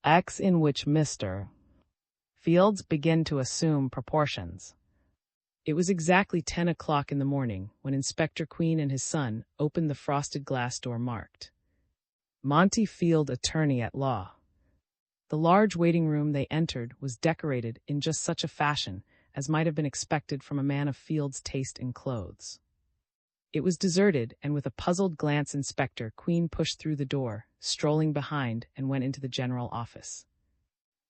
X in which Mr. Fields began to assume proportions. It was exactly 10 o'clock in the morning when Inspector Queen and his son opened the frosted glass door marked Monty Field, Attorney at Law. The large waiting room they entered was decorated in just such a fashion as might have been expected from a man of Field's taste in clothes. It was deserted, and with a puzzled glance Inspector Queen pushed through the door, strolling behind, and went into the general office.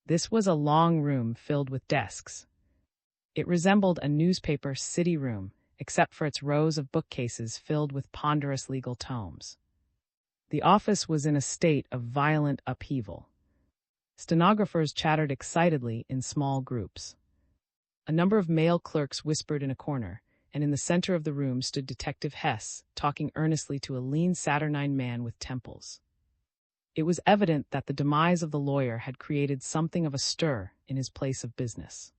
This was a long room filled with desks. It resembled a newspaper city room, except for its rows of bookcases filled with ponderous legal tomes. The office was in a state of violent upheaval. Stenographers chattered excitedly in small groups. A number of male clerks whispered in a corner, and in the center of the room stood Detective Hess, talking earnestly to a lean, saturnine man with temples. It was evident that the demise of the lawyer had created something of a stir in his place of business.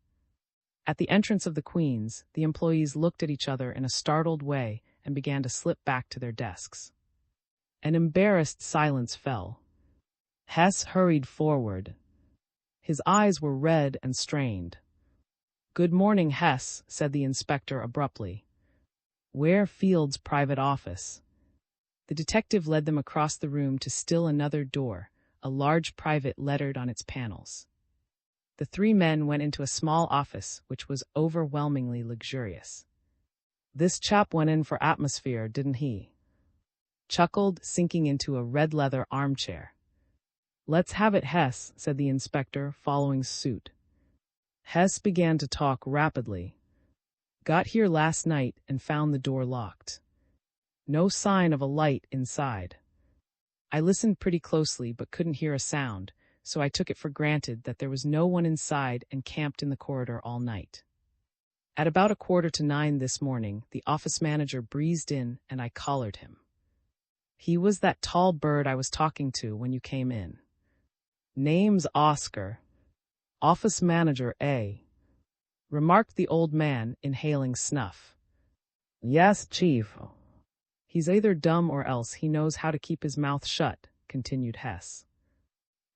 At the entrance of the Queens, the employees looked at each other in a startled way and began to slip back to their desks. An embarrassed silence fell. Hess hurried forward. His eyes were red and strained. "Good morning, Hess," said the inspector abruptly. "Where Field's private office?" The detective led them across the room to still another door, a large private lettered on its panels. The three men went into a small office which was overwhelmingly luxurious. "This chap went in for atmosphere, didn't he?" Chuckled, sinking into a red leather armchair. "Let's have it, Hess," said the inspector, following suit. Hess began to talk rapidly. "Got here last night and found the door locked. No sign of a light inside. I listened pretty closely but couldn't hear a sound, so I took it for granted that there was no one inside and camped in the corridor all night. At about 8:45 this morning, the office manager breezed in and I collared him. He was that tall bird I was talking to when you came in. Name's Oscar. Office manager, eh?" remarked the old man, inhaling snuff. "Yes, Chief. He's either dumb or else he knows how to keep his mouth shut," continued Hess.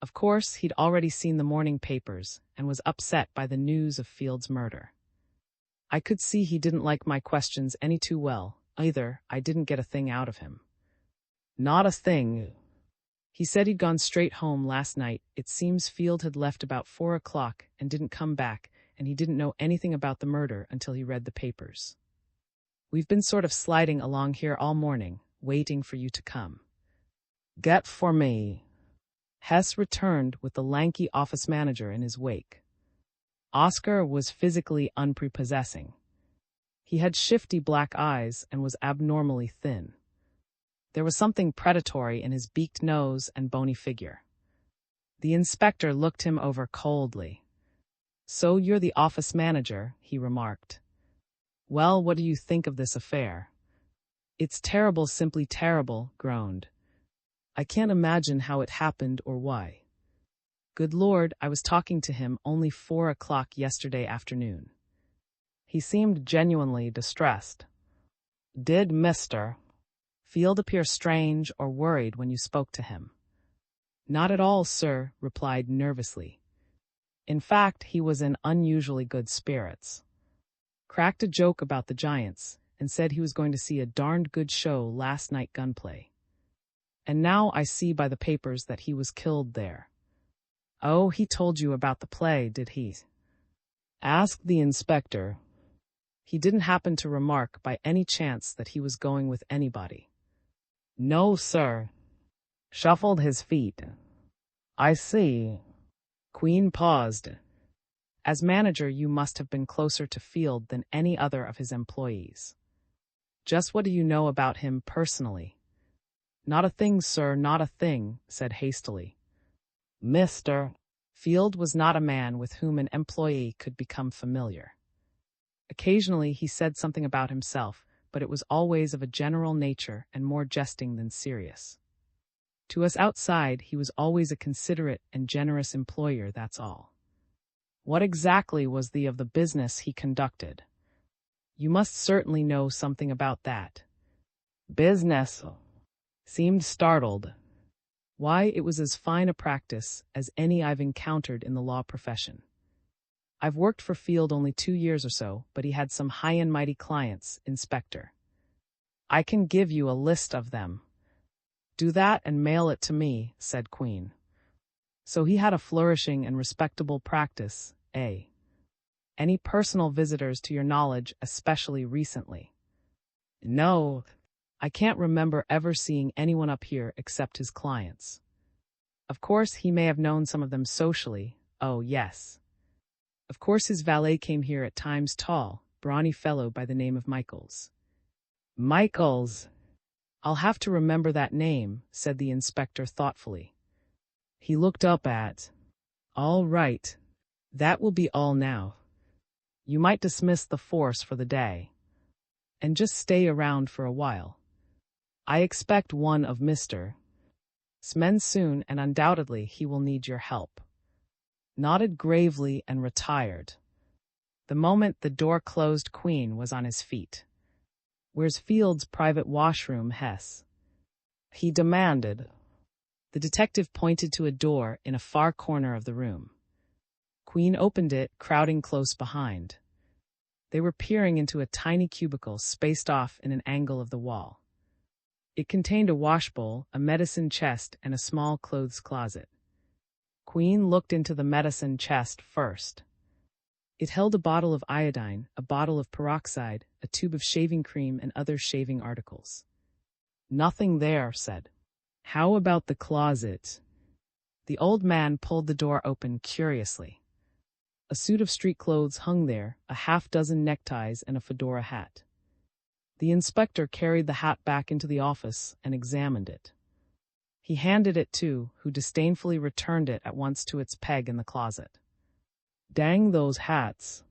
Of course, he'd already seen the morning papers and was upset by the news of Field's murder. I could see he didn't like my questions any too well, either. I didn't get a thing out of him. Not a thing. He said he'd gone straight home last night. It seems Field had left about 4 o'clock and didn't come back, and he didn't know anything about the murder until he read the papers. We've been sort of sliding along here all morning, waiting for you to come. Get for me. Hess returned with the lanky office manager in his wake. Oscar was physically unprepossessing. He had shifty black eyes and was abnormally thin. There was something predatory in his beaked nose and bony figure. The inspector looked him over coldly. "So you're the office manager," he remarked. "Well, what do you think of this affair?" "It's terrible, simply terrible," groaned. "I can't imagine how it happened or why. Good Lord, I was talking to him only 4 o'clock yesterday afternoon." He seemed genuinely distressed. "Did Mr. Field appear strange or worried when you spoke to him?" "Not at all, sir," replied nervously. In fact, he was in unusually good spirits. Cracked a joke about the Giants and said he was going to see a darned good show last night gunplay. And now I see by the papers that he was killed there. "Oh, he told you about the play, did he?" asked the inspector. "He didn't happen to remark by any chance that he was going with anybody?" "No, sir." Shuffled his feet. "I see." Queen paused. "As manager, you must have been closer to Field than any other of his employees. Just what do you know about him personally?" "Not a thing, sir, not a thing," said hastily. Mr. Field was not a man with whom an employee could become familiar. Occasionally he said something about himself, but it was always of a general nature and more jesting than serious. To us outside, he was always a considerate and generous employer, that's all. What exactly was the of the business he conducted? You must certainly know something about that. Business? Seemed startled. Why, it was as fine a practice as any I've encountered in the law profession. I've worked for Field only 2 years or so, but he had some high and mighty clients, Inspector. I can give you a list of them. Do that and mail it to me, said Queen. So he had a flourishing and respectable practice, eh? Any personal visitors to your knowledge, especially recently? No, I can't remember ever seeing anyone up here except his clients. Of course, he may have known some of them socially. Oh, yes. Of course, his valet came here at times, tall, brawny fellow by the name of Michaels. Michaels! I'll have to remember that name, said the inspector thoughtfully. He looked up at. All right. That will be all now. You might dismiss the force for the day. And just stay around for a while. I expect one of Mr. Smen soon, and undoubtedly he will need your help. Nodded gravely and retired. The moment the door closed, Queen was on his feet. Where's Field's private washroom, Hess? He demanded. The detective pointed to a door in a far corner of the room. Queen opened it, crowding close behind. They were peering into a tiny cubicle spaced off in an angle of the wall. It contained a washbowl, a medicine chest, and a small clothes closet. Queen looked into the medicine chest first. It held a bottle of iodine, a bottle of peroxide, a tube of shaving cream, and other shaving articles. Nothing there, said. How about the closet? The old man pulled the door open curiously. A suit of street clothes hung there, a half-dozen neckties and a fedora hat. The inspector carried the hat back into the office and examined it. He handed it to, who disdainfully returned it at once to its peg in the closet. Dang those hats!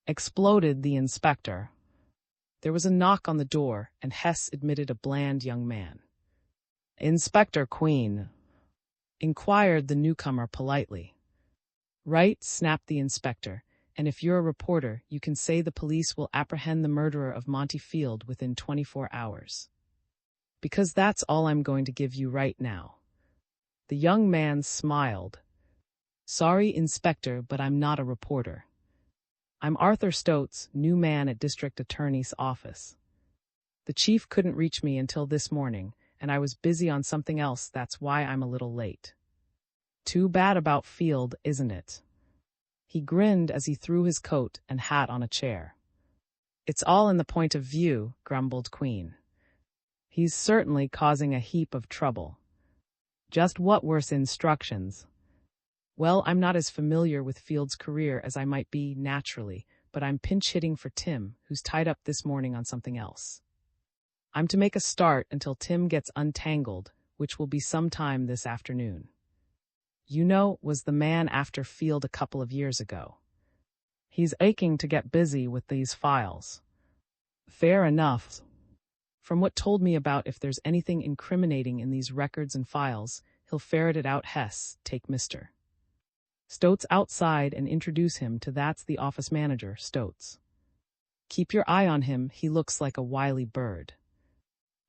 Exploded the inspector. There was a knock on the door, and Hess admitted a bland young man. Inspector Queen, inquired the newcomer politely. Right, snapped the inspector, and if you're a reporter, you can say the police will apprehend the murderer of Monty Field within 24 hours. Because that's all I'm going to give you right now. The young man smiled. Sorry, Inspector, but I'm not a reporter. I'm Arthur Stotz, new man at District Attorney's office. The chief couldn't reach me until this morning, and I was busy on something else, that's why I'm a little late. Too bad about Field, isn't it? He grinned as he threw his coat and hat on a chair. It's all in the point of view, grumbled Queen. He's certainly causing a heap of trouble. Just what worse instructions? Well, I'm not as familiar with Field's career as I might be naturally, but I'm pinch-hitting for Tim, who's tied up this morning on something else. I'm to make a start until Tim gets untangled, which will be sometime this afternoon. You know, was the man after Field a couple of years ago. He's aching to get busy with these files. Fair enough. From what told me about if there's anything incriminating in these records and files, he'll ferret it out. Hess, take Mr. Stotz outside and introduce him to that's the office manager, Stotz. Keep your eye on him, he looks like a wily bird.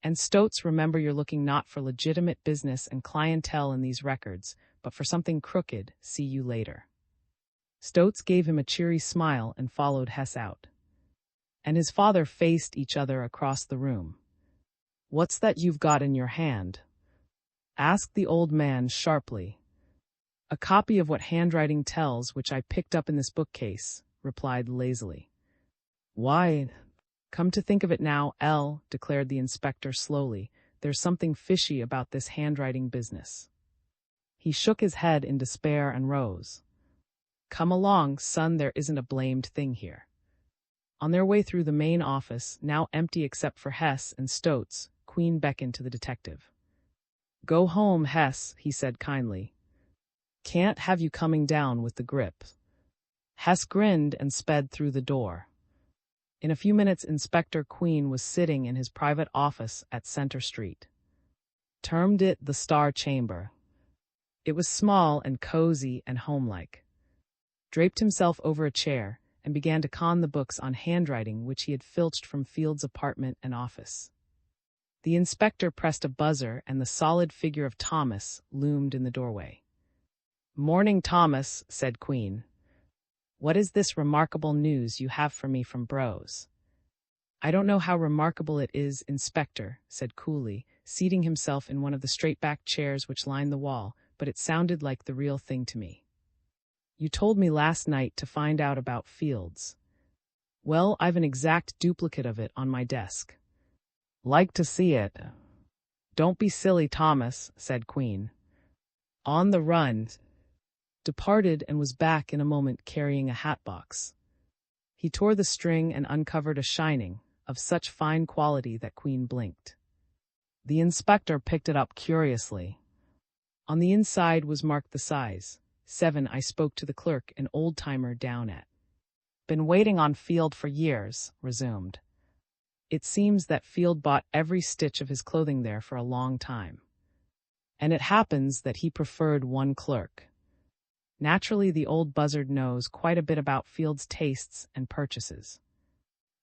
And Stotz, remember you're looking not for legitimate business and clientele in these records, but for something crooked. See you later. Stotz gave him a cheery smile and followed Hess out. And his father faced each other across the room. What's that you've got in your hand? Asked the old man sharply. A copy of What Handwriting Tells, which I picked up in this bookcase, replied lazily. Why, come to think of it now, declared the inspector slowly, there's something fishy about this handwriting business. He shook his head in despair and rose. Come along, son, there isn't a blamed thing here. On their way through the main office, now empty except for Hess and Stotz, Queen beckoned to the detective. Go home, Hess, he said kindly. Can't have you coming down with the grip. Hess grinned and sped through the door. In a few minutes, Inspector Queen was sitting in his private office at Center Street. Termed it the Star Chamber. It was small and cozy and homelike. Draped himself over a chair and began to con the books on handwriting which he had filched from Field's apartment and office. The inspector pressed a buzzer and the solid figure of Thomas loomed in the doorway. "Morning, Thomas," said Queen. "What is this remarkable news you have for me from Bros?" "I don't know how remarkable it is, Inspector," said Cooley, seating himself in one of the straight-backed chairs which lined the wall, "but it sounded like the real thing to me. You told me last night to find out about Fields. Well, I've an exact duplicate of it on my desk." "Like to see it." "Don't be silly, Thomas," said Queen. On the run, departed and was back in a moment carrying a hat box. He tore the string and uncovered a shining, of such fine quality that Queen blinked. The inspector picked it up curiously. On the inside was marked the size, 7. I spoke to the clerk, an old-timer down at. "Been waiting on Field for years," resumed. "It seems that Field bought every stitch of his clothing there for a long time. And it happens that he preferred one clerk. Naturally, the old buzzard knows quite a bit about Field's tastes and purchases.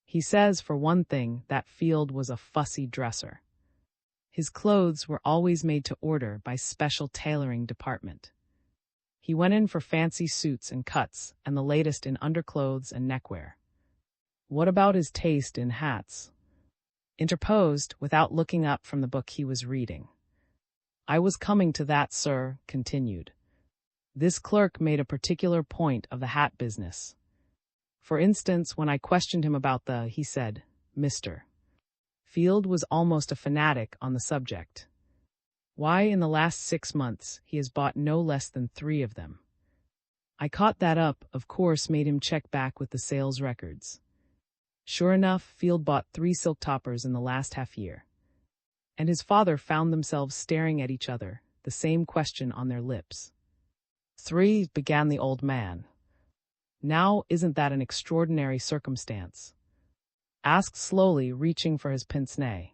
He says, for one thing, that Field was a fussy dresser. His clothes were always made to order by special tailoring department. He went in for fancy suits and cuts, and the latest in underclothes and neckwear." "What about his taste in hats?" interposed, without looking up from the book he was reading. "I was coming to that, sir," continued. "This clerk made a particular point of the hat business. For instance, when I questioned him about he said, Mr. Field was almost a fanatic on the subject. Why, in the last 6 months, he has bought no less than 3 of them. I caught that up, of course, made him check back with the sales records. Sure enough, Field bought 3 silk toppers in the last half year." And his father found themselves staring at each other, the same question on their lips. "3, began the old man. "Now, isn't that an extraordinary circumstance?" Asked slowly, reaching for his pince-nez.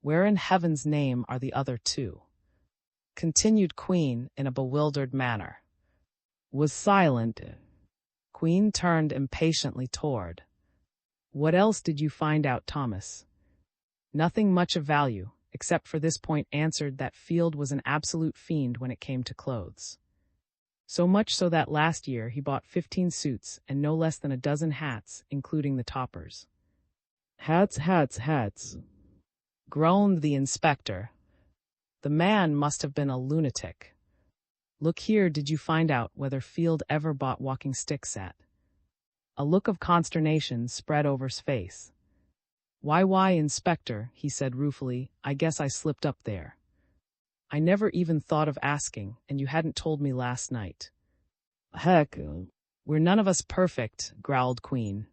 "Where in heaven's name are the other 2? Continued Queen in a bewildered manner. Was silent. Queen turned impatiently toward. "What else did you find out, Thomas?" "Nothing much of value, except for this point," answered, "that Field was an absolute fiend when it came to clothes. So much so that last year he bought 15 suits and no less than a dozen hats, including the toppers." "Hats, hats, hats," groaned the inspector. "The man must have been a lunatic. Look here, did you find out whether Field ever bought walking sticks at?" A look of consternation spread over his face. Why, Inspector," he said ruefully, "I guess I slipped up there. I never even thought of asking, and you hadn't told me last night." "Heck, we're none of us perfect," growled Queen.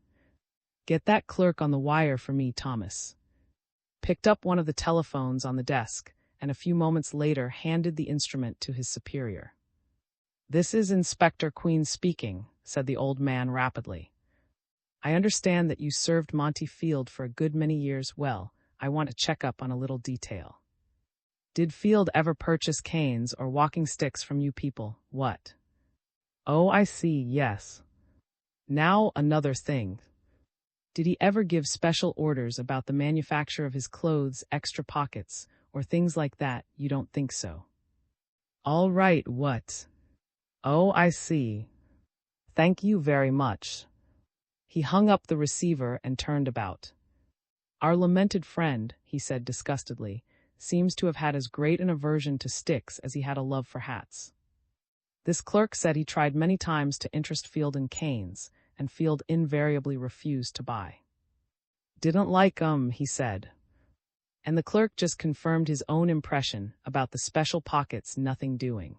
"Get that clerk on the wire for me, Thomas." Picked up one of the telephones on the desk, and a few moments later handed the instrument to his superior. "This is Inspector Queen speaking," said the old man rapidly. "I understand that you served Monty Field for a good many years. Well, I want to check up on a little detail. Did Field ever purchase canes or walking sticks from you people? What? Oh, I see, yes. Now, another thing. Did he ever give special orders about the manufacture of his clothes, extra pockets, or things like that? You don't think so? All right, what? Oh, I see. Thank you very much." He hung up the receiver and turned about. "Our lamented friend," he said disgustedly, "seems to have had as great an aversion to sticks as he had a love for hats. This clerk said he tried many times to interest Field in canes, and Field invariably refused to buy. Didn't like 'em, he said. And the clerk just confirmed his own impression about the special pockets nothing doing.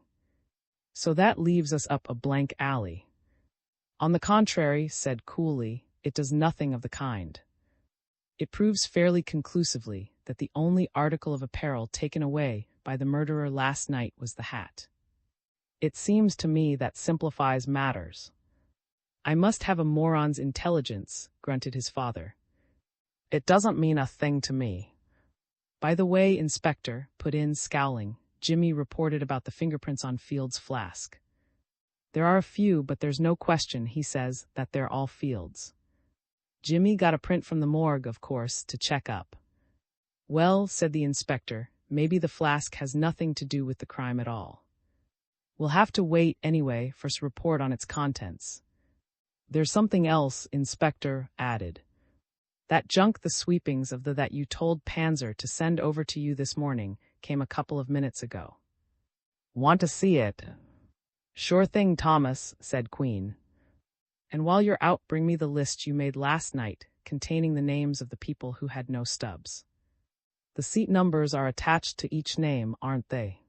So that leaves us up a blank alley." "On the contrary," said coolly, "it does nothing of the kind. It proves fairly conclusively that the only article of apparel taken away by the murderer last night was the hat. It seems to me that simplifies matters." "I must have a moron's intelligence," grunted his father. "It doesn't mean a thing to me." "By the way, Inspector," put in, scowling, Jimmy reported about the fingerprints on Field's flask. "There are a few, but there's no question, he says, that they're all Field's. Jimmy got a print from the morgue, of course, to check up. Well, said the inspector, maybe the flask has nothing to do with the crime at all. We'll have to wait anyway for a report on its contents. There's something else, Inspector added. That junk, the sweepings of that you told Panzer to send over to you this morning, came a couple of minutes ago. Want to see it? Sure thing, Thomas, said Queen. And while you're out, bring me the list you made last night, containing the names of the people who had no stubs. The seat numbers are attached to each name, aren't they?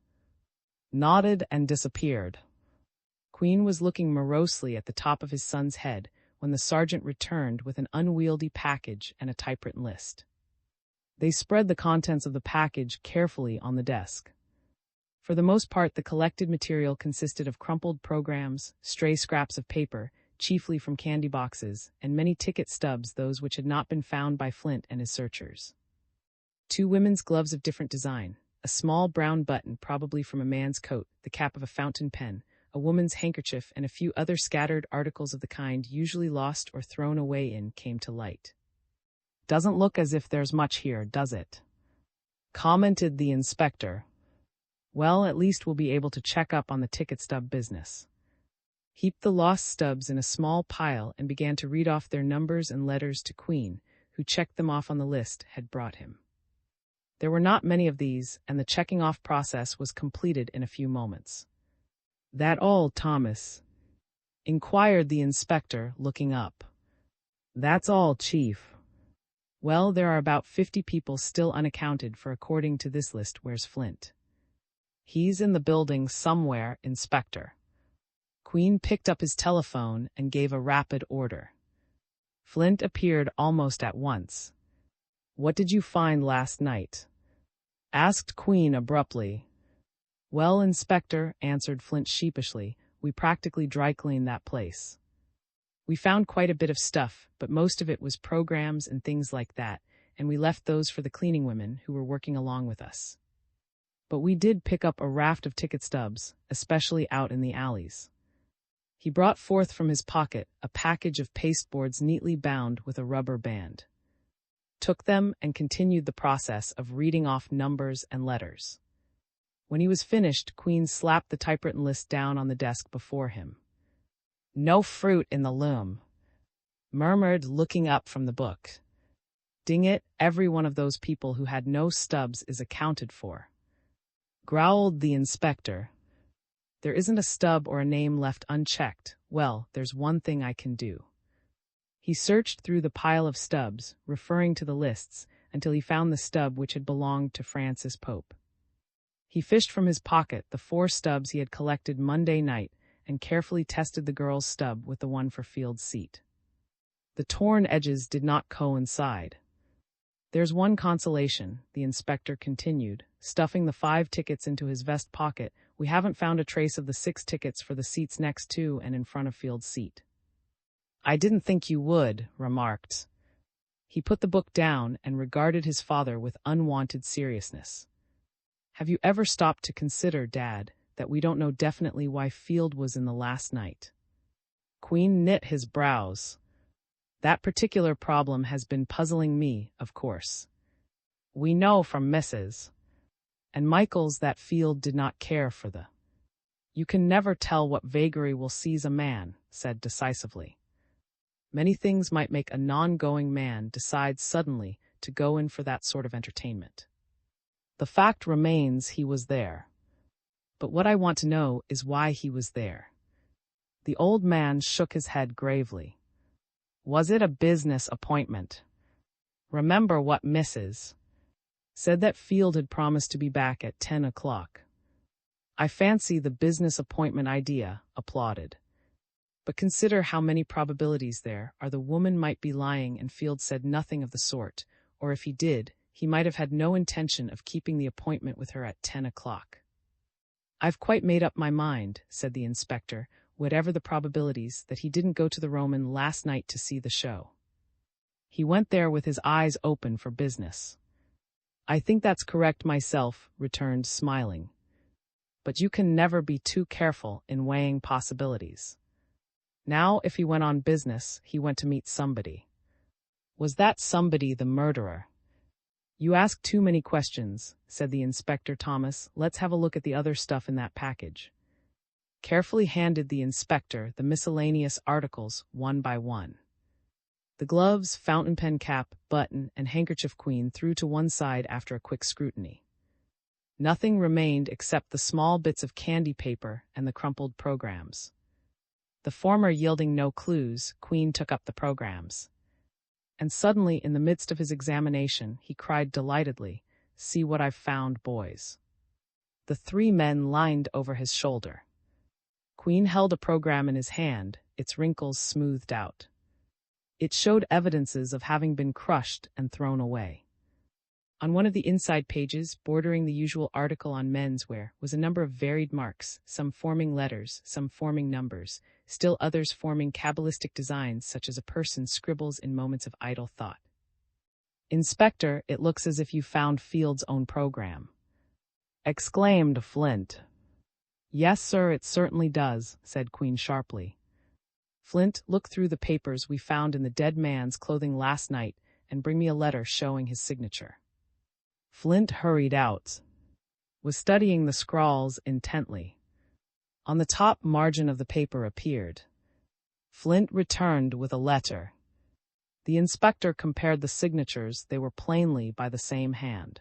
Nodded and disappeared. Queen was looking morosely at the top of his son's head when the sergeant returned with an unwieldy package and a typewritten list. They spread the contents of the package carefully on the desk. For the most part, the collected material consisted of crumpled programs, stray scraps of paper, chiefly from candy boxes, and many ticket stubs, those which had not been found by Flint and his searchers. 2 women's gloves of different design, a small brown button probably from a man's coat, the cap of a fountain pen, a woman's handkerchief, and a few other scattered articles of the kind usually lost or thrown away came to light. Doesn't look as if there's much here, does it? Commented the inspector. Well, at least we'll be able to check up on the ticket stub business. Heaped the lost stubs in a small pile and began to read off their numbers and letters to Queen, who checked them off on the list had brought him. There were not many of these, and the checking off process was completed in a few moments. That all, Thomas? Inquired the inspector, looking up. That's all, Chief. Well, there are about 50 people still unaccounted for according to this list. Where's Flint? He's in the building somewhere, Inspector. Queen picked up his telephone and gave a rapid order. Flint appeared almost at once. What did you find last night? Asked Queen abruptly. Well, Inspector, answered Flint sheepishly, we practically dry-cleaned that place. We found quite a bit of stuff, but most of it was programs and things like that, and we left those for the cleaning women who were working along with us. But we did pick up a raft of ticket stubs, especially out in the alleys. He brought forth from his pocket a package of pasteboards neatly bound with a rubber band. Took them and continued the process of reading off numbers and letters. When he was finished, Queen slapped the typewritten list down on the desk before him. No fruit in the loom, murmured, looking up from the book. Ding it, every one of those people who had no stubs is accounted for. Growled the inspector. There isn't a stub or a name left unchecked. Well, there's one thing I can do. He searched through the pile of stubs, referring to the lists, until he found the stub which had belonged to Francis Pope. He fished from his pocket the 4 stubs he had collected Monday night and carefully tested the girl's stub with the one for Field's seat. The torn edges did not coincide. There's one consolation, the inspector continued, stuffing the 5 tickets into his vest pocket. We haven't found a trace of the 6 tickets for the seats next to and in front of Field's seat. I didn't think you would, remarked. He put the book down and regarded his father with unwanted seriousness. Have you ever stopped to consider, Dad, that we don't know definitely why Field was in the last night? Queen knit his brows. That particular problem has been puzzling me, of course. We know from Mrs. and Michael's that Field did not care for the. You can never tell what vagary will seize a man, said decisively. Many things might make a non-going man decide suddenly to go in for that sort of entertainment. The fact remains he was there. But what I want to know is why he was there. The old man shook his head gravely. Was it a business appointment? Remember what Mrs. said, that Field had promised to be back at 10 o'clock. I fancy the business appointment idea, applauded. But consider how many probabilities there are the woman might be lying and Field said nothing of the sort, or if he did, he might have had no intention of keeping the appointment with her at 10 o'clock. I've quite made up my mind, said the inspector, whatever the probabilities, that he didn't go to the Roman last night to see the show. He went there with his eyes open for business. I think that's correct myself, returned, smiling. But you can never be too careful in weighing possibilities. Now, if he went on business, he went to meet somebody. Was that somebody the murderer? You ask too many questions, said the inspector. Thomas, let's have a look at the other stuff in that package. Carefully handed the inspector the miscellaneous articles one by one. The gloves, fountain pen cap, button, and handkerchief Queen threw to one side after a quick scrutiny. Nothing remained except the small bits of candy paper and the crumpled programs. The former yielding no clues, Queen took up the programs. And suddenly, in the midst of his examination, he cried delightedly, "See what I've found, boys." The three men leaned over his shoulder. Queen held a program in his hand, its wrinkles smoothed out. It showed evidences of having been crushed and thrown away. On one of the inside pages, bordering the usual article on menswear, was a number of varied marks, some forming letters, some forming numbers, still others forming cabalistic designs such as a person scribbles in moments of idle thought. "Inspector, it looks as if you found Field's own program," exclaimed Flint. "Yes, sir, it certainly does," said Queen sharply. "Flint, look through the papers we found in the dead man's clothing last night and bring me a letter showing his signature." Flint hurried out, was studying the scrawls intently. On the top margin of the paper appeared. Flint returned with a letter. The inspector compared the signatures. They were plainly by the same hand.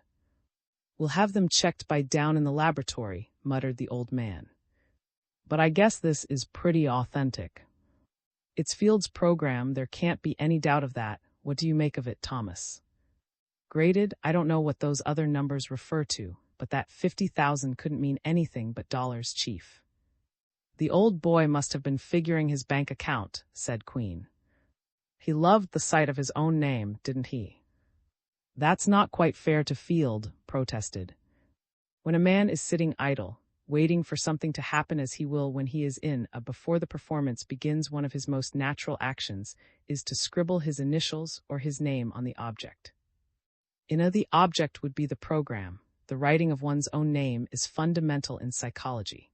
"We'll have them checked by down in the laboratory," muttered the old man. "But I guess this is pretty authentic. It's Field's program, there can't be any doubt of that. What do you make of it, Thomas?" "Graded, I don't know what those other numbers refer to, but that 50,000 couldn't mean anything but dollars, Chief." "The old boy must have been figuring his bank account," said Queen. "He loved the sight of his own name, didn't he?" "That's not quite fair to Field," protested. "When a man is sitting idle, waiting for something to happen as he will when he is in a before the performance begins, one of his most natural actions is to scribble his initials or his name on the object. The object would be the program. The writing of one's own name is fundamental in psychology.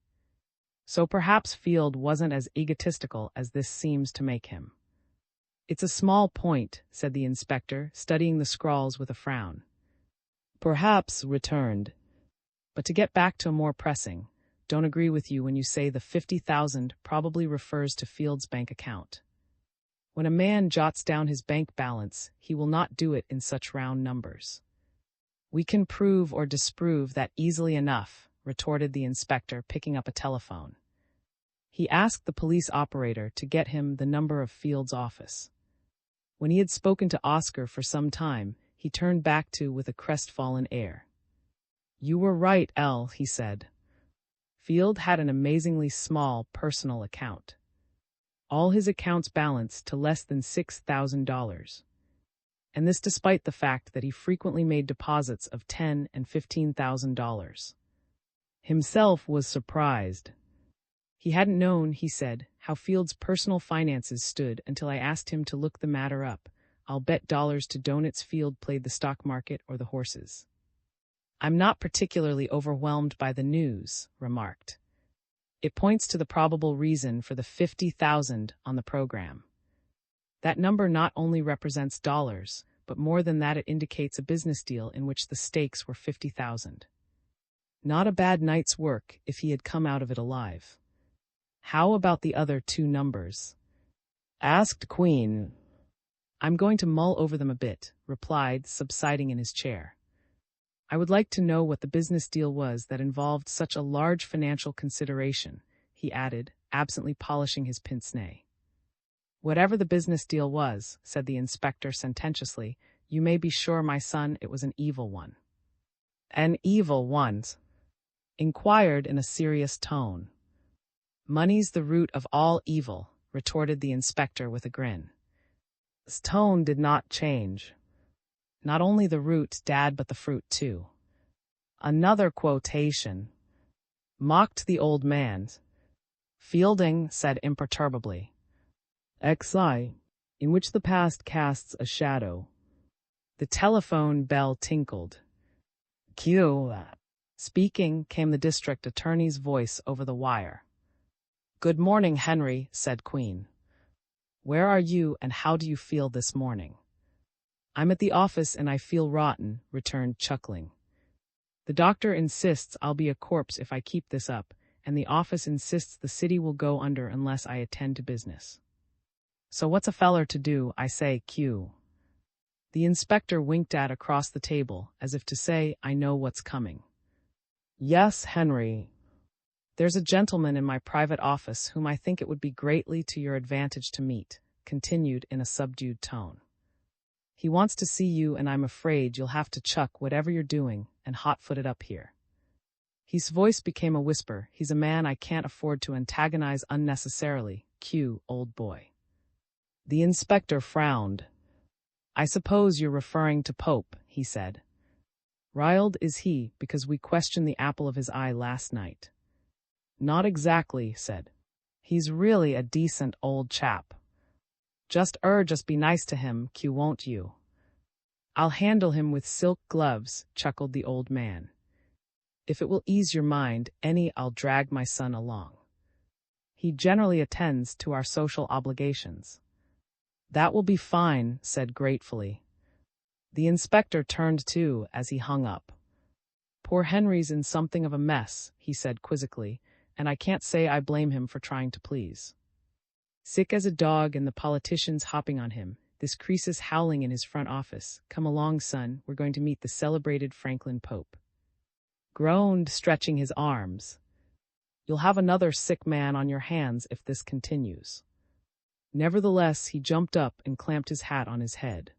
So perhaps Field wasn't as egotistical as this seems to make him." "It's a small point," said the inspector, studying the scrawls with a frown. "Perhaps," returned. "But to get back to a more pressing, don't agree with you when you say the 50,000 probably refers to Field's bank account. When a man jots down his bank balance, he will not do it in such round numbers." "We can prove or disprove that easily enough," retorted the inspector, picking up a telephone. He asked the police operator to get him the number of Field's office. When he had spoken to Oscar for some time, he turned back with a crestfallen air. "You were right, Elle," he said. "Field had an amazingly small personal account. All his accounts balanced to less than $6,000. And this despite the fact that he frequently made deposits of $10,000 and $15,000. Himself was surprised. He hadn't known, he said, how Field's personal finances stood until I asked him to look the matter up. I'll bet dollars to donuts Field played the stock market or the horses." "I'm not particularly overwhelmed by the news," remarked. "It points to the probable reason for the 50,000 on the program. That number not only represents dollars, but more than that, it indicates a business deal in which the stakes were 50,000. Not a bad night's work if he had come out of it alive." "How about the other two numbers?" asked Queen. "I'm going to mull over them a bit," replied, subsiding in his chair. "I would like to know what the business deal was that involved such a large financial consideration," he added, absently polishing his pince-nez. "Whatever the business deal was," said the inspector sententiously, "you may be sure, my son, it was an evil one." "An evil one?" inquired in a serious tone. "Money's the root of all evil," retorted the inspector with a grin. His tone did not change. "Not only the root, Dad, but the fruit, too." "Another quotation," mocked the old man. Fielding said imperturbably, "XI, in which the past casts a shadow." The telephone bell tinkled. "Q." Speaking came the district attorney's voice over the wire. "Good morning, Henry," said Queen. "Where are you and how do you feel this morning?" I'm at the office and I feel rotten, returned chuckling. The doctor insists I'll be a corpse if I keep this up, and the office insists the city will go under unless I attend to business. So what's a feller to do, I say, Q. The inspector winked at across the table, as if to say, I know what's coming. Yes, Henry. There's a gentleman in my private office whom I think it would be greatly to your advantage to meet, continued in a subdued tone. He wants to see you, and I'm afraid you'll have to chuck whatever you're doing and hot-foot it up here. His voice became a whisper. He's a man I can't afford to antagonize unnecessarily. Q, old boy. The inspector frowned. I suppose you're referring to Pope, he said. Riled is he, because we questioned the apple of his eye last night. Not exactly, said. He's really a decent old chap. Just be nice to him, Q, won't you? I'll handle him with silk gloves, chuckled the old man. If it will ease your mind, I'll drag my son along. He generally attends to our social obligations. That will be fine, said gratefully. The inspector turned too as he hung up. Poor Henry's in something of a mess, he said quizzically, and I can't say I blame him for trying to please. Sick as a dog and the politicians hopping on him, this Croesus howling in his front office. Come along, son, we're going to meet the celebrated Franklin Pope. Groaned, stretching his arms. You'll have another sick man on your hands if this continues. Nevertheless, he jumped up and clamped his hat on his head.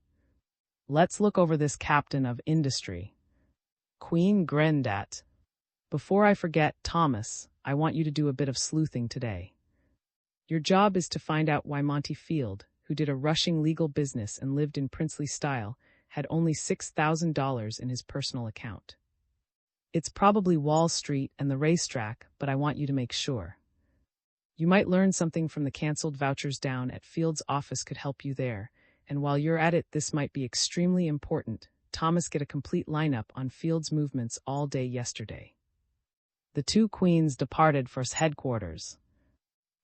Let's look over this captain of industry. Queen grinned at. Before I forget, Thomas, I want you to do a bit of sleuthing today. Your job is to find out why Monty Field, who did a rushing legal business and lived in princely style, had only $6,000 in his personal account. It's probably Wall Street and the racetrack, but I want you to make sure. You might learn something from the canceled vouchers down at Field's office could help you there, and while you're at it, this might be extremely important. Thomas, get a complete lineup on Field's movements all day yesterday. The two queens departed for headquarters.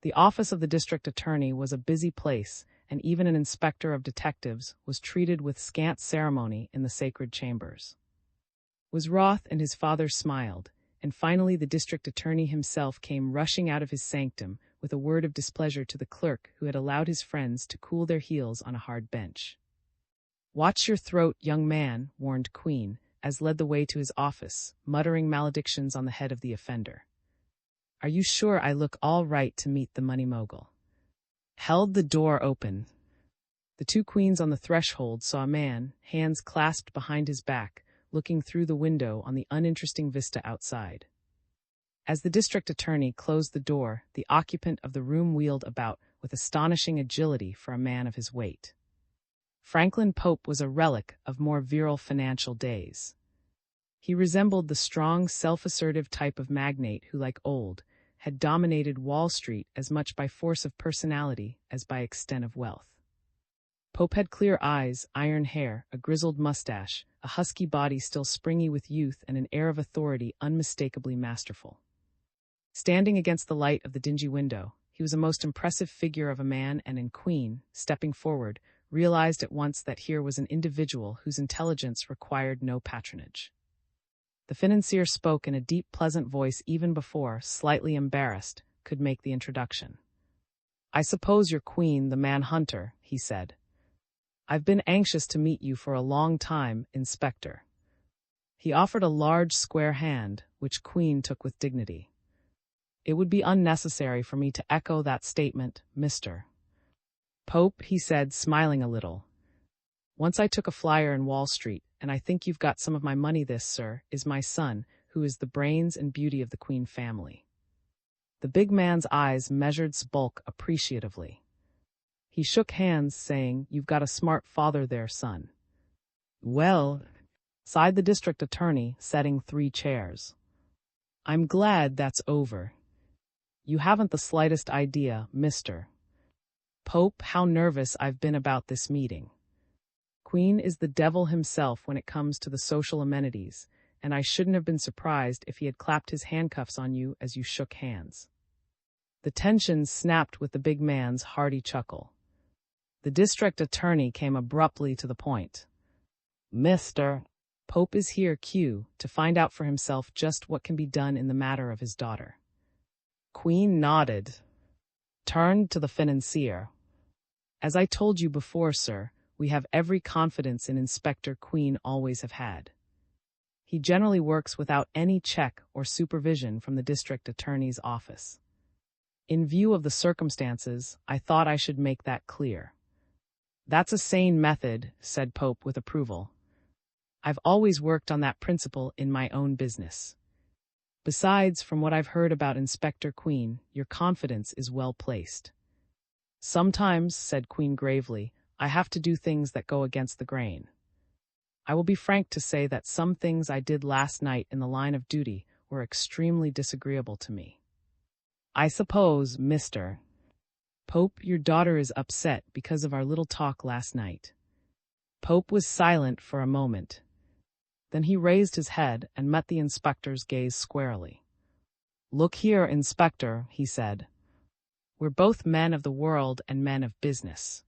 The office of the district attorney was a busy place, and even an inspector of detectives was treated with scant ceremony in the sacred chambers. Was Roth and his father smiled, and finally the district attorney himself came rushing out of his sanctum with a word of displeasure to the clerk who had allowed his friends to cool their heels on a hard bench. Watch your throat, young man, warned Queen, as led the way to his office, muttering maledictions on the head of the offender. Are you sure I look all right to meet the money mogul? Held the door open. The two queens on the threshold saw a man, hands clasped behind his back, looking through the window on the uninteresting vista outside. As the district attorney closed the door, the occupant of the room wheeled about with astonishing agility for a man of his weight. Franklin Pope was a relic of more virile financial days. He resembled the strong, self-assertive type of magnate who, like old, had dominated Wall Street as much by force of personality as by extent of wealth. Pope had clear eyes, iron hair, a grizzled mustache, a husky body still springy with youth, and an air of authority unmistakably masterful. Standing against the light of the dingy window, he was a most impressive figure of a man, and in Queen, stepping forward, realized at once that here was an individual whose intelligence required no patronage. The financier spoke in a deep, pleasant voice even before, slightly embarrassed, could make the introduction. I suppose you're Queen, the man-hunter, he said. I've been anxious to meet you for a long time, Inspector. He offered a large square hand, which Queen took with dignity. It would be unnecessary for me to echo that statement, Mr. Pope, he said, smiling a little. Once I took a flyer in Wall Street, and I think you've got some of my money. This, sir, is my son, who is the brains and beauty of the Queen family. The big man's eyes measured bulk appreciatively. He shook hands, saying, You've got a smart father there, son. Well, sighed the district attorney, setting 3 chairs. I'm glad that's over. You haven't the slightest idea, Mr. Pope, how nervous I've been about this meeting. Queen is the devil himself when it comes to the social amenities, and I shouldn't have been surprised if he had clapped his handcuffs on you as you shook hands. The tension snapped with the big man's hearty chuckle. The district attorney came abruptly to the point. Mr. Pope is here, Q, to find out for himself just what can be done in the matter of his daughter. Queen nodded, turned to the financier. As I told you before, sir, we have every confidence in Inspector Queen always have had. He generally works without any check or supervision from the district attorney's office. In view of the circumstances, I thought I should make that clear. That's a sane method, said Pope with approval. I've always worked on that principle in my own business. Besides, from what I've heard about Inspector Queen, your confidence is well placed. Sometimes, said Queen gravely, I have to do things that go against the grain. I will be frank to say that some things I did last night in the line of duty were extremely disagreeable to me. I suppose, Mr. Pope, your daughter is upset because of our little talk last night. Pope was silent for a moment. Then he raised his head and met the inspector's gaze squarely. Look here, Inspector, he said. We're both men of the world and men of business.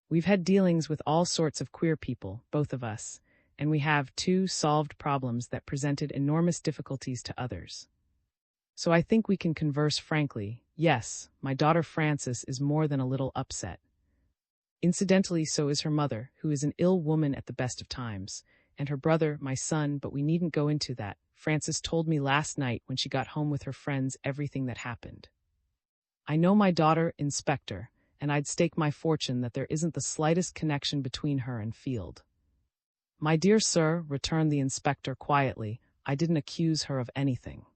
We've had dealings with all sorts of queer people, both of us, and we have two solved problems that presented enormous difficulties to others. So I think we can converse frankly. Yes, my daughter Frances is more than a little upset. Incidentally, so is her mother, who is an ill woman at the best of times, and her brother, my son, but we needn't go into that. Frances told me last night when she got home with her friends everything that happened. I know my daughter, Inspector, and I'd stake my fortune that there isn't the slightest connection between her and Field. My dear sir, returned the inspector quietly, I didn't accuse her of anything.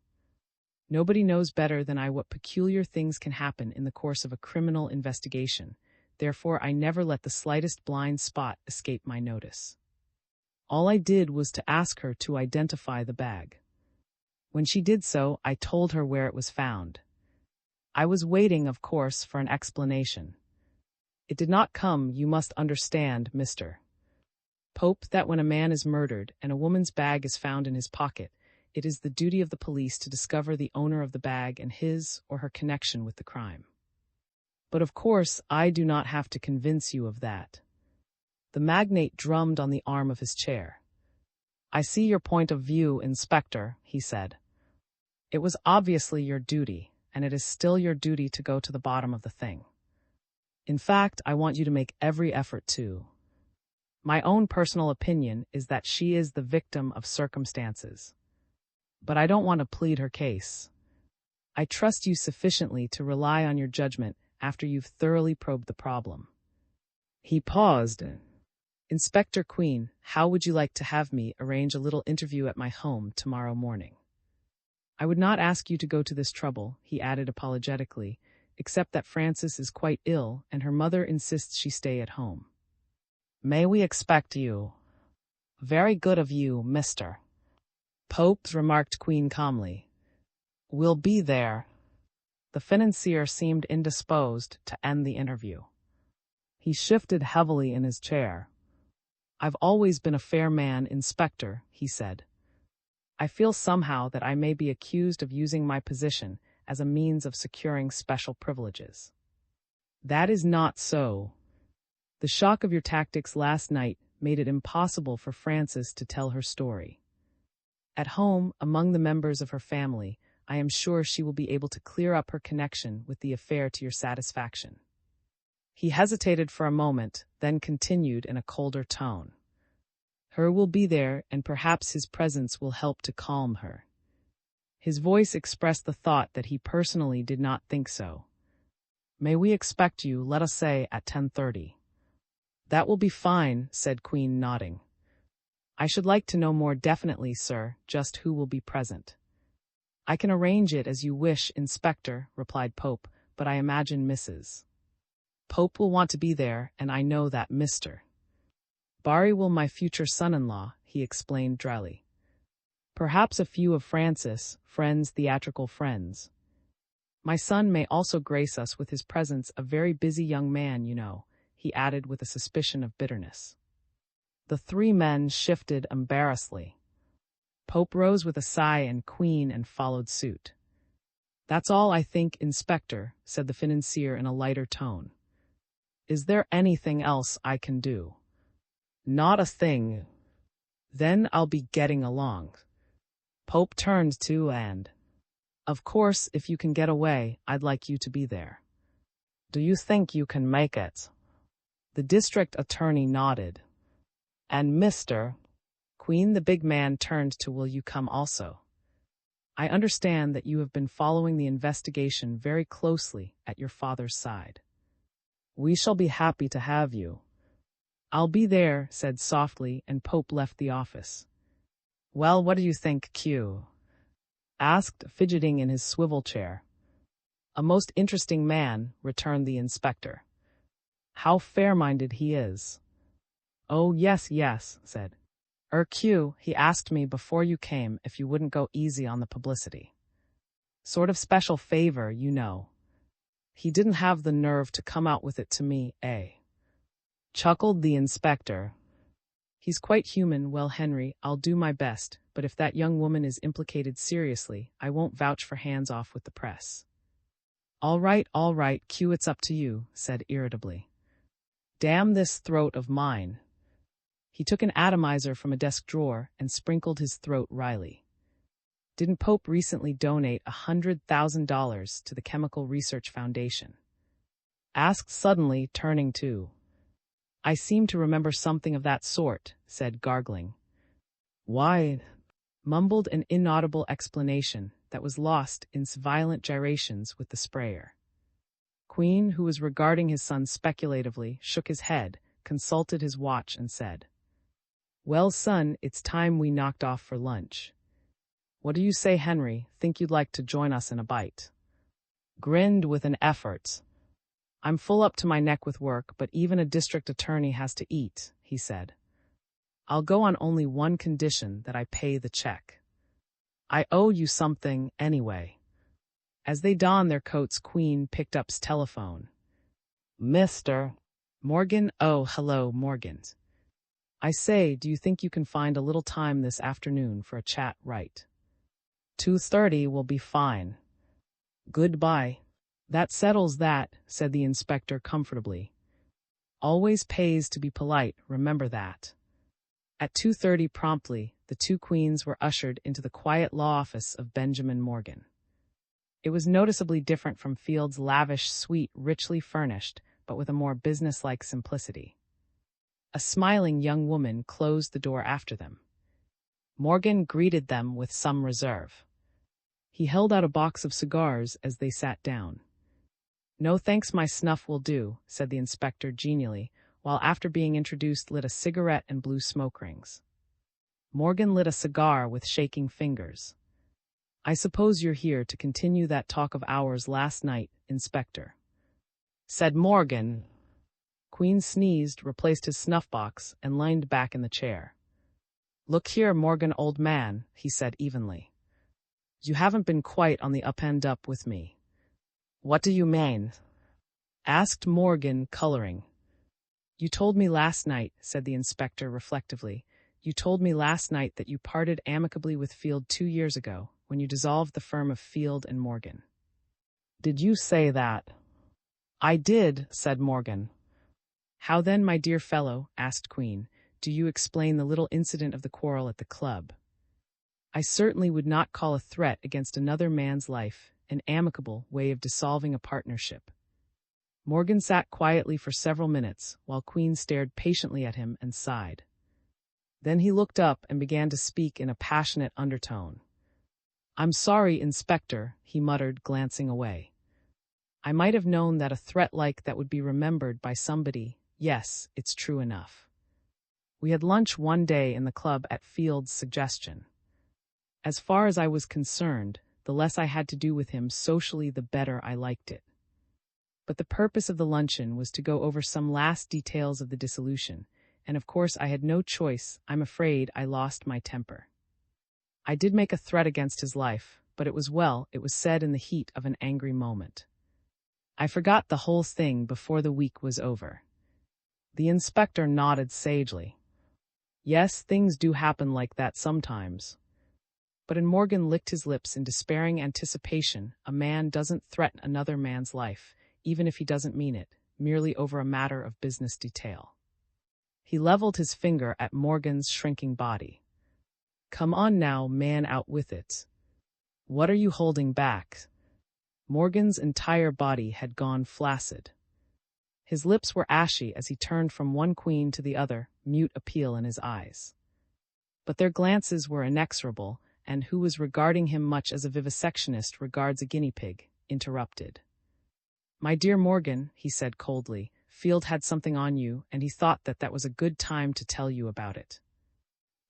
Nobody knows better than I what peculiar things can happen in the course of a criminal investigation. Therefore, I never let the slightest blind spot escape my notice. All I did was to ask her to identify the bag. When she did so, I told her where it was found. I was waiting, of course, for an explanation. It did not come, you must understand, Mr. Pope, that when a man is murdered and a woman's bag is found in his pocket, it is the duty of the police to discover the owner of the bag and his or her connection with the crime. But of course, I do not have to convince you of that. The magnate drummed on the arm of his chair. I see your point of view, Inspector, he said. It was obviously your duty, and it is still your duty to go to the bottom of the thing. In fact, I want you to make every effort to. My own personal opinion is that she is the victim of circumstances. But I don't want to plead her case. I trust you sufficiently to rely on your judgment after you've thoroughly probed the problem. He paused. Inspector Queen, how would you like to have me arrange a little interview at my home tomorrow morning? I would not ask you to go to this trouble, he added apologetically, except that Frances is quite ill and her mother insists she stay at home. May we expect you? Very good of you, Mr. Pope, remarked Queen calmly. We'll be there. The financier seemed indisposed to end the interview. He shifted heavily in his chair. I've always been a fair man, Inspector, he said. I feel somehow that I may be accused of using my position as a means of securing special privileges. That is not so. The shock of your tactics last night made it impossible for Frances to tell her story. At home, among the members of her family, I am sure she will be able to clear up her connection with the affair to your satisfaction. He hesitated for a moment, then continued in a colder tone. Her will be there, and perhaps his presence will help to calm her. His voice expressed the thought that he personally did not think so. May we expect you, let us say, at 10:30? That will be fine, said Queen, nodding. I should like to know more definitely, sir, just who will be present. I can arrange it as you wish, Inspector, replied Pope, but I imagine Mrs. Pope will want to be there, and I know that Mr. Barry will my future son-in-law, he explained dryly. Perhaps a few of Frances, friends, theatrical friends. My son may also grace us with his presence, a very busy young man, you know, he added with a suspicion of bitterness. The three men shifted embarrassedly. Pope rose with a sigh and Queen and followed suit. That's all, I think, Inspector, said the financier in a lighter tone. Is there anything else I can do? Not a thing. Then I'll be getting along. Pope turned to and, of course, if you can get away, I'd like you to be there. Do you think you can make it? The district attorney nodded. And Mr. Queen, the big man turned to, will you come also? I understand that you have been following the investigation very closely at your father's side. We shall be happy to have you. I'll be there, said softly, and Pope left the office. Well, what do you think, Q? Asked, fidgeting in his swivel chair. A most interesting man, returned the inspector. How fair-minded he is. Oh, yes, said. Q, he asked me before you came if you wouldn't go easy on the publicity. Sort of special favor, you know. He didn't have the nerve to come out with it to me, eh? Chuckled the inspector. He's quite human. Well, Henry, I'll do my best, but if that young woman is implicated seriously, I won't vouch for hands off with the press. All right, Q, it's up to you, said irritably. Damn this throat of mine. He took an atomizer from a desk drawer and sprinkled his throat wryly. Didn't Pope recently donate $100,000 to the Chemical Research Foundation? Asked suddenly, turning to. I seem to remember something of that sort, said gargling. Why? Mumbled an inaudible explanation that was lost in violent gyrations with the sprayer. Queen, who was regarding his son speculatively, shook his head, consulted his watch, and said, Well, son, it's time we knocked off for lunch. What do you say, Henry? Think you'd like to join us in a bite? Grinned with an effort. I'm full up to my neck with work, but even a district attorney has to eat, he said. I'll go on only one condition, that I pay the check. I owe you something anyway. As they donned their coats, Queen picked up's telephone. Mr. Morgan? Oh, hello, Morgan. I say, do you think you can find a little time this afternoon for a chat, right? 2:30 will be fine. Goodbye. That settles that, said the inspector comfortably. Always pays to be polite, remember that. At 2:30 promptly, the two queens were ushered into the quiet law office of Benjamin Morgan. It was noticeably different from Field's lavish suite, richly furnished, but with a more businesslike simplicity. A smiling young woman closed the door after them. Morgan greeted them with some reserve. He held out a box of cigars as they sat down. No thanks, my snuff will do, said the inspector genially, while after being introduced lit a cigarette and blew smoke rings. Morgan lit a cigar with shaking fingers. I suppose you're here to continue that talk of ours last night, Inspector, said Morgan. Queen sneezed, replaced his snuff box, and leaned back in the chair. Look here, Morgan, old man, he said evenly. You haven't been quite on the up and up with me. What do you mean? Asked Morgan, coloring. You told me last night, said the inspector reflectively, you told me last night that you parted amicably with Field 2 years ago, when you dissolved the firm of Field and Morgan. Did you say that? I did, said Morgan. How then, my dear fellow, asked Queen, do you explain the little incident of the quarrel at the club? I certainly would not call a threat against another man's life an amicable way of dissolving a partnership. Morgan sat quietly for several minutes, while Queen stared patiently at him and sighed. Then he looked up and began to speak in a passionate undertone. I'm sorry, Inspector, he muttered, glancing away. I might have known that a threat like that would be remembered by somebody. Yes, it's true enough. We had lunch one day in the club at Field's suggestion. As far as I was concerned, the less I had to do with him socially, the better I liked it. But the purpose of the luncheon was to go over some last details of the dissolution, and of course I had no choice. I'm afraid I lost my temper. I did make a threat against his life, but it was said in the heat of an angry moment. I forgot the whole thing before the week was over. The inspector nodded sagely. Yes, things do happen like that sometimes. But Morgan licked his lips in despairing anticipation. A man doesn't threaten another man's life, even if he doesn't mean it, merely over a matter of business detail. He leveled his finger at Morgan's shrinking body. "Come on now, man, out with it. What are you holding back?" Morgan's entire body had gone flaccid. His lips were ashy as he turned from one queen to the other, mute appeal in his eyes. But their glances were inexorable, and who was regarding him much as a vivisectionist regards a guinea pig, interrupted. "My dear Morgan," he said coldly, "Field had something on you, and he thought that was a good time to tell you about it.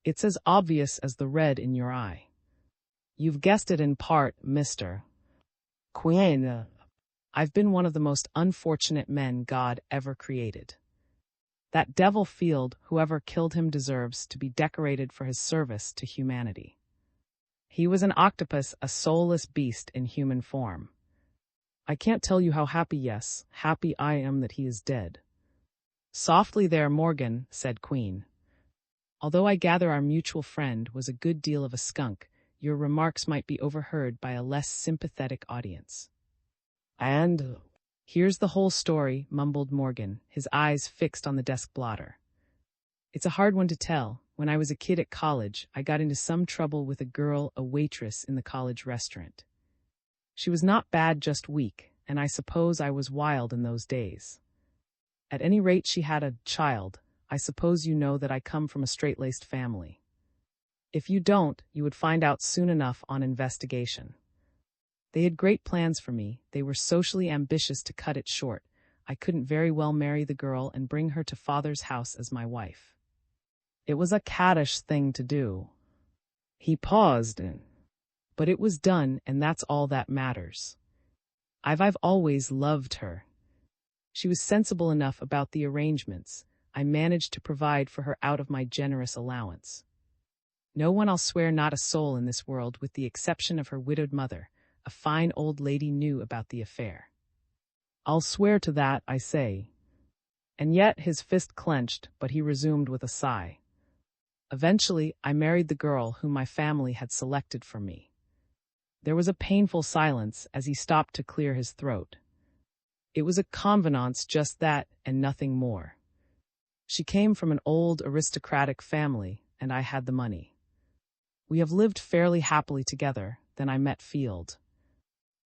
It's as obvious as the red in your eye. You've guessed it in part, Mr. Queen. I've been one of the most unfortunate men God ever created. That devil Field, whoever killed him, deserves to be decorated for his service to humanity. He was an octopus, a soulless beast in human form. I can't tell you how happy, yes, happy I am that he is dead." "Softly there, Morgan," said Queen. "Although I gather our mutual friend was a good deal of a skunk, your remarks might be overheard by a less sympathetic audience." "And here's the whole story," mumbled Morgan, his eyes fixed on the desk blotter. "It's a hard one to tell. When I was a kid at college, I got into some trouble with a girl, a waitress in the college restaurant. She was not bad, just weak, and I suppose I was wild in those days. At any rate, she had a child. I suppose you know that I come from a straight-laced family. If you don't, you would find out soon enough on investigation. They had great plans for me. They were socially ambitious. To cut it short, I couldn't very well marry the girl and bring her to father's house as my wife. It was a caddish thing to do." He paused, "But it was done, and that's all that matters. I've always loved her. She was sensible enough about the arrangements. I managed to provide for her out of my generous allowance. No one, I'll swear, not a soul in this world, with the exception of her widowed mother, a fine old lady, knew about the affair. I'll swear to that, I say." And yet his fist clenched, but he resumed with a sigh. "Eventually, I married the girl whom my family had selected for me." There was a painful silence as he stopped to clear his throat. "It was a convenance, just that, and nothing more. She came from an old aristocratic family, and I had the money. We have lived fairly happily together. Then I met Field.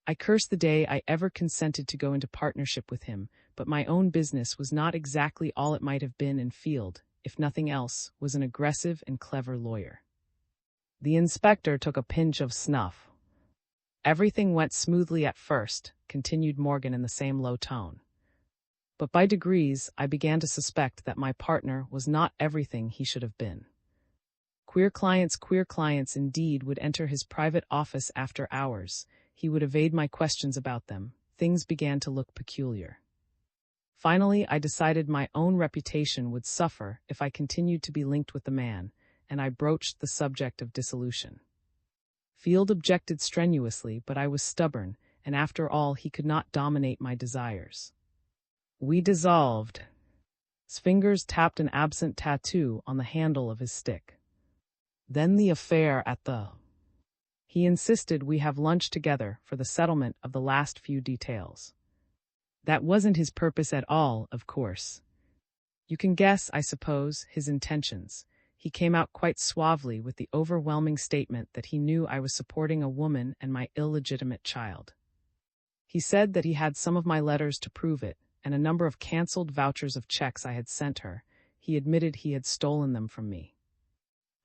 I curse the day I ever consented to go into partnership with him, but my own business was not exactly all it might have been, and Field, if nothing else, was an aggressive and clever lawyer." The inspector took a pinch of snuff. "Everything went smoothly at first," continued Morgan in the same low tone. "But by degrees I began to suspect that my partner was not everything he should have been. Queer clients indeed would enter his private office after hours. He would evade my questions about them. Things began to look peculiar. Finally, I decided my own reputation would suffer if I continued to be linked with the man, and I broached the subject of dissolution. Field objected strenuously, but I was stubborn, and after all, he could not dominate my desires. We dissolved." His fingers tapped an absent tattoo on the handle of his stick. "Then the affair at the... He insisted we have lunch together for the settlement of the last few details. That wasn't his purpose at all, of course. You can guess, I suppose, his intentions. He came out quite suavely with the overwhelming statement that he knew I was supporting a woman and my illegitimate child. He said that he had some of my letters to prove it, and a number of cancelled vouchers of checks I had sent her. He admitted he had stolen them from me.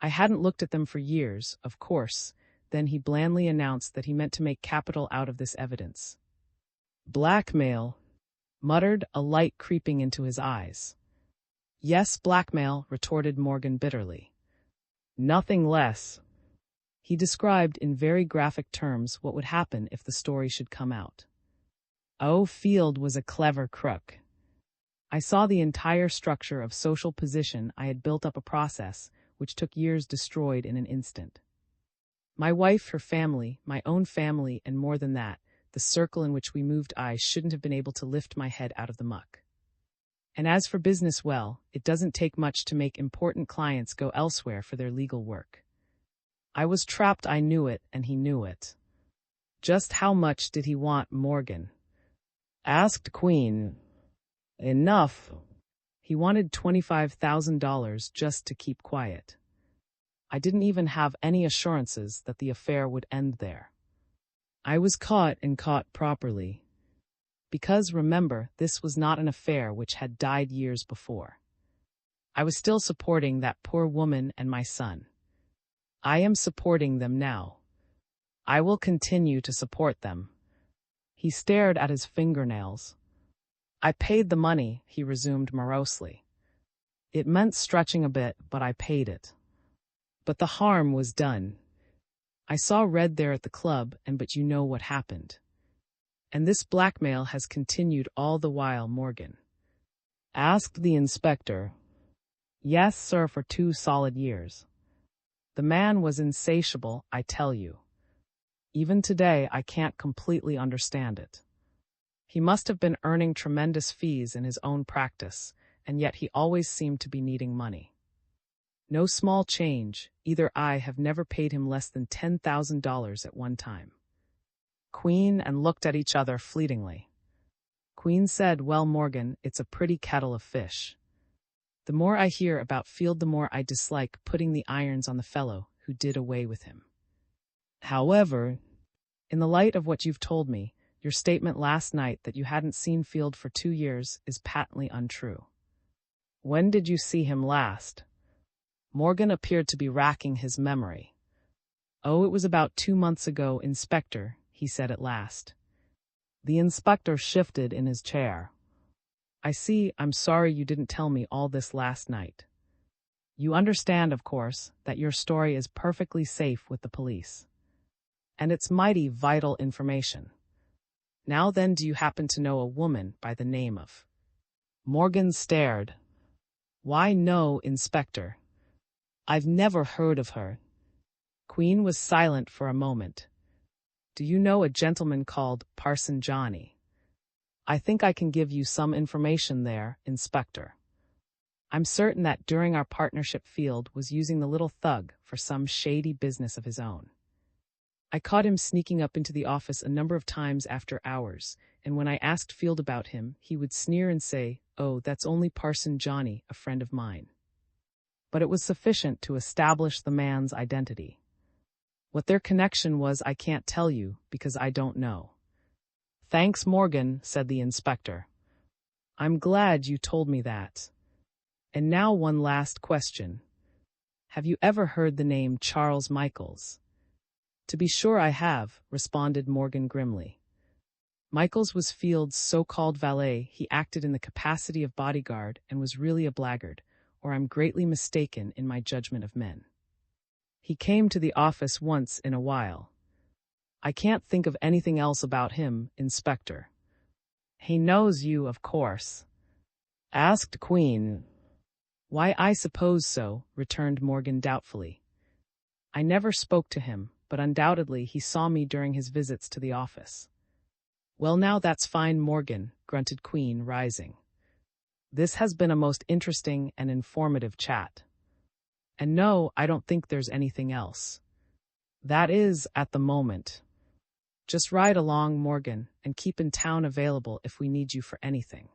I hadn't looked at them for years, of course. Then he blandly announced that he meant to make capital out of this evidence." "Blackmail," muttered, a light creeping into his eyes. "Yes, blackmail," retorted Morgan bitterly. "Nothing less." He described in very graphic terms what would happen if the story should come out. Oh, Field was a clever crook. I saw the entire structure of social position I had built up, a process which took years destroyed in an instant. My wife, her family, my own family, and more than that, the circle in which we moved, I shouldn't have been able to lift my head out of the muck. And as for business, well, it doesn't take much to make important clients go elsewhere for their legal work. I was trapped, I knew it, and he knew it. Just how much did he want, Morgan?" asked Queen. "Enough." He wanted $25,000 just to keep quiet. I didn't even have any assurances that the affair would end there. I was caught and caught properly. Because, remember, this was not an affair which had died years before. I was still supporting that poor woman and my son. I am supporting them now. I will continue to support them. He stared at his fingernails. I paid the money, he resumed morosely. It meant stretching a bit, but I paid it. But the harm was done. I saw Red there at the club, but you know what happened. And this blackmail has continued all the while, Morgan asked the inspector. Yes, sir, for 2 solid years. The man was insatiable, I tell you. Even today, I can't completely understand it. He must have been earning tremendous fees in his own practice, and yet he always seemed to be needing money. No small change, either. I have never paid him less than $10,000 at one time. Queen and looked at each other fleetingly. Queen said, well, Morgan, it's a pretty kettle of fish. The more I hear about Field, the more I dislike putting the irons on the fellow who did away with him. However, in the light of what you've told me, your statement last night that you hadn't seen Field for 2 years is patently untrue. When did you see him last? Morgan appeared to be racking his memory. Oh, it was about 2 months ago, Inspector, he said at last. The inspector shifted in his chair. I see. I'm sorry you didn't tell me all this last night. You understand, of course, that your story is perfectly safe with the police. And it's mighty vital information. Now then, do you happen to know a woman by the name of? Morgan stared. Why, no, Inspector. I've never heard of her. Queen was silent for a moment. Do you know a gentleman called Parson Johnny? I think I can give you some information there, Inspector. I'm certain that during our partnership Field was using the little thug for some shady business of his own. I caught him sneaking up into the office a number of times after hours, and when I asked Field about him, he would sneer and say, oh, that's only Parson Johnny, a friend of mine. But it was sufficient to establish the man's identity. What their connection was I can't tell you, because I don't know. Thanks, Morgan, said the inspector. I'm glad you told me that. And now one last question. Have you ever heard the name Charles Michaels? To be sure I have, responded Morgan grimly. Michaels was Field's so-called valet. He acted in the capacity of bodyguard and was really a blackguard, or I'm greatly mistaken in my judgment of men. He came to the office once in a while. I can't think of anything else about him, Inspector. He knows you, of course? Asked Queen. Why, I suppose so, returned Morgan doubtfully. I never spoke to him, but undoubtedly he saw me during his visits to the office. Well, now that's fine, Morgan, grunted Queen, rising. This has been a most interesting and informative chat. And no, I don't think there's anything else. That is, at the moment. Just ride along, Morgan, and keep in town available if we need you for anything.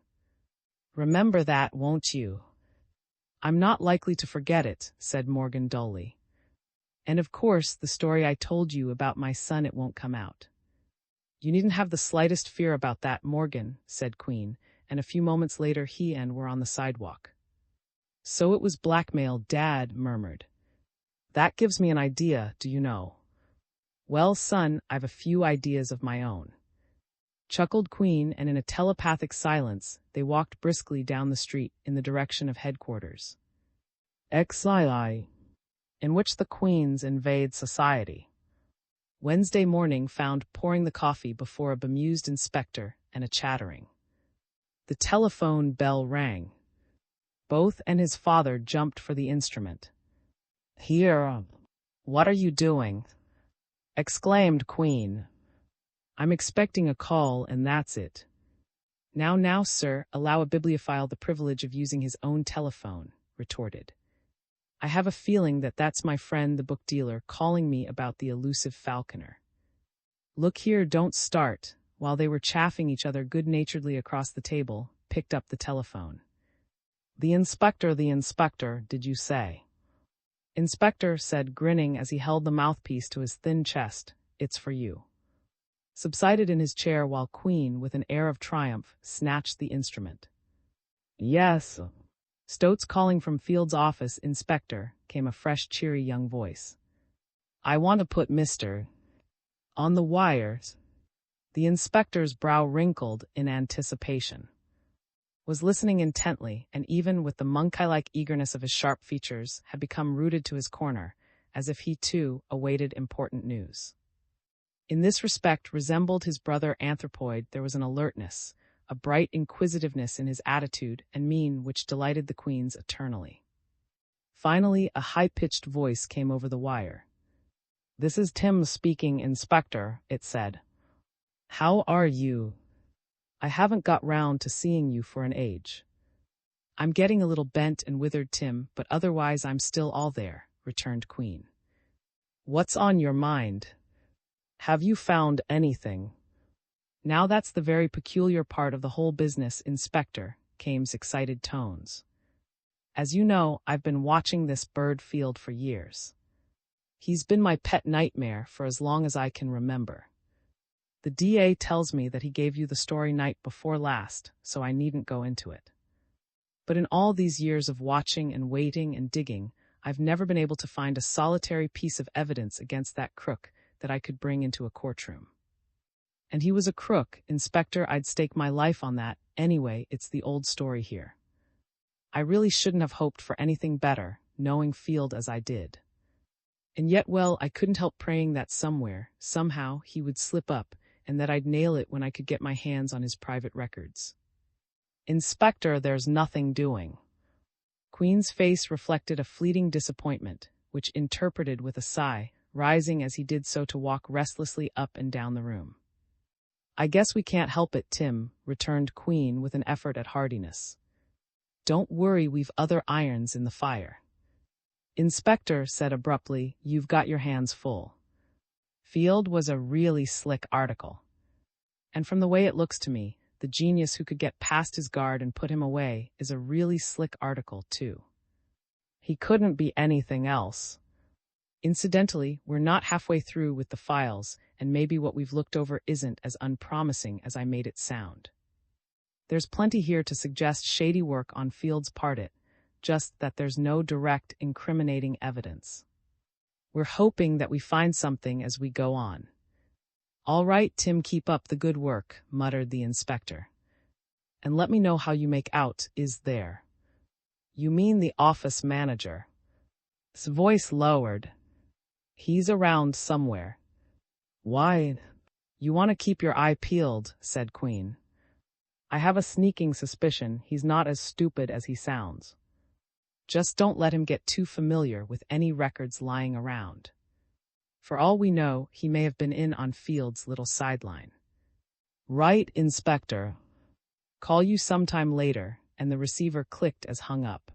Remember that, won't you? I'm not likely to forget it, said Morgan dully. And of course, the story I told you about my son, it won't come out. You needn't have the slightest fear about that, Morgan, said Queen, and a few moments later he and were on the sidewalk. So it was blackmail, Dad murmured. That gives me an idea, do you know? Well, son, I've a few ideas of my own. Chuckled Queen, and in a telepathic silence, they walked briskly down the street in the direction of headquarters. XII, in which the Queens invade society. Wednesday morning found pouring the coffee before a bemused inspector and a chattering. The telephone bell rang. Both and his father jumped for the instrument. Here, what are you doing? Exclaimed Queen. I'm expecting a call, and that's it. Now, sir, allow a bibliophile the privilege of using his own telephone, retorted. I have a feeling that that's my friend the book dealer calling me about the elusive falconer. Look here, don't start. While they were chaffing each other good-naturedly across the table, picked up the telephone. The inspector, did you say? Inspector said, grinning as he held the mouthpiece to his thin chest, "It's for you." Subsided in his chair while Queen, with an air of triumph, snatched the instrument. "Yes." Stoats calling from Field's office, "Inspector," came a fresh, cheery young voice. "I want to put Mr. on the wires." The inspector's brow wrinkled in anticipation. Was listening intently, and even with the monkey-like eagerness of his sharp features, had become rooted to his corner, as if he too awaited important news. In this respect resembled his brother anthropoid, there was an alertness, a bright inquisitiveness in his attitude and mien which delighted the Queens eternally. Finally, a high-pitched voice came over the wire. "This is Tim speaking, Inspector," it said. "How are you? I haven't got round to seeing you for an age." "I'm getting a little bent and withered, Tim, but otherwise I'm still all there," returned Queen. "What's on your mind? Have you found anything?" "Now that's the very peculiar part of the whole business, Inspector," came's excited tones. "As you know, I've been watching this bird Field for years. He's been my pet nightmare for as long as I can remember. The DA tells me that he gave you the story night before last, so I needn't go into it. But in all these years of watching and waiting and digging, I've never been able to find a solitary piece of evidence against that crook that I could bring into a courtroom. And he was a crook, Inspector, I'd stake my life on that. Anyway, it's the old story here. I really shouldn't have hoped for anything better, knowing Field as I did. And yet, well, I couldn't help praying that somewhere, somehow, he would slip up, and that I'd nail it when I could get my hands on his private records. Inspector, there's nothing doing." Queen's face reflected a fleeting disappointment, which interpreted with a sigh, rising as he did so to walk restlessly up and down the room. "I guess we can't help it, Tim," returned Queen with an effort at hardiness. "Don't worry, we've other irons in the fire." Inspector said abruptly, "You've got your hands full. Field was a really slick article. And from the way it looks to me, the genius who could get past his guard and put him away is a really slick article, too. He couldn't be anything else. Incidentally, we're not halfway through with the files, and maybe what we've looked over isn't as unpromising as I made it sound. There's plenty here to suggest shady work on Field's part, just that there's no direct incriminating evidence. We're hoping that we find something as we go on." "All right, Tim, keep up the good work," muttered the inspector. "And let me know how you make out is there." "You mean the office manager?" His voice lowered. "He's around somewhere." "Why?" "You want to keep your eye peeled," said Queen. "I have a sneaking suspicion he's not as stupid as he sounds. Just don't let him get too familiar with any records lying around. For all we know, he may have been in on Field's little sideline." "Right, Inspector. Call you sometime later," and the receiver clicked as hung up.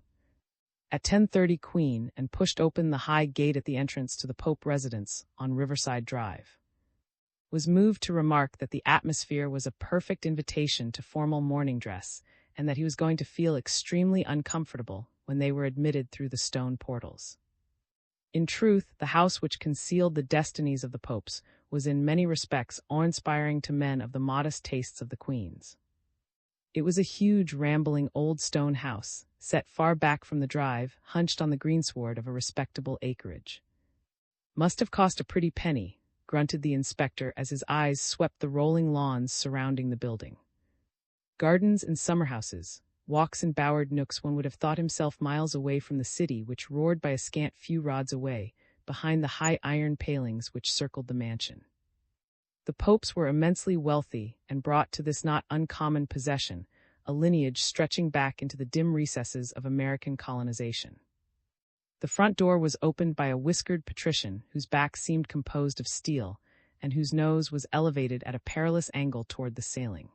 At 10:30, Queen and pushed open the high gate at the entrance to the Pope residence on Riverside Drive. Was moved to remark that the atmosphere was a perfect invitation to formal morning dress, and that he was going to feel extremely uncomfortable when they were admitted through the stone portals. In truth, the house which concealed the destinies of the popes was in many respects awe-inspiring to men of the modest tastes of the Queens. It was a huge, rambling old stone house, set far back from the drive, hunched on the greensward of a respectable acreage. "Must have cost a pretty penny," grunted the inspector as his eyes swept the rolling lawns surrounding the building. Gardens and summerhouses, walks and bowered nooks, one would have thought himself miles away from the city which roared by a scant few rods away, behind the high iron palings which circled the mansion. The popes were immensely wealthy and brought to this not uncommon possession a lineage stretching back into the dim recesses of American colonization. The front door was opened by a whiskered patrician whose back seemed composed of steel and whose nose was elevated at a perilous angle toward the ceiling.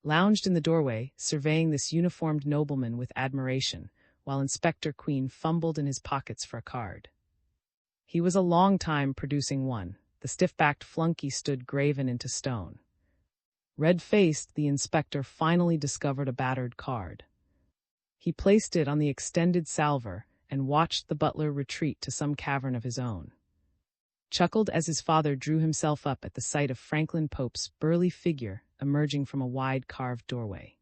Lounged in the doorway, surveying this uniformed nobleman with admiration, while Inspector Queen fumbled in his pockets for a card. He was a long time producing one. The stiff-backed flunky stood graven into stone. Red-faced, the inspector finally discovered a battered card. He placed it on the extended salver and watched the butler retreat to some cavern of his own. Chuckled as his father drew himself up at the sight of Franklin Pope's burly figure emerging from a wide carved doorway.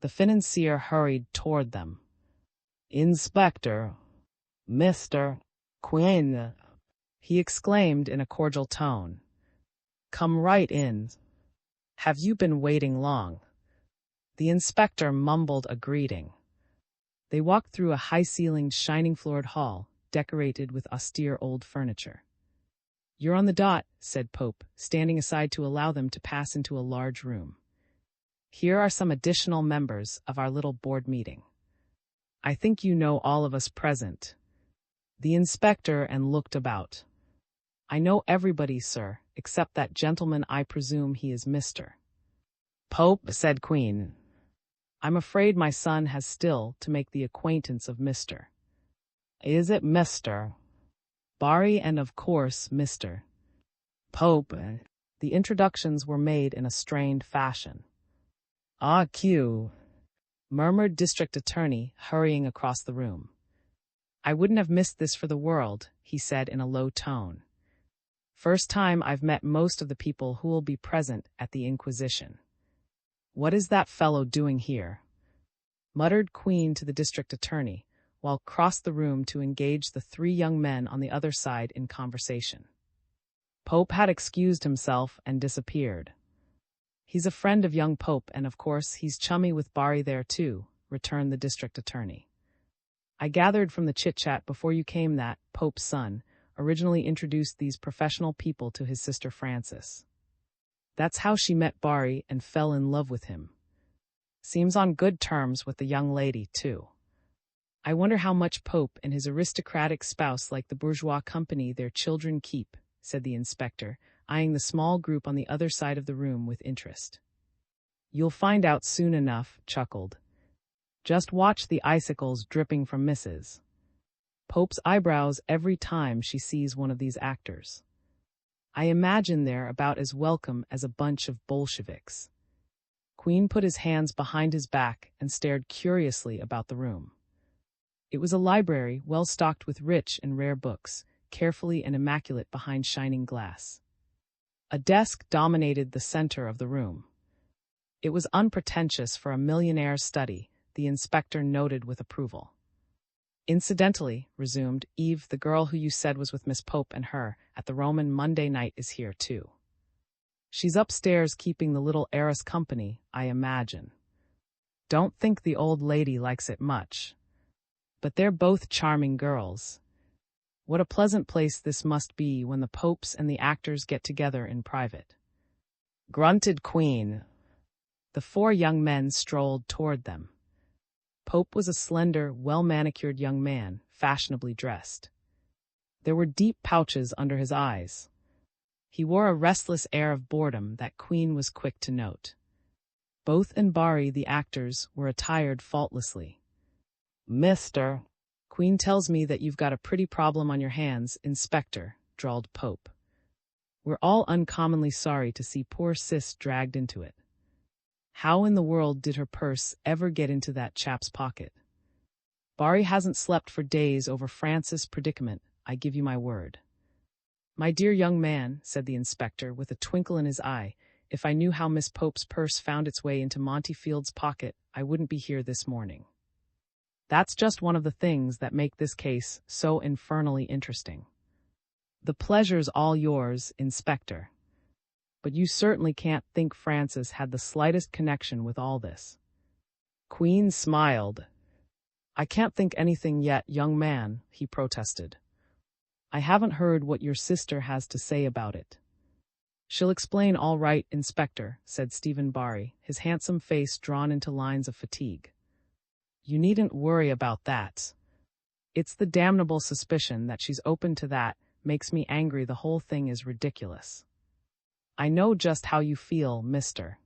The financier hurried toward them. "Inspector, Mr. Quinn," he exclaimed in a cordial tone. "Come right in. Have you been waiting long?" The inspector mumbled a greeting. They walked through a high-ceilinged, shining-floored hall, decorated with austere old furniture. "You're on the dot," said Pope, standing aside to allow them to pass into a large room. "Here are some additional members of our little board meeting. I think you know all of us present." The inspector and looked about. "I know everybody, sir, except that gentleman. I presume he is Mr. Pope," said Queen. "I'm afraid my son has still to make the acquaintance of Mr. Is it Mr. Barry and of course Mr. Pope?" The introductions were made in a strained fashion. "Ah, Q," murmured District Attorney, hurrying across the room. "I wouldn't have missed this for the world," he said in a low tone. "First time I've met most of the people who will be present at the Inquisition." "What is that fellow doing here?" muttered Queen to the District Attorney, while crossed the room to engage the three young men on the other side in conversation. Pope had excused himself and disappeared. "He's a friend of young Pope, and of course he's chummy with Barry there too," returned the District Attorney. "I gathered from the chit-chat before you came that Pope's son originally introduced these professional people to his sister Frances. That's how she met Barry and fell in love with him. Seems on good terms with the young lady, too. I wonder how much Pope and his aristocratic spouse like the bourgeois company their children keep," said the inspector, eyeing the small group on the other side of the room with interest. "You'll find out soon enough," chuckled. "Just watch the icicles dripping from Mrs. Pope's eyebrows every time she sees one of these actors. I imagine they're about as welcome as a bunch of Bolsheviks." Queen put his hands behind his back and stared curiously about the room. It was a library well stocked with rich and rare books, carefully and immaculate behind shining glass. A desk dominated the center of the room. It was unpretentious for a millionaire's study, the inspector noted with approval. "Incidentally," resumed Eve, "the girl who you said was with Miss Pope and her at the Roman Monday night is here too. She's upstairs keeping the little heiress company, I imagine. Don't think the old lady likes it much. But they're both charming girls. What a pleasant place this must be when the Popes and the actors get together in private," grunted Queen. The four young men strolled toward them. Pope was a slender, well-manicured young man, fashionably dressed. There were deep pouches under his eyes. He wore a restless air of boredom that Queen was quick to note. Both and Barry, the actors, were attired faultlessly. "Mr. Queen tells me that you've got a pretty problem on your hands, Inspector," drawled Pope. "We're all uncommonly sorry to see poor Sis dragged into it. How in the world did her purse ever get into that chap's pocket? Barry hasn't slept for days over Frances' predicament, I give you my word." "My dear young man," said the inspector with a twinkle in his eye, "if I knew how Miss Pope's purse found its way into Monty Field's pocket, I wouldn't be here this morning. That's just one of the things that make this case so infernally interesting. The pleasure's all yours, Inspector. But you certainly can't think Frances had the slightest connection with all this." Queen smiled. "I can't think anything yet, young man," he protested. "I haven't heard what your sister has to say about it." "She'll explain all right, Inspector," said Stephen Barry, his handsome face drawn into lines of fatigue. "You needn't worry about that. It's the damnable suspicion that she's open to that makes me angry. The whole thing is ridiculous." "I know just how you feel, Mr.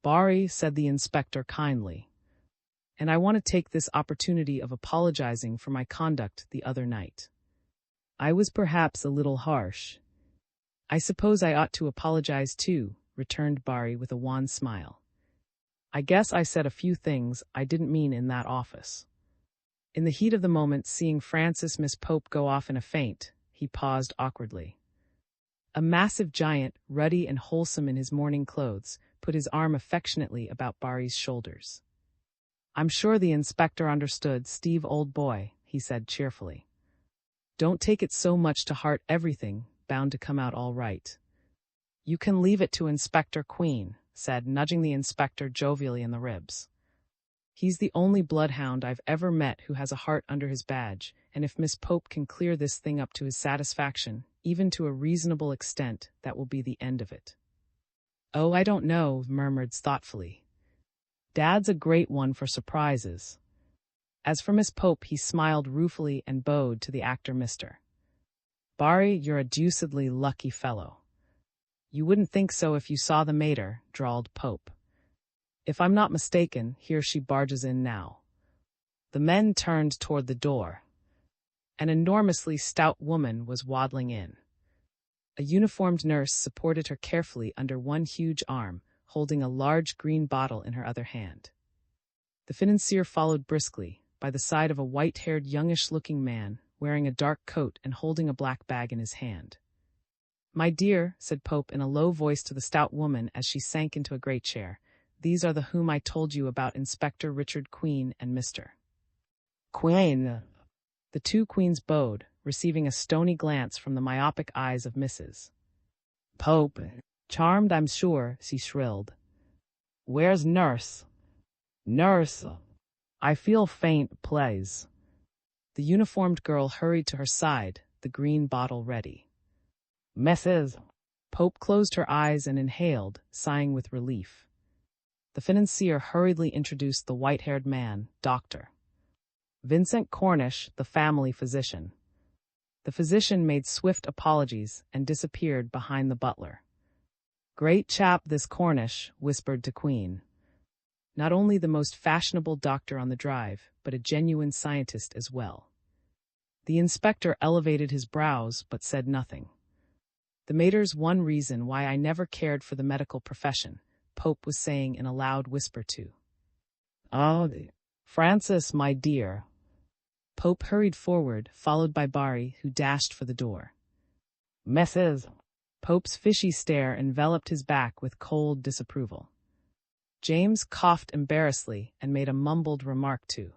Barry," said the inspector kindly. "And I want to take this opportunity of apologizing for my conduct the other night. I was perhaps a little harsh." "I suppose I ought to apologize too," returned Barry with a wan smile. I guess I said a few things I didn't mean in that office. In the heat of the moment, seeing Francis Miss Pope go off in a faint, he paused awkwardly. A massive giant, ruddy and wholesome in his morning clothes, put his arm affectionately about Barry's shoulders. I'm sure the inspector understood, Steve, old boy, he said cheerfully. Don't take it so much to heart, everything bound to come out all right. You can leave it to Inspector Queen, said, nudging the inspector jovially in the ribs. He's the only bloodhound I've ever met who has a heart under his badge, and if Miss Pope can clear this thing up to his satisfaction, even to a reasonable extent, that will be the end of it. Oh, I don't know, murmured thoughtfully. Dad's a great one for surprises. As for Miss Pope, he smiled ruefully and bowed to the actor Mr. Barry, you're a deucedly lucky fellow. You wouldn't think so if you saw the mater, drawled Pope. If I'm not mistaken, here she barges in now. The men turned toward the door. An enormously stout woman was waddling in. A uniformed nurse supported her carefully under one huge arm, holding a large green bottle in her other hand. The financier followed briskly, by the side of a white-haired youngish-looking man, wearing a dark coat and holding a black bag in his hand. My dear, said Pope in a low voice to the stout woman as she sank into a great chair, these are the whom I told you about, Inspector Richard Queen and Mr. Queen. The two queens bowed, receiving a stony glance from the myopic eyes of Mrs. Pope. Charmed, I'm sure, she shrilled. Where's nurse? Nurse. I feel faint, please. The uniformed girl hurried to her side, the green bottle ready. Mrs. Pope closed her eyes and inhaled, sighing with relief. The financier hurriedly introduced the white-haired man, Dr. Vincent Cornish, the family physician. The physician made swift apologies and disappeared behind the butler. Great chap this Cornish, whispered to Queen. Not only the most fashionable doctor on the drive, but a genuine scientist as well. The inspector elevated his brows but said nothing. The mater's one reason why I never cared for the medical profession, Pope was saying in a loud whisper to. Oh, Francis, my dear. Pope hurried forward, followed by Barry, who dashed for the door. Mrs. Pope's fishy stare enveloped his back with cold disapproval. James coughed embarrassedly and made a mumbled remark to.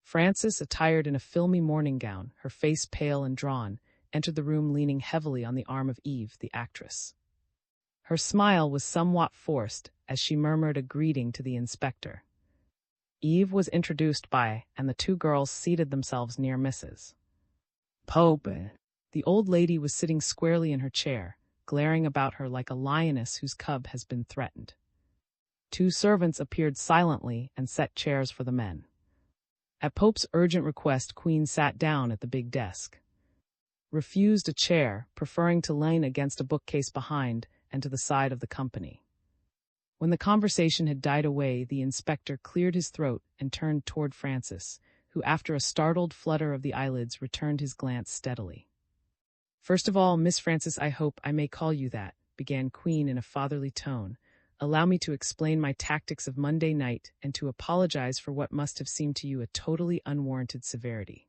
Frances, attired in a filmy morning gown, her face pale and drawn, entered the room leaning heavily on the arm of Eve, the actress. Her smile was somewhat forced as she murmured a greeting to the inspector. Eve was introduced by, and the two girls seated themselves near Mrs. Pope. The old lady was sitting squarely in her chair, glaring about her like a lioness whose cub has been threatened. Two servants appeared silently and set chairs for the men. At Pope's urgent request, Queen sat down at the big desk. Refused a chair, preferring to lean against a bookcase behind and to the side of the company. When the conversation had died away, the inspector cleared his throat and turned toward Francis, who after a startled flutter of the eyelids returned his glance steadily. First of all, Miss Francis, I hope I may call you that, began Queen in a fatherly tone. Allow me to explain my tactics of Monday night and to apologize for what must have seemed to you a totally unwarranted severity.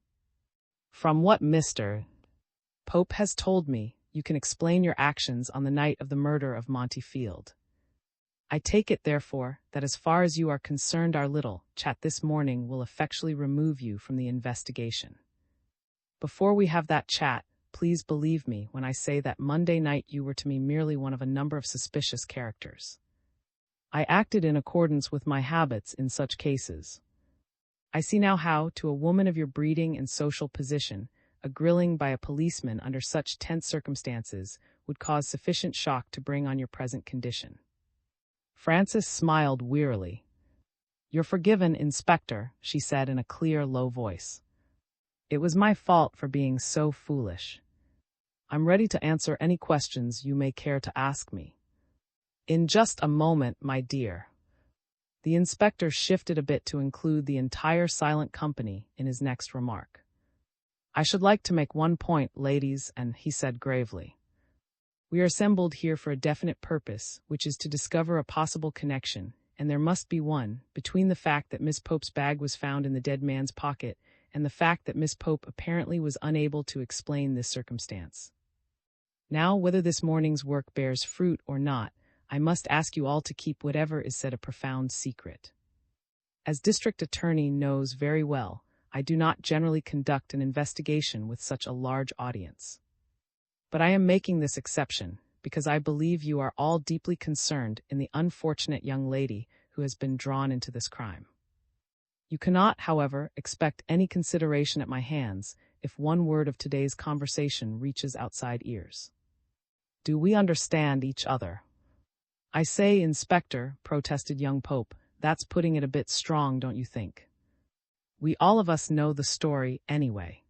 From what Mr. Pope has told me, you can explain your actions on the night of the murder of Monty Field. I take it, therefore, that as far as you are concerned, our little chat this morning will effectually remove you from the investigation. Before we have that chat, please believe me when I say that Monday night you were to me merely one of a number of suspicious characters. I acted in accordance with my habits in such cases. I see now how, to a woman of your breeding and social position, a grilling by a policeman under such tense circumstances would cause sufficient shock to bring on your present condition. Frances smiled wearily. You're forgiven, Inspector, she said in a clear, low voice. It was my fault for being so foolish. I'm ready to answer any questions you may care to ask me. In just a moment, my dear. The inspector shifted a bit to include the entire silent company in his next remark. I should like to make one point, ladies, and he said gravely. We are assembled here for a definite purpose, which is to discover a possible connection, and there must be one, between the fact that Miss Pope's bag was found in the dead man's pocket and the fact that Miss Pope apparently was unable to explain this circumstance. Now, whether this morning's work bears fruit or not, I must ask you all to keep whatever is said a profound secret. As District Attorney knows very well, I do not generally conduct an investigation with such a large audience. But I am making this exception because I believe you are all deeply concerned in the unfortunate young lady who has been drawn into this crime. You cannot, however, expect any consideration at my hands if one word of today's conversation reaches outside ears. Do we understand each other? I say, Inspector, protested young Pope, that's putting it a bit strong, don't you think? We all of us know the story anyway.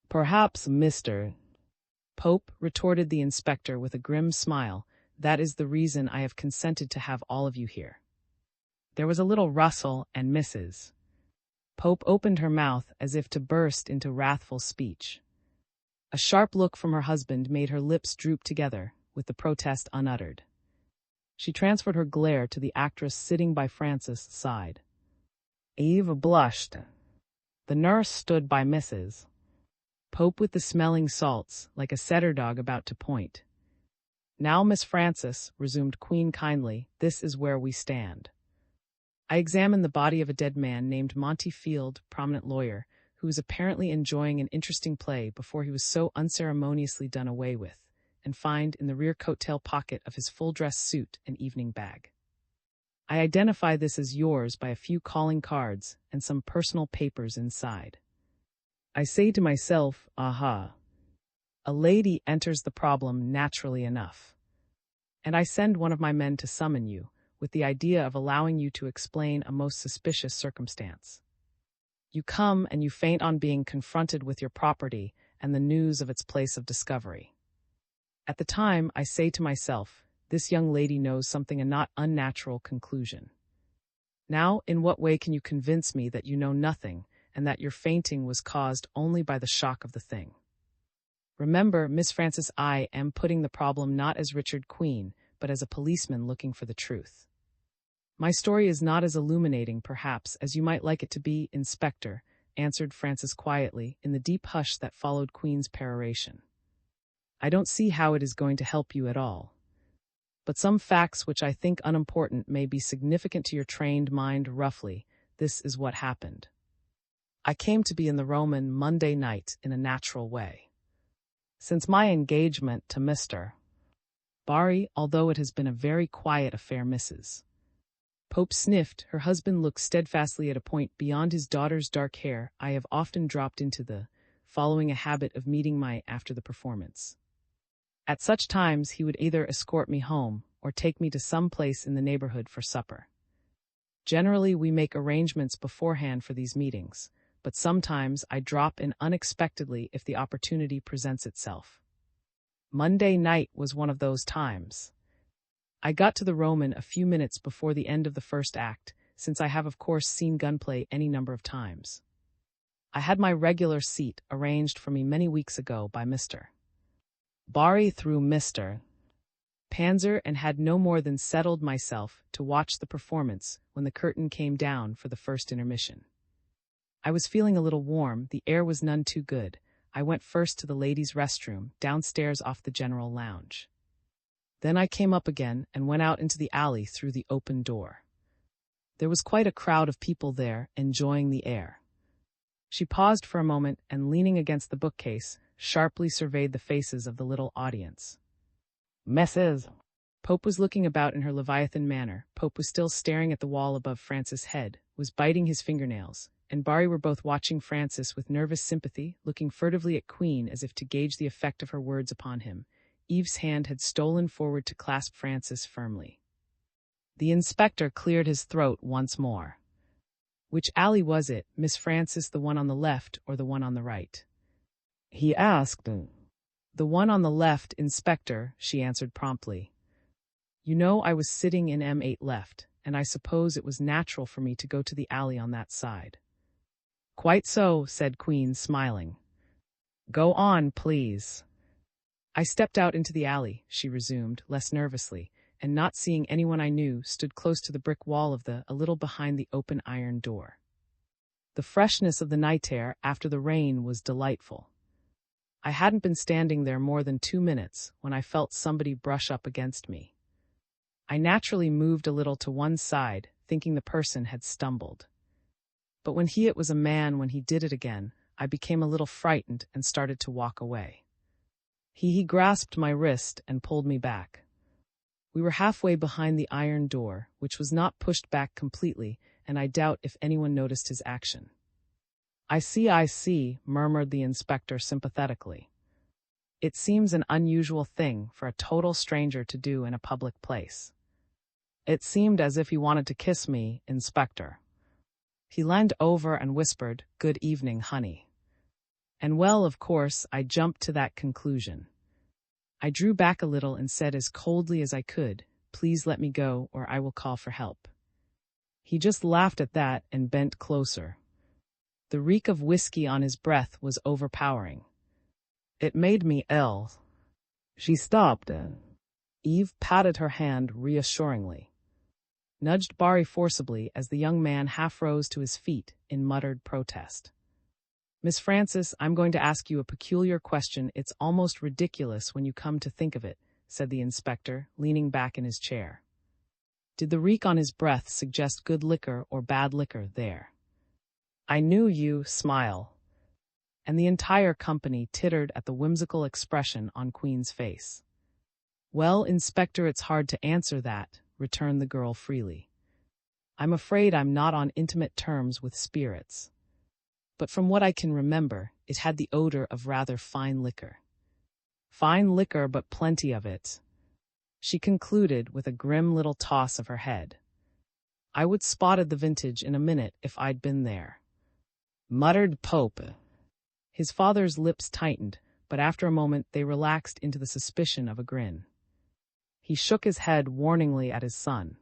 Perhaps, Mr. Pope, retorted the inspector with a grim smile, that is the reason I have consented to have all of you here. There was a little rustle, and Mrs. Pope opened her mouth as if to burst into wrathful speech. A sharp look from her husband made her lips droop together, with the protest unuttered. She transferred her glare to the actress sitting by Francis' side. Eve blushed. The nurse stood by Mrs. Pope with the smelling salts, like a setter dog about to point. Now, Miss Frances, resumed Queen kindly, this is where we stand. I examined the body of a dead man named Monty Field, prominent lawyer, who was apparently enjoying an interesting play before he was so unceremoniously done away with, and find in the rear coat-tail pocket of his full-dress suit an evening bag. I identify this as yours by a few calling cards and some personal papers inside. I say to myself, aha. A lady enters the problem naturally enough. And I send one of my men to summon you, with the idea of allowing you to explain a most suspicious circumstance. You come and you faint on being confronted with your property and the news of its place of discovery. At the time, I say to myself, this young lady knows something a not unnatural conclusion. Now, in what way can you convince me that you know nothing and that your fainting was caused only by the shock of the thing? Remember, Miss Frances, I am putting the problem not as Richard Queen, but as a policeman looking for the truth. My story is not as illuminating, perhaps, as you might like it to be, Inspector, answered Frances quietly, in the deep hush that followed Queen's peroration. I don't see how it is going to help you at all. But some facts which I think unimportant may be significant to your trained mind. Roughly, this is what happened. I came to be in the Roman Monday night in a natural way. Since my engagement to Mr. Barry, although it has been a very quiet affair, Mrs. Pope sniffed, her husband looked steadfastly at a point beyond his daughter's dark hair. I have often dropped into the following a habit of meeting my after the performance. At such times he would either escort me home or take me to some place in the neighborhood for supper. Generally we make arrangements beforehand for these meetings, but sometimes I drop in unexpectedly if the opportunity presents itself. Monday night was one of those times. I got to the Roman a few minutes before the end of the first act, since I have of course seen gunplay any number of times. I had my regular seat arranged for me many weeks ago by Mr. Barry through Mr. Panzer, and had no more than settled myself to watch the performance when the curtain came down for the first intermission. I was feeling a little warm, the air was none too good. I went first to the ladies' restroom, downstairs off the general lounge. Then I came up again and went out into the alley through the open door. There was quite a crowd of people there, enjoying the air. She paused for a moment and, leaning against the bookcase, sharply surveyed the faces of the little audience. Mrs. Pope was looking about in her Leviathan manner. Pope was still staring at the wall above Frances' head, was biting his fingernails, and Barry were both watching Frances with nervous sympathy, looking furtively at Queen as if to gauge the effect of her words upon him. Eve's hand had stolen forward to clasp Frances firmly. The inspector cleared his throat once more. Which alley was it, Miss Frances, the one on the left or the one on the right? He asked. The one on the left, Inspector, she answered promptly. You know, I was sitting in M8 left, and I suppose it was natural for me to go to the alley on that side. Quite so, said Queen, smiling. Go on, please. I stepped out into the alley, she resumed, less nervously, and not seeing anyone I knew, stood close to the brick wall of a little behind the open iron door. The freshness of the night air after the rain was delightful. I hadn't been standing there more than 2 minutes when I felt somebody brush up against me. I naturally moved a little to one side, thinking the person had stumbled. But when it was a man, when he did it again, I became a little frightened and started to walk away. He grasped my wrist and pulled me back. We were halfway behind the iron door, which was not pushed back completely, and I doubt if anyone noticed his action. I see, murmured the inspector sympathetically. It seems an unusual thing for a total stranger to do in a public place. It seemed as if he wanted to kiss me, Inspector. He leaned over and whispered, "Good evening, honey." And well, of course, I jumped to that conclusion. I drew back a little and said as coldly as I could, "Please let me go or I will call for help." He just laughed at that and bent closer. The reek of whiskey on his breath was overpowering. It made me ill. She stopped. Eve patted her hand reassuringly, nudged Barry forcibly as the young man half rose to his feet in muttered protest. "Miss Francis, I'm going to ask you a peculiar question. It's almost ridiculous when you come to think of it," said the inspector, leaning back in his chair. Did the reek on his breath suggest good liquor or bad liquor there? I knew you smile. And the entire company tittered at the whimsical expression on Queen's face. "Well, Inspector, it's hard to answer that," returned the girl freely. "I'm afraid I'm not on intimate terms with spirits. But from what I can remember, it had the odor of rather fine liquor. Fine liquor, but plenty of it," she concluded with a grim little toss of her head. "I would spotted the vintage in a minute if I'd been there," muttered Pope. His father's lips tightened, but after a moment they relaxed into the suspicion of a grin. He shook his head warningly at his son.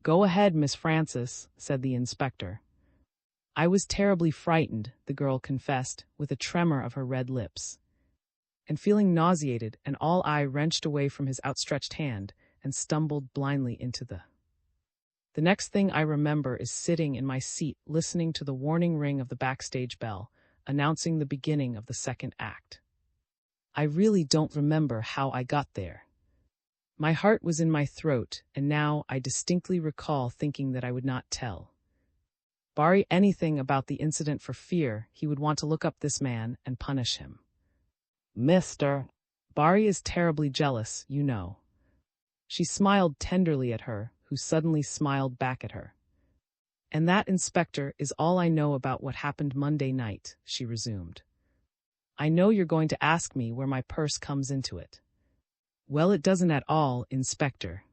"Go ahead, Miss Francis," said the inspector. "I was terribly frightened," the girl confessed, with a tremor of her red lips. And feeling nauseated, an all eye wrenched away from his outstretched hand and stumbled blindly into the next thing I remember is sitting in my seat listening to the warning ring of the backstage bell, announcing the beginning of the second act. I really don't remember how I got there. My heart was in my throat, and now I distinctly recall thinking that I would not tell Barry anything about the incident for fear he would want to look up this man and punish him. "Mr. Barry is terribly jealous, you know." She smiled tenderly at her, who suddenly smiled back at her. "And that, Inspector, is all I know about what happened Monday night," she resumed. "I know you're going to ask me where my purse comes into it. Well, it doesn't at all, Inspector.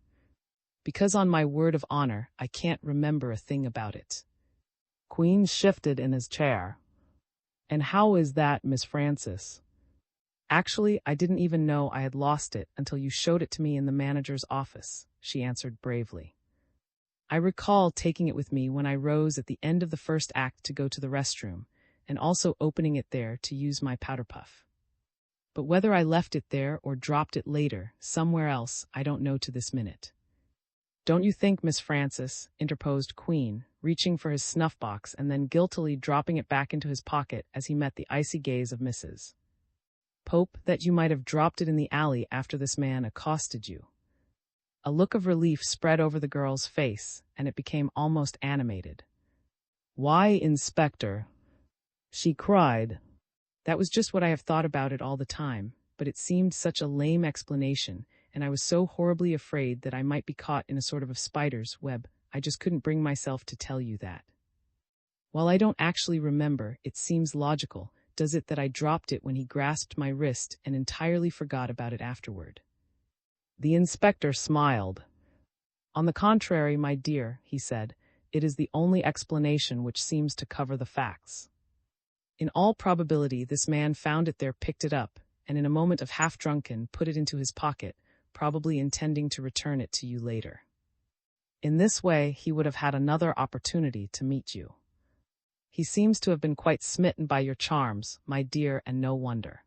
Because on my word of honor, I can't remember a thing about it." Queen shifted in his chair. "And how is that, Miss Francis?" "Actually, I didn't even know I had lost it until you showed it to me in the manager's office," she answered bravely. "I recall taking it with me when I rose at the end of the first act to go to the restroom, and also opening it there to use my powder puff. But whether I left it there or dropped it later, somewhere else, I don't know to this minute." "Don't you think, Miss Francis," interposed Queen, reaching for his snuff box and then guiltily dropping it back into his pocket as he met the icy gaze of Mrs. Pope, "that you might have dropped it in the alley after this man accosted you?" A look of relief spread over the girl's face, and it became almost animated. "Why, Inspector?" she cried. "That was just what I have thought about it all the time, but it seemed such a lame explanation, and I was so horribly afraid that I might be caught in a sort of a spider's web, I just couldn't bring myself to tell you that. While I don't actually remember, it seems logical, does it, that I dropped it when he grasped my wrist and entirely forgot about it afterward?" The inspector smiled. "On the contrary, my dear," he said, "it is the only explanation which seems to cover the facts. In all probability, this man found it there, picked it up, and in a moment of half-drunken, put it into his pocket, probably intending to return it to you later. In this way, he would have had another opportunity to meet you. He seems to have been quite smitten by your charms, my dear, and no wonder."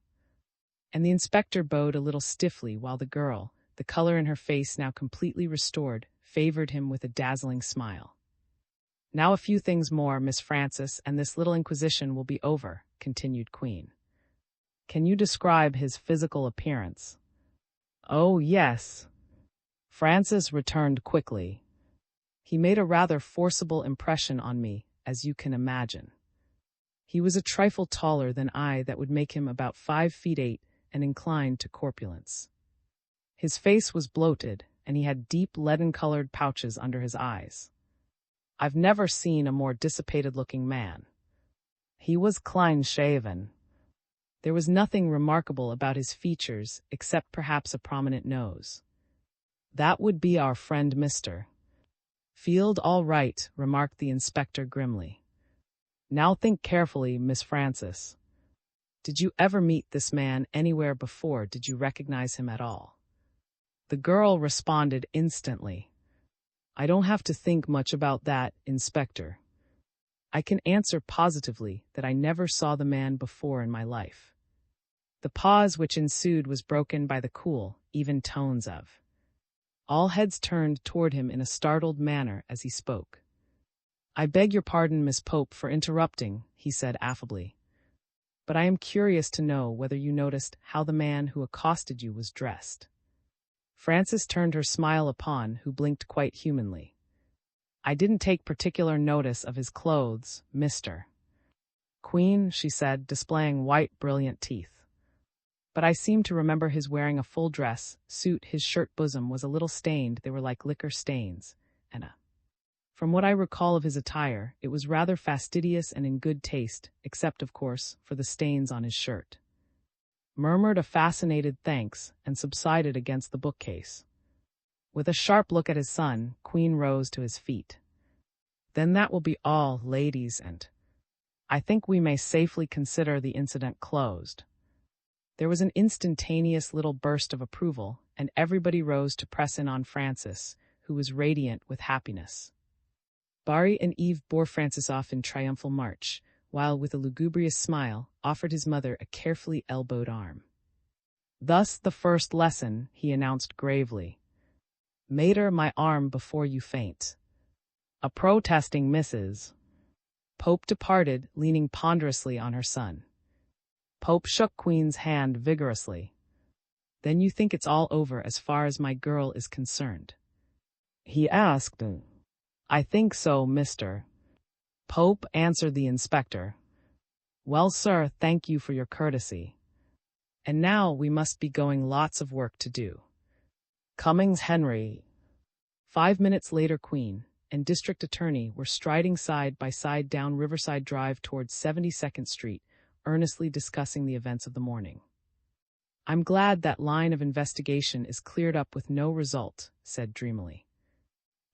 And the inspector bowed a little stiffly while the girl, the color in her face now completely restored, favored him with a dazzling smile. "Now a few things more, Miss Frances, and this little inquisition will be over," continued Queen. "Can you describe his physical appearance?" "Oh, yes." Frances returned quickly. "He made a rather forcible impression on me, as you can imagine. He was a trifle taller than I, that would make him about 5 feet 8 and inclined to corpulence. His face was bloated, and he had deep leaden-colored pouches under his eyes. I've never seen a more dissipated-looking man. He was clean-shaven. There was nothing remarkable about his features, except perhaps a prominent nose. That would be our friend Mr. Field, all right," remarked the inspector grimly. "Now think carefully, Miss Frances. Did you ever meet this man anywhere before? Did you recognize him at all?" The girl responded instantly. "I don't have to think much about that, Inspector. I can answer positively that I never saw the man before in my life." The pause which ensued was broken by the cool, even tones of. All heads turned toward him in a startled manner as he spoke. "I beg your pardon, Miss Pope, for interrupting," he said affably. "But I am curious to know whether you noticed how the man who accosted you was dressed." Frances turned her smile upon, who blinked quite humanly. "I didn't take particular notice of his clothes, Mr. Queen," she said, displaying white, brilliant teeth. "But I seem to remember his wearing a full dress suit. His shirt bosom was a little stained, they were like liquor stains, and from what I recall of his attire, it was rather fastidious and in good taste, except, of course, for the stains on his shirt." Murmured a fascinated thanks, and subsided against the bookcase. With a sharp look at his son, Queen rose to his feet. "Then that will be all, ladies, and I think we may safely consider the incident closed." There was an instantaneous little burst of approval, and everybody rose to press in on Frances, who was radiant with happiness. Barry and Eve bore Francis off in triumphal march, while, with a lugubrious smile, offered his mother a carefully elbowed arm. "Thus the first lesson," he announced gravely. "Mater, my arm before you faint." A protesting Mrs. Pope departed, leaning ponderously on her son. Pope shook Queen's hand vigorously. "Then you think it's all over as far as my girl is concerned?" he asked. "I think so, Mr. Pope," answered the inspector. "Well, sir, thank you for your courtesy. And now we must be going, lots of work to do. Cummings Henry." 5 minutes later, Queen and District Attorney were striding side by side down Riverside Drive towards 72nd Street, earnestly discussing the events of the morning. "I'm glad that line of investigation is cleared up with no result," said dreamily.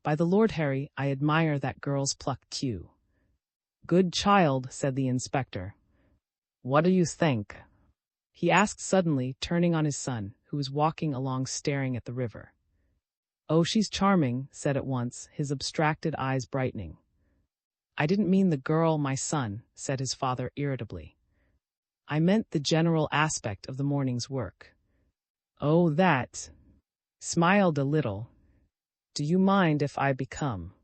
"By the Lord Harry, I admire that girl's pluck. Q. Good child," said the inspector. "What do you think?" he asked suddenly, turning on his son, who was walking along staring at the river. "Oh, she's charming," said at once, his abstracted eyes brightening. "I didn't mean the girl, my son," said his father irritably. "I meant the general aspect of the morning's work." "Oh, that." Smiled a little. "Do you mind if I become?"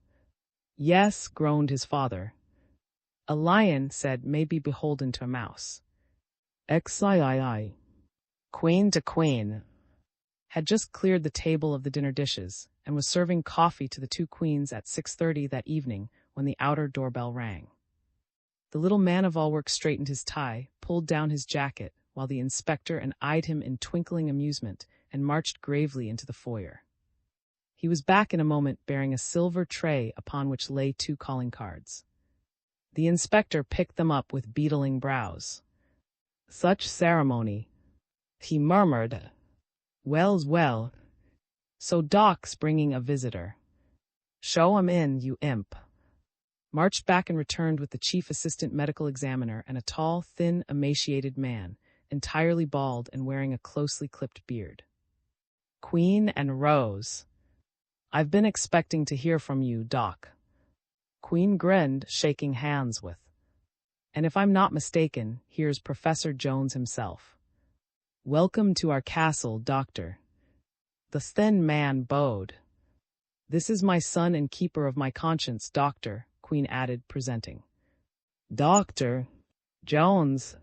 "Yes," groaned his father. "A lion," said, "may be beholden to a mouse." XIII. Queen to Queen had just cleared the table of the dinner dishes, and was serving coffee to the two queens at 6:30 that evening when the outer doorbell rang. The little man-of-all-work straightened his tie, pulled down his jacket, while the inspector eyed him in twinkling amusement, and marched gravely into the foyer. He was back in a moment, bearing a silver tray upon which lay 2 calling cards. The inspector picked them up with beetling brows. "Such ceremony," he murmured. "Well's well. So Doc's bringing a visitor. Show 'em in, you imp." Marched back and returned with the chief assistant medical examiner and a tall, thin, emaciated man, entirely bald and wearing a closely clipped beard. Queen and rose. "I've been expecting to hear from you, Doc." Queen grinned, shaking hands with. "And if I'm not mistaken, here's Professor Jones himself. Welcome to our castle, Doctor." The thin man bowed. "This is my son and keeper of my conscience, Doctor," Queen added, presenting. "Doctor Jones."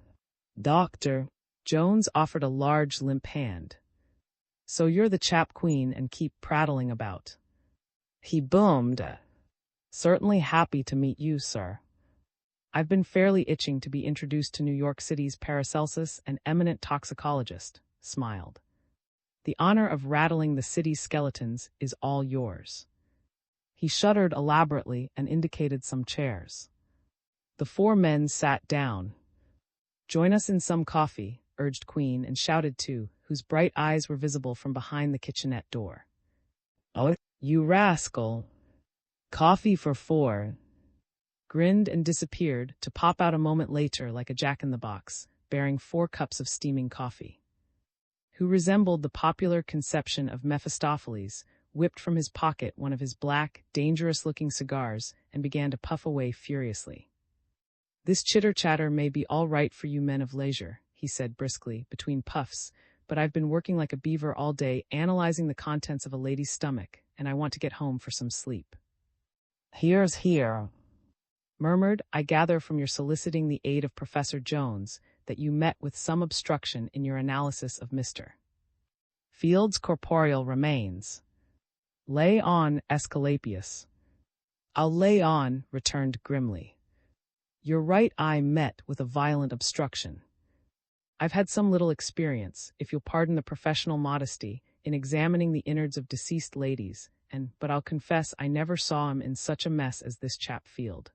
Doctor Jones offered a large, limp hand. "So you're the chap Queen and keep prattling about." He boomed. "Certainly happy to meet you, sir. I've been fairly itching to be introduced to New York City's Paracelsus, an eminent toxicologist," smiled. "The honor of rattling the city's skeletons is all yours." He shuddered elaborately and indicated some chairs. The four men sat down. "Join us in some coffee," urged Queen, and shouted too, whose bright eyes were visible from behind the kitchenette door. "Oh, you rascal! Coffee for four!" Grinned and disappeared, to pop out a moment later like a jack-in-the-box, bearing 4 cups of steaming coffee. Who resembled the popular conception of Mephistopheles, whipped from his pocket one of his black, dangerous-looking cigars and began to puff away furiously. "This chitter-chatter may be all right for you men of leisure," he said briskly, between puffs, "but I've been working like a beaver all day analyzing the contents of a lady's stomach, and I want to get home for some sleep." "Here's here," murmured. "I gather from your soliciting the aid of Professor Jones that you met with some obstruction in your analysis of Mr. Field's corporeal remains. Lay on, Esculapius." "I'll lay on," returned grimly. "Your right eye met with a violent obstruction. I've had some little experience, if you'll pardon the professional modesty, in examining the innards of deceased ladies, but I'll confess I never saw him in such a mess as this chap Field.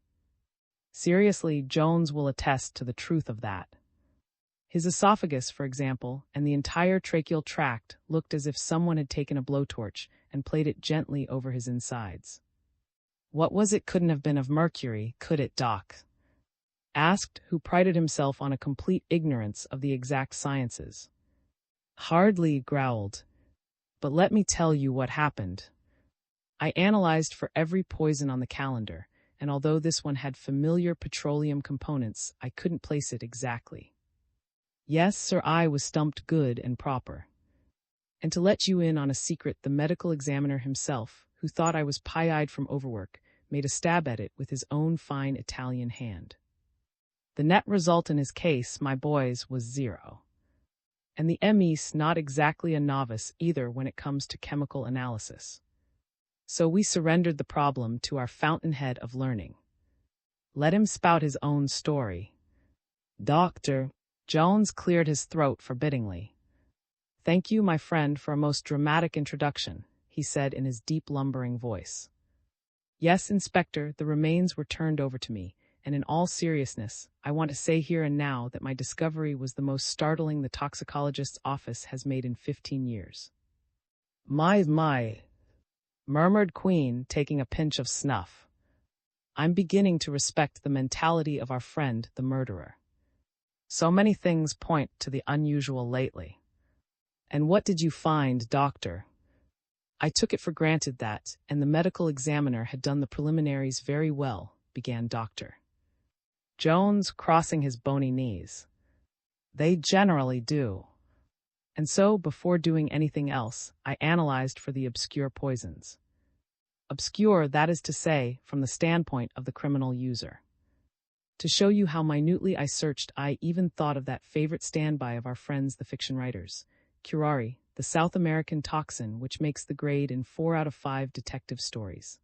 Seriously, Jones will attest to the truth of that. His esophagus, for example, and the entire tracheal tract looked as if someone had taken a blowtorch and played it gently over his insides." "What was it? Couldn't have been of mercury, could it, Doc?" asked, who prided himself on a complete ignorance of the exact sciences. "Hardly," growled. "But let me tell you what happened. I analyzed for every poison on the calendar, and although this one had familiar petroleum components, I couldn't place it exactly. Yes, sir, I was stumped good and proper. And to let you in on a secret, the medical examiner himself, who thought I was pie-eyed from overwork, made a stab at it with his own fine Italian hand. The net result in his case, my boys, was 0. And the ME's not exactly a novice either when it comes to chemical analysis. So we surrendered the problem to our fountainhead of learning. Let him spout his own story." "Doctor," Jones cleared his throat forbiddingly. "Thank you, my friend, for a most dramatic introduction," he said in his deep, lumbering voice. "Yes, Inspector, the remains were turned over to me, and in all seriousness, I want to say here and now that my discovery was the most startling the toxicologist's office has made in 15 years. My, murmured Queen, taking a pinch of snuff. "I'm beginning to respect the mentality of our friend, the murderer. So many things point to the unusual lately." "And what did you find, Doctor?" "I took it for granted that, and the medical examiner had done the preliminaries very well," began Dr. Jones, crossing his bony knees. "They generally do. And so, before doing anything else, I analyzed for the obscure poisons. Obscure, that is to say, from the standpoint of the criminal user. To show you how minutely I searched, I even thought of that favorite standby of our friends the fiction writers, curare, the South American toxin which makes the grade in 4 out of 5 detective stories.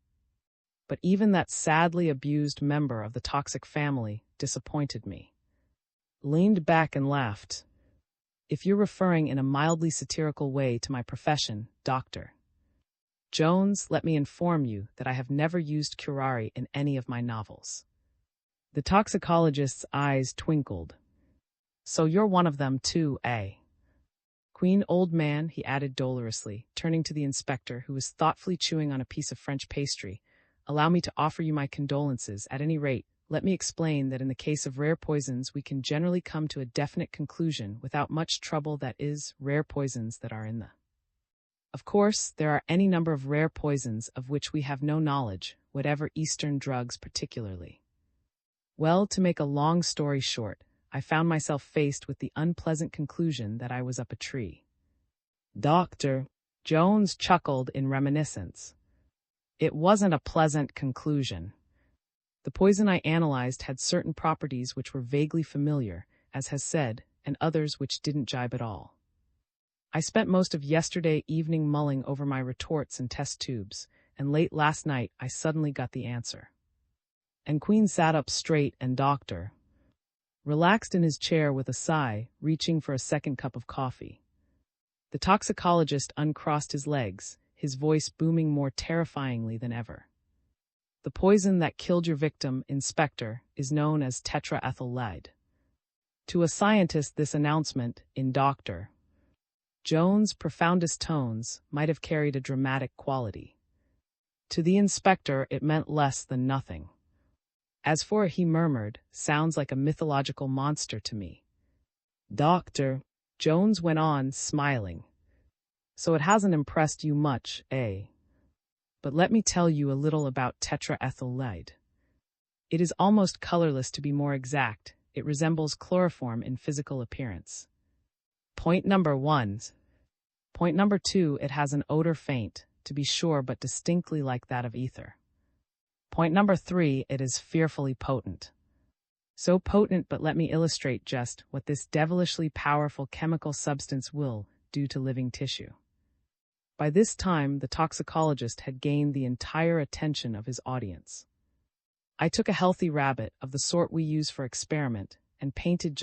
But even that sadly abused member of the toxic family disappointed me." Leaned back and laughed. "If you're referring in a mildly satirical way to my profession, Dr. Jones, let me inform you that I have never used curare in any of my novels." The toxicologist's eyes twinkled. "So you're one of them too, eh? Queen, old man," he added dolorously, turning to the inspector, who was thoughtfully chewing on a piece of French pastry, "allow me to offer you my condolences. At any rate, let me explain that in the case of rare poisons we can generally come to a definite conclusion without much trouble, that is, rare poisons that are in the... Of course, there are any number of rare poisons of which we have no knowledge, whatever Eastern drugs particularly. Well, to make a long story short, I found myself faced with the unpleasant conclusion that I was up a tree." Doctor Jones chuckled in reminiscence. It wasn't a pleasant conclusion. The poison I analyzed had certain properties which were vaguely familiar, as has said, and others which didn't jibe at all. I spent most of yesterday evening mulling over my retorts and test tubes, and late last night I suddenly got the answer. And Queen sat up straight and Doctor relaxed in his chair with a sigh, reaching for a second cup of coffee. The toxicologist uncrossed his legs, his voice booming more terrifyingly than ever. The poison that killed your victim, Inspector, is known as tetraethyl-lead. To a scientist, this announcement, in Dr. Jones' profoundest tones, might have carried a dramatic quality. To the inspector, it meant less than nothing. As for it, he murmured, sounds like a mythological monster to me. Dr. Jones went on, smiling. So it hasn't impressed you much, eh? But let me tell you a little about tetraethyl-lead. It is almost colorless, to be more exact. It resembles chloroform in physical appearance. Point number 1. Point number 2, it has an odor faint, to be sure, but distinctly like that of ether. Point number 3, it is fearfully potent. So potent, but let me illustrate just what this devilishly powerful chemical substance will do to living tissue. By this time, the toxicologist had gained the entire attention of his audience. I took a healthy rabbit, of the sort we use for experiment, and painted,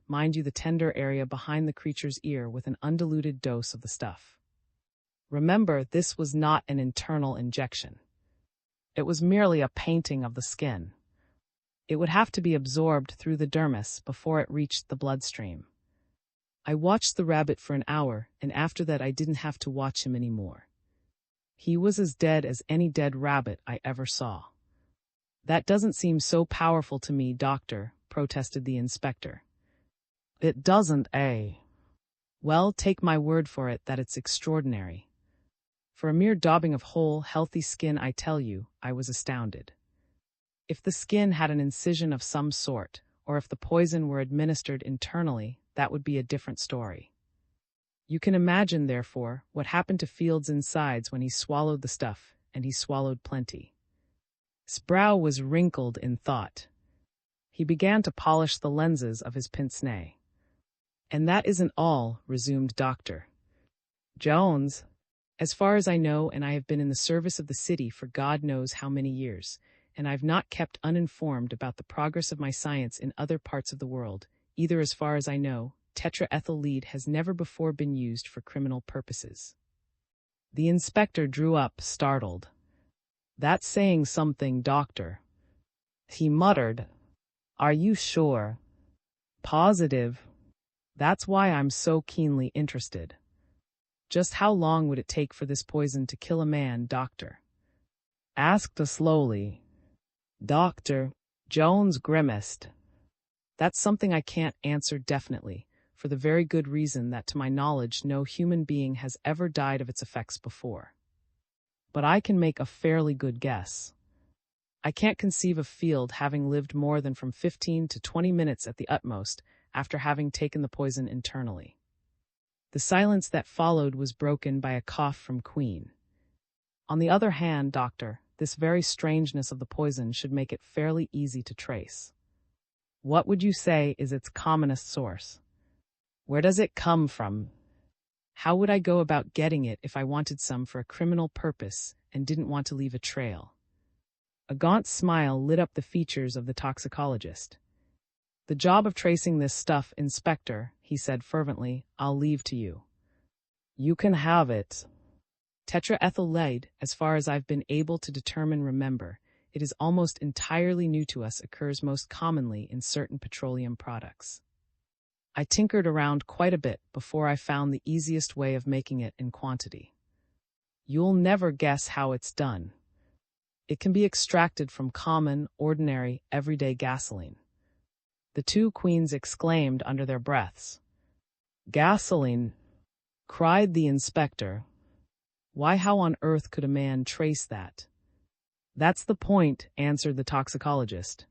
mind you, the tender area behind the creature's ear with an undiluted dose of the stuff. Remember, this was not an internal injection. It was merely a painting of the skin. It would have to be absorbed through the dermis before it reached the bloodstream. I watched the rabbit for an hour, and after that I didn't have to watch him anymore. He was as dead as any dead rabbit I ever saw. That doesn't seem so powerful to me, Doctor, protested the inspector. It doesn't, eh? Well, take my word for it that it's extraordinary. For a mere daubing of whole, healthy skin, I tell you, I was astounded. If the skin had an incision of some sort, or if the poison were administered internally, that would be a different story. You can imagine, therefore, what happened to Field's insides when he swallowed the stuff, and he swallowed plenty. His brow was wrinkled in thought. He began to polish the lenses of his pince-nez. And that isn't all, resumed Dr. Jones. As far as I know, and I have been in the service of the city for God knows how many years, and I've not kept uninformed about the progress of my science in other parts of the world, either as far as I know, tetraethyl-lead has never before been used for criminal purposes. The inspector drew up, startled. That's saying something, Doctor. He muttered. Are you sure? Positive. That's why I'm so keenly interested. Just how long would it take for this poison to kill a man, Doctor? Asked slowly. Dr. Jones grimaced. That's something I can't answer definitely, for the very good reason that to my knowledge no human being has ever died of its effects before. But I can make a fairly good guess. I can't conceive of Field having lived more than from 15 to 20 minutes at the utmost after having taken the poison internally. The silence that followed was broken by a cough from Queen. On the other hand, Doctor, this very strangeness of the poison should make it fairly easy to trace. What would you say is its commonest source? Where does it come from? How would I go about getting it if I wanted some for a criminal purpose and didn't want to leave a trail? A gaunt smile lit up the features of the toxicologist. The job of tracing this stuff, Inspector, he said fervently, I'll leave to you. You can have it. Tetraethyl-lead, as far as I've been able to determine, remember, it is almost entirely new to us, occurs most commonly in certain petroleum products. I tinkered around quite a bit before I found the easiest way of making it in quantity. You'll never guess how it's done. It can be extracted from common, ordinary, everyday gasoline. The two queens exclaimed under their breaths. Gasoline, cried the inspector. Why, how on earth could a man trace that? That's the point, answered the toxicologist.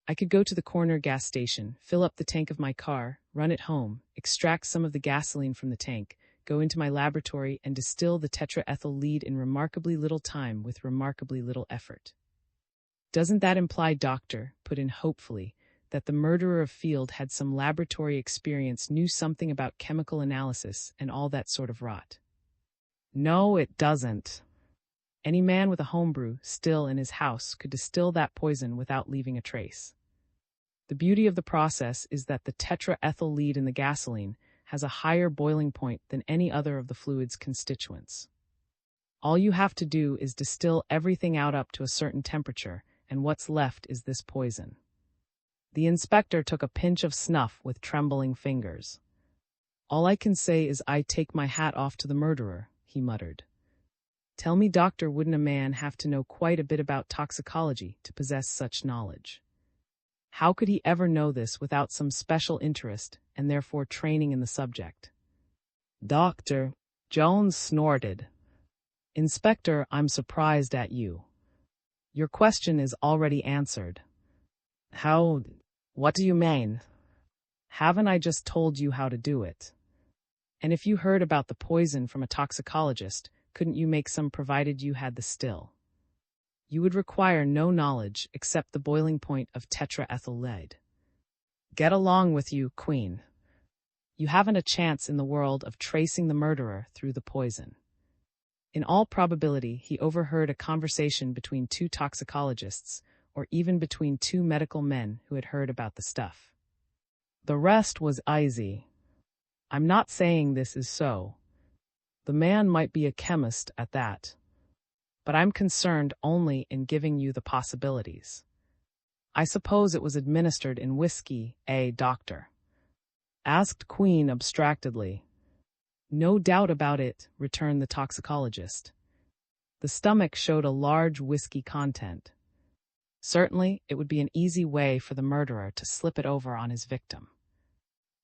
I could go to the corner gas station, fill up the tank of my car, run it home, extract some of the gasoline from the tank, go into my laboratory and distill the tetraethyl lead in remarkably little time with remarkably little effort. Doesn't that imply, Doctor, put in hopefully, that the murderer of Field had some laboratory experience, knew something about chemical analysis and all that sort of rot? No, it doesn't. Any man with a homebrew still in his house could distill that poison without leaving a trace. The beauty of the process is that the tetraethyl lead in the gasoline has a higher boiling point than any other of the fluid's constituents. All you have to do is distill everything out up to a certain temperature, and what's left is this poison. The inspector took a pinch of snuff with trembling fingers. All I can say is I take my hat off to the murderer, he muttered. Tell me, Doctor, wouldn't a man have to know quite a bit about toxicology to possess such knowledge? How could he ever know this without some special interest and therefore training in the subject? Doctor, Jones snorted. Inspector, I'm surprised at you. Your question is already answered. How? What do you mean? Haven't I just told you how to do it? And if you heard about the poison from a toxicologist, couldn't you make some provided you had the still? You would require no knowledge except the boiling point of tetraethyl lead. Get along with you, Queen. You haven't a chance in the world of tracing the murderer through the poison. In all probability, he overheard a conversation between two toxicologists, or even between two medical men who had heard about the stuff. The rest was easy. I'm not saying this is so. The man might be a chemist at that. But I'm concerned only in giving you the possibilities. I suppose it was administered in whiskey, Doctor? Asked Queen abstractedly. No doubt about it, returned the toxicologist. The stomach showed a large whiskey content. Certainly, it would be an easy way for the murderer to slip it over on his victim.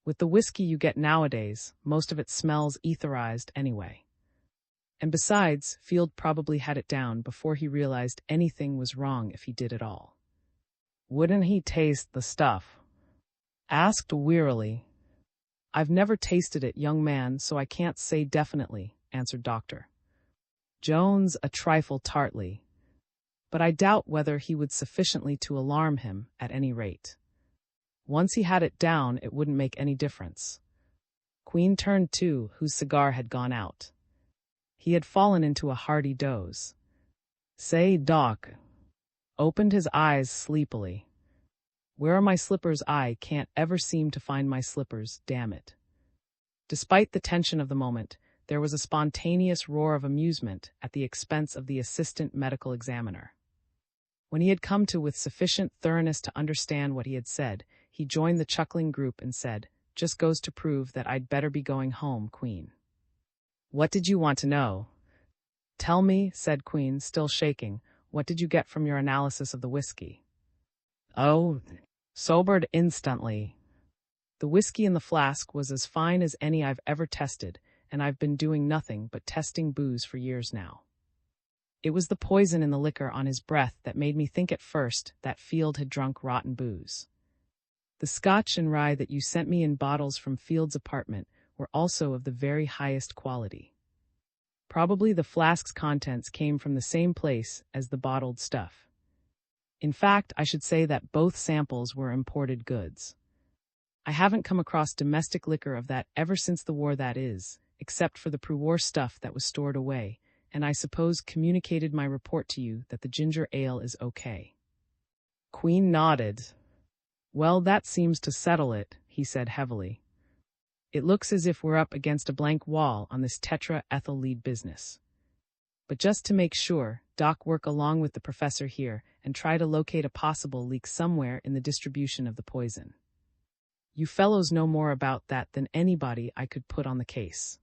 With the whiskey you get nowadays, most of it smells etherized anyway. And besides, Field probably had it down before he realized anything was wrong if he did at all. Wouldn't he taste the stuff? Asked wearily. I've never tasted it, young man, so I can't say definitely, answered Doctor Jones a trifle tartly. But I doubt whether he would sufficiently to alarm him, at any rate. Once he had it down, it wouldn't make any difference. Queen turned to, whose cigar had gone out. He had fallen into a hearty doze. Say, Doc. Opened his eyes sleepily. Where are my slippers? I can't ever seem to find my slippers, damn it. Despite the tension of the moment, there was a spontaneous roar of amusement at the expense of the assistant medical examiner. When he had come to with sufficient thoroughness to understand what he had said, he joined the chuckling group and said, Just goes to prove that I'd better be going home, Queen. What did you want to know? Tell me, said Queen, still shaking, what did you get from your analysis of the whiskey? Oh, sobered instantly. The whiskey in the flask was as fine as any I've ever tested, and I've been doing nothing but testing booze for years now. It was the poison in the liquor on his breath that made me think at first that Field had drunk rotten booze. The Scotch and rye that you sent me in bottles from Field's apartment were also of the very highest quality. Probably the flask's contents came from the same place as the bottled stuff. In fact, I should say that both samples were imported goods. I haven't come across domestic liquor of that ever since the war, that is, except for the pre-war stuff that was stored away, and I suppose communicated my report to you that the ginger ale is okay. Queen nodded. Well, that seems to settle it, he said heavily. It looks as if we're up against a blank wall on this tetraethyl lead business. But just to make sure, Doc, work along with the professor here and try to locate a possible leak somewhere in the distribution of the poison. You fellows know more about that than anybody I could put on the case.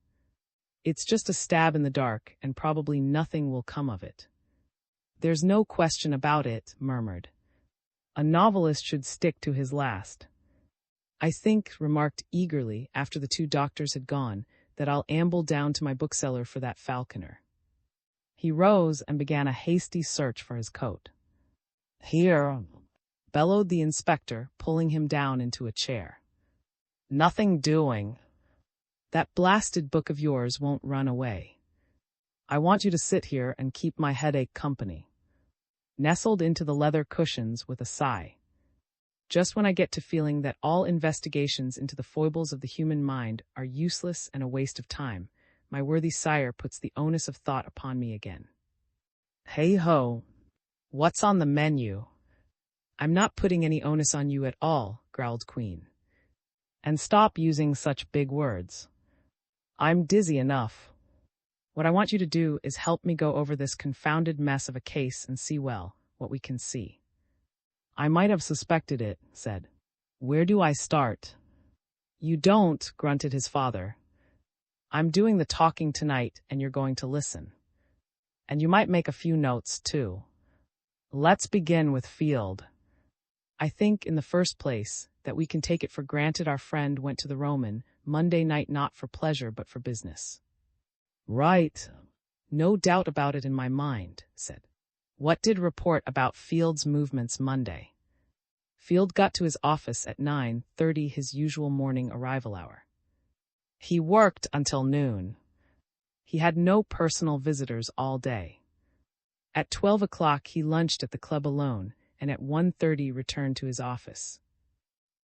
It's just a stab in the dark, and probably nothing will come of it. There's no question about it, murmured. A novelist should stick to his last. I think, remarked eagerly after the two doctors had gone, that I'll amble down to my bookseller for that Falconer. He rose and began a hasty search for his coat. Here, bellowed the inspector, pulling him down into a chair. Nothing doing. That blasted book of yours won't run away. I want you to sit here and keep my headache company. Nestled into the leather cushions with a sigh. Just when I get to feeling that all investigations into the foibles of the human mind are useless and a waste of time, my worthy sire puts the onus of thought upon me again. Hey-ho, what's on the menu? I'm not putting any onus on you at all, growled Queen. And stop using such big words. I'm dizzy enough. What I want you to do is help me go over this confounded mess of a case and see, well, what we can see. I might have suspected it, said. Where do I start? You don't, grunted his father. I'm doing the talking tonight, and you're going to listen. And you might make a few notes, too. Let's begin with Field. I think, in the first place, that we can take it for granted our friend went to the Roman Monday night not for pleasure but for business. Right. No doubt about it in my mind, said. What did report about Field's movements Monday? Field got to his office at 9:30, his usual morning arrival hour. He worked until noon. He had no personal visitors all day. At 12 o'clock he lunched at the club alone, and at 1:30 returned to his office.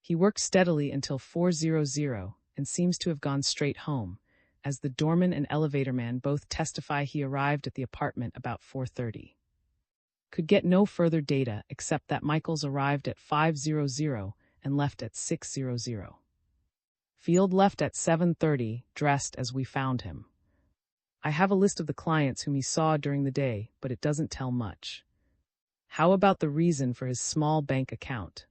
He worked steadily until 4:00 and seems to have gone straight home, as the doorman and elevator man both testify he arrived at the apartment about 4:30. Could get no further data except that Michaels arrived at 5:00 and left at 6:00. Field left at 7:30, dressed as we found him. I have a list of the clients whom he saw during the day, but it doesn't tell much. How about the reason for his small bank account?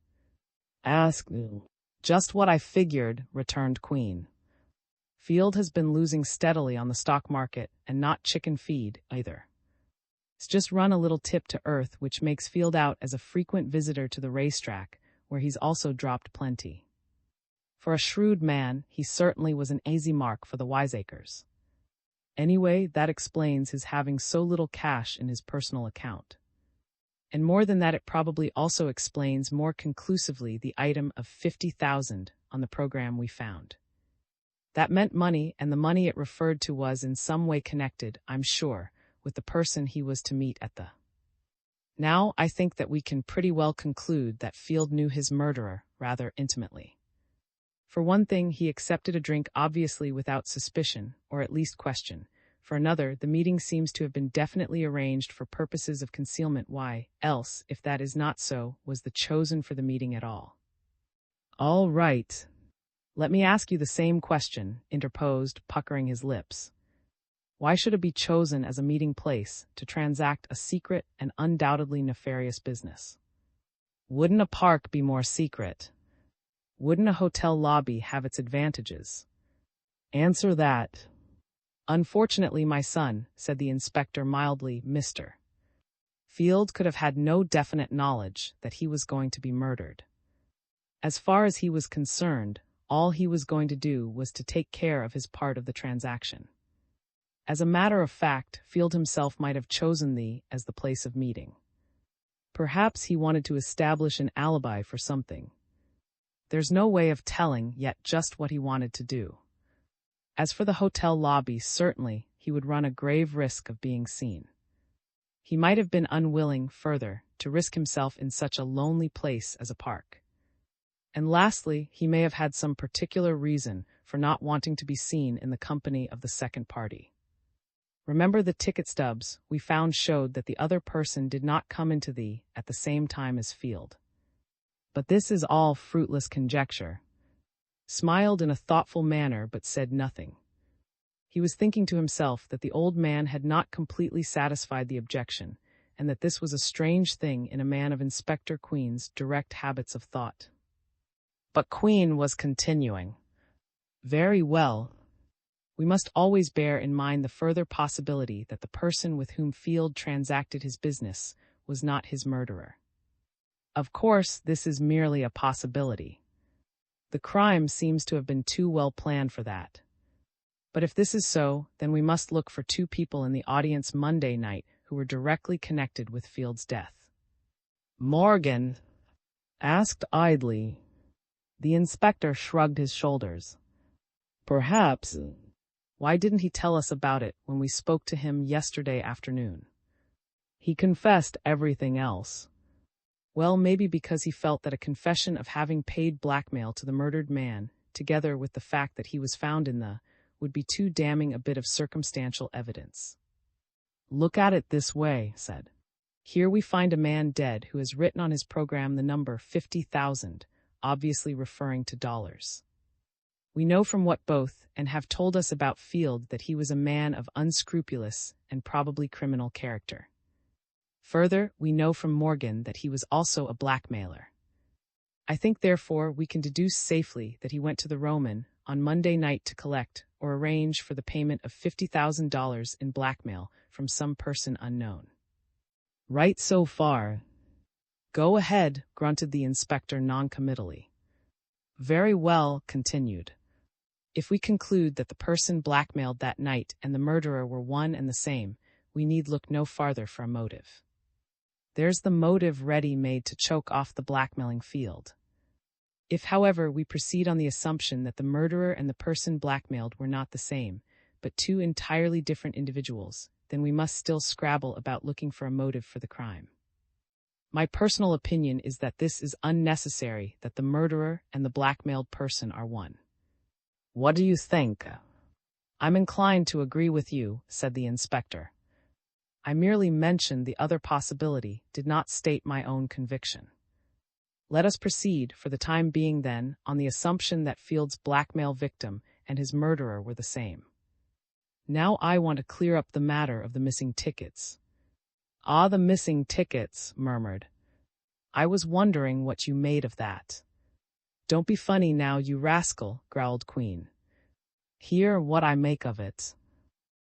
Ask me. Just what I figured, returned Queen. Field has been losing steadily on the stock market, and not chicken feed, either. It's just run a little tip to earth, which makes Field out as a frequent visitor to the racetrack, where he's also dropped plenty. For a shrewd man, he certainly was an easy mark for the wiseacres. Anyway, that explains his having so little cash in his personal account. And more than that, it probably also explains more conclusively the item of 50,000 on the program we found. That meant money, and the money it referred to was in some way connected, I'm sure, with the person he was to meet at the. Now I think that we can pretty well conclude that Field knew his murderer rather intimately. For one thing, he accepted a drink obviously without suspicion, or at least question. For another, the meeting seems to have been definitely arranged for purposes of concealment. Why else, if that is not so, was the chosen for the meeting at all? All right. Let me ask you the same question, interposed, puckering his lips. Why should it be chosen as a meeting place to transact a secret and undoubtedly nefarious business? Wouldn't a park be more secret? Wouldn't a hotel lobby have its advantages? Answer that. Unfortunately, my son, said the inspector mildly, Mr. Field could have had no definite knowledge that he was going to be murdered. As far as he was concerned, all he was going to do was to take care of his part of the transaction. As a matter of fact, Field himself might have chosen thee as the place of meeting. Perhaps he wanted to establish an alibi for something. There's no way of telling yet just what he wanted to do. As for the hotel lobby, certainly he would run a grave risk of being seen. He might have been unwilling, further, to risk himself in such a lonely place as a park. And lastly, he may have had some particular reason for not wanting to be seen in the company of the second party. Remember, the ticket stubs we found showed that the other person did not come into thee at the same time as Field. But this is all fruitless conjecture. Smiled in a thoughtful manner but said nothing. He was thinking to himself that the old man had not completely satisfied the objection, and that this was a strange thing in a man of Inspector Queen's direct habits of thought. But Queen was continuing. Very well. We must always bear in mind the further possibility that the person with whom Field transacted his business was not his murderer. Of course, this is merely a possibility. The crime seems to have been too well planned for that. But if this is so, then we must look for two people in the audience Monday night who were directly connected with Field's death. Morgan asked idly. The inspector shrugged his shoulders. Perhaps. Why didn't he tell us about it when we spoke to him yesterday afternoon? He confessed everything else. Well, maybe because he felt that a confession of having paid blackmail to the murdered man, together with the fact that he was found in the, would be too damning a bit of circumstantial evidence. Look at it this way, said. Here we find a man dead who has written on his program the number 50,000, obviously referring to dollars. We know from what both and have told us about Field that he was a man of unscrupulous and probably criminal character. Further, we know from Morgan that he was also a blackmailer. I think, therefore, we can deduce safely that he went to the Roman on Monday night to collect or arrange for the payment of $50,000 in blackmail from some person unknown. Right so far. Go ahead, grunted the inspector noncommittally. Very well, continued. If we conclude that the person blackmailed that night and the murderer were one and the same, we need look no farther for a motive. There's the motive ready-made to choke off the blackmailing Field. If, however, we proceed on the assumption that the murderer and the person blackmailed were not the same, but two entirely different individuals, then we must still scrabble about looking for a motive for the crime. My personal opinion is that this is unnecessary, that the murderer and the blackmailed person are one. What do you think? I'm inclined to agree with you, said the inspector. I merely mentioned the other possibility, did not state my own conviction. Let us proceed, for the time being then, on the assumption that Field's blackmail victim and his murderer were the same. Now I want to clear up the matter of the missing tickets. Ah, the missing tickets, murmured. I was wondering what you made of that. Don't be funny now, you rascal, growled Queen. Hear what I make of it.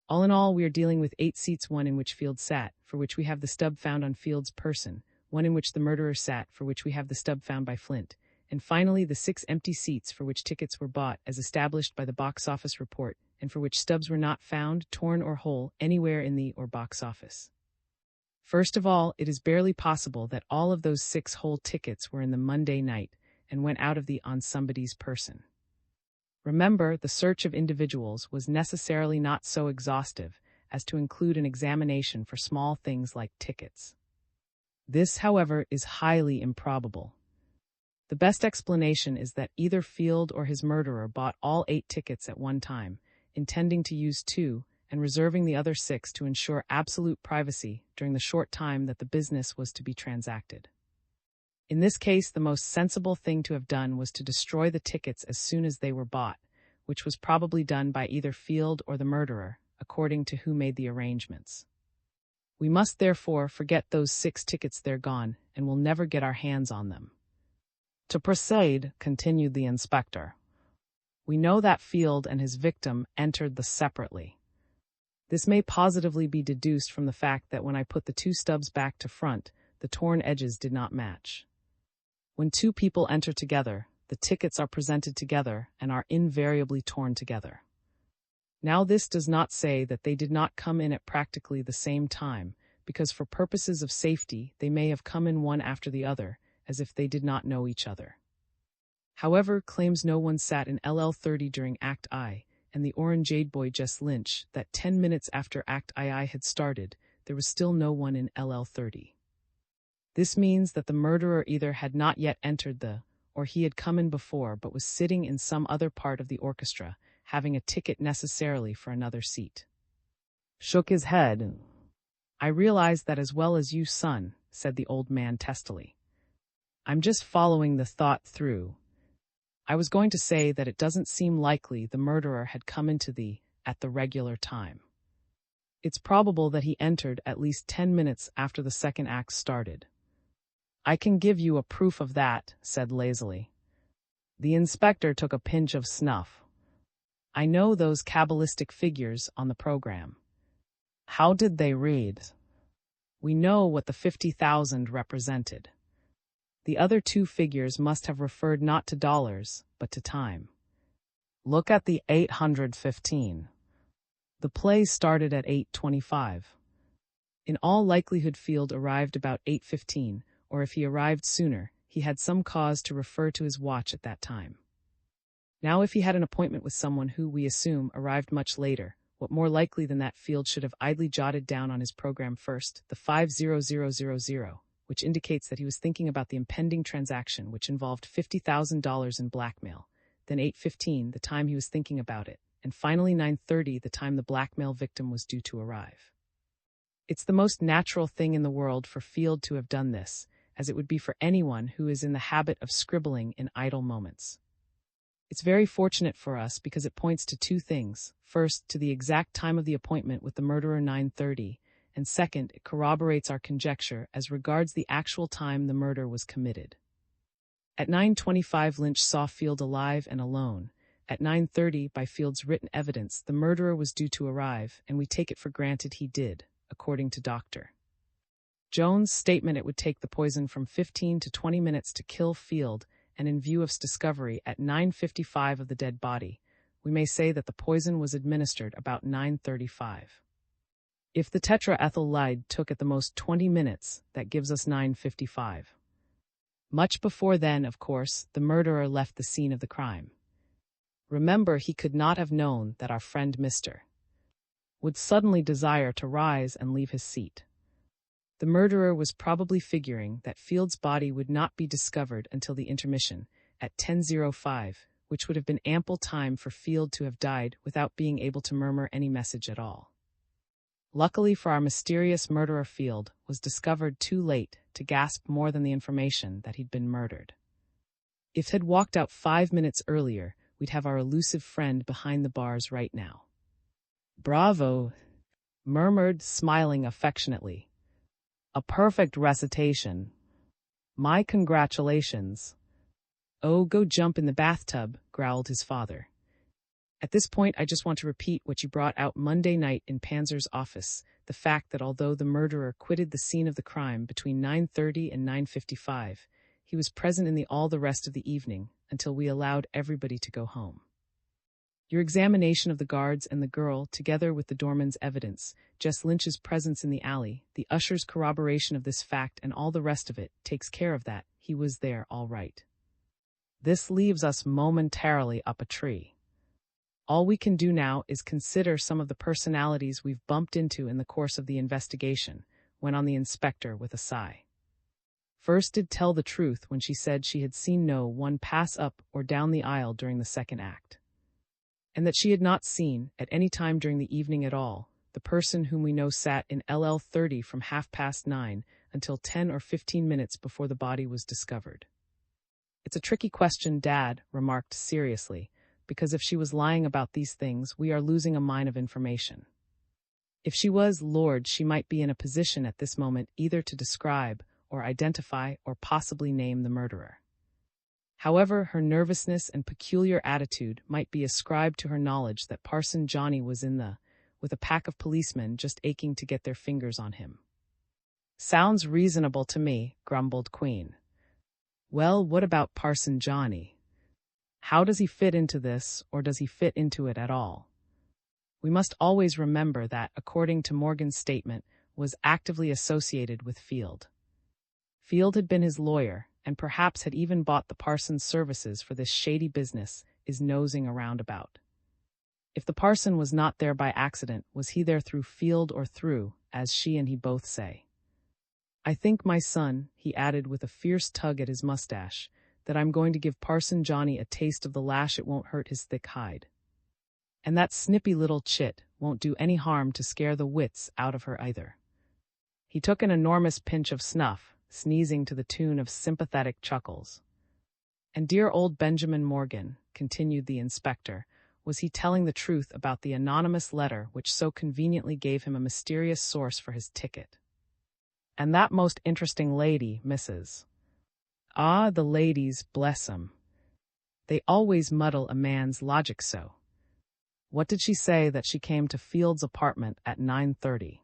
All in all, we are dealing with 8 seats, one in which Field sat, for which we have the stub found on Field's person, one in which the murderer sat, for which we have the stub found by Flint, and finally the 6 empty seats for which tickets were bought as established by the box office report, and for which stubs were not found, torn or whole, anywhere in the or box office. First of all, it is barely possible that all of those 6 whole tickets were in the Monday night and went out of the on somebody's person. Remember, the search of individuals was necessarily not so exhaustive as to include an examination for small things like tickets. This, however, is highly improbable. The best explanation is that either Field or his murderer bought all 8 tickets at one time, intending to use 2 and reserving the other 6 to ensure absolute privacy during the short time that the business was to be transacted. In this case, the most sensible thing to have done was to destroy the tickets as soon as they were bought, which was probably done by either Field or the murderer, according to who made the arrangements. We must therefore forget those 6 tickets, they're gone, and we'll never get our hands on them. To proceed, continued the inspector. We know that Field and his victim entered the separately. This may positively be deduced from the fact that when I put the 2 stubs back to front, the torn edges did not match. When 2 people enter together, the tickets are presented together and are invariably torn together. Now this does not say that they did not come in at practically the same time, because for purposes of safety they may have come in one after the other, as if they did not know each other. However, claims no one sat in LL30 during Act I, and the Orangeade boy Jess Lynch that 10 minutes after Act II had started, there was still no one in LL30. This means that the murderer either had not yet entered the, or he had come in before but was sitting in some other part of the orchestra, having a ticket necessarily for another seat. Shook his head. I realize that as well as you, son, said the old man testily. I'm just following the thought through. I was going to say that it doesn't seem likely the murderer had come into the, at the regular time. It's probable that he entered at least 10 minutes after the second act started. I can give you a proof of that, said lazily. The inspector took a pinch of snuff. I know those cabalistic figures on the program. How did they read? We know what the 50,000 represented. The other 2 figures must have referred not to dollars, but to time. Look at the 815. The play started at 8:25. In all likelihood Field arrived about 8:15, or if he arrived sooner, he had some cause to refer to his watch at that time. Now if he had an appointment with someone who, we assume, arrived much later, what more likely than that Field should have idly jotted down on his program first, the 50000, which indicates that he was thinking about the impending transaction which involved $50,000 in blackmail, then 8:15, the time he was thinking about it, and finally 9:30, the time the blackmail victim was due to arrive. It's the most natural thing in the world for Field to have done this, as it would be for anyone who is in the habit of scribbling in idle moments. It's very fortunate for us because it points to two things. First, to the exact time of the appointment with the murderer, 9:30, and second, it corroborates our conjecture as regards the actual time the murder was committed. At 9:25, Lynch saw Field alive and alone. At 9:30, by Field's written evidence, the murderer was due to arrive, and we take it for granted he did, according to Dr. Jones' statement it would take the poison from 15 to 20 minutes to kill Field, and in view of discovery at 9:55 of the dead body, we may say that the poison was administered about 9:35. If the tetraethyl lide took at the most 20 minutes, that gives us 9:55. Much before then, of course, the murderer left the scene of the crime. Remember, he could not have known that our friend Mr. would suddenly desire to rise and leave his seat. The murderer was probably figuring that Field's body would not be discovered until the intermission, at 10:05, which would have been ample time for Field to have died without being able to murmur any message at all. Luckily for our mysterious murderer, Field was discovered too late to gasp more than the information that he'd been murdered. If he'd walked out 5 minutes earlier, we'd have our elusive friend behind the bars right now. "Bravo," murmured, smiling affectionately. "A perfect recitation. My congratulations." "Oh, go jump in the bathtub," growled his father. At this point, I just want to repeat what you brought out Monday night in Panzer's office, the fact that although the murderer quitted the scene of the crime between 9:30 and 9:55, he was present in all the rest of the evening until we allowed everybody to go home. Your examination of the guards and the girl, together with the doorman's evidence, Jess Lynch's presence in the alley, the usher's corroboration of this fact, and all the rest of it, takes care of that. He was there, all right. This leaves us momentarily up a tree. All we can do now is consider some of the personalities we've bumped into in the course of the investigation, went on the inspector with a sigh. First did tell the truth when she said she had seen no one pass up or down the aisle during the second act, and that she had not seen, at any time during the evening at all, the person whom we know sat in LL 30 from 9:30 until 10 or 15 minutes before the body was discovered. "It's a tricky question," Dad remarked seriously, "because if she was lying about these things, we are losing a mine of information. If she was, Lord, she might be in a position at this moment either to describe or identify or possibly name the murderer. However, her nervousness and peculiar attitude might be ascribed to her knowledge that Parson Johnny was with a pack of policemen just aching to get their fingers on him." "Sounds reasonable to me," grumbled Queen. "Well, what about Parson Johnny? How does he fit into this, or does he fit into it at all?" We must always remember that, according to Morgan's statement, was actively associated with Field. Field had been his lawyer, and perhaps had even bought the parson's services for this shady business, is nosing around about. If the parson was not there by accident, was he there through Field or through, as she and he both say? "I think, my son," he added with a fierce tug at his mustache, "that I'm going to give Parson Johnny a taste of the lash it won't hurt his thick hide. And that snippy little chit won't do any harm to scare the wits out of her either." He took an enormous pinch of snuff, sneezing to the tune of sympathetic chuckles. "And dear old Benjamin Morgan," continued the inspector, "was he telling the truth about the anonymous letter which so conveniently gave him a mysterious source for his ticket? And that most interesting lady, Mrs. Ah, the ladies, bless 'em. They always muddle a man's logic so. What did she say that she came to Field's apartment at 9:30?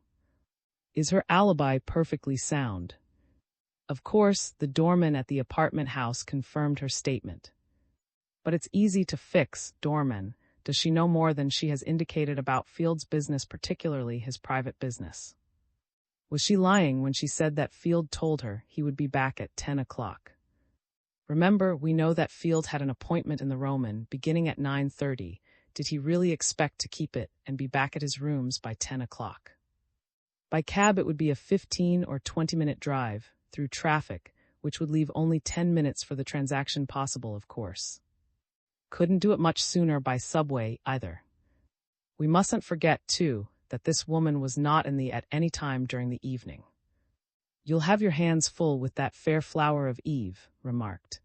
Is her alibi perfectly sound?" Of course, the doorman at the apartment house confirmed her statement. But it's easy to fix, doorman. Does she know more than she has indicated about Field's business, particularly his private business? Was she lying when she said that Field told her he would be back at 10 o'clock? Remember, we know that Field had an appointment in the Roman beginning at 9:30. Did he really expect to keep it and be back at his rooms by 10 o'clock? By cab, it would be a 15 or 20-minute drive through traffic, which would leave only 10 minutes for the transaction possible, of course. Couldn't do it much sooner by subway, either. We mustn't forget, too, that this woman was not in the at any time during the evening. You'll have your hands full with that fair flower of Eve, remarked.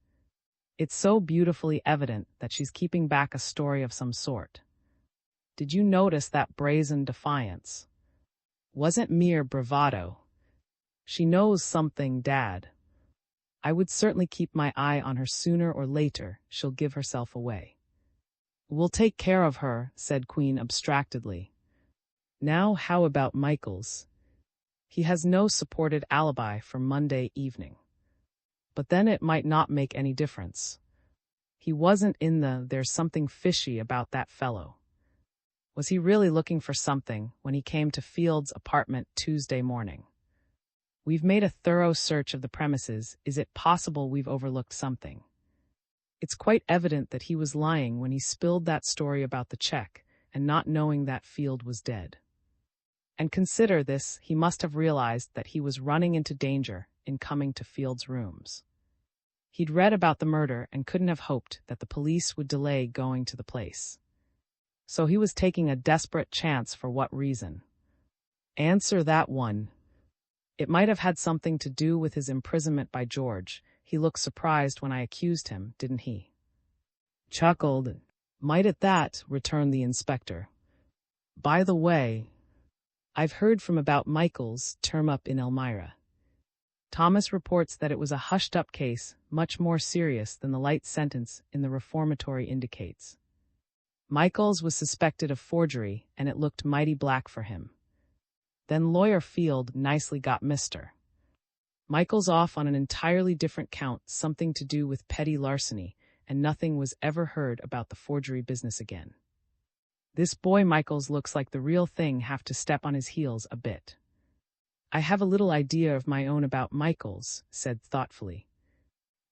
It's so beautifully evident that she's keeping back a story of some sort. Did you notice that brazen defiance? Wasn't mere bravado. She knows something, Dad. I would certainly keep my eye on her. Sooner or later, she'll give herself away. We'll take care of her, said Queen abstractedly. Now how about Michael's? He has no supported alibi for Monday evening. But then it might not make any difference. He wasn't in there's something fishy about that fellow. Was he really looking for something when he came to Field's apartment Tuesday morning? We've made a thorough search of the premises. Is it possible we've overlooked something? It's quite evident that he was lying when he spilled that story about the check and not knowing that Field was dead. And consider this, he must have realized that he was running into danger in coming to Field's rooms. He'd read about the murder and couldn't have hoped that the police would delay going to the place. So he was taking a desperate chance. For what reason? Answer that one. It might have had something to do with his imprisonment by George. He looked surprised when I accused him, didn't he? Chuckled. Might at that, returned the inspector. By the way, I've heard from about Michael's term up in Elmira. Thomas reports that it was a hushed-up case, much more serious than the light sentence in the reformatory indicates. Michael's was suspected of forgery, and it looked mighty black for him. Then Lawyer Field nicely got Mr. Michael's off on an entirely different count, something to do with petty larceny, and nothing was ever heard about the forgery business again. This boy Michael's looks like the real thing. Have to step on his heels a bit. I have a little idea of my own about Michael's, said thoughtfully.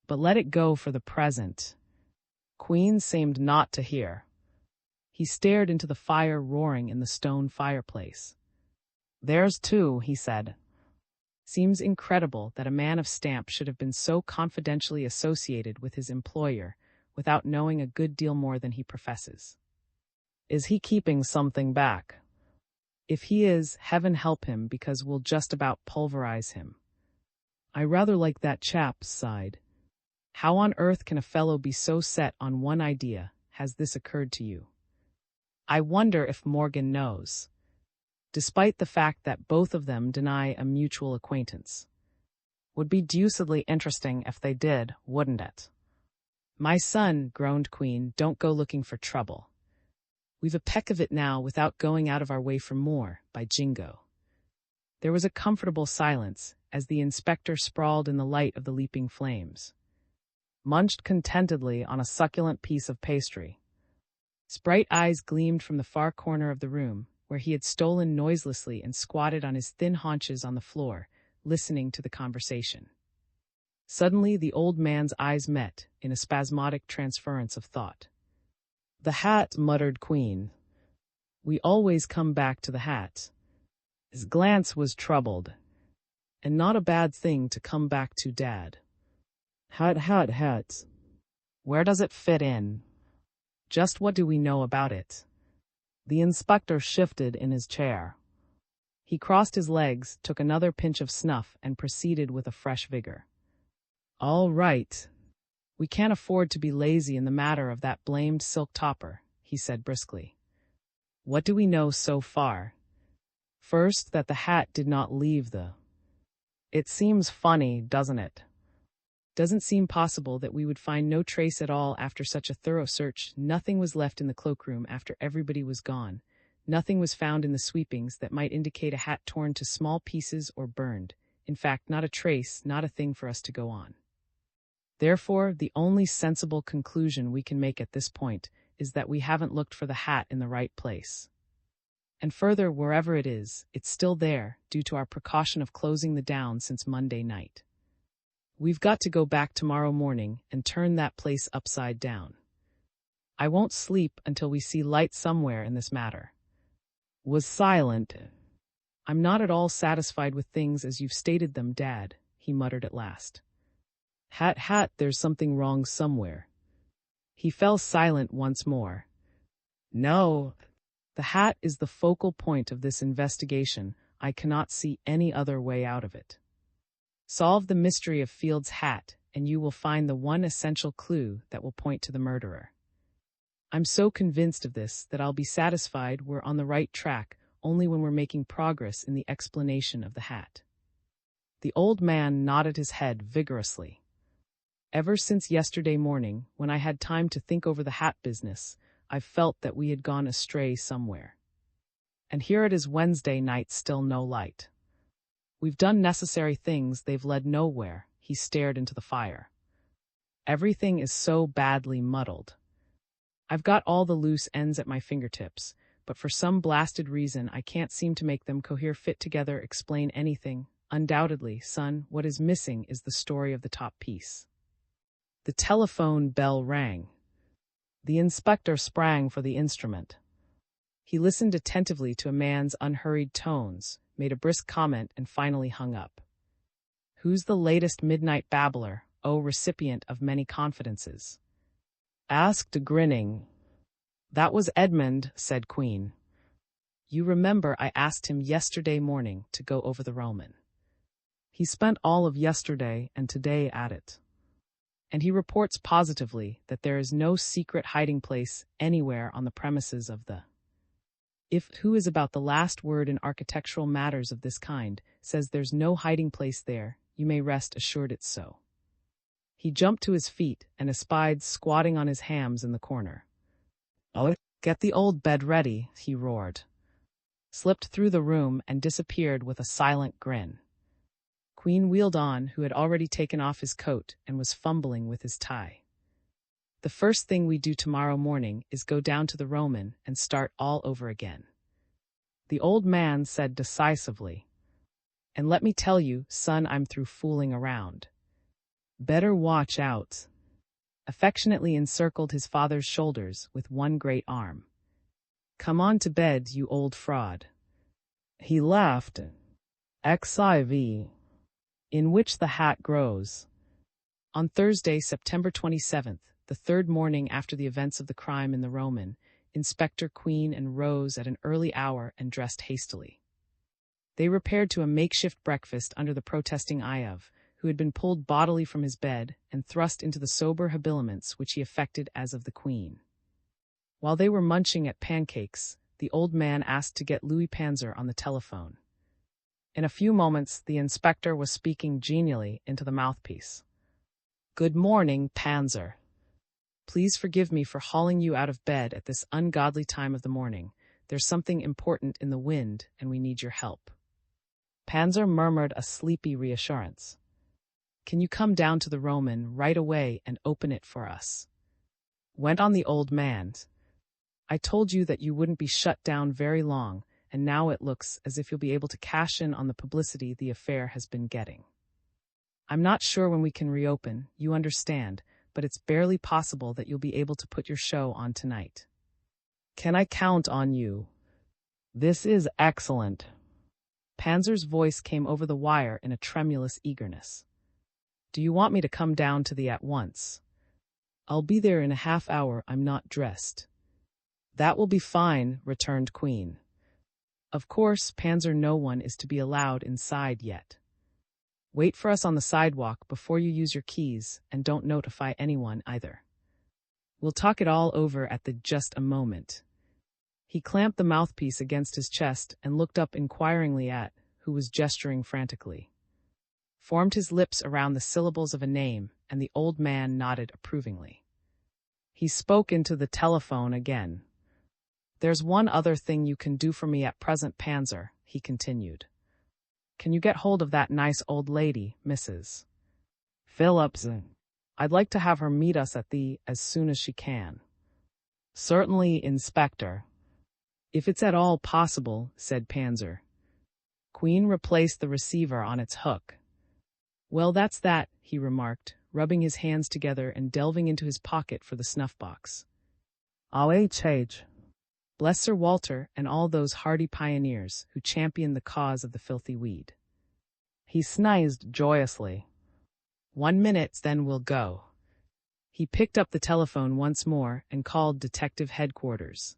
But let it go for the present. Queen seemed not to hear. He stared into the fire roaring in the stone fireplace. There's two, he said. Seems incredible that a man of stamp should have been so confidentially associated with his employer without knowing a good deal more than he professes. Is he keeping something back? If he is, heaven help him, because we'll just about pulverize him. I rather like that chap, sighed. How on earth can a fellow be so set on one idea? Has this occurred to you? I wonder if Morgan knows. Despite the fact that both of them deny a mutual acquaintance. Would be deucedly interesting if they did, wouldn't it? My son, groaned Queen, don't go looking for trouble. We've a peck of it now without going out of our way for more, by jingo. There was a comfortable silence as the inspector sprawled in the light of the leaping flames. Munched contentedly on a succulent piece of pastry. His bright eyes gleamed from the far corner of the room, where he had stolen noiselessly and squatted on his thin haunches on the floor, listening to the conversation. Suddenly the old man's eyes met in a spasmodic transference of thought. The hat, muttered Queen. We always come back to the hat. His glance was troubled. And not a bad thing to come back to, Dad. Hat. Where does it fit in? Just what do we know about it? The inspector shifted in his chair. He crossed his legs, took another pinch of snuff, and proceeded with a fresh vigor. All right. We can't afford to be lazy in the matter of that blamed silk topper, he said briskly. What do we know so far? First, that the hat did not leave the... It seems funny, doesn't it? Doesn't seem possible that we would find no trace at all after such a thorough search. Nothing was left in the cloakroom after everybody was gone. Nothing was found in the sweepings that might indicate a hat torn to small pieces or burned. In fact, not a trace, not a thing for us to go on. Therefore, the only sensible conclusion we can make at this point is that we haven't looked for the hat in the right place. And further, wherever it is, it's still there, due to our precaution of closing the down since Monday night. We've got to go back tomorrow morning and turn that place upside down. I won't sleep until we see light somewhere in this matter. Was silent. I'm not at all satisfied with things as you've stated them, Dad, he muttered at last. Hat, there's something wrong somewhere. He fell silent once more. No, the hat is the focal point of this investigation. I cannot see any other way out of it. Solve the mystery of Field's hat, and you will find the one essential clue that will point to the murderer. I'm so convinced of this that I'll be satisfied we're on the right track only when we're making progress in the explanation of the hat. The old man nodded his head vigorously. Ever since yesterday morning, when I had time to think over the hat business, I've felt that we had gone astray somewhere. And here it is Wednesday night, still no light. We've done necessary things, they've led nowhere. He stared into the fire. Everything is so badly muddled. I've got all the loose ends at my fingertips, but for some blasted reason I can't seem to make them cohere, fit together, explain anything. Undoubtedly, son, what is missing is the story of the top piece. The telephone bell rang. The inspector sprang for the instrument. He listened attentively to a man's unhurried tones, made a brisk comment, and finally hung up. Who's the latest midnight babbler, O recipient of many confidences? Asked, grinning. That was Edmund, said Queen. You remember I asked him yesterday morning to go over the Roman. He spent all of yesterday and today at it. And he reports positively that there is no secret hiding place anywhere on the premises of the who is about the last word in architectural matters of this kind, says there's no hiding place there, you may rest assured it's so. He jumped to his feet and espied squatting on his hams in the corner. Oh, get the old bed ready, he roared. Slipped through the room and disappeared with a silent grin. Queen wheeled on, who had already taken off his coat and was fumbling with his tie. The first thing we do tomorrow morning is go down to the Roman and start all over again. The old man said decisively. And let me tell you, son, I'm through fooling around. Better watch out. Affectionately encircled his father's shoulders with one great arm. Come on to bed, you old fraud. He laughed. XIV. In which the hat grows. On Thursday, September 27th, the third morning after the events of the crime in the Roman, Inspector Queen and rose at an early hour and dressed hastily. They repaired to a makeshift breakfast under the protesting eye of, who had been pulled bodily from his bed and thrust into the sober habiliments which he affected as of the Queen. While they were munching at pancakes, the old man asked to get Louis Panzer on the telephone. In a few moments, the inspector was speaking genially into the mouthpiece. Good morning, Panzer. Please forgive me for hauling you out of bed at this ungodly time of the morning. There's something important in the wind, and we need your help. Panzer murmured a sleepy reassurance. Can you come down to the Roman right away and open it for us? Went on the old man. I told you that you wouldn't be shut down very long, and now it looks as if you'll be able to cash in on the publicity the affair has been getting. I'm not sure when we can reopen, you understand, but it's barely possible that you'll be able to put your show on tonight. Can I count on you? This is excellent. Panzer's voice came over the wire in a tremulous eagerness. Do you want me to come down to the at once? I'll be there in a half hour. I'm not dressed. That will be fine, returned Queen. Of course, Panzer, no one is to be allowed inside yet. Wait for us on the sidewalk before you use your keys, and don't notify anyone either. We'll talk it all over at just a moment. He clamped the mouthpiece against his chest and looked up inquiringly at, who was gesturing frantically. Formed his lips around the syllables of a name, and the old man nodded approvingly. He spoke into the telephone again. There's one other thing you can do for me at present, Panzer, he continued. Can you get hold of that nice old lady, Mrs. Phillips? I'd like to have her meet us at the as soon as she can. Certainly, Inspector. If it's at all possible, said Panzer. Queen replaced the receiver on its hook. Well, that's that, he remarked, rubbing his hands together and delving into his pocket for the snuff box. H. Bless Sir Walter and all those hardy pioneers who championed the cause of the filthy weed. He sneezed joyously. 1 minute, then we'll go. He picked up the telephone once more and called Detective Headquarters.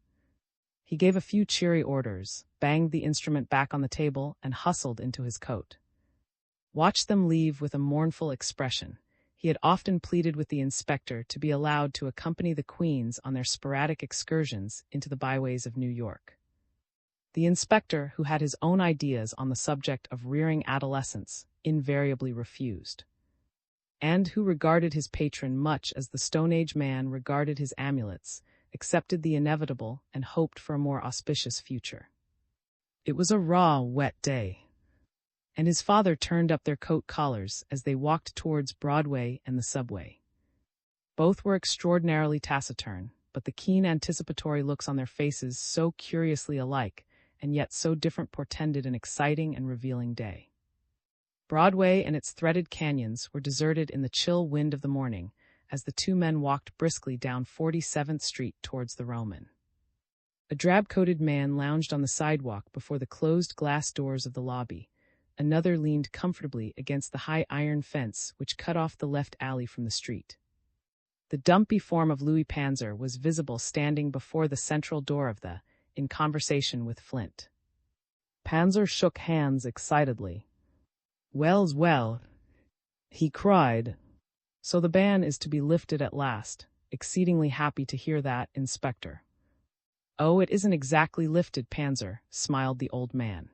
He gave a few cheery orders, banged the instrument back on the table, and hustled into his coat. Watched them leave with a mournful expression. He had often pleaded with the inspector to be allowed to accompany the Queens on their sporadic excursions into the byways of New York. The inspector, who had his own ideas on the subject of rearing adolescents, invariably refused, and who regarded his patron much as the Stone Age man regarded his amulets, accepted the inevitable and hoped for a more auspicious future. It was a raw, wet day, and his father turned up their coat collars as they walked towards Broadway and the subway. Both were extraordinarily taciturn, but the keen anticipatory looks on their faces, so curiously alike and yet so different, portended an exciting and revealing day. Broadway and its threaded canyons were deserted in the chill wind of the morning as the two men walked briskly down 47th Street towards the Roman. A drab-coated man lounged on the sidewalk before the closed glass doors of the lobby. Another leaned comfortably against the high iron fence which cut off the left alley from the street. The dumpy form of Louis Panzer was visible standing before the central door of the, in conversation with Flint. Panzer shook hands excitedly. "Well's well," he cried. "So the ban is to be lifted at last. Exceedingly happy to hear that, Inspector." "Oh, it isn't exactly lifted, Panzer," smiled the old man.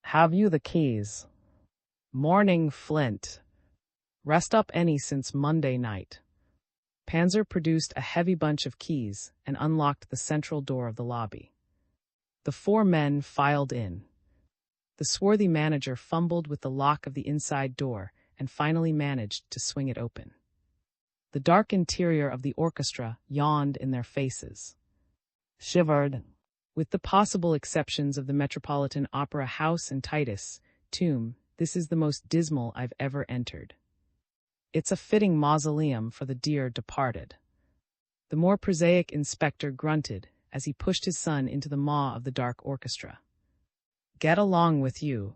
"Have you the keys?" "Morning, Flint. Rest up any since Monday night." Panzer produced a heavy bunch of keys and unlocked the central door of the lobby. The four men filed in. The swarthy manager fumbled with the lock of the inside door and finally managed to swing it open. The dark interior of the orchestra yawned in their faces. Shivered. With the possible exceptions of the Metropolitan Opera House and Titus Tomb, this is the most dismal I've ever entered. It's a fitting mausoleum for the dear departed. The more prosaic inspector grunted as he pushed his son into the maw of the dark orchestra. "Get along with you.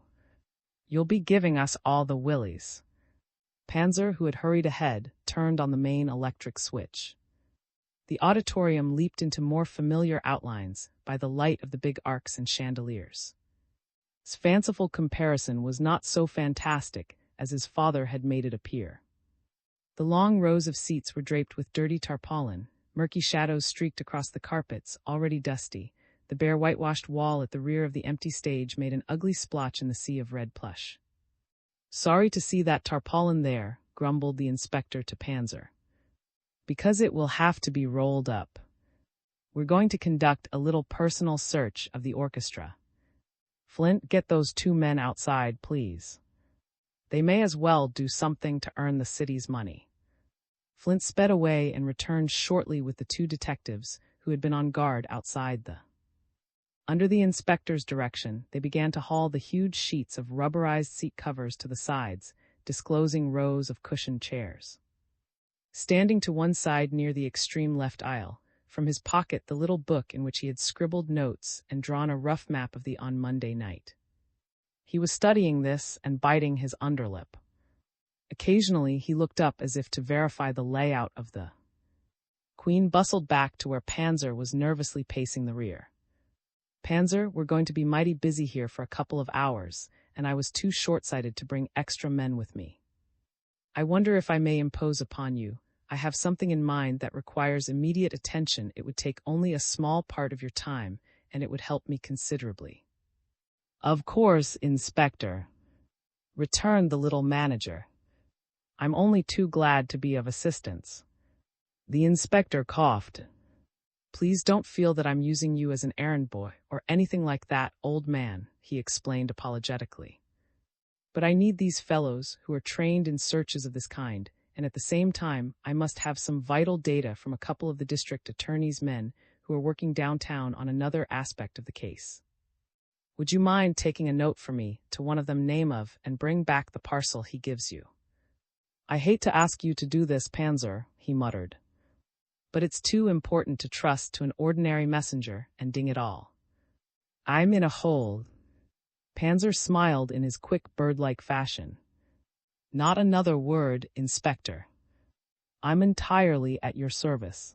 You'll be giving us all the willies." Panzer, who had hurried ahead, turned on the main electric switch. The auditorium leaped into more familiar outlines by the light of the big arcs and chandeliers. His fanciful comparison was not so fantastic as his father had made it appear. The long rows of seats were draped with dirty tarpaulin, murky shadows streaked across the carpets, already dusty. The bare whitewashed wall at the rear of the empty stage made an ugly splotch in the sea of red plush. "Sorry to see that tarpaulin there," grumbled the inspector to Panzer. "Because it will have to be rolled up. We're going to conduct a little personal search of the orchestra. Flint, get those two men outside, please. They may as well do something to earn the city's money." Flint sped away and returned shortly with the two detectives who had been on guard outside the. Under the inspector's direction, they began to haul the huge sheets of rubberized seat covers to the sides, disclosing rows of cushioned chairs. Standing to one side near the extreme left aisle, from his pocket the little book in which he had scribbled notes and drawn a rough map of the on Monday night. He was studying this and biting his underlip. Occasionally he looked up as if to verify the layout of the. Queen bustled back to where Panzer was nervously pacing the rear. "Panzer, we're going to be mighty busy here for a couple of hours, and I was too short-sighted to bring extra men with me. I wonder if I may impose upon you. I have something in mind that requires immediate attention. It would take only a small part of your time, and it would help me considerably." "Of course, Inspector," returned the little manager. "I'm only too glad to be of assistance." The inspector coughed. "Please don't feel that I'm using you as an errand boy or anything like that, old man," he explained apologetically. "But I need these fellows who are trained in searches of this kind, and at the same time, I must have some vital data from a couple of the district attorney's men who are working downtown on another aspect of the case." Would you mind taking a note for me to one of them name of and bring back the parcel he gives you? I hate to ask you to do this, Panzer, he muttered. But it's too important to trust to an ordinary messenger and ding it all. I'm in a hole. Panzer smiled in his quick bird-like fashion. Not another word, Inspector. I'm entirely at your service.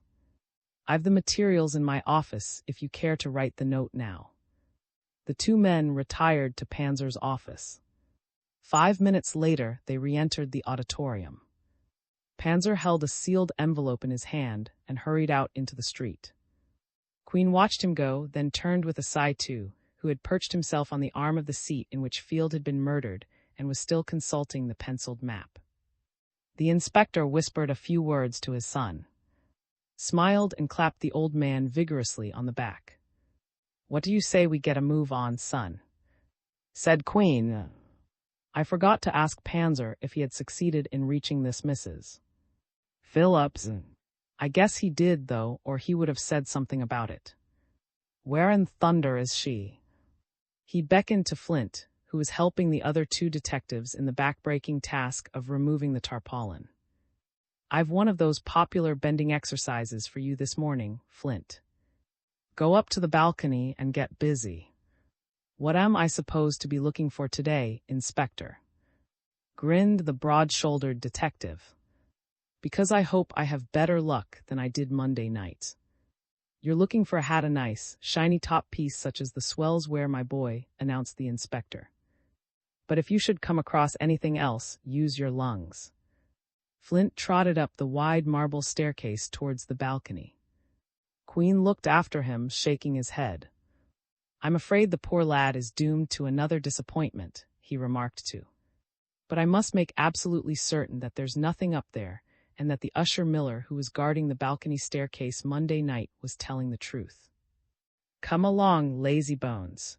I've the materials in my office if you care to write the note now. The two men retired to Panzer's office. 5 minutes later, they re-entered the auditorium. Panzer held a sealed envelope in his hand and hurried out into the street. Queen watched him go, then turned with a sigh to, who had perched himself on the arm of the seat in which Field had been murdered and was still consulting the penciled map. The inspector whispered a few words to his son, smiled and clapped the old man vigorously on the back. What do you say we get a move on, son? Said Queen. I forgot to ask Panzer if he had succeeded in reaching this Mrs. Phillips. I guess he did, though, or he would have said something about it. Where in thunder is she? He beckoned to Flint, who was helping the other two detectives in the back-breaking task of removing the tarpaulin. I've one of those popular bending exercises for you this morning, Flint. Go up to the balcony and get busy. What am I supposed to be looking for today, Inspector? Grinned the broad-shouldered detective. Because I hope I have better luck than I did Monday night. You're looking for a hat, a nice, shiny top piece such as the swells wear, my boy, announced the inspector. But if you should come across anything else, use your lungs. Flint trotted up the wide marble staircase towards the balcony. Queen looked after him, shaking his head. I'm afraid the poor lad is doomed to another disappointment, he remarked to. But I must make absolutely certain that there's nothing up there, and that the usher Miller who was guarding the balcony staircase Monday night was telling the truth. Come along, lazy bones.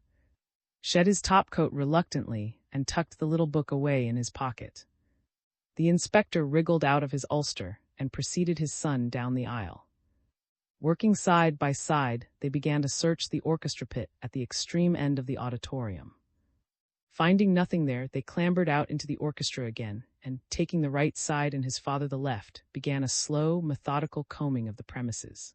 Shed his topcoat reluctantly and tucked the little book away in his pocket. The inspector wriggled out of his ulster and preceded his son down the aisle. Working side by side, they began to search the orchestra pit at the extreme end of the auditorium. Finding nothing there, they clambered out into the orchestra again, and, taking the right side and his father the left, began a slow, methodical combing of the premises.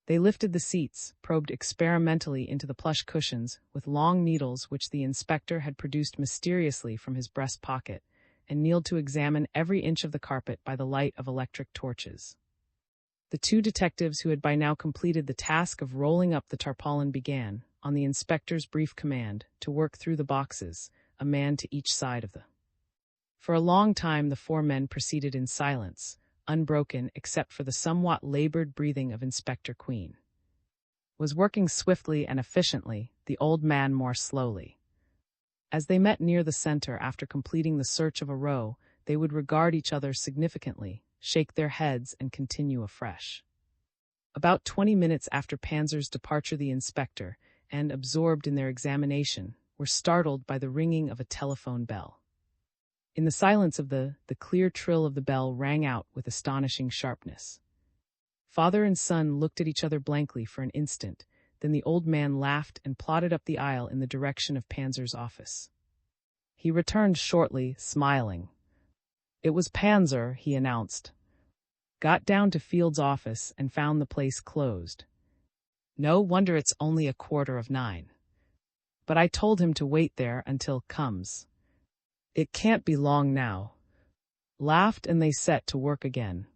They lifted the seats, probed experimentally into the plush cushions with long needles which the inspector had produced mysteriously from his breast pocket, and kneeled to examine every inch of the carpet by the light of electric torches. The two detectives who had by now completed the task of rolling up the tarpaulin began, on the inspector's brief command, to work through the boxes, a man to each side of the. For a long time the four men proceeded in silence, unbroken except for the somewhat labored breathing of Inspector Queen. Was working swiftly and efficiently, the old man more slowly. As they met near the center after completing the search of a row, they would regard each other significantly, shake their heads, and continue afresh. About 20 minutes after Panzer's departure, the inspector, and absorbed in their examination, were startled by the ringing of a telephone bell. In the silence of the clear trill of the bell rang out with astonishing sharpness. Father and son looked at each other blankly for an instant, then the old man laughed and plodded up the aisle in the direction of Panzer's office. He returned shortly, smiling. It was Panzer, he announced. Got down to Field's office and found the place closed. No wonder it's only 9:15. But I told him to wait there until comes. It can't be long now. Laughed and they set to work again.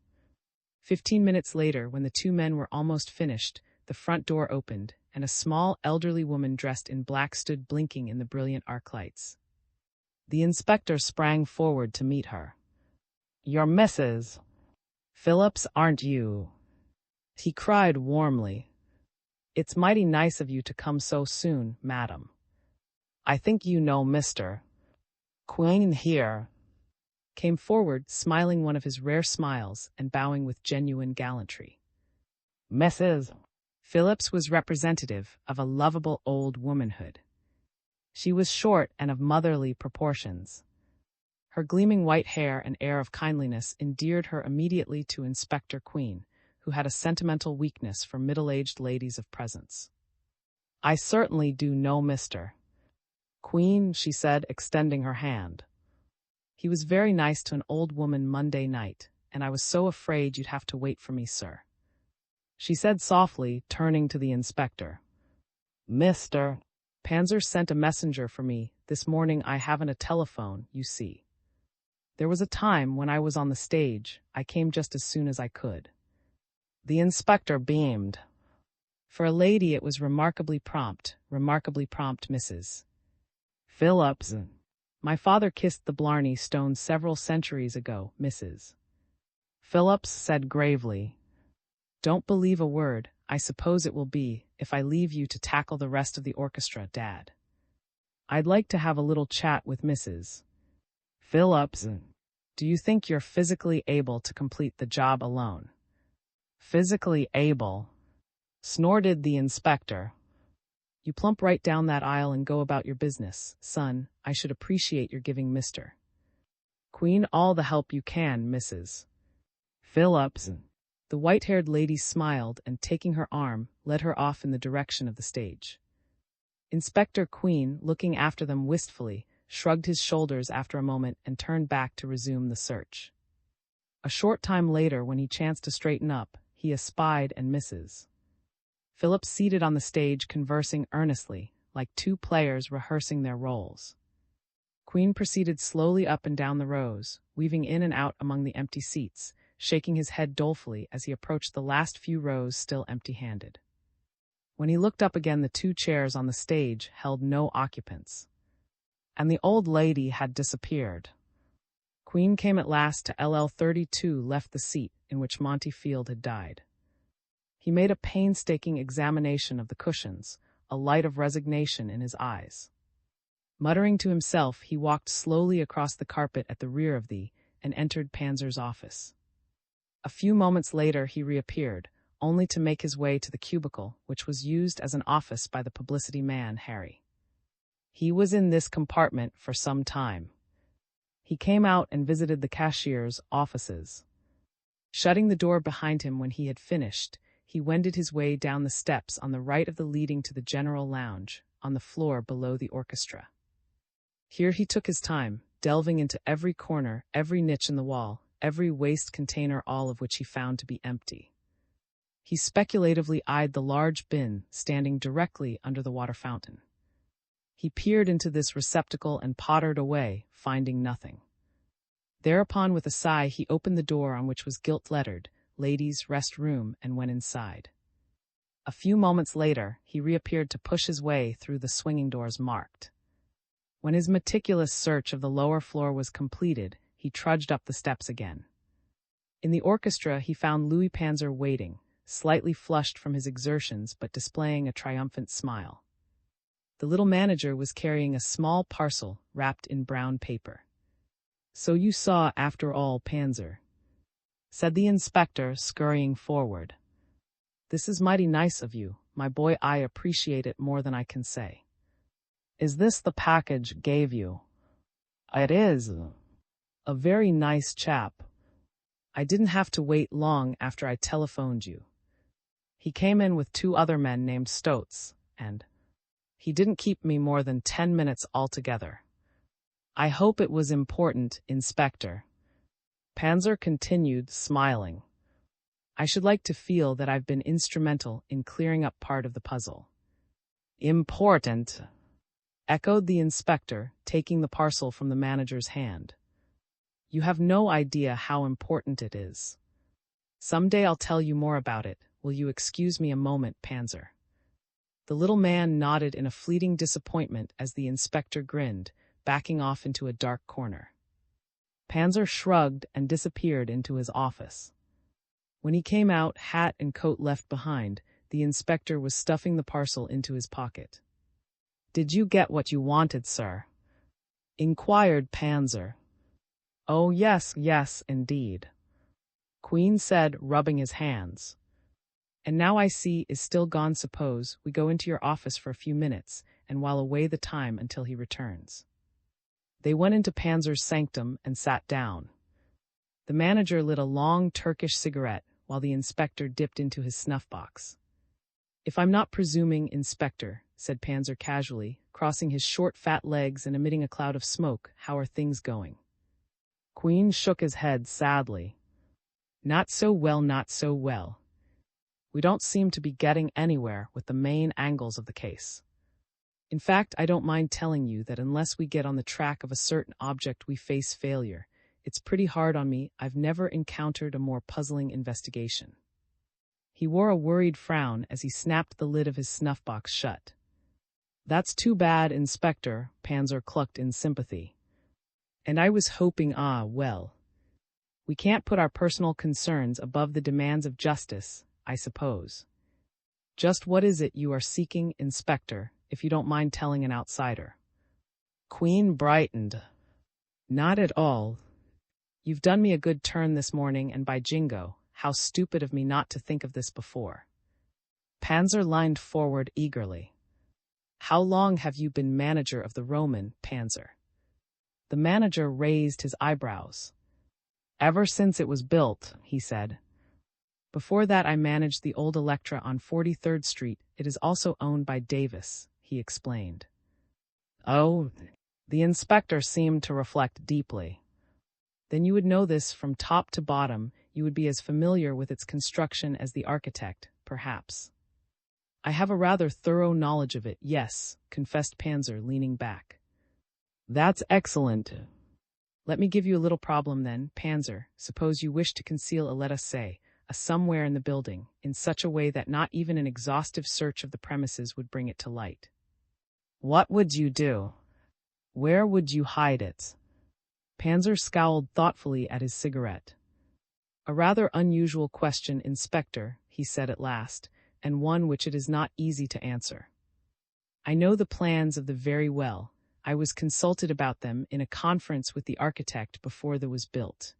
15 minutes later, when the two men were almost finished, the front door opened, and a small, elderly woman dressed in black stood blinking in the brilliant arc lights. The inspector sprang forward to meet her. You're Mrs. Phillips, aren't you? He cried warmly. It's mighty nice of you to come so soon, madam. I think you know Mr. Queen here. Came forward, smiling one of his rare smiles and bowing with genuine gallantry. Mrs. Phillips was representative of a lovable old womanhood. She was short and of motherly proportions. Her gleaming white hair and air of kindliness endeared her immediately to Inspector Queen, who had a sentimental weakness for middle-aged ladies of presence. I certainly do know Mr. Queen, she said, extending her hand. He was very nice to an old woman Monday night, and I was so afraid you'd have to wait for me, sir. She said softly, turning to the inspector. Mr. Panzer sent a messenger for me. This morning I haven't a telephone, you see. There was a time when I was on the stage. I came just as soon as I could. The inspector beamed. For a lady it was remarkably prompt, Mrs. Phillips. My father kissed the Blarney Stone several centuries ago, Mrs. Phillips said gravely. Don't believe a word. I suppose it will be, if I leave you to tackle the rest of the orchestra, Dad. I'd like to have a little chat with Mrs. Phillips. Do you think you're physically able to complete the job alone? Physically able? Snorted the inspector. You plump right down that aisle and go about your business, son. I should appreciate your giving Mr. Queen all the help you can, Mrs. Phillips. The white-haired lady smiled and, taking her arm, led her off in the direction of the stage. Inspector Queen, looking after them wistfully, shrugged his shoulders after a moment and turned back to resume the search. A short time later, when he chanced to straighten up, he espied and Mrs. Phillips seated on the stage conversing earnestly, like two players rehearsing their roles. Queen proceeded slowly up and down the rows, weaving in and out among the empty seats, shaking his head dolefully as he approached the last few rows still empty-handed. When he looked up again, the two chairs on the stage held no occupants. And the old lady had disappeared. Queen came at last to LL32, left the seat in which Monty Field had died. He made a painstaking examination of the cushions, a light of resignation in his eyes. Muttering to himself, he walked slowly across the carpet at the rear of and entered Panzer's office. A few moments later he reappeared, only to make his way to the cubicle, which was used as an office by the publicity man, Harry. He was in this compartment for some time. He came out and visited the cashier's offices. Shutting the door behind him when he had finished, he wended his way down the steps on the right of the leading to the general lounge, on the floor below the orchestra. Here he took his time, delving into every corner, every niche in the wall, every waste container, all of which he found to be empty. He speculatively eyed the large bin standing directly under the water fountain. He peered into this receptacle and pottered away, finding nothing. Thereupon, with a sigh, he opened the door on which was gilt-lettered, "Ladies' Rest Room," and went inside. A few moments later, he reappeared to push his way through the swinging doors marked. When his meticulous search of the lower floor was completed, he trudged up the steps again. In the orchestra, he found Louis Panzer waiting, slightly flushed from his exertions but displaying a triumphant smile. The little manager was carrying a small parcel wrapped in brown paper. "So you saw, after all, Panzer," said the inspector, scurrying forward. "This is mighty nice of you, my boy. I appreciate it more than I can say. Is this the package gave you?" "It is. A very nice chap. I didn't have to wait long after I telephoned you. He came in with two other men named Stoats, and he didn't keep me more than 10 minutes altogether. I hope it was important, Inspector." Panzer continued, smiling. "I should like to feel that I've been instrumental in clearing up part of the puzzle." "Important," echoed the inspector, taking the parcel from the manager's hand. "You have no idea how important it is. Someday I'll tell you more about it. Will you excuse me a moment, Panzer?" The little man nodded in a fleeting disappointment as the inspector grinned, backing off into a dark corner. Panzer shrugged and disappeared into his office. When he came out, hat and coat left behind, the inspector was stuffing the parcel into his pocket. "Did you get what you wanted, sir?" inquired Panzer. "Oh, yes, indeed," Queen said, rubbing his hands. "And now I see is still gone. Suppose we go into your office for a few minutes and while away the time until he returns." They went into Panzer's sanctum and sat down. The manager lit a long Turkish cigarette while the inspector dipped into his snuff-box. "If I'm not presuming, Inspector," said Panzer casually, crossing his short fat legs and emitting a cloud of smoke. How are things going? Queen shook his head sadly. Not so well, not so well. We don't seem to be getting anywhere with the main angles of the case. In fact, I don't mind telling you that unless we get on the track of a certain object, we face failure. It's pretty hard on me. I've never encountered a more puzzling investigation. He wore a worried frown as he snapped the lid of his snuff box shut. That's too bad, Inspector, Panzer clucked in sympathy. And I was hoping, well. We can't put our personal concerns above the demands of justice, I suppose. Just what is it you are seeking, Inspector, if you don't mind telling an outsider? Queen brightened. Not at all. You've done me a good turn this morning, and by jingo, how stupid of me not to think of this before. Panzer leaned forward eagerly. How long have you been manager of the Roman, Panzer? The manager raised his eyebrows. Ever since it was built, he said. Before that I managed the old Electra on 43rd Street. It is also owned by Davis, he explained. Oh, the inspector seemed to reflect deeply. Then you would know this from top to bottom. You would be as familiar with its construction as the architect, perhaps. I have a rather thorough knowledge of it, yes, confessed Panzer, leaning back. That's excellent. Let me give you a little problem then, Panzer. Suppose you wish to conceal a, let us say, a somewhere in the building, in such a way that not even an exhaustive search of the premises would bring it to light. What would you do? Where would you hide it? Panzer scowled thoughtfully at his cigarette. A rather unusual question, Inspector, he said at last, and one which it is not easy to answer. I know the plans of the very well. I was consulted about them in a conference with the architect before they was built.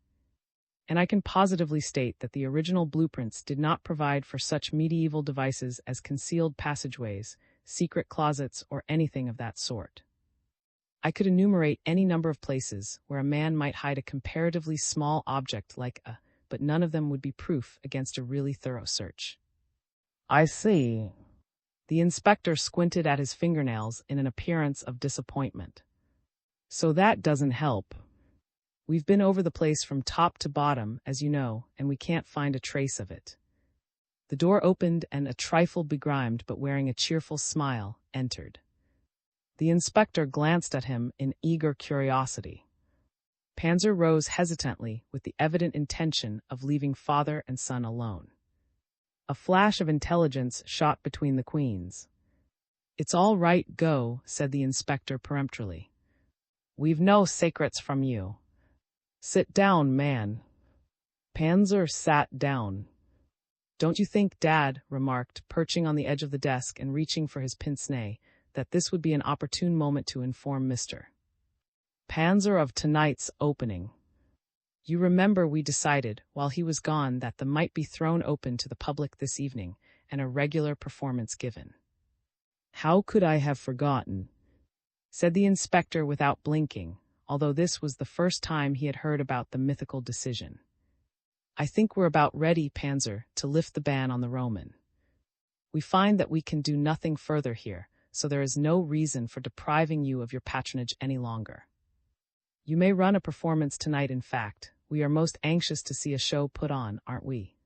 And I can positively state that the original blueprints did not provide for such medieval devices as concealed passageways, secret closets, or anything of that sort. I could enumerate any number of places where a man might hide a comparatively small object like a, but none of them would be proof against a really thorough search. I see. The inspector squinted at his fingernails in an appearance of disappointment. So that doesn't help. We've been over the place from top to bottom, as you know, and we can't find a trace of it. The door opened and a trifle begrimed but wearing a cheerful smile entered. The inspector glanced at him in eager curiosity. Panzer rose hesitantly with the evident intention of leaving father and son alone. A flash of intelligence shot between the queens. It's all right, go, said the inspector peremptorily. We've no secrets from you. Sit down, man. Panzer sat down. Don't you think, Dad, remarked, perching on the edge of the desk and reaching for his pince-nez, that this would be an opportune moment to inform Mr. Panzer of tonight's opening? You remember we decided, while he was gone, that the might be thrown open to the public this evening, and a regular performance given. How could I have forgotten? Said the inspector without blinking, although this was the first time he had heard about the mythical decision. I think we're about ready, Panzer, to lift the ban on the Roman. We find that we can do nothing further here, so there is no reason for depriving you of your patronage any longer. You may run a performance tonight, in fact. We are most anxious to see a show put on, aren't we?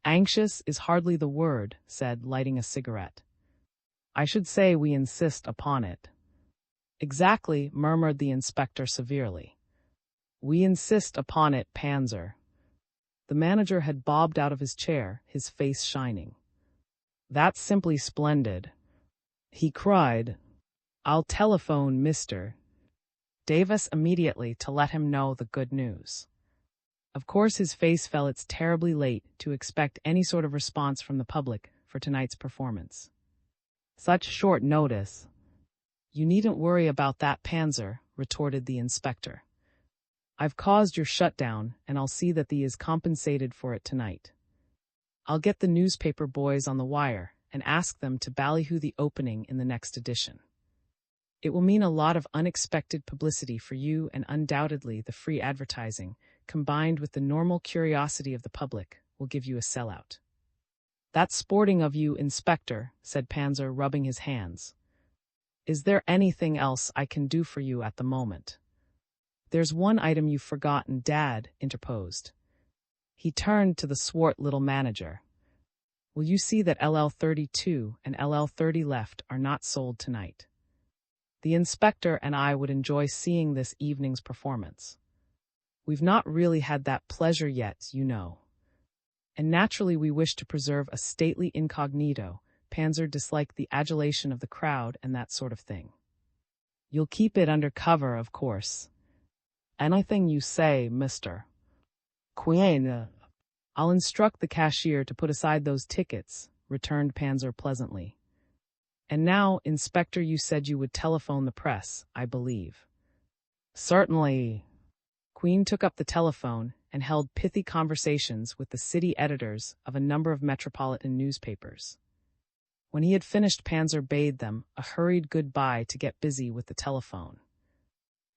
Anxious is hardly the word, said, lighting a cigarette. I should say we insist upon it. Exactly, murmured the inspector severely. We insist upon it, Panzer. The manager had bobbed out of his chair, his face shining. That's simply splendid, he cried. I'll telephone Mr. Davis immediately to let him know the good news. Of course his face fell. It's terribly late to expect any sort of response from the public for tonight's performance. Such short notice. You needn't worry about that, Panzer, retorted the inspector. I've caused your shutdown, and I'll see that thee is compensated for it tonight. I'll get the newspaper boys on the wire and ask them to ballyhoo the opening in the next edition. It will mean a lot of unexpected publicity for you, and undoubtedly the free advertising, combined with the normal curiosity of the public, will give you a sellout. "That's sporting of you, Inspector," said Panzer, rubbing his hands. "Is there anything else I can do for you at the moment?" "There's one item you've forgotten, Dad," interposed. He turned to the swart little manager. "Will you see that LL32 and LL30 left are not sold tonight? The inspector and I would enjoy seeing this evening's performance. We've not really had that pleasure yet, you know. And naturally we wish to preserve a stately incognito." Panzer disliked the adulation of the crowd and that sort of thing. "You'll keep it under cover, of course." "Anything you say, Mr. Queen." "I'll instruct the cashier to put aside those tickets," returned Panzer pleasantly. "And now, Inspector, you said you would telephone the press, I believe." "Certainly." Queen took up the telephone and held pithy conversations with the city editors of a number of metropolitan newspapers. When he had finished, Panzer bade them a hurried goodbye to get busy with the telephone.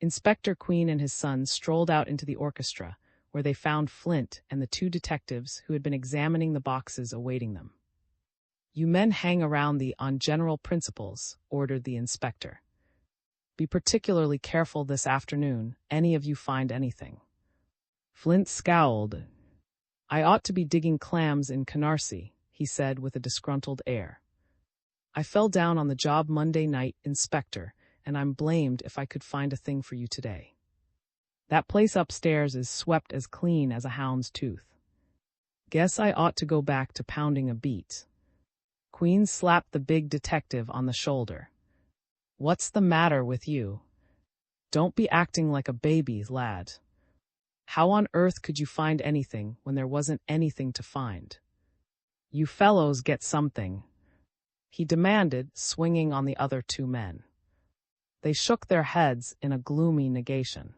Inspector Queen and his son strolled out into the orchestra, where they found Flint and the two detectives who had been examining the boxes awaiting them. "You men hang around on general principles," ordered the inspector. "Be particularly careful this afternoon, any of you find anything." Flint scowled. "I ought to be digging clams in Canarsie," he said with a disgruntled air. "I fell down on the job Monday night, Inspector, and I'm blamed if I could find a thing for you today. That place upstairs is swept as clean as a hound's tooth. Guess I ought to go back to pounding a beat." Queen slapped the big detective on the shoulder. "What's the matter with you? Don't be acting like a baby, lad. How on earth could you find anything when there wasn't anything to find? You fellows get something," he demanded, swinging on the other two men. They shook their heads in a gloomy negation.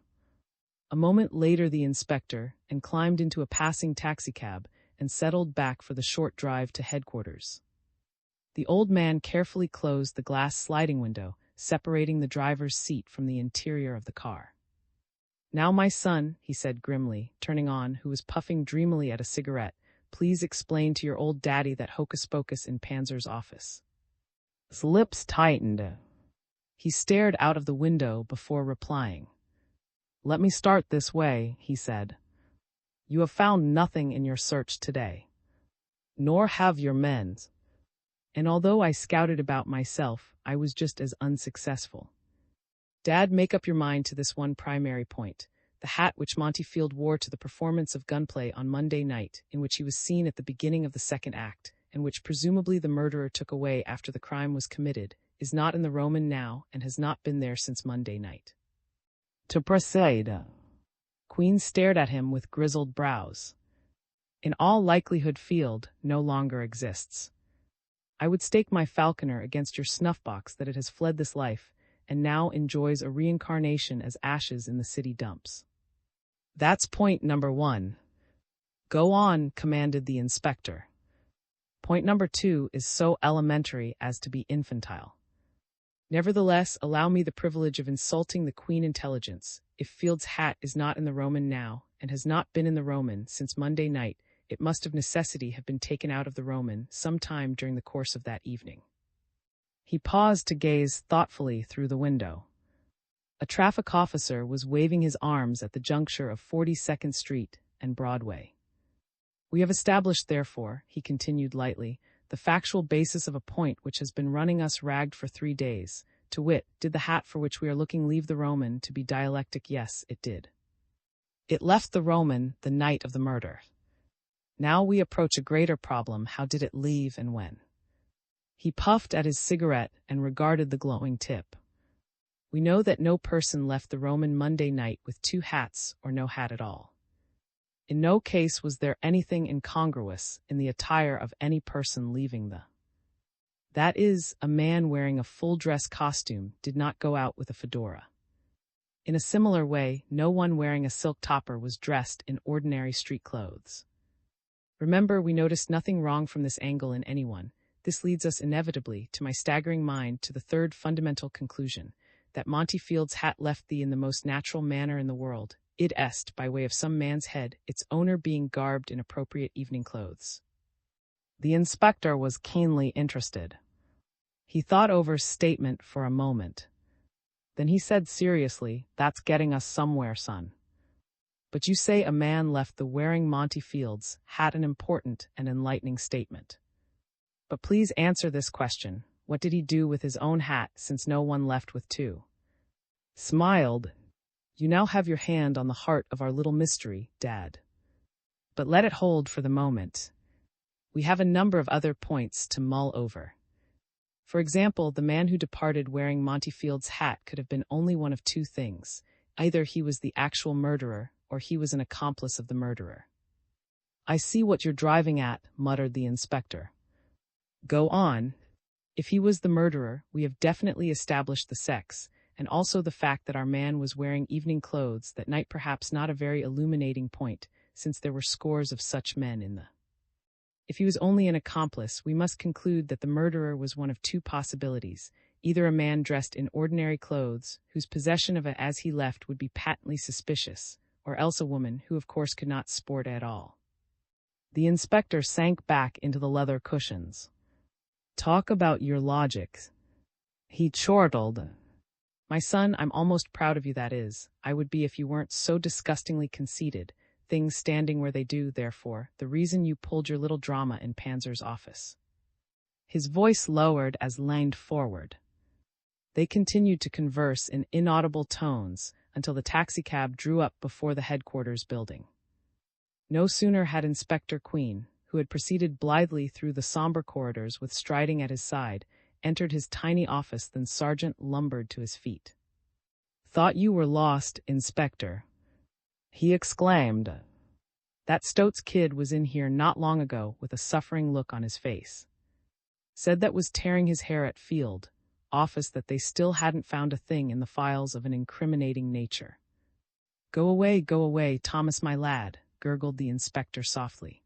A moment later the inspector and climbed into a passing taxicab and settled back for the short drive to headquarters. The old man carefully closed the glass sliding window, separating the driver's seat from the interior of the car. "Now, my son," he said grimly, turning on, who was puffing dreamily at a cigarette, "please explain to your old daddy that hocus-pocus in Panzer's office." His lips tightened. He stared out of the window before replying. "Let me start this way," he said. "You have found nothing in your search today. Nor have your men. And although I scouted about myself, I was just as unsuccessful. Dad, make up your mind to this one primary point: the hat which Monty Field wore to the performance of Gunplay on Monday night, in which he was seen at the beginning of the second act, and which presumably the murderer took away after the crime was committed, is not in the Roman now and has not been there since Monday night. To proceed." Queen stared at him with grizzled brows. "In all likelihood Field no longer exists. I would stake my falconer against your snuff-box that it has fled this life and now enjoys a reincarnation as ashes in the city dumps. That's point number one." "Go on," commanded the inspector. "Point number two is so elementary as to be infantile. Nevertheless, allow me the privilege of insulting the Queen intelligence. If Field's hat is not in the Roman now, and has not been in the Roman since Monday night, it must of necessity have been taken out of the Roman some time during the course of that evening." He paused to gaze thoughtfully through the window. A traffic officer was waving his arms at the juncture of 42nd Street and Broadway. "We have established, therefore," he continued lightly, "the factual basis of a point which has been running us ragged for 3 days, to wit, did the hat for which we are looking leave the Roman to be dialectic? Yes, it did. It left the Roman the night of the murder. Now we approach a greater problem: how did it leave and when?" He puffed at his cigarette and regarded the glowing tip. "We know that no person left the Roman Monday night with 2 hats or no hat at all. In no case was there anything incongruous in the attire of any person leaving the. That is, a man wearing a full-dress costume did not go out with a fedora. In a similar way, no one wearing a silk topper was dressed in ordinary street clothes. Remember, we noticed nothing wrong from this angle in anyone. This leads us inevitably, to my staggering mind, to the third fundamental conclusion, that Monty Field's hat left thee in the most natural manner in the world, id est, by way of some man's head, its owner being garbed in appropriate evening clothes." The inspector was keenly interested. He thought over his statement for a moment. Then he said seriously, "That's getting us somewhere, son. But you say a man left the Waring Monty Fields had an important and enlightening statement. But please answer this question. What did he do with his own hat, since no one left with two?" Smiled. "You now have your hand on the heart of our little mystery, Dad. But let it hold for the moment. We have a number of other points to mull over. For example, the man who departed wearing Monty Fields' hat could have been only one of two things. Either he was the actual murderer, or he was an accomplice of the murderer." "I see what you're driving at," muttered the inspector. "Go on." "If he was the murderer, we have definitely established the sex, and also the fact that our man was wearing evening clothes that night, perhaps not a very illuminating point, since there were scores of such men in the... If he was only an accomplice, we must conclude that the murderer was one of two possibilities, either a man dressed in ordinary clothes, whose possession of it as he left would be patently suspicious, or else a woman who of course could not sport at all." The inspector sank back into the leather cushions. "Talk about your logic." He chortled. "My son, I'm almost proud of you, that is. I would be if you weren't so disgustingly conceited. Things standing where they do, therefore, the reason you pulled your little drama in Panzer's office." His voice lowered as leaned forward. They continued to converse in inaudible tones until the taxicab drew up before the headquarters building. No sooner had Inspector Queen, who had proceeded blithely through the somber corridors with Striding at his side, entered his tiny office than Sergeant lumbered to his feet. "Thought you were lost, Inspector," he exclaimed. "That Stoats kid was in here not long ago with a suffering look on his face. Said that was tearing his hair at Field office that they still hadn't found a thing in the files of an incriminating nature." Go away, Thomas, my lad," gurgled the inspector softly.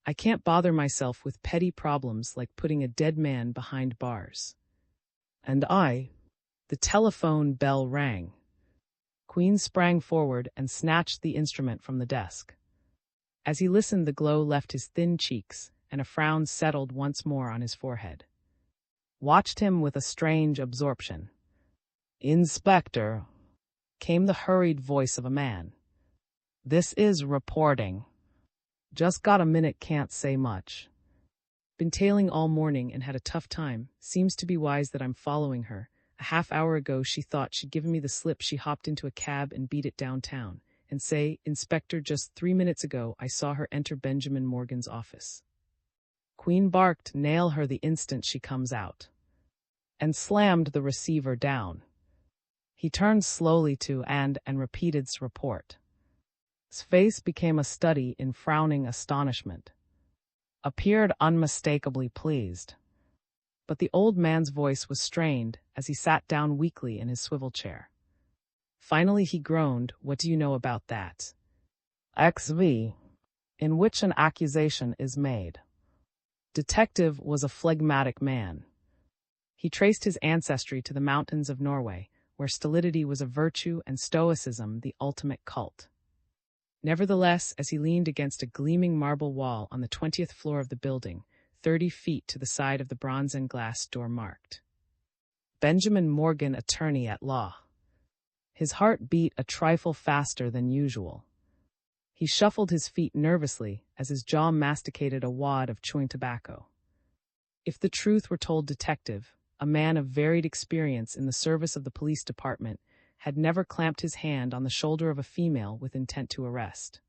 "I can't bother myself with petty problems like putting a dead man behind bars." "And I—" The telephone bell rang. Queen sprang forward and snatched the instrument from the desk. As he listened, the glow left his thin cheeks, and a frown settled once more on his forehead. Watched him with a strange absorption. "Inspector," came the hurried voice of a man. "This is reporting. Just got a minute, can't say much. Been tailing all morning and had a tough time. Seems to be wise that I'm following her. A half hour ago she thought she'd given me the slip. She hopped into a cab and beat it downtown. And say, Inspector, just 3 minutes ago I saw her enter Benjamin Morgan's office. Queen barked, 'Nail her the instant she comes out,' and slammed the receiver down. He turned slowly to and repeated his report. His face became a study in frowning astonishment. Appeared unmistakably pleased. But the old man's voice was strained as he sat down weakly in his swivel chair. Finally he groaned, "What do you know about that? XV, in which an accusation is made." Detective was a phlegmatic man. He traced his ancestry to the mountains of Norway, where stolidity was a virtue and stoicism the ultimate cult. Nevertheless, as he leaned against a gleaming marble wall on the 20th floor of the building, 30 feet to the side of the bronze and glass door marked, "Benjamin Morgan, attorney at law," his heart beat a trifle faster than usual. He shuffled his feet nervously as his jaw masticated a wad of chewing tobacco. If the truth were told, Detective, a man of varied experience in the service of the police department, had never clamped his hand on the shoulder of a female with intent to arrest.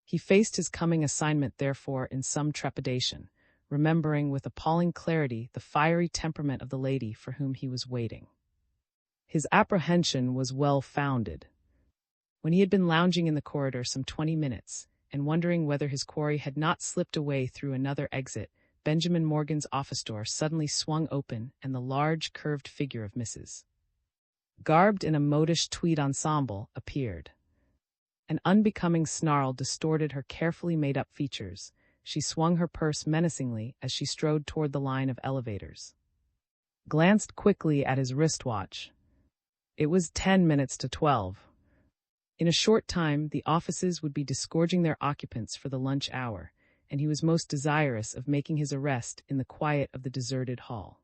He faced his coming assignment, therefore, in some trepidation, remembering with appalling clarity the fiery temperament of the lady for whom he was waiting. His apprehension was well-founded. When he had been lounging in the corridor some 20 minutes, and wondering whether his quarry had not slipped away through another exit, Benjamin Morgan's office door suddenly swung open and the large, curved figure of Mrs. garbed in a modish tweed ensemble, appeared. An unbecoming snarl distorted her carefully made-up features. She swung her purse menacingly as she strode toward the line of elevators. Glanced quickly at his wristwatch. It was 10 minutes to 12. In a short time, the offices would be disgorging their occupants for the lunch hour, and he was most desirous of making his arrest in the quiet of the deserted hall.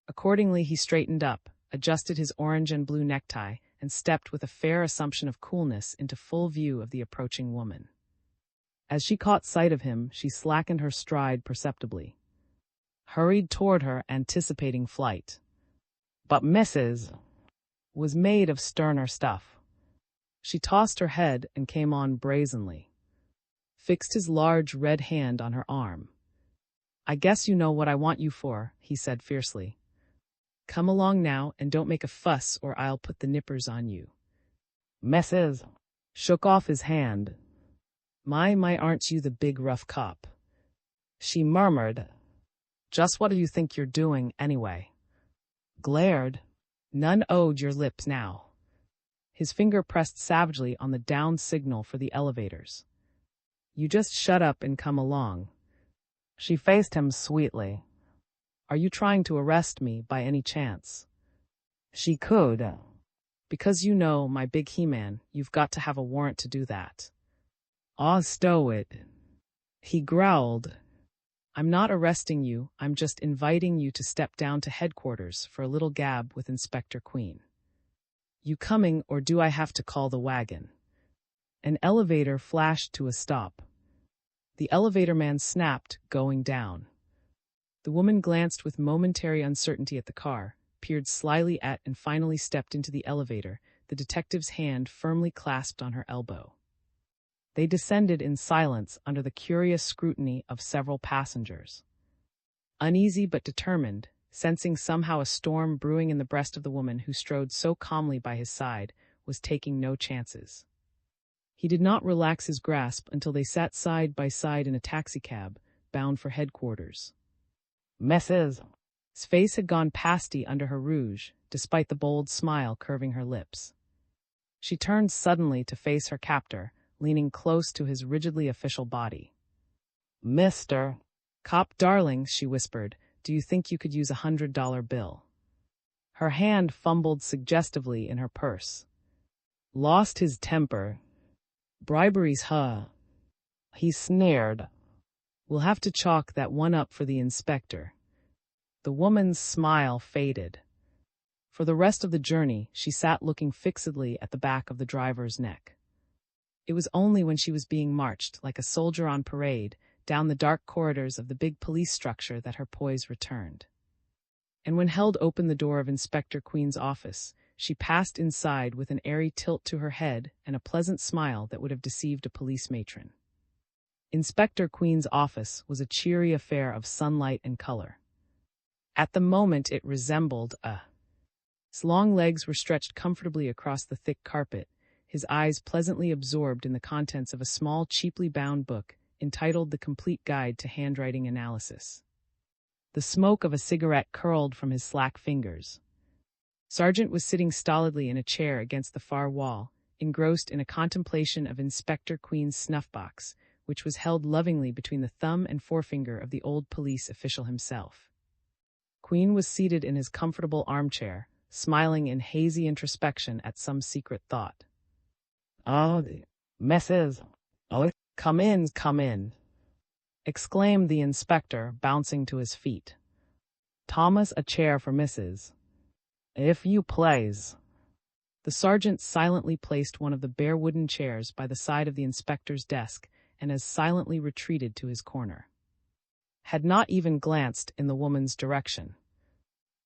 Accordingly, he straightened up, adjusted his orange and blue necktie, and stepped with a fair assumption of coolness into full view of the approaching woman. As she caught sight of him, she slackened her stride perceptibly, hurried toward her, anticipating flight. But Mrs. was made of sterner stuff. She tossed her head and came on brazenly, fixed his large red hand on her arm. "I guess you know what I want you for," he said fiercely. "Come along now, and don't make a fuss or I'll put the nippers on you." Mrs. shook off his hand. My, aren't you the big rough cop?" she murmured. "Just what do you think you're doing, anyway?" Glared. None owed your lips now. His finger pressed savagely on the down signal for the elevators. "You just shut up and come along." She faced him sweetly. "Are you trying to arrest me by any chance?" She could. "Because you know, my big He-Man, you've got to have a warrant to do that." "Aw, stow it," he growled. "I'm not arresting you, I'm just inviting you to step down to headquarters for a little gab with Inspector Queen. You coming, or do I have to call the wagon?" An elevator flashed to a stop. The elevator man snapped, going down. The woman glanced with momentary uncertainty at the car, peered slyly at and finally stepped into the elevator, the detective's hand firmly clasped on her elbow. They descended in silence under the curious scrutiny of several passengers. Uneasy but determined, sensing somehow a storm brewing in the breast of the woman who strode so calmly by his side, was taking no chances. He did not relax his grasp until they sat side by side in a taxicab, bound for headquarters. Mrs. His face had gone pasty under her rouge, despite the bold smile curving her lips. She turned suddenly to face her captor, leaning close to his rigidly official body. "Mr. Cop darling," she whispered, "do you think you could use $100 bill?" Her hand fumbled suggestively in her purse. "Lost his temper. Bribery's he sneered. "We'll have to chalk that one up for the inspector." The woman's smile faded. For the rest of the journey, she sat looking fixedly at the back of the driver's neck. It was only when she was being marched, like a soldier on parade, down the dark corridors of the big police structure that her poise returned. And when held open the door of Inspector Queen's office, she passed inside with an airy tilt to her head and a pleasant smile that would have deceived a police matron. Inspector Queen's office was a cheery affair of sunlight and color. At the moment it resembled His long legs were stretched comfortably across the thick carpet, his eyes pleasantly absorbed in the contents of a small, cheaply bound book entitled The Complete Guide to Handwriting Analysis. The smoke of a cigarette curled from his slack fingers. Sargent was sitting stolidly in a chair against the far wall, engrossed in a contemplation of Inspector Queen's snuff-box, which was held lovingly between the thumb and forefinger of the old police official himself. Queen was seated in his comfortable armchair, smiling in hazy introspection at some secret thought. "Oh, Mrs. Come in," exclaimed the inspector, bouncing to his feet. "Thomas, a chair for Mrs. If you please." The sergeant silently placed one of the bare wooden chairs by the side of the inspector's desk and as silently retreated to his corner. Had not even glanced in the woman's direction.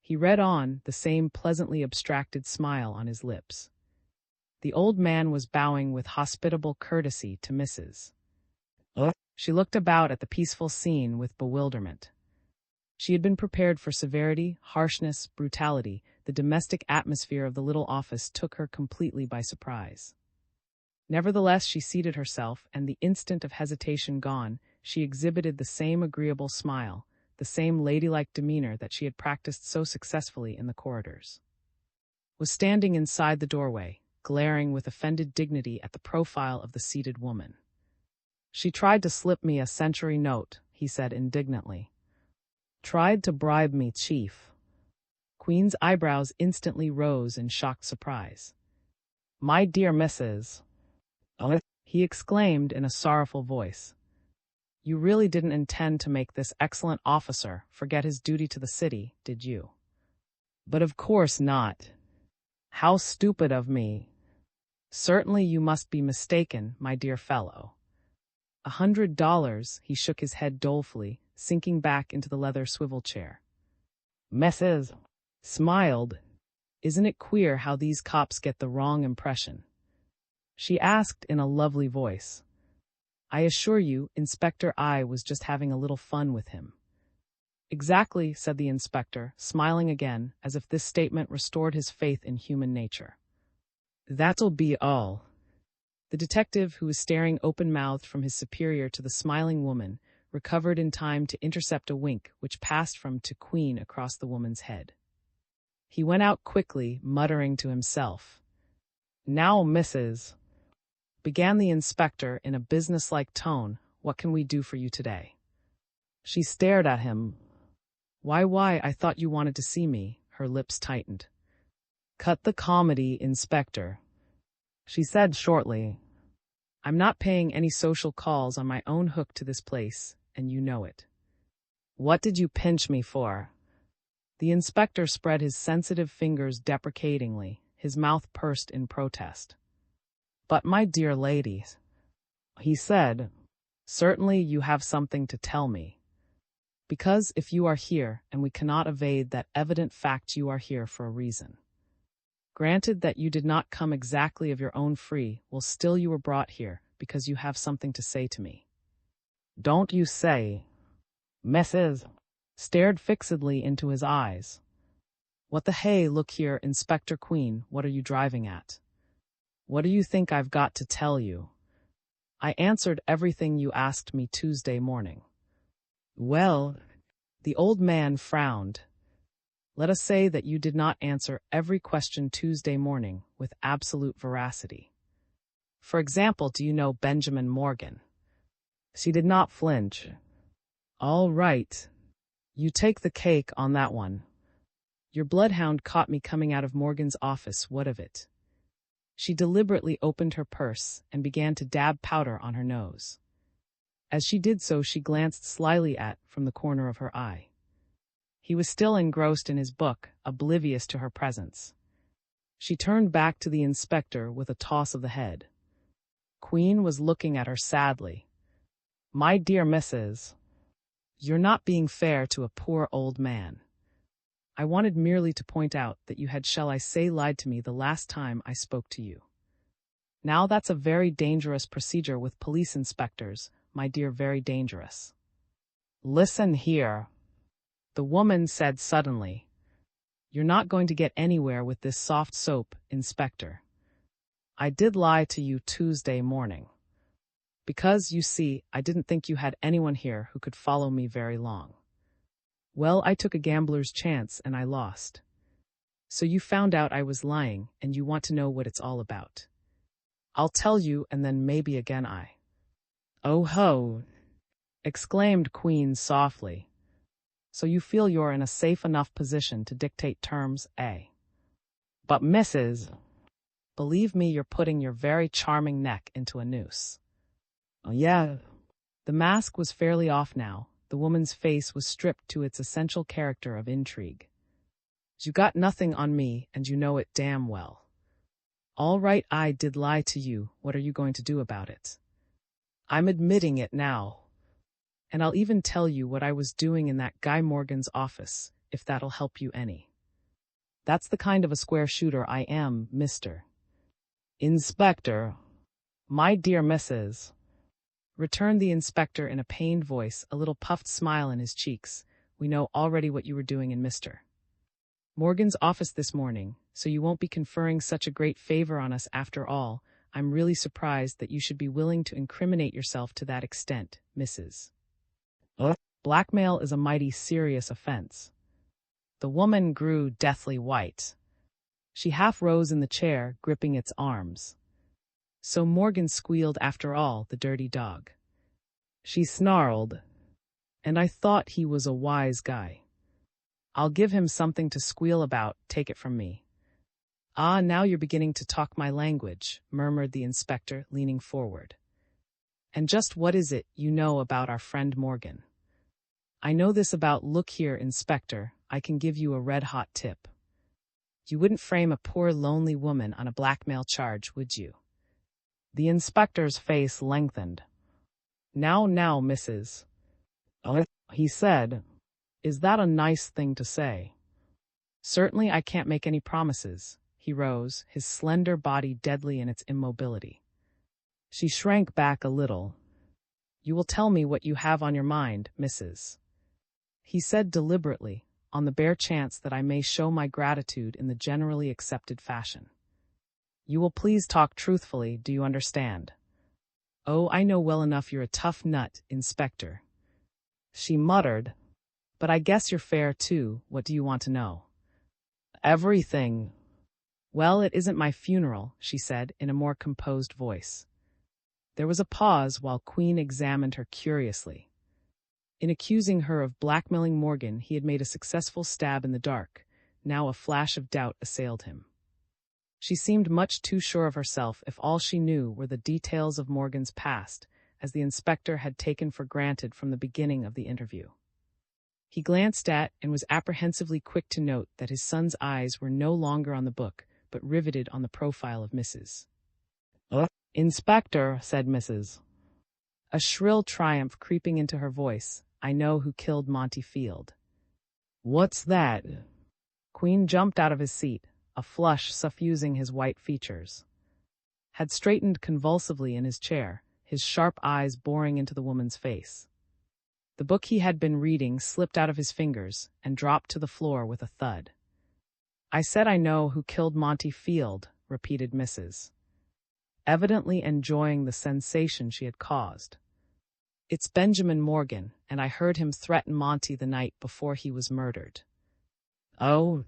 He read on, the same pleasantly abstracted smile on his lips. The old man was bowing with hospitable courtesy to Mrs. She looked about at the peaceful scene with bewilderment. She had been prepared for severity, harshness, brutality. The domestic atmosphere of the little office took her completely by surprise. Nevertheless, she seated herself, and the instant of hesitation gone, she exhibited the same agreeable smile, the same ladylike demeanor that she had practiced so successfully in the corridors. Was standing inside the doorway, glaring with offended dignity at the profile of the seated woman. "She tried to slip me a century note," he said indignantly. "Tried to bribe me, Chief." Queen's eyebrows instantly rose in shocked surprise. "My dear Mrs. he exclaimed in a sorrowful voice. You really didn't intend to make this excellent officer forget his duty to the city, did you? But of course not. How stupid of me. Certainly you must be mistaken, my dear fellow. $100, he shook his head dolefully, sinking back into the leather swivel chair. Mrs. smiled. Isn't it queer how these cops get the wrong impression? She asked in a lovely voice. I assure you, Inspector, I was just having a little fun with him. Exactly, said the inspector, smiling again, as if this statement restored his faith in human nature. That'll be all. The detective, who was staring open-mouthed from his superior to the smiling woman, recovered in time to intercept a wink which passed from to Queen across the woman's head. He went out quickly, muttering to himself. Now, Mrs. began the inspector in a businesslike tone, what can we do for you today? She stared at him. Why, I thought you wanted to see me, her lips tightened. Cut the comedy, Inspector, she said shortly. I'm not paying any social calls on my own hook to this place, and you know it. What did you pinch me for? The inspector spread his sensitive fingers deprecatingly, his mouth pursed in protest. But my dear lady, he said, certainly you have something to tell me. Because if you are here, and we cannot evade that evident fact, you are here for a reason. Granted that you did not come exactly of your own free will, still you were brought here because you have something to say to me. Don't you say? Mrs. stared fixedly into his eyes. What the hey, look here, Inspector Queen, what are you driving at? What do you think I've got to tell you? I answered everything you asked me Tuesday morning. Well, the old man frowned. Let us say that you did not answer every question Tuesday morning with absolute veracity. For example, do you know Benjamin Morgan? She did not flinch. All right. You take the cake on that one. Your bloodhound caught me coming out of Morgan's office, what of it? She deliberately opened her purse and began to dab powder on her nose. As she did so, she glanced slyly from the corner of her eye. He was still engrossed in his book, oblivious to her presence. She turned back to the inspector with a toss of the head. Queen was looking at her sadly. My dear Mrs. You're not being fair to a poor old man. I wanted merely to point out that you had, shall I say, lied to me the last time I spoke to you. Now that's a very dangerous procedure with police inspectors, my dear, very dangerous. Listen here, the woman said suddenly. You're not going to get anywhere with this soft soap, Inspector. I did lie to you Tuesday morning. Because, you see, I didn't think you had anyone here who could follow me very long. Well, I took a gambler's chance and I lost. So you found out I was lying and you want to know what it's all about. I'll tell you, and then maybe again Oh ho! Exclaimed Queen softly. So you feel you're in a safe enough position to dictate terms, eh? But Mrs. Believe me, you're putting your very charming neck into a noose. Oh yeah. The mask was fairly off now. The woman's face was stripped to its essential character of intrigue. You got nothing on me, and you know it damn well. All right, I did lie to you. What are you going to do about it? I'm admitting it now. And I'll even tell you what I was doing in that Guy Morgan's office, if that'll help you any. That's the kind of a square shooter I am, Mr. Inspector. My dear Mrs. Returned the inspector in a pained voice, a little puffed smile in his cheeks. We know already what you were doing in Mr. Morgan's office this morning, so you won't be conferring such a great favor on us after all. I'm really surprised that you should be willing to incriminate yourself to that extent, Mrs. Blackmail is a mighty serious offense. The woman grew deathly white. She half rose in the chair, gripping its arms. So Morgan squealed after all, the dirty dog. She snarled. And I thought he was a wise guy. I'll give him something to squeal about, take it from me. Ah, now you're beginning to talk my language, murmured the inspector, leaning forward. And just what is it you know about our friend Morgan? I know this about. Look here, Inspector, I can give you a red-hot tip. You wouldn't frame a poor lonely woman on a blackmail charge, would you? The inspector's face lengthened. Now, Mrs. He said, is that a nice thing to say? Certainly I can't make any promises. He rose, his slender body deadly in its immobility. She shrank back a little. You will tell me what you have on your mind, Mrs. He said deliberately, on the bare chance that I may show my gratitude in the generally accepted fashion. You will please talk truthfully, do you understand? Oh, I know well enough you're a tough nut, Inspector. She muttered. But I guess you're fair too. What do you want to know? Everything. Well, it isn't my funeral, she said in a more composed voice. There was a pause while Queen examined her curiously. In accusing her of blackmailing Morgan, he had made a successful stab in the dark. Now a flash of doubt assailed him. She seemed much too sure of herself if all she knew were the details of Morgan's past, as the inspector had taken for granted from the beginning of the interview. He glanced at and was apprehensively quick to note that his son's eyes were no longer on the book, but riveted on the profile of Mrs. Inspector, said Mrs. A shrill triumph creeping into her voice. I know who killed Monty Field. What's that? Queen jumped out of his seat, a flush suffusing his white features. Had straightened convulsively in his chair, his sharp eyes boring into the woman's face. The book he had been reading slipped out of his fingers and dropped to the floor with a thud. I said I know who killed Monty Field, repeated Mrs. Evidently enjoying the sensation she had caused. It's Benjamin Morgan, and I heard him threaten Monty the night before he was murdered. Oh,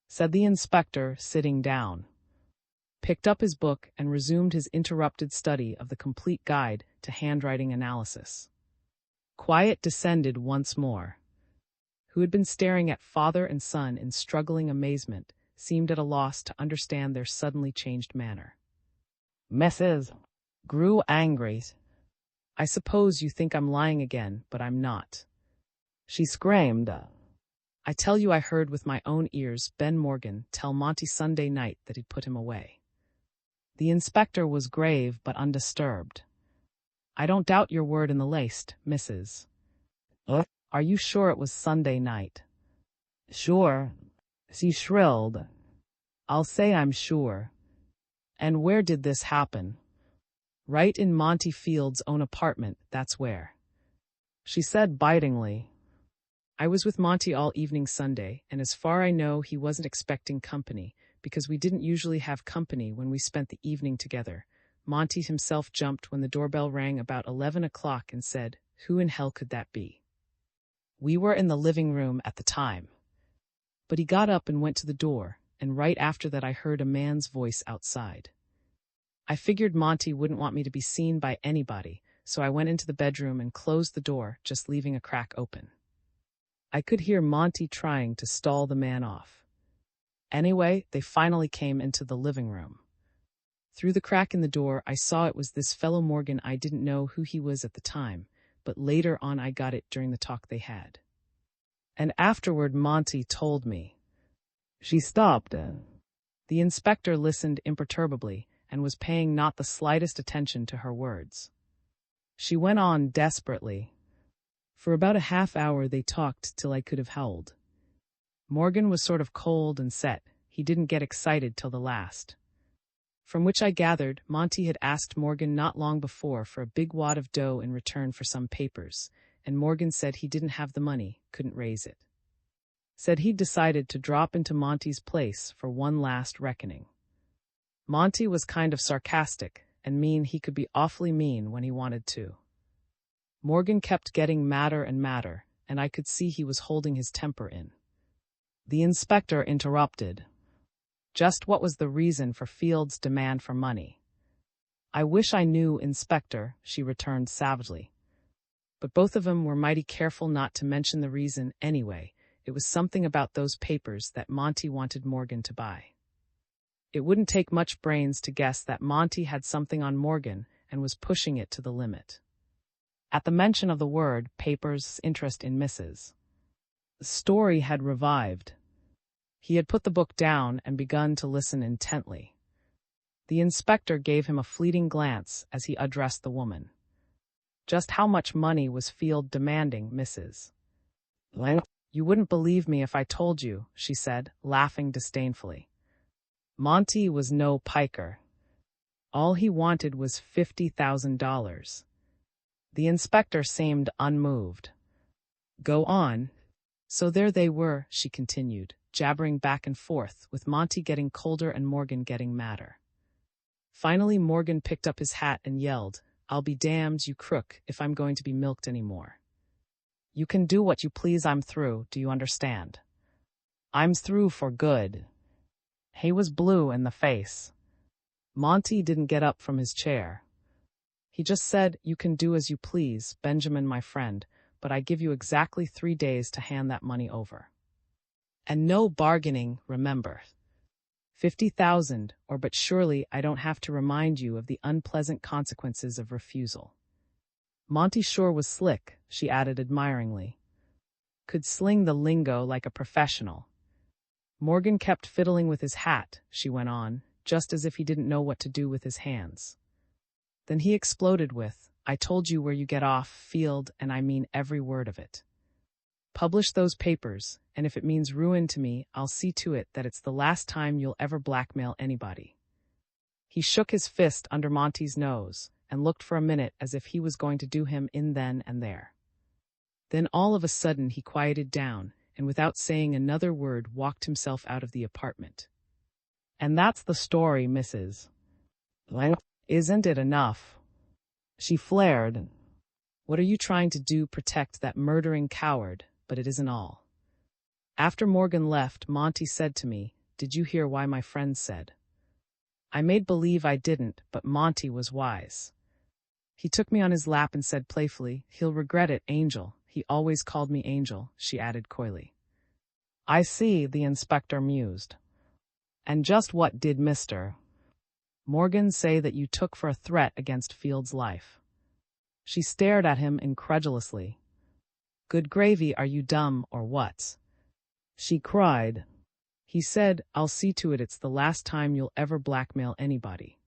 said the inspector, sitting down. Picked up his book and resumed his interrupted study of the complete guide to handwriting analysis. Quiet descended once more. Who had been staring at father and son in struggling amazement, seemed at a loss to understand their suddenly changed manner. Mrs. grew angry. I suppose you think I'm lying again, but I'm not. She screamed. I tell you I heard with my own ears Ben Morgan tell Monty Sunday night that he'd put him away. The inspector was grave but undisturbed. I don't doubt your word in the least, Mrs. Are you sure it was Sunday night? Sure, she shrilled. I'll say I'm sure. And where did this happen? Right in Monty Field's own apartment, that's where. She said bitingly. I was with Monty all evening Sunday, and as far I know he wasn't expecting company, because we didn't usually have company when we spent the evening together. Monty himself jumped when the doorbell rang about 11 o'clock and said, who in hell could that be? We were in the living room at the time. But he got up and went to the door, and right after that I heard a man's voice outside. I figured Monty wouldn't want me to be seen by anybody, so I went into the bedroom and closed the door, just leaving a crack open. I could hear Monty trying to stall the man off. Anyway, they finally came into the living room. Through the crack in the door, I saw it was this fellow Morgan. I didn't know who he was at the time, but later on I got it during the talk they had. And afterward Monty told me. She stopped. The inspector listened imperturbably and was paying not the slightest attention to her words. She went on desperately. For about a half hour they talked till I could have howled. Morgan was sort of cold and set. He didn't get excited till the last. From which I gathered, Monty had asked Morgan not long before for a big wad of dough in return for some papers, and Morgan said he didn't have the money, couldn't raise it. Said he'd decided to drop into Monty's place for one last reckoning. Monty was kind of sarcastic and mean. He could be awfully mean when he wanted to. Morgan kept getting madder and madder, and I could see he was holding his temper in. The inspector interrupted. Just what was the reason for Field's demand for money? I wish I knew, Inspector, she returned savagely. But both of them were mighty careful not to mention the reason anyway. It was something about those papers that Monty wanted Morgan to buy. It wouldn't take much brains to guess that Monty had something on Morgan and was pushing it to the limit. At the mention of the word, papers' interest in Mrs. Story had revived. He had put the book down and begun to listen intently. The inspector gave him a fleeting glance as he addressed the woman. Just how much money was Field demanding, Mrs. You wouldn't believe me if I told you, she said, laughing disdainfully. Monty was no piker. All he wanted was $50,000. The inspector seemed unmoved. Go on. So there they were, she continued, jabbering back and forth, with Monty getting colder and Morgan getting madder. Finally Morgan picked up his hat and yelled, I'll be damned, you crook, if I'm going to be milked anymore. You can do what you please, I'm through, do you understand? I'm through for good. He was blue in the face. Monty didn't get up from his chair. He just said, you can do as you please, Benjamin, my friend, but I give you exactly 3 days to hand that money over. And no bargaining, remember. 50,000, but surely I don't have to remind you of the unpleasant consequences of refusal. Monty sure was slick, she added admiringly. Could sling the lingo like a professional. Morgan kept fiddling with his hat, she went on, just as if he didn't know what to do with his hands. Then he exploded with, I told you where you get off, Field, and I mean every word of it. Publish those papers, and if it means ruin to me, I'll see to it that it's the last time you'll ever blackmail anybody. He shook his fist under Monty's nose and looked for a minute as if he was going to do him in then and there. Then all of a sudden he quieted down and without saying another word walked himself out of the apartment. And that's the story, Mrs. Isn't it enough? She flared. What are you trying to do, protect that murdering coward? But it isn't all. After Morgan left, Monty said to me, did you hear why my friend said? I made believe I didn't, but Monty was wise. He took me on his lap and said playfully, he'll regret it, Angel. He always called me Angel, she added coyly. I see, the inspector mused. And just what did Mr. Morgan say that you took for a threat against Field's life? She stared at him incredulously. Good gravy, are you dumb or what? She cried. He said, I'll see to it it's the last time you'll ever blackmail anybody.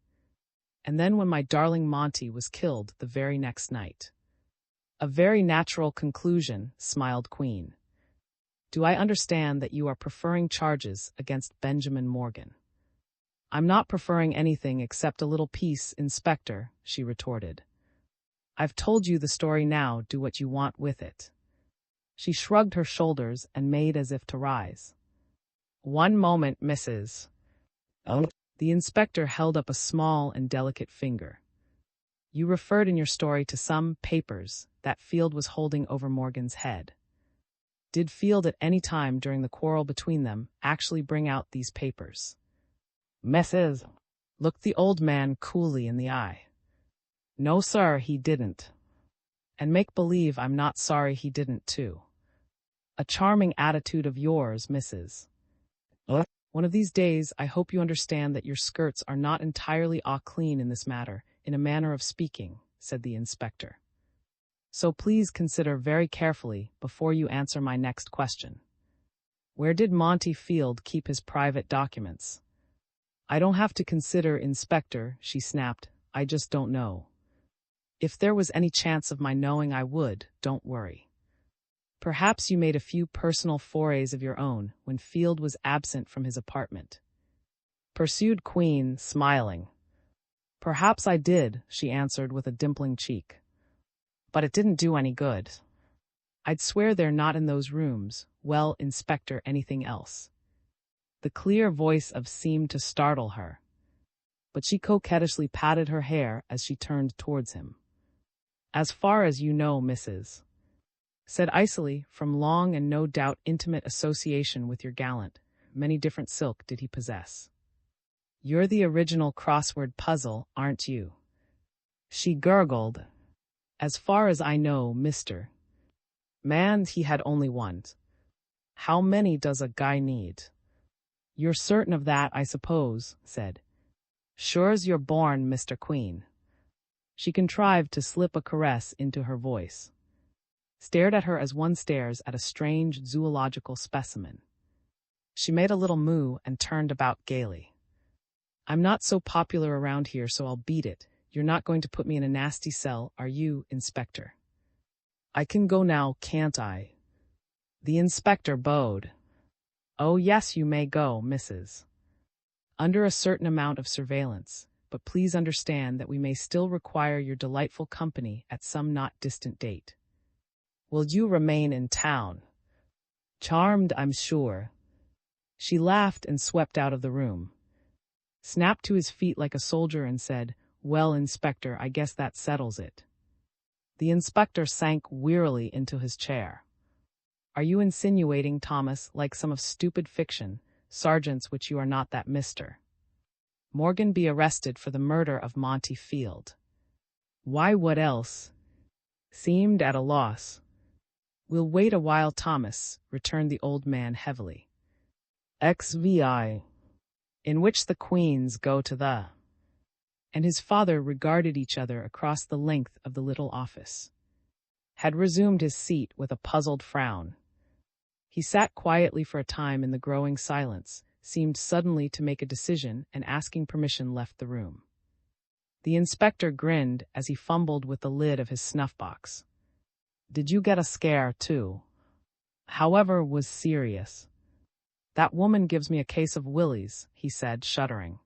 And then when my darling Monty was killed the very next night. A very natural conclusion, smiled Queen. Do I understand that you are preferring charges against Benjamin Morgan? I'm not preferring anything except a little peace, Inspector, she retorted. I've told you the story now, do what you want with it. She shrugged her shoulders and made as if to rise. One moment, Mrs. The inspector held up a small and delicate finger. You referred in your story to some papers that Field was holding over Morgan's head. Did Field at any time during the quarrel between them actually bring out these papers? Mrs. looked the old man coolly in the eye. No, sir, he didn't. And make believe I'm not sorry he didn't, too. A charming attitude of yours, Mrs. One of these days, I hope you understand that your skirts are not entirely clean in this matter, in a manner of speaking, said the inspector. So please consider very carefully before you answer my next question. Where did Monty Field keep his private documents? I don't have to consider, Inspector, she snapped. I just don't know. If there was any chance of my knowing, I would, don't worry. Perhaps you made a few personal forays of your own when Field was absent from his apartment. Pursued Queen, smiling. Perhaps I did, she answered with a dimpling cheek. But it didn't do any good. I'd swear they're not in those rooms. Well, Inspector, anything else? The clear voice of seemed to startle her. But she coquettishly patted her hair as she turned towards him. As far as you know, Mrs. said icily, from long and no doubt intimate association with your gallant, many different silk did he possess. You're the original crossword puzzle, aren't you? She gurgled. As far as I know, Mr. Man, he had only one. How many does a guy need? You're certain of that, I suppose, said. Sure's you're born, Mr. Queen. She contrived to slip a caress into her voice, stared at her as one stares at a strange zoological specimen. She made a little moo and turned about gaily. I'm not so popular around here, so I'll beat it. You're not going to put me in a nasty cell, are you, Inspector? I can go now, can't I? The inspector bowed. Oh yes, you may go, Mrs. Under a certain amount of surveillance, but please understand that we may still require your delightful company at some not distant date. Will you remain in town? Charmed, I'm sure. She laughed and swept out of the room, snapped to his feet like a soldier and said, Well, Inspector, I guess that settles it. The inspector sank wearily into his chair. Are you insinuating, Thomas, like some of stupid fiction, sergeants which you are not that Mr. Morgan be arrested for the murder of Monty Field? Why, what else? Seemed at a loss. We'll wait a while, Thomas, returned the old man heavily. XVI. In which the queens go to the... And his father regarded each other across the length of the little office. Had resumed his seat with a puzzled frown. He sat quietly for a time in the growing silence, seemed suddenly to make a decision, and asking permission left the room. The inspector grinned as he fumbled with the lid of his snuff-box. Did you get a scare, too? However, was serious. That woman gives me a case of willies, he said, shuddering.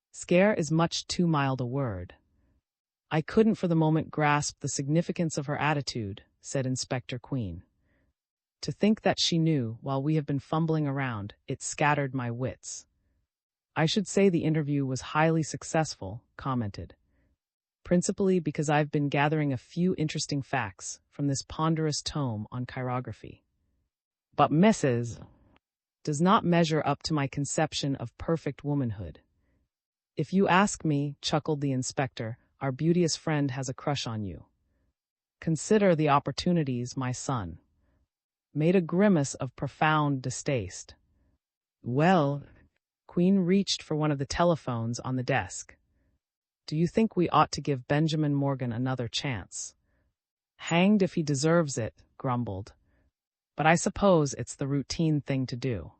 Scare is much too mild a word. I couldn't for the moment grasp the significance of her attitude, said Inspector Queen. To think that she knew, while we have been fumbling around, it scattered my wits. I should say the interview was highly successful, commented. Principally because I've been gathering a few interesting facts from this ponderous tome on chirography. But Mrs. does not measure up to my conception of perfect womanhood. If you ask me, chuckled the inspector, our beauteous friend has a crush on you. Consider the opportunities, my son. Made a grimace of profound distaste. Well, Queen reached for one of the telephones on the desk. Do you think we ought to give Benjamin Morgan another chance? Hanged if he deserves it, grumbled. But I suppose it's the routine thing to do.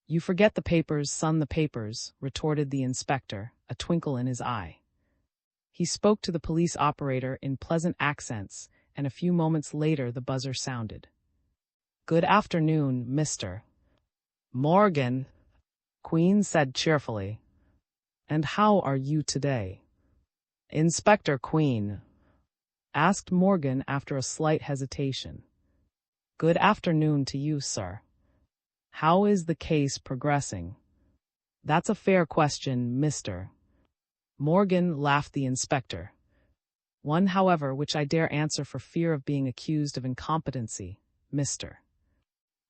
You forget the papers, son, the papers, retorted the inspector, a twinkle in his eye. He spoke to the police operator in pleasant accents, and a few moments later the buzzer sounded. Good afternoon, Mr. Morgan, Queen said cheerfully. And how are you today? Inspector Queen, asked Morgan after a slight hesitation. Good afternoon to you, sir. How is the case progressing? That's a fair question, Mr. Morgan, laughed the inspector. One, however, which I dare answer for fear of being accused of incompetency, Mr.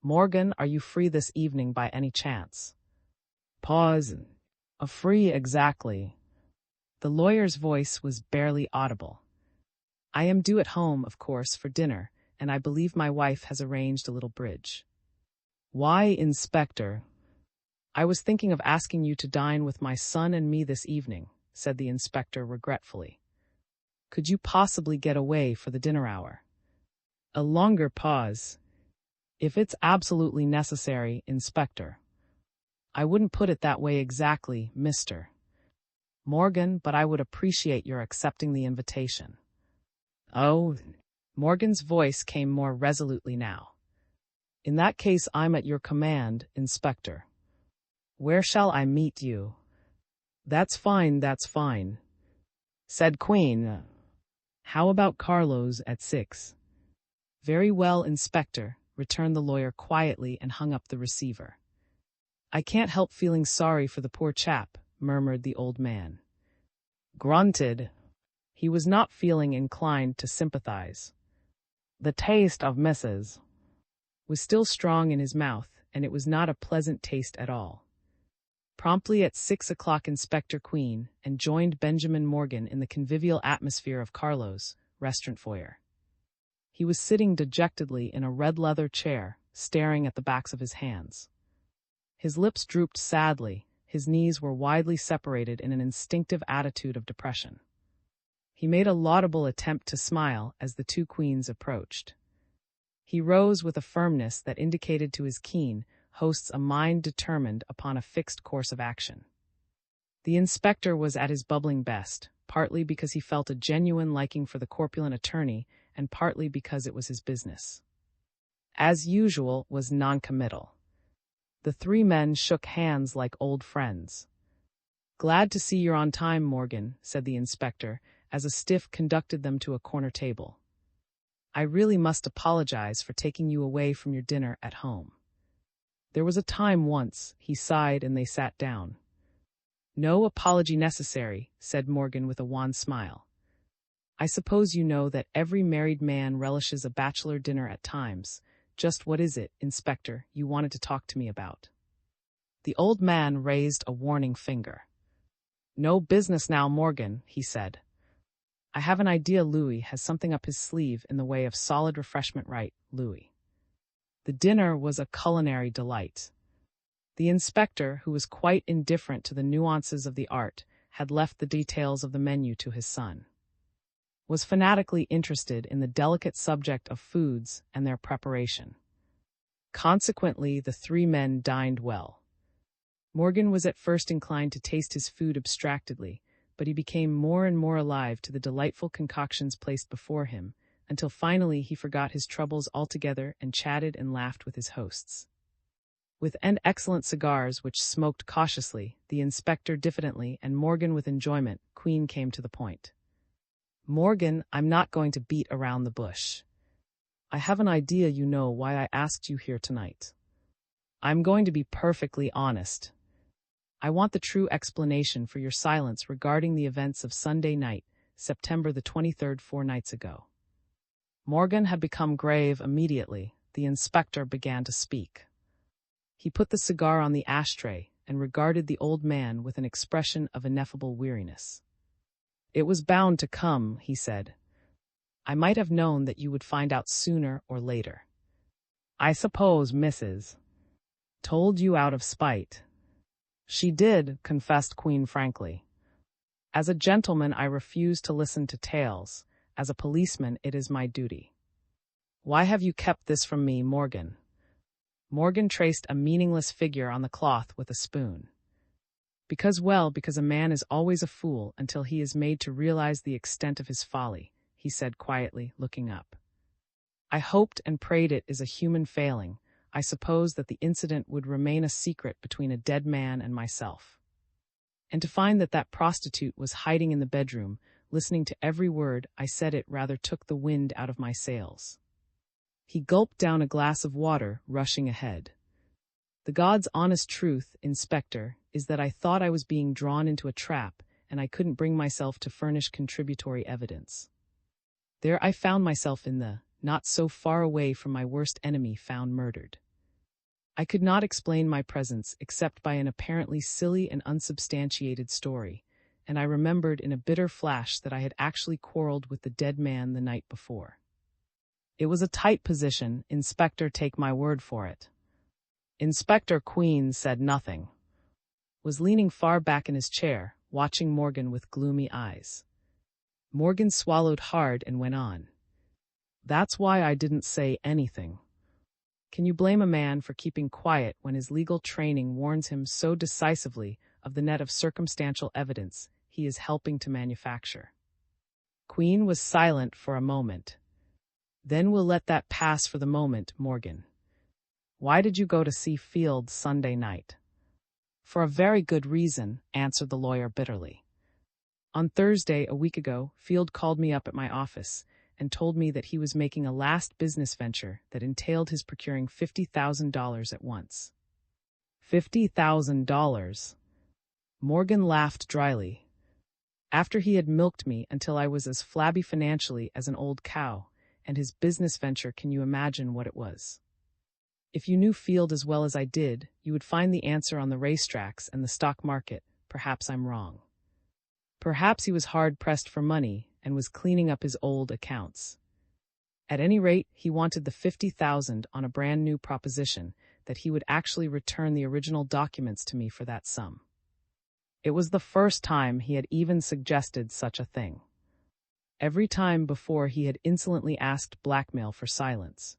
Morgan, are you free this evening by any chance? Pause. Free exactly. The lawyer's voice was barely audible. I am due at home, of course, for dinner, and I believe my wife has arranged a little bridge. Why, Inspector? I was thinking of asking you to dine with my son and me this evening, said the inspector regretfully. Could you possibly get away for the dinner hour? A longer pause. If it's absolutely necessary, Inspector. I wouldn't put it that way exactly, Mr. Morgan, but I would appreciate your accepting the invitation. Oh, Morgan's voice came more resolutely now. In that case, I'm at your command, Inspector. Where shall I meet you? That's fine, said Queen. How about Carlo's at 6? Very well, Inspector, returned the lawyer quietly and hung up the receiver. I can't help feeling sorry for the poor chap, murmured the old man. Grunted. He was not feeling inclined to sympathize. The taste of Mrs. was still strong in his mouth, and it was not a pleasant taste at all. Promptly at 6 o'clock Inspector Queen and joined Benjamin Morgan in the convivial atmosphere of Carlo's restaurant foyer. He was sitting dejectedly in a red leather chair, staring at the backs of his hands. His lips drooped sadly, his knees were widely separated in an instinctive attitude of depression. He made a laudable attempt to smile as the two queens approached. He rose with a firmness that indicated to his keen hosts a mind determined upon a fixed course of action. The inspector was at his bubbling best, partly because he felt a genuine liking for the corpulent attorney and partly because it was his business. As usual, was noncommittal. The three men shook hands like old friends. "Glad to see you're on time, Morgan," said the inspector, as a stiff conducted them to a corner table. "I really must apologize for taking you away from your dinner at home." "There was a time once," he sighed, and they sat down. "No apology necessary," said Morgan with a wan smile. "I suppose you know that every married man relishes a bachelor dinner at times. Just what is it, Inspector, you wanted to talk to me about?" The old man raised a warning finger. "No business now, Morgan," he said. "I have an idea Louis has something up his sleeve in the way of solid refreshment, right, Louis?" The dinner was a culinary delight. The inspector, who was quite indifferent to the nuances of the art, had left the details of the menu to his son. Was fanatically interested in the delicate subject of foods and their preparation. Consequently, the three men dined well. Morgan was at first inclined to taste his food abstractedly, but he became more and more alive to the delightful concoctions placed before him, until finally he forgot his troubles altogether and chatted and laughed with his hosts. With excellent cigars which smoked cautiously, the inspector diffidently, and Morgan with enjoyment, Queen came to the point. "Morgan, I'm not going to beat around the bush. I have an idea you know why I asked you here tonight. I'm going to be perfectly honest. I want the true explanation for your silence regarding the events of Sunday night, September the 23rd, 4 nights ago." Morgan had become grave immediately. The inspector began to speak. He put the cigar on the ashtray and regarded the old man with an expression of ineffable weariness. "It was bound to come," he said. "I might have known that you would find out sooner or later. I suppose Mrs. told you out of spite." "She did," confessed Queen frankly. "As a gentleman, I refuse to listen to tales. As a policeman, it is my duty." "Why have you kept this from me, Morgan?" Morgan traced a meaningless figure on the cloth with a spoon. Because a man is always a fool until he is made to realize the extent of his folly," he said quietly, looking up. "I hoped and prayed it is a human failing. I suppose that the incident would remain a secret between a dead man and myself. And to find that prostitute was hiding in the bedroom, listening to every word I said, it rather took the wind out of my sails." He gulped down a glass of water, rushing ahead. "The God's honest truth, Inspector, is that I thought I was being drawn into a trap, and I couldn't bring myself to furnish contributory evidence. There I found myself in the, not so far away from my worst enemy found murdered. I could not explain my presence except by an apparently silly and unsubstantiated story, and I remembered in a bitter flash that I had actually quarreled with the dead man the night before. It was a tight position, Inspector, take my word for it." Inspector Queen said nothing. Was leaning far back in his chair, watching Morgan with gloomy eyes. Morgan swallowed hard and went on. "That's why I didn't say anything. Can you blame a man for keeping quiet when his legal training warns him so decisively of the net of circumstantial evidence he is helping to manufacture?" Queen was silent for a moment. "Then we'll let that pass for the moment, Morgan. Why did you go to see Field Sunday night?" "For a very good reason," answered the lawyer bitterly. "On Thursday, a week ago, Field called me up at my office and told me that he was making a last business venture that entailed his procuring $50,000 at once." $50,000? Morgan laughed dryly. "After he had milked me until I was as flabby financially as an old cow, and his business venture, can you imagine what it was? If you knew Field as well as I did, you would find the answer on the racetracks and the stock market. Perhaps I'm wrong. Perhaps he was hard-pressed for money and was cleaning up his old accounts. At any rate, he wanted the $50,000 on a brand-new proposition that he would actually return the original documents to me for that sum. It was the first time he had even suggested such a thing. Every time before he had insolently asked blackmail for silence.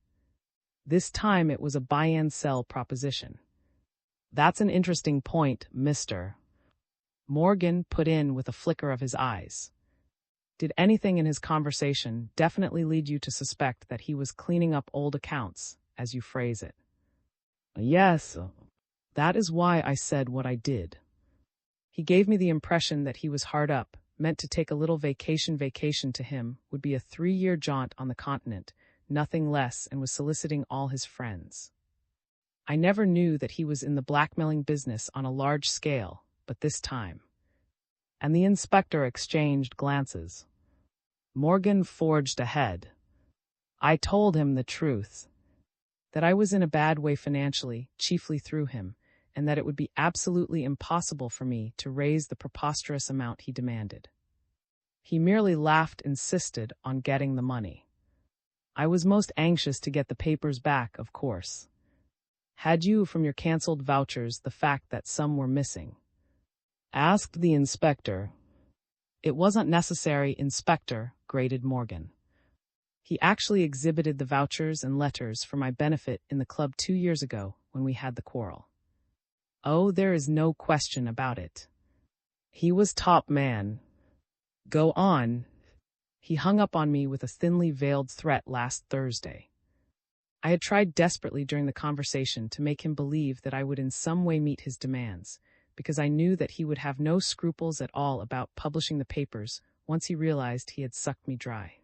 This time it was a buy and sell proposition. That's an interesting point, Mr. Morgan put in with a flicker of his eyes. Did anything in his conversation definitely lead you to suspect that he was cleaning up old accounts, as you phrase it? Yes. That is why I said what I did. He gave me the impression that he was hard up, meant to take a little vacation. Vacation to him would be a 3-year jaunt on the continent, nothing less, and was soliciting all his friends. I never knew that he was in the blackmailing business on a large scale, but this time. And the inspector exchanged glances. Morgan forged ahead. I told him the truth. That I was in a bad way financially, chiefly through him, and that it would be absolutely impossible for me to raise the preposterous amount he demanded. He merely laughed, insisted on getting the money. I was most anxious to get the papers back, of course. Had you, from your cancelled vouchers, the fact that some were missing? Asked the inspector. It wasn't necessary, Inspector, grated Morgan. He actually exhibited the vouchers and letters for my benefit in the club 2 years ago when we had the quarrel. Oh, there is no question about it. He was top man. Go on. He hung up on me with a thinly veiled threat last Thursday. I had tried desperately during the conversation to make him believe that I would in some way meet his demands, because I knew that he would have no scruples at all about publishing the papers once he realized he had sucked me dry.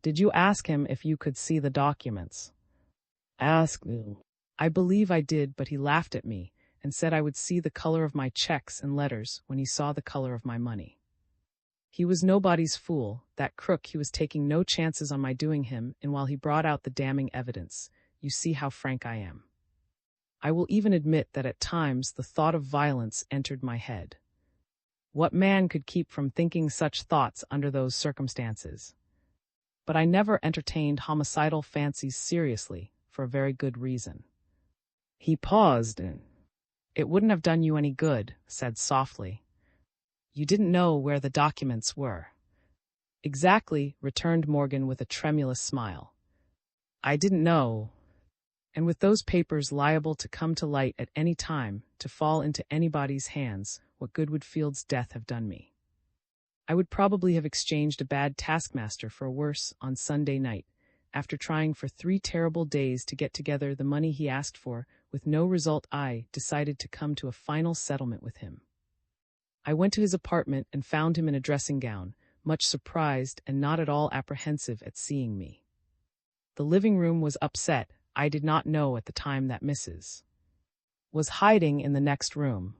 Did you ask him if you could see the documents? Ask him. I believe I did, but he laughed at me and said I would see the color of my checks and letters when he saw the color of my money. He was nobody's fool, that crook. He was taking no chances on my doing him, and while he brought out the damning evidence, you see how frank I am. I will even admit that at times the thought of violence entered my head. What man could keep from thinking such thoughts under those circumstances? But I never entertained homicidal fancies seriously, for a very good reason. He paused. It wouldn't have done you any good, said softly. You didn't know where the documents were. Exactly, returned Morgan with a tremulous smile. I didn't know. And with those papers liable to come to light at any time, to fall into anybody's hands, what good would Field's death have done me? I would probably have exchanged a bad taskmaster for a worse on Sunday night, after trying for 3 terrible days to get together the money he asked for. With no result, I decided to come to a final settlement with him. I went to his apartment and found him in a dressing gown, much surprised and not at all apprehensive at seeing me. The living room was upset. I did not know at the time that Mrs. was hiding in the next room.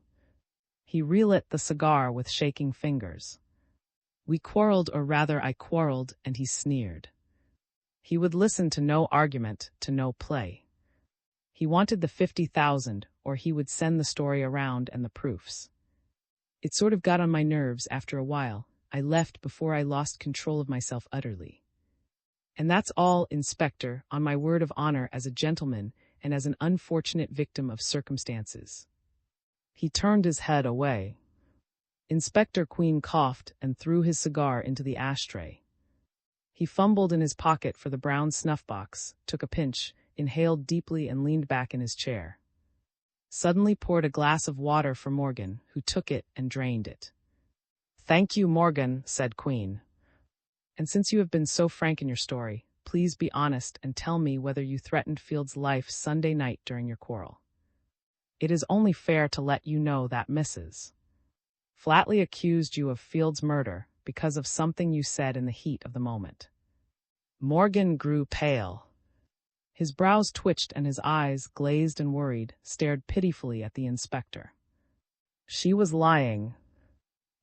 He relit the cigar with shaking fingers. We quarreled, or rather I quarreled, and he sneered. He would listen to no argument, to no play. He wanted the 50,000, or he would send the story around and the proofs. It sort of got on my nerves after a while. I left before I lost control of myself utterly. And that's all, Inspector, on my word of honor as a gentleman and as an unfortunate victim of circumstances. He turned his head away. Inspector Queen coughed and threw his cigar into the ashtray. He fumbled in his pocket for the brown snuff box, took a pinch, inhaled deeply and leaned back in his chair. Suddenly poured a glass of water for Morgan, who took it and drained it. Thank you, Morgan, said Queen. And since you have been so frank in your story, please be honest and tell me whether you threatened Field's life Sunday night during your quarrel. It is only fair to let you know that Mrs. flatly accused you of Field's murder because of something you said in the heat of the moment. Morgan grew pale. His brows twitched and his eyes, glazed and worried, stared pitifully at the inspector. She was lying.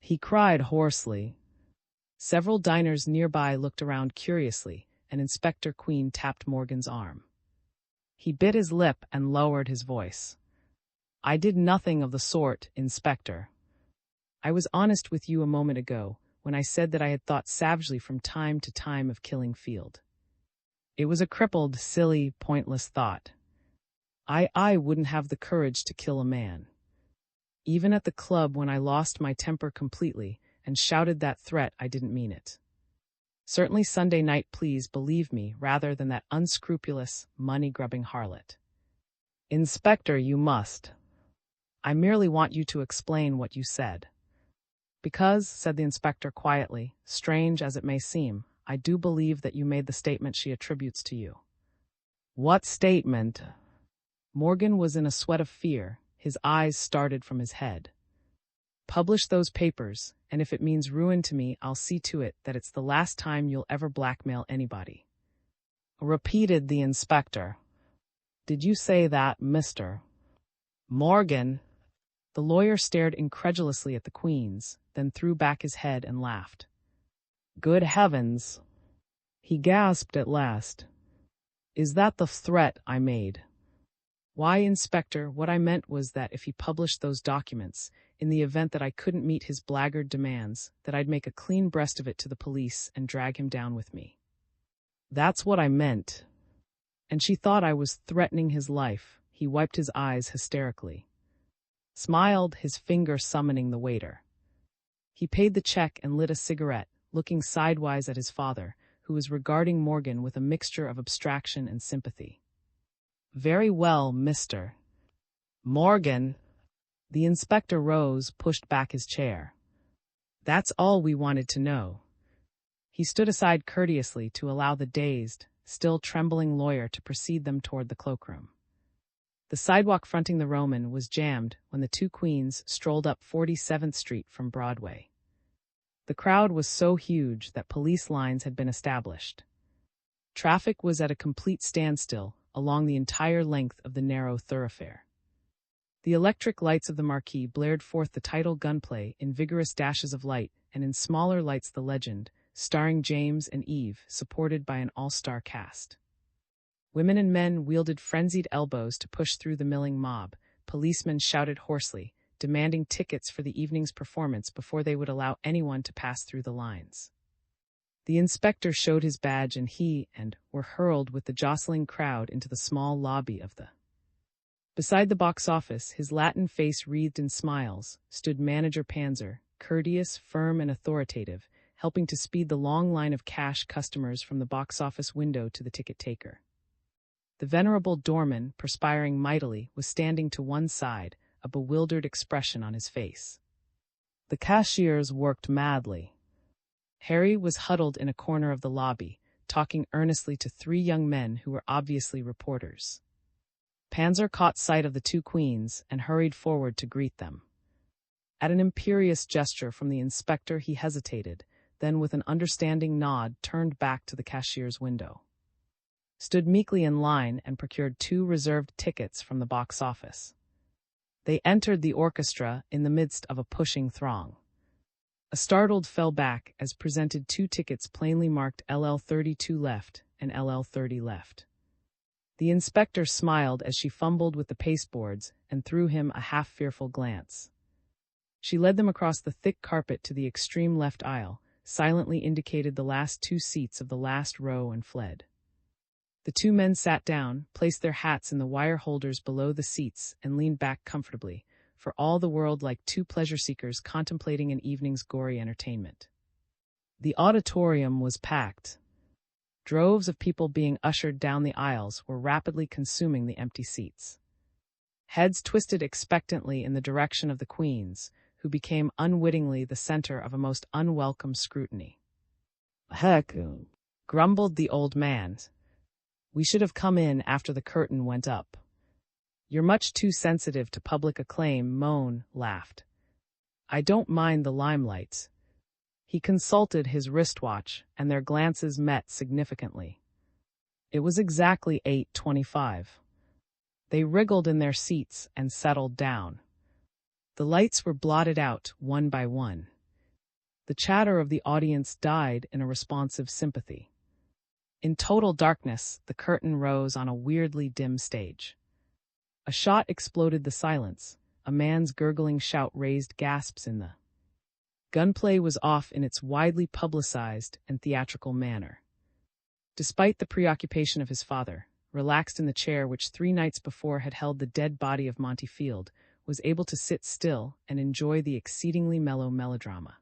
He cried hoarsely. Several diners nearby looked around curiously, and Inspector Queen tapped Morgan's arm. He bit his lip and lowered his voice. I did nothing of the sort, Inspector. I was honest with you a moment ago, when I said that I had thought savagely from time to time of killing Field. It was a crippled, silly, pointless thought. I wouldn't have the courage to kill a man. Even at the club when I lost my temper completely and shouted that threat, I didn't mean it. Certainly Sunday night, please believe me, rather than that unscrupulous, money-grubbing harlot. Inspector, you must. I merely want you to explain what you said. Because, said the inspector quietly, strange as it may seem, I do believe that you made the statement she attributes to you. What statement? Morgan was in a sweat of fear. His eyes started from his head. Publish those papers, and if it means ruin to me, I'll see to it that it's the last time you'll ever blackmail anybody. Repeated the inspector. Did you say that, Mr. Morgan? The lawyer stared incredulously at the queens, then threw back his head and laughed. Good heavens! He gasped at last. Is that the threat I made? Why, Inspector, what I meant was that if he published those documents, in the event that I couldn't meet his blackguard demands, that I'd make a clean breast of it to the police and drag him down with me. That's what I meant. And she thought I was threatening his life. He wiped his eyes hysterically. Smiled, his finger summoning the waiter. He paid the check and lit a cigarette, looking sidewise at his father, who was regarding Morgan with a mixture of abstraction and sympathy. Very well, Mr. Morgan. The inspector rose, pushed back his chair. That's all we wanted to know. He stood aside courteously to allow the dazed, still trembling lawyer to precede them toward the cloakroom. The sidewalk fronting the Roman was jammed when the two queens strolled up 47th Street from Broadway. The crowd was so huge that police lines had been established. Traffic was at a complete standstill along the entire length of the narrow thoroughfare. The electric lights of the marquee blared forth the title Gunplay in vigorous dashes of light, and in smaller lights the legend, starring James and Eve, supported by an all-star cast. Women and men wielded frenzied elbows to push through the milling mob. Policemen shouted hoarsely, demanding tickets for the evening's performance before they would allow anyone to pass through the lines. The inspector showed his badge and he and were hurled with the jostling crowd into the small lobby of the. Beside the box office, his Latin face wreathed in smiles, stood Manager Panzer, courteous, firm, and authoritative, helping to speed the long line of cash customers from the box office window to the ticket taker. The venerable doorman, perspiring mightily, was standing to one side, a bewildered expression on his face. The cashiers worked madly. Harry was huddled in a corner of the lobby, talking earnestly to three young men who were obviously reporters. Panzer caught sight of the two queens and hurried forward to greet them. At an imperious gesture from the inspector, he hesitated, then with an understanding nod turned back to the cashier's window. Stood meekly in line and procured 2 reserved tickets from the box office. They entered the orchestra in the midst of a pushing throng. A startled fell back as presented 2 tickets plainly marked LL32 left and LL30 left. The inspector smiled as she fumbled with the pasteboards and threw him a half-fearful glance. She led them across the thick carpet to the extreme left aisle, silently indicated the last 2 seats of the last row and fled. The 2 men sat down, placed their hats in the wire holders below the seats, and leaned back comfortably, for all the world like 2 pleasure-seekers contemplating an evening's gory entertainment. The auditorium was packed. Droves of people being ushered down the aisles were rapidly consuming the empty seats. Heads twisted expectantly in the direction of the queens, who became unwittingly the center of a most unwelcome scrutiny. "Heck," grumbled the old man. "We should have come in after the curtain went up." "You're much too sensitive to public acclaim," Moan laughed. "I don't mind the limelight." He consulted his wristwatch, and their glances met significantly. It was exactly 8:25. They wriggled in their seats and settled down. The lights were blotted out one by one. The chatter of the audience died in a responsive sympathy. In total darkness, the curtain rose on a weirdly dim stage. A shot exploded the silence. A man's gurgling shout raised gasps in the. Gunplay was off in its widely publicized and theatrical manner. Despite the preoccupation of his father, relaxed in the chair which 3 nights before had held the dead body of Monty Field, was able to sit still and enjoy the exceedingly mellow melodrama.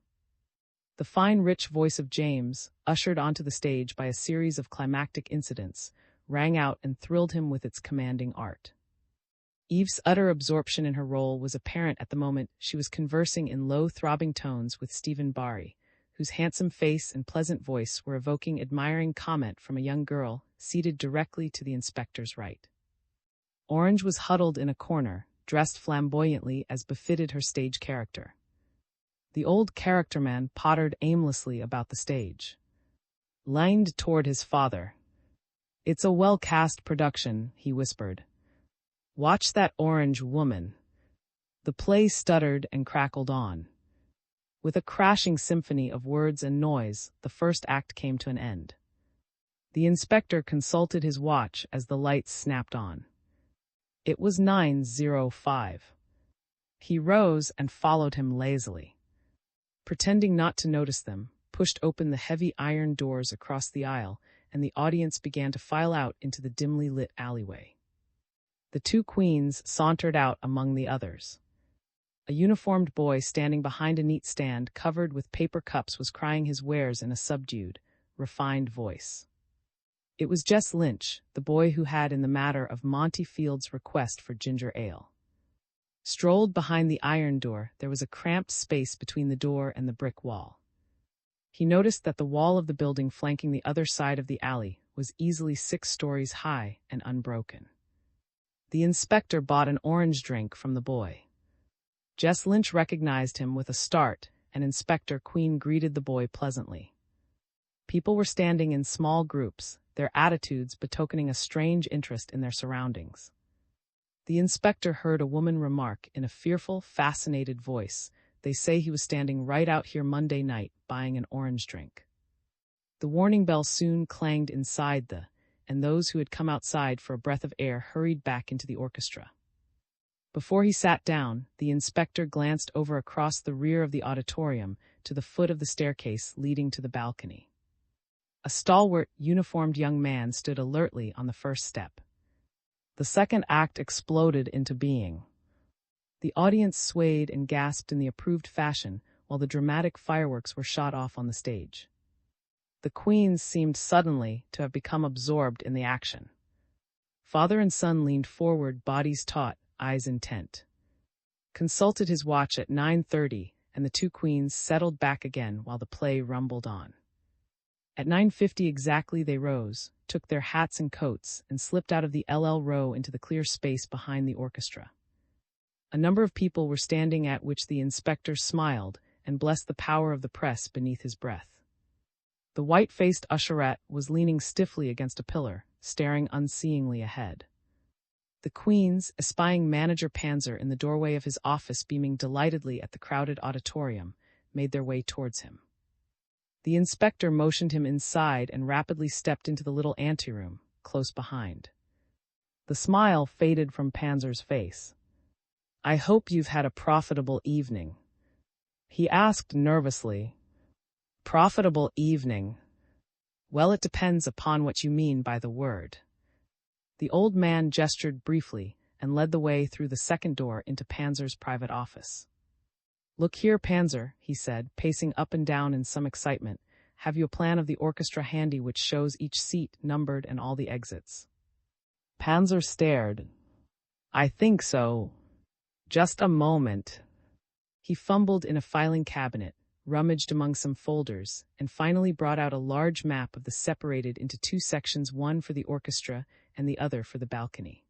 The fine, rich voice of James, ushered onto the stage by a series of climactic incidents, rang out and thrilled him with its commanding art. Eve's utter absorption in her role was apparent at the moment she was conversing in low, throbbing tones with Stephen Barry, whose handsome face and pleasant voice were evoking admiring comment from a young girl seated directly to the inspector's right. Orange was huddled in a corner, dressed flamboyantly as befitted her stage character. The old character man pottered aimlessly about the stage. Leaned toward his father. "It's a well-cast production," he whispered. "Watch that orange woman." The play stuttered and crackled on. With a crashing symphony of words and noise, the first act came to an end. The inspector consulted his watch as the lights snapped on. It was 9:05. He rose and followed him lazily. Pretending not to notice them, pushed open the heavy iron doors across the aisle, and the audience began to file out into the dimly lit alleyway. The two queens sauntered out among the others. A uniformed boy standing behind a neat stand covered with paper cups was crying his wares in a subdued, refined voice. It was Jess Lynch, the boy who had in the matter of Monty Field's request for ginger ale. Strolled behind the iron door, there was a cramped space between the door and the brick wall. He noticed that the wall of the building flanking the other side of the alley was easily 6 stories high and unbroken. The inspector bought an orange drink from the boy. Jess Lynch recognized him with a start, and Inspector Queen greeted the boy pleasantly. People were standing in small groups, their attitudes betokening a strange interest in their surroundings. The inspector heard a woman remark in a fearful, fascinated voice, "They say he was standing right out here Monday night, buying an orange drink." The warning bell soon clanged inside and those who had come outside for a breath of air hurried back into the orchestra. Before he sat down, the inspector glanced over across the rear of the auditorium to the foot of the staircase leading to the balcony. A stalwart, uniformed young man stood alertly on the first step. The second act exploded into being. The audience swayed and gasped in the approved fashion while the dramatic fireworks were shot off on the stage. The queens seemed suddenly to have become absorbed in the action. Father and son leaned forward, bodies taut, eyes intent. Consulted his watch at 9:30, and the two queens settled back again while the play rumbled on. At 9:50 exactly they rose, took their hats and coats, and slipped out of the LL row into the clear space behind the orchestra. A number of people were standing at which the inspector smiled and blessed the power of the press beneath his breath. The white-faced usherette was leaning stiffly against a pillar, staring unseeingly ahead. The queens, espying Manager Panzer in the doorway of his office beaming delightedly at the crowded auditorium, made their way towards him. The inspector motioned him inside and rapidly stepped into the little anteroom, close behind. The smile faded from Panzer's face. "I hope you've had a profitable evening," he asked nervously. "Profitable evening? Well, it depends upon what you mean by the word." The old man gestured briefly and led the way through the second door into Panzer's private office. "Look here, Panzer," he said, pacing up and down in some excitement. "Have you a plan of the orchestra handy which shows each seat numbered and all the exits?" Panzer stared. "I think so. Just a moment." He fumbled in a filing cabinet, rummaged among some folders, and finally brought out a large map of the separated into 2 sections, one for the orchestra and the other for the balcony.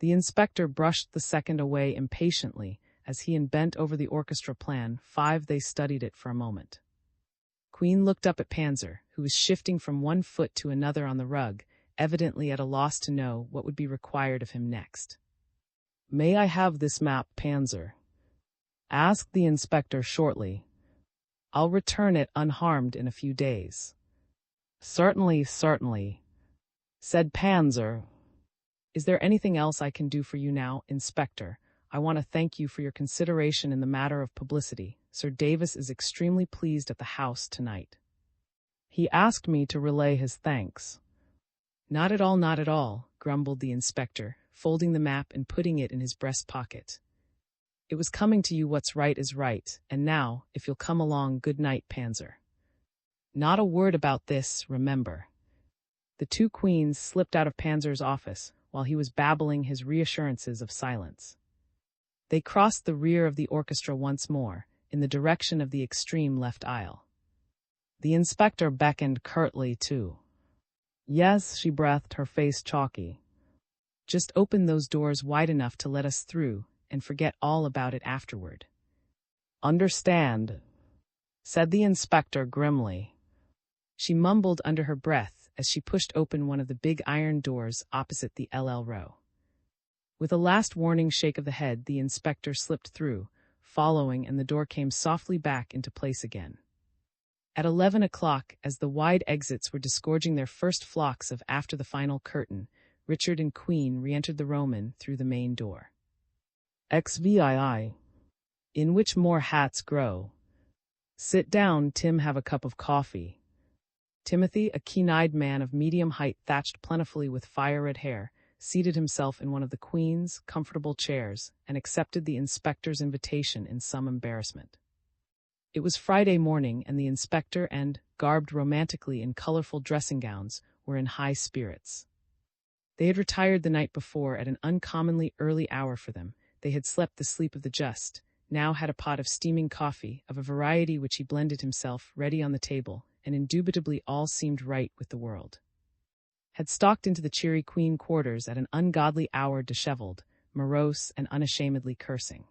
The inspector brushed the second away impatiently as he bent over the orchestra plan. They studied it for a moment. Queen looked up at Panzer, who was shifting from one foot to another on the rug, evidently at a loss to know what would be required of him next. "May I have this map, Panzer?" asked the inspector shortly. "I'll return it unharmed in a few days." Certainly, said Panzer. "Is there anything else I can do for you now, Inspector? I want to thank you for your consideration in the matter of publicity. Sir Davis is extremely pleased at the house tonight. He asked me to relay his thanks." Not at all, grumbled the inspector, folding the map and putting it in his breast pocket. It was coming to you what's right is right, and now, if you'll come along, good night, Panzer. Not a word about this, remember. The two queens slipped out of Panzer's office while he was babbling his reassurances of silence. They crossed the rear of the orchestra once more, in the direction of the extreme left aisle. The inspector beckoned curtly too. Yes, she breathed, her face chalky. Just open those doors wide enough to let us through, and forget all about it afterward. Understand, said the inspector grimly. She mumbled under her breath as she pushed open one of the big iron doors opposite the LL row. With a last warning shake of the head, the inspector slipped through, following, and the door came softly back into place again. At 11 o'clock, as the wide exits were disgorging their first flocks of after the final curtain, Richard and Queen re-entered the Roman through the main door. XVII. In which more hats grow. Sit down, Tim, have a cup of coffee. Timothy, a keen-eyed man of medium height thatched plentifully with fire-red hair, seated himself in one of the Queen's comfortable chairs and accepted the inspector's invitation in some embarrassment. It was Friday morning, and the inspector and, garbed romantically in colorful dressing gowns, were in high spirits. They had retired the night before at an uncommonly early hour for them. They had slept the sleep of the just, now had a pot of steaming coffee, of a variety which he blended himself, ready on the table, and indubitably all seemed right with the world. Had stalked into the cheery Queen quarters at an ungodly hour, disheveled, morose, and unashamedly cursing.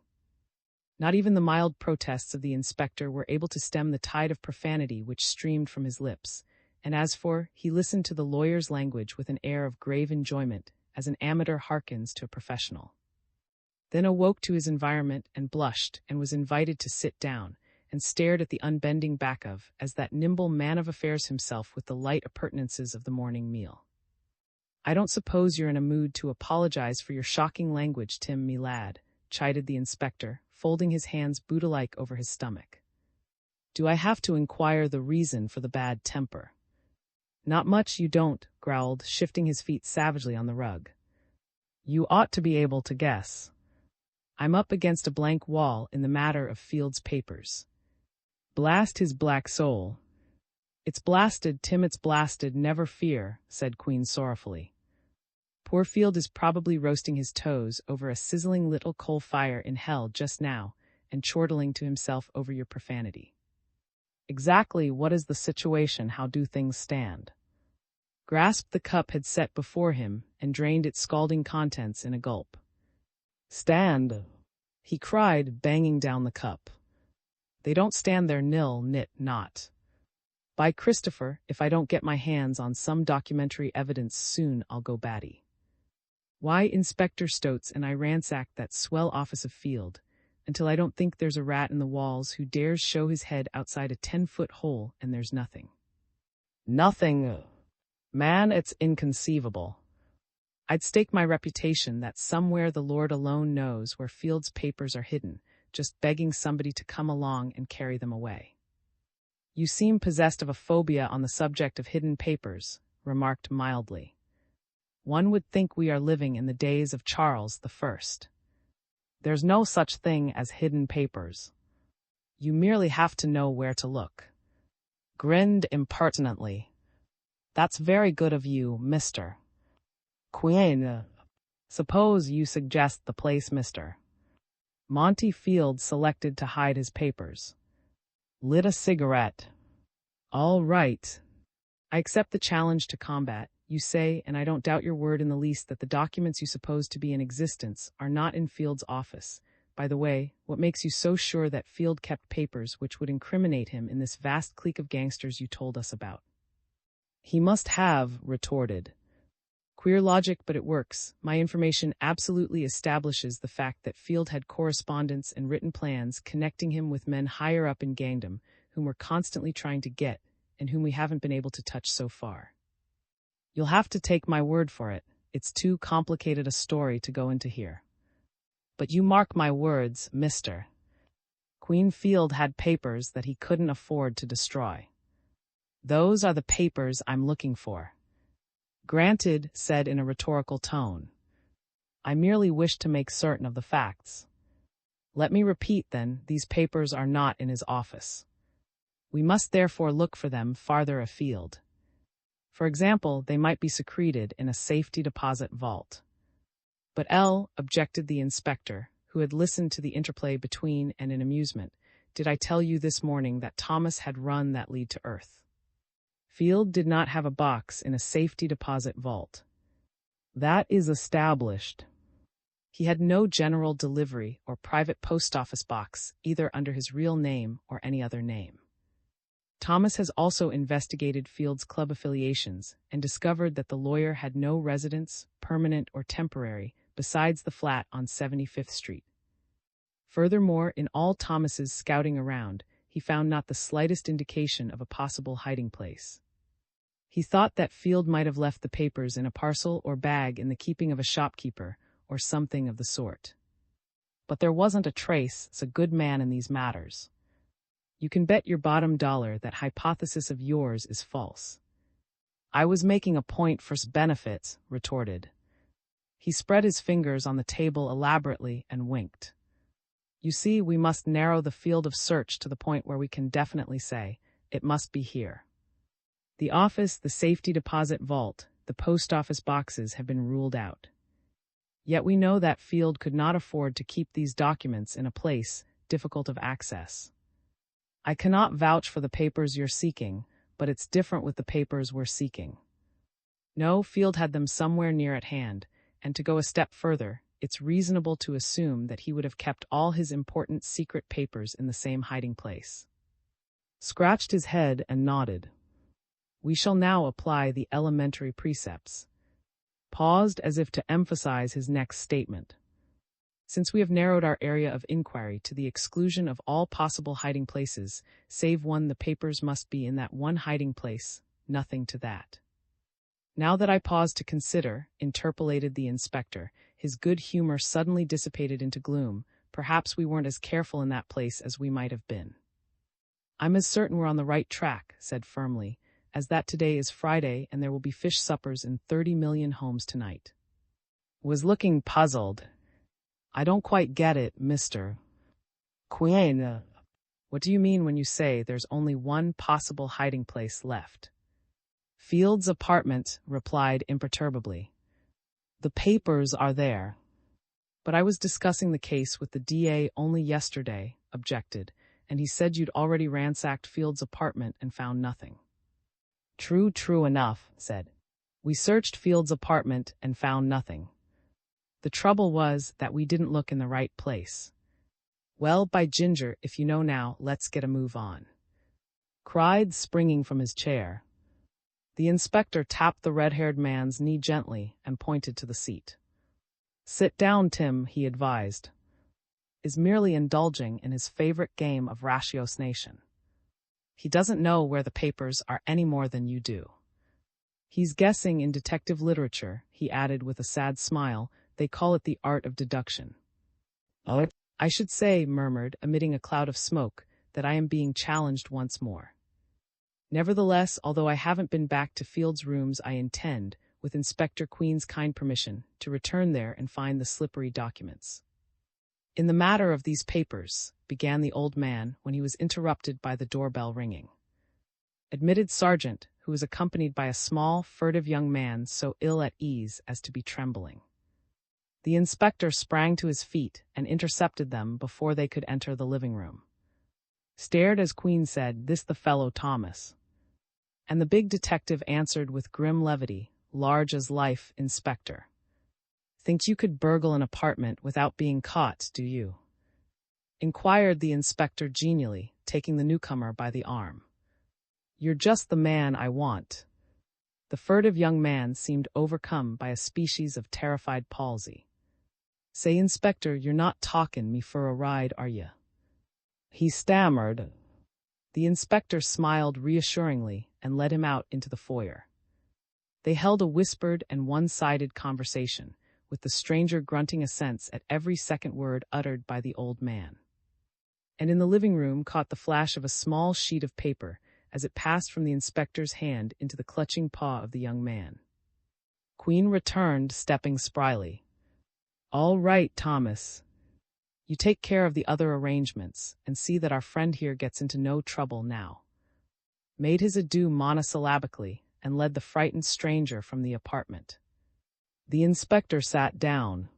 Not even the mild protests of the inspector were able to stem the tide of profanity which streamed from his lips, and as for, he listened to the lawyer's language with an air of grave enjoyment, as an amateur hearkens to a professional. Then awoke to his environment and blushed, and was invited to sit down, and stared at the unbending back of, as that nimble man of affairs himself with the light appurtenances of the morning meal. I don't suppose you're in a mood to apologize for your shocking language, Tim, me lad, chided the inspector, folding his hands Buddha-like over his stomach. Do I have to inquire the reason for the bad temper? Not much you don't, growled, shifting his feet savagely on the rug. You ought to be able to guess. I'm up against a blank wall in the matter of Field's papers. Blast his black soul. It's blasted, Tim, it's blasted, never fear, said Queen sorrowfully. Poor Field is probably roasting his toes over a sizzling little coal fire in hell just now, and chortling to himself over your profanity. Exactly what is the situation, how do things stand? Grasped the cup had set before him, and drained its scalding contents in a gulp. Stand, he cried, banging down the cup. They don't stand there, nil, nit, not. By Christopher, if I don't get my hands on some documentary evidence soon, I'll go batty. Why, Inspector Stoats and I ransacked that swell office of Field, until I don't think there's a rat in the walls who dares show his head outside a 10-foot hole, and there's nothing. Nothing. Man, it's inconceivable. I'd stake my reputation that somewhere the Lord alone knows where Field's papers are hidden, just begging somebody to come along and carry them away. You seem possessed of a phobia on the subject of hidden papers, remarked mildly. One would think we are living in the days of Charles I. There's no such thing as hidden papers. You merely have to know where to look. Grinned impertinently. That's very good of you, mister. Queen, suppose you suggest the place, mister. Monty Field selected to hide his papers. Lit a cigarette. All right. I accept the challenge to combat. You say, and I don't doubt your word in the least, that the documents you suppose to be in existence are not in Field's office. By the way, what makes you so sure that Field kept papers which would incriminate him in this vast clique of gangsters you told us about? He must have, retorted. Queer logic, but it works. My information absolutely establishes the fact that Field had correspondence and written plans connecting him with men higher up in gangdom, whom we're constantly trying to get, and whom we haven't been able to touch so far. You'll have to take my word for it. It's too complicated a story to go into here. But you mark my words, mister. Queen Field had papers that he couldn't afford to destroy. Those are the papers I'm looking for. Granted, said in a rhetorical tone. I merely wish to make certain of the facts. Let me repeat then, these papers are not in his office. We must therefore look for them farther afield. For example, they might be secreted in a safety deposit vault. But objected the inspector, who had listened to the interplay between and in amusement. Did I tell you this morning that Thomas had run that lead to earth? Field did not have a box in a safety deposit vault. That is established. He had no general delivery or private post office box, either under his real name or any other name. Thomas has also investigated Field's club affiliations and discovered that the lawyer had no residence, permanent or temporary, besides the flat on 75th Street. Furthermore, in all Thomas's scouting around, he found not the slightest indication of a possible hiding place. He thought that Field might have left the papers in a parcel or bag in the keeping of a shopkeeper, or something of the sort. But there wasn't a trace, as a good man in these matters. You can bet your bottom dollar that hypothesis of yours is false. I was making a point for benefits, retorted. He spread his fingers on the table elaborately and winked. You see, we must narrow the field of search to the point where we can definitely say, it must be here. The office, the safety deposit vault, the post office boxes have been ruled out. Yet we know that Field could not afford to keep these documents in a place difficult of access. I cannot vouch for the papers you're seeking, but it's different with the papers we're seeking. No, Field had them somewhere near at hand, and to go a step further, it's reasonable to assume that he would have kept all his important secret papers in the same hiding place. Scratched his head and nodded. We shall now apply the elementary precepts. Paused as if to emphasize his next statement. Since we have narrowed our area of inquiry to the exclusion of all possible hiding places, save one, the papers must be in that one hiding place, nothing to that. Now that I pause to consider, interpolated the inspector, his good humor suddenly dissipated into gloom, perhaps we weren't as careful in that place as we might have been. I'm as certain we're on the right track, said firmly, as that today is Friday and there will be fish suppers in 30 million homes tonight. Was looking puzzled. I don't quite get it, Mr. Queen. What do you mean when you say there's only one possible hiding place left? Field's apartment, replied imperturbably. The papers are there. But I was discussing the case with the DA only yesterday, objected, and he said you'd already ransacked Field's apartment and found nothing. True enough, said. We searched Field's apartment and found nothing. The trouble was that we didn't look in the right place. Well, by ginger, if you know now, let's get a move on. Cried, springing from his chair. The inspector tapped the red-haired man's knee gently and pointed to the seat. Sit down, Tim, he advised. Is merely indulging in his favorite game of ratiocination. He doesn't know where the papers are any more than you do. He's guessing in detective literature, he added with a sad smile. They call it the art of deduction. Oh, I should say, murmured, emitting a cloud of smoke, that I am being challenged once more. Nevertheless, although I haven't been back to Field's rooms, I intend, with Inspector Queen's kind permission, to return there and find the slippery documents. In the matter of these papers, began the old man when he was interrupted by the doorbell ringing. Admitted Sergeant, who was accompanied by a small, furtive young man so ill at ease as to be trembling. The inspector sprang to his feet and intercepted them before they could enter the living room. Stared as Queen said, "This the fellow Thomas." And the big detective answered with grim levity, large as life, "Inspector. Think you could burgle an apartment without being caught, do you?" Inquired the inspector genially, taking the newcomer by the arm. "You're just the man I want." The furtive young man seemed overcome by a species of terrified palsy. "Say, Inspector, you're not talkin' me for a ride, are you?" He stammered. The inspector smiled reassuringly and led him out into the foyer. They held a whispered and one-sided conversation, with the stranger grunting assents at every second word uttered by the old man. And in the living room caught the flash of a small sheet of paper as it passed from the inspector's hand into the clutching paw of the young man. Queen returned, stepping spryly. "All right, Thomas. You take care of the other arrangements, and see that our friend here gets into no trouble now." Made his adieu monosyllabically, and led the frightened stranger from the apartment. The inspector sat down.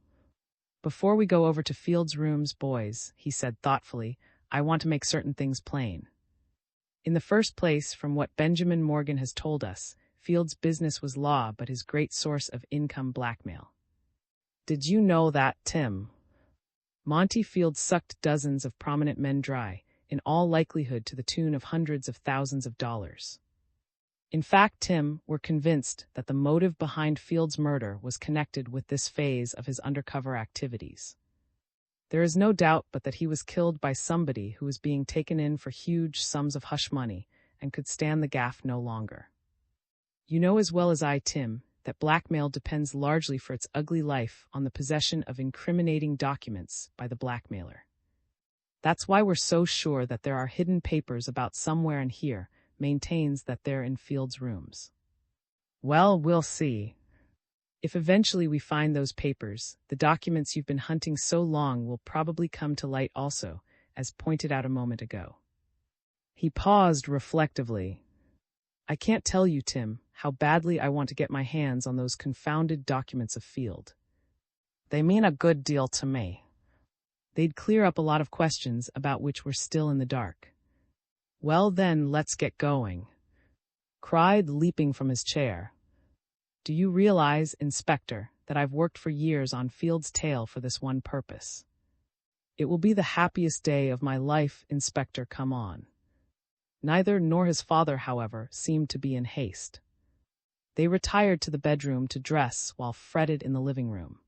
"Before we go over to Field's rooms, boys," he said thoughtfully, "I want to make certain things plain. In the first place, from what Benjamin Morgan has told us, Field's business was law, but his great source of income blackmail. Did you know that, Tim? Monty Field sucked dozens of prominent men dry, in all likelihood to the tune of hundreds of thousands of dollars. In fact, Tim, we're convinced that the motive behind Field's murder was connected with this phase of his undercover activities. There is no doubt but that he was killed by somebody who was being taken in for huge sums of hush money and could stand the gaff no longer. You know as well as I, Tim, that blackmail depends largely for its ugly life on the possession of incriminating documents by the blackmailer. That's why we're so sure that there are hidden papers about somewhere in here, maintains that they're in Field's rooms. Well, we'll see. If eventually we find those papers, the documents you've been hunting so long will probably come to light also, as pointed out a moment ago." He paused reflectively. "I can't tell you, Tim, how badly I want to get my hands on those confounded documents of Field. They mean a good deal to me. They'd clear up a lot of questions about which we're still in the dark." "Well then, let's get going," cried, leaping from his chair. "Do you realize, Inspector, that I've worked for years on Field's tale for this one purpose? It will be the happiest day of my life, Inspector, come on." Neither nor his father, however, seemed to be in haste. They retired to the bedroom to dress while fretted in the living room.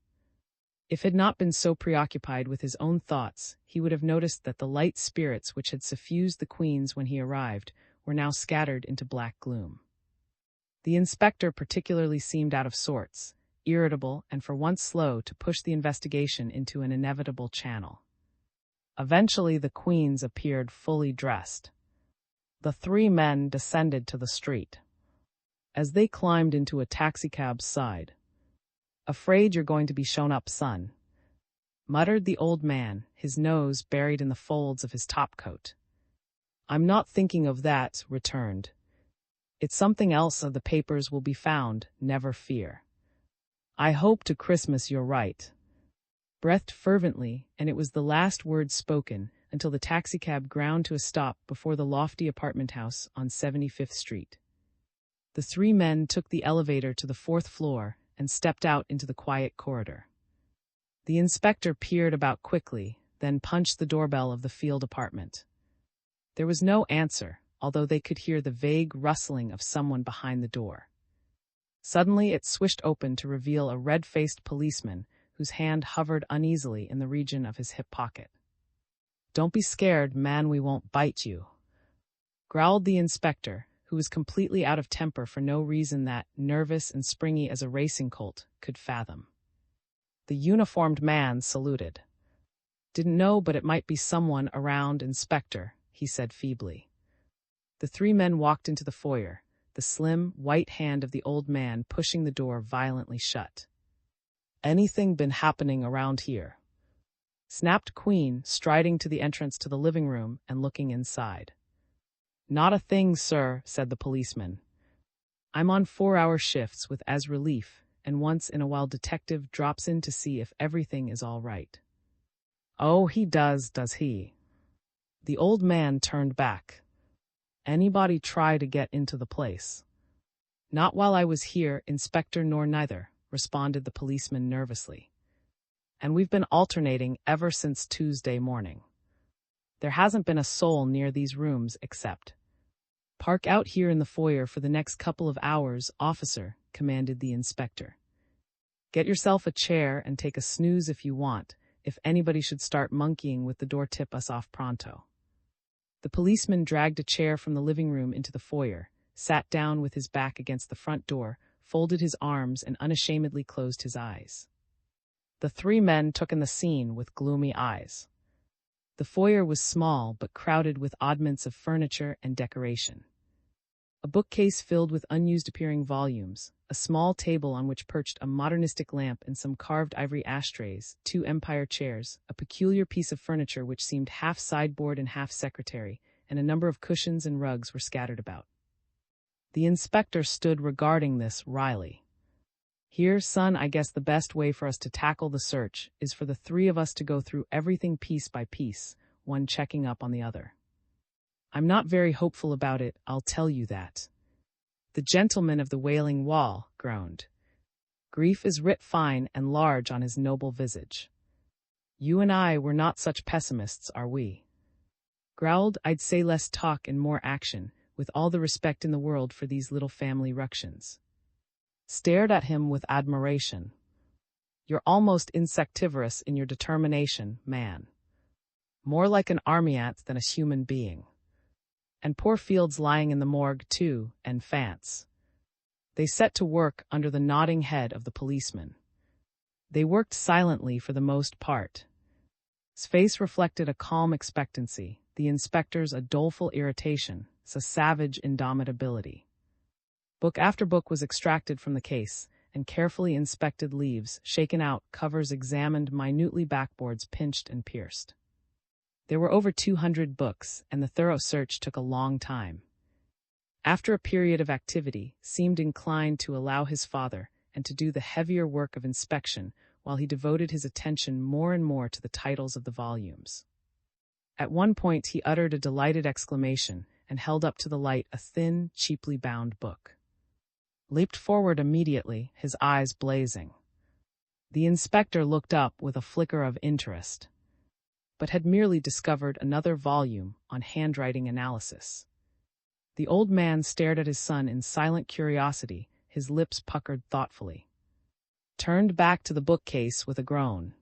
If he had not been so preoccupied with his own thoughts, he would have noticed that the light spirits which had suffused the Queens when he arrived were now scattered into black gloom. The inspector particularly seemed out of sorts, irritable, and for once slow to push the investigation into an inevitable channel. Eventually the Queens appeared fully dressed. The three men descended to the street. As they climbed into a taxicab's side, "Afraid you're going to be shown up, son," muttered the old man, his nose buried in the folds of his topcoat. "I'm not thinking of that," returned. "It's something else. Of the papers will be found, never fear." "I hope to Christmas you're right," breathed fervently, and it was the last word spoken until the taxicab ground to a stop before the lofty apartment house on 75th Street. The three men took the elevator to the 4th floor and stepped out into the quiet corridor. The inspector peered about quickly, then punched the doorbell of the Field apartment. There was no answer, although they could hear the vague rustling of someone behind the door. Suddenly it swished open to reveal a red-faced policeman whose hand hovered uneasily in the region of his hip pocket. "Don't be scared, man, we won't bite you," growled the inspector, who was completely out of temper for no reason that, nervous and springy as a racing colt, could fathom. The uniformed man saluted. "Didn't know, but it might be someone around, Inspector," he said feebly. The three men walked into the foyer, the slim, white hand of the old man pushing the door violently shut. "Anything been happening around here?" snapped Queen, striding to the entrance to the living room and looking inside. "Not a thing, sir," said the policeman. "I'm on 4-hour shifts with as relief, and once in a while detective drops in to see if everything is all right." "Oh, he does he?" The old man turned back. "Anybody try to get into the place?" "Not while I was here, Inspector, nor neither," responded the policeman nervously. "And we've been alternating ever since Tuesday morning. There hasn't been a soul near these rooms except—" "Park out here in the foyer for the next couple of hours, officer," commanded the inspector. "Get yourself a chair and take a snooze if you want. If anybody should start monkeying with the door, tip us off pronto." The policeman dragged a chair from the living room into the foyer, sat down with his back against the front door, folded his arms, and unashamedly closed his eyes. The three men took in the scene with gloomy eyes. The foyer was small but crowded with oddments of furniture and decoration. A bookcase filled with unused-appearing volumes, a small table on which perched a modernistic lamp and some carved ivory ashtrays, 2 empire chairs, a peculiar piece of furniture which seemed half sideboard and half secretary, and a number of cushions and rugs were scattered about. The inspector stood regarding this wryly. "Here, son, I guess the best way for us to tackle the search is for the 3 of us to go through everything piece by piece, one checking up on the other. I'm not very hopeful about it, I'll tell you that." The gentleman of the Wailing Wall groaned. Grief is writ fine and large on his noble visage. "You and I were not such pessimists, are we?" Growled, "I'd say less talk and more action, with all the respect in the world for these little family ructions." Stared at him with admiration. "You're almost insectivorous in your determination, man. More like an army ant than a human being. And poor Fields lying in the morgue, too, and Fance." They set to work under the nodding head of the policeman. They worked silently for the most part. His face reflected a calm expectancy, the inspector's a doleful irritation, a savage indomitability. Book after book was extracted from the case, and carefully inspected leaves, shaken out, covers examined minutely, backboards pinched and pierced. There were over 200 books, and the thorough search took a long time. After a period of activity, seemed inclined to allow his father and to do the heavier work of inspection, while he devoted his attention more and more to the titles of the volumes. At one point he uttered a delighted exclamation and held up to the light a thin, cheaply bound book. Leaped forward immediately, his eyes blazing. The inspector looked up with a flicker of interest, but had merely discovered another volume on handwriting analysis. The old man stared at his son in silent curiosity, his lips puckered thoughtfully. Turned back to the bookcase with a groan.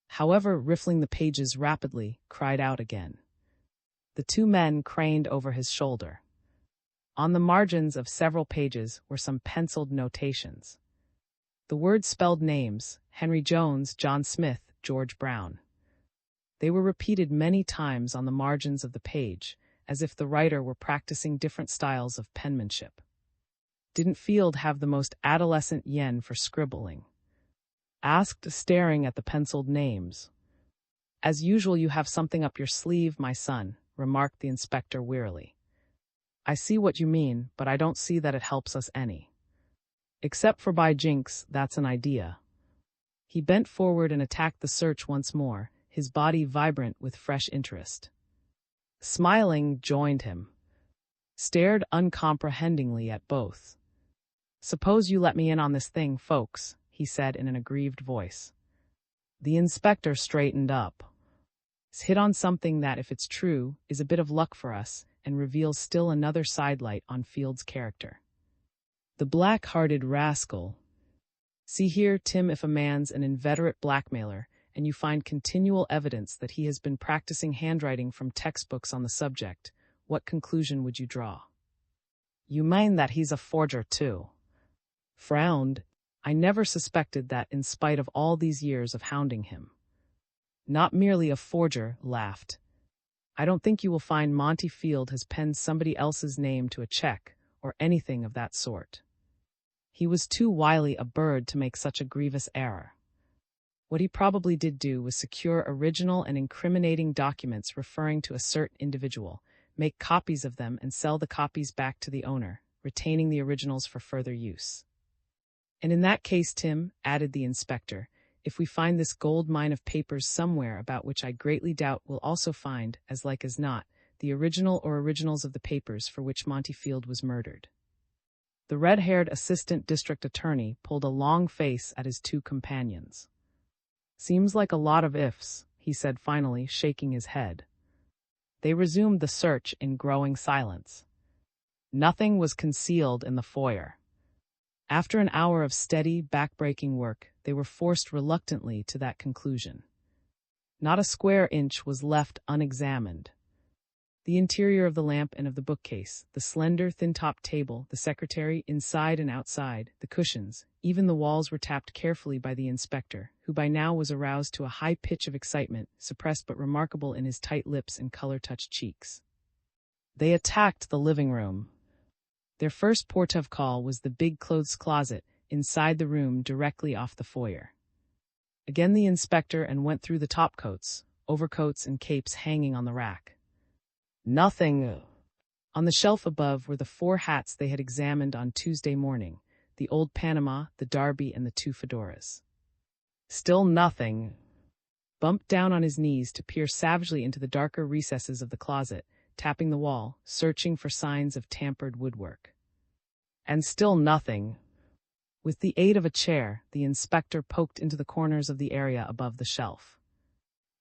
However, riffling the pages rapidly, cried out again. The 2 men craned over his shoulder. On the margins of several pages were some penciled notations. The words spelled names: Henry Jones, John Smith, George Brown. They were repeated many times on the margins of the page, as if the writer were practicing different styles of penmanship. "Didn't Field have the most adolescent yen for scribbling?" asked, staring at the penciled names. "As usual, you have something up your sleeve, my son," remarked the inspector wearily. "I see what you mean, but I don't see that it helps us any. Except for, by jinks, that's an idea." He bent forward and attacked the search once more, his body vibrant with fresh interest. Smiling, joined him. Stared uncomprehendingly at both. "Suppose you let me in on this thing, folks," he said in an aggrieved voice. The inspector straightened up. "He's hit on something that, if it's true, is a bit of luck for us, and reveals still another sidelight on Field's character. The black-hearted rascal. See here, Tim, if a man's an inveterate blackmailer, and you find continual evidence that he has been practicing handwriting from textbooks on the subject, what conclusion would you draw?" "You mean that he's a forger too?" Frowned. "I never suspected that, in spite of all these years of hounding him." "Not merely a forger," laughed. "I don't think you will find Monty Field has penned somebody else's name to a check, or anything of that sort. He was too wily a bird to make such a grievous error. What he probably did do was secure original and incriminating documents referring to a certain individual, make copies of them and sell the copies back to the owner, retaining the originals for further use. And in that case, Tim," added the inspector, "if we find this gold mine of papers somewhere, about which I greatly doubt, we'll also find, as like as not, the original or originals of the papers for which Monty Field was murdered." The red-haired assistant district attorney pulled a long face at his 2 companions. "Seems like a lot of ifs," he said finally, shaking his head. They resumed the search in growing silence. Nothing was concealed in the foyer. After an hour of steady, back-breaking work, they were forced reluctantly to that conclusion. Not a square inch was left unexamined. The interior of the lamp and of the bookcase, the slender, thin-topped table, the secretary, inside and outside, the cushions, even the walls were tapped carefully by the inspector, who by now was aroused to a high pitch of excitement, suppressed but remarkable in his tight lips and color-touched cheeks. They attacked the living room. Their first port of call was the big clothes closet inside the room directly off the foyer. Again the inspector and went through the topcoats, overcoats and capes hanging on the rack. Nothing. On the shelf above were the 4 hats they had examined on Tuesday morning, the old Panama, the Derby, and the 2 fedoras. Still nothing. Bumped down on his knees to peer savagely into the darker recesses of the closet, tapping the wall, searching for signs of tampered woodwork. And still nothing. With the aid of a chair, the inspector poked into the corners of the area above the shelf.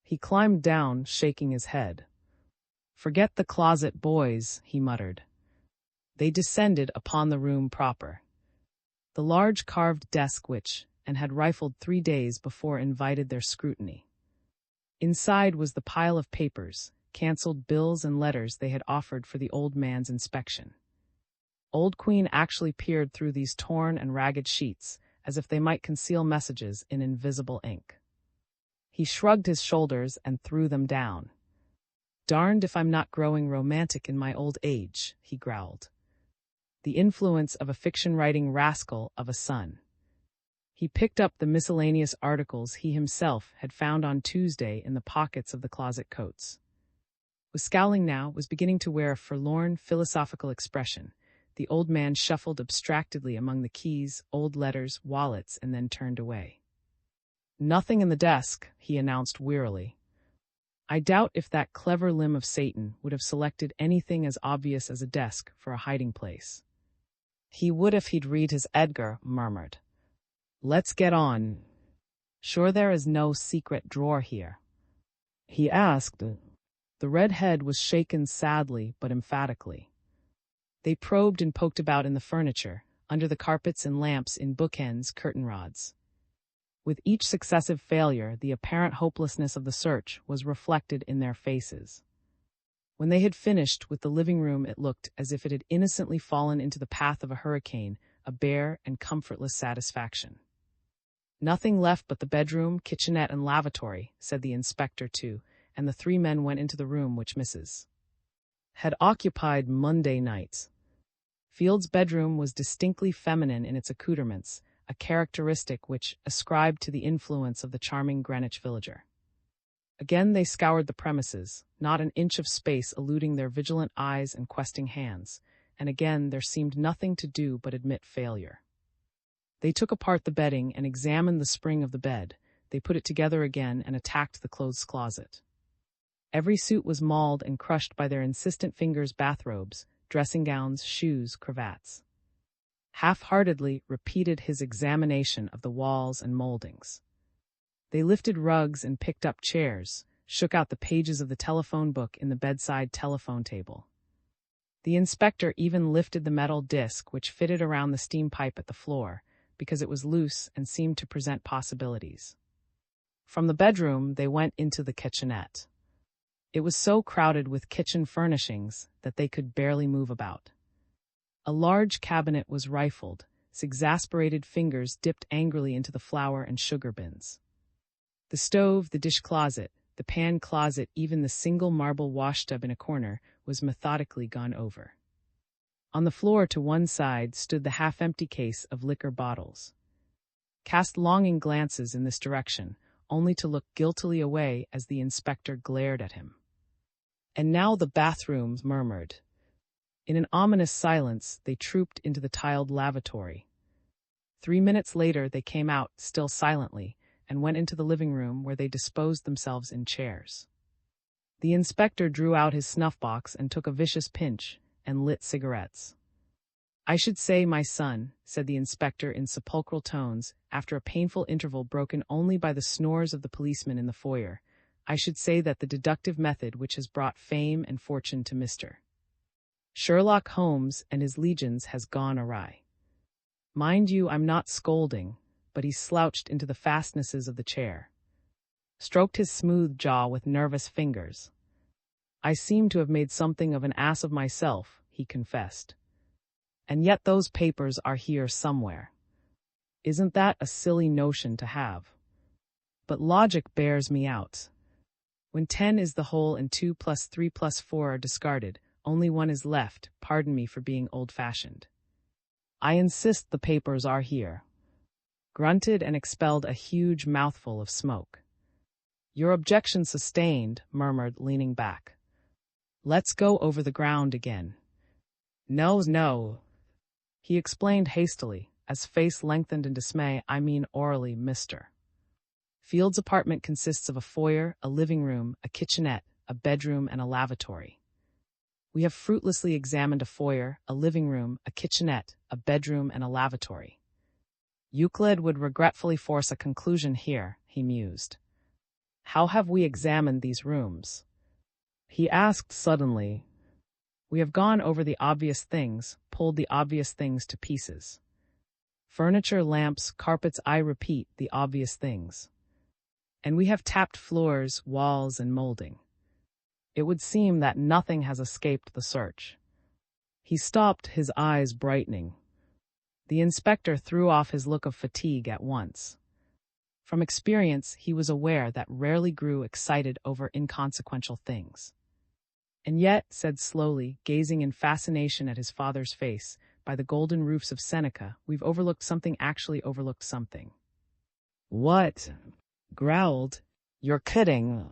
He climbed down, shaking his head. "Forget the closet, boys," he muttered. They descended upon the room proper. The large carved desk which, and had rifled 3 days before, invited their scrutiny. Inside was the pile of papers, cancelled bills and letters they had offered for the old man's inspection. Old Queen actually peered through these torn and ragged sheets, as if they might conceal messages in invisible ink. He shrugged his shoulders and threw them down. "Darned if I'm not growing romantic in my old age," he growled. The influence of a fiction-writing rascal of a son. He picked up the miscellaneous articles he himself had found on Tuesday in the pockets of the closet coats. Was scowling now, was beginning to wear a forlorn, philosophical expression. The old man shuffled abstractedly among the keys, old letters, wallets, and then turned away. "Nothing in the desk," he announced wearily. "I doubt if that clever limb of Satan would have selected anything as obvious as a desk for a hiding place." "He would if he'd read his Edgar," murmured. "Let's get on. Sure there is no secret drawer here?" he asked. The red head was shaken sadly but emphatically. They probed and poked about in the furniture, under the carpets and lamps, in bookends, curtain rods. With each successive failure, the apparent hopelessness of the search was reflected in their faces. When they had finished with the living room, it looked as if it had innocently fallen into the path of a hurricane, a bare and comfortless satisfaction. "Nothing left but the bedroom, kitchenette, and lavatory," said the inspector too, and the 3 men went into the room which Mrs. had occupied Monday night. Field's bedroom was distinctly feminine in its accoutrements, a characteristic which ascribed to the influence of the charming Greenwich villager. Again they scoured the premises, not an inch of space eluding their vigilant eyes and questing hands, and again there seemed nothing to do but admit failure. They took apart the bedding and examined the spring of the bed. They put it together again and attacked the clothes closet. Every suit was mauled and crushed by their insistent fingers: bathrobes, dressing gowns, shoes, cravats. Half-heartedly repeated his examination of the walls and moldings. They lifted rugs and picked up chairs, shook out the pages of the telephone book in the bedside telephone table. The inspector even lifted the metal disc which fitted around the steam pipe at the floor, because it was loose and seemed to present possibilities. From the bedroom they went into the kitchenette. It was so crowded with kitchen furnishings that they could barely move about. A large cabinet was rifled. Exasperated fingers dipped angrily into the flour and sugar bins. The stove, the dish closet, the pan closet, even the single marble washtub in a corner, was methodically gone over. On the floor to one side stood the half-empty case of liquor bottles. Cast longing glances in this direction, only to look guiltily away as the inspector glared at him. "And now the bathrooms," murmured. In an ominous silence, they trooped into the tiled lavatory. 3 minutes later they came out, still silently, and went into the living room where they disposed themselves in chairs. The inspector drew out his snuff-box and took a vicious pinch, and lit cigarettes. "I should say, my son," said the inspector in sepulchral tones, after a painful interval broken only by the snores of the policeman in the foyer, "I should say that the deductive method which has brought fame and fortune to Mr. Sherlock Holmes and his legions has gone awry. Mind you, I'm not scolding," but he slouched into the fastnesses of the chair. Stroked his smooth jaw with nervous fingers. "I seem to have made something of an ass of myself," he confessed. "And yet those papers are here somewhere. Isn't that a silly notion to have? But logic bears me out. When 10 is the whole and 2 plus 3 plus 4 are discarded, only one is left, pardon me for being old-fashioned. I insist the papers are here. Grunted and expelled a huge mouthful of smoke. Your objection sustained, murmured, leaning back. Let's go over the ground again. No. He explained hastily, as face lengthened in dismay, I mean orally, mister. Field's apartment consists of a foyer, a living room, a kitchenette, a bedroom, and a lavatory. We have fruitlessly examined a foyer, a living room, a kitchenette, a bedroom, and a lavatory. Euclid would regretfully force a conclusion here, he mused. How have we examined these rooms? He asked suddenly. We have gone over the obvious things, pulled the obvious things to pieces. Furniture, lamps, carpets, I repeat, the obvious things. And we have tapped floors, walls, and molding. It would seem that nothing has escaped the search. He stopped, his eyes brightening. The inspector threw off his look of fatigue at once. From experience, he was aware that rarely grew excited over inconsequential things. And yet, said slowly, gazing in fascination at his father's face, by the golden roofs of Seneca, we've overlooked something, actually overlooked something. What? Growled. You're kidding.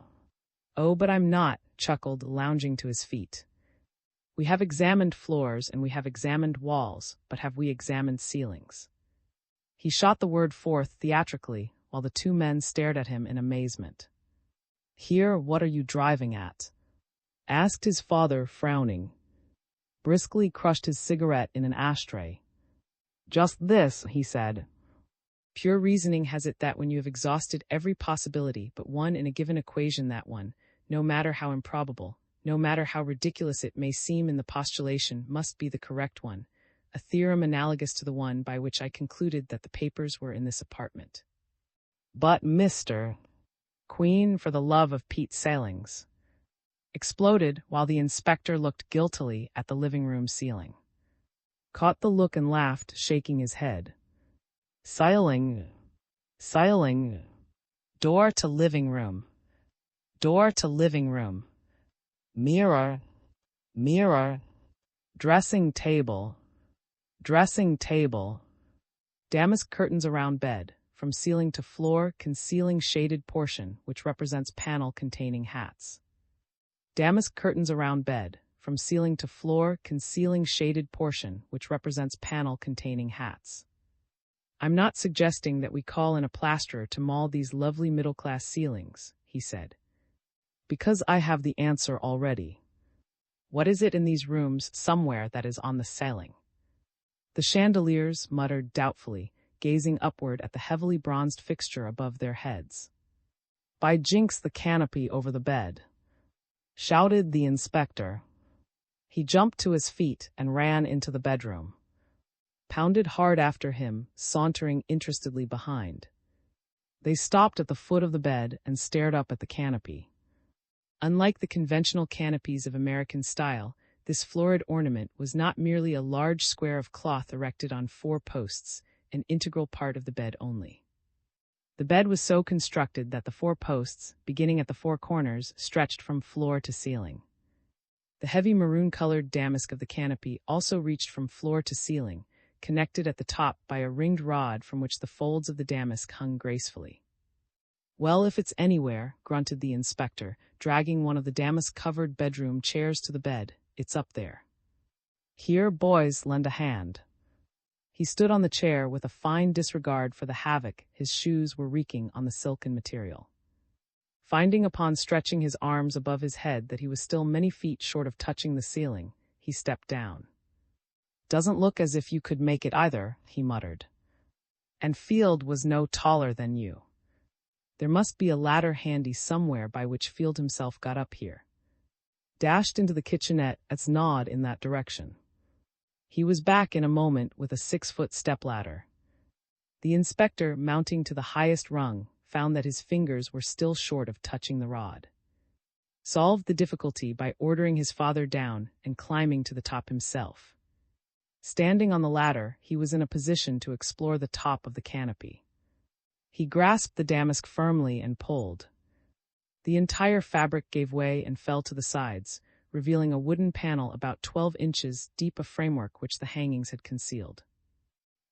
Oh, but I'm not, chuckled, lounging to his feet. We have examined floors and we have examined walls, but have we examined ceilings? He shot the word forth theatrically, while the two men stared at him in amazement. Here, what are you driving at? Asked his father, frowning. Briskly crushed his cigarette in an ashtray. Just this, he said. Pure reasoning has it that when you have exhausted every possibility but one in a given equation, that one, no matter how improbable, no matter how ridiculous it may seem in the postulation, must be the correct one, a theorem analogous to the one by which I concluded that the papers were in this apartment. But Mr. Queen, for the love of Pete Sailings, exploded while the inspector looked guiltily at the living room ceiling. Caught the look and laughed, shaking his head. Sailing. Door to living room. Door to living room. Mirror. Dressing table. Damask curtains around bed, from ceiling to floor, concealing shaded portion, which represents panel containing hats. Damask curtains around bed, from ceiling to floor, concealing shaded portion, which represents panel containing hats. I'm not suggesting that we call in a plasterer to maul these lovely middle-class ceilings, he said, because I have the answer already. What is it in these rooms somewhere that is on the ceiling? The chandeliers muttered doubtfully, gazing upward at the heavily bronzed fixture above their heads. By jinx, the canopy over the bed, shouted the inspector. He jumped to his feet and ran into the bedroom. Pounded hard after him, sauntering interestedly behind. They stopped at the foot of the bed and stared up at the canopy. Unlike the conventional canopies of American style, this florid ornament was not merely a large square of cloth erected on 4 posts, an integral part of the bed only. The bed was so constructed that the 4 posts, beginning at the 4 corners, stretched from floor to ceiling. The heavy maroon-colored damask of the canopy also reached from floor to ceiling, connected at the top by a ringed rod from which the folds of the damask hung gracefully. Well, if it's anywhere, grunted the inspector, dragging one of the damask-covered bedroom chairs to the bed, it's up there. Here, boys, lend a hand. He stood on the chair with a fine disregard for the havoc his shoes were wreaking on the silken material. Finding upon stretching his arms above his head that he was still many feet short of touching the ceiling, he stepped down. Doesn't look as if you could make it either, he muttered. And Field was no taller than you. There must be a ladder handy somewhere by which Field himself got up here. Dashed into the kitchenette, its nod in that direction. He was back in a moment with a 6-foot stepladder. The inspector, mounting to the highest rung, found that his fingers were still short of touching the rod. Solved the difficulty by ordering his father down and climbing to the top himself. Standing on the ladder, he was in a position to explore the top of the canopy. He grasped the damask firmly and pulled. The entire fabric gave way and fell to the sides, revealing a wooden panel about 12 inches deep, a framework which the hangings had concealed.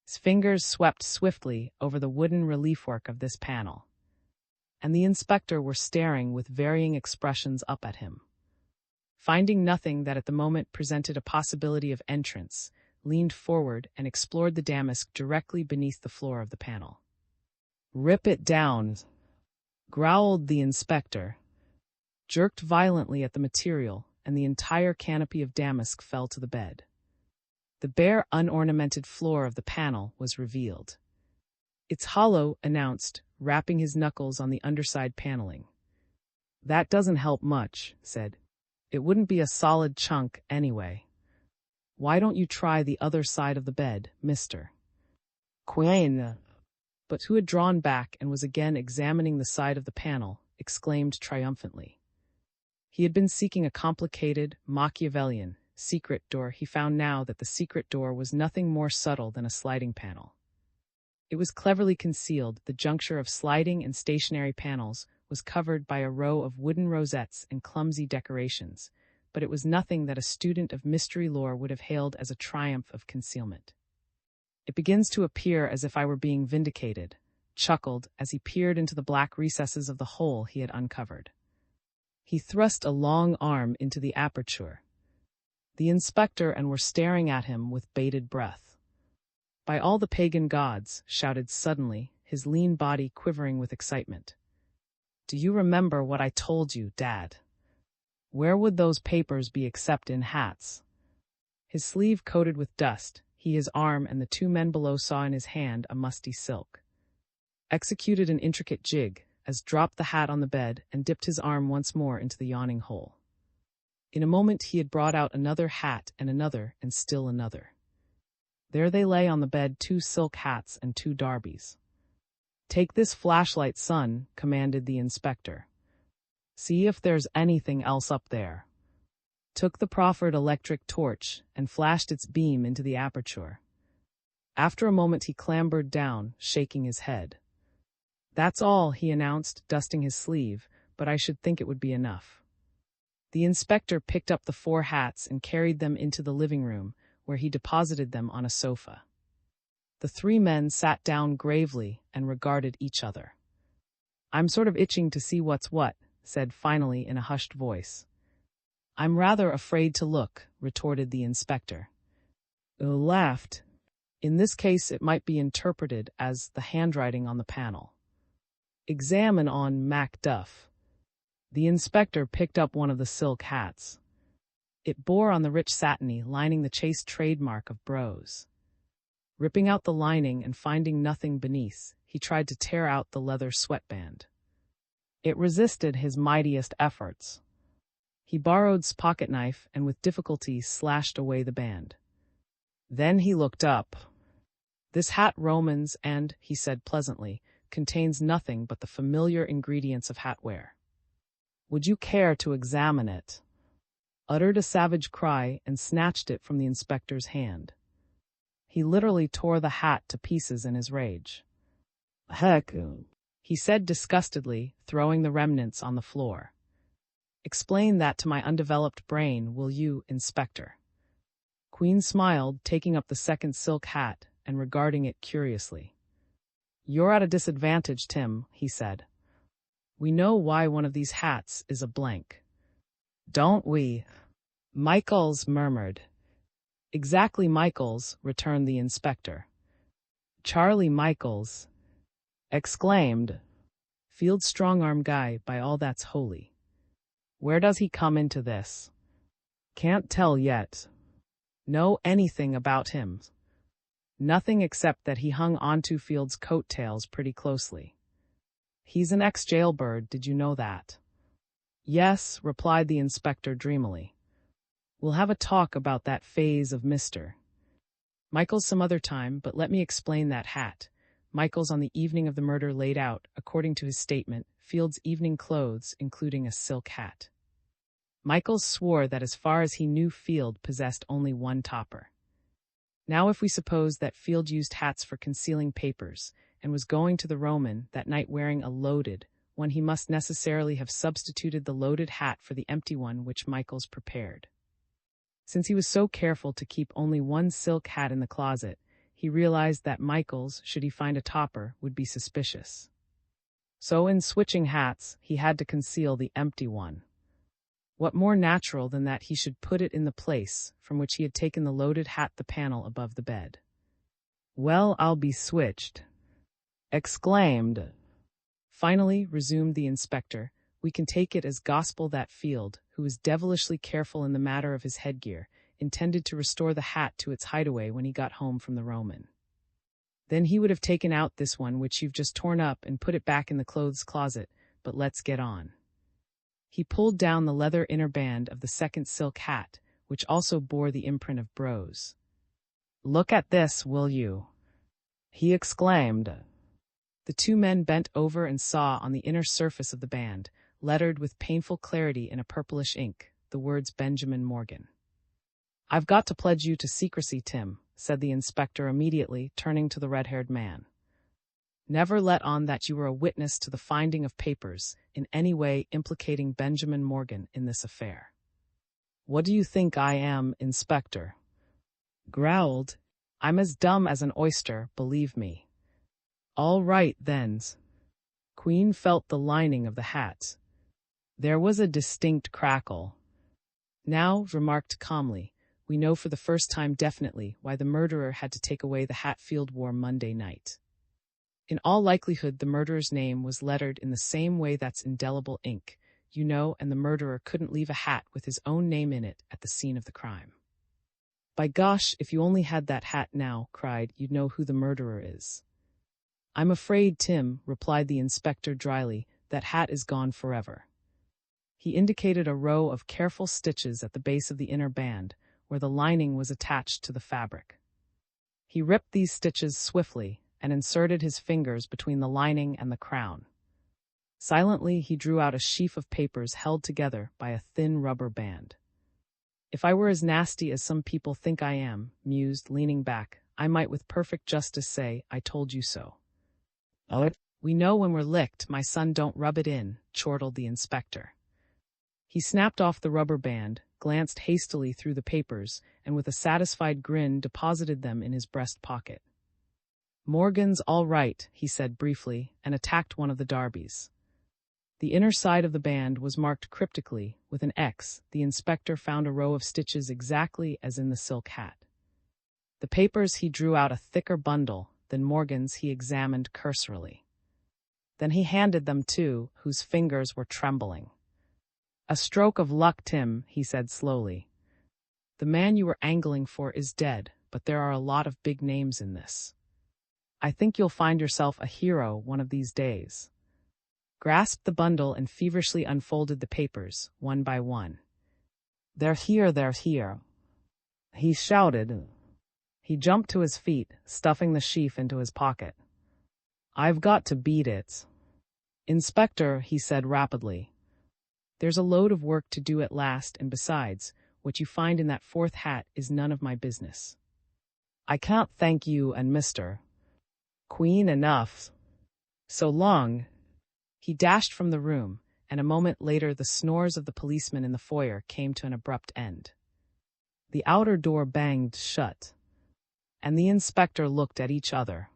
His fingers swept swiftly over the wooden relief work of this panel, and the inspector were staring with varying expressions up at him. Finding nothing that at the moment presented a possibility of entrance, leaned forward and explored the damask directly beneath the floor of the panel. "Rip it down," growled the inspector, jerked violently at the material, and the entire canopy of damask fell to the bed. The bare, unornamented floor of the panel was revealed. "It's hollow," announced, rapping his knuckles on the underside paneling. "That doesn't help much," said. "It wouldn't be a solid chunk anyway. Why don't you try the other side of the bed, mister?" Queen, but who had drawn back and was again examining the side of the panel, exclaimed triumphantly. He had been seeking a complicated, Machiavellian, secret door. He found now that the secret door was nothing more subtle than a sliding panel. It was cleverly concealed. The juncture of sliding and stationary panels was covered by a row of wooden rosettes and clumsy decorations, but it was nothing that a student of mystery lore would have hailed as a triumph of concealment. "It begins to appear as if I were being vindicated," chuckled as he peered into the black recesses of the hole he had uncovered. He thrust a long arm into the aperture. The inspector and were staring at him with bated breath. "By all the pagan gods," shouted suddenly, his lean body quivering with excitement. "Do you remember what I told you, Dad? Where would those papers be except in hats?" His sleeve coated with dust, he his arm and the two men below saw in his hand a musty silk. Executed an intricate jig, as dropped the hat on the bed and dipped his arm once more into the yawning hole. In a moment he had brought out another hat and still another. There they lay on the bed, 2 silk hats and 2 darbies. "Take this flashlight, son," commanded the inspector. "See if there's anything else up there." Took the proffered electric torch and flashed its beam into the aperture. After a moment he clambered down, shaking his head. "That's all," he announced, dusting his sleeve, "but I should think it would be enough." The inspector picked up the 4 hats and carried them into the living room, where he deposited them on a sofa. The 3 men sat down gravely and regarded each other. "I'm sort of itching to see what's what," said finally in a hushed voice. "I'm rather afraid to look," retorted the inspector. Laughed. "In this case it might be interpreted as the handwriting on the panel. Examine on Macduff." The inspector picked up one of the silk hats. It bore on the rich satiny lining the chaste trademark of Bros. Ripping out the lining and finding nothing beneath, he tried to tear out the leather sweatband. It resisted his mightiest efforts. He borrowed his pocket knife and with difficulty slashed away the band. Then he looked up. "This hat, Romans, and," he said pleasantly, "contains nothing but the familiar ingredients of hatwear. Would you care to examine it?" Uttered a savage cry and snatched it from the inspector's hand. He literally tore the hat to pieces in his rage. "Heck," he said disgustedly, throwing the remnants on the floor. "Explain that to my undeveloped brain, will you, Inspector?" Queen smiled, taking up the second silk hat and regarding it curiously. "You're at a disadvantage, Tim," he said. "We know why one of these hats is a blank." "Don't we?" Michaels murmured. "Exactly, Michaels," returned the inspector. "Charlie Michaels," exclaimed. "Field's strong-arm guy, by all that's holy. Where does he come into this?" "Can't tell yet." "Know anything about him?" "Nothing except that he hung onto Field's coattails pretty closely. He's an ex-jailbird, did you know that?" "Yes," replied the inspector dreamily. "We'll have a talk about that phase of Mr. Michaels some other time, but let me explain that hat." Michaels on the evening of the murder laid out, according to his statement, Field's evening clothes, including a silk hat. Michaels swore that as far as he knew Field possessed only one topper. Now if we suppose that Field used hats for concealing papers, and was going to the Roman that night wearing a loaded, when he must necessarily have substituted the loaded hat for the empty one which Michaels prepared. Since he was so careful to keep only one silk hat in the closet, he realized that Michaels, should he find a topper, would be suspicious. So in switching hats, he had to conceal the empty one. What more natural than that he should put it in the place from which he had taken the loaded hat, the panel above the bed. "Well, I'll be switched," exclaimed. "Finally," resumed the inspector, "we can take it as gospel that Field, who was devilishly careful in the matter of his headgear, intended to restore the hat to its hideaway when he got home from the Roman. Then he would have taken out this one which you've just torn up and put it back in the clothes closet, but let's get on." He pulled down the leather inner band of the second silk hat, which also bore the imprint of Bros. "Look at this, will you?" he exclaimed. The two men bent over and saw on the inner surface of the band, lettered with painful clarity in a purplish ink, the words Benjamin Morgan. "I've got to pledge you to secrecy, Tim," said the inspector immediately, turning to the red-haired man. "Never let on that you were a witness to the finding of papers in any way implicating Benjamin Morgan in this affair." "What do you think I am, Inspector?" growled. "I'm as dumb as an oyster, believe me." "All right, then." Queen felt the lining of the hat. There was a distinct crackle. "Now," remarked calmly, "we know for the first time definitely why the murderer had to take away the hat Field wore Monday night. In all likelihood, the murderer's name was lettered in the same way that's indelible ink, you know, and the murderer couldn't leave a hat with his own name in it at the scene of the crime." "By gosh, if you only had that hat now," cried, "you'd know who the murderer is." "I'm afraid, Tim," replied the inspector dryly, "that hat is gone forever." He indicated a row of careful stitches at the base of the inner band, where the lining was attached to the fabric. He ripped these stitches swiftly and inserted his fingers between the lining and the crown. Silently, he drew out a sheaf of papers held together by a thin rubber band. "If I were as nasty as some people think I am," mused, leaning back, "I might with perfect justice say, 'I told you so.'" "We know when we're licked, my son, don't rub it in," chortled the inspector. He snapped off the rubber band, glanced hastily through the papers, and with a satisfied grin deposited them in his breast pocket. "Morgan's all right," he said briefly, and attacked one of the Darbys. The inner side of the band was marked cryptically with an X. The inspector found a row of stitches exactly as in the silk hat. The papers he drew out a thicker bundle than Morgan's he examined cursorily. Then he handed them to, whose fingers were trembling. "A stroke of luck, Tim," he said slowly. "The man you were angling for is dead, but there are a lot of big names in this. I think you'll find yourself a hero one of these days." Grasped the bundle and feverishly unfolded the papers, one by one. "They're here, they're here," he shouted. He jumped to his feet, stuffing the sheaf into his pocket. "I've got to beat it." "Inspector," he said rapidly, "there's a load of work to do at last, and besides, what you find in that fourth hat is none of my business." "I can't thank you and Mr. Queen enough. So long." He dashed from the room, and a moment later the snores of the policeman in the foyer came to an abrupt end. The outer door banged shut, and the inspector looked at each other.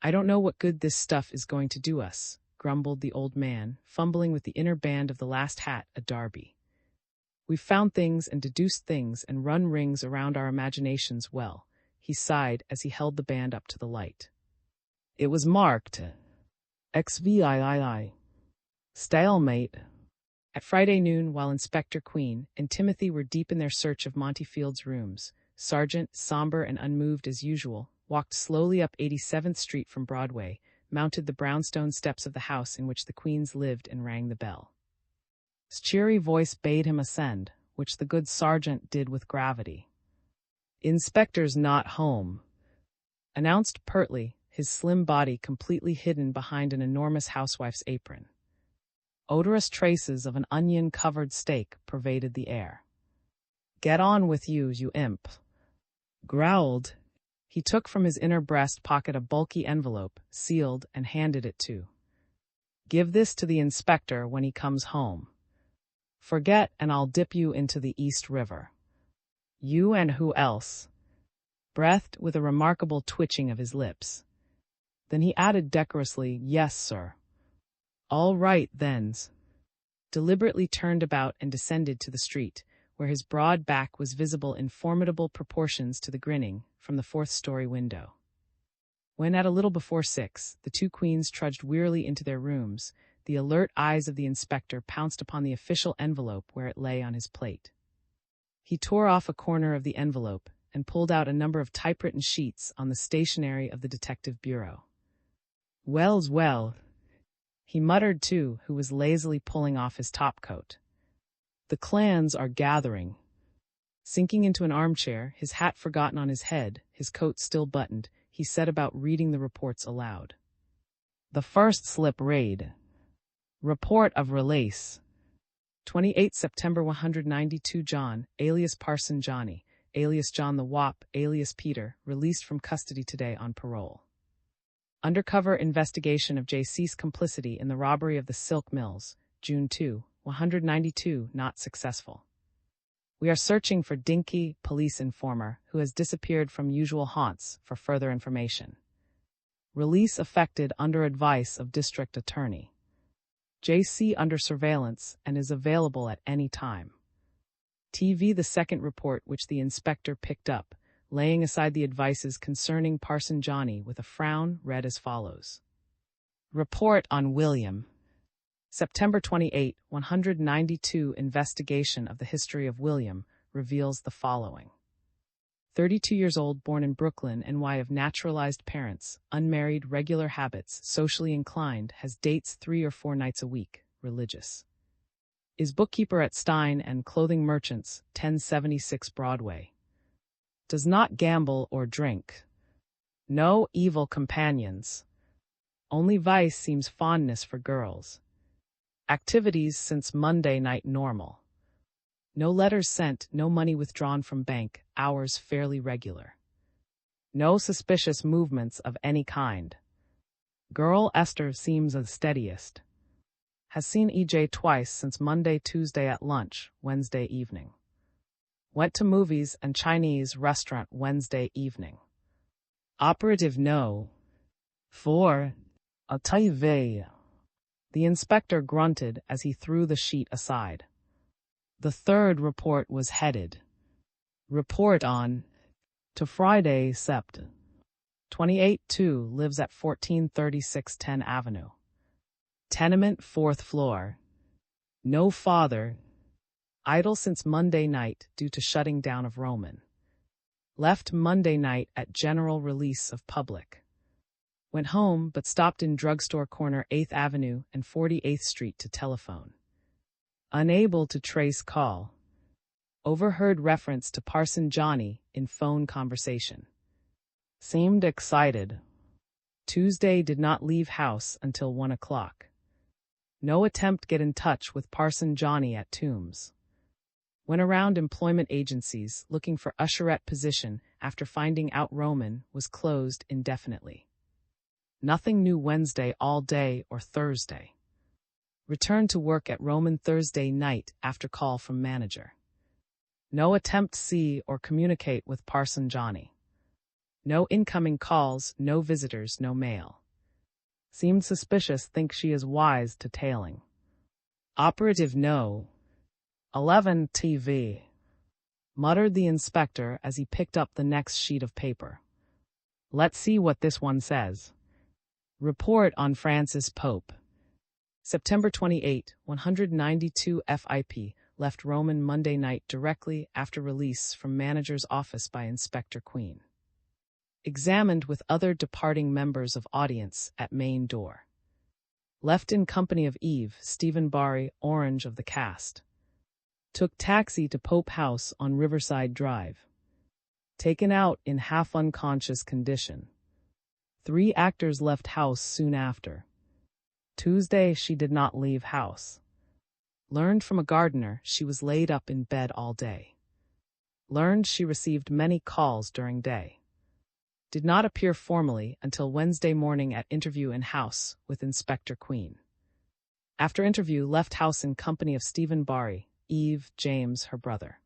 "I don't know what good this stuff is going to do us," grumbled the old man, fumbling with the inner band of the last hat, a Darby. "We've found things and deduced things and run rings around our imaginations well," he sighed as he held the band up to the light. "It was marked XVIII. Stalemate." At Friday noon, while Inspector Queen and Timothy were deep in their search of Monty Field's rooms, Sargent, somber and unmoved as usual, walked slowly up 87th Street from Broadway, mounted the brownstone steps of the house in which the Queens lived, and rang the bell. His cheery voice bade him ascend, which the good sergeant did with gravity. "Inspector's not home," announced pertly, his slim body completely hidden behind an enormous housewife's apron. Odorous traces of an onion-covered steak pervaded the air. "Get on with you, you imp," growled. He took from his inner breast pocket a bulky envelope, sealed, and handed it to Give this to the inspector when he comes home. Forget and I'll dip you into the East River. You and who else? Breathed with a remarkable twitching of his lips. Then he added decorously, yes, sir. All right, thens. Deliberately turned about and descended to the street, where his broad back was visible in formidable proportions to the grinning from the fourth-story window. When at a little before 6, the two queens trudged wearily into their rooms, the alert eyes of the inspector pounced upon the official envelope where it lay on his plate. He tore off a corner of the envelope and pulled out a number of typewritten sheets on the stationery of the detective bureau. Well's well, he muttered to who was lazily pulling off his topcoat. The clans are gathering. Sinking into an armchair, his hat forgotten on his head, his coat still buttoned, he set about reading the reports aloud. The first slip raid. Report of release. 28 September 192 John, alias Parson Johnny, alias John the Wop, alias Peter, released from custody today on parole. Undercover investigation of J.C.'s complicity in the robbery of the silk mills, June 2, 192, not successful. We are searching for Dinky, police informer, who has disappeared from usual haunts for further information. Release effected under advice of district attorney. J.C. under surveillance and is available at any time. TV the second report which the inspector picked up, laying aside the advices concerning Parson Johnny with a frown, read as follows. Report on William. September 28, 192 investigation of the history of William reveals the following. 32 years old, born in Brooklyn, NY, of naturalized parents, unmarried, regular habits, socially inclined, has dates 3 or 4 nights a week, religious. Is bookkeeper at Stein and Clothing Merchants, 1076 Broadway. Does not gamble or drink. No evil companions. Only vice seems fondness for girls. Activities since Monday night normal. No letters sent, no money withdrawn from bank, hours fairly regular. No suspicious movements of any kind. Girl Esther seems the steadiest. Has seen EJ twice since Monday, Tuesday at lunch, Wednesday evening. Went to movies and Chinese restaurant Wednesday evening. Operative no. 4. Atayve. The inspector grunted as he threw the sheet aside. The third report was headed. Report on. To Friday, Sept. 28-2 lives at 1436 10 Avenue. Tenement 4th floor. No father. Idle since Monday night due to shutting down of Roman. Left Monday night at general release of public. Went home but stopped in drugstore corner 8th Avenue and 48th Street to telephone. Unable to trace call. Overheard reference to Parson Johnny in phone conversation. Seemed excited. Tuesday did not leave house until 1 o'clock. No attempt get in touch with Parson Johnny at Tombs. Went around employment agencies looking for usherette position after finding out Roman was closed indefinitely. Nothing new Wednesday all day or Thursday. Returned to work at Roman Thursday night after call from manager. No attempt see or communicate with Parson Johnny. No incoming calls, no visitors, no mail. Seemed suspicious, think she is wise to tailing. Operative no. 11 TV. Muttered the inspector as he picked up the next sheet of paper. Let's see what this one says. Report on Francis Pope. September 28, 192 FIP, left Roman Monday night directly after release from manager's office by Inspector Queen. Examined with other departing members of audience at main door. Left in company of Eve, Stephen Barry, Orange of the cast. Took taxi to Pope House on Riverside Drive. Taken out in half unconscious condition. 3 actors left house soon after. Tuesday she did not leave house. Learned from a gardener she was laid up in bed all day. Learned she received many calls during day. Did not appear formally until Wednesday morning at interview in house with Inspector Queen. After interview, left house in company of Stephen Barry, Eve, James, her brother.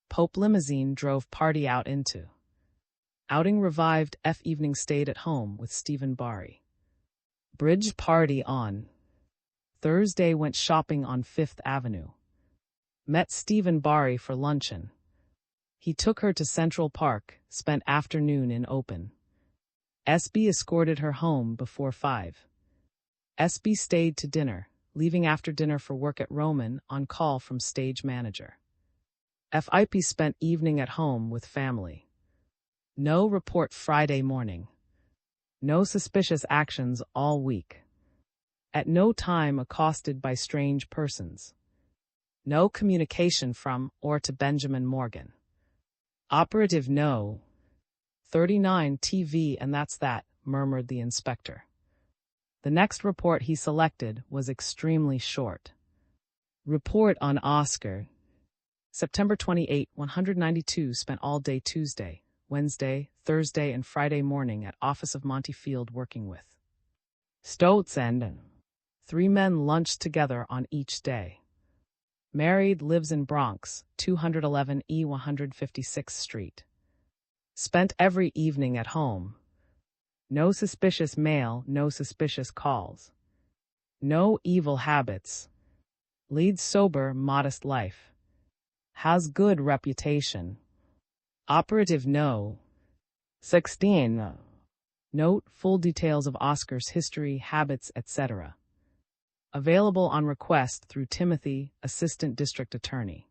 Pope limousine drove party out into. Outing revived, evening stayed at home with Stephen Barry. Bridge party on. Thursday went shopping on 5th Avenue. Met Stephen Barry for luncheon. He took her to Central Park, spent afternoon in open. SB escorted her home before 5. SB stayed to dinner, leaving after dinner for work at Roman on call from stage manager. FIP spent evening at home with family. No report Friday morning. No suspicious actions all week. At no time accosted by strange persons. No communication from or to Benjamin Morgan. Operative no. 39 TV and that's that, murmured the inspector. The next report he selected was extremely short. Report on Oscar. September 28, 192 spent all day Tuesday, Wednesday, Thursday and Friday morning at office of Monty Field working with Stotz and 3 men lunched together on each day. Married, lives in Bronx, 211 E 156th Street. Spent every evening at home. No suspicious mail, no suspicious calls. No evil habits. Leads sober, modest life. Has good reputation. Operative no. 16. Note full details of Oscar's history, habits, etc. Available on request through Timothy, Assistant District Attorney.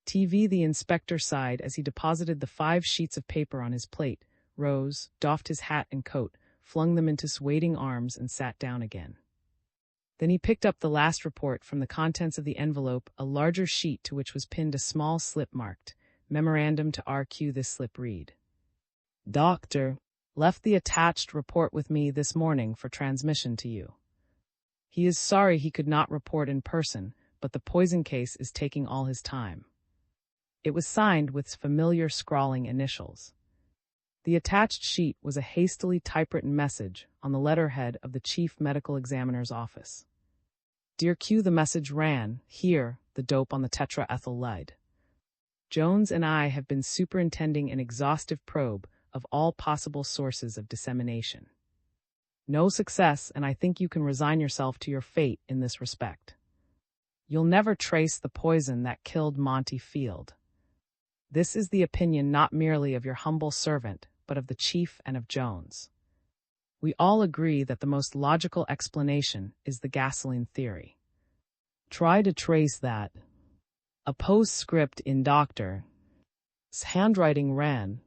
TV. The inspector sighed as he deposited the 5 sheets of paper on his plate, rose, doffed his hat and coat, flung them into waiting arms and sat down again. Then he picked up the last report from the contents of the envelope, a larger sheet to which was pinned a small slip marked, Memorandum to RQ. This slip read, Doctor, left the attached report with me this morning for transmission to you. He is sorry he could not report in person, but the poison case is taking all his time. It was signed with familiar scrawling initials. The attached sheet was a hastily typewritten message on the letterhead of the Chief Medical Examiner's office. Dear Q, the message ran, here, the dope on the tetraethyl lead. Jones and I have been superintending an exhaustive probe of all possible sources of dissemination. No success, and I think you can resign yourself to your fate in this respect. You'll never trace the poison that killed Monty Field. This is the opinion not merely of your humble servant, but of the chief and of Jones. We all agree that the most logical explanation is the gasoline theory. Try to trace that. A postscript in Dr.'s handwriting ran,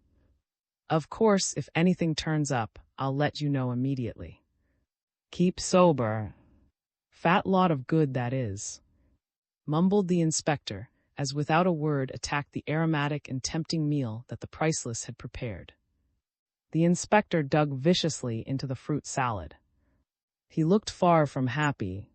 Of course, if anything turns up, I'll let you know immediately. Keep sober. Fat lot of good that is, mumbled the inspector, as without a word attacked the aromatic and tempting meal that the priceless had prepared. The inspector dug viciously into the fruit salad. He looked far from happy.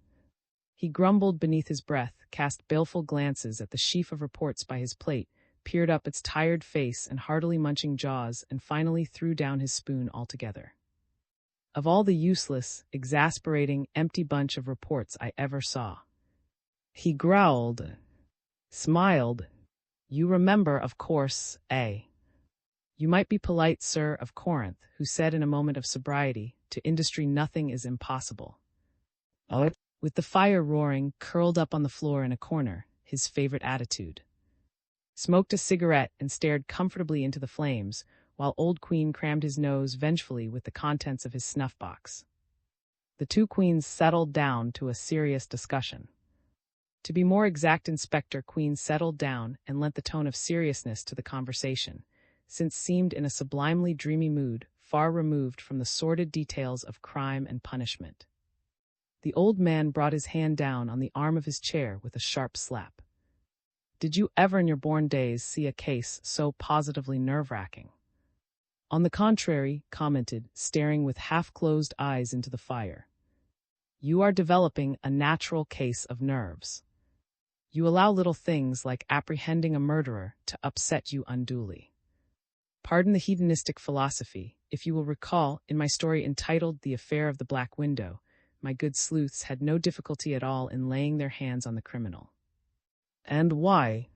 He grumbled beneath his breath, cast baleful glances at the sheaf of reports by his plate, peered up its tired face and heartily munching jaws, and finally threw down his spoon altogether. Of all the useless, exasperating, empty bunch of reports I ever saw. He growled, smiled. You remember, of course, eh? You might be polite, sir, of Corinth, who said in a moment of sobriety, to industry nothing is impossible. With the fire roaring, curled up on the floor in a corner, his favorite attitude. Smoked a cigarette and stared comfortably into the flames, while Old Queen crammed his nose vengefully with the contents of his snuff-box. The 2 queens settled down to a serious discussion. To be more exact, Inspector Queen settled down and lent the tone of seriousness to the conversation, since seemed in a sublimely dreamy mood, far removed from the sordid details of crime and punishment. The old man brought his hand down on the arm of his chair with a sharp slap. Did you ever in your born days see a case so positively nerve-wracking? On the contrary, commented, staring with half-closed eyes into the fire. You are developing a natural case of nerves. You allow little things like apprehending a murderer to upset you unduly. Pardon the hedonistic philosophy. If you will recall, in my story entitled The Affair of the Black Window, my good sleuths had no difficulty at all in laying their hands on the criminal. And why?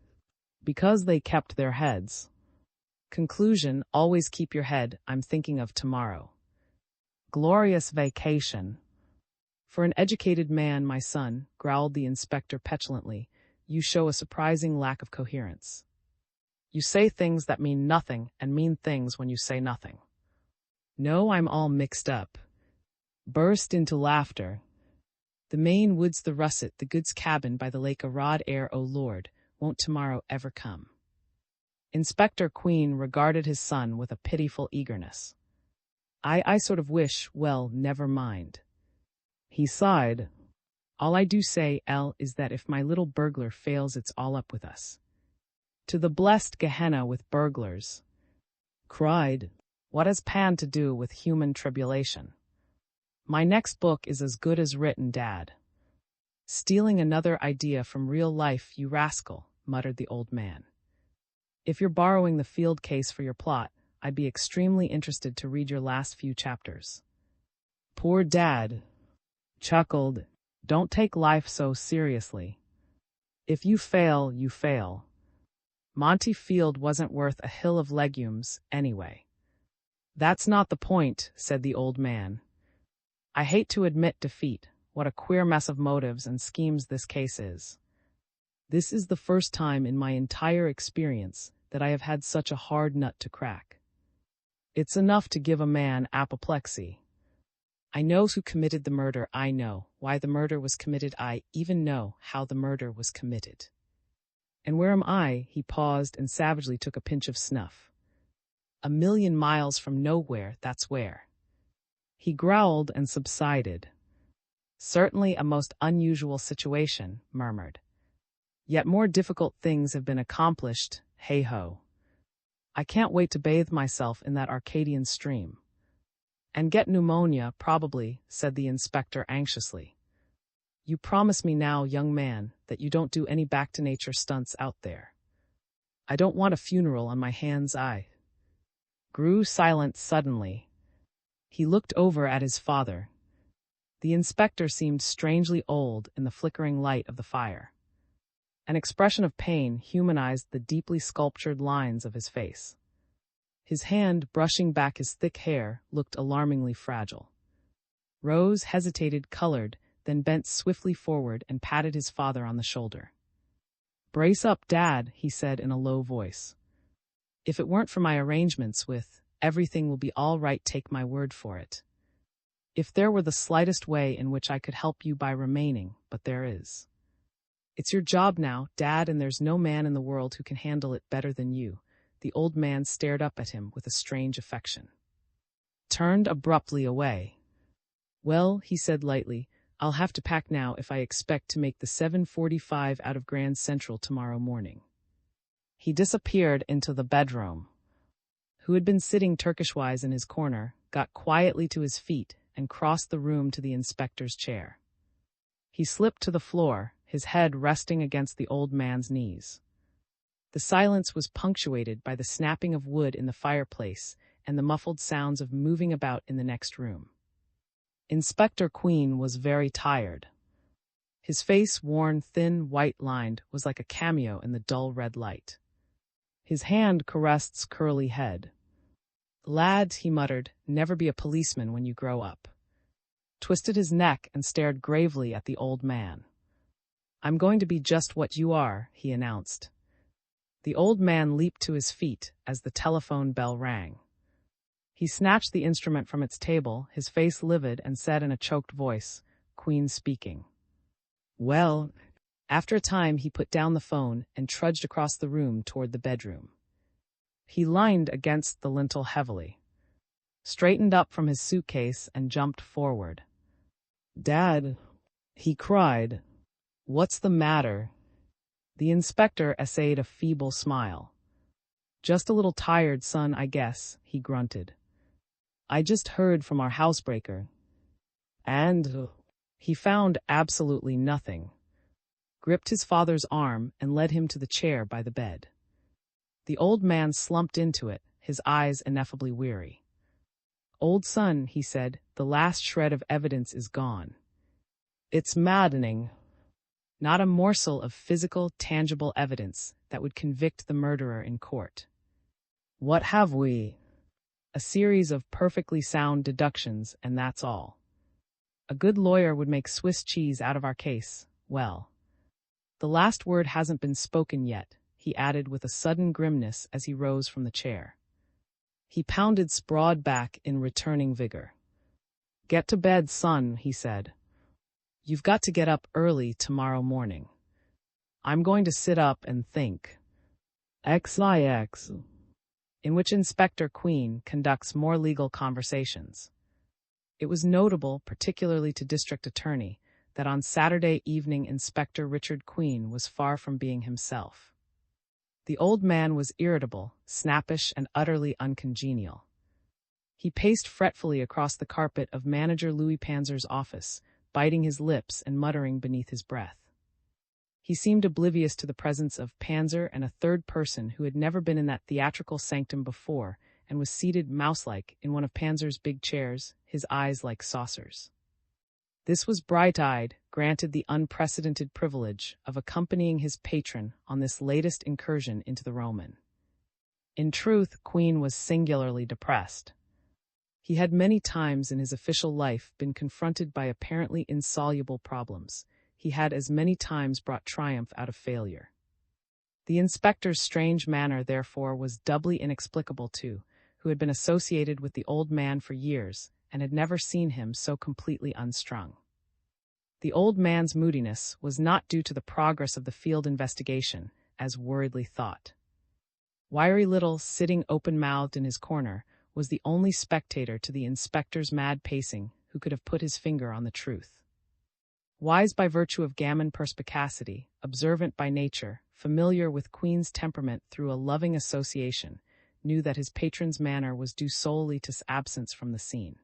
Because they kept their heads. Conclusion, always keep your head, I'm thinking of tomorrow. Glorious vacation. For an educated man, my son, growled the inspector petulantly, you show a surprising lack of coherence. You say things that mean nothing and mean things when you say nothing. No, I'm all mixed up. Burst into laughter. The Maine woods, the russet, the goods cabin by the lake, a rod air, O Lord, won't tomorrow ever come? Inspector Queen regarded his son with a pitiful eagerness. I sort of wish, well, never mind. He sighed. All I do say, El, is that if my little burglar fails, it's all up with us. To the blessed Gehenna with burglars. Cried, what has Pan to do with human tribulation? My next book is as good as written, Dad. Stealing another idea from real life, you rascal, muttered the old man. If you're borrowing the field case for your plot, I'd be extremely interested to read your last few chapters. Poor Dad chuckled. Don't take life so seriously. If you fail, you fail. Monty Field wasn't worth a hill of legumes, anyway. That's not the point, said the old man. I hate to admit defeat. What a queer mess of motives and schemes this case is. This is the first time in my entire experience that I have had such a hard nut to crack. It's enough to give a man apoplexy. I know who committed the murder. I know why the murder was committed. I even know how the murder was committed. And where am I? He paused and savagely took a pinch of snuff. 1,000,000 miles from nowhere, that's where. He growled and subsided. Certainly a most unusual situation, murmured. Yet more difficult things have been accomplished, hey-ho. I can't wait to bathe myself in that Arcadian stream. And get pneumonia, probably, said the inspector anxiously. You promise me now, young man, that you don't do any back-to-nature stunts out there. I don't want a funeral on my hands. I grew silent suddenly. He looked over at his father. The inspector seemed strangely old in the flickering light of the fire. An expression of pain humanized the deeply sculptured lines of his face. His hand, brushing back his thick hair, looked alarmingly fragile. Rose hesitated, colored, then bent swiftly forward and patted his father on the shoulder. Brace up, Dad, he said in a low voice. If it weren't for my arrangements with everything will be all right, take my word for it. If there were the slightest way in which I could help you by remaining, but there is. It's your job now, Dad, and there's no man in the world who can handle it better than you. The old man stared up at him with a strange affection. Turned abruptly away. Well, he said lightly, I'll have to pack now if I expect to make the 7:45 out of Grand Central tomorrow morning. He disappeared into the bedroom. Who had been sitting Turkish-wise in his corner, got quietly to his feet and crossed the room to the inspector's chair. He slipped to the floor, his head resting against the old man's knees. The silence was punctuated by the snapping of wood in the fireplace and the muffled sounds of moving about in the next room. Inspector Queen was very tired. His face, worn, thin, white-lined, was like a cameo in the dull red light. His hand caressed curly head. Lads, he muttered, never be a policeman when you grow up. Twisted his neck and stared gravely at the old man. I'm going to be just what you are, he announced. The old man leaped to his feet as the telephone bell rang. He snatched the instrument from its table, his face livid, and said in a choked voice, Queen speaking. Well, after a time he put down the phone and trudged across the room toward the bedroom. He leaned against the lintel heavily, straightened up from his suitcase and jumped forward. Dad, he cried. What's the matter? The inspector essayed a feeble smile. Just a little tired, son, I guess, he grunted. I just heard from our housebreaker. And he found absolutely nothing. Gripped his father's arm and led him to the chair by the bed. The old man slumped into it, his eyes ineffably weary. Old son, he said, the last shred of evidence is gone. It's maddening. Not a morsel of physical, tangible evidence that would convict the murderer in court. What have we? A series of perfectly sound deductions, and that's all. A good lawyer would make Swiss cheese out of our case. Well, the last word hasn't been spoken yet, he added with a sudden grimness as he rose from the chair. He pounded Sprawd back in returning vigor. Get to bed, son, he said. You've got to get up early tomorrow morning. I'm going to sit up and think. XIX, in which Inspector Queen conducts more legal conversations. It was notable, particularly to District Attorney, that on Saturday evening Inspector Richard Queen was far from being himself. The old man was irritable, snappish, and utterly uncongenial. He paced fretfully across the carpet of Manager Louis Panzer's office, biting his lips and muttering beneath his breath. He seemed oblivious to the presence of Panzer and a third person who had never been in that theatrical sanctum before and was seated mouse-like in one of Panzer's big chairs, his eyes like saucers. This was Bright-Eyed, granted the unprecedented privilege of accompanying his patron on this latest incursion into the Roman. In truth, Queen was singularly depressed. He had many times in his official life been confronted by apparently insoluble problems. He had as many times brought triumph out of failure. The inspector's strange manner, therefore, was doubly inexplicable to, who had been associated with the old man for years and had never seen him so completely unstrung. The old man's moodiness was not due to the progress of the field investigation, as worriedly thought. Wiry Little, sitting open-mouthed in his corner, was the only spectator to the inspector's mad pacing who could have put his finger on the truth. Wise by virtue of gammon perspicacity, observant by nature, familiar with Queen's temperament through a loving association, knew that his patron's manner was due solely to absence from the scene.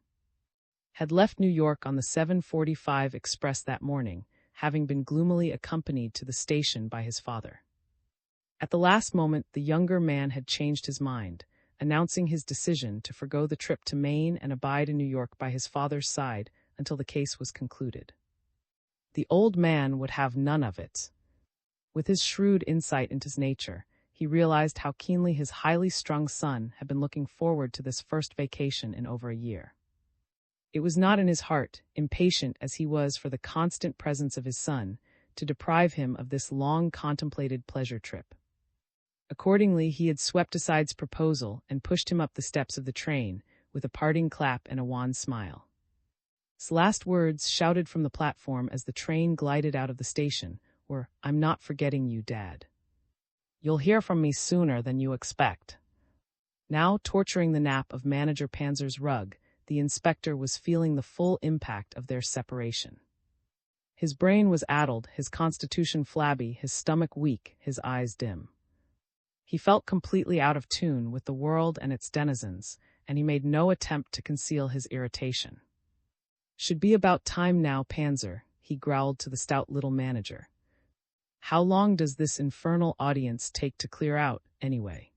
Had left New York on the 7:45 express that morning, having been gloomily accompanied to the station by his father. At the last moment, the younger man had changed his mind, announcing his decision to forgo the trip to Maine and abide in New York by his father's side until the case was concluded. The old man would have none of it. With his shrewd insight into his nature, he realized how keenly his highly strung son had been looking forward to this first vacation in over a year. It was not in his heart, impatient as he was for the constant presence of his son, to deprive him of this long-contemplated pleasure trip. Accordingly, he had swept aside his proposal and pushed him up the steps of the train, with a parting clap and a wan smile. His last words, shouted from the platform as the train glided out of the station, were, "I'm not forgetting you, Dad. You'll hear from me sooner than you expect." Now, torturing the nap of Manager Panzer's rug, the inspector was feeling the full impact of their separation. His brain was addled, his constitution flabby, his stomach weak, his eyes dim. He felt completely out of tune with the world and its denizens, and he made no attempt to conceal his irritation. "Should be about time now, Panzer," he growled to the stout little manager. "How long does this infernal audience take to clear out, anyway?"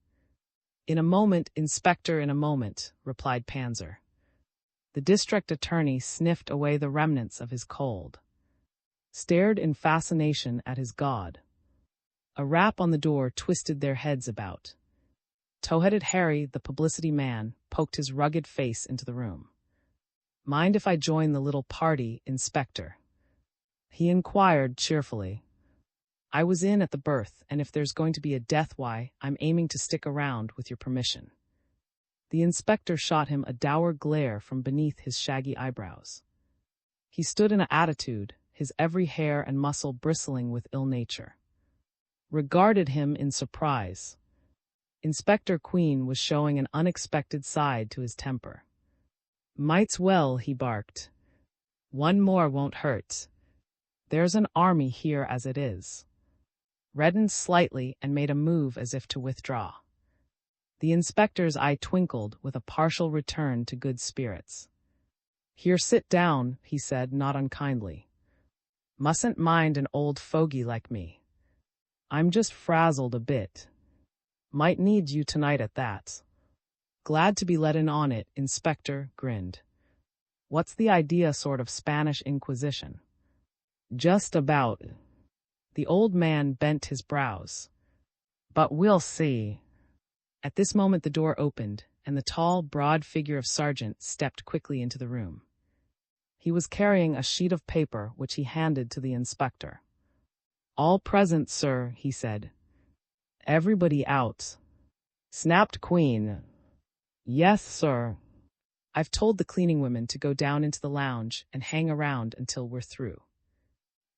"In a moment, Inspector, in a moment," replied Panzer. The district attorney sniffed away the remnants of his cold, stared in fascination at his god. A rap on the door twisted their heads about. Tow-headed Harry, the publicity man, poked his rugged face into the room. "Mind if I join the little party, Inspector?" he inquired cheerfully. "I was in at the birth, and if there's going to be a death, why, I'm aiming to stick around with your permission." The inspector shot him a dour glare from beneath his shaggy eyebrows. He stood in an attitude, his every hair and muscle bristling with ill nature. Regarded him in surprise. Inspector Queen was showing an unexpected side to his temper. "Might's well," he barked. "One more won't hurt. There's an army here as it is." Reddened slightly and made a move as if to withdraw. The inspector's eye twinkled with a partial return to good spirits. "Here, sit down," he said, not unkindly. "Mustn't mind an old fogey like me. I'm just frazzled a bit. Might need you tonight at that." "Glad to be let in on it," Inspector grinned. "What's the idea, sort of Spanish Inquisition?" Just about. The old man bent his brows. But we'll see. At this moment the door opened, and the tall, broad figure of Sergeant stepped quickly into the room. He was carrying a sheet of paper which he handed to the inspector. "All present, sir," he said. "Everybody out," snapped Queen. "Yes, sir. I've told the cleaning women to go down into the lounge and hang around until we're through.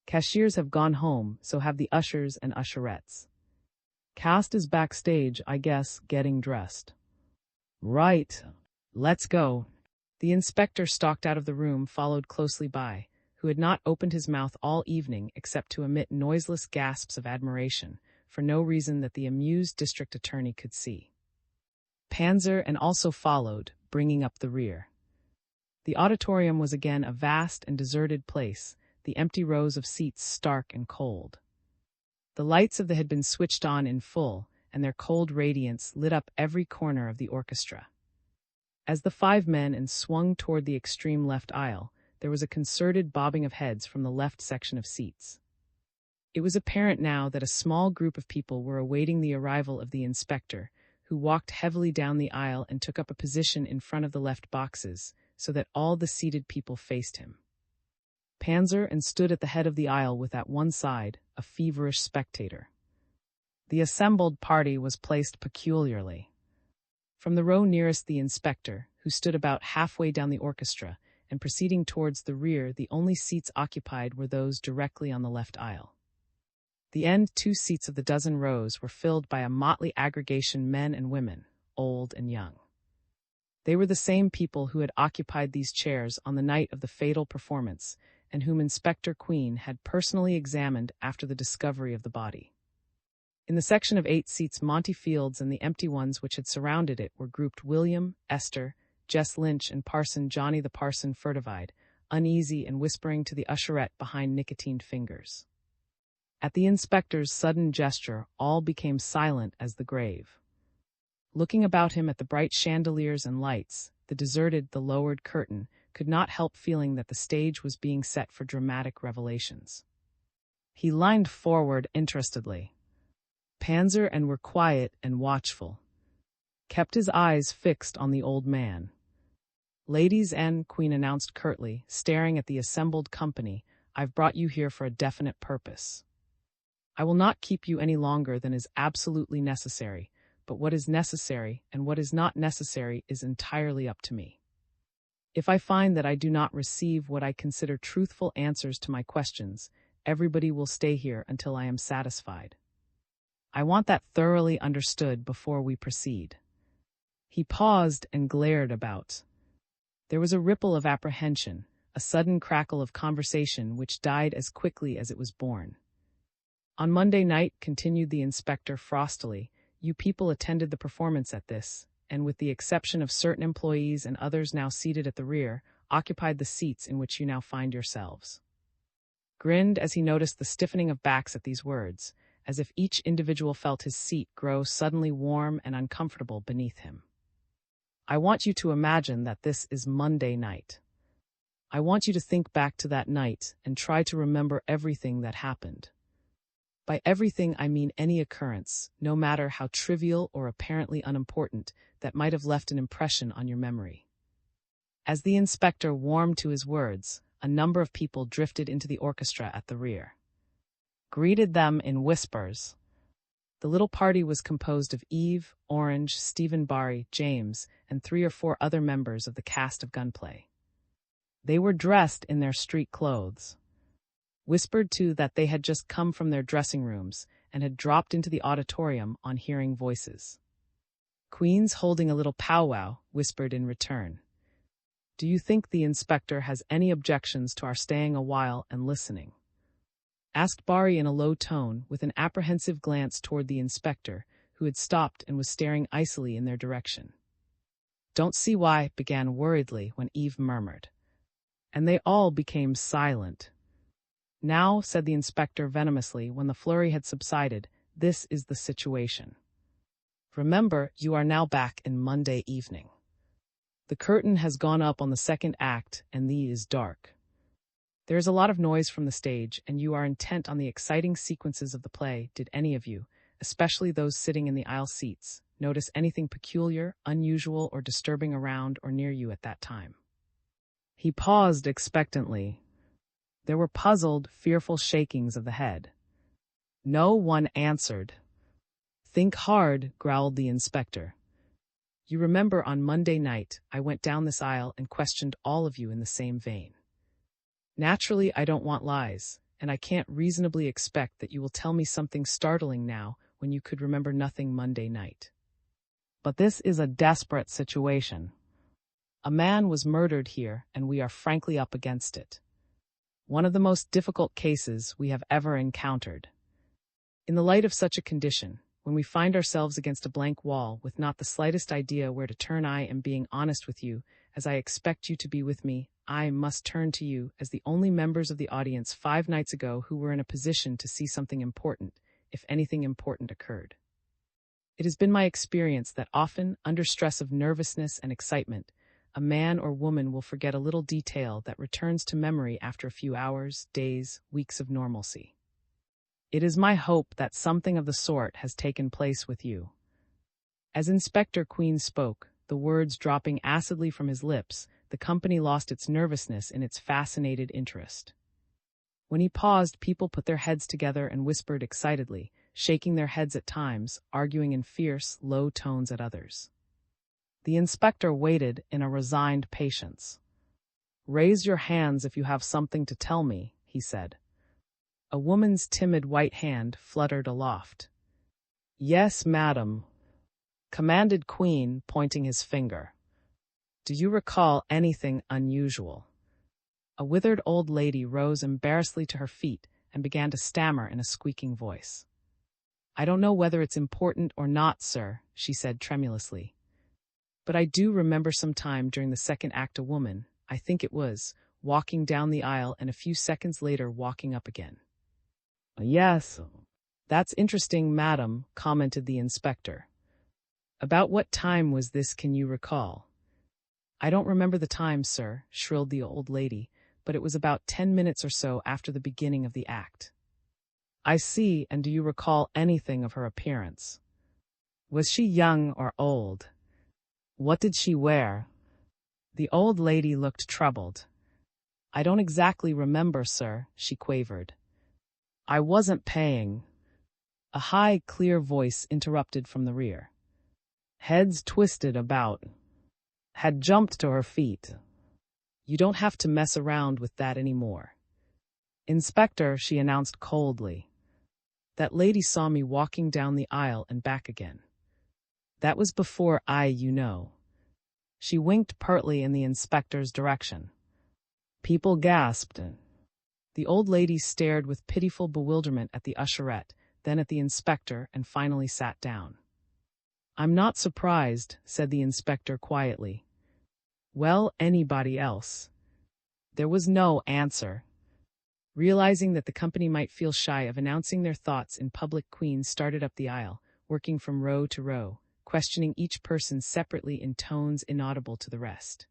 Cashiers have gone home, so have the ushers and usherettes. Cast is backstage, I guess, getting dressed." "Right. Let's go." The inspector stalked out of the room, followed closely by, who had not opened his mouth all evening except to emit noiseless gasps of admiration, for no reason that the amused district attorney could see. Panzer and also followed, bringing up the rear. The auditorium was again a vast and deserted place, the empty rows of seats stark and cold. The lights of the had been switched on in full, and their cold radiance lit up every corner of the orchestra. As the 5 men swung toward the extreme left aisle, there was a concerted bobbing of heads from the left section of seats. It was apparent now that a small group of people were awaiting the arrival of the inspector, who walked heavily down the aisle and took up a position in front of the left boxes, so that all the seated people faced him. Panzer stood at the head of the aisle with at one side a feverish spectator. The assembled party was placed peculiarly. From the row nearest the inspector, who stood about halfway down the orchestra, and proceeding towards the rear, the only seats occupied were those directly on the left aisle. The end 2 seats of the dozen rows were filled by a motley aggregation, men and women, old and young. They were the same people who had occupied these chairs on the night of the fatal performance, and whom Inspector Queen had personally examined after the discovery of the body. In the section of 8 seats, Monty Fields and the empty ones which had surrounded it were grouped William, Esther, Jess Lynch, and Parson Johnny the Parson furtive-eyed, uneasy and whispering to the usherette behind nicotined fingers. At the inspector's sudden gesture, all became silent as the grave. Looking about him at the bright chandeliers and lights, the deserted, the lowered curtain, could not help feeling that the stage was being set for dramatic revelations. He leaned forward interestedly. Panzer were quiet and watchful, kept his eyes fixed on the old man. "Ladies and Queen announced curtly, staring at the assembled company, "I've brought you here for a definite purpose. I will not keep you any longer than is absolutely necessary, but what is necessary and what is not necessary is entirely up to me. If I find that I do not receive what I consider truthful answers to my questions, everybody will stay here until I am satisfied. I want that thoroughly understood before we proceed." He paused and glared about. There was a ripple of apprehension, a sudden crackle of conversation which died as quickly as it was born. "On Monday night," continued the inspector frostily, "you people attended the performance at this, and with the exception of certain employees and others now seated at the rear, occupied the seats in which you now find yourselves." Grinned as he noticed the stiffening of backs at these words, as if each individual felt his seat grow suddenly warm and uncomfortable beneath him. "I want you to imagine that this is Monday night. I want you to think back to that night and try to remember everything that happened. By everything I mean any occurrence, no matter how trivial or apparently unimportant, that might have left an impression on your memory." As the inspector warmed to his words, a number of people drifted into the orchestra at the rear. Greeted them in whispers. The little party was composed of Eve, Orange, Stephen Barry, James, and 3 or 4 other members of the cast of Gunplay. They were dressed in their street clothes. Whispered to that they had just come from their dressing rooms and had dropped into the auditorium on hearing voices. Queen's holding a little powwow, whispered in return. "Do you think the inspector has any objections to our staying a while and listening?" asked Barry in a low tone, with an apprehensive glance toward the inspector, who had stopped and was staring icily in their direction. "Don't see why," began worriedly when Eve murmured. And they all became silent. "Now," said the inspector venomously when the flurry had subsided, "this is the situation. Remember, you are now back in Monday evening. The curtain has gone up on the second act, and the is dark. There is a lot of noise from the stage, and you are intent on the exciting sequences of the play. Did any of you, especially those sitting in the aisle seats, notice anything peculiar, unusual, or disturbing around or near you at that time?" He paused expectantly. There were puzzled, fearful shakings of the head. No one answered. "Think hard," growled the inspector. "You remember on Monday night, I went down this aisle and questioned all of you in the same vein. Naturally, I don't want lies, and I can't reasonably expect that you will tell me something startling now when you could remember nothing Monday night. But this is a desperate situation. A man was murdered here, and we are frankly up against it. One of the most difficult cases we have ever encountered. In the light of such a condition, when we find ourselves against a blank wall with not the slightest idea where to turn, I am being honest with you, as I expect you to be with me. I must turn to you as the only members of the audience 5 nights ago who were in a position to see something important, if anything important occurred. It has been my experience that often, under stress of nervousness and excitement, a man or woman will forget a little detail that returns to memory after a few hours, days, weeks of normalcy. It is my hope that something of the sort has taken place with you." As Inspector Queen spoke, the words dropping acidly from his lips, the company lost its nervousness in its fascinated interest. When he paused, people put their heads together and whispered excitedly, shaking their heads at times, arguing in fierce, low tones at others. The inspector waited in a resigned patience. "Raise your hands if you have something to tell me," he said. A woman's timid white hand fluttered aloft. "Yes, madam," commanded Queen, pointing his finger. "Do you recall anything unusual?" A withered old lady rose embarrassedly to her feet and began to stammer in a squeaking voice. "I don't know whether it's important or not, sir," she said tremulously. "But I do remember some time during the second act a woman, I think it was, walking down the aisle and a few seconds later walking up again." "Yes, that's interesting, madam," commented the inspector. "About what time was this, can you recall?" "I don't remember the time, sir," shrilled the old lady, "but it was about 10 minutes or so after the beginning of the act." "I see, and do you recall anything of her appearance? Was she young or old? What did she wear?" The old lady looked troubled. "I don't exactly remember, sir," she quavered. "I wasn't paying." A high, clear voice interrupted from the rear. "Heads twisted about. Had jumped to her feet." "You don't have to mess around with that anymore." "Inspector," she announced coldly. "That lady saw me walking down the aisle and back again. That was before you know." She winked pertly in the inspector's direction. People gasped. The old lady stared with pitiful bewilderment at the usherette, then at the inspector, and finally sat down. "I'm not surprised," said the inspector quietly. "Well, anybody else?" There was no answer. Realizing that the company might feel shy of announcing their thoughts in public, Queen started up the aisle, working from row to row, questioning each person separately in tones inaudible to the rest.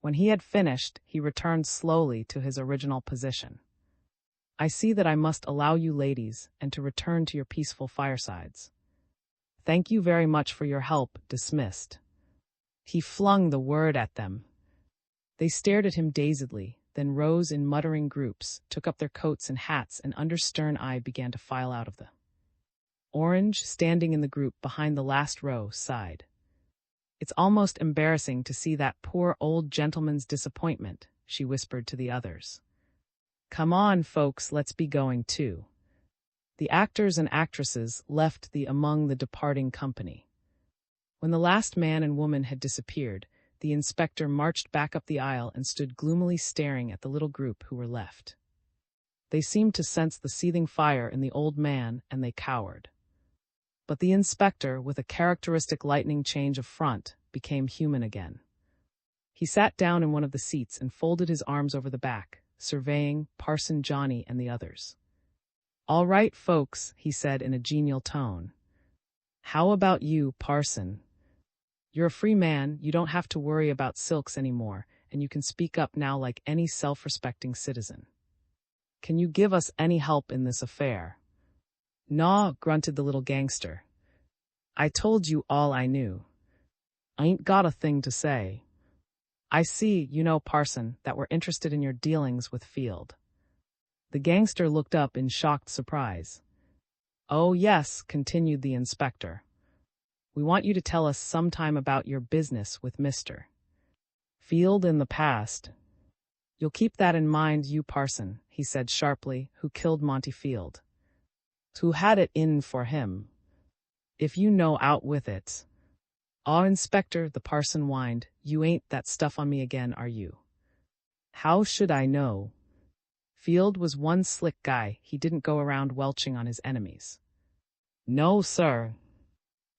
When he had finished, he returned slowly to his original position. "I see that I must allow you ladies, and to return to your peaceful firesides. Thank you very much for your help. Dismissed." He flung the word at them. They stared at him dazedly, then rose in muttering groups, took up their coats and hats, and under stern eye began to file out of the. Orange, standing in the group behind the last row, sighed. "It's almost embarrassing to see that poor old gentleman's disappointment," she whispered to the others. "Come on, folks, let's be going too." The actors and actresses left among the departing company. When the last man and woman had disappeared, the inspector marched back up the aisle and stood gloomily staring at the little group who were left. They seemed to sense the seething fire in the old man, and they cowered. But the inspector, with a characteristic lightning change of front, became human again. He sat down in one of the seats and folded his arms over the back, surveying Parson Johnny and the others. "All right, folks," he said in a genial tone. "How about you, Parson? You're a free man, you don't have to worry about silks anymore, and and you can speak up now like any self-respecting citizen. Can you give us any help in this affair?" "Naw," grunted the little gangster. "I told you all I knew. I ain't got a thing to say. I see, parson, that we're interested in your dealings with Field." The gangster looked up in shocked surprise. "Oh yes," continued the inspector. "We want you to tell us sometime about your business with Mr. Field in the past." "You'll keep that in mind, you parson," he said sharply, "who killed Monty Field. Who had it in for him. If you know, out with it." "Aw, Inspector," the parson whined, "you ain't that stuff on me again, are you?" "How should I know? Field was one slick guy, he didn't go around welching on his enemies." "No, sir."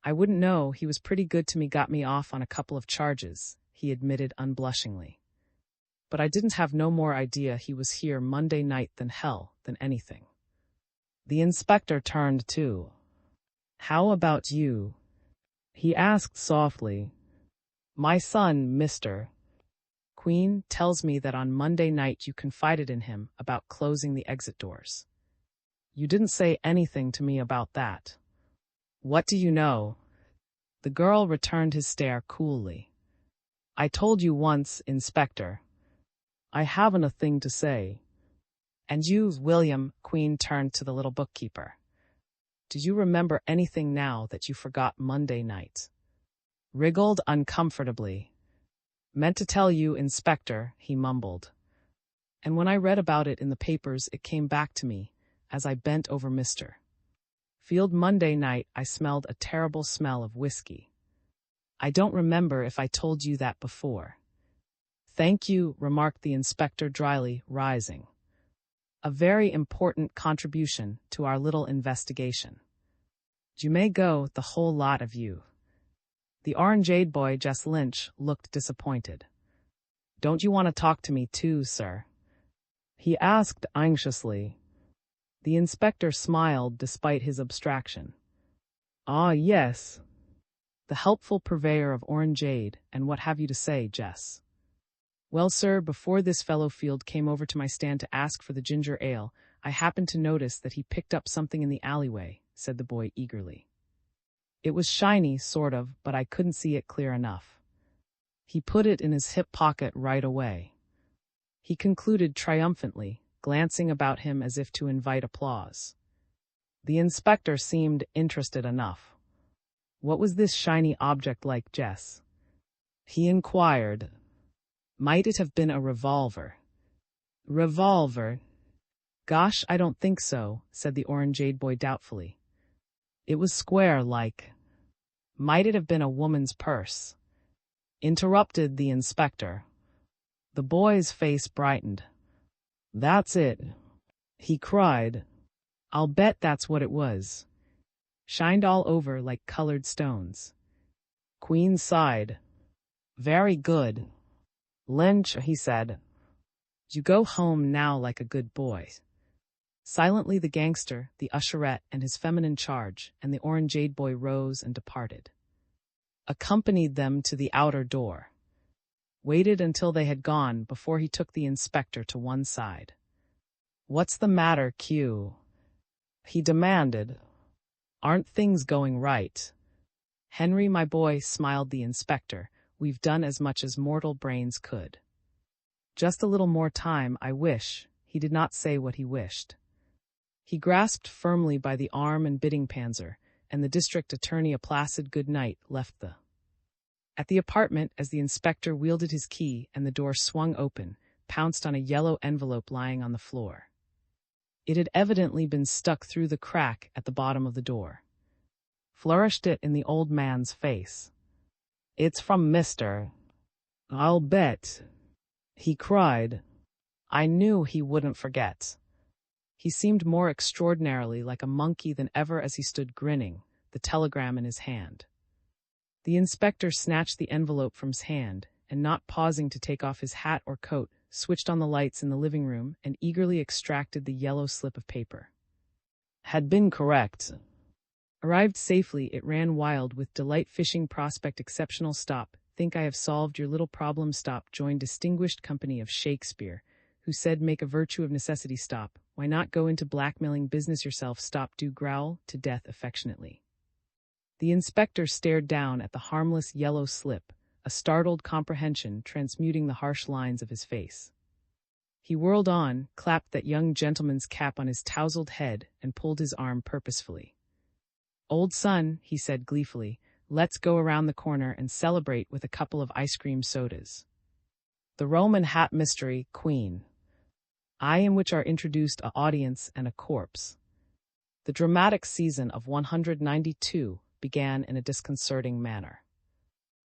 "I wouldn't know, he was pretty good to me, got me off on a couple of charges," he admitted unblushingly. "But I didn't have no more idea he was here Monday night than anything." The inspector turned too. "How about you?" he asked softly. "My son, Mr. Queen, tells me that on Monday night you confided in him about closing the exit doors. You didn't say anything to me about that. What do you know?" The girl returned his stare coolly. "I told you once, Inspector. I haven't a thing to say." "And you, William," Queen turned to the little bookkeeper. "Do you remember anything now that you forgot Monday night?" Wriggled uncomfortably. "Meant to tell you, Inspector," he mumbled. "And when I read about it in the papers, it came back to me, as I bent over Mr. Field Monday night, I smelled a terrible smell of whiskey. I don't remember if I told you that before." "Thank you," remarked the inspector dryly, rising. "A very important contribution to our little investigation. You may go, the whole lot of you." The orangeade boy, Jess Lynch, looked disappointed. "Don't you want to talk to me too, sir?" he asked anxiously. The inspector smiled despite his abstraction. "Ah, yes. The helpful purveyor of orangeade, and what have you to say, Jess?" "Well, sir, before this fellow Field came over to my stand to ask for the ginger ale, I happened to notice that he picked up something in the alleyway," said the boy eagerly. "It was shiny, sort of, but I couldn't see it clear enough. He put it in his hip pocket right away," he concluded triumphantly, glancing about him as if to invite applause. The inspector seemed interested enough. "What was this shiny object like, Jess?" he inquired. "Might it have been a revolver?" "Revolver? Gosh, I don't think so," said the orangeade boy doubtfully. "It was square like." "Might it have been a woman's purse?" interrupted the inspector. The boy's face brightened. "That's it," he cried. "I'll bet that's what it was. Shined all over like colored stones." Queen sighed. "Very good. Lynch," he said. "You go home now like a good boy." Silently the gangster, the usherette, and his feminine charge, and the orangeade boy rose and departed. Accompanied them to the outer door. Waited until they had gone before he took the inspector to one side. "What's the matter, Q?" he demanded. "Aren't things going right?" "Henry, my boy," smiled the inspector, "we've done as much as mortal brains could. Just a little more time, I wish." He did not say what he wished. He grasped firmly by the arm and bidding Panzer, and the district attorney, a placid good night, left at the apartment as the inspector wielded his key and the door swung open, pounced on a yellow envelope lying on the floor. It had evidently been stuck through the crack at the bottom of the door. Flourished it in the old man's face. "It's from Mr. I'll bet," he cried. "I knew he wouldn't forget." He seemed more extraordinarily like a monkey than ever as he stood grinning, the telegram in his hand. The inspector snatched the envelope from his hand, and not pausing to take off his hat or coat, switched on the lights in the living room and eagerly extracted the yellow slip of paper. Had been correct. Arrived safely, it ran wild with delight. Fishing prospect exceptional stop, Think I have solved your little problem? Stop. Join distinguished company of Shakespeare, who said make a virtue of necessity. Stop. Why not go into blackmailing business yourself? Stop. Do growl to death affectionately. The inspector stared down at the harmless yellow slip, a startled comprehension transmuting the harsh lines of his face. He whirled on, clapped that young gentleman's cap on his tousled head, and pulled his arm purposefully. Old son, he said gleefully, let's go around the corner and celebrate with a couple of ice cream sodas. The Roman hat mystery, Queen. I in which are introduced an audience and a corpse. The dramatic season of 192 began in a disconcerting manner.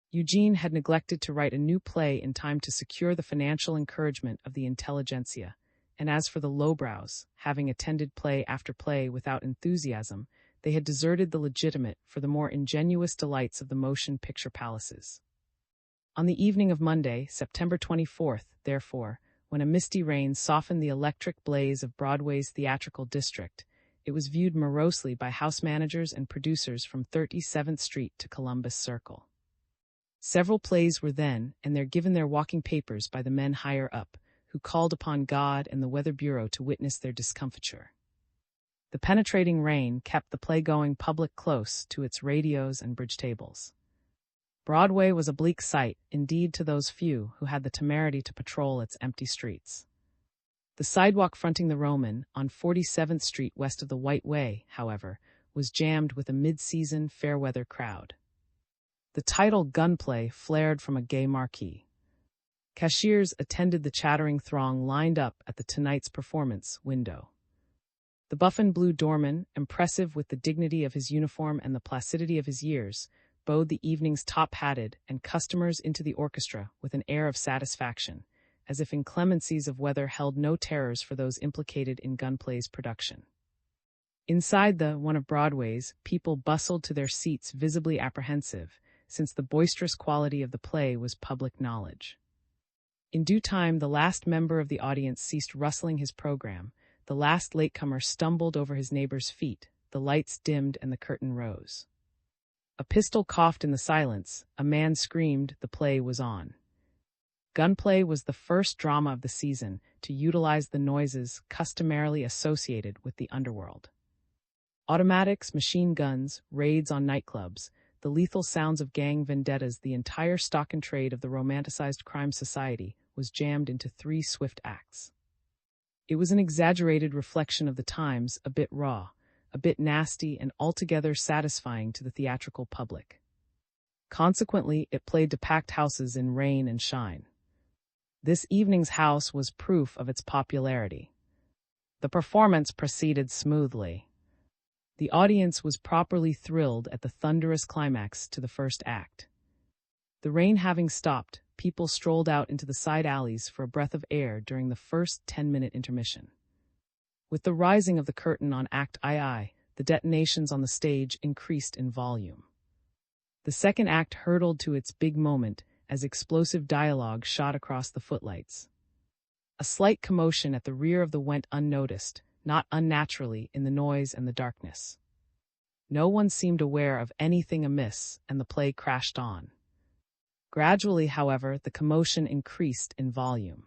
Eugene had neglected to write a new play in time to secure the financial encouragement of the intelligentsia, and as for the lowbrows, having attended play after play without enthusiasm, they had deserted the legitimate for the more ingenuous delights of the motion picture palaces. On the evening of Monday, September 24th, therefore, when a misty rain softened the electric blaze of Broadway's theatrical district, it was viewed morosely by house managers and producers from 37th Street to Columbus Circle. Several plays were then, and they're given their walking papers by the men higher up, who called upon God and the Weather Bureau to witness their discomfiture. The penetrating rain kept the play-going public close to its radios and bridge tables. Broadway was a bleak sight, indeed, to those few who had the temerity to patrol its empty streets. The sidewalk fronting the Roman, on 47th Street west of the White Way, however, was jammed with a mid-season fair-weather crowd. The title Gunplay flared from a gay marquee. Cashiers attended the chattering throng lined up at the tonight's performance window. The buff-and-blue doorman, impressive with the dignity of his uniform and the placidity of his years, bowed the evening's top-hatted and customers into the orchestra with an air of satisfaction, as if inclemencies of weather held no terrors for those implicated in Gunplay's production. Inside one of Broadway's, people bustled to their seats visibly apprehensive, since the boisterous quality of the play was public knowledge. In due time, the last member of the audience ceased rustling his program, the last latecomer stumbled over his neighbor's feet, the lights dimmed and the curtain rose. A pistol coughed in the silence, a man screamed, the play was on. Gunplay was the first drama of the season to utilize the noises customarily associated with the underworld. Automatics, machine guns, raids on nightclubs, the lethal sounds of gang vendettas, the entire stock and trade of the romanticized crime society was jammed into 3 swift acts. It was an exaggerated reflection of the times, a bit raw, a bit nasty, and altogether satisfying to the theatrical public. Consequently, it played to packed houses in rain and shine. This evening's house was proof of its popularity. The performance proceeded smoothly. The audience was properly thrilled at the thunderous climax to the first act. The rain having stopped, people strolled out into the side alleys for a breath of air during the first 10-minute intermission. With the rising of the curtain on Act II, the detonations on the stage increased in volume. The second act hurtled to its big moment as explosive dialogue shot across the footlights. A slight commotion at the rear of the went unnoticed, not unnaturally, in the noise and the darkness. No one seemed aware of anything amiss, and the play crashed on. Gradually, however, the commotion increased in volume.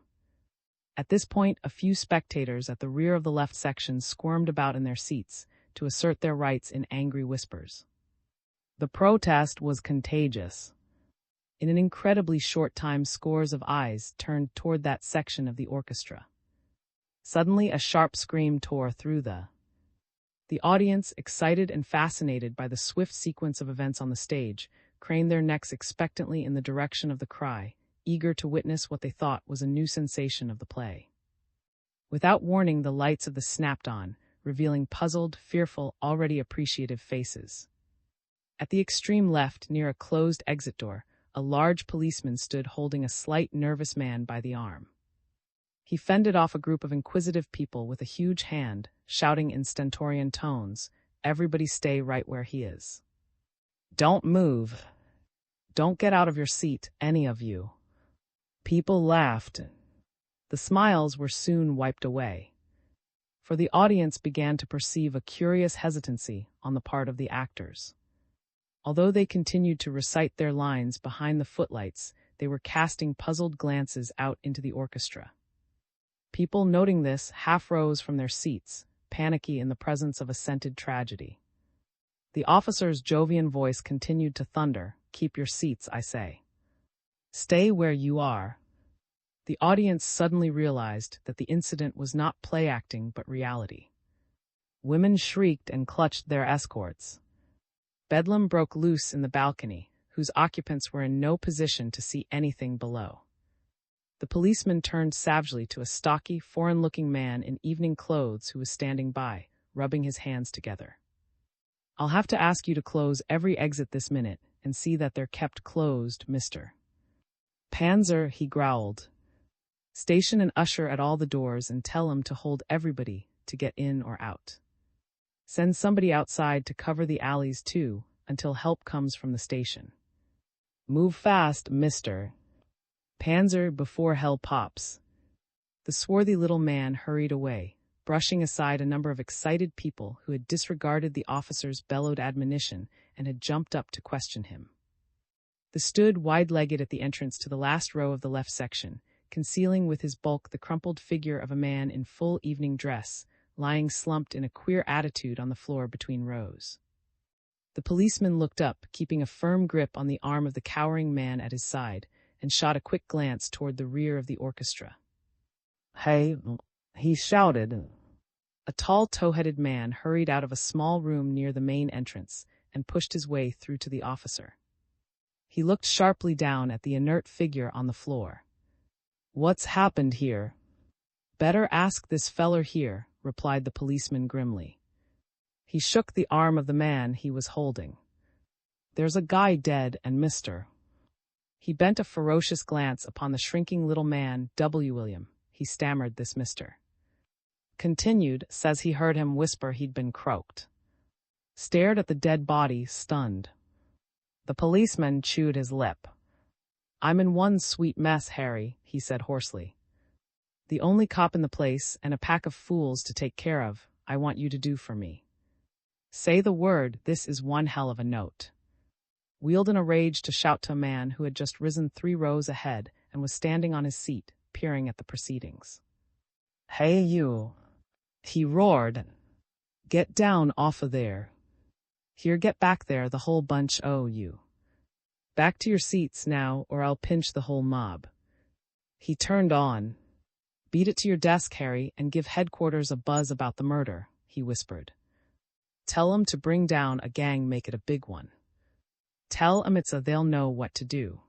At this point, a few spectators at the rear of the left section squirmed about in their seats to assert their rights in angry whispers. The protest was contagious. In an incredibly short time, scores of eyes turned toward that section of the orchestra. Suddenly, a sharp scream tore through the audience, excited and fascinated by the swift sequence of events on the stage, craned their necks expectantly in the direction of the cry, eager to witness what they thought was a new sensation of the play. Without warning, the lights of the snapped on, revealing puzzled, fearful, already appreciative faces. At the extreme left, near a closed exit door, a large policeman stood holding a slight, nervous man by the arm. He fended off a group of inquisitive people with a huge hand, shouting in stentorian tones, "Everybody stay right where he is. Don't move. Don't get out of your seat, any of you." People laughed. The smiles were soon wiped away, for the audience began to perceive a curious hesitancy on the part of the actors. Although they continued to recite their lines behind the footlights, they were casting puzzled glances out into the orchestra. People noting this half rose from their seats, panicky in the presence of a scented tragedy. The officer's Jovian voice continued to thunder, "Keep your seats, I say. Stay where you are." The audience suddenly realized that the incident was not play acting but reality. Women shrieked and clutched their escorts. Bedlam broke loose in the balcony, whose occupants were in no position to see anything below. The policeman turned savagely to a stocky, foreign-looking man in evening clothes who was standing by, rubbing his hands together. "I'll have to ask you to close every exit this minute, and see that they're kept closed, mister." "Panzer," he growled. "Station an usher at all the doors and tell him to hold everybody to get in or out. Send somebody outside to cover the alleys too, until help comes from the station. Move fast, mister. Panzer before hell pops." The swarthy little man hurried away, brushing aside a number of excited people who had disregarded the officer's bellowed admonition and had jumped up to question him. They stood wide-legged at the entrance to the last row of the left section, concealing with his bulk the crumpled figure of a man in full evening dress, lying slumped in a queer attitude on the floor between rows. The policeman looked up, keeping a firm grip on the arm of the cowering man at his side, and shot a quick glance toward the rear of the orchestra. "Hey," he shouted. A tall, tow-headed man hurried out of a small room near the main entrance and pushed his way through to the officer. He looked sharply down at the inert figure on the floor. "What's happened here?" "Better ask this feller here," replied the policeman grimly. He shook the arm of the man he was holding. "There's a guy dead, and mister." He bent a ferocious glance upon the shrinking little man. William, he stammered this mister. Continued, says he heard him whisper he'd been croaked. Stared at the dead body, stunned. The policeman chewed his lip. "I'm in one sweet mess, Harry," he said hoarsely. "The only cop in the place and a pack of fools to take care of, I want you to do for me. Say the word, this is one hell of a note." Wheeled in a rage to shout to a man who had just risen 3 rows ahead and was standing on his seat, peering at the proceedings. "Hey you!" he roared. "Get down off of there. Here, get back there, the whole bunch o' you. Back to your seats now, or I'll pinch the whole mob." He turned on. "Beat it to your desk, Harry, and give headquarters a buzz about the murder," he whispered. "Tell 'em to bring down a gang, make it a big one. Tell 'em they'll know what to do.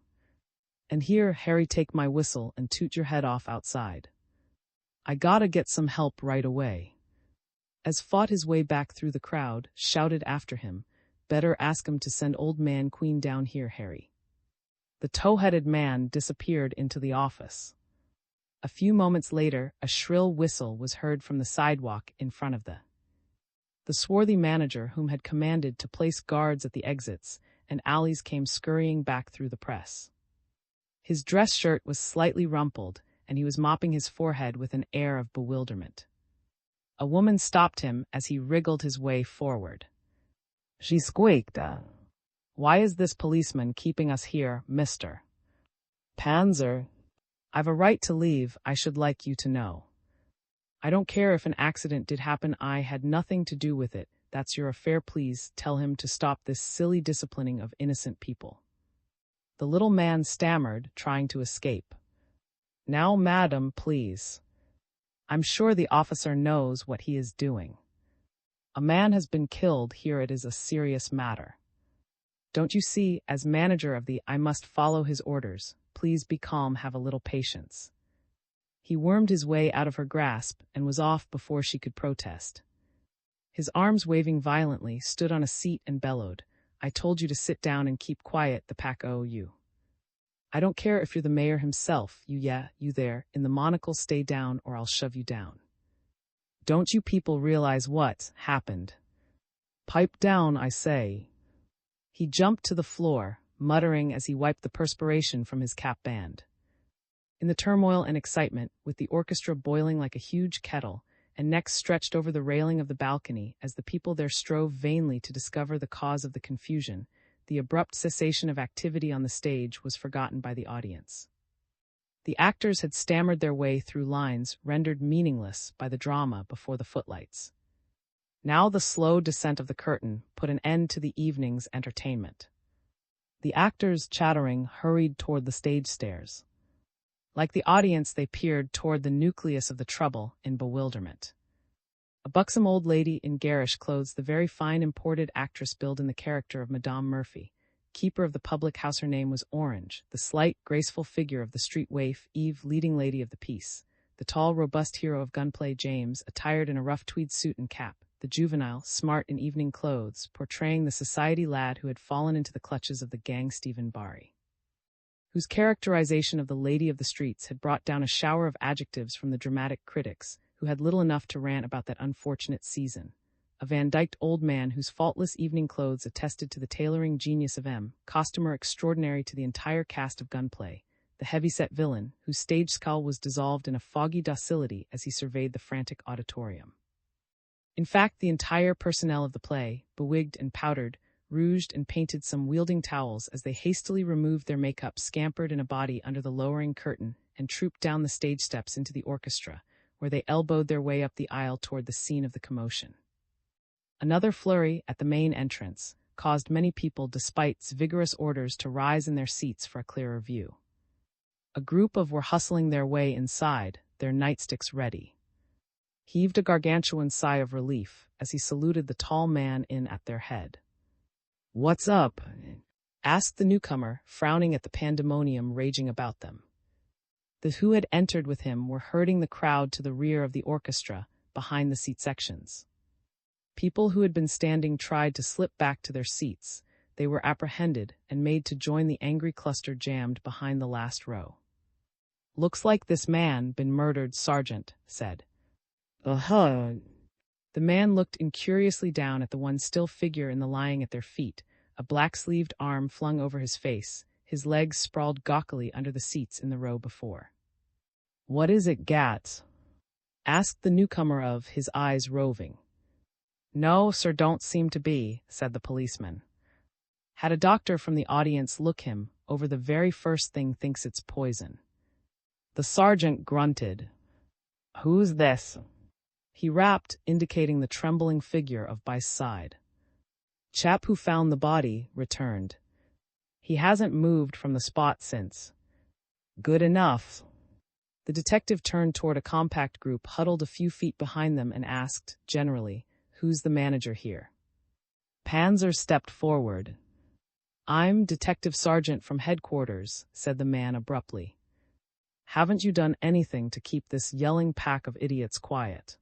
And here, Harry, take my whistle and toot your head off outside. I gotta get some help right away." As fought his way back through the crowd, shouted after him, "Better ask 'em to send old man Queen down here, Harry." The tow-headed man disappeared into the office. A few moments later, a shrill whistle was heard from the sidewalk in front of the swarthy manager whom had commanded to place guards at the exits and alleys came scurrying back through the press. His dress shirt was slightly rumpled, and he was mopping his forehead with an air of bewilderment. A woman stopped him as he wriggled his way forward. She squeaked, "Why is this policeman keeping us here, mister?" "Panzer, I've a right to leave, I should like you to know. I don't care if an accident did happen, I had nothing to do with it. That's your affair, please tell him to stop this silly disciplining of innocent people." The little man stammered, trying to escape. "Now, madam, please. I'm sure the officer knows what he is doing. A man has been killed here, it is a serious matter. Don't you see, as manager of I must follow his orders. Please be calm, have a little patience." He wormed his way out of her grasp and was off before she could protest. His arms waving violently, stood on a seat and bellowed, "I told you to sit down and keep quiet, the pack o' you. I don't care if you're the mayor himself, you there, in the monocle, stay down or I'll shove you down. Don't you people realize what's happened? Pipe down, I say." He jumped to the floor, muttering as he wiped the perspiration from his cap band. In the turmoil and excitement, with the orchestra boiling like a huge kettle, and necks stretched over the railing of the balcony as the people there strove vainly to discover the cause of the confusion, the abrupt cessation of activity on the stage was forgotten by the audience. The actors had stammered their way through lines rendered meaningless by the drama before the footlights. Now the slow descent of the curtain put an end to the evening's entertainment. The actors, chattering, hurried toward the stage stairs. Like the audience, they peered toward the nucleus of the trouble in bewilderment. A buxom old lady in garish clothes, the very fine imported actress billed in the character of Madame Murphy, keeper of the public house. Her name was Orange, the slight, graceful figure of the street waif, Eve, leading lady of the piece, the tall, robust hero of gunplay, James, attired in a rough tweed suit and cap, the juvenile, smart in evening clothes, portraying the society lad who had fallen into the clutches of the gang, Stephen Barry, whose characterization of the lady of the streets had brought down a shower of adjectives from the dramatic critics, who had little enough to rant about that unfortunate season. A Van Dyked old man whose faultless evening clothes attested to the tailoring genius of M, costumer extraordinary to the entire cast of Gunplay, the heavy-set villain, whose stage scowl was dissolved in a foggy docility as he surveyed the frantic auditorium. In fact, the entire personnel of the play, bewigged and powdered, rouged and painted, some wielding towels as they hastily removed their makeup, scampered in a body under the lowering curtain and trooped down the stage steps into the orchestra, where they elbowed their way up the aisle toward the scene of the commotion. Another flurry at the main entrance caused many people, despite vigorous orders, to rise in their seats for a clearer view. A group of were hustling their way inside, their nightsticks ready. Heaved a gargantuan sigh of relief as he saluted the tall man in at their head. "What's up?" asked the newcomer, frowning at the pandemonium raging about them. The who had entered with him were herding the crowd to the rear of the orchestra, behind the seat sections. People who had been standing tried to slip back to their seats. They were apprehended and made to join the angry cluster jammed behind the last row. "Looks like this man been murdered," Sergeant said. "Uh-huh." The man looked incuriously down at the one still figure in the lying at their feet, a black-sleeved arm flung over his face, his legs sprawled gawkily under the seats in the row before. "What is it, Gats?" asked the newcomer, of his eyes roving. "No, sir, don't seem to be," said the policeman. "Had a doctor from the audience look him over, the very first thing thinks it's poison." The sergeant grunted. "Who's this?" he rapped, indicating the trembling figure of Bice's side. "Chap who found the body," returned. "He hasn't moved from the spot since." "Good enough." The detective turned toward a compact group huddled a few feet behind them and asked, generally, "Who's the manager here?" Panzer stepped forward. "I'm Detective Sergeant from headquarters," said the man abruptly. "Haven't you done anything to keep this yelling pack of idiots quiet?"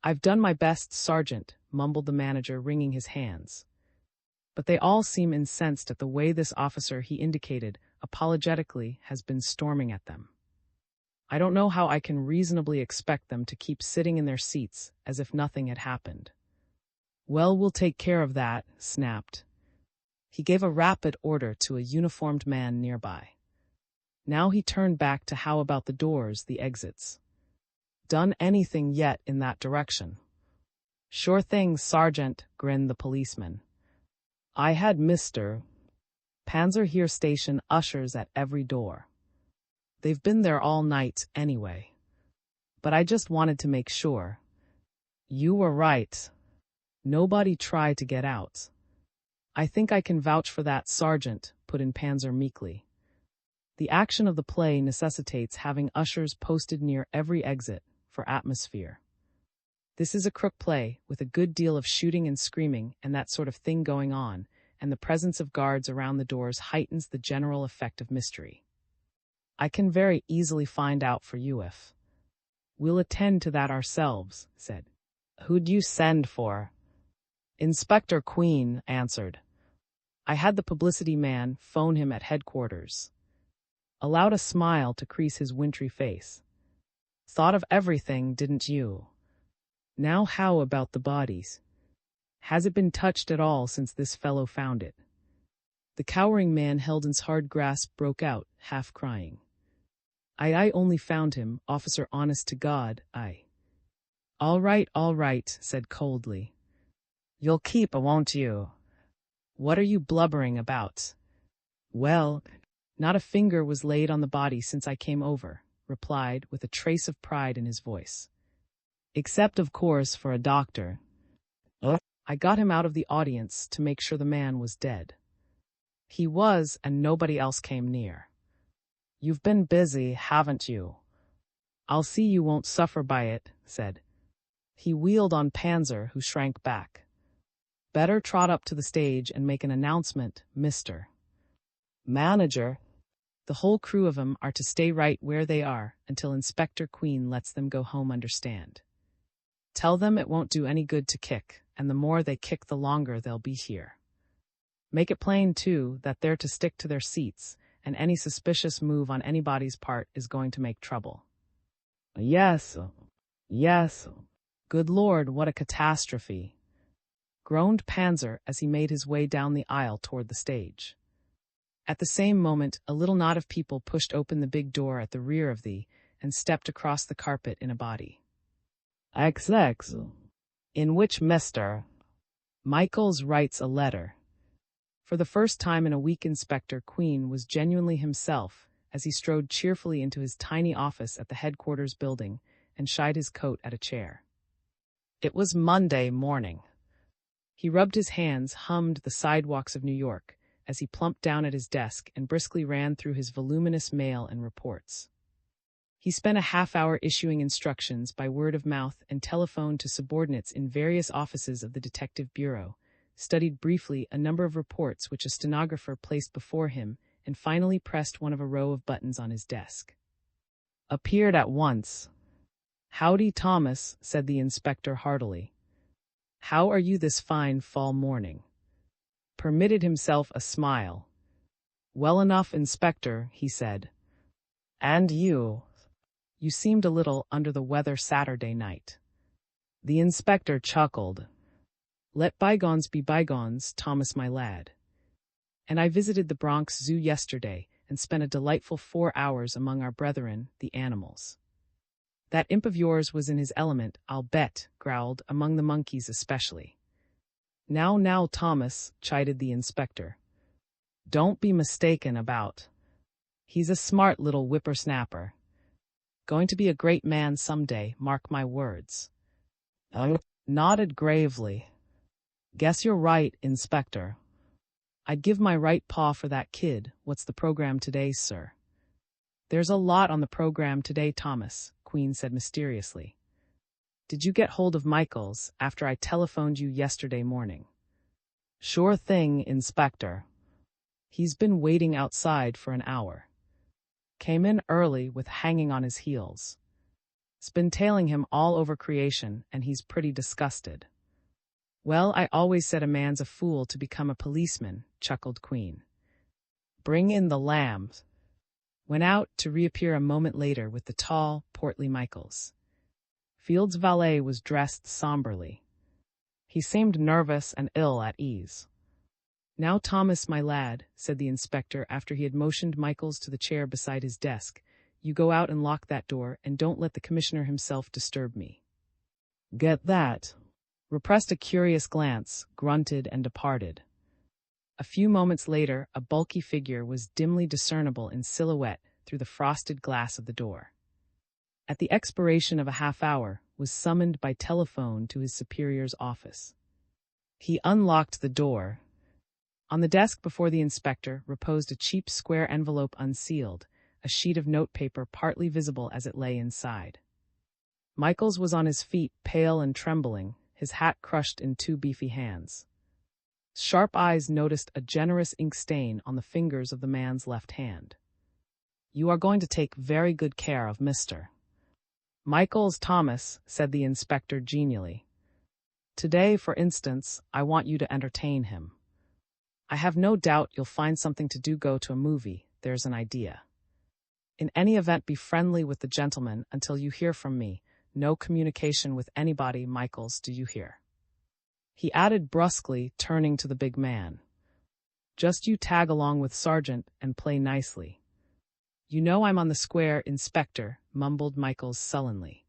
"I've done my best, Sergeant," mumbled the manager, wringing his hands. "But they all seem incensed at the way this officer," he indicated, apologetically, "has been storming at them. I don't know how I can reasonably expect them to keep sitting in their seats as if nothing had happened." "Well, we'll take care of that," snapped. He gave a rapid order to a uniformed man nearby. Now he turned back to "How about the doors, the exits? Done anything yet in that direction?" "Sure thing, Sergeant," grinned the policeman. "I had Mr. Panzer here station ushers at every door. They've been there all night, anyway. But I just wanted to make sure." "You were right. Nobody tried to get out." "I think I can vouch for that, Sergeant," put in Panzer meekly. "The action of the play necessitates having ushers posted near every exit for atmosphere. This is a crook play, with a good deal of shooting and screaming and that sort of thing going on, and the presence of guards around the doors heightens the general effect of mystery. I can very easily find out for you if—" "We'll attend to that ourselves," said. "Who'd you send for?" "Inspector Queen," answered. "I had the publicity man phone him at headquarters." Allowed a smile to crease his wintry face. "Thought of everything, didn't you? Now how about the bodies? Has it been touched at all since this fellow found it?" The cowering man held in his hard grasp broke out, half crying. I only found him, officer, honest to God, I." All right," said coldly. "You'll keep, won't you?" What are you blubbering about? Well, not a finger was laid on the body since I came over, replied, with a trace of pride in his voice. Except, of course, for a doctor. I got him out of the audience to make sure the man was dead. He was, and nobody else came near. You've been busy, haven't you? I'll see you won't suffer by it, said. He wheeled on Panzer, who shrank back. Better trot up to the stage and make an announcement, Mr. Manager. The whole crew of 'em are to stay right where they are until Inspector Queen lets them go home, understand. Tell them it won't do any good to kick, and the more they kick the longer they'll be here. Make it plain, too, that they're to stick to their seats, and any suspicious move on anybody's part is going to make trouble. Yes. Good Lord, what a catastrophe, groaned Panzer as he made his way down the aisle toward the stage. At the same moment, a little knot of people pushed open the big door at the rear of the and stepped across the carpet in a body. XX, in which Mr. Michaels writes a letter. For the first time in a week, Inspector Queen was genuinely himself as he strode cheerfully into his tiny office at the headquarters building and shied his coat at a chair. It was Monday morning. He rubbed his hands, hummed The Sidewalks of New York, as he plumped down at his desk and briskly ran through his voluminous mail and reports. He spent a half-hour issuing instructions by word of mouth and telephoned to subordinates in various offices of the Detective Bureau, studied briefly a number of reports which a stenographer placed before him, and finally pressed one of a row of buttons on his desk. Appeared at once. Howdy, Thomas, said the inspector heartily. How are you this fine fall morning? Permitted himself a smile. Well enough, Inspector, he said. And you? You seemed a little under the weather Saturday night. The inspector chuckled. Let bygones be bygones, Thomas, my lad. And I visited the Bronx Zoo yesterday and spent a delightful 4 hours among our brethren, the animals. That imp of yours was in his element, I'll bet, growled, among the monkeys especially. Now, Thomas, chided the inspector. Don't be mistaken about. He's a smart little whippersnapper. Going to be a great man someday, mark my words. Nodded gravely. Guess you're right, Inspector. I'd give my right paw for that kid. What's the program today, sir? There's a lot on the program today, Thomas, Queen said mysteriously. Did you get hold of Michaels after I telephoned you yesterday morning? Sure thing, Inspector. He's been waiting outside for an hour. Came in early with hanging on his heels. It's been tailing him all over creation, and he's pretty disgusted. Well, I always said a man's a fool to become a policeman, chuckled Queen. Bring in the lambs. Went out to reappear a moment later with the tall, portly Michaels. Field's valet was dressed somberly. He seemed nervous and ill at ease. Now, Thomas, my lad, said the inspector after he had motioned Michaels to the chair beside his desk, you go out and lock that door and don't let the commissioner himself disturb me. Get that. Repressed a curious glance, grunted, and departed. A few moments later, a bulky figure was dimly discernible in silhouette through the frosted glass of the door. At the expiration of a half-hour, was summoned by telephone to his superior's office. He unlocked the door. On the desk before the inspector reposed a cheap square envelope unsealed, a sheet of notepaper partly visible as it lay inside. Michaels was on his feet, pale and trembling, his hat crushed in 2 beefy hands. Sharp eyes noticed a generous ink stain on the fingers of the man's left hand. You are going to take very good care of Mr. Michaels, Thomas, said the inspector genially. Today, for instance, I want you to entertain him. I have no doubt you'll find something to do. Go to a movie, there's an idea. In any event, be friendly with the gentleman until you hear from me. No communication with anybody, Michaels, do you hear? He added brusquely, turning to the big man. Just you tag along with Sergeant and play nicely. You know I'm on the square, Inspector, mumbled Michaels sullenly.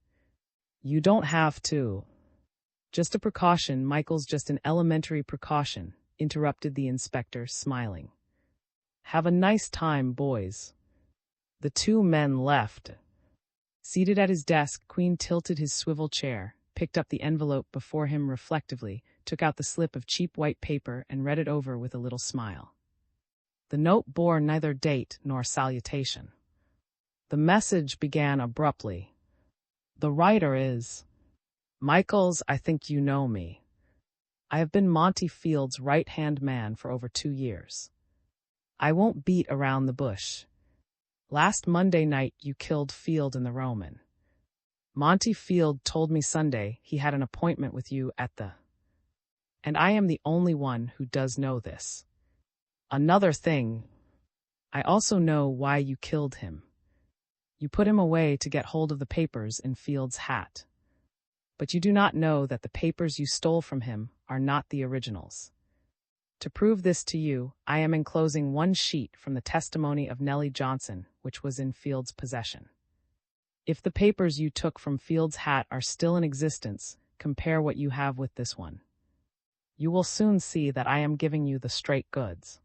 You don't have to. Just a precaution, Michaels, just an elementary precaution. interrupted the inspector, smiling. "Have a nice time, boys." The two men left. Seated at his desk, Queen tilted his swivel chair, picked up the envelope before him reflectively, took out the slip of cheap white paper, and read it over with a little smile. The note bore neither date nor salutation. The message began abruptly. "The writer is Michaels. I think you know me. I have been Monty Field's right-hand man for over 2 years. I won't beat around the bush. Last Monday night you killed Field in the Roman. Monty Field told me Sunday he had an appointment with you at the... And I am the only one who does know this. Another thing, I also know why you killed him. You put him away to get hold of the papers in Field's hat. But you do not know that the papers you stole from him are not the originals. To prove this to you, I am enclosing one sheet from the testimony of Nellie Johnson, which was in Field's possession. If the papers you took from Field's hat are still in existence, compare what you have with this one. You will soon see that I am giving you the straight goods.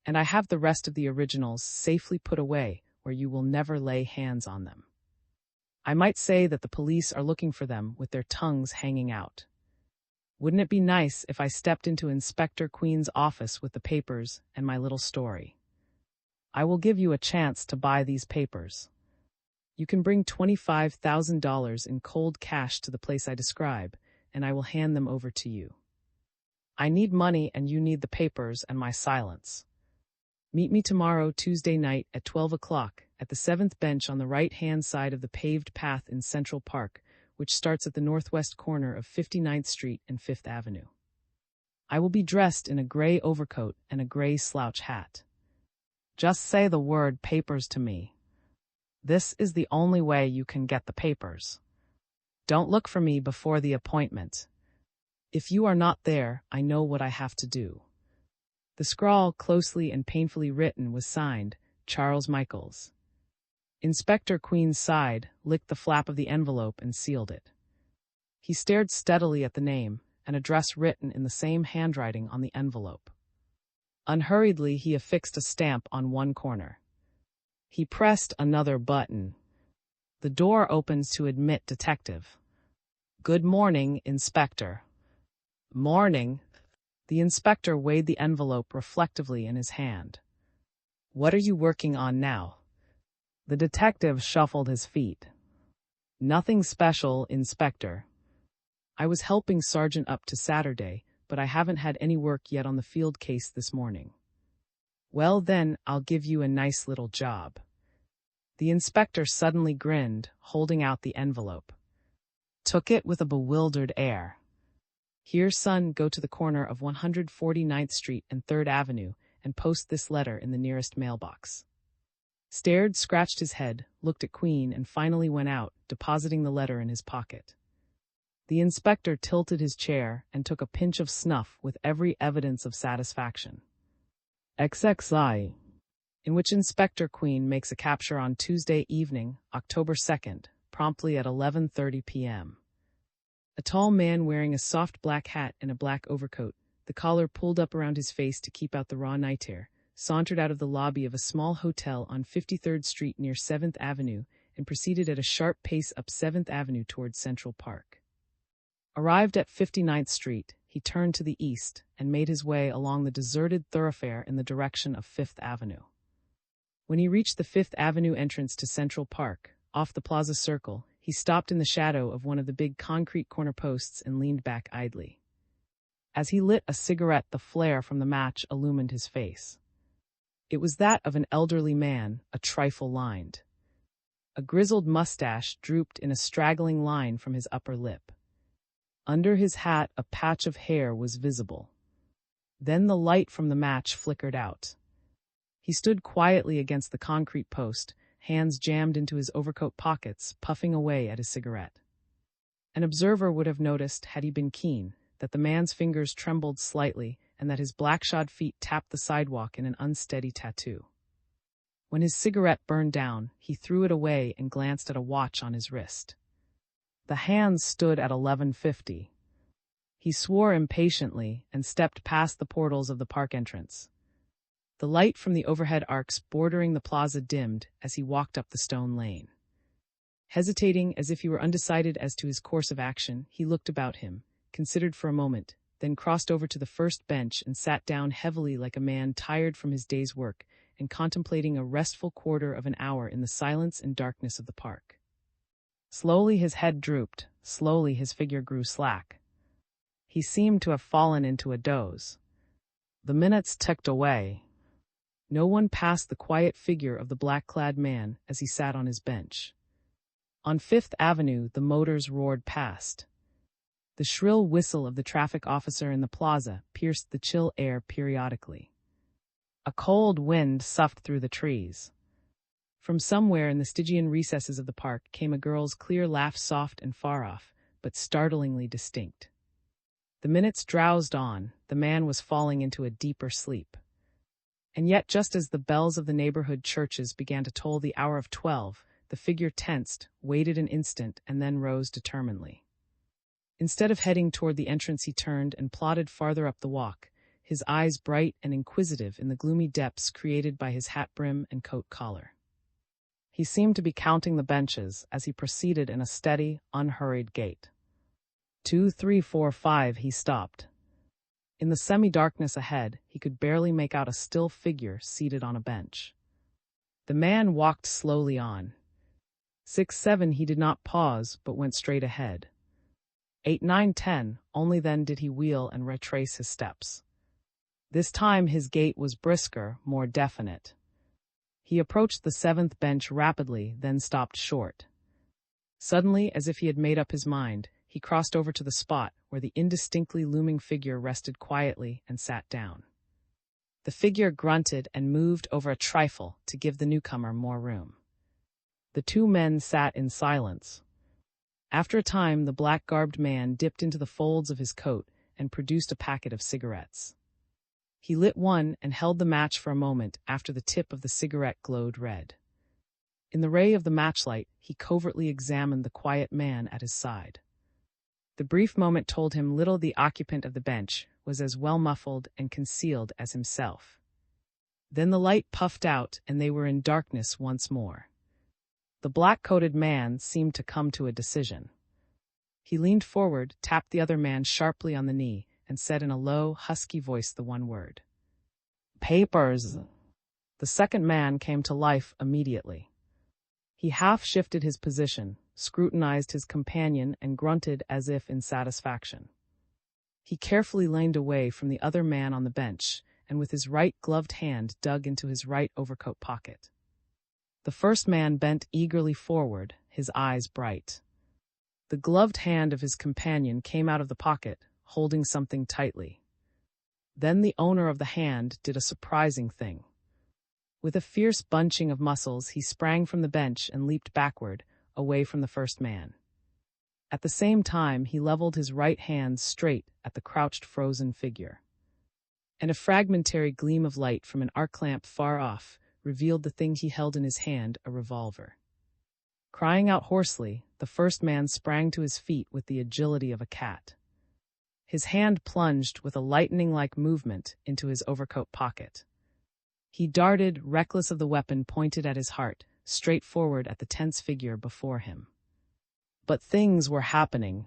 And I have the rest of the originals safely put away where you will never lay hands on them. I might say that the police are looking for them with their tongues hanging out. Wouldn't it be nice if I stepped into Inspector Queen's office with the papers and my little story? I will give you a chance to buy these papers. You can bring $25,000 in cold cash to the place I describe, and I will hand them over to you. I need money and you need the papers and my silence. Meet me tomorrow, Tuesday night at 12 o'clock at the 7th bench on the right-hand side of the paved path in Central Park, which starts at the northwest corner of 59th Street and 5th Avenue. I will be dressed in a gray overcoat and a gray slouch hat. Just say the word papers to me. This is the only way you can get the papers. Don't look for me before the appointment. If you are not there, I know what I have to do. The scrawl, closely and painfully written, was signed, Charles Michaels. Inspector Queen sighed, licked the flap of the envelope, and sealed it. He stared steadily at the name, an address written in the same handwriting on the envelope. Unhurriedly, he affixed a stamp on one corner. He pressed another button. The door opens to admit Detective. "Good morning, Inspector." "Morning." The inspector weighed the envelope reflectively in his hand. "What are you working on now?" The detective shuffled his feet. "Nothing special, Inspector. I was helping Sergeant up to Saturday, but I haven't had any work yet on the Field case this morning." "Well then, I'll give you a nice little job." The inspector suddenly grinned, holding out the envelope. Took it with a bewildered air. "Here, son, go to the corner of 149th Street and 3rd Avenue and post this letter in the nearest mailbox." Stared, scratched his head, looked at Queen, and finally went out, depositing the letter in his pocket. The inspector tilted his chair and took a pinch of snuff with every evidence of satisfaction. XXI, in which Inspector Queen makes a capture on Tuesday evening, October 2nd, promptly at 11:30 p.m. A tall man wearing a soft black hat and a black overcoat, the collar pulled up around his face to keep out the raw night air, sauntered out of the lobby of a small hotel on 53rd Street near 7th Avenue and proceeded at a sharp pace up 7th Avenue towards Central Park. Arrived at 59th Street, he turned to the east and made his way along the deserted thoroughfare in the direction of 5th Avenue. When he reached the 5th Avenue entrance to Central Park, off the Plaza Circle, he stopped in the shadow of one of the big concrete corner posts and leaned back idly. As he lit a cigarette, the flare from the match illumined his face. It was that of an elderly man, a trifle lined. A grizzled mustache drooped in a straggling line from his upper lip. Under his hat, a patch of hair was visible. Then the light from the match flickered out. He stood quietly against the concrete post, hands jammed into his overcoat pockets, puffing away at his cigarette. An observer would have noticed, had he been keen, that the man's fingers trembled slightly and that his black-shod feet tapped the sidewalk in an unsteady tattoo. When his cigarette burned down, he threw it away and glanced at a watch on his wrist. The hands stood at 11:50. He swore impatiently and stepped past the portals of the park entrance. The light from the overhead arcs bordering the plaza dimmed as he walked up the stone lane. Hesitating as if he were undecided as to his course of action, he looked about him, considered for a moment, then crossed over to the first bench and sat down heavily like a man tired from his day's work and contemplating a restful quarter of an hour in the silence and darkness of the park. Slowly his head drooped, slowly his figure grew slack. He seemed to have fallen into a doze. The minutes ticked away. No one passed the quiet figure of the black-clad man as he sat on his bench. On Fifth Avenue, the motors roared past. The shrill whistle of the traffic officer in the plaza pierced the chill air periodically. A cold wind soughed through the trees. From somewhere in the Stygian recesses of the park came a girl's clear laugh, soft and far off, but startlingly distinct. The minutes drowsed on, the man was falling into a deeper sleep. And yet just as the bells of the neighborhood churches began to toll the hour of 12, the figure tensed, waited an instant, and then rose determinedly. Instead of heading toward the entrance, he turned and plodded farther up the walk, his eyes bright and inquisitive in the gloomy depths created by his hat brim and coat collar. He seemed to be counting the benches as he proceeded in a steady, unhurried gait. 2, 3, 4, 5, he stopped. In the semi-darkness ahead, he could barely make out a still figure seated on a bench. The man walked slowly on. 6, 7, he did not pause, but went straight ahead. 8, 9, 10, only then did he wheel and retrace his steps. This time his gait was brisker, more definite. He approached the 7th bench rapidly, then stopped short. Suddenly, as if he had made up his mind, he crossed over to the spot where the indistinctly looming figure rested quietly and sat down. The figure grunted and moved over a trifle to give the newcomer more room. The two men sat in silence. After a time, the black-garbed man dipped into the folds of his coat and produced a packet of cigarettes. He lit one and held the match for a moment after the tip of the cigarette glowed red. In the ray of the matchlight, he covertly examined the quiet man at his side. The brief moment told him little. The occupant of the bench was as well muffled and concealed as himself. Then the light puffed out and they were in darkness once more. The black-coated man seemed to come to a decision. He leaned forward, tapped the other man sharply on the knee, and said in a low, husky voice the one word. "Papers." The second man came to life immediately. He half shifted his position, scrutinized his companion, and grunted as if in satisfaction. He carefully leaned away from the other man on the bench, and with his right gloved hand dug into his right overcoat pocket. The first man bent eagerly forward, his eyes bright. The gloved hand of his companion came out of the pocket, holding something tightly. Then the owner of the hand did a surprising thing. With a fierce bunching of muscles, he sprang from the bench and leaped backward, away from the first man. At the same time, he leveled his right hand straight at the crouched frozen figure. And a fragmentary gleam of light from an arc lamp far off revealed the thing he held in his hand, a revolver. Crying out hoarsely, the first man sprang to his feet with the agility of a cat. His hand plunged with a lightning-like movement into his overcoat pocket. He darted, reckless of the weapon pointed at his heart, straight forward at the tense figure before him. But things were happening.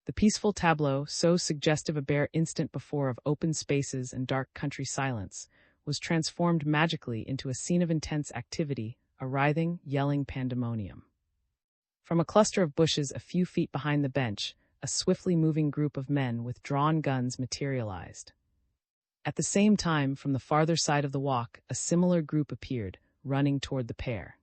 The peaceful tableau, so suggestive a bare instant before of open spaces and dark country silence, was transformed magically into a scene of intense activity, a writhing, yelling pandemonium. From a cluster of bushes a few feet behind the bench, a swiftly moving group of men with drawn guns materialized. At the same time, from the farther side of the walk, a similar group appeared, running toward the pair.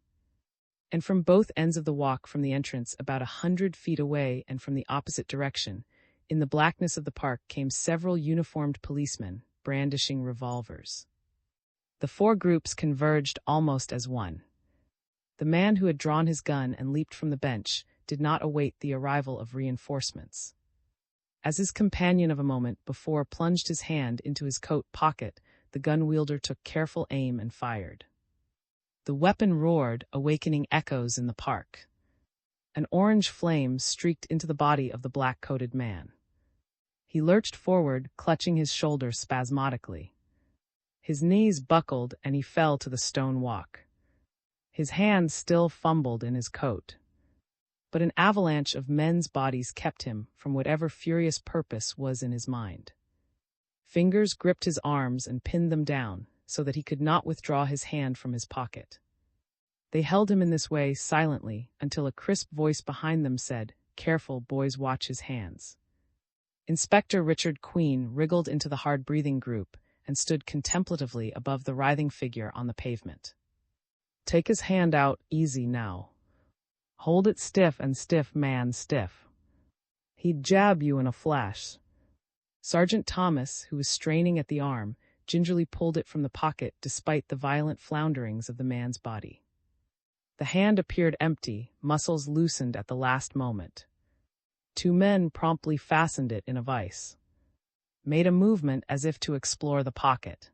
And from both ends of the walk, from the entrance about 100 feet away and from the opposite direction, in the blackness of the park came several uniformed policemen, brandishing revolvers. The four groups converged almost as one. The man who had drawn his gun and leaped from the bench did not await the arrival of reinforcements. As his companion of a moment before plunged his hand into his coat pocket, the gun wielder took careful aim and fired. The weapon roared, awakening echoes in the park. An orange flame streaked into the body of the black-coated man. He lurched forward, clutching his shoulders spasmodically. His knees buckled and he fell to the stone walk. His hands still fumbled in his coat. But an avalanche of men's bodies kept him from whatever furious purpose was in his mind. Fingers gripped his arms and pinned them down so that he could not withdraw his hand from his pocket. They held him in this way silently until a crisp voice behind them said, "Careful, boys, watch his hands." Inspector Richard Queen wriggled into the hard-breathing group and stood contemplatively above the writhing figure on the pavement. "Take his hand out, easy now. Hold it stiff and stiff, man, stiff. He'd jab you in a flash." Sergeant Thomas, who was straining at the arm, gingerly pulled it from the pocket despite the violent flounderings of the man's body. The hand appeared empty, muscles loosened at the last moment. Two men promptly fastened it in a vise. Made a movement as if to explore the pocket.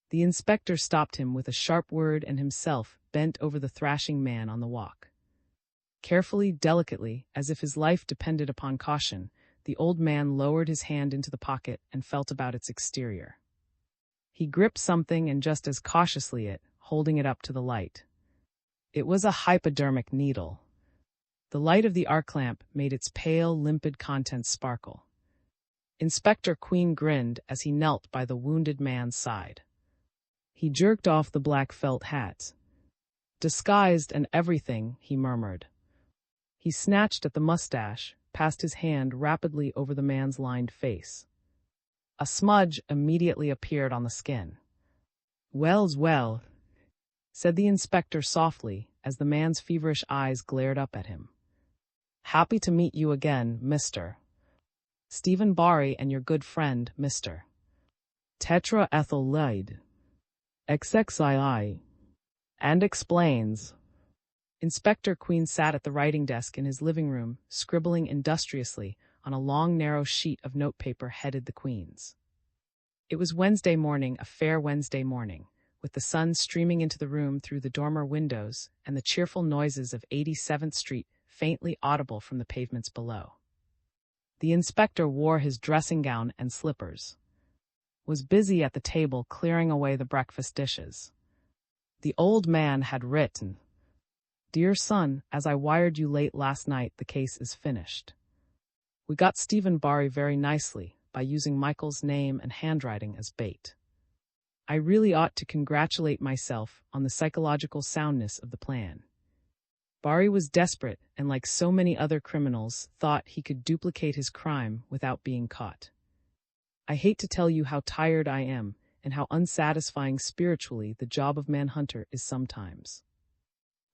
The inspector stopped him with a sharp word and himself bent over the thrashing man on the walk. Carefully, delicately, as if his life depended upon caution, the old man lowered his hand into the pocket and felt about its exterior. He gripped something and just as cautiously holding it up to the light. It was a hypodermic needle. The light of the arc lamp made its pale, limpid contents sparkle. Inspector Queen grinned as he knelt by the wounded man's side. He jerked off the black felt hat. "Disguised and everything," he murmured. He snatched at the mustache, passed his hand rapidly over the man's lined face. A smudge immediately appeared on the skin. "Well's well," said the inspector softly as the man's feverish eyes glared up at him. "Happy to meet you again, Mr. Stephen Barry, and your good friend, Mr. Tetraethyl XXII. And explains." Inspector Queen sat at the writing desk in his living room, scribbling industriously on a long, narrow sheet of notepaper headed "The Queen's." It was Wednesday morning, a fair Wednesday morning, with the sun streaming into the room through the dormer windows and the cheerful noises of 87th Street faintly audible from the pavements below. The inspector wore his dressing gown and slippers. Was busy at the table clearing away the breakfast dishes. The old man had written, "Dear son, as I wired you late last night, the case is finished. We got Stephen Barry very nicely by using Michael's name and handwriting as bait. I really ought to congratulate myself on the psychological soundness of the plan. Barry was desperate and, like so many other criminals, thought he could duplicate his crime without being caught. I hate to tell you how tired I am and how unsatisfying spiritually the job of manhunter is sometimes.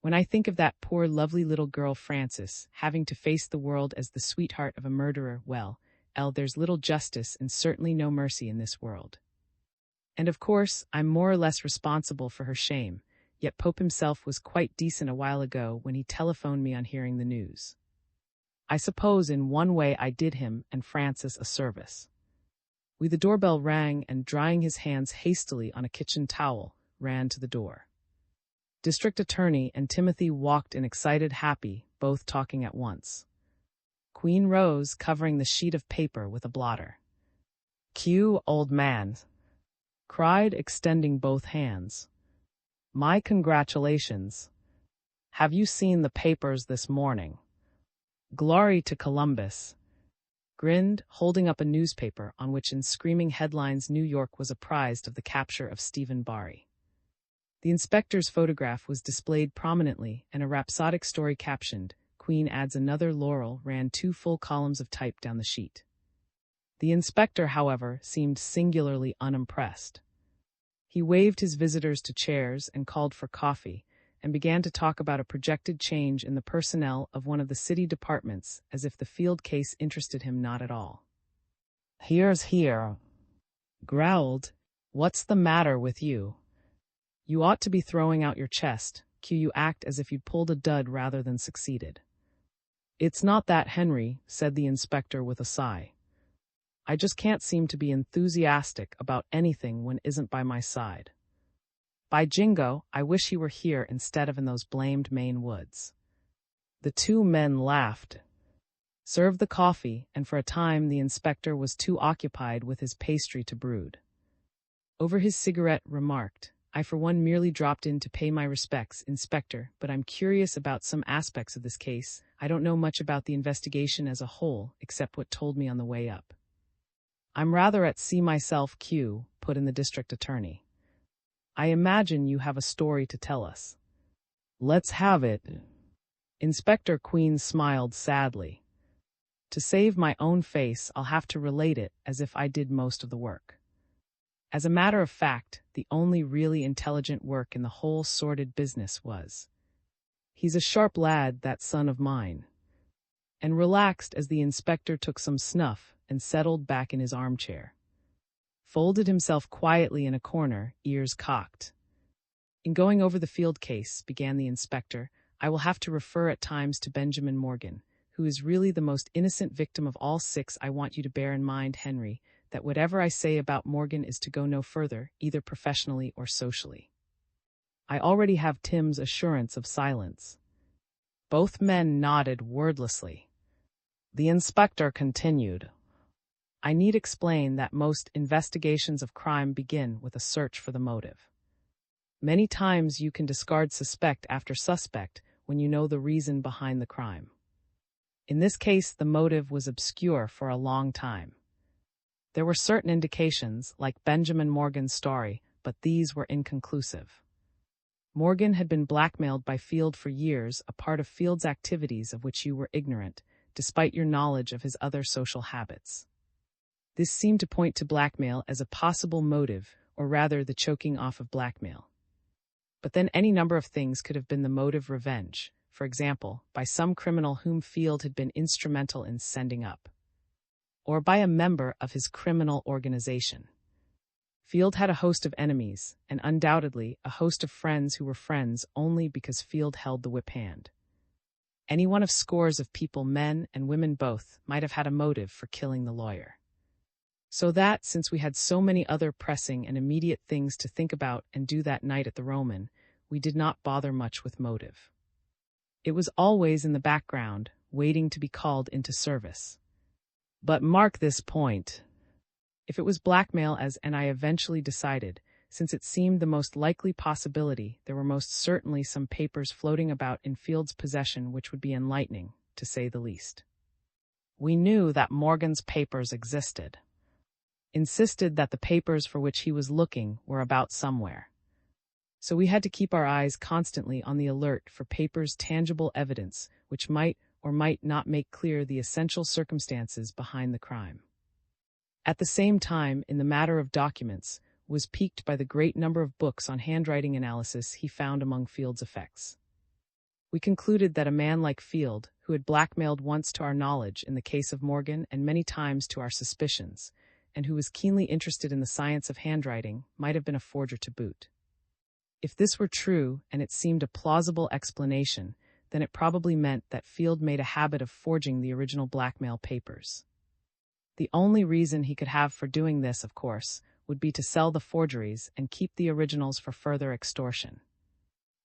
When I think of that poor lovely little girl Frances having to face the world as the sweetheart of a murderer, well, there's little justice and certainly no mercy in this world. And of course, I'm more or less responsible for her shame, yet Pope himself was quite decent a while ago when he telephoned me on hearing the news. I suppose in one way I did him and Frances a service." The doorbell rang and, drying his hands hastily on a kitchen towel, ran to the door. District Attorney and Timothy walked in, excited, happy, both talking at once. Queen rose, covering the sheet of paper with a blotter. "Q, old man," cried, extending both hands. "My congratulations. Have you seen the papers this morning? Glory to Columbus," grinned, holding up a newspaper on which in screaming headlines New York was apprised of the capture of Stephen Barry. The inspector's photograph was displayed prominently, and a rhapsodic story captioned, "Queen adds another laurel," ran 2 full columns of type down the sheet. The inspector, however, seemed singularly unimpressed. He waved his visitors to chairs and called for coffee, and began to talk about a projected change in the personnel of one of the city departments, as if the field case interested him not at all. "Here's here," growled, "What's the matter with you? You ought to be throwing out your chest. You act as if you'd pulled a dud rather than succeeded." "It's not that, Henry," said the inspector with a sigh. "I just can't seem to be enthusiastic about anything when isn't by my side. By jingo, I wish he were here instead of in those blamed Maine woods." The 2 men laughed. served the coffee, and for a time the inspector was too occupied with his pastry to brood. Over his cigarette, remarked, "I for one merely dropped in to pay my respects, Inspector, but I'm curious about some aspects of this case. I don't know much about the investigation as a whole, except what told me on the way up." "I'm rather at sea myself, Q," put in the district attorney. "I imagine you have a story to tell us." "Let's have it." Inspector Queen smiled sadly. "To save my own face, I'll have to relate it as if I did most of the work. As a matter of fact, the only really intelligent work in the whole sordid business was. He's a sharp lad, that son of mine." And relaxed as the inspector took some snuff and settled back in his armchair. Folded himself quietly in a corner, ears cocked. "In going over the field case," began the inspector, "I will have to refer at times to Benjamin Morgan, who is really the most innocent victim of all six. I want you to bear in mind, Henry, that whatever I say about Morgan is to go no further, either professionally or socially. I already have Tim's assurance of silence." Both men nodded wordlessly. The inspector continued, "I need explain that most investigations of crime begin with a search for the motive. Many times you can discard suspect after suspect when you know the reason behind the crime. In this case, the motive was obscure for a long time. There were certain indications, like Benjamin Morgan's story, but these were inconclusive. Morgan had been blackmailed by Field for years, a part of Field's activities of which you were ignorant, despite your knowledge of his other social habits. This seemed to point to blackmail as a possible motive, or rather the choking off of blackmail. But then any number of things could have been the motive: revenge, for example, by some criminal whom Field had been instrumental in sending up, or by a member of his criminal organization. Field had a host of enemies, and undoubtedly a host of friends who were friends only because Field held the whip hand. Any one of scores of people, men and women both, might have had a motive for killing the lawyer. So that, since we had so many other pressing and immediate things to think about and do that night at the Roman, we did not bother much with motive. It was always in the background, waiting to be called into service. But mark this point. If it was blackmail, as and I eventually decided, since it seemed the most likely possibility, there were most certainly some papers floating about in Field's possession which would be enlightening, to say the least. We knew that Morgan's papers existed. Insisted that the papers for which he was looking were about somewhere. So we had to keep our eyes constantly on the alert for papers' tangible evidence which might or might not make clear the essential circumstances behind the crime. At the same time, in the matter of documents, was piqued by the great number of books on handwriting analysis he found among Field's effects. We concluded that a man like Field, who had blackmailed once to our knowledge in the case of Morgan and many times to our suspicions, and who was keenly interested in the science of handwriting, might have been a forger to boot. If this were true, and it seemed a plausible explanation, then it probably meant that Field made a habit of forging the original blackmail papers. The only reason he could have for doing this, of course, would be to sell the forgeries and keep the originals for further extortion.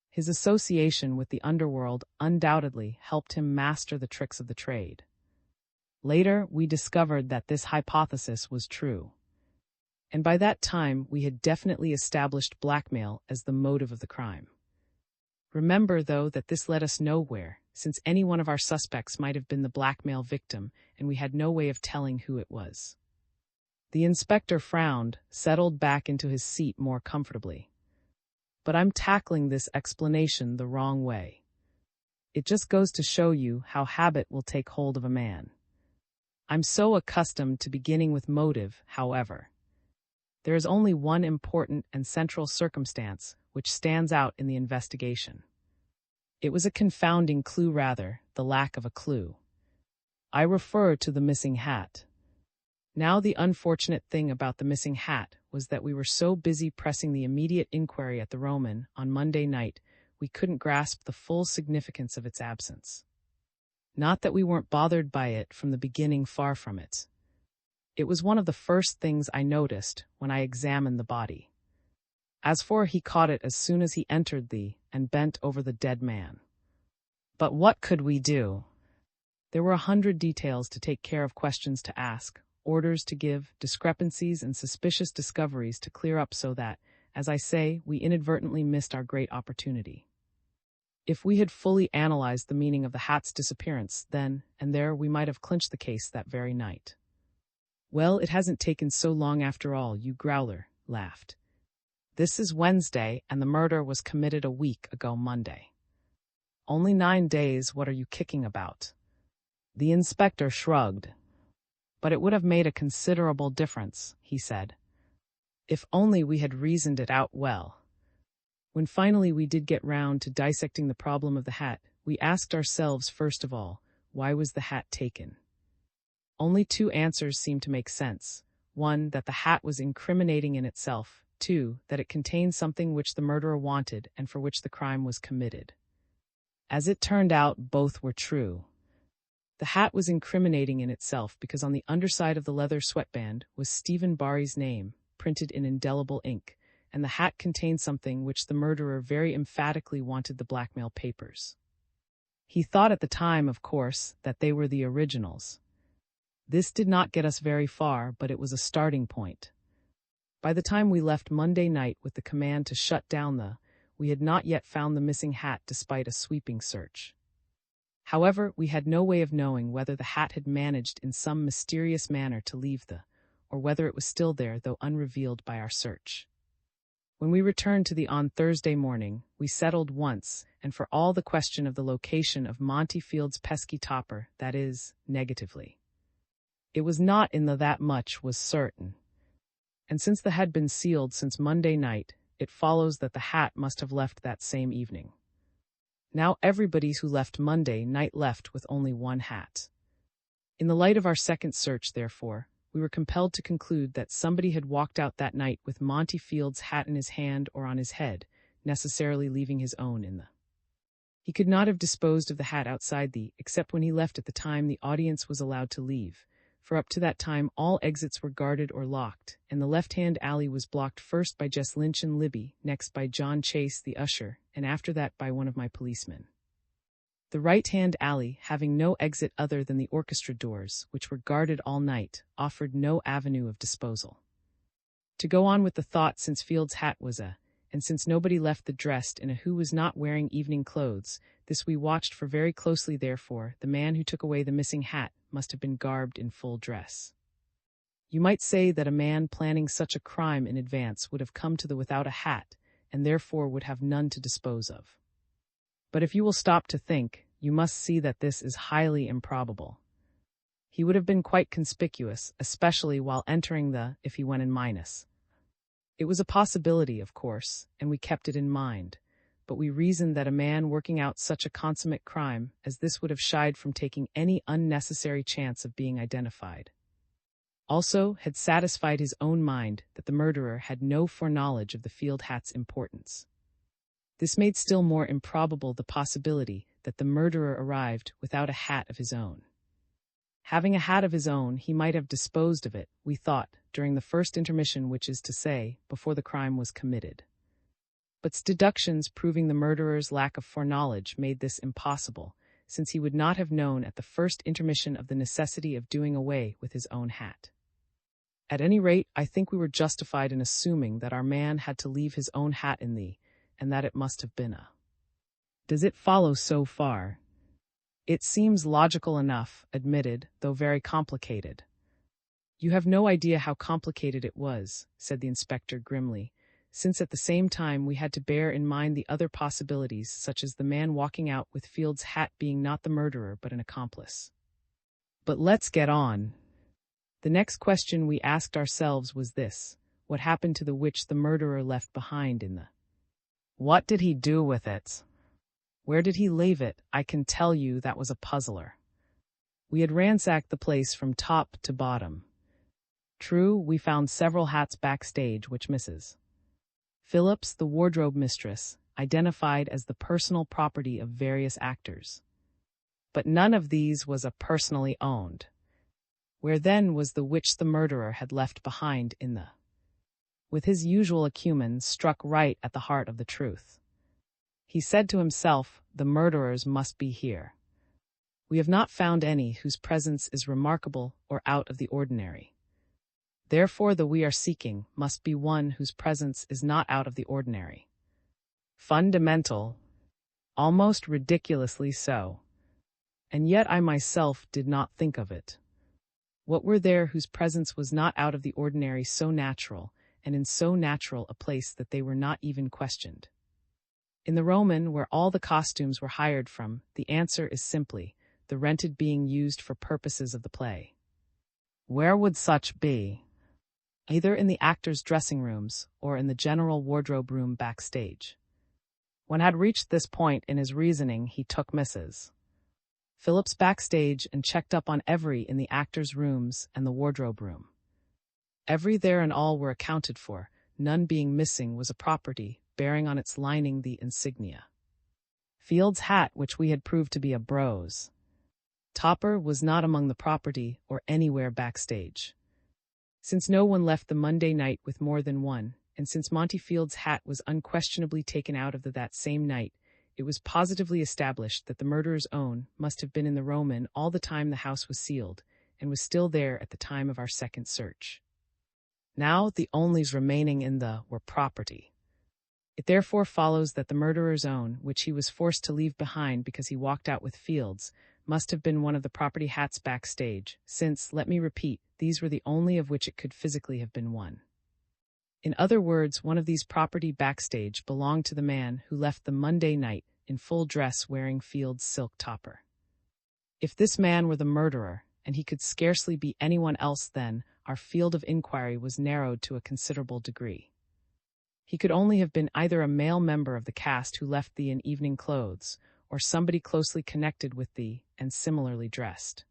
His association with the underworld undoubtedly helped him master the tricks of the trade. Later, we discovered that this hypothesis was true. And by that time, we had definitely established blackmail as the motive of the crime. Remember, though, that this led us nowhere, since any one of our suspects might have been the blackmail victim, and we had no way of telling who it was. The inspector frowned, settled back into his seat more comfortably. But I'm tackling this explanation the wrong way. It just goes to show you how habit will take hold of a man. I'm so accustomed to beginning with motive, however. There is only one important and central circumstance which stands out in the investigation. It was a confounding clue, rather, the lack of a clue. I refer to the missing hat. Now, the unfortunate thing about the missing hat was that we were so busy pressing the immediate inquiry at the Roman on Monday night, we couldn't grasp the full significance of its absence. Not that we weren't bothered by it from the beginning, far from it. It was one of the first things I noticed when I examined the body. As for, he caught it as soon as he entered and bent over the dead man. But what could we do? There were 100 details to take care of, questions to ask, orders to give, discrepancies and suspicious discoveries to clear up, so that, as I say, we inadvertently missed our great opportunity. If we had fully analyzed the meaning of the hat's disappearance, then and there we might have clinched the case that very night. Well, it hasn't taken so long after all, you growler laughed. This is Wednesday, and the murder was committed a week ago Monday. Only 9 days, what are you kicking about? The inspector shrugged. But it would have made a considerable difference, he said. If only we had reasoned it out well. When finally we did get round to dissecting the problem of the hat, we asked ourselves first of all, why was the hat taken? Only 2 answers seemed to make sense. 1, that the hat was incriminating in itself. 2, that it contained something which the murderer wanted and for which the crime was committed. As it turned out, both were true. The hat was incriminating in itself because on the underside of the leather sweatband was Stephen Barry's name, printed in indelible ink, and the hat contained something which the murderer very emphatically wanted: the blackmail papers. He thought at the time, of course, that they were the originals. This did not get us very far, but it was a starting point. By the time we left Monday night with the command to shut down we had not yet found the missing hat despite a sweeping search. However, we had no way of knowing whether the hat had managed in some mysterious manner to leave or whether it was still there, though unrevealed by our search. When we returned to on Thursday morning, we settled once and for all the question of the location of Monty Field's pesky topper, that is, negatively. It was not in that much was certain. And since the had been sealed since Monday night, it follows that the hat must have left that same evening. Now everybody who left Monday night left with only 1 hat. In the light of our second search, therefore, we were compelled to conclude that somebody had walked out that night with Monty Field's hat in his hand or on his head, necessarily leaving his own in He could not have disposed of the hat outside except when he left at the time the audience was allowed to leave, for up to that time all exits were guarded or locked, and the left-hand alley was blocked first by Jess Lynch and Libby, next by John Chase the usher, and after that by one of my policemen. The right-hand alley, having no exit other than the orchestra doors, which were guarded all night, offered no avenue of disposal. To go on with the thought, since Field's hat was and since nobody left the dressed in who was not wearing evening clothes, this we watched for very closely, therefore, the man who took away the missing hat must have been garbed in full dress. You might say that a man planning such a crime in advance would have come to without a hat, and therefore would have none to dispose of. But if you will stop to think, you must see that this is highly improbable. He would have been quite conspicuous, especially while entering if he went in minus. It was a possibility, of course, and we kept it in mind, but we reasoned that a man working out such a consummate crime as this would have shied from taking any unnecessary chance of being identified. Also, had satisfied his own mind that the murderer had no foreknowledge of the Field hat's importance. This made still more improbable the possibility that the murderer arrived without a hat of his own. Having a hat of his own, he might have disposed of it, we thought, during the first intermission, which is to say, before the crime was committed. But deductions proving the murderer's lack of foreknowledge made this impossible, since he would not have known at the first intermission of the necessity of doing away with his own hat. At any rate, I think we were justified in assuming that our man had to leave his own hat in and that it must have been Does it follow so far? It seems logical enough, admitted, though very complicated. You have no idea how complicated it was, said the inspector grimly, since at the same time we had to bear in mind the other possibilities, such as the man walking out with Field's hat being not the murderer but an accomplice. But let's get on. The next question we asked ourselves was this: what happened to the which the murderer left behind in What did he do with it? Where did he leave it? I can tell you that was a puzzler. We had ransacked the place from top to bottom. True, we found several hats backstage which Mrs. Phillips, the wardrobe mistress, identified as the personal property of various actors. But none of these was personally owned. Where then was the which the murderer had left behind in With his usual acumen, struck right at the heart of the truth. He said to himself, the murderers must be here. We have not found any whose presence is remarkable or out of the ordinary. Therefore, the we are seeking must be one whose presence is not out of the ordinary. Fundamental, almost ridiculously so. And yet I myself did not think of it. What were there whose presence was not out of the ordinary, so natural, and in so natural a place that they were not even questioned? In the Roman, where all the costumes were hired from, the answer is simply the rented being used for purposes of the play. Where would such be? Either in the actors' dressing rooms or in the general wardrobe room backstage. When had reached this point in his reasoning, he took Mrs. Phillips backstage and checked up on Ellery in the actors' rooms and the wardrobe room. Every there and all were accounted for, none being missing was a property, bearing on its lining the insignia. Field's hat, which we had proved to be a brose topper, was not among the property or anywhere backstage. Since no one left the Monday night with more than one, and since Monty Field's hat was unquestionably taken out of that same night, it was positively established that the murderer's own must have been in the Roman all the time the house was sealed, and was still there at the time of our second search. Now the onlys remaining in the were property. It therefore follows that the murderer's own, which he was forced to leave behind because he walked out with Fields, must have been one of the property hats backstage, since, let me repeat, these were the only of which it could physically have been one. In other words, one of these property backstage belonged to the man who left the Monday night in full dress wearing Field's silk topper. If this man were the murderer, and he could scarcely be anyone else, then our field of inquiry was narrowed to a considerable degree. He could only have been either a male member of the cast who left thee in evening clothes, or somebody closely connected with thee and similarly dressed.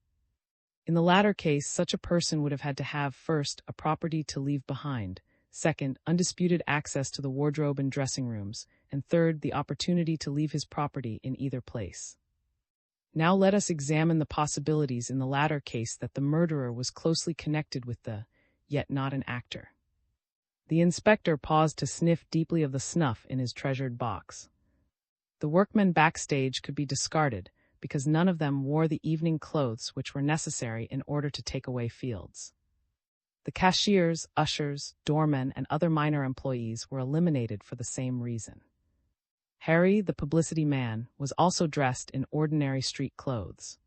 In the latter case, such a person would have had to have, first, a property to leave behind, second, undisputed access to the wardrobe and dressing rooms, and third, the opportunity to leave his property in either place. Now let us examine the possibilities in the latter case that the murderer was closely connected with the, yet not an actor. The inspector paused to sniff deeply of the snuff in his treasured box. The workmen backstage could be discarded, because none of them wore the evening clothes which were necessary in order to take away Fields. The cashiers, ushers, doormen, and other minor employees were eliminated for the same reason. Harry, the publicity man, was also dressed in ordinary street clothes.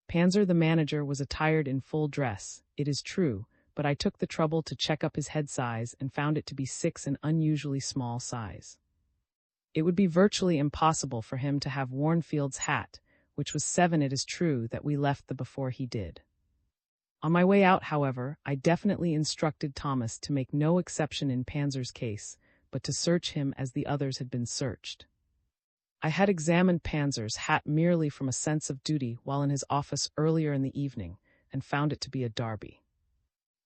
Panzer, the manager, was attired in full dress, it is true, but I took the trouble to check up his head size and found it to be 6, an unusually small size. It would be virtually impossible for him to have worn Field's hat, which was 7, it is true, that we left the before he did. On my way out, however, I definitely instructed Thomas to make no exception in Panzer's case, but to search him as the others had been searched. I had examined Panzer's hat merely from a sense of duty while in his office earlier in the evening, and found it to be a derby.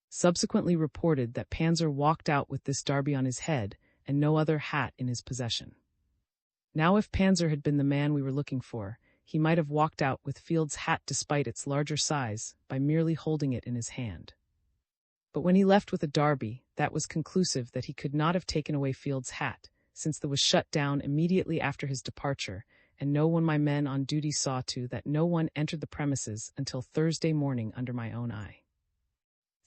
Subsequently reported that Panzer walked out with this derby on his head and no other hat in his possession. Now, if Panzer had been the man we were looking for, he might have walked out with Field's hat despite its larger size by merely holding it in his hand. But when he left with a derby, that was conclusive that he could not have taken away Field's hat, since the was shut down immediately after his departure, and no one my men on duty saw to that no one entered the premises until Thursday morning under my own eye.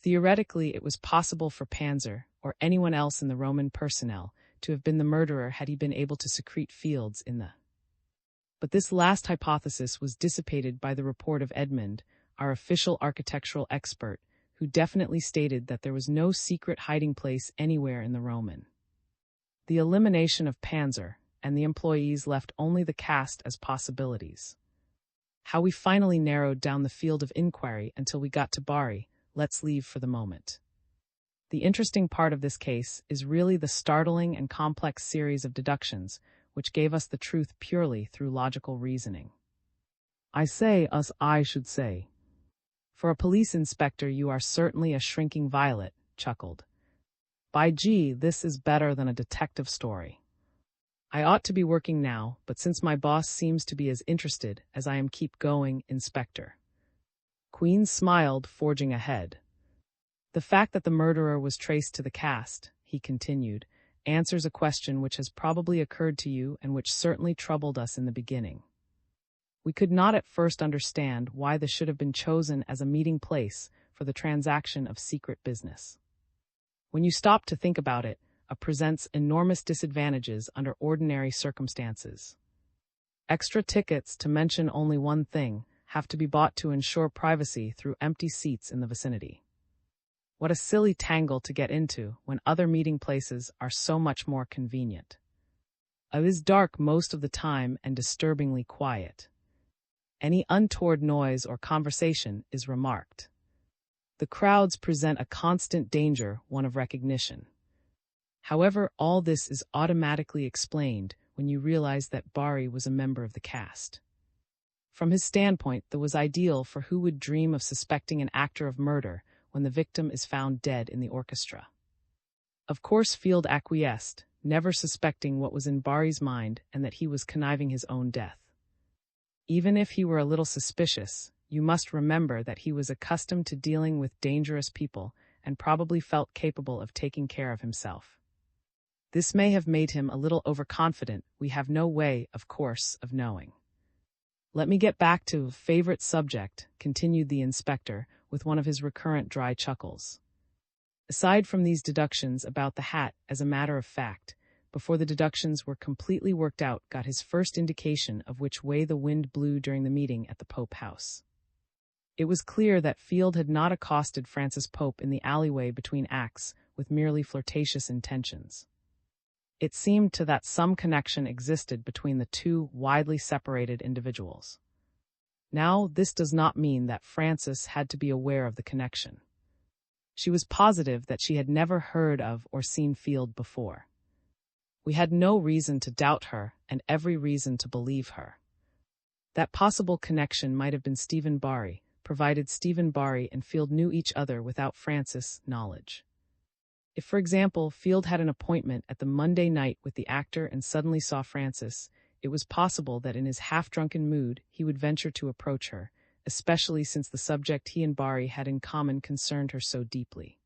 Theoretically, it was possible for Panzer, or anyone else in the Roman personnel, to have been the murderer had he been able to secrete Fields in the. But this last hypothesis was dissipated by the report of Edmund, our official architectural expert, who definitely stated that there was no secret hiding place anywhere in the Roman. The elimination of Panzer, and the employees left only the cast as possibilities. How we finally narrowed down the field of inquiry until we got to Bari, let's leave for the moment. The interesting part of this case is really the startling and complex series of deductions, which gave us the truth purely through logical reasoning. I say us, I should say. For a police inspector, you are certainly a shrinking violet, chuckled. By gee, this is better than a detective story. I ought to be working now, but since my boss seems to be as interested as I am, keep going, Inspector. Queen smiled, forging ahead. The fact that the murderer was traced to the cast, he continued, answers a question which has probably occurred to you and which certainly troubled us in the beginning. We could not at first understand why this should have been chosen as a meeting place for the transaction of secret business. When you stop to think about it, it presents enormous disadvantages under ordinary circumstances. Extra tickets, to mention only one thing, have to be bought to ensure privacy through empty seats in the vicinity. What a silly tangle to get into when other meeting places are so much more convenient. It is dark most of the time and disturbingly quiet. Any untoward noise or conversation is remarked. The crowds present a constant danger, one of recognition. However, all this is automatically explained when you realize that Barry was a member of the cast. From his standpoint, that was ideal for who would dream of suspecting an actor of murder when the victim is found dead in the orchestra. Of course, Field acquiesced, never suspecting what was in Barry's mind and that he was conniving his own death. Even if he were a little suspicious, you must remember that he was accustomed to dealing with dangerous people and probably felt capable of taking care of himself. This may have made him a little overconfident. We have no way, of course, of knowing. Let me get back to favorite subject, continued the inspector, with one of his recurrent dry chuckles. Aside from these deductions about the hat, as a matter of fact, before the deductions were completely worked out, got his first indication of which way the wind blew during the meeting at the Pope House. It was clear that Field had not accosted Francis Pope in the alleyway between acts with merely flirtatious intentions. It seemed to that some connection existed between the two widely separated individuals. Now, this does not mean that Francis had to be aware of the connection. She was positive that she had never heard of or seen Field before. We had no reason to doubt her and every reason to believe her. That possible connection might have been Stephen Barry, provided Stephen Barry and Field knew each other without Francis' knowledge. If, for example, Field had an appointment at the Monday night with the actor and suddenly saw Francis, it was possible that in his half-drunken mood he would venture to approach her, especially since the subject he and Barry had in common concerned her so deeply.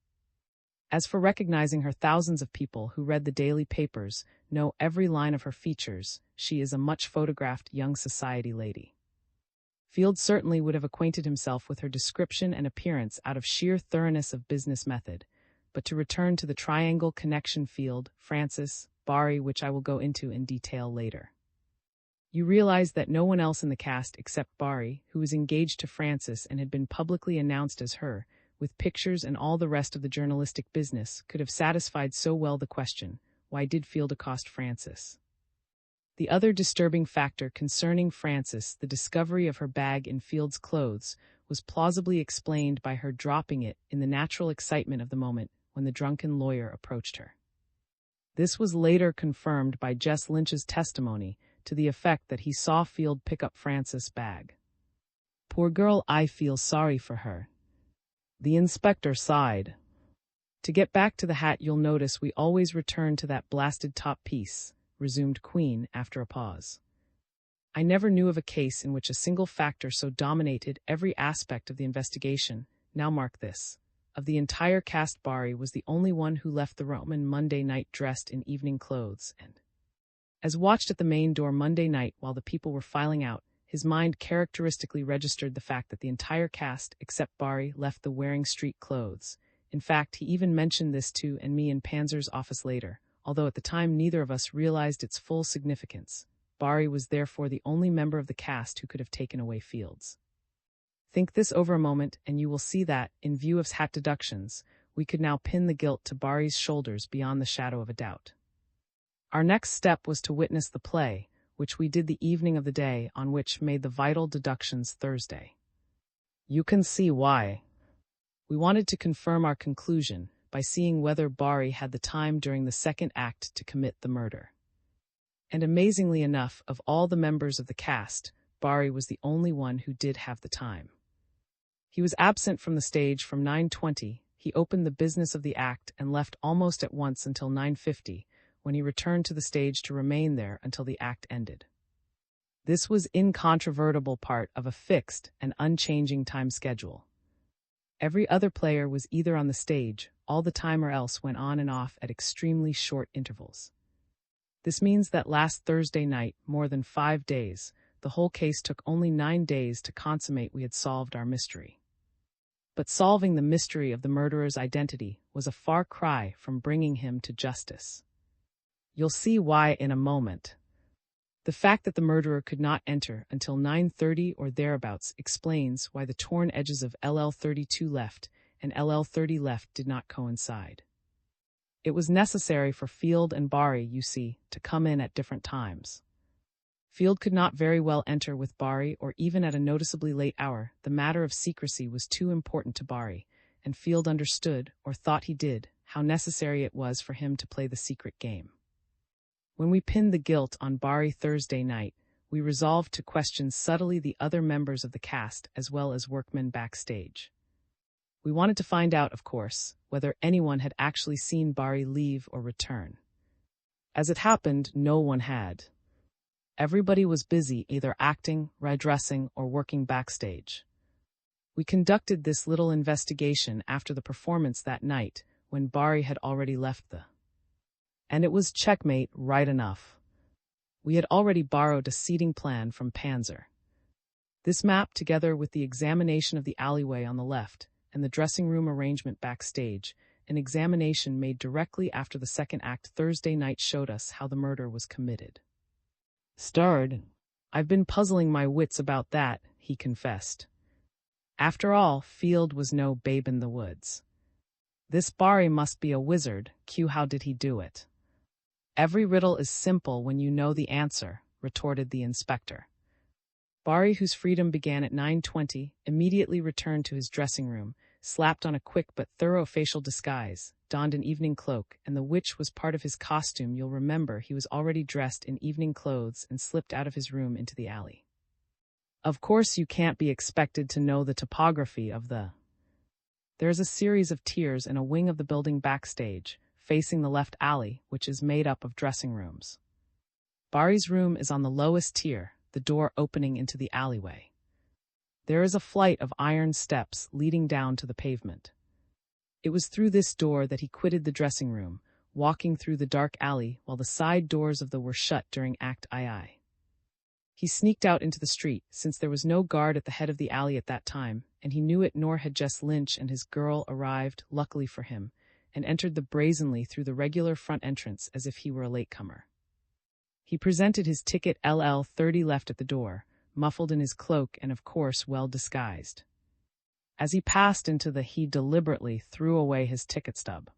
As for recognizing her, thousands of people who read the daily papers know every line of her features. She is a much photographed young society lady. Field certainly would have acquainted himself with her description and appearance out of sheer thoroughness of business method. But to return to the triangle connection, Field, Francis, Barry, which I will go into in detail later. You realize that no one else in the cast except Barry, who was engaged to Francis and had been publicly announced as her, with pictures and all the rest of the journalistic business, could have satisfied so well the question, why did Field accost Francis? The other disturbing factor concerning Francis, the discovery of her bag in Field's clothes, was plausibly explained by her dropping it in the natural excitement of the moment when the drunken lawyer approached her. This was later confirmed by Jess Lynch's testimony to the effect that he saw Field pick up Francis' bag. Poor girl, I feel sorry for her. The inspector sighed. To get back to the hat, you'll notice we always return to that blasted top piece, resumed Queen after a pause. I never knew of a case in which a single factor so dominated every aspect of the investigation. Now mark this. Of the entire cast, Barry was the only one who left the room on Monday night dressed in evening clothes, and, as watched at the main door Monday night while the people were filing out, his mind characteristically registered the fact that the entire cast, except Barry, left the wearing street clothes. In fact, he even mentioned this to and me in Panzer's office later, although at the time neither of us realized its full significance. Barry was therefore the only member of the cast who could have taken away Fields. Think this over a moment, and you will see that, in view of hat deductions, we could now pin the guilt to Barry's shoulders beyond the shadow of a doubt. Our next step was to witness the play, which we did the evening of the day on which made the vital deductions Thursday. You can see why. We wanted to confirm our conclusion by seeing whether Barry had the time during the second act to commit the murder. And amazingly enough, of all the members of the cast, Barry was the only one who did have the time. He was absent from the stage from 9:20. He opened the business of the act and left almost at once until 9:50, when he returned to the stage to remain there until the act ended. This was incontrovertible part of a fixed and unchanging time schedule. Every other player was either on the stage all the time or else went on and off at extremely short intervals. This means that last Thursday night, more than 5 days, the whole case took only 9 days to consummate. We had solved our mystery. But solving the mystery of the murderer's identity was a far cry from bringing him to justice. You'll see why in a moment. The fact that the murderer could not enter until 9:30 or thereabouts explains why the torn edges of LL32 left and LL30 left did not coincide. It was necessary for Field and Bari, you see, to come in at different times. Field could not very well enter with Bari, or even at a noticeably late hour. The matter of secrecy was too important to Bari, and Field understood, or thought he did, how necessary it was for him to play the secret game. When we pinned the guilt on Bari Thursday night, we resolved to question subtly the other members of the cast as well as workmen backstage. We wanted to find out, of course, whether anyone had actually seen Bari leave or return. As it happened, no one had. Everybody was busy either acting, redressing, or working backstage. We conducted this little investigation after the performance that night, when Bari had already left the... And it was checkmate right enough. We had already borrowed a seating plan from Panzer. This map, together with the examination of the alleyway on the left and the dressing room arrangement backstage, an examination made directly after the second act Thursday night, showed us how the murder was committed. Starred. I've been puzzling my wits about that, he confessed. After all, Field was no babe in the woods. This Bari must be a wizard. How did he do it? Every riddle is simple when you know the answer, retorted the inspector. Bari, whose freedom began at 9:20, immediately returned to his dressing room, slapped on a quick but thorough facial disguise, donned an evening cloak, and the which was part of his costume. You'll remember he was already dressed in evening clothes and slipped out of his room into the alley. Of course, you can't be expected to know the topography of the... There is a series of tiers in a wing of the building backstage, facing the left alley, which is made up of dressing rooms. Bari's room is on the lowest tier, the door opening into the alleyway. There is a flight of iron steps leading down to the pavement. It was through this door that he quitted the dressing room, walking through the dark alley while the side doors of the were shut during Act II. He sneaked out into the street, since there was no guard at the head of the alley at that time, and he knew it, nor had Jess Lynch and his girl arrived, luckily for him, and entered the brazenly through the regular front entrance as if he were a latecomer. He presented his ticket LL30 left at the door, muffled in his cloak and of course well disguised. As he passed into the, he deliberately threw away his ticket stub.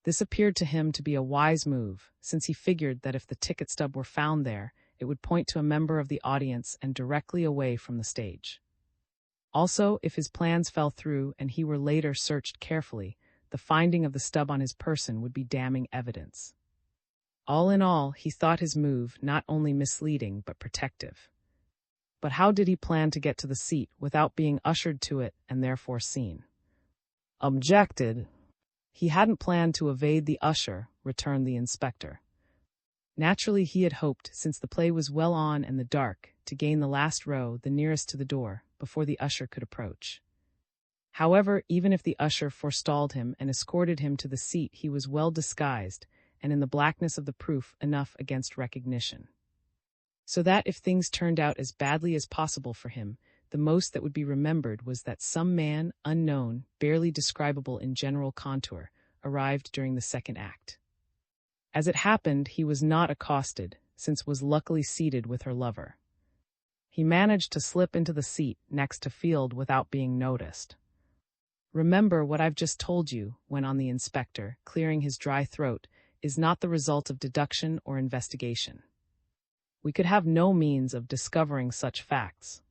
This appeared to him to be a wise move, since he figured that if the ticket stub were found there, it would point to a member of the audience and directly away from the stage. Also, if his plans fell through and he were later searched carefully, the finding of the stub on his person would be damning evidence. All in all, he thought his move not only misleading but protective. But how did he plan to get to the seat without being ushered to it and therefore seen? Objected. He hadn't planned to evade the usher, returned the inspector. Naturally, he had hoped, since the play was well on and the dark, to gain the last row, the nearest to the door, before the usher could approach. However, even if the usher forestalled him and escorted him to the seat, he was well disguised, and in the blackness of the proof enough against recognition. So that if things turned out as badly as possible for him, the most that would be remembered was that some man, unknown, barely describable in general contour, arrived during the second act. As it happened, he was not accosted, since was luckily seated with her lover. He managed to slip into the seat next to Field without being noticed. Remember what I've just told you, went on the inspector, clearing his dry throat, is not the result of deduction or investigation. We could have no means of discovering such facts.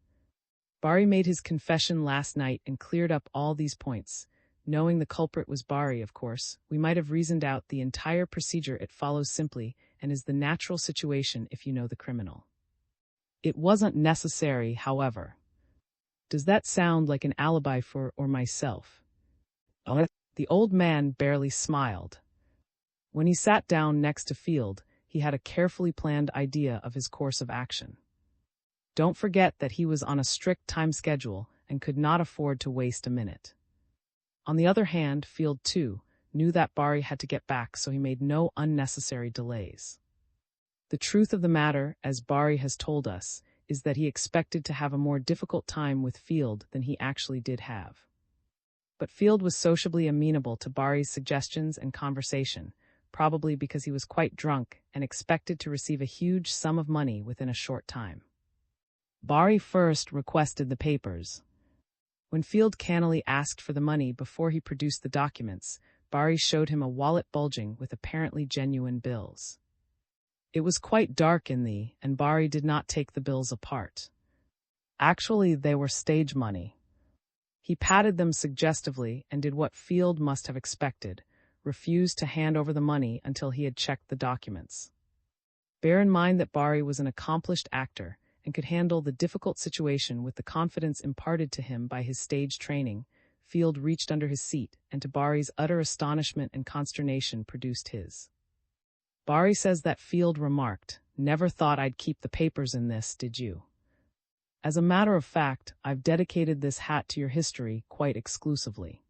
Bari made his confession last night and cleared up all these points. Knowing the culprit was Bari, of course, we might have reasoned out the entire procedure. It follows simply, and is the natural situation if you know the criminal. It wasn't necessary, however. Does that sound like an alibi for or myself? The old man barely smiled. When he sat down next to Field, he had a carefully planned idea of his course of action. Don't forget that he was on a strict time schedule and could not afford to waste a minute. On the other hand, Field, too, knew that Bari had to get back, so he made no unnecessary delays. The truth of the matter, as Bari has told us, is that he expected to have a more difficult time with Field than he actually did have. But Field was sociably amenable to Bari's suggestions and conversation, probably because he was quite drunk and expected to receive a huge sum of money within a short time. Bari first requested the papers. When Field cannily asked for the money before he produced the documents, Bari showed him a wallet bulging with apparently genuine bills. It was quite dark in the, and Bari did not take the bills apart. Actually, they were stage money. He patted them suggestively and did what Field must have expected, refused to hand over the money until he had checked the documents. Bear in mind that Bari was an accomplished actor and could handle the difficult situation with the confidence imparted to him by his stage training. Field reached under his seat, and to Bari's utter astonishment and consternation produced his. Bari says that Field remarked, "Never thought I'd keep the papers in this, did you? As a matter of fact, I've dedicated this hat to your history quite exclusively.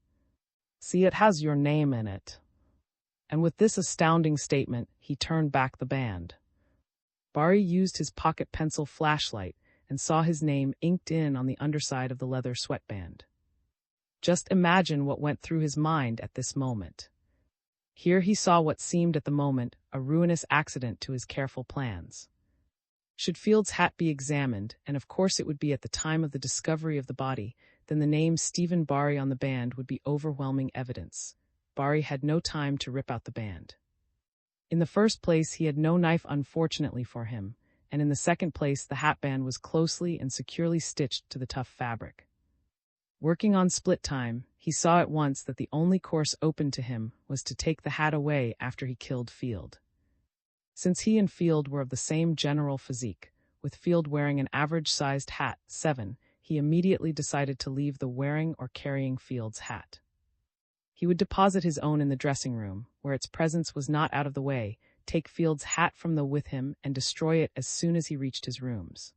See, it has your name in it." And with this astounding statement, he turned back the band. Bari used his pocket pencil flashlight and saw his name inked in on the underside of the leather sweatband. Just imagine what went through his mind at this moment. Here he saw what seemed at the moment a ruinous accident to his careful plans. Should Field's hat be examined, and of course it would be at the time of the discovery of the body, then the name Stephen Bari on the band would be overwhelming evidence. Bari had no time to rip out the band. In the first place, he had no knife, unfortunately for him, and in the second place, the hatband was closely and securely stitched to the tough fabric. Working on split time, he saw at once that the only course open to him was to take the hat away after he killed Field. Since he and Field were of the same general physique, with Field wearing an average-sized hat, 7, he immediately decided to leave the wearing or carrying Field's hat. He would deposit his own in the dressing room, where its presence was not out of the way, take Field's hat from with him and destroy it as soon as he reached his rooms.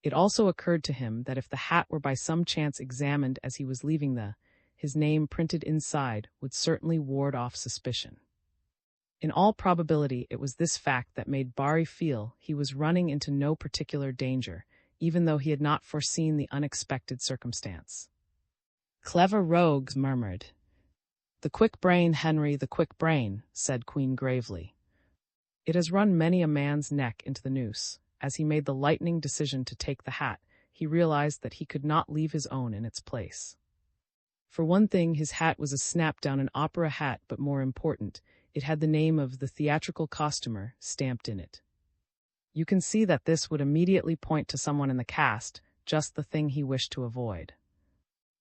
It also occurred to him that if the hat were by some chance examined as he was leaving his name printed inside would certainly ward off suspicion. In all probability, it was this fact that made Bari feel he was running into no particular danger, even though he had not foreseen the unexpected circumstance. "Clever rogues," murmured. "The quick brain, Henry, the quick brain," said Queen gravely. "It has run many a man's neck into the noose." As he made the lightning decision to take the hat, he realized that he could not leave his own in its place. For one thing, his hat was a snap-down an opera hat, but more important, it had the name of the theatrical costumer stamped in it. You can see that this would immediately point to someone in the cast, just the thing he wished to avoid.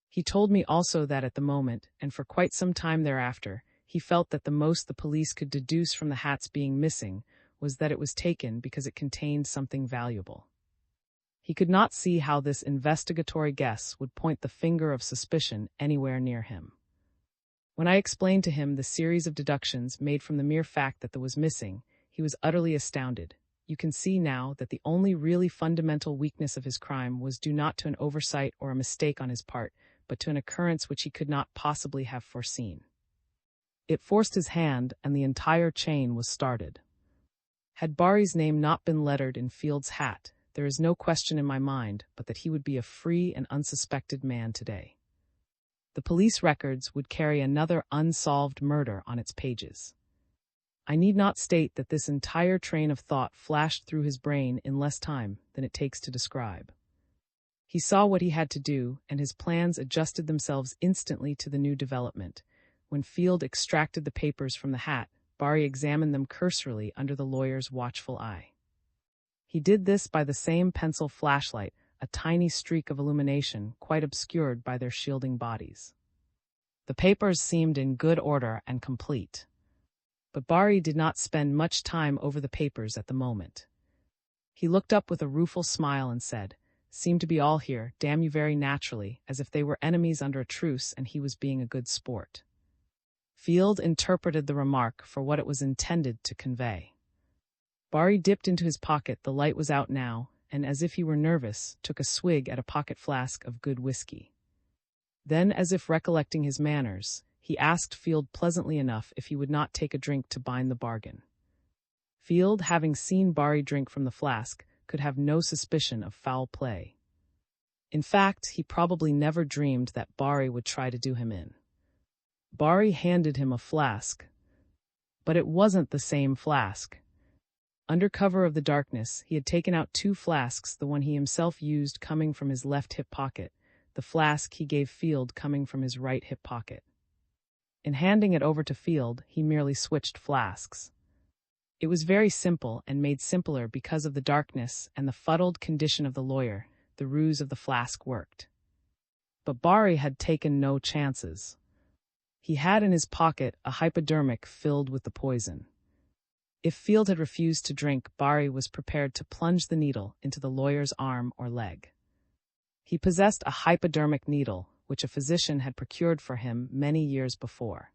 He told me also that at the moment, and for quite some time thereafter, he felt that the most the police could deduce from the hat's being missing was that it was taken because it contained something valuable. He could not see how this investigatory guess would point the finger of suspicion anywhere near him. When I explained to him the series of deductions made from the mere fact that was missing, he was utterly astounded. You can see now that the only really fundamental weakness of his crime was due not to an oversight or a mistake on his part, but to an occurrence which he could not possibly have foreseen. It forced his hand, and the entire chain was started. Had Bari's name not been lettered in Field's hat, there is no question in my mind but that he would be a free and unsuspected man today. The police records would carry another unsolved murder on its pages. I need not state that this entire train of thought flashed through his brain in less time than it takes to describe. He saw what he had to do, and his plans adjusted themselves instantly to the new development. When Field extracted the papers from the hat, Bari examined them cursorily under the lawyer's watchful eye. He did this by the same pencil flashlight, a tiny streak of illumination quite obscured by their shielding bodies. The papers seemed in good order and complete. But Bari did not spend much time over the papers at the moment. He looked up with a rueful smile and said, "Seem to be all here, damn you, very naturally, as if they were enemies under a truce and he was being a good sport." Field interpreted the remark for what it was intended to convey. Bari dipped into his pocket, the light was out now, and as if he were nervous, took a swig at a pocket flask of good whiskey. Then, as if recollecting his manners, he asked Field pleasantly enough if he would not take a drink to bind the bargain. Field, having seen Bari drink from the flask, could have no suspicion of foul play. In fact, he probably never dreamed that Barry would try to do him in. Barry handed him a flask. But it wasn't the same flask. Under cover of the darkness, he had taken out 2 flasks, the one he himself used coming from his left hip pocket, the flask he gave Field coming from his right hip pocket. In handing it over to Field, he merely switched flasks. It was very simple and made simpler because of the darkness and the fuddled condition of the lawyer. The ruse of the flask worked. But Barry had taken no chances. He had in his pocket a hypodermic filled with the poison. If Field had refused to drink, Barry was prepared to plunge the needle into the lawyer's arm or leg. He possessed a hypodermic needle, which a physician had procured for him many years before.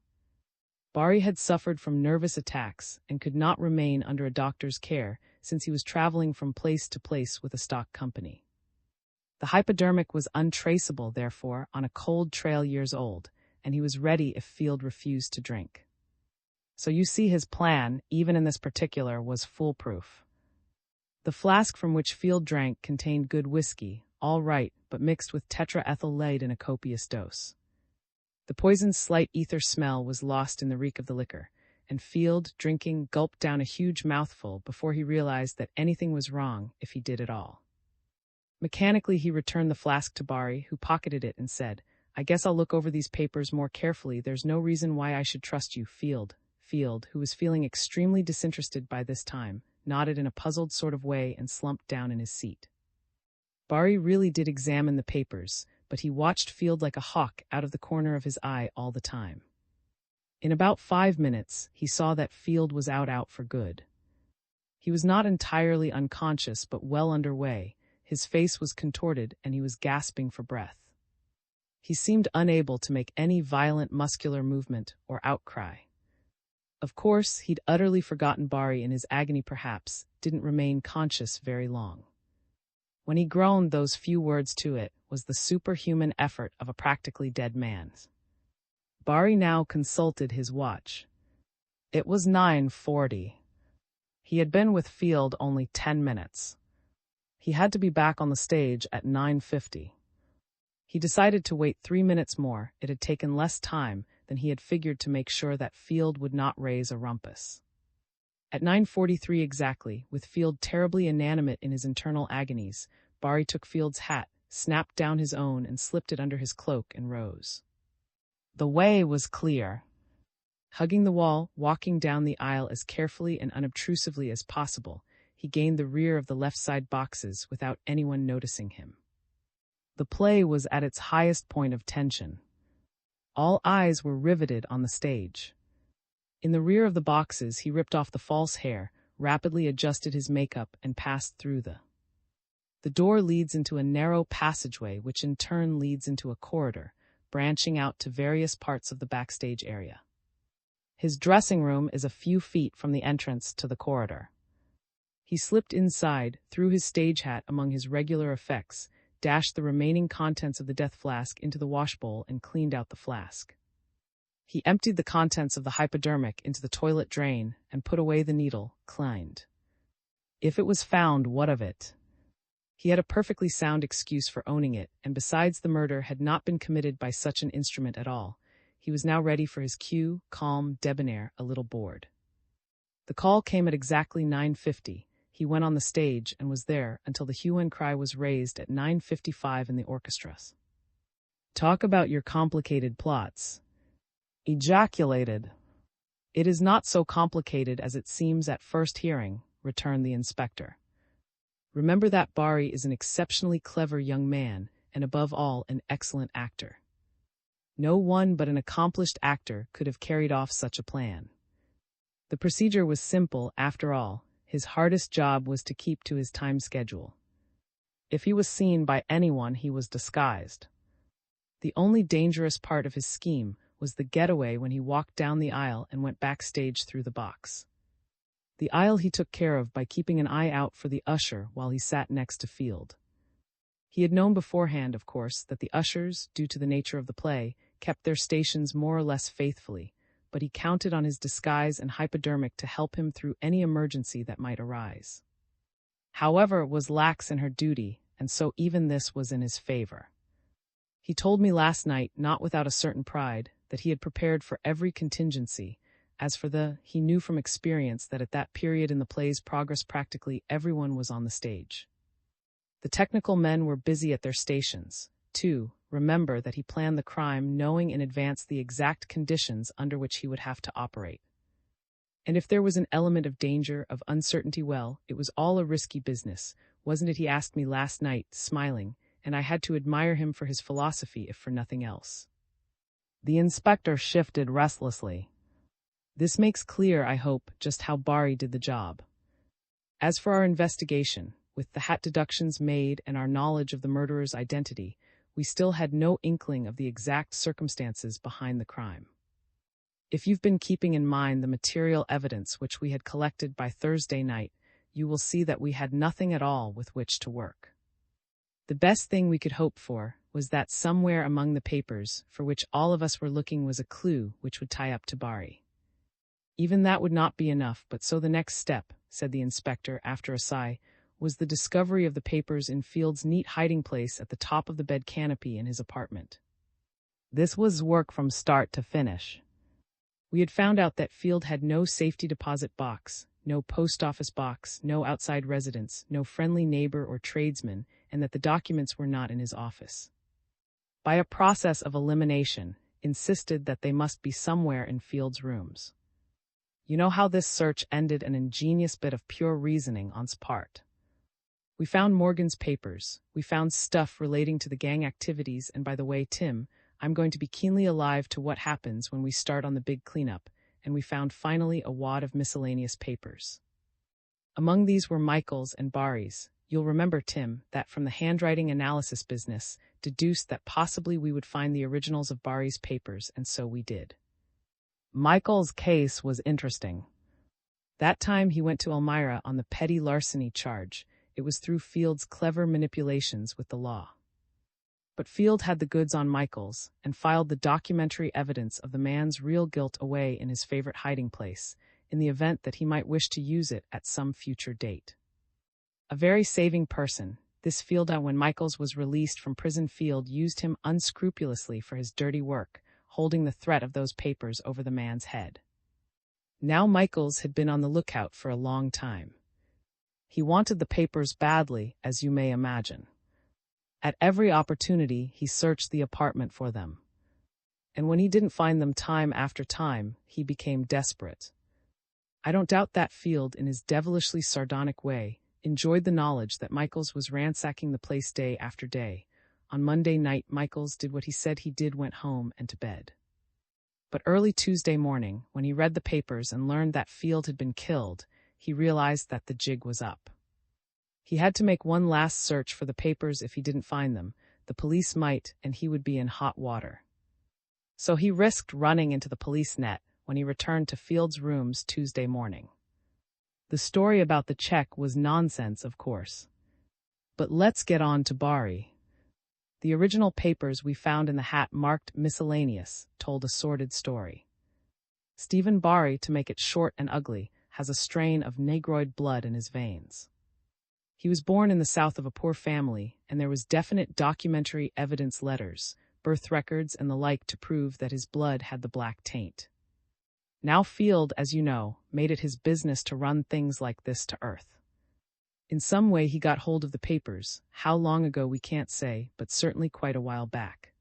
Barry had suffered from nervous attacks and could not remain under a doctor's care since he was traveling from place to place with a stock company. The hypodermic was untraceable, therefore, on a cold trail years old, and he was ready if Field refused to drink. So you see his plan, even in this particular, was foolproof. The flask from which Field drank contained good whiskey, all right, but mixed with tetraethyl lead in a copious dose. The poison's slight ether smell was lost in the reek of the liquor, and Field, drinking, gulped down a huge mouthful before he realized that anything was wrong if he did at all. Mechanically, he returned the flask to Barry, who pocketed it and said, "I guess I'll look over these papers more carefully. There's no reason why I should trust you." Field, who was feeling extremely disinterested by this time, nodded in a puzzled sort of way and slumped down in his seat. Barry really did examine the papers, but he watched Field like a hawk out of the corner of his eye all the time. In about 5 minutes, he saw that Field was out for good. He was not entirely unconscious, but well underway. His face was contorted, and he was gasping for breath. He seemed unable to make any violent muscular movement or outcry. Of course, he'd utterly forgotten Barry in his agony, perhaps didn't remain conscious very long. When he groaned, those few words to it was the superhuman effort of a practically dead man. Barry now consulted his watch. It was 9:40. He had been with Field only 10 minutes. He had to be back on the stage at 9:50. He decided to wait 3 minutes more. It had taken less time than he had figured to make sure that Field would not raise a rumpus. At 9:43 exactly, with Field terribly inanimate in his internal agonies, Barry took Field's hat, snapped down his own, and slipped it under his cloak and rose. The way was clear. Hugging the wall, walking down the aisle as carefully and unobtrusively as possible, he gained the rear of the left side boxes without anyone noticing him. The play was at its highest point of tension. All eyes were riveted on the stage. In the rear of the boxes, he ripped off the false hair, rapidly adjusted his makeup, and passed through the door leads into a narrow passageway, which in turn leads into a corridor, branching out to various parts of the backstage area. His dressing room is a few feet from the entrance to the corridor. He slipped inside, threw his stage hat among his regular effects, dashed the remaining contents of the death flask into the washbowl, and cleaned out the flask. He emptied the contents of the hypodermic into the toilet drain and put away the needle, cleaned. If it was found, what of it? He had a perfectly sound excuse for owning it, and besides, the murder had not been committed by such an instrument at all. He was now ready for his cue, calm, debonair, a little bored. The call came at exactly 9:50. He went on the stage and was there until the hue and cry was raised at 9:55 in the orchestra. "Talk about your complicated plots," ejaculated. "It is not so complicated as it seems at first hearing," returned the inspector. "Remember that Barry is an exceptionally clever young man, and above all, an excellent actor. No one but an accomplished actor could have carried off such a plan. The procedure was simple, after all. His hardest job was to keep to his time schedule. If he was seen by anyone, he was disguised. The only dangerous part of his scheme was the getaway when he walked down the aisle and went backstage through the box. The aisle he took care of by keeping an eye out for the usher while he sat next to Field. He had known beforehand, of course, that the ushers, due to the nature of the play, kept their stations more or less faithfully, but he counted on his disguise and hypodermic to help him through any emergency that might arise. however, was lax in her duty, and so even this was in his favor. He told me last night, not without a certain pride, that he had prepared for every contingency. As for he knew from experience that at that period in the play's progress practically everyone was on the stage. The technical men were busy at their stations. Too, remember that he planned the crime knowing in advance the exact conditions under which he would have to operate. And if there was an element of danger, of uncertainty, well, it was all a risky business, wasn't it? He asked me last night, smiling, and I had to admire him for his philosophy if for nothing else. The inspector shifted restlessly. This makes clear, I hope, just how Barry did the job. As for our investigation, with the hat deductions made and our knowledge of the murderer's identity, we still had no inkling of the exact circumstances behind the crime. If you've been keeping in mind the material evidence which we had collected by Thursday night, you will see that we had nothing at all with which to work. The best thing we could hope for was that somewhere among the papers for which all of us were looking was a clue which would tie up to Barry. Even that would not be enough, but so the next step, said the inspector after a sigh, was the discovery of the papers in Field's neat hiding place at the top of the bed canopy in his apartment. This was work from start to finish. We had found out that Field had no safety deposit box, no post office box, no outside residence, no friendly neighbor or tradesman, and that the documents were not in his office. By a process of elimination, insisted that they must be somewhere in Field's rooms. You know how this search ended? An ingenious bit of pure reasoning on his part. We found Morgan's papers, we found stuff relating to the gang activities, and by the way, Tim, I'm going to be keenly alive to what happens when we start on the big cleanup, and we found finally a wad of miscellaneous papers. Among these were Michael's and Barry's. You'll remember, Tim, that from the handwriting analysis business, deduced that possibly we would find the originals of Barry's papers, and so we did. Michael's case was interesting. That time he went to Elmira on the petty larceny charge. It was through Field's clever manipulations with the law. But Field had the goods on Michael's and filed the documentary evidence of the man's real guilt away in his favorite hiding place, in the event that he might wish to use it at some future date. A very saving person, this Field. When Michael's was released from prison, Field used him unscrupulously for his dirty work, holding the threat of those papers over the man's head. Now Michael's had been on the lookout for a long time. He wanted the papers badly, as you may imagine. At every opportunity, he searched the apartment for them. And when he didn't find them time after time, he became desperate. I don't doubt that Field, in his devilishly sardonic way, enjoyed the knowledge that Michael's was ransacking the place day after day. On Monday night, Michael's did what he said he did, went home and to bed. But early Tuesday morning, when he read the papers and learned that Field had been killed, he realized that the jig was up. He had to make one last search for the papers. If he didn't find them, the police might, and he would be in hot water. So he risked running into the police net when he returned to Field's rooms Tuesday morning. The story about the check was nonsense, of course. But let's get on to Barry. The original papers we found in the hat marked miscellaneous told a sordid story. Stephen Barry, to make it short and ugly, has a strain of Negroid blood in his veins. He was born in the South of a poor family, and there was definite documentary evidence, letters, birth records, and the like to prove that his blood had the black taint. Now Field, as you know, made it his business to run things like this to earth. In some way he got hold of the papers, how long ago we can't say, but certainly quite a while back.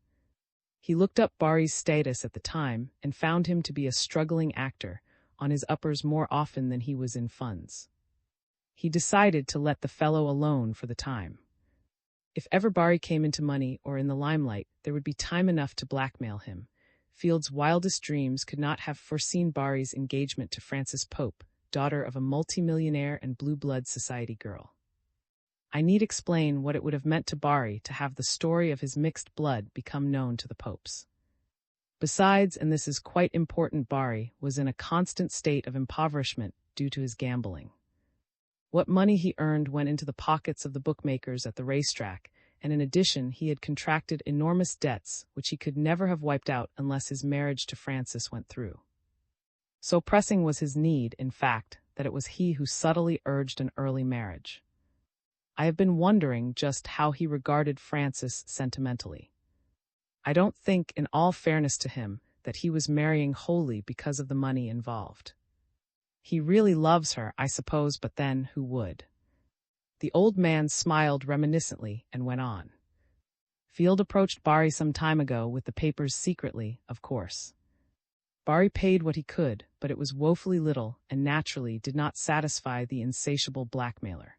He looked up Barry's status at the time and found him to be a struggling actor, on his uppers more often than he was in funds. He decided to let the fellow alone for the time. If ever Barry came into money or in the limelight, there would be time enough to blackmail him. Field's wildest dreams could not have foreseen Barry's engagement to Frances Pope, daughter of a multimillionaire and blue blood society girl. I need explain what it would have meant to Barry to have the story of his mixed blood become known to the Popes. Besides, and this is quite important, Barry was in a constant state of impoverishment due to his gambling. What money he earned went into the pockets of the bookmakers at the racetrack, and in addition he had contracted enormous debts which he could never have wiped out unless his marriage to Frances went through. So pressing was his need, in fact, that it was he who subtly urged an early marriage. I have been wondering just how he regarded Frances sentimentally. I don't think, in all fairness to him, that he was marrying wholly because of the money involved. He really loves her, I suppose, but then who would? The old man smiled reminiscently and went on. Field approached Barry some time ago with the papers secretly, of course. Barry paid what he could, but it was woefully little and naturally did not satisfy the insatiable blackmailer.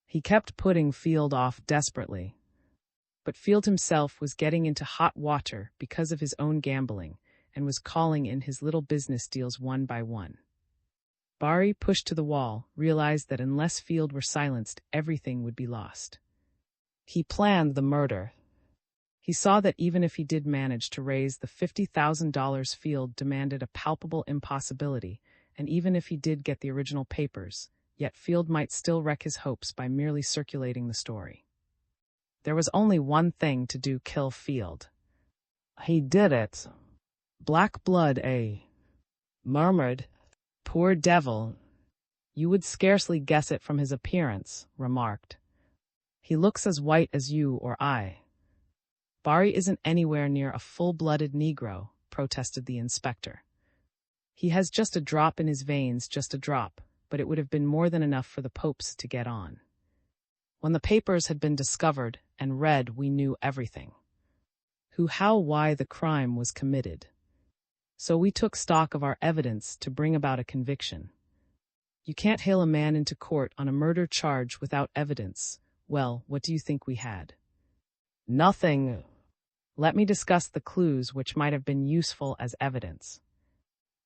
He kept putting Field off desperately. But Field himself was getting into hot water because of his own gambling and was calling in his little business deals one by one. Barry, pushed to the wall, realized that unless Field were silenced, everything would be lost. He planned the murder. He saw that even if he did manage to raise the $50,000 Field demanded a palpable impossibility, and even if he did get the original papers, yet Field might still wreck his hopes by merely circulating the story. There was only one thing to do: kill Field. He did it. Black blood, eh? Murmured. Poor devil. You would scarcely guess it from his appearance, remarked. He looks as white as you or I. Barry isn't anywhere near a full-blooded Negro, protested the inspector. He has just a drop in his veins, just a drop, but it would have been more than enough for the Popes to get on. When the papers had been discovered and read, we knew everything. Who, how, why the crime was committed. So we took stock of our evidence to bring about a conviction. You can't hail a man into court on a murder charge without evidence. Well, what do you think we had? Nothing. Let me discuss the clues which might have been useful as evidence.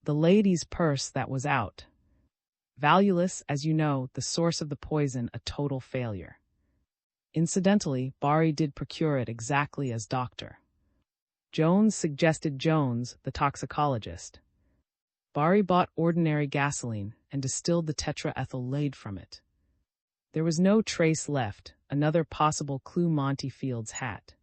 The lady's purse that was out. Valueless, as you know, the source of the poison a total failure. Incidentally, Barry did procure it exactly as Dr. Jones suggested. Jones, the toxicologist. Barry bought ordinary gasoline and distilled the tetraethyl from it. There was no trace left, another possible clue: Monty Field's hat.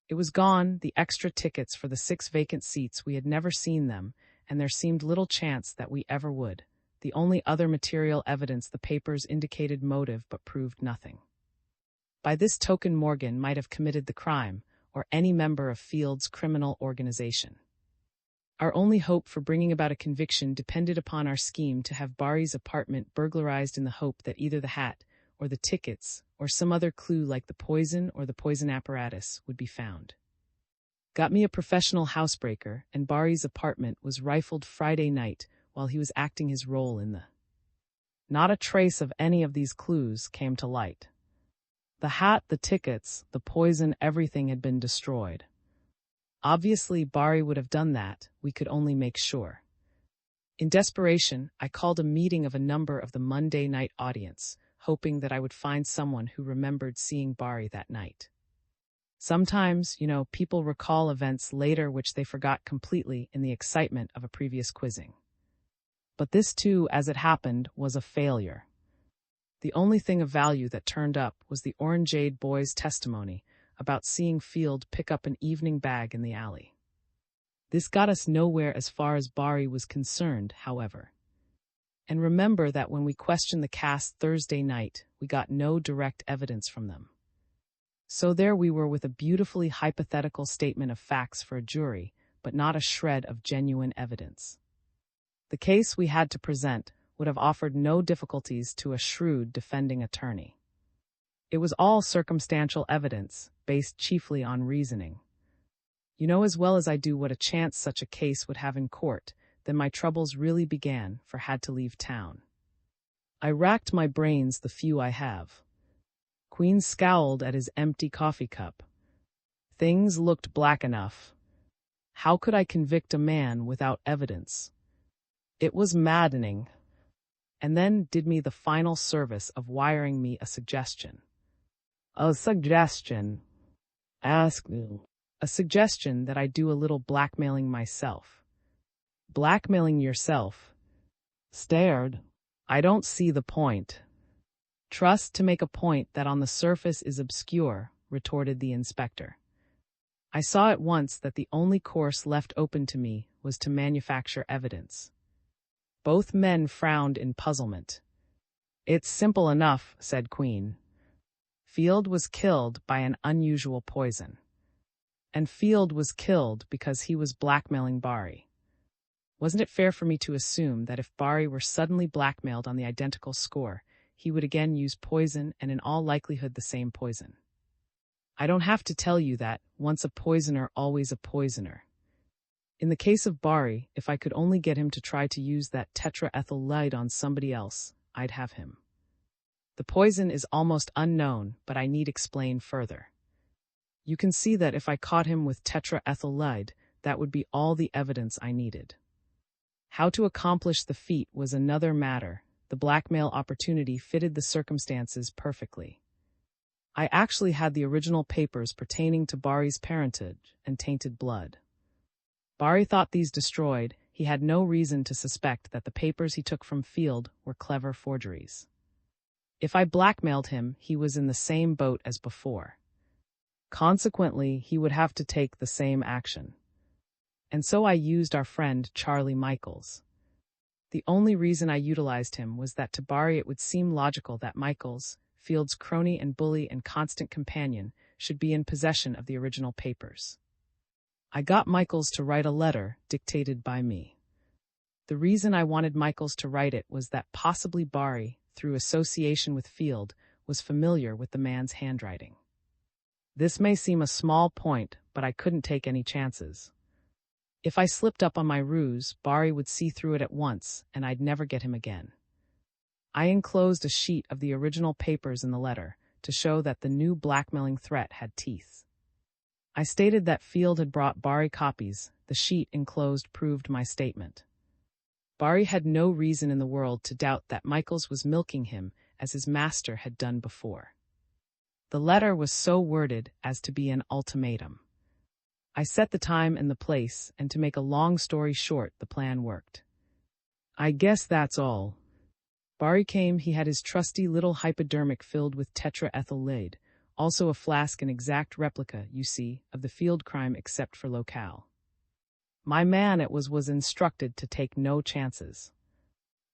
It was gone, the extra tickets for the 6 vacant seats. We had never seen them, and there seemed little chance that we ever would. The only other material evidence: the papers indicated motive but proved nothing. By this token, Morgan might have committed the crime, or any member of Field's criminal organization. Our only hope for bringing about a conviction depended upon our scheme to have Barry's apartment burglarized in the hope that either the hat, or the tickets, or some other clue like the poison or the poison apparatus would be found. Got me a professional housebreaker, and Barry's apartment was rifled Friday night while he was acting his role in the... Not a trace of any of these clues came to light. The hat, the tickets, the poison, everything had been destroyed. Obviously, Barry would have done that, we could only make sure. In desperation, I called a meeting of a number of the Monday night audience, hoping that I would find someone who remembered seeing Barry that night. Sometimes, people recall events later which they forgot completely in the excitement of a previous quizzing. But this too, as it happened, was a failure. The only thing of value that turned up was the Orangeade boy's testimony about seeing Field pick up an evening bag in the alley. This got us nowhere as far as Barry was concerned, however. And remember that when we questioned the cast Thursday night, we got no direct evidence from them. So there we were with a beautifully hypothetical statement of facts for a jury, but not a shred of genuine evidence. The case we had to present would have offered no difficulties to a shrewd defending attorney. It was all circumstantial evidence, based chiefly on reasoning. You know as well as I do what a chance such a case would have in court. Then my troubles really began, for had to leave town. I racked my brains, the few I have. Queen scowled at his empty coffee cup. Things looked black enough. How could I convict a man without evidence? It was maddening. And then did me the final service of wiring me a suggestion. A suggestion? Ask me. A suggestion that I do a little blackmailing myself. Blackmailing yourself? Stared. I don't see the point. Trust to make a point that on the surface is obscure, retorted the inspector. I saw at once that the only course left open to me was to manufacture evidence. Both men frowned in puzzlement. It's simple enough, said Queen. Field was killed by an unusual poison. And Field was killed because he was blackmailing Bari. Wasn't it fair for me to assume that if Bari were suddenly blackmailed on the identical score, he would again use poison, and in all likelihood the same poison? I don't have to tell you that, once a poisoner, always a poisoner. In the case of Bari, if I could only get him to try to use that tetraethyl lead on somebody else, I'd have him. The poison is almost unknown, but I need explain further. You can see that if I caught him with tetraethyl lead, that would be all the evidence I needed. How to accomplish the feat was another matter. The blackmail opportunity fitted the circumstances perfectly. I actually had the original papers pertaining to Bari's parentage and tainted blood. Bari thought these destroyed. He had no reason to suspect that the papers he took from Field were clever forgeries. If I blackmailed him, he was in the same boat as before. Consequently, he would have to take the same action. And so I used our friend Charlie Michaels. The only reason I utilized him was that to Bari it would seem logical that Michaels, Field's crony and bully and constant companion, should be in possession of the original papers. I got Michaels to write a letter dictated by me. The reason I wanted Michaels to write it was that possibly Bari, through association with Field, was familiar with the man's handwriting. This may seem a small point, but I couldn't take any chances. If I slipped up on my ruse, Bari would see through it at once, and I'd never get him again. I enclosed a sheet of the original papers in the letter, to show that the new blackmailing threat had teeth. I stated that Field had brought Bari copies. The sheet enclosed proved my statement. Bari had no reason in the world to doubt that Michaels was milking him, as his master had done before. The letter was so worded as to be an ultimatum. I set the time and the place, and to make a long story short, the plan worked. I guess that's all. Bari came. He had his trusty little hypodermic filled with tetraethyl lead, also a flask, an exact replica, you see, of the Field crime except for locale. My man was instructed to take no chances.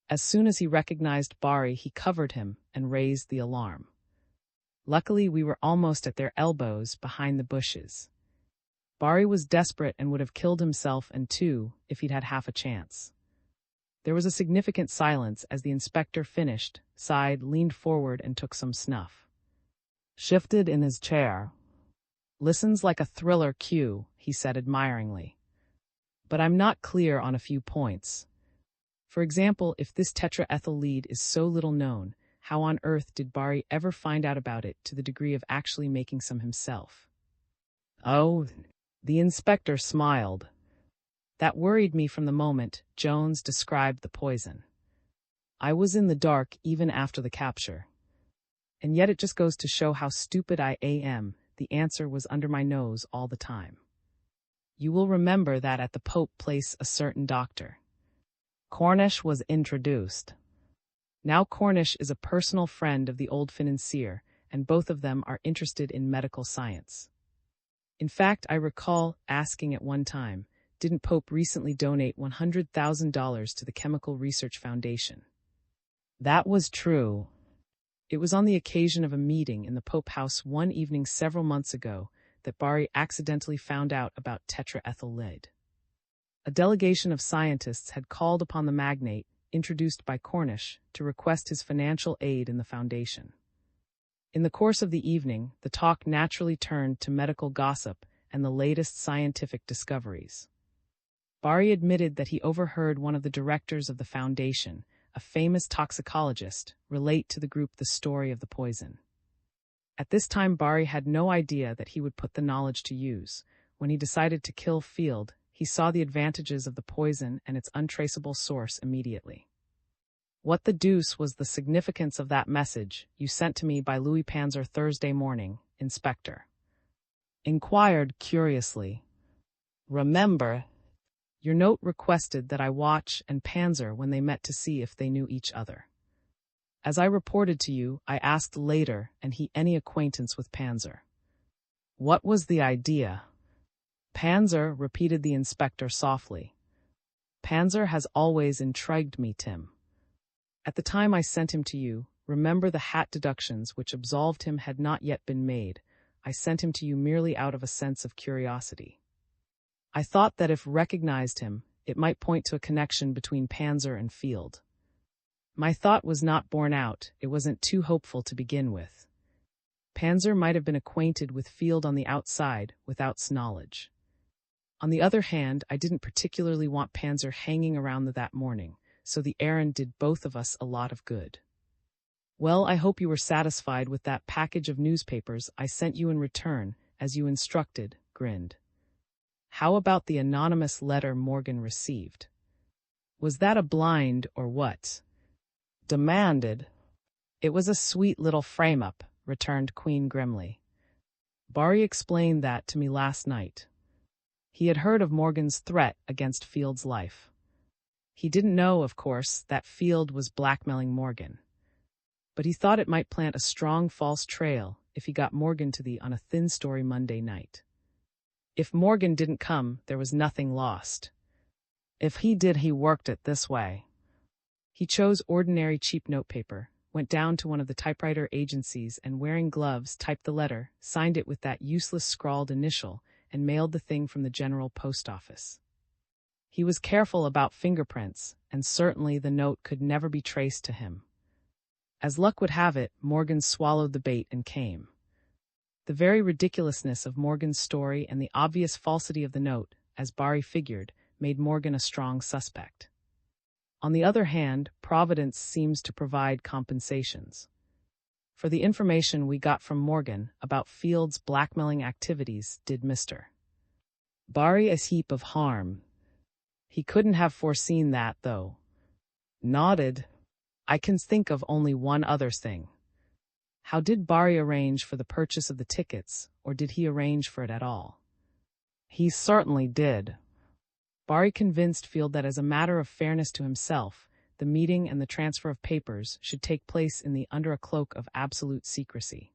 As soon as he recognized Bari, he covered him and raised the alarm. Luckily, we were almost at their elbows behind the bushes. Bari was desperate and would have killed himself and two if he'd had half a chance. There was a significant silence as the inspector finished, sighed, leaned forward and took some snuff. Shifted in his chair. Listens like a thriller cue, he said admiringly. But I'm not clear on a few points. For example, if this tetraethyl lead is so little known, how on earth did Bari ever find out about it to the degree of actually making some himself? Oh, the inspector smiled. That worried me from the moment Jones described the poison. I was in the dark even after the capture. And yet it just goes to show how stupid I am. The answer was under my nose all the time. You will remember that at the Pope Place a certain doctor Cornish was introduced. Now Cornish is a personal friend of the old financier, and both of them are interested in medical science. In fact, I recall asking at one time, didn't Pope recently donate $100,000 to the Chemical Research Foundation? That was true. It was on the occasion of a meeting in the Pope House one evening several months ago that Bari accidentally found out about tetraethyl lead. A delegation of scientists had called upon the magnate, introduced by Cornish, to request his financial aid in the foundation. In the course of the evening, the talk naturally turned to medical gossip and the latest scientific discoveries. Bari admitted that he overheard one of the directors of the foundation, a famous toxicologist, relate to the group the story of the poison. At this time, Bari had no idea that he would put the knowledge to use. When he decided to kill Field, he saw the advantages of the poison and its untraceable source immediately. What the deuce was the significance of that message you sent to me by Louis Panzer Thursday morning, Inspector? Inquired curiously. Remember, your note requested that I watch and Panzer when they met to see if they knew each other. As I reported to you, I asked later, and he any acquaintance with Panzer. What was the idea? Panzer, repeated the inspector softly. Panzer has always intrigued me, Tim. At the time I sent him to you, Remember the hat deductions which absolved him had not yet been made. I sent him to you merely out of a sense of curiosity. I thought that if recognized him, it might point to a connection between Panzer and Field. My thought was not borne out, it wasn't too hopeful to begin with. Panzer might have been acquainted with Field on the outside, without knowledge. On the other hand, I didn't particularly want Panzer hanging around that morning, so the errand did both of us a lot of good. Well, I hope you were satisfied with that package of newspapers I sent you in return, as you instructed, grinned. How about the anonymous letter Morgan received? Was that a blind or what? Demanded. It was a sweet little frame-up, returned Queen grimly. Barry explained that to me last night. He had heard of Morgan's threat against Field's life. He didn't know, of course, that Field was blackmailing Morgan. But he thought it might plant a strong false trail if he got Morgan to the on a thin story Monday night. If Morgan didn't come, there was nothing lost. If he did, he worked it this way. He chose ordinary cheap notepaper, went down to one of the typewriter agencies and wearing gloves typed the letter, signed it with that useless scrawled initial, and mailed the thing from the General Post Office. He was careful about fingerprints, and certainly the note could never be traced to him. As luck would have it, Morgan swallowed the bait and came. The very ridiculousness of Morgan's story and the obvious falsity of the note, as Barry figured, made Morgan a strong suspect. On the other hand, Providence seems to provide compensations. For the information we got from Morgan about Field's blackmailing activities did Mr. Barry a heap of harm. He couldn't have foreseen that, though. Nodded. I can think of only one other thing. How did Barry arrange for the purchase of the tickets, or did he arrange for it at all? He certainly did. Barry convinced Field that as a matter of fairness to himself, the meeting and the transfer of papers should take place under a cloak of absolute secrecy.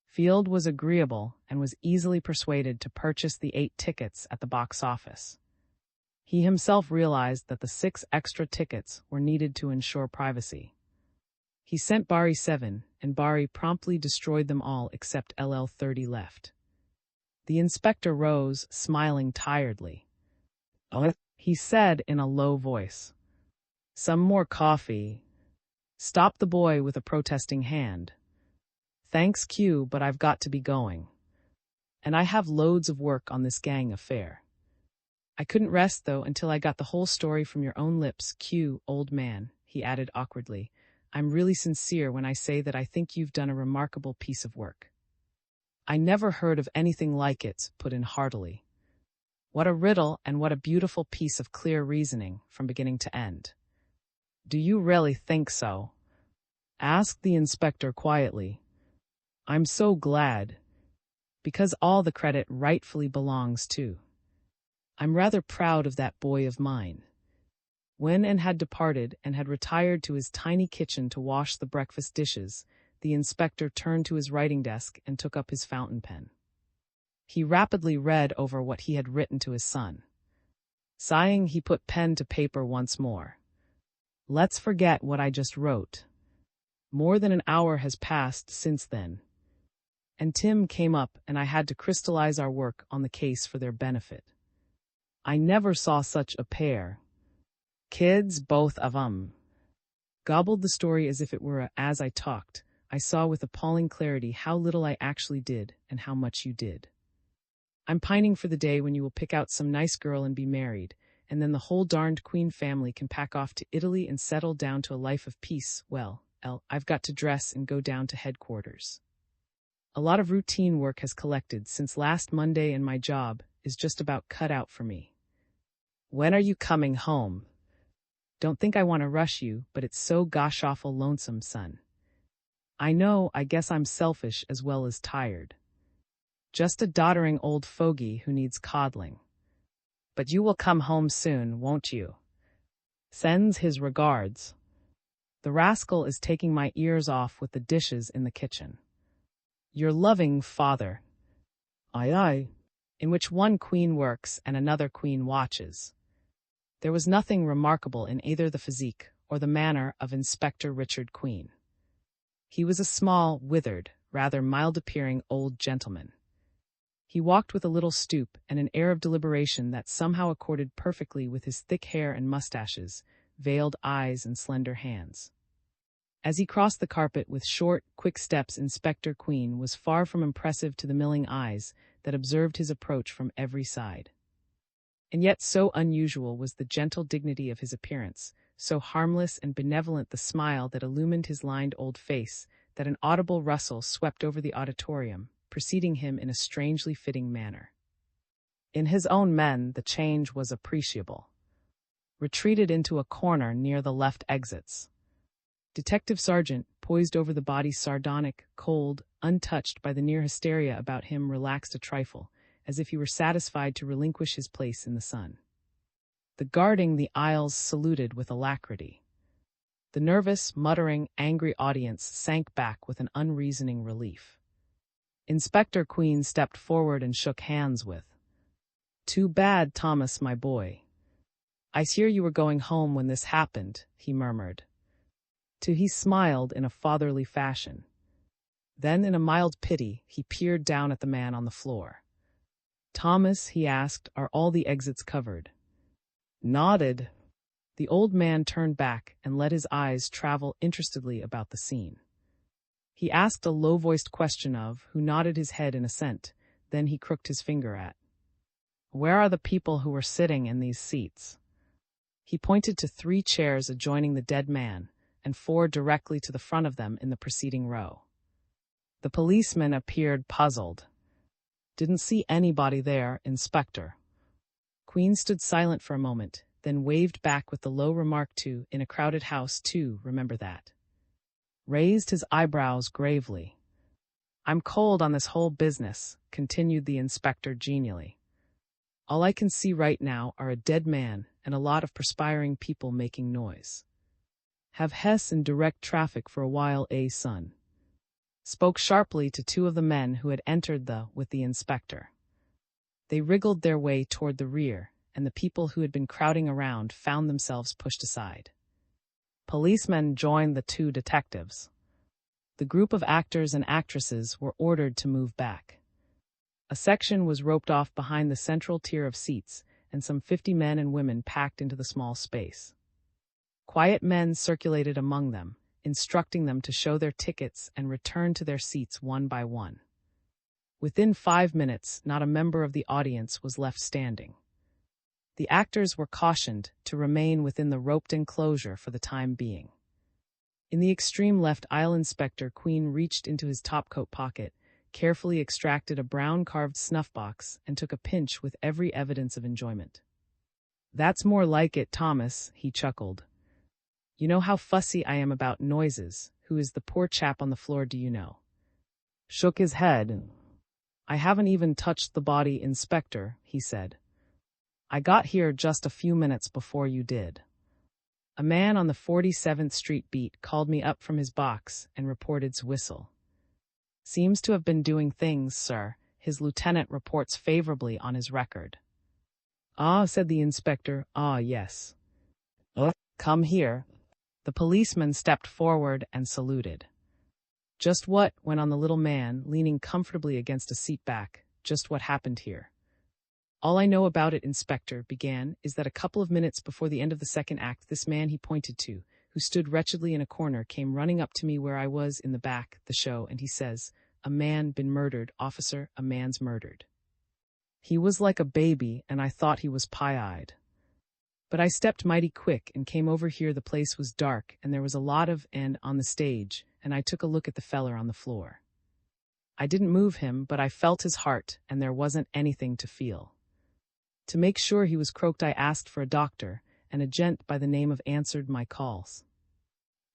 Field was agreeable and was easily persuaded to purchase the 8 tickets at the box office. He himself realized that the 6 extra tickets were needed to ensure privacy. He sent Barry 7, and Barry promptly destroyed them all except LL30 left. The inspector rose, smiling tiredly. He said in a low voice. Some more coffee. Stopped the boy with a protesting hand. Thanks, Q, but I've got to be going. And I have loads of work on this gang affair. I couldn't rest, though, until I got the whole story from your own lips, Q, old man, he added awkwardly. I'm really sincere when I say that I think you've done a remarkable piece of work. I never heard of anything like it, put in heartily. What a riddle and what a beautiful piece of clear reasoning from beginning to end. Do you really think so? Asked the inspector quietly. I'm so glad. Because all the credit rightfully belongs to. I'm rather proud of that boy of mine. When and had departed and had retired to his tiny kitchen to wash the breakfast dishes, the inspector turned to his writing desk and took up his fountain pen. He rapidly read over what he had written to his son. Sighing, he put pen to paper once more. Let's forget what I just wrote. More than an hour has passed since then. And Tim came up and I had to crystallize our work on the case for their benefit. I never saw such a pair. Kids, both of 'em. Gobbled the story as if it were as I talked. I saw with appalling clarity how little I actually did and how much you did. I'm pining for the day when you will pick out some nice girl and be married, and then the whole darned Queen family can pack off to Italy and settle down to a life of peace. Well, I've got to dress and go down to headquarters. A lot of routine work has collected since last Monday and my job is just about cut out for me. When are you coming home? Don't think I want to rush you, but it's so gosh awful lonesome, son. I know, I guess I'm selfish as well as tired. Just a doddering old fogey who needs coddling. But you will come home soon, won't you? Sends his regards. The rascal is taking my ears off with the dishes in the kitchen. Your loving father. Aye, aye. In which one queen works and another queen watches. There was nothing remarkable in either the physique or the manner of Inspector Richard Queen. He was a small, withered, rather mild-appearing old gentleman. He walked with a little stoop and an air of deliberation that somehow accorded perfectly with his thick hair and mustaches, veiled eyes and slender hands. As he crossed the carpet with short, quick steps, Inspector Queen was far from impressive to the milling eyes that observed his approach from every side. And yet so unusual was the gentle dignity of his appearance, so harmless and benevolent the smile that illumined his lined old face, that an audible rustle swept over the auditorium, preceding him in a strangely fitting manner. In his own men, the change was appreciable. Retreated into a corner near the left exits. Detective Sergeant, poised over the body, sardonic, cold, untouched by the near hysteria about him, relaxed a trifle, as if he were satisfied to relinquish his place in the sun. The guarding the aisles saluted with alacrity. The nervous, muttering, angry audience sank back with an unreasoning relief. Inspector Queen stepped forward and shook hands with, "Too bad, Thomas, my boy. I hear you were going home when this happened," he murmured. He smiled in a fatherly fashion. Then, in a mild pity, he peered down at the man on the floor. "Thomas," he asked, "are all the exits covered?" Nodded. The old man turned back and let his eyes travel interestedly about the scene. He asked a low-voiced question of who nodded his head in assent, then he crooked his finger at. "Where are the people who were sitting in these seats?" He pointed to 3 chairs adjoining the dead man, and 4 directly to the front of them in the preceding row. The policeman appeared puzzled. "Didn't see anybody there, Inspector." Queen stood silent for a moment, then waved back with the low remark to, "In a crowded house, too, remember that." Raised his eyebrows gravely. "I'm cold on this whole business," continued the inspector genially. "All I can see right now are a dead man and a lot of perspiring people making noise. Have Hess in direct traffic for a while, son?" Spoke sharply to 2 of the men who had entered with the inspector. They wriggled their way toward the rear, and the people who had been crowding around found themselves pushed aside. Policemen joined the 2 detectives. The group of actors and actresses were ordered to move back. A section was roped off behind the central tier of seats, and some 50 men and women packed into the small space. Quiet men circulated among them, instructing them to show their tickets and return to their seats one by one. Within 5 minutes, not a member of the audience was left standing. The actors were cautioned to remain within the roped enclosure for the time being. In the extreme left aisle, Inspector Queen reached into his topcoat pocket, carefully extracted a brown carved snuff box, and took a pinch with every evidence of enjoyment. "That's more like it, Thomas," he chuckled. "You know how fussy I am about noises. Who is the poor chap on the floor, do you know?" Shook his head. "I haven't even touched the body, Inspector," he said. "I got here just a few minutes before you did. A man on the 47th Street beat called me up from his box and reported his whistle. Seems to have been doing things, sir. His lieutenant reports favorably on his record." "Ah," said the inspector. "Ah, yes. Come here." The policeman stepped forward and saluted. "Just what," went on the little man, leaning comfortably against a seat back, "just what happened here?" "All I know about it," Inspector began, "is that a couple of minutes before the end of the second act, this man he pointed to, who stood wretchedly in a corner, came running up to me where I was in the back, the show, and he says, 'A man been murdered, officer, a man's murdered.' He was like a baby, and I thought he was pie-eyed. But I stepped mighty quick and came over here. The place was dark, and there was a lot of on the stage, and I took a look at the feller on the floor. I didn't move him, but I felt his heart, and there wasn't anything to feel. To make sure he was croaked, I asked for a doctor, and a gent by the name of answered my calls."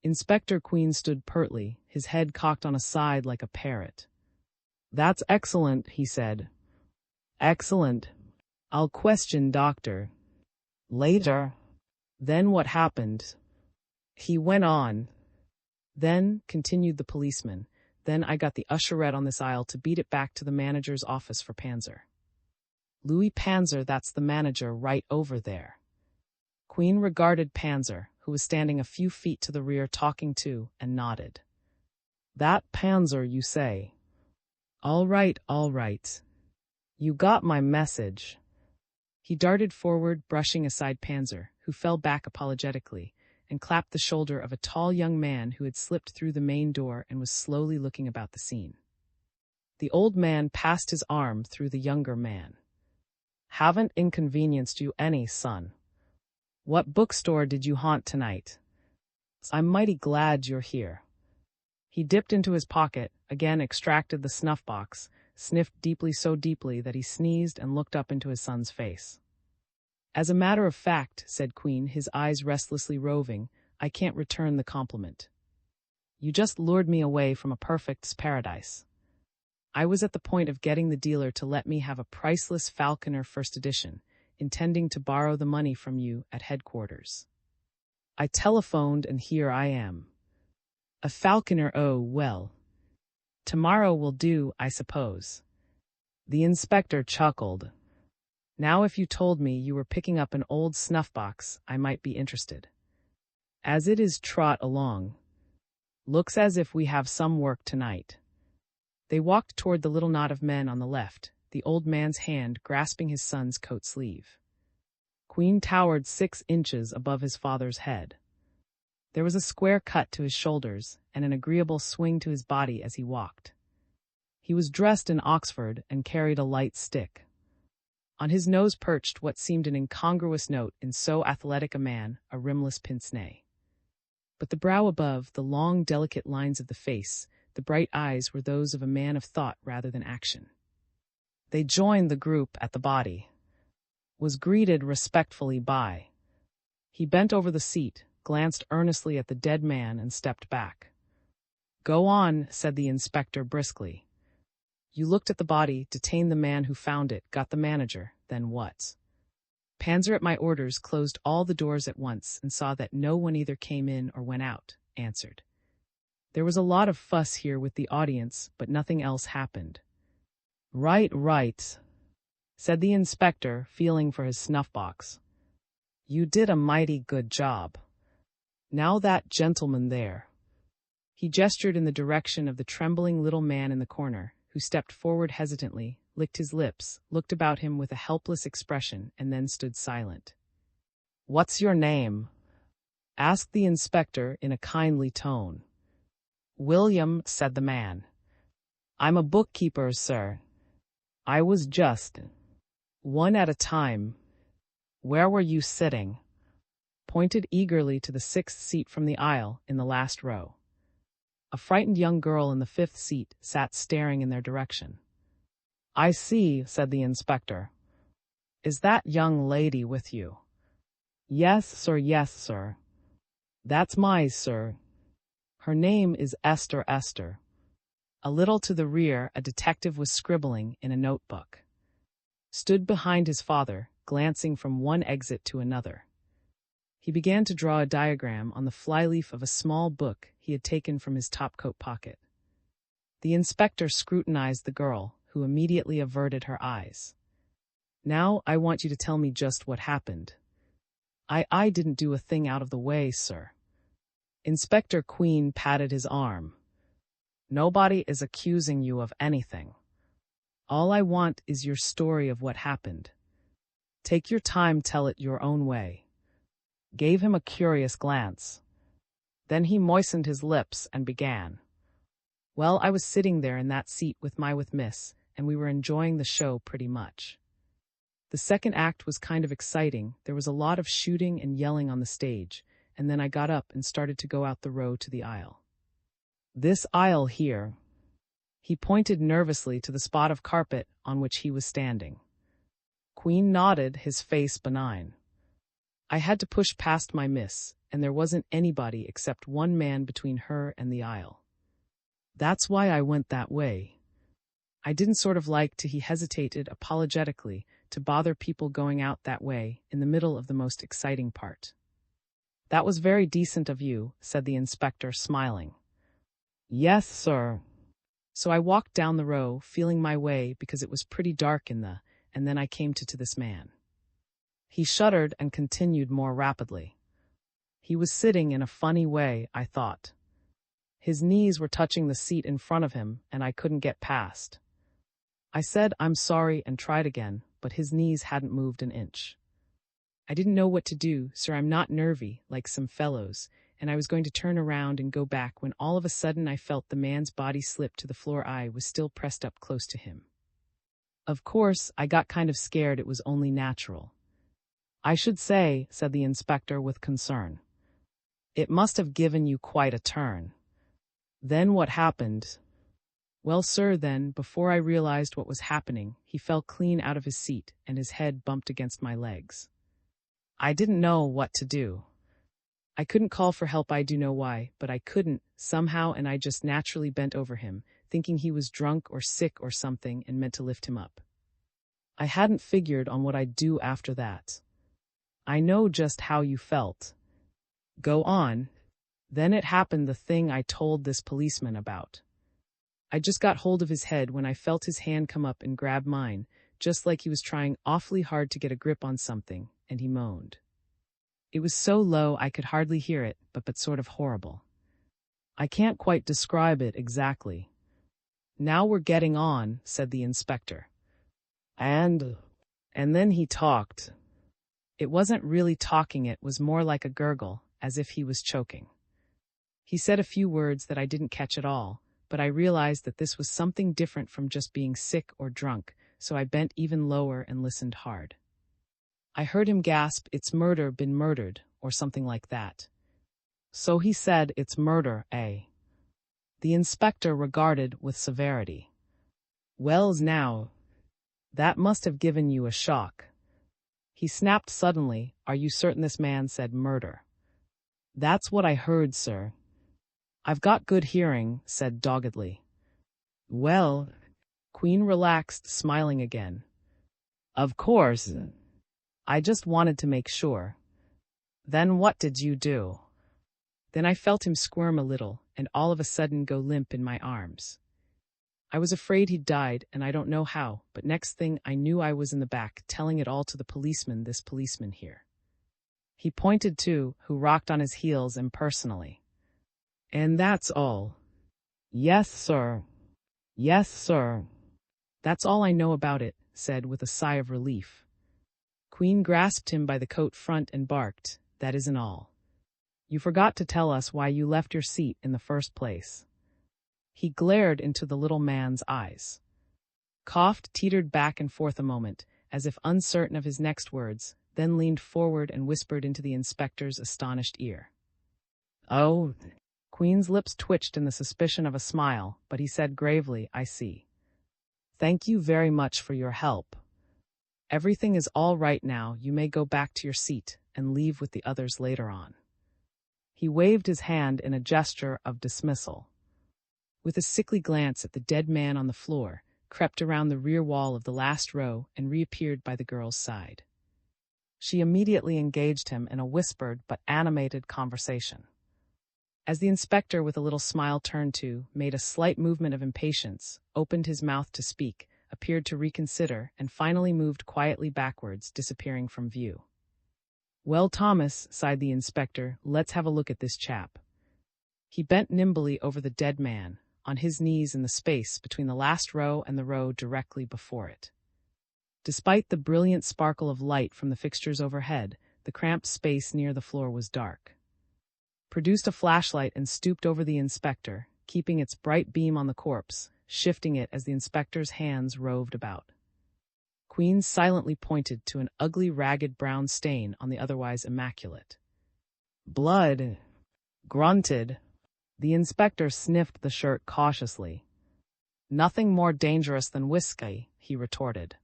Inspector Queen stood pertly, his head cocked on a side like a parrot. "That's excellent," he said. "Excellent. I'll question doctor later." "Then what happened?" He went on. "Then," continued the policeman, "then I got the usherette on this aisle to beat it back to the manager's office for Panzer. Louis Panzer, that's the manager right over there." Queen regarded Panzer, who was standing a few feet to the rear talking to, and nodded. That Panzer, you say? All right, all right. You got my message. He darted forward, brushing aside Panzer, who fell back apologetically, and clapped the shoulder of a tall young man who had slipped through the main door and was slowly looking about the scene. The old man passed his arm through the younger man. Haven't inconvenienced you any, son. What bookstore did you haunt tonight? I'm mighty glad you're here. He dipped into his pocket, again extracted the snuff box, sniffed deeply so deeply that he sneezed and looked up into his son's face. As a matter of fact, said Queen, his eyes restlessly roving, I can't return the compliment. You just lured me away from a perfect paradise. I was at the point of getting the dealer to let me have a priceless Falconer first edition, intending to borrow the money from you at headquarters. I telephoned and here I am. A Falconer, oh well. Tomorrow will do, I suppose. The inspector chuckled. Now if you told me you were picking up an old snuff box, I might be interested. As it is, trot along. Looks as if we have some work tonight. They walked toward the little knot of men on the left, the old man's hand grasping his son's coat sleeve. Queen towered 6 inches above his father's head. There was a square cut to his shoulders and an agreeable swing to his body as he walked. He was dressed in Oxford and carried a light stick. On his nose perched what seemed an incongruous note in so athletic a man, a rimless pince-nez. But the brow above, the long, delicate lines of the face, the bright eyes were those of a man of thought rather than action. They joined the group at the body. Was greeted respectfully by. He bent over the seat, glanced earnestly at the dead man and stepped back. Go on, said the inspector briskly. You looked at the body, detained the man who found it, got the manager, then what? Panzer at my orders closed all the doors at once and saw that no one either came in or went out, answered. There was a lot of fuss here with the audience, but nothing else happened. Right, said the inspector, feeling for his snuff box. You did a mighty good job. Now that gentleman there. He gestured in the direction of the trembling little man in the corner, who stepped forward hesitantly, licked his lips, looked about him with a helpless expression, and then stood silent. What's your name? Asked the inspector in a kindly tone. William, said the man. I'm a bookkeeper, sir. I was just. One at a time. Where were you sitting? Pointed eagerly to the 6th seat from the aisle in the last row. A frightened young girl in the 5th seat sat staring in their direction. I see, said the inspector. Is that young lady with you? Yes, sir. That's my, sir. Her name is Esther. A little to the rear, a detective was scribbling in a notebook. Stood behind his father, glancing from one exit to another. He began to draw a diagram on the flyleaf of a small book he had taken from his topcoat pocket. The inspector scrutinized the girl, who immediately averted her eyes. Now I want you to tell me just what happened. I didn't do a thing out of the way, sir. Inspector Queen patted his arm. Nobody is accusing you of anything. All I want is your story of what happened. Take your time, tell it your own way. Gave him a curious glance. Then he moistened his lips and began. Well, I was sitting there in that seat with Miss, and we were enjoying the show pretty much. The second act was kind of exciting. There was a lot of shooting and yelling on the stage, and then I got up and started to go out the row to the aisle. This aisle here. He pointed nervously to the spot of carpet on which he was standing. Queen nodded, his face benign. I had to push past my miss, and there wasn't anybody except one man between her and the aisle. That's why I went that way. I didn't sort of like to, he hesitated apologetically, to bother people going out that way in the middle of the most exciting part. That was very decent of you, said the inspector, smiling. Yes, sir. So I walked down the row, feeling my way because it was pretty dark and then I came to this man. He shuddered and continued more rapidly. He was sitting in a funny way, I thought. His knees were touching the seat in front of him, and I couldn't get past. I said, "I'm sorry," and tried again, but his knees hadn't moved an inch. I didn't know what to do, sir. I'm not nervy, like some fellows, and I was going to turn around and go back when all of a sudden I felt the man's body slip to the floor. I was still pressed up close to him. Of course, I got kind of scared. It was only natural. "I should say," said the inspector with concern. "It must have given you quite a turn." "Then what happened?" "Well, sir, then, before I realized what was happening, he fell clean out of his seat and his head bumped against my legs. I didn't know what to do. I couldn't call for help. I do know why, but I couldn't, somehow, and I just naturally bent over him, thinking he was drunk or sick or something and meant to lift him up. I hadn't figured on what I'd do after that." "I know just how you felt." "Go on." "Then it happened, the thing I told this policeman about. I just got hold of his head when I felt his hand come up and grab mine, just like he was trying awfully hard to get a grip on something, and he moaned. It was so low I could hardly hear it, but sort of horrible. I can't quite describe it exactly." "Now we're getting on," said the inspector. And then he talked." "It wasn't really talking, it was more like a gurgle, as if he was choking. He said a few words that I didn't catch at all, but I realized that this was something different from just being sick or drunk, so I bent even lower and listened hard. I heard him gasp, 'It's murder, been murdered,' or something like that. So he said, 'It's murder, eh?'" The inspector regarded with severity. "Wells now, that must have given you a shock." He snapped suddenly, "Are you certain this man said murder?" "That's what I heard, sir." "I've got good hearing," said doggedly. "Well," Queen relaxed, smiling again. "Of course. I just wanted to make sure." "Then what did you do?" Then I felt him squirm a little, and all of a sudden go limp in my arms. I was afraid he'd died, and I don't know how, but next thing I knew I was in the back, telling it all to the policeman, this policeman here. He pointed to, who rocked on his heels impersonally. "And that's all?" "Yes, sir. Yes, sir." "That's all I know about it," said with a sigh of relief. Queen grasped him by the coat front and barked, "That isn't all. You forgot to tell us why you left your seat in the first place." He glared into the little man's eyes. Coughed, teetered back and forth a moment, as if uncertain of his next words, then leaned forward and whispered into the inspector's astonished ear. "Oh." Queen's lips twitched in the suspicion of a smile, but he said gravely, "I see. Thank you very much for your help. Everything is all right now. You may go back to your seat and leave with the others later on." He waved his hand in a gesture of dismissal. With a sickly glance at the dead man on the floor, crept around the rear wall of the last row and reappeared by the girl's side. She immediately engaged him in a whispered but animated conversation. As the inspector, with a little smile, turned to, made a slight movement of impatience, opened his mouth to speak, appeared to reconsider, and finally moved quietly backwards, disappearing from view. "Well, Thomas," sighed the inspector, "let's have a look at this chap." He bent nimbly over the dead man, on his knees in the space between the last row and the row directly before it. Despite the brilliant sparkle of light from the fixtures overhead, the cramped space near the floor was dark. Produced a flashlight and stooped over the inspector, keeping its bright beam on the corpse, shifting it as the inspector's hands roved about. Queen silently pointed to an ugly, ragged brown stain on the otherwise immaculate. "Blood," grunted. The inspector sniffed the shirt cautiously. "Nothing more dangerous than whiskey," he retorted.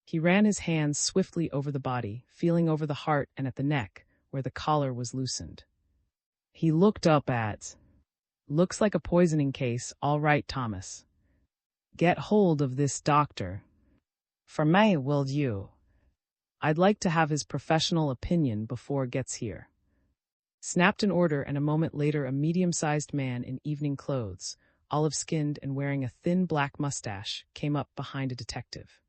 He ran his hands swiftly over the body, feeling over the heart and at the neck, where the collar was loosened. He looked up at, "Looks like a poisoning case, all right, Thomas. Get hold of this doctor. For me, will you? I'd like to have his professional opinion before it gets here." Snapped an order, and a moment later a medium-sized man in evening clothes, olive-skinned and wearing a thin black mustache, came up behind a detective.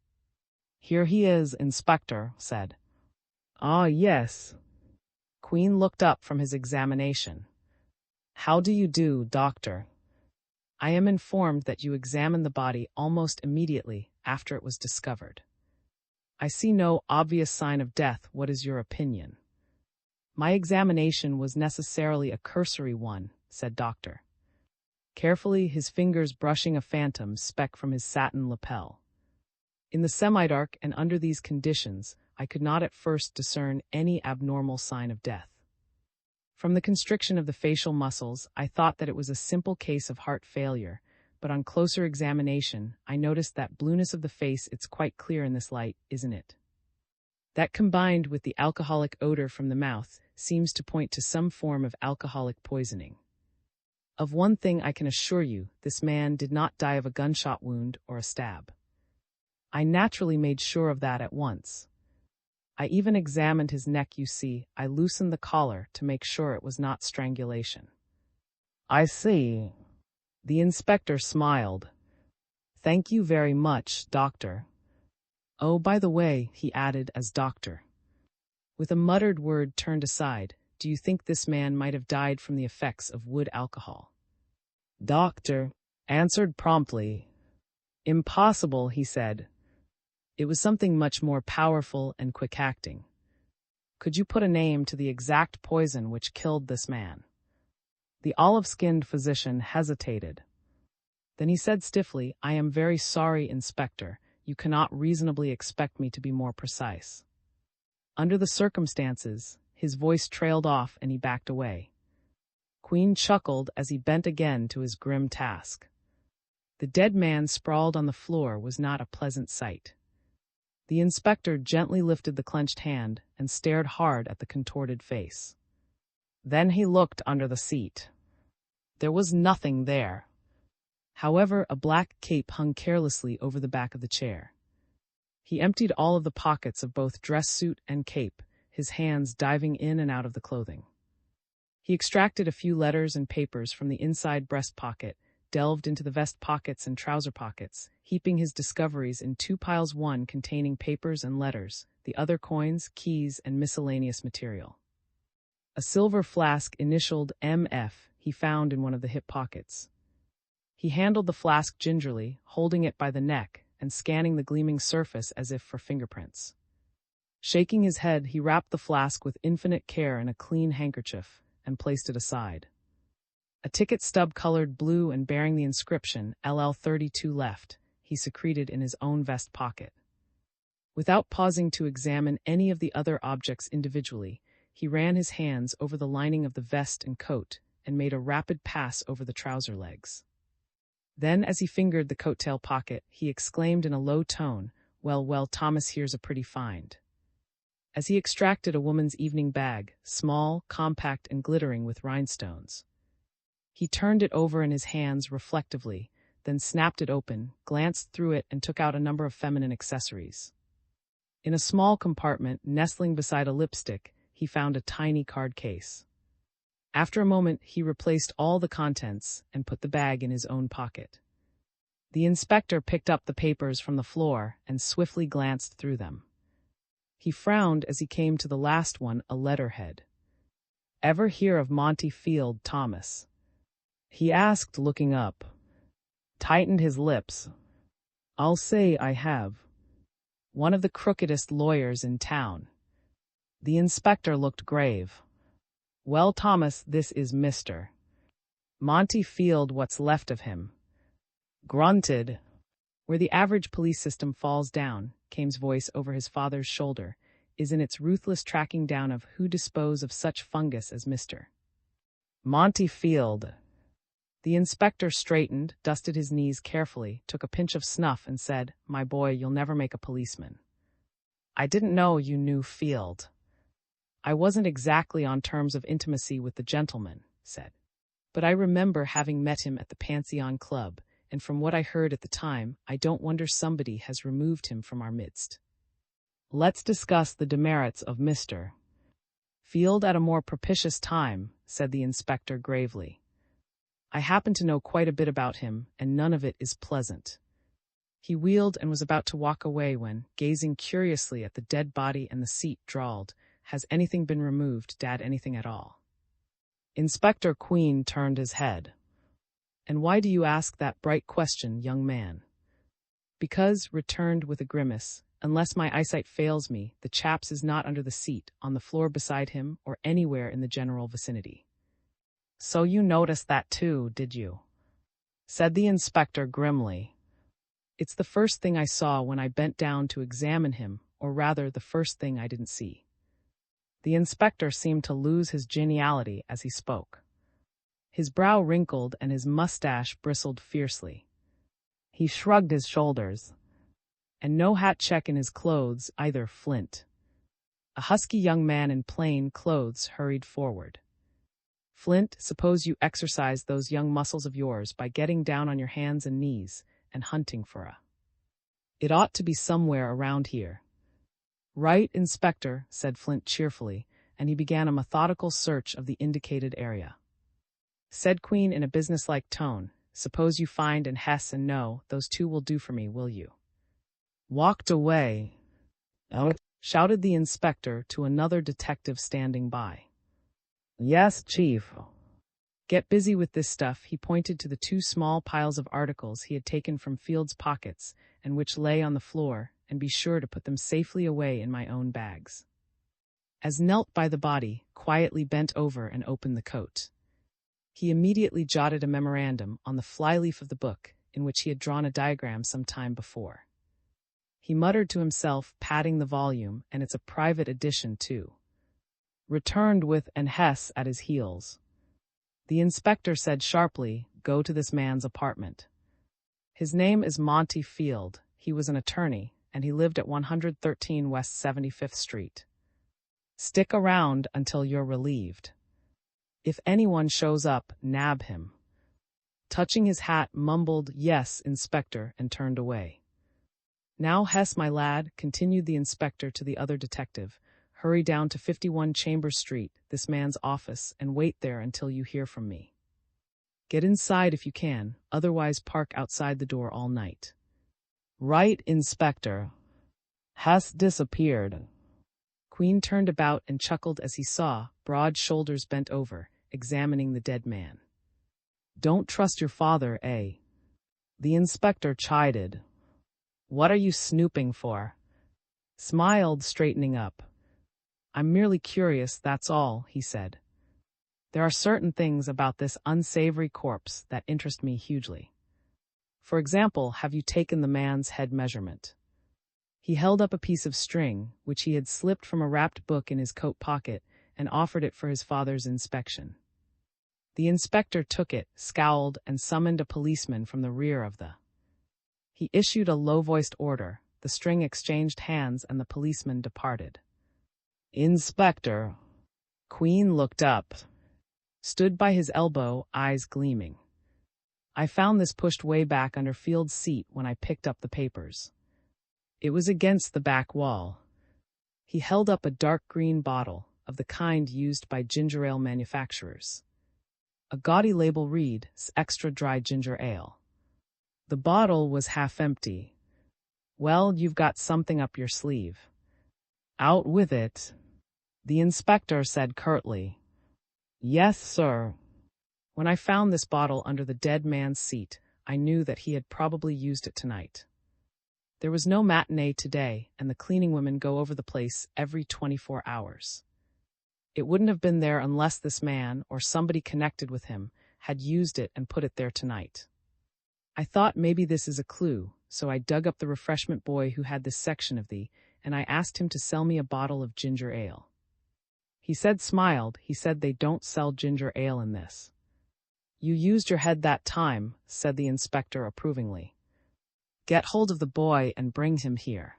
"Here he is, Inspector," said. "Ah, yes." Queen looked up from his examination. How do you do, doctor? I am informed that you examined the body almost immediately after it was discovered. I see no obvious sign of death. What is your opinion? My examination was necessarily a cursory one, said Doctor, carefully, his fingers brushing a phantom speck from his satin lapel. In the semi-dark and under these conditions, I could not at first discern any abnormal sign of death. From the constriction of the facial muscles, I thought that it was a simple case of heart failure, but on closer examination, I noticed that blueness of the face. It's quite clear in this light, isn't it? That combined with the alcoholic odor from the mouth seems to point to some form of alcoholic poisoning. Of one thing I can assure you, this man did not die of a gunshot wound or a stab. I naturally made sure of that at once. I even examined his neck. You see, I loosened the collar to make sure it was not strangulation. I see. The inspector smiled. Thank you very much, Doctor. Oh, by the way, he added as Doctor, with a muttered word, turned aside, do you think this man might have died from the effects of wood alcohol? Doctor answered promptly. Impossible, he said. It was something much more powerful and quick-acting. Could you put a name to the exact poison which killed this man? The olive-skinned physician hesitated. Then he said stiffly, I am very sorry, Inspector. You cannot reasonably expect me to be more precise. Under the circumstances, his voice trailed off and he backed away. Queen chuckled as he bent again to his grim task. The dead man sprawled on the floor was not a pleasant sight. The inspector gently lifted the clenched hand and stared hard at the contorted face. Then he looked under the seat. There was nothing there. However, a black cape hung carelessly over the back of the chair. He emptied all of the pockets of both dress suit and cape, his hands diving in and out of the clothing. He extracted a few letters and papers from the inside breast pocket, delved into the vest pockets and trouser pockets, heaping his discoveries in two piles, one containing papers and letters, the other coins, keys, and miscellaneous material. A silver flask initialed M.F. he found in one of the hip pockets. He handled the flask gingerly, holding it by the neck and scanning the gleaming surface as if for fingerprints. Shaking his head, he wrapped the flask with infinite care in a clean handkerchief and placed it aside. A ticket stub colored blue and bearing the inscription LL32 left, he secreted in his own vest pocket. Without pausing to examine any of the other objects individually, he ran his hands over the lining of the vest and coat and made a rapid pass over the trouser legs. Then, as he fingered the coat-tail pocket, he exclaimed in a low tone, well, Thomas, here's a pretty find. As he extracted a woman's evening bag, small, compact, and glittering with rhinestones. He turned it over in his hands reflectively, then snapped it open, glanced through it, and took out a number of feminine accessories. In a small compartment, nestling beside a lipstick, he found a tiny card case. After a moment, he replaced all the contents and put the bag in his own pocket. The inspector picked up the papers from the floor and swiftly glanced through them. He frowned as he came to the last one, a letterhead. Ever hear of Monty Field, Thomas? He asked, looking up. Tightened his lips. I'll say I have. One of the crookedest lawyers in town. The inspector looked grave. Well, Thomas, this is Mr. Monty Field, what's left of him. Grunted. Where the average police system falls down, Kame's voice over his father's shoulder, is in its ruthless tracking down of who dispose of such fungus as Mr. Monty Field. The inspector straightened, dusted his knees carefully, took a pinch of snuff and said, My boy, you'll never make a policeman. I didn't know you knew Field. I wasn't exactly on terms of intimacy with the gentleman, said. But I remember having met him at the Pantheon Club, and from what I heard at the time, I don't wonder somebody has removed him from our midst. Let's discuss the demerits of Mr. Field at a more propitious time, said the inspector gravely. I happen to know quite a bit about him, and none of it is pleasant. He wheeled and was about to walk away when, gazing curiously at the dead body and the seat, drawled, Has anything been removed, Dad, anything at all? Inspector Queen turned his head. "And why do you ask that bright question, young man?" "Because," returned with a grimace, "unless my eyesight fails me, the chaps is not under the seat, on the floor beside him, or anywhere in the general vicinity." "So you noticed that too, did you?" said the inspector grimly. "It's the first thing I saw when I bent down to examine him, or rather the first thing I didn't see." The inspector seemed to lose his geniality as he spoke. His brow wrinkled and his mustache bristled fiercely. He shrugged his shoulders. "And no hat check in his clothes either, Flint." A husky young man in plain clothes hurried forward. "Flint, suppose you exercise those young muscles of yours by getting down on your hands and knees and hunting for a. It ought to be somewhere around here." "Right, Inspector," said Flint cheerfully, and he began a methodical search of the indicated area. Said Queen in a businesslike tone, "Suppose you find and Hess and No, those two will do for me, will you?" "Walked away," shouted the inspector to another detective standing by. "Yes, Chief." "Get busy with this stuff." He pointed to the two small piles of articles he had taken from Field's pockets and which lay on the floor, "and be sure to put them safely away in my own bags." As knelt by the body, quietly bent over and opened the coat. He immediately jotted a memorandum on the flyleaf of the book in which he had drawn a diagram some time before. He muttered to himself, patting the volume, and it's a private edition too. Returned with an Hess at his heels. The inspector said sharply, "Go to this man's apartment. His name is Monty Field. He was an attorney, and he lived at 113 West 75th Street. Stick around until you're relieved. If anyone shows up, nab him." Touching his hat, mumbled, "Yes, Inspector," and turned away. "Now, Hess, my lad," continued the inspector to the other detective, "hurry down to 51 Chambers Street, this man's office, and wait there until you hear from me. Get inside if you can, otherwise park outside the door all night." "Right, Inspector." Hess disappeared. Queen turned about and chuckled as he saw, broad shoulders bent over, examining the dead man. "Don't trust your father, eh?" The inspector chided. "What are you snooping for?" Smiled, straightening up. "I'm merely curious, that's all," he said. "There are certain things about this unsavory corpse that interest me hugely. For example, have you taken the man's head measurement?" He held up a piece of string, which he had slipped from a wrapped book in his coat pocket, and offered it for his father's inspection. The inspector took it, scowled, and summoned a policeman from the rear of the. He issued a low-voiced order, the string exchanged hands, and the policeman departed. "Inspector." Queen looked up. Stood by his elbow, eyes gleaming. "I found this pushed way back under Field's seat when I picked up the papers. It was against the back wall." He held up a dark green bottle, of the kind used by ginger ale manufacturers. A gaudy label read, "Extra dry ginger ale." The bottle was half empty. "Well, you've got something up your sleeve. Out with it," the inspector said curtly. "Yes, sir." "When I found this bottle under the dead man's seat, I knew that he had probably used it tonight. There was no matinee today, and the cleaning women go over the place every 24 hours. It wouldn't have been there unless this man, or somebody connected with him, had used it and put it there tonight. I thought maybe this is a clue, so I dug up the refreshment boy who had this section of and I asked him to sell me a bottle of ginger ale. He smiled, he said they don't sell ginger ale in this." "You used your head that time," said the inspector approvingly. "Get hold of the boy and bring him here."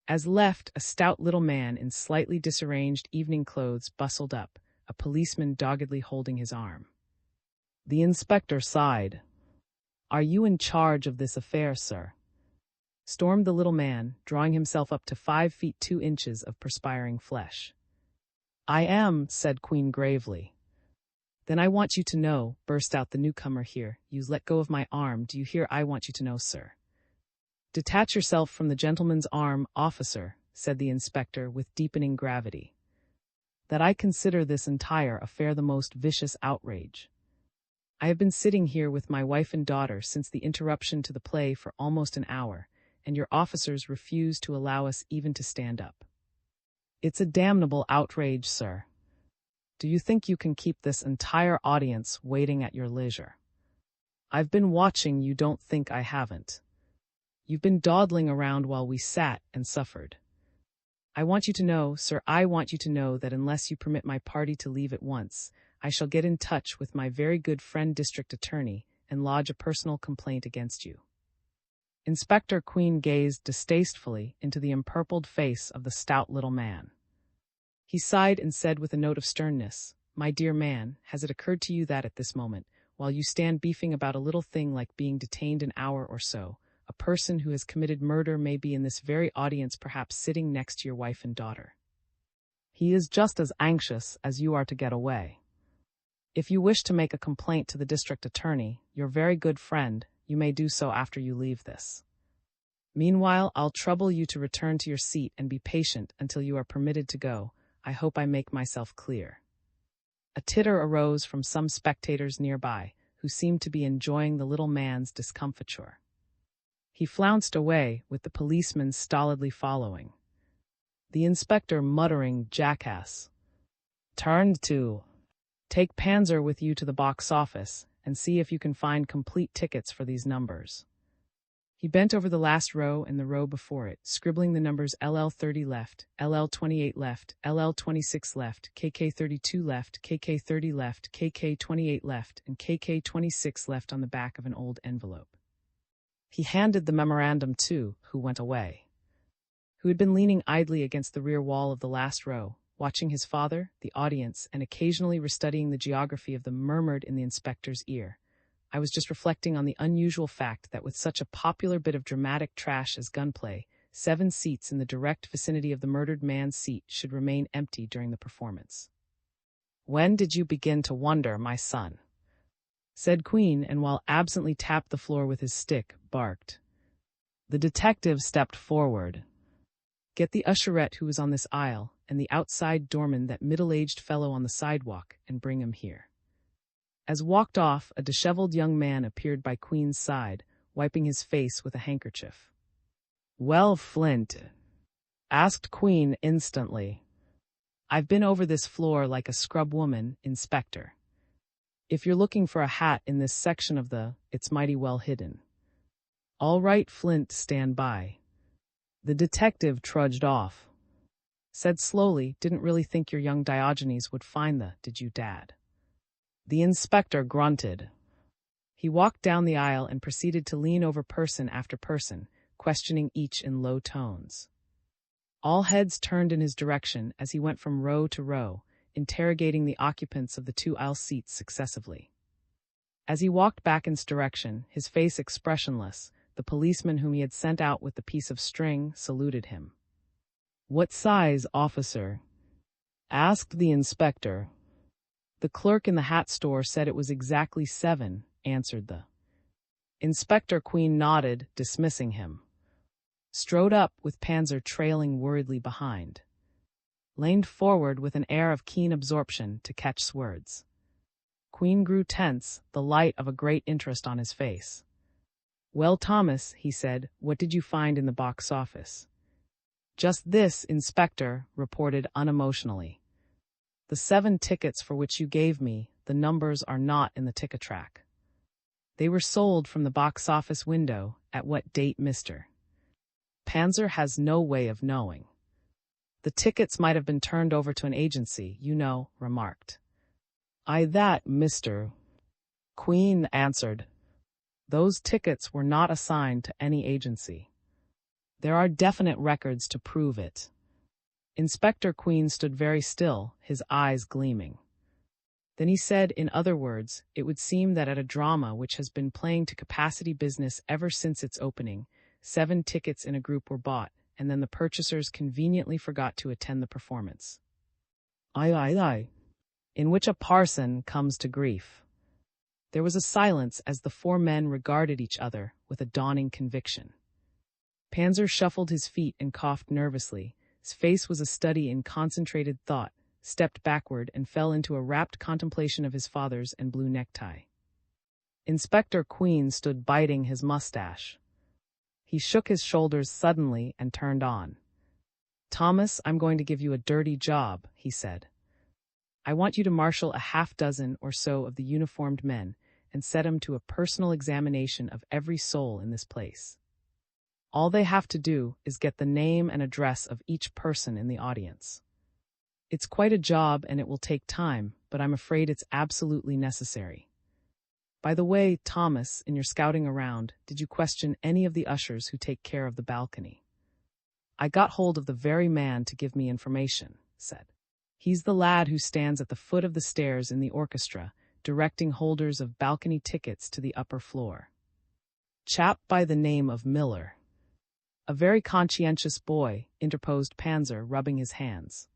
As left, a stout little man in slightly disarranged evening clothes bustled up, a policeman doggedly holding his arm. The inspector sighed. "Are you in charge of this affair, sir?" stormed the little man, drawing himself up to 5 feet 2 inches of perspiring flesh. "I am," said Queen gravely. "Then I want you to know," burst out the newcomer here, "you let go of my arm, do you hear? I want you to know, sir." "Detach yourself from the gentleman's arm, officer," said the inspector with deepening gravity. that I consider this entire affair the most vicious outrage. I have been sitting here with my wife and daughter since the interruption to the play for almost an hour, and your officers refuse to allow us even to stand up. It's a damnable outrage, sir. Do you think you can keep this entire audience waiting at your leisure? I've been watching, you don't think I haven't. You've been dawdling around while we sat and suffered. I want you to know, sir, I want you to know that unless you permit my party to leave at once, I shall get in touch with my very good friend district attorney and lodge a personal complaint against you. Inspector Queen gazed distastefully into the empurpled face of the stout little man. He sighed and said with a note of sternness, "My dear man, has it occurred to you that at this moment, while you stand beefing about a little thing like being detained an hour or so, a person who has committed murder may be in this very audience, perhaps sitting next to your wife and daughter? He is just as anxious as you are to get away. If you wish to make a complaint to the district attorney, your very good friend, you may do so after you leave this. Meanwhile, I'll trouble you to return to your seat and be patient until you are permitted to go. I hope I make myself clear." A titter arose from some spectators nearby, who seemed to be enjoying the little man's discomfiture. He flounced away, with the policeman stolidly following. The inspector, muttering "jackass," turned to "Take Panzer with you to the box office and see if you can find complete tickets for these numbers." He bent over the last row and the row before it, scribbling the numbers LL30 left, LL28 left, LL26 left, KK32 left, KK30 left, KK28 left, and KK26 left on the back of an old envelope. He handed the memorandum to who went away, who had been leaning idly against the rear wall of the last row, watching his father, the audience, and occasionally restudying the geography of them, murmured in the inspector's ear, "I was just reflecting on the unusual fact that with such a popular bit of dramatic trash as gunplay, 7 seats in the direct vicinity of the murdered man's seat should remain empty during the performance." "When did you begin to wonder, my son?" said Queen, and while absently tapped the floor with his stick, barked. The detective stepped forward. "Get the usherette who was on this aisle, and the outside doorman, that middle-aged fellow on the sidewalk, and bring him here." As walked off, a disheveled young man appeared by Queen's side, wiping his face with a handkerchief. "Well, Flint?" asked Queen instantly. "I've been over this floor like a scrub woman, Inspector. If you're looking for a hat in this section of it's mighty well hidden." "All right, Flint, stand by." The detective trudged off. Said slowly, "Didn't really think your young Diogenes would find did you, Dad?" The inspector grunted. He walked down the aisle and proceeded to lean over person after person, questioning each in low tones. All heads turned in his direction as he went from row to row, interrogating the occupants of the 2 aisle seats successively. As he walked back in his direction, his face expressionless, the policeman whom he had sent out with the piece of string saluted him. "What size, officer?" asked the inspector. "The clerk in the hat store said it was exactly 7, answered the Inspector. Queen nodded, dismissing him. Strode up, with Panzer trailing worriedly behind. Leaned forward with an air of keen absorption to catch words. Queen grew tense, the light of a great interest on his face. "Well, Thomas," he said, "what did you find in the box office?" "Just this," Inspector reported unemotionally. "The 7 tickets for which you gave me, the numbers are not in the ticket track. They were sold from the box office window. At what date, Mr. Panzer has no way of knowing. The tickets might have been turned over to an agency, you know," remarked. "Aye, that, Mr. Queen answered. "Those tickets were not assigned to any agency. There are definite records to prove it." Inspector Queen stood very still, his eyes gleaming. Then he said, in other words, "It would seem that at a drama which has been playing to capacity business ever since its opening, 7 tickets in a group were bought, and then the purchasers conveniently forgot to attend the performance. Aye. In which a parson comes to grief." There was a silence as the 4 men regarded each other with a dawning conviction. Panzer shuffled his feet and coughed nervously. His face was a study in concentrated thought, stepped backward and fell into a rapt contemplation of his father's and blue necktie. Inspector Queen stood biting his mustache. He shook his shoulders suddenly and turned on. "Thomas, I'm going to give you a dirty job," he said. "I want you to marshal a half-dozen or so of the uniformed men and set 'em to a personal examination of every soul in this place. All they have to do is get the name and address of each person in the audience. It's quite a job and it will take time, but I'm afraid it's absolutely necessary. By the way, Thomas, in your scouting around, did you question any of the ushers who take care of the balcony?" "I got hold of the very man to give me information," said. "He's the lad who stands at the foot of the stairs in the orchestra, directing holders of balcony tickets to the upper floor. Chap by the name of Miller." "A very conscientious boy," interposed Panzer, rubbing his hands.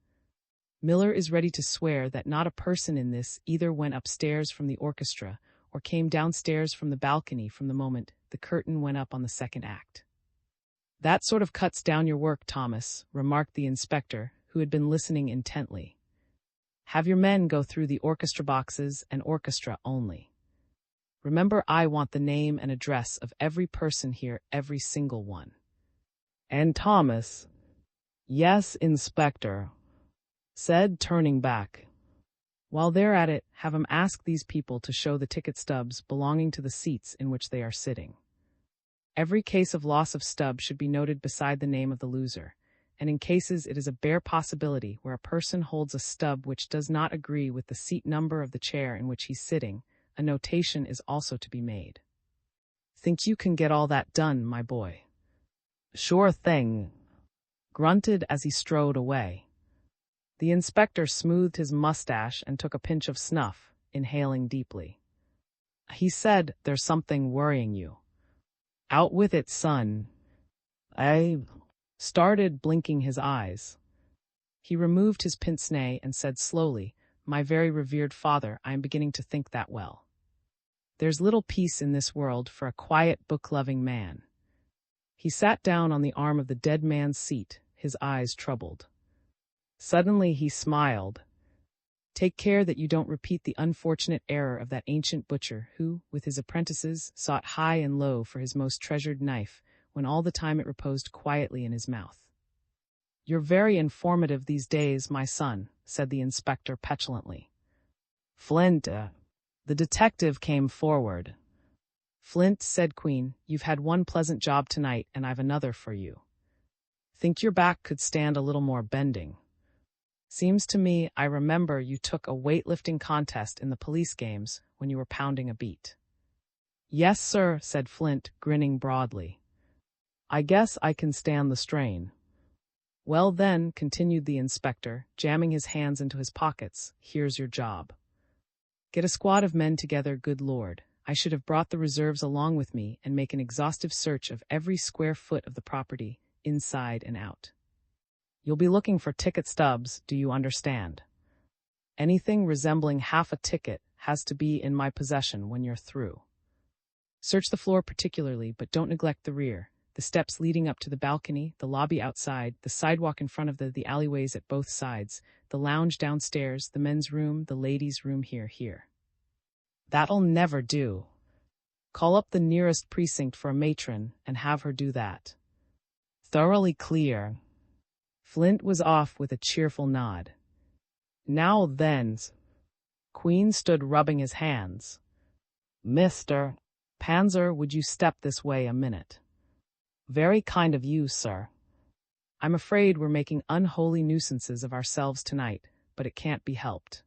"Miller is ready to swear that not a person in this either went upstairs from the orchestra or came downstairs from the balcony from the moment the curtain went up on the second act." "That sort of cuts down your work, Thomas," remarked the inspector, who had been listening intently. "Have your men go through the orchestra boxes and orchestra only. Remember, I want the name and address of every person here, every single one." "And Thomas—" "Yes, Inspector," said, turning back. "While they're at it, have 'em ask these people to show the ticket stubs belonging to the seats in which they are sitting. Every case of loss of stub should be noted beside the name of the loser, and in cases it is a bare possibility where a person holds a stub which does not agree with the seat number of the chair in which he's sitting, a notation is also to be made. Think you can get all that done, my boy?" "Sure thing," grunted as he strode away. The inspector smoothed his mustache and took a pinch of snuff, inhaling deeply. He said, "There's something worrying you." "Out with it, son." I started, blinking his eyes. He removed his pince-nez and said slowly, "My very revered father, I am beginning to think that well. There's little peace in this world for a quiet, book-loving man." He sat down on the arm of the dead man's seat, his eyes troubled. Suddenly he smiled. "Take care that you don't repeat the unfortunate error of that ancient butcher who, with his apprentices, sought high and low for his most treasured knife, when all the time it reposed quietly in his mouth." "You're very informative these days, my son," said the inspector petulantly. "Flint," the detective came forward. "Flint," said Queen, "you've had one pleasant job tonight, and I've another for you. Think your back could stand a little more bending? Seems to me I remember you took a weightlifting contest in the police games when you were pounding a beat." "Yes, sir," said Flint, grinning broadly. "I guess I can stand the strain." "Well then," continued the inspector, jamming his hands into his pockets, "here's your job. Get a squad of men together, good Lord. I should have brought the reserves along with me and make an exhaustive search of every square foot of the property, inside and out. You'll be looking for ticket stubs, do you understand? Anything resembling half a ticket has to be in my possession when you're through. Search the floor particularly, but don't neglect the rear, the steps leading up to the balcony, the lobby outside, the sidewalk in front of the alleyways at both sides, the lounge downstairs, the men's room, the ladies' room here. That'll never do. Call up the nearest precinct for a matron and have her do that. Thoroughly clear." Flint was off with a cheerful nod. "Now then." Queen stood rubbing his hands. "Mr. Panzer, would you step this way a minute?" "Very kind of you, sir." "I'm afraid we're making unholy nuisances of ourselves tonight, but it can't be helped.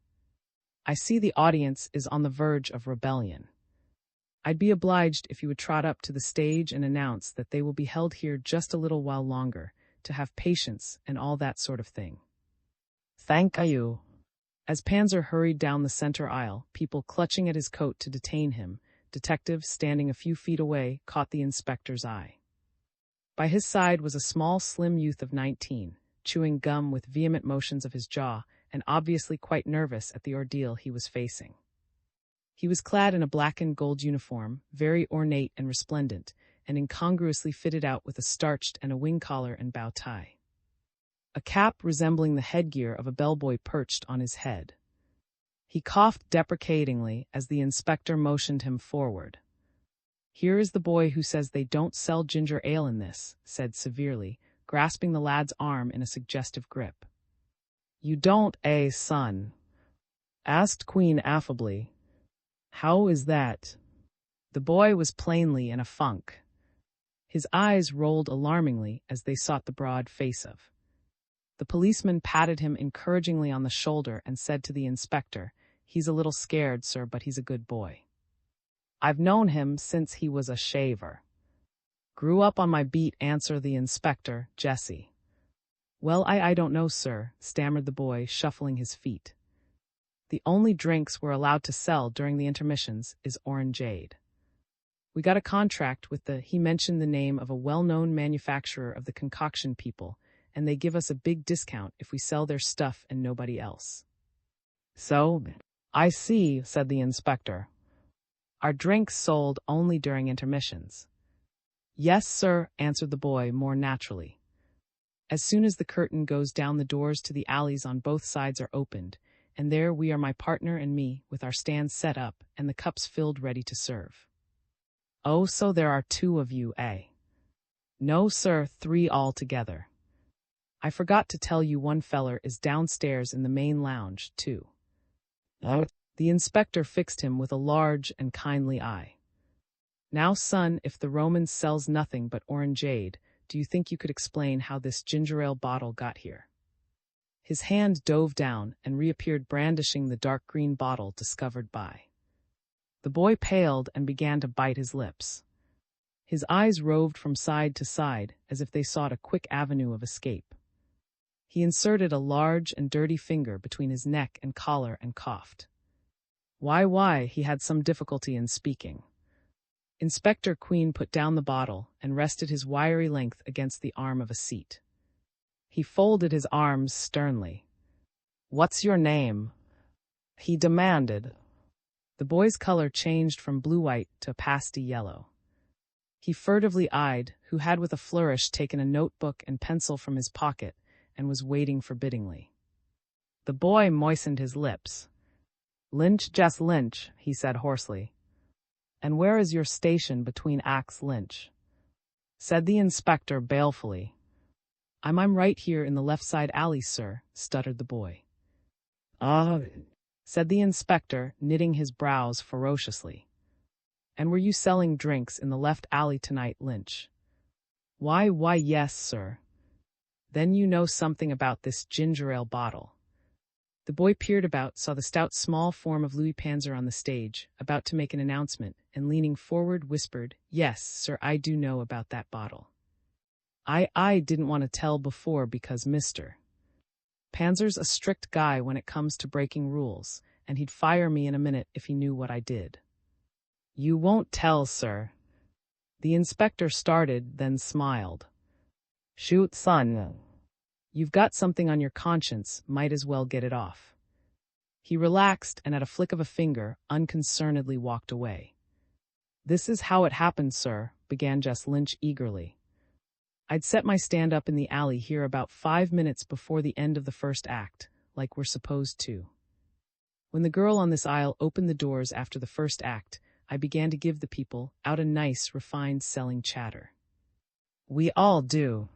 I see the audience is on the verge of rebellion. I'd be obliged if you would trot up to the stage and announce that they will be held here just a little while longer, to have patience and all that sort of thing." "Thank you." As Panzer hurried down the center aisle, people clutching at his coat to detain him, detectives standing a few feet away caught the inspector's eye. By his side was a small, slim youth of 19, chewing gum with vehement motions of his jaw and obviously quite nervous at the ordeal he was facing. He was clad in a black and gold uniform, very ornate and resplendent, and incongruously fitted out with a starched and a wing collar and bow tie. a cap resembling the headgear of a bellboy perched on his head. He coughed deprecatingly as the inspector motioned him forward. "Here is the boy who says they don't sell ginger ale in this," said severely, grasping the lad's arm in a suggestive grip. "You don't, son?" asked Queen affably. "How is that?" The boy was plainly in a funk. His eyes rolled alarmingly as they sought the broad face of. The policeman patted him encouragingly on the shoulder and said to the inspector, "He's a little scared, sir, but he's a good boy. I've known him since he was a shaver." "Grew up on my beat," answered the inspector, Jesse. "Well, I don't know, sir," stammered the boy, shuffling his feet. "The only drinks we're allowed to sell during the intermissions is orangeade. We got a contract with he mentioned the name of a well-known manufacturer of the concoction people, and they give us a big discount if we sell their stuff and nobody else." "So, I see," said the inspector. "Our drinks sold only during intermissions." "Yes, sir," answered the boy more naturally. "As soon as the curtain goes down, the doors to the alleys on both sides are opened, and there we are, my partner and me, with our stands set up and the cups filled ready to serve." "Oh, so there are 2 of you, eh?" "No, sir, 3 altogether. I forgot to tell you one feller is downstairs in the main lounge, too." The inspector fixed him with a large and kindly eye. "Now, son, if the Romans sells nothing but orangeade, do you think you could explain how this ginger ale bottle got here?" His hand dove down and reappeared brandishing the dark green bottle discovered by. The boy paled and began to bite his lips. His eyes roved from side to side as if they sought a quick avenue of escape. He inserted a large and dirty finger between his neck and collar and coughed. Why, he had some difficulty in speaking. Inspector Queen put down the bottle and rested his wiry length against the arm of a seat. He folded his arms sternly. "What's your name?" he demanded. The boy's color changed from blue-white to a pasty yellow. He furtively eyed who had with a flourish taken a notebook and pencil from his pocket and was waiting forbiddingly. The boy moistened his lips. "Lynch, Jess Lynch," he said hoarsely. "And where is your station between acts, Lynch?" said the inspector balefully. I'm right here in the left side alley, sir," stuttered the boy. "Ah," said the inspector, knitting his brows ferociously. "And were you selling drinks in the left alley tonight, Lynch?" Why, yes, sir." "Then you know something about this ginger ale bottle." The boy peered about, saw the stout small form of Louis Panzer on the stage, about to make an announcement, and leaning forward whispered, "Yes, sir, I do know about that bottle. I didn't want to tell before because Mr. Panzer's a strict guy when it comes to breaking rules, and he'd fire me in a minute if he knew what I did." "You won't tell, sir." The inspector started, then smiled. "Shoot, son. You've got something on your conscience, might as well get it off." He relaxed and at a flick of a finger, unconcernedly walked away. "This is how it happened, sir," began Jess Lynch eagerly. "I'd set my stand up in the alley here about 5 minutes before the end of the first act, like we're supposed to. When the girl on this aisle opened the doors after the first act, I began to give the people out a nice, refined selling chatter. We all do.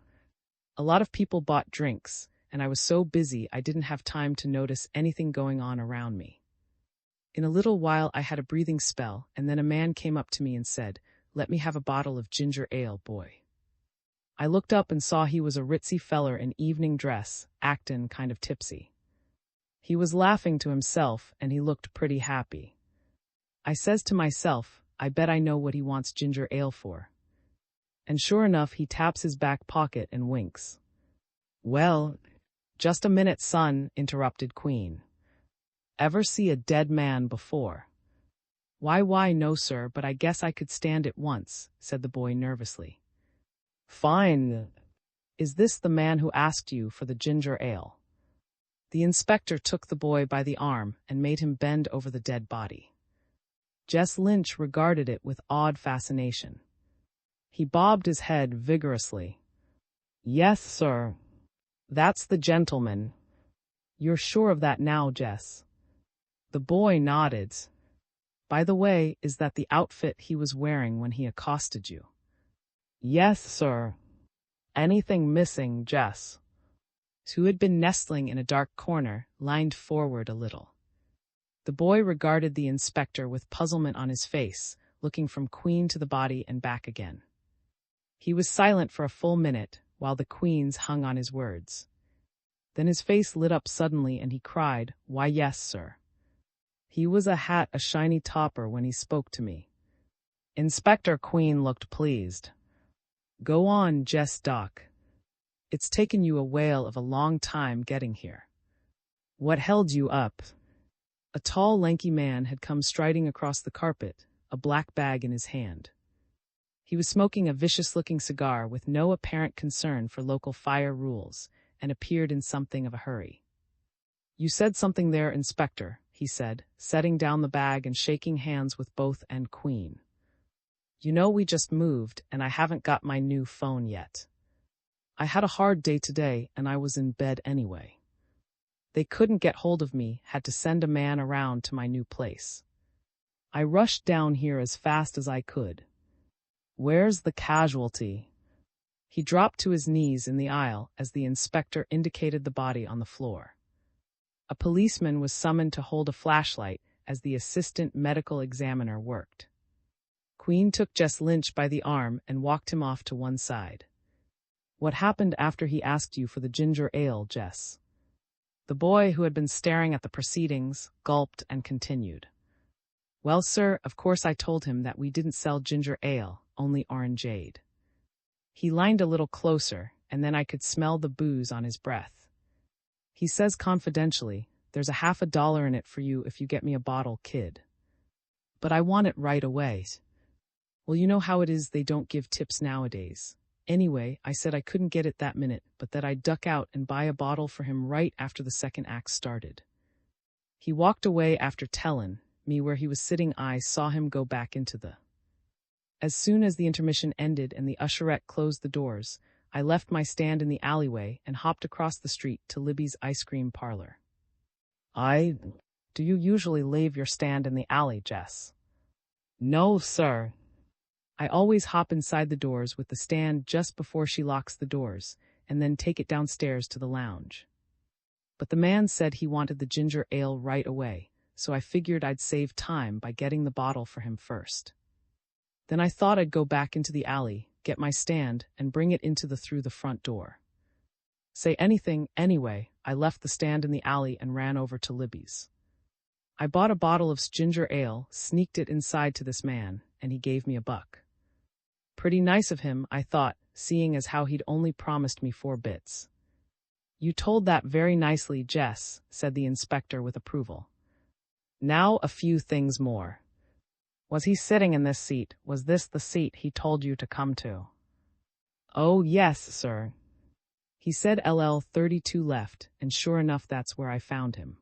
A lot of people bought drinks, and I was so busy I didn't have time to notice anything going on around me. In a little while I had a breathing spell, and then a man came up to me and said, 'Let me have a bottle of ginger ale, boy.' I looked up and saw he was a ritzy feller in evening dress, actin' kind of tipsy. He was laughing to himself, and he looked pretty happy. I says to myself, I bet I know what he wants ginger ale for. And sure enough, he taps his back pocket and winks. Well, just a minute, son, interrupted Queen. Ever see a dead man before? Why, no, sir, but I guess I could stand it once, said the boy nervously. Fine. Is this the man who asked you for the ginger ale? The inspector took the boy by the arm and made him bend over the dead body. Jess Lynch regarded it with awed fascination. He bobbed his head vigorously. Yes, sir. That's the gentleman. You're sure of that now, Jess? The boy nodded. By the way, is that the outfit he was wearing when he accosted you? Yes, sir. Anything missing, Jess? Who had been nestling in a dark corner, leaned forward a little. The boy regarded the inspector with puzzlement on his face, looking from Queen to the body and back again. He was silent for a full minute, while the Queen's hung on his words. Then his face lit up suddenly and he cried, "Why, yes, sir. He was a shiny topper when he spoke to me." Inspector Queen looked pleased. Go on, Jess Doc. It's taken you a whale of a long time getting here. What held you up? A tall, lanky man had come striding across the carpet, a black bag in his hand. He was smoking a vicious-looking cigar with no apparent concern for local fire rules, and appeared in something of a hurry. You said something there, Inspector, he said, setting down the bag and shaking hands with both and Queen. You know, we just moved, and I haven't got my new phone yet. I had a hard day today, and I was in bed anyway. They couldn't get hold of me, had to send a man around to my new place. I rushed down here as fast as I could. Where's the casualty? He dropped to his knees in the aisle as the inspector indicated the body on the floor. A policeman was summoned to hold a flashlight as the assistant medical examiner worked. Queen took Jess Lynch by the arm and walked him off to one side. What happened after he asked you for the ginger ale, Jess? The boy, who had been staring at the proceedings, gulped and continued. Well, sir, of course I told him that we didn't sell ginger ale, only orangeade. He leaned a little closer, and then I could smell the booze on his breath. He says confidentially, there's a $50 in it for you if you get me a bottle, kid. But I want it right away. Well, you know how it is, they don't give tips nowadays. Anyway, I said I couldn't get it that minute, but that I'd duck out and buy a bottle for him right after the second act started. He walked away after tellin' me where he was sitting. I saw him go back into the... As soon as the intermission ended and the usherette closed the doors, I left my stand in the alleyway and hopped across the street to Libby's ice cream parlor. Do you usually leave your stand in the alley, Jess? No, sir. I always hop inside the doors with the stand just before she locks the doors, and then take it downstairs to the lounge. But the man said he wanted the ginger ale right away, so I figured I'd save time by getting the bottle for him first. Then I thought I'd go back into the alley, get my stand, and bring it through the front door. Say anything, anyway, I left the stand in the alley and ran over to Libby's. I bought a bottle of ginger ale, sneaked it inside to this man, and he gave me $1. Pretty nice of him, I thought, seeing as how he'd only promised me 4 bits. You told that very nicely, Jess, said the inspector with approval. Now a few things more. Was he sitting in this seat? Was this the seat he told you to come to? Oh, yes, sir. He said LL 32 left, and sure enough that's where I found him.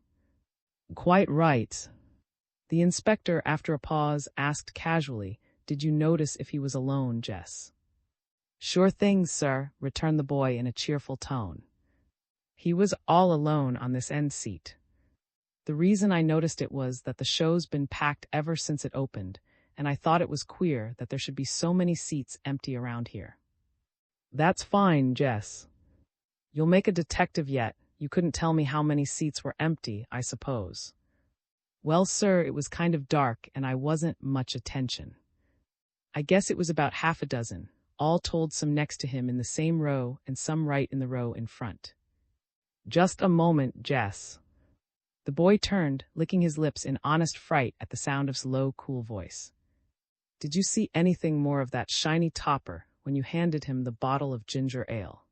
Quite right. The inspector, after a pause, asked casually, Did you notice if he was alone, Jess? Sure thing, sir, returned the boy in a cheerful tone. He was all alone on this end seat. The reason I noticed it was that the show's been packed ever since it opened, and I thought it was queer that there should be so many seats empty around here. That's fine, Jess. You'll make a detective yet. You couldn't tell me how many seats were empty, I suppose. Well, sir, it was kind of dark and I wasn't much attention. I guess it was about half a dozen, all told, some next to him in the same row and some right in the row in front. Just a moment, Jess. The boy turned, licking his lips in honest fright at the sound of his low, cool voice. Did you see anything more of that shiny topper when you handed him the bottle of ginger ale?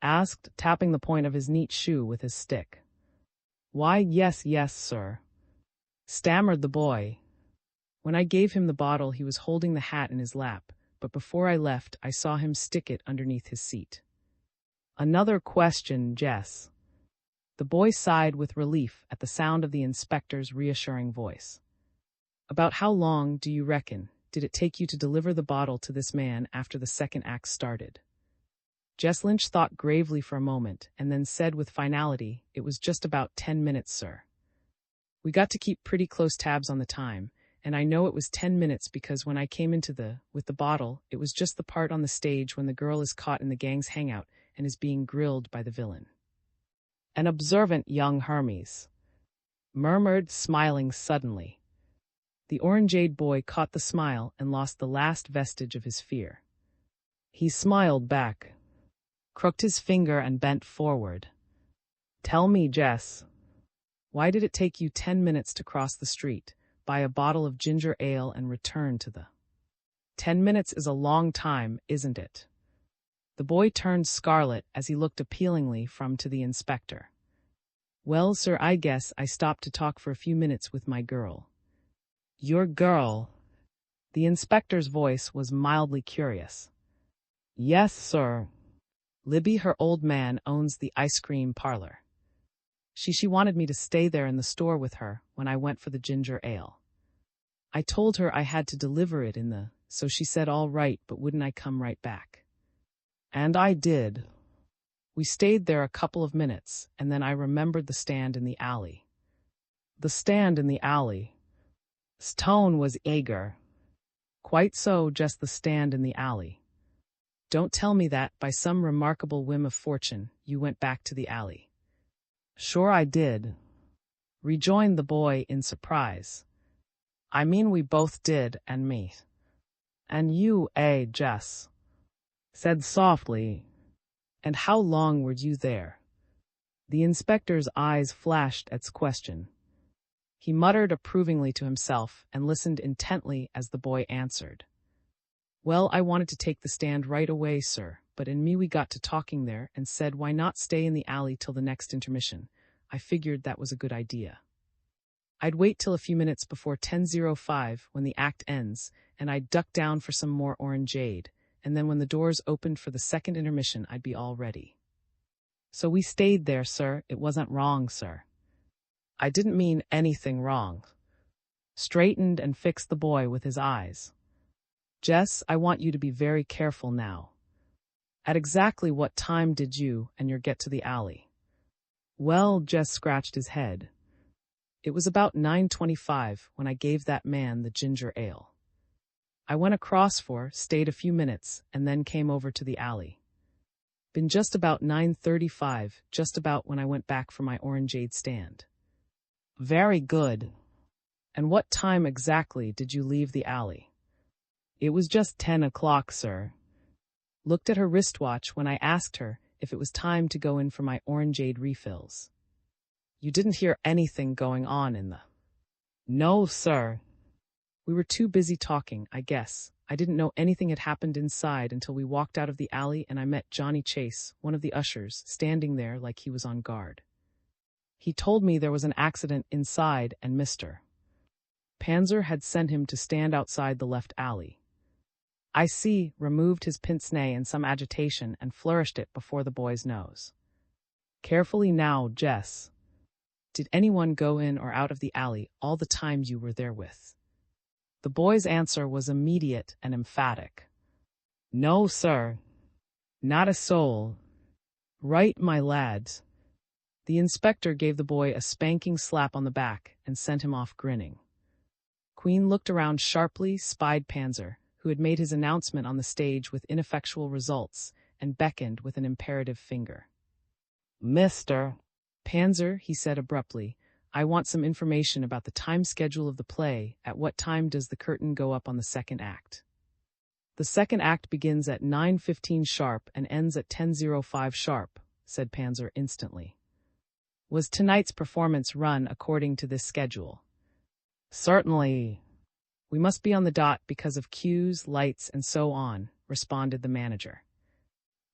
Asked, tapping the point of his neat shoe with his stick. Why, yes, sir, stammered the boy. When I gave him the bottle, he was holding the hat in his lap, but before I left, I saw him stick it underneath his seat. Another question, Jess. The boy sighed with relief at the sound of the inspector's reassuring voice. About how long, do you reckon, did it take you to deliver the bottle to this man after the second act started? Jess Lynch thought gravely for a moment and then said with finality, "It was just about 10 minutes, sir. We got to keep pretty close tabs on the time, and I know it was 10 minutes because when I came with the bottle, it was just the part on the stage when the girl is caught in the gang's hangout and is being grilled by the villain." An observant young Hermes murmured, smiling suddenly. The orangeade boy caught the smile and lost the last vestige of his fear. He smiled back, crooked his finger and bent forward. "Tell me, Jess, why did it take you 10 minutes to cross the street, buy a bottle of ginger ale and return to the... 10 minutes is a long time, isn't it?" The boy turned scarlet as he looked appealingly to the inspector. "Well, sir, I guess I stopped to talk for a few minutes with my girl." "Your girl?" The inspector's voice was mildly curious. "Yes, sir. Libby, her old man, owns the ice cream parlor. She wanted me to stay there in the store with her when I went for the ginger ale. I told her I had to deliver it so she said all right, but wouldn't I come right back? And I did. We stayed there a couple of minutes, and then I remembered the stand in the alley." "The stand in the alley?" His tone was eager. "Quite so, just the stand in the alley. Don't tell me that, by some remarkable whim of fortune, you went back to the alley." "Sure I did," rejoined the boy in surprise. "I mean we both did, and me." "And you, Jess?" said softly. "And how long were you there?" The inspector's eyes flashed at this question. He muttered approvingly to himself and listened intently as the boy answered. "Well, I wanted to take the stand right away, sir, but we got to talking there and said why not stay in the alley till the next intermission. I figured that was a good idea. I'd wait till a few minutes before 10:05 when the act ends, and I'd duck down for some more orangeade, and then when the doors opened for the second intermission I'd be all ready. So we stayed there, sir. It wasn't wrong, sir." "I didn't mean anything wrong," straightened and fixed the boy with his eyes. "Jess, I want you to be very careful now. At exactly what time did you and your get to the alley?" "Well," Jess scratched his head. "It was about 9:25 when I gave that man the ginger ale. I went across stayed a few minutes, and then came over to the alley. Been just about 9:35, just about when I went back for my orangeade stand." "Very good. And what time exactly did you leave the alley?" "It was just 10 o'clock, sir. Looked at her wristwatch when I asked her if it was time to go in for my orangeade refills." "You didn't hear anything going on in the..." "No, sir. We were too busy talking, I guess. I didn't know anything had happened inside until we walked out of the alley and I met Johnny Chase, one of the ushers, standing there like he was on guard. He told me there was an accident inside and Mr. Panzer had sent him to stand outside the left alley. I removed his pince-nez in some agitation and flourished it before the boy's nose. "Carefully now, Jess. Did anyone go in or out of the alley all the time you were there with?" The boy's answer was immediate and emphatic. "No, sir. Not a soul." "Right, my lads." The inspector gave the boy a spanking slap on the back and sent him off grinning. Queen looked around sharply, spied Panzer, who had made his announcement on the stage with ineffectual results, and beckoned with an imperative finger. "Mr. Panzer," he said abruptly, "I want some information about the time schedule of the play. At what time does the curtain go up on the second act?" "The second act begins at 9:15 sharp and ends at 10:05 sharp," said Panzer instantly. "Was tonight's performance run according to this schedule?" "Certainly. We must be on the dot because of cues, lights, and so on," responded the manager.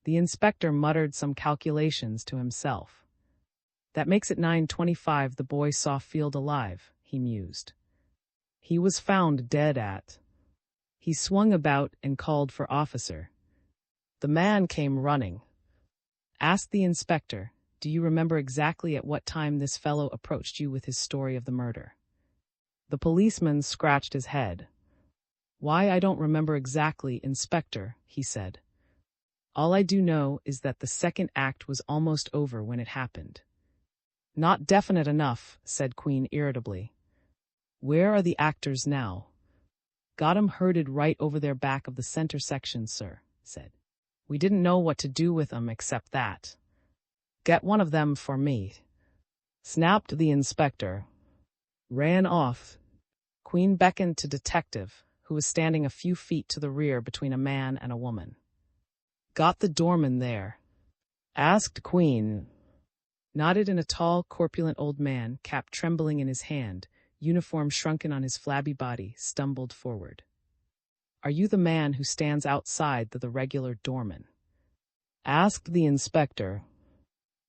The inspector muttered some calculations to himself. "That makes it 9:25 the boy saw Field alive," he mused. "He was found dead at..." He swung about and called for officer. The man came running. Asked the inspector, "Do you remember exactly at what time this fellow approached you with his story of the murder?" The policeman scratched his head. "Why, I don't remember exactly, Inspector," he said. All I do know is that the second act was almost over when it happened. Not definite enough, said Queen irritably. Where are the actors now? Got 'em herded right over their back of the center section, sir, said. We didn't know what to do with 'em except that. Get one of them for me. Snapped the inspector. Ran off. Queen beckoned to Detective, who was standing a few feet to the rear between a man and a woman. Got the doorman there? Asked Queen. Nodded, and a tall, corpulent old man, cap trembling in his hand, uniform shrunken on his flabby body, stumbled forward. Are you the man who stands outside the regular doorman? Asked the inspector.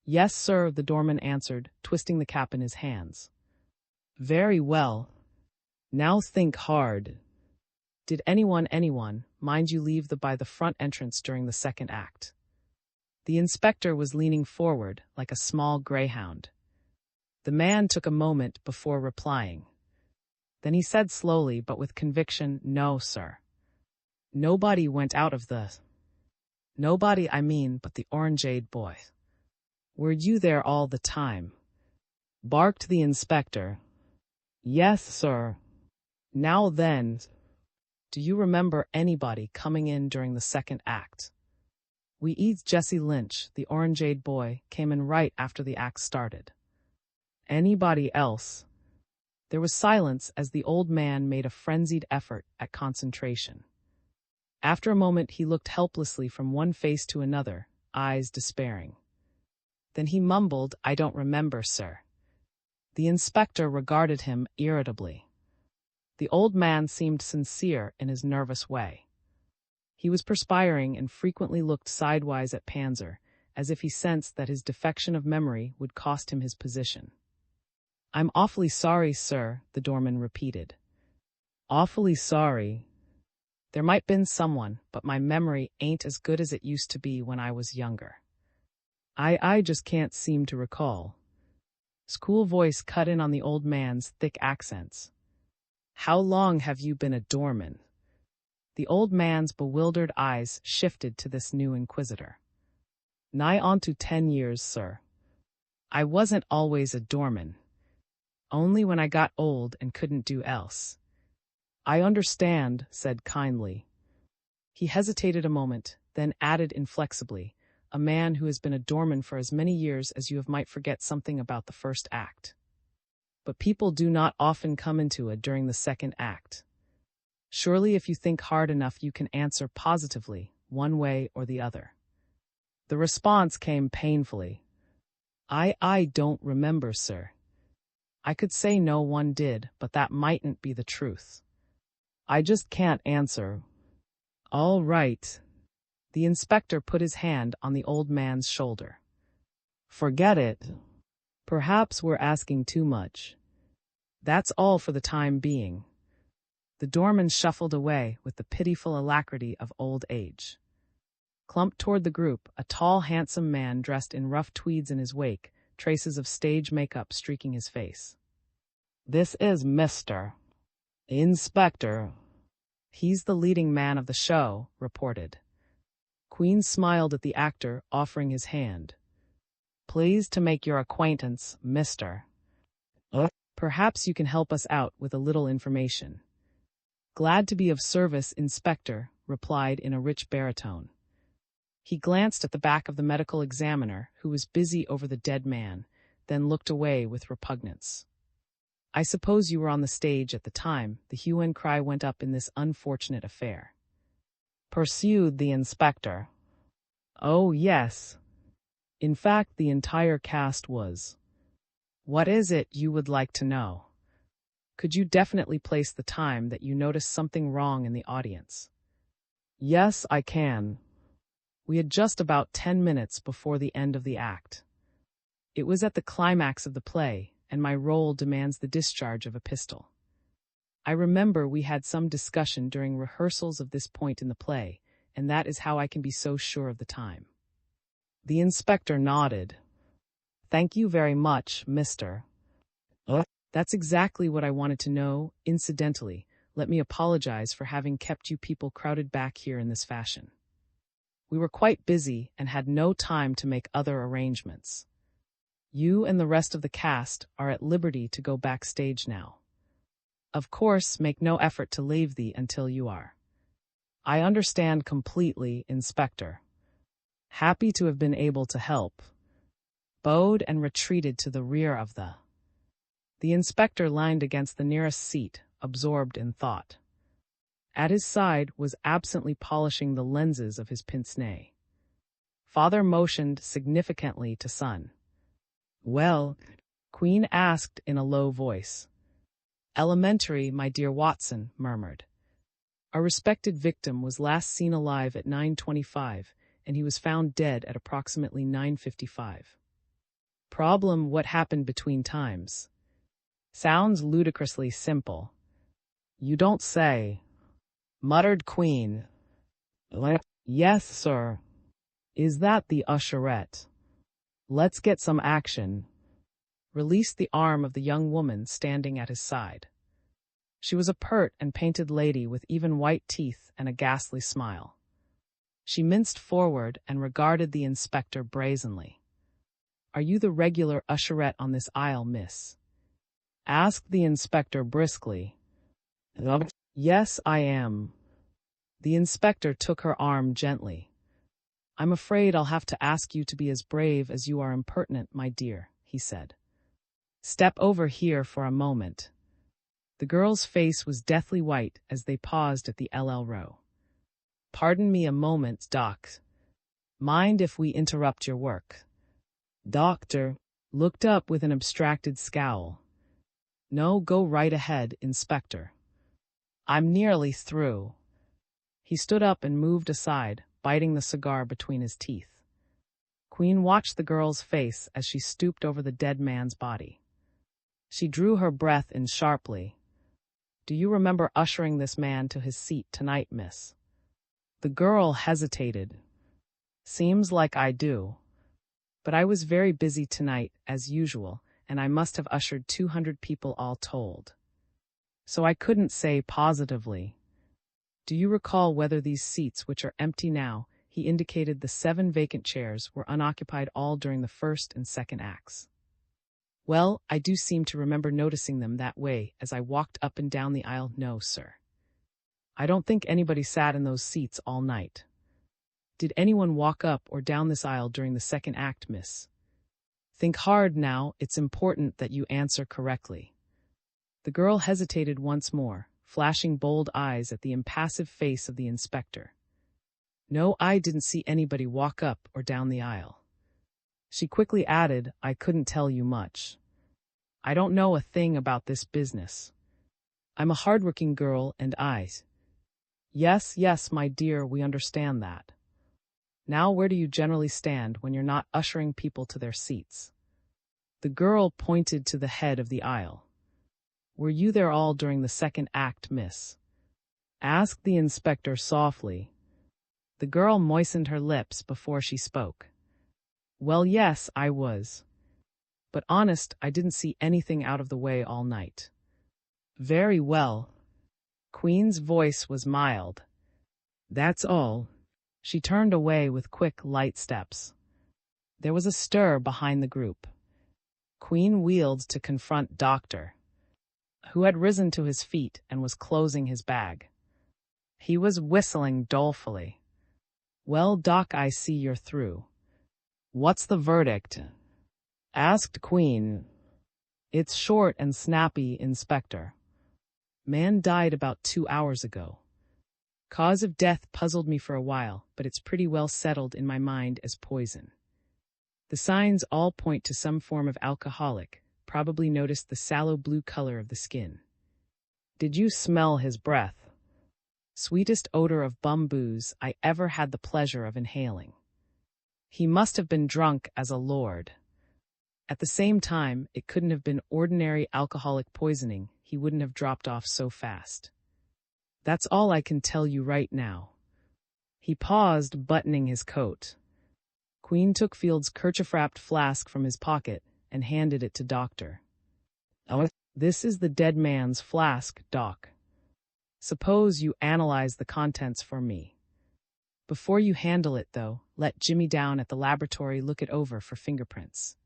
Yes, sir, the doorman answered, twisting the cap in his hands. Very well. Now think hard. Did anyone, mind you leave by the front entrance during the second act? The inspector was leaning forward like a small greyhound. The man took a moment before replying. Then he said slowly but with conviction, No, sir. Nobody went out of the... Nobody, but the orange-eyed boy. Were you there all the time? Barked the inspector. Yes, sir. Now then, do you remember anybody coming in during the second act? We eats Jesse Lynch, the orange-eyed boy, came in right after the act started. Anybody else? There was silence as the old man made a frenzied effort at concentration. After a moment he looked helplessly from one face to another, eyes despairing. Then he mumbled, I don't remember, sir. The inspector regarded him irritably. The old man seemed sincere in his nervous way. He was perspiring and frequently looked sidewise at Panzer, as if he sensed that his defection of memory would cost him his position. I'm awfully sorry, sir, the doorman repeated. Awfully sorry. There might been someone, but my memory ain't as good as it used to be when I was younger. I just can't seem to recall. School voice cut in on the old man's thick accents. How long have you been a doorman? The old man's bewildered eyes shifted to this new inquisitor. Nigh on to 10 years, sir. I wasn't always a doorman. Only when I got old and couldn't do else. I understand, said kindly. He hesitated a moment, then added inflexibly, a man who has been a doorman for as many years as you have might forget something about the first act. But people do not often come into it during the second act. Surely if you think hard enough you can answer positively, one way or the other. The response came painfully. I don't remember, sir. I could say no one did, but that mightn't be the truth. I just can't answer. All right. The inspector put his hand on the old man's shoulder. Forget it. Perhaps we're asking too much. That's all for the time being. The doorman shuffled away with the pitiful alacrity of old age. Clumped toward the group, a tall, handsome man dressed in rough tweeds in his wake, traces of stage makeup streaking his face. This is Mr. Inspector. He's the leading man of the show, reported. Queen smiled at the actor, offering his hand. Pleased to make your acquaintance, Mr. Perhaps you can help us out with a little information. Glad to be of service, Inspector, replied in a rich baritone. He glanced at the back of the medical examiner, who was busy over the dead man, then looked away with repugnance. I suppose you were on the stage at the time the hue and cry went up in this unfortunate affair. Pursued the inspector. Oh, yes. In fact, the entire cast was. What is it you would like to know? Could you definitely place the time that you noticed something wrong in the audience? Yes, I can. We had just about 10 minutes before the end of the act. It was at the climax of the play, and my role demands the discharge of a pistol. I remember we had some discussion during rehearsals of this point in the play, and that is how I can be so sure of the time. The inspector nodded. Thank you very much, Mr. That's exactly what I wanted to know. Incidentally, let me apologize for having kept you people crowded back here in this fashion. We were quite busy and had no time to make other arrangements. You and the rest of the cast are at liberty to go backstage now. Of course, make no effort to leave thee until you are. I understand completely, Inspector. Happy to have been able to help. Bowed and retreated to the rear of The inspector leaned against the nearest seat, absorbed in thought. At his side was absently polishing the lenses of his pince-nez. Father motioned significantly to son. "Well?" Queen asked in a low voice. "Elementary, my dear Watson," murmured. "Our respected victim was last seen alive at 9:25, and he was found dead at approximately 9:55. Problem: what happened between times? Sounds ludicrously simple." "You don't say," muttered Queen. "Yes, sir. Is that the usherette? Let's get some action." Released the arm of the young woman standing at his side. She was a pert and painted lady with even white teeth and a ghastly smile. She minced forward and regarded the inspector brazenly. "Are you the regular usherette on this aisle, miss?" asked the inspector briskly. "Yes, I am." The inspector took her arm gently. "I'm afraid I'll have to ask you to be as brave as you are impertinent, my dear," he said. "Step over here for a moment." The girl's face was deathly white as they paused at the LL row. "Pardon me a moment, Doc. Mind if we interrupt your work?" Doctor looked up with an abstracted scowl. "No, go right ahead, Inspector. I'm nearly through." He stood up and moved aside, biting the cigar between his teeth. Queen watched the girl's face as she stooped over the dead man's body. She drew her breath in sharply. "Do you remember ushering this man to his seat tonight, miss?" The girl hesitated. "Seems like I do. But I was very busy tonight, as usual, and I must have ushered 200 people all told. So I couldn't say positively. Do you recall whether these seats, which are empty now," he indicated the 7 vacant chairs, "were unoccupied all during the first and second acts?" "Well, I do seem to remember noticing them that way as I walked up and down the aisle. No, sir. I don't think anybody sat in those seats all night." "Did anyone walk up or down this aisle during the second act, miss?" "Think hard now, it's important that you answer correctly." The girl hesitated once more, flashing bold eyes at the impassive face of the inspector. "No, I didn't see anybody walk up or down the aisle." She quickly added, "I couldn't tell you much. I don't know a thing about this business. I'm a hardworking girl and Yes, yes, my dear, we understand that. Now where do you generally stand when you're not ushering people to their seats?" The girl pointed to the head of the aisle. "Were you there all during the second act, miss?" asked the inspector softly. The girl moistened her lips before she spoke. "Well, yes, I was. But honest, I didn't see anything out of the way all night." "Very well." Queen's voice was mild. "That's all." She turned away with quick, light steps. There was a stir behind the group. Queen wheeled to confront Doctor, who had risen to his feet and was closing his bag. He was whistling dolefully. "Well, Doc, I see you're through. What's the verdict?" asked Queen. "It's short and snappy, Inspector. Man died about 2 hours ago. Cause of death puzzled me for a while, but it's pretty well settled in my mind as poison. The signs all point to some form of alcoholic, probably noticed the sallow blue color of the skin. Did you smell his breath? Sweetest odor of bum booze I ever had the pleasure of inhaling. He must have been drunk as a lord. At the same time, it couldn't have been ordinary alcoholic poisoning. He wouldn't have dropped off so fast. That's all I can tell you right now." He paused, buttoning his coat. Queen took Field's kerchief-wrapped flask from his pocket and handed it to Doctor. "Oh, this is the dead man's flask, Doc. Suppose you analyze the contents for me." Before you handle it, though, let Jimmy down at the laboratory look it over for fingerprints.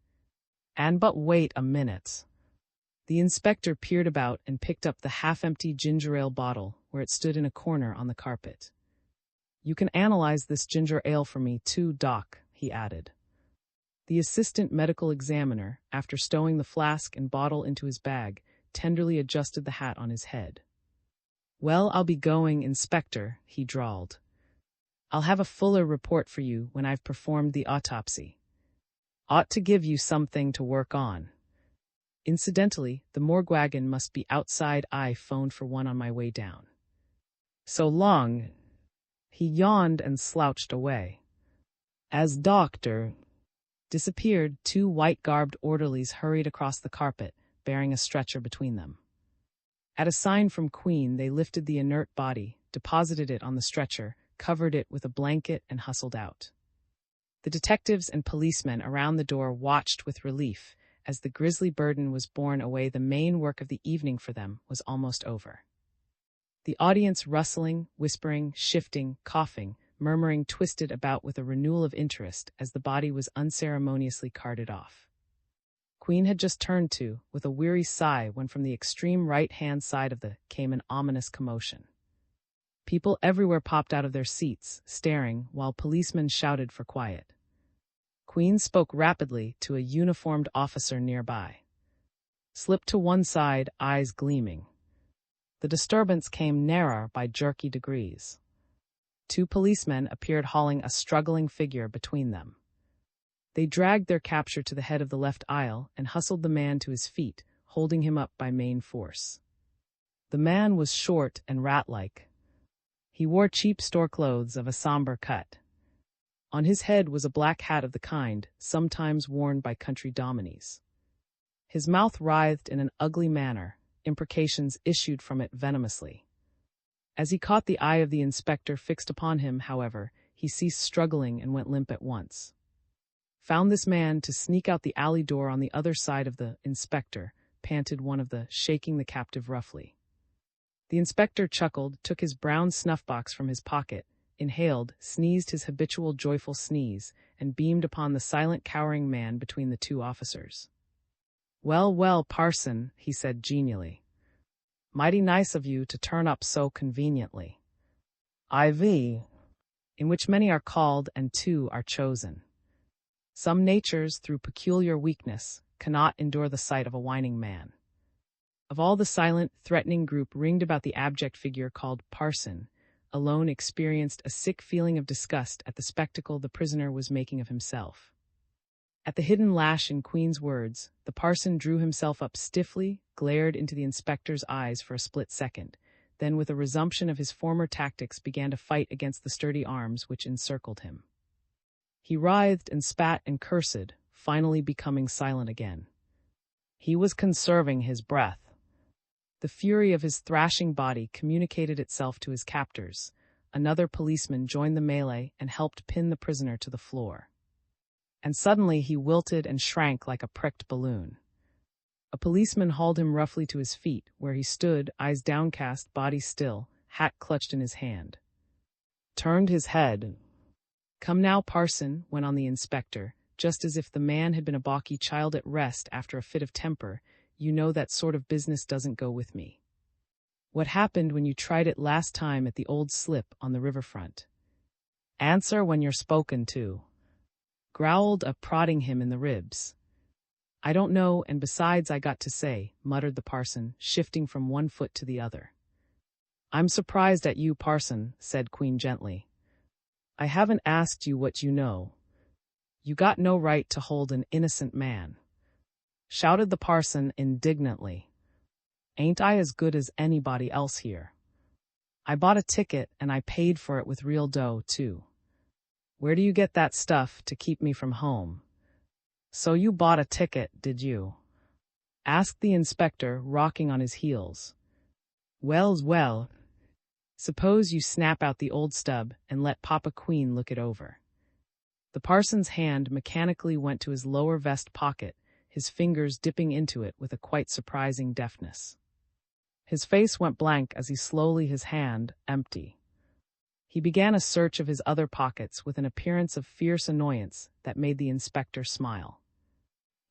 And but wait a minute. The inspector peered about and picked up the half-empty ginger ale bottle where it stood in a corner on the carpet. You can analyze this ginger ale for me too, Doc, he added. The assistant medical examiner, after stowing the flask and bottle into his bag, tenderly adjusted the hat on his head. Well, I'll be going, Inspector, he drawled. I'll have a fuller report for you when I've performed the autopsy. Ought to give you something to work on. Incidentally, the morgue wagon must be outside. I phoned for one on my way down. So long. He yawned and slouched away. As Doctor disappeared, two white-garbed orderlies hurried across the carpet, bearing a stretcher between them. At a sign from Queen, they lifted the inert body, deposited it on the stretcher, covered it with a blanket, and hustled out. The detectives and policemen around the door watched with relief. As the grisly burden was borne away, the main work of the evening for them was almost over. The audience, rustling, whispering, shifting, coughing, murmuring, twisted about with a renewal of interest as the body was unceremoniously carted off. Queen had just turned to, with a weary sigh, when from the extreme right-hand side of the came an ominous commotion. People everywhere popped out of their seats, staring, while policemen shouted for quiet. Queen spoke rapidly to a uniformed officer nearby. Slipped to one side, eyes gleaming. The disturbance came nearer by jerky degrees. Two policemen appeared hauling a struggling figure between them. They dragged their capture to the head of the left aisle and hustled the man to his feet, holding him up by main force. The man was short and rat-like. He wore cheap store clothes of a somber cut. On his head was a black hat of the kind sometimes worn by country dominies. His mouth writhed in an ugly manner, imprecations issued from it venomously. As he caught the eye of the inspector fixed upon him, however, he ceased struggling and went limp at once. Found this man to sneak out the alley door on the other side of the inspector, panted one of the, shaking the captive roughly. The inspector chuckled, took his brown snuff-box from his pocket, inhaled, sneezed his habitual joyful sneeze, and beamed upon the silent, cowering man between the two officers. Well, well, Parson, he said genially. Mighty nice of you to turn up so conveniently. IV, in which many are called and two are chosen. Some natures, through peculiar weakness, cannot endure the sight of a whining man. Of all the silent, threatening group ringed about the abject figure called Parson, alone experienced a sick feeling of disgust at the spectacle the prisoner was making of himself. At the hidden lash in Queen's words, the parson drew himself up stiffly, glared into the inspector's eyes for a split second, then with a resumption of his former tactics began to fight against the sturdy arms which encircled him. He writhed and spat and cursed, finally becoming silent again. He was conserving his breath. The fury of his thrashing body communicated itself to his captors. Another policeman joined the melee and helped pin the prisoner to the floor. And suddenly he wilted and shrank like a pricked balloon. A policeman hauled him roughly to his feet, where he stood, eyes downcast, body still, hat clutched in his hand. Turned his head. Come now, Parson, went on the inspector, just as if the man had been a balky child at rest after a fit of temper. You know that sort of business doesn't go with me. What happened when you tried it last time at the old slip on the riverfront? Answer when you're spoken to. Growled a, prodding him in the ribs. I don't know, and besides I got to say, muttered the parson, shifting from one foot to the other. I'm surprised at you, Parson, said Queen gently. I haven't asked you what you know. You got no right to hold an innocent man. Shouted the parson indignantly. Ain't I as good as anybody else here? I bought a ticket and I paid for it with real dough, too. Where do you get that stuff to keep me from home? So you bought a ticket, did you? Asked the inspector, rocking on his heels. Well's well. Suppose you snap out the old stub and let Papa Queen look it over. The parson's hand mechanically went to his lower vest pocket, his fingers dipping into it with a quite surprising deftness. His face went blank as he slowly his hand, empty. He began a search of his other pockets with an appearance of fierce annoyance that made the inspector smile.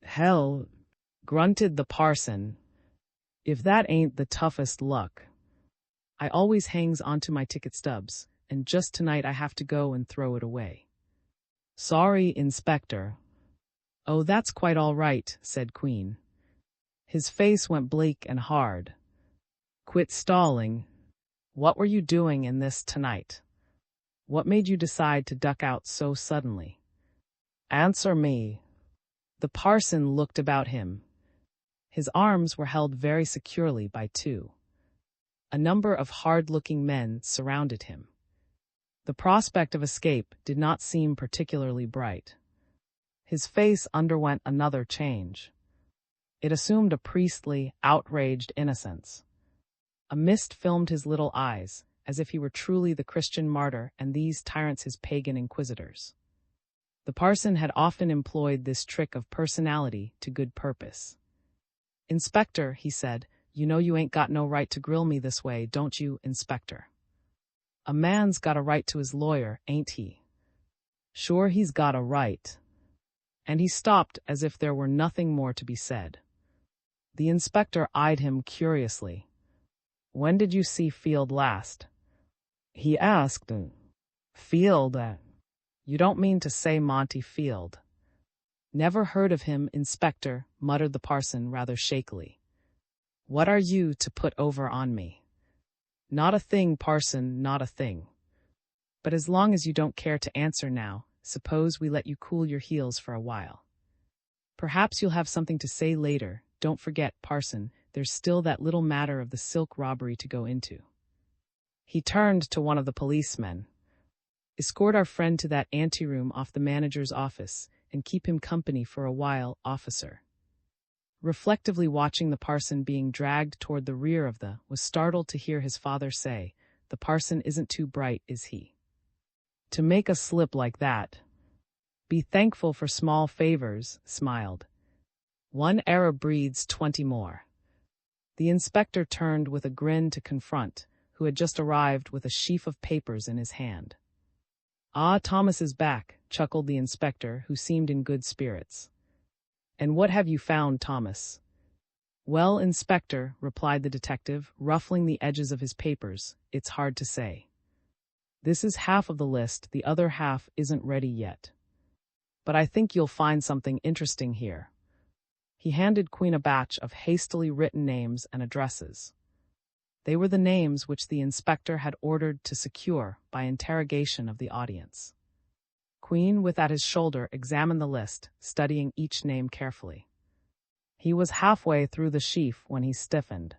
"Hell," grunted the parson, "if that ain't the toughest luck. I always hangs onto my ticket stubs, and just tonight I have to go and throw it away." "Sorry, Inspector." "Oh, that's quite all right," said Queen. His face went bleak and hard. "Quit stalling. What were you doing in this tonight? What made you decide to duck out so suddenly? Answer me." The parson looked about him. His arms were held very securely by two. A number of hard-looking men surrounded him. The prospect of escape did not seem particularly bright. His face underwent another change. It assumed a priestly, outraged innocence. A mist filmed his little eyes, as if he were truly the Christian martyr and these tyrants his pagan inquisitors. The parson had often employed this trick of personality to good purpose. "Inspector," he said, "you know you ain't got no right to grill me this way, don't you, Inspector? A man's got a right to his lawyer, ain't he?" "Sure he's got a right." And he stopped as if there were nothing more to be said. The inspector eyed him curiously. "When did you see Field last?" he asked. "Field? You don't mean to say Monty Field?" "Never heard of him, Inspector," muttered the parson rather shakily. "What are you to put over on me?" "Not a thing, parson, not a thing. But as long as you don't care to answer now, suppose we let you cool your heels for a while. Perhaps you'll have something to say later. Don't forget, parson, there's still that little matter of the silk robbery to go into." He turned to one of the policemen. "Escort our friend to that anteroom off the manager's office, and keep him company for a while, officer." Reflectively watching the parson being dragged toward the rear of was startled to hear his father say, "The parson isn't too bright, is he? To make a slip like that." "Be thankful for small favors," smiled. "One error breeds 20 more." The inspector turned with a grin to confront, who had just arrived with a sheaf of papers in his hand. "Ah, Thomas is back," chuckled the inspector, who seemed in good spirits. "And what have you found, Thomas?" "Well, Inspector," replied the detective, ruffling the edges of his papers, "it's hard to say. This is half of the list, the other half isn't ready yet. But I think you'll find something interesting here." He handed Queen a batch of hastily written names and addresses. They were the names which the inspector had ordered to secure by interrogation of the audience. Queen, with at his shoulder, examined the list, studying each name carefully. He was halfway through the sheaf when he stiffened.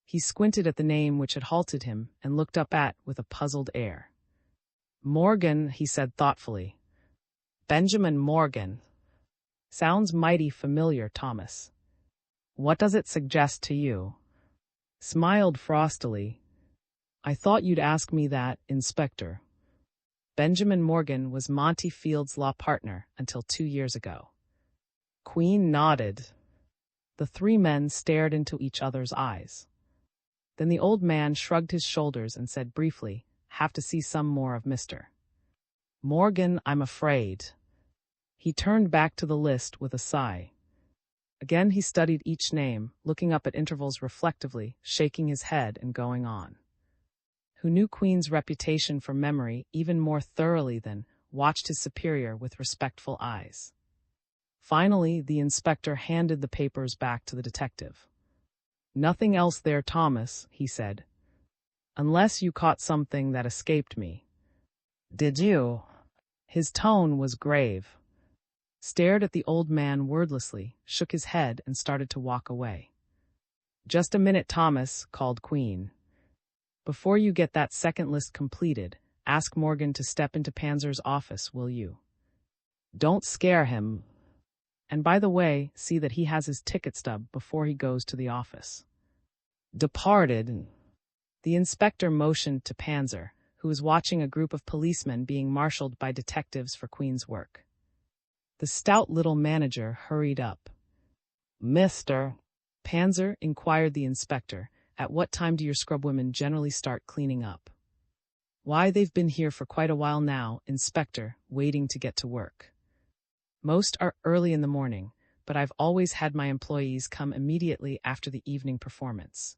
He squinted at the name which had halted him and looked up with a puzzled air. "Morgan," he said thoughtfully. "Benjamin Morgan. Sounds mighty familiar, Thomas. What does it suggest to you?" Smiled frostily. "I thought you'd ask me that, Inspector. Benjamin Morgan was Monty Field's law partner until 2 years ago." Queen nodded. The three men stared into each other's eyes. Then the old man shrugged his shoulders and said briefly, "Have to see some more of Mr. Morgan, I'm afraid." He turned back to the list with a sigh. Again he studied each name, looking up at intervals reflectively, shaking his head and going on. Who knew Queen's reputation for memory even more thoroughly than watched his superior with respectful eyes. Finally, the inspector handed the papers back to the detective. "Nothing else there, Thomas," he said. "Unless you caught something that escaped me." "Did you?" His tone was grave. Stared at the old man wordlessly, shook his head, and started to walk away. "Just a minute, Thomas," called Queen. "Before you get that second list completed, ask Morgan to step into Panzer's office, will you? Don't scare him. And by the way, see that he has his ticket stub before he goes to the office." Departed. The inspector motioned to Panzer, who was watching a group of policemen being marshaled by detectives for Queen's work. The stout little manager hurried up. "Mr. Panzer," inquired the inspector, "at what time do your scrubwomen generally start cleaning up?" Why, they've been here for quite a while now, Inspector, waiting to get to work. Most are early in the morning, but I've always had my employees come immediately after the evening performance.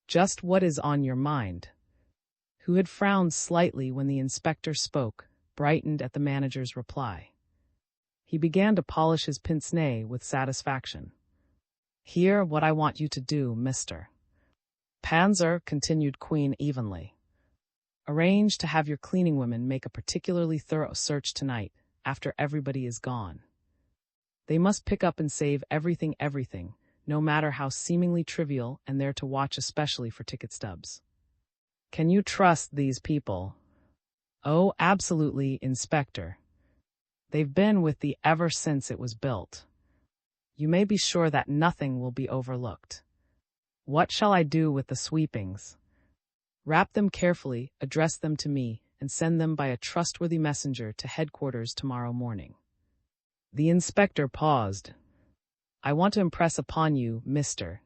Just what is on your mind? Who had frowned slightly when the inspector spoke, brightened at the manager's reply. He began to polish his pince-nez with satisfaction. Hear what I want you to do, Mr. Panzer, continued Queen evenly. Arrange to have your cleaning women make a particularly thorough search tonight, after everybody is gone. They must pick up and save everything, no matter how seemingly trivial, and they're to watch especially for ticket stubs. Can you trust these people? Oh, absolutely, Inspector. They've been with thee ever since it was built. You may be sure that nothing will be overlooked. What shall I do with the sweepings? Wrap them carefully, address them to me, and send them by a trustworthy messenger to headquarters tomorrow morning. The inspector paused. I want to impress upon you, Mr.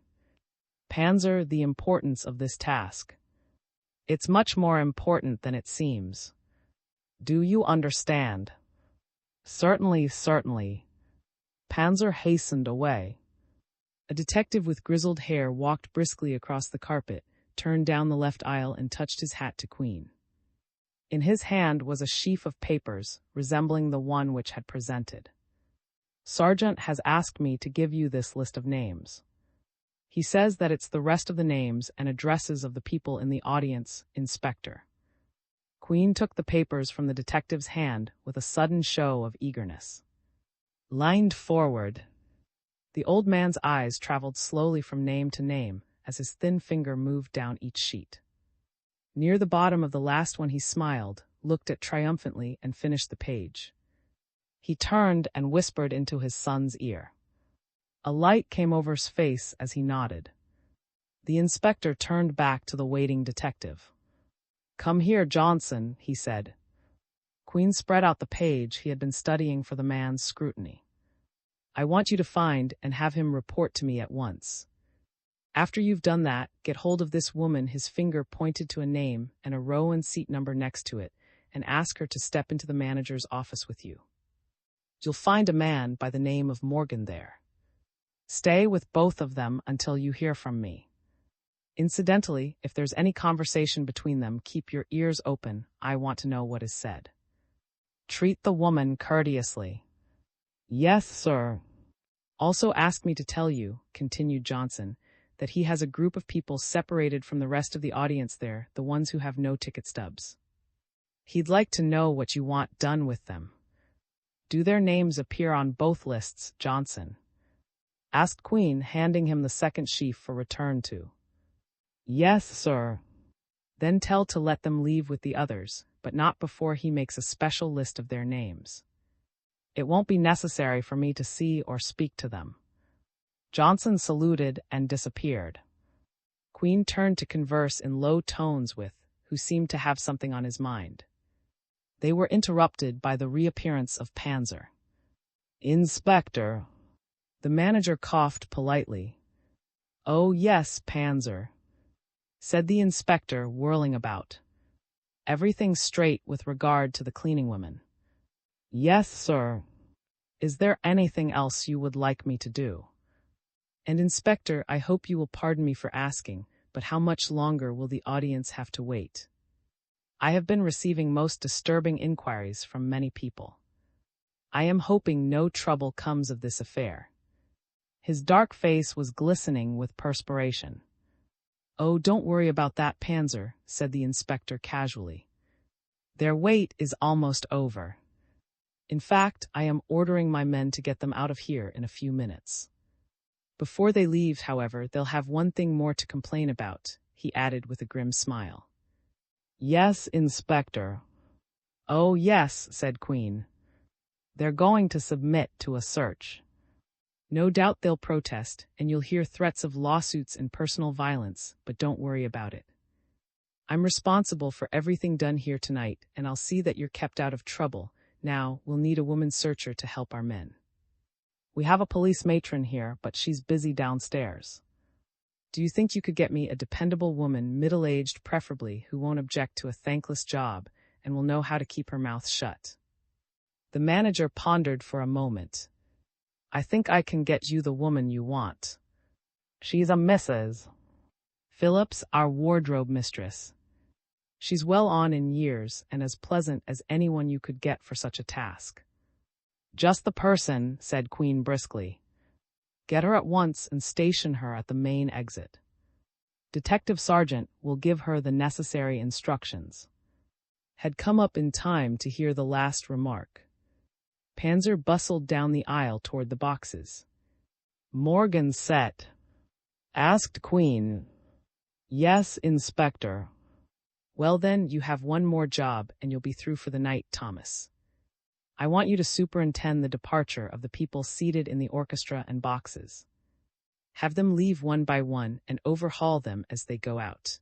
Panzer, the importance of this task. It's much more important than it seems. Do you understand? Certainly, certainly. Panzer hastened away. A detective with grizzled hair walked briskly across the carpet, turned down the left aisle and touched his hat to Queen. In his hand was a sheaf of papers, resembling the one which had presented. Sergeant has asked me to give you this list of names. He says that it's the rest of the names and addresses of the people in the audience, Inspector. Queen took the papers from the detective's hand with a sudden show of eagerness. Leaned forward. The old man's eyes traveled slowly from name to name as his thin finger moved down each sheet. Near the bottom of the last one he smiled, looked at triumphantly, and finished the page. He turned and whispered into his son's ear. A light came over his face as he nodded. The inspector turned back to the waiting detective. Come here, Johnson, he said. Queen spread out the page he had been studying for the man's scrutiny. I want you to find and have him report to me at once. After you've done that, get hold of this woman, his finger pointed to a name and a row and seat number next to it, and ask her to step into the manager's office with you. You'll find a man by the name of Morgan there. Stay with both of them until you hear from me. Incidentally, if there's any conversation between them, keep your ears open. I want to know what is said. Treat the woman courteously. Yes, sir. Also ask me to tell you, continued Johnson, that he has a group of people separated from the rest of the audience there, the ones who have no ticket stubs. He'd like to know what you want done with them. Do their names appear on both lists, Johnson? Asked Queen, handing him the second sheaf for return to. Yes, sir. Then tell to let them leave with the others, but not before he makes a special list of their names. It won't be necessary for me to see or speak to them. Johnson saluted and disappeared. Queen turned to converse in low tones with who seemed to have something on his mind. They were interrupted by the reappearance of Panzer. Inspector. The manager coughed politely. Oh yes, Panzer, said the inspector, whirling about. Everything straight with regard to the cleaning women. Yes, sir. Is there anything else you would like me to do? And Inspector, I hope you will pardon me for asking, but how much longer will the audience have to wait? I have been receiving most disturbing inquiries from many people. I am hoping no trouble comes of this affair. His dark face was glistening with perspiration. Oh, don't worry about that, Panzer, said the inspector casually. Their wait is almost over. In fact, I am ordering my men to get them out of here in a few minutes. Before they leave, however, they'll have one thing more to complain about, he added with a grim smile. Yes, Inspector. Oh, yes, said Queen. They're going to submit to a search. No doubt they'll protest, and you'll hear threats of lawsuits and personal violence, but don't worry about it. I'm responsible for everything done here tonight, and I'll see that you're kept out of trouble. Now, we'll need a woman searcher to help our men. We have a police matron here, but she's busy downstairs. Do you think you could get me a dependable woman, middle-aged preferably, who won't object to a thankless job and will know how to keep her mouth shut? The manager pondered for a moment. I think I can get you the woman you want. She's a Mrs. Phillips, our wardrobe mistress. She's well on in years and as pleasant as anyone you could get for such a task. Just the person, said Queen briskly. Get her at once and station her at the main exit. Detective Sergeant will give her the necessary instructions. Had come up in time to hear the last remark. Panzer bustled down the aisle toward the boxes. Morgan set. Asked Queen. Yes, Inspector. Well then, you have one more job and you'll be through for the night, Thomas. I want you to superintend the departure of the people seated in the orchestra and boxes. Have them leave one by one and overhaul them as they go out.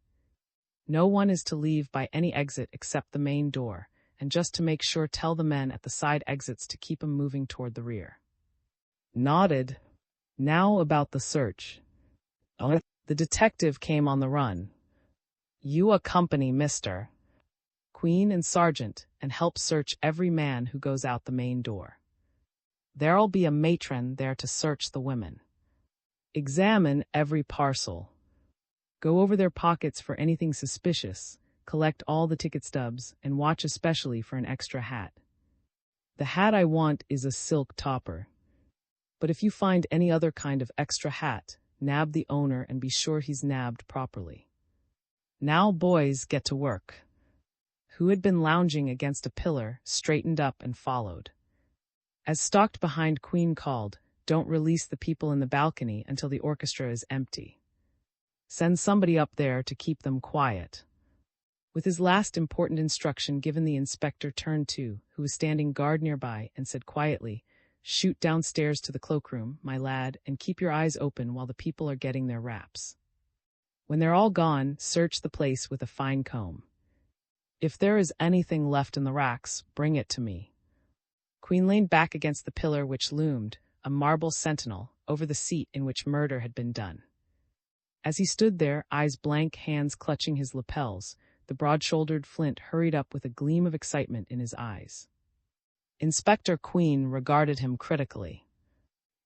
No one is to leave by any exit except the main door, and just to make sure tell the men at the side exits to keep 'em moving toward the rear. Nodded. Now about the search. The detective came on the run. You accompany Mr. Queen and Sergeant and help search every man who goes out the main door. There'll be a matron there to search the women. Examine every parcel. Go over their pockets for anything suspicious, collect all the ticket stubs, and watch especially for an extra hat. The hat I want is a silk topper. But if you find any other kind of extra hat, nab the owner and be sure he's nabbed properly. Now boys, get to work. Who had been lounging against a pillar, straightened up and followed. As stalked behind, Queen called, Don't release the people in the balcony until the orchestra is empty. Send somebody up there to keep them quiet. With his last important instruction given, the inspector turned to, who was standing guard nearby, and said quietly, Shoot downstairs to the cloakroom, my lad, and keep your eyes open while the people are getting their wraps. When they're all gone, search the place with a fine comb. If there is anything left in the racks, bring it to me. Queen leaned back against the pillar which loomed, a marble sentinel, over the seat in which murder had been done. As he stood there, eyes blank, hands clutching his lapels, the broad-shouldered Flint hurried up with a gleam of excitement in his eyes. Inspector Queen regarded him critically.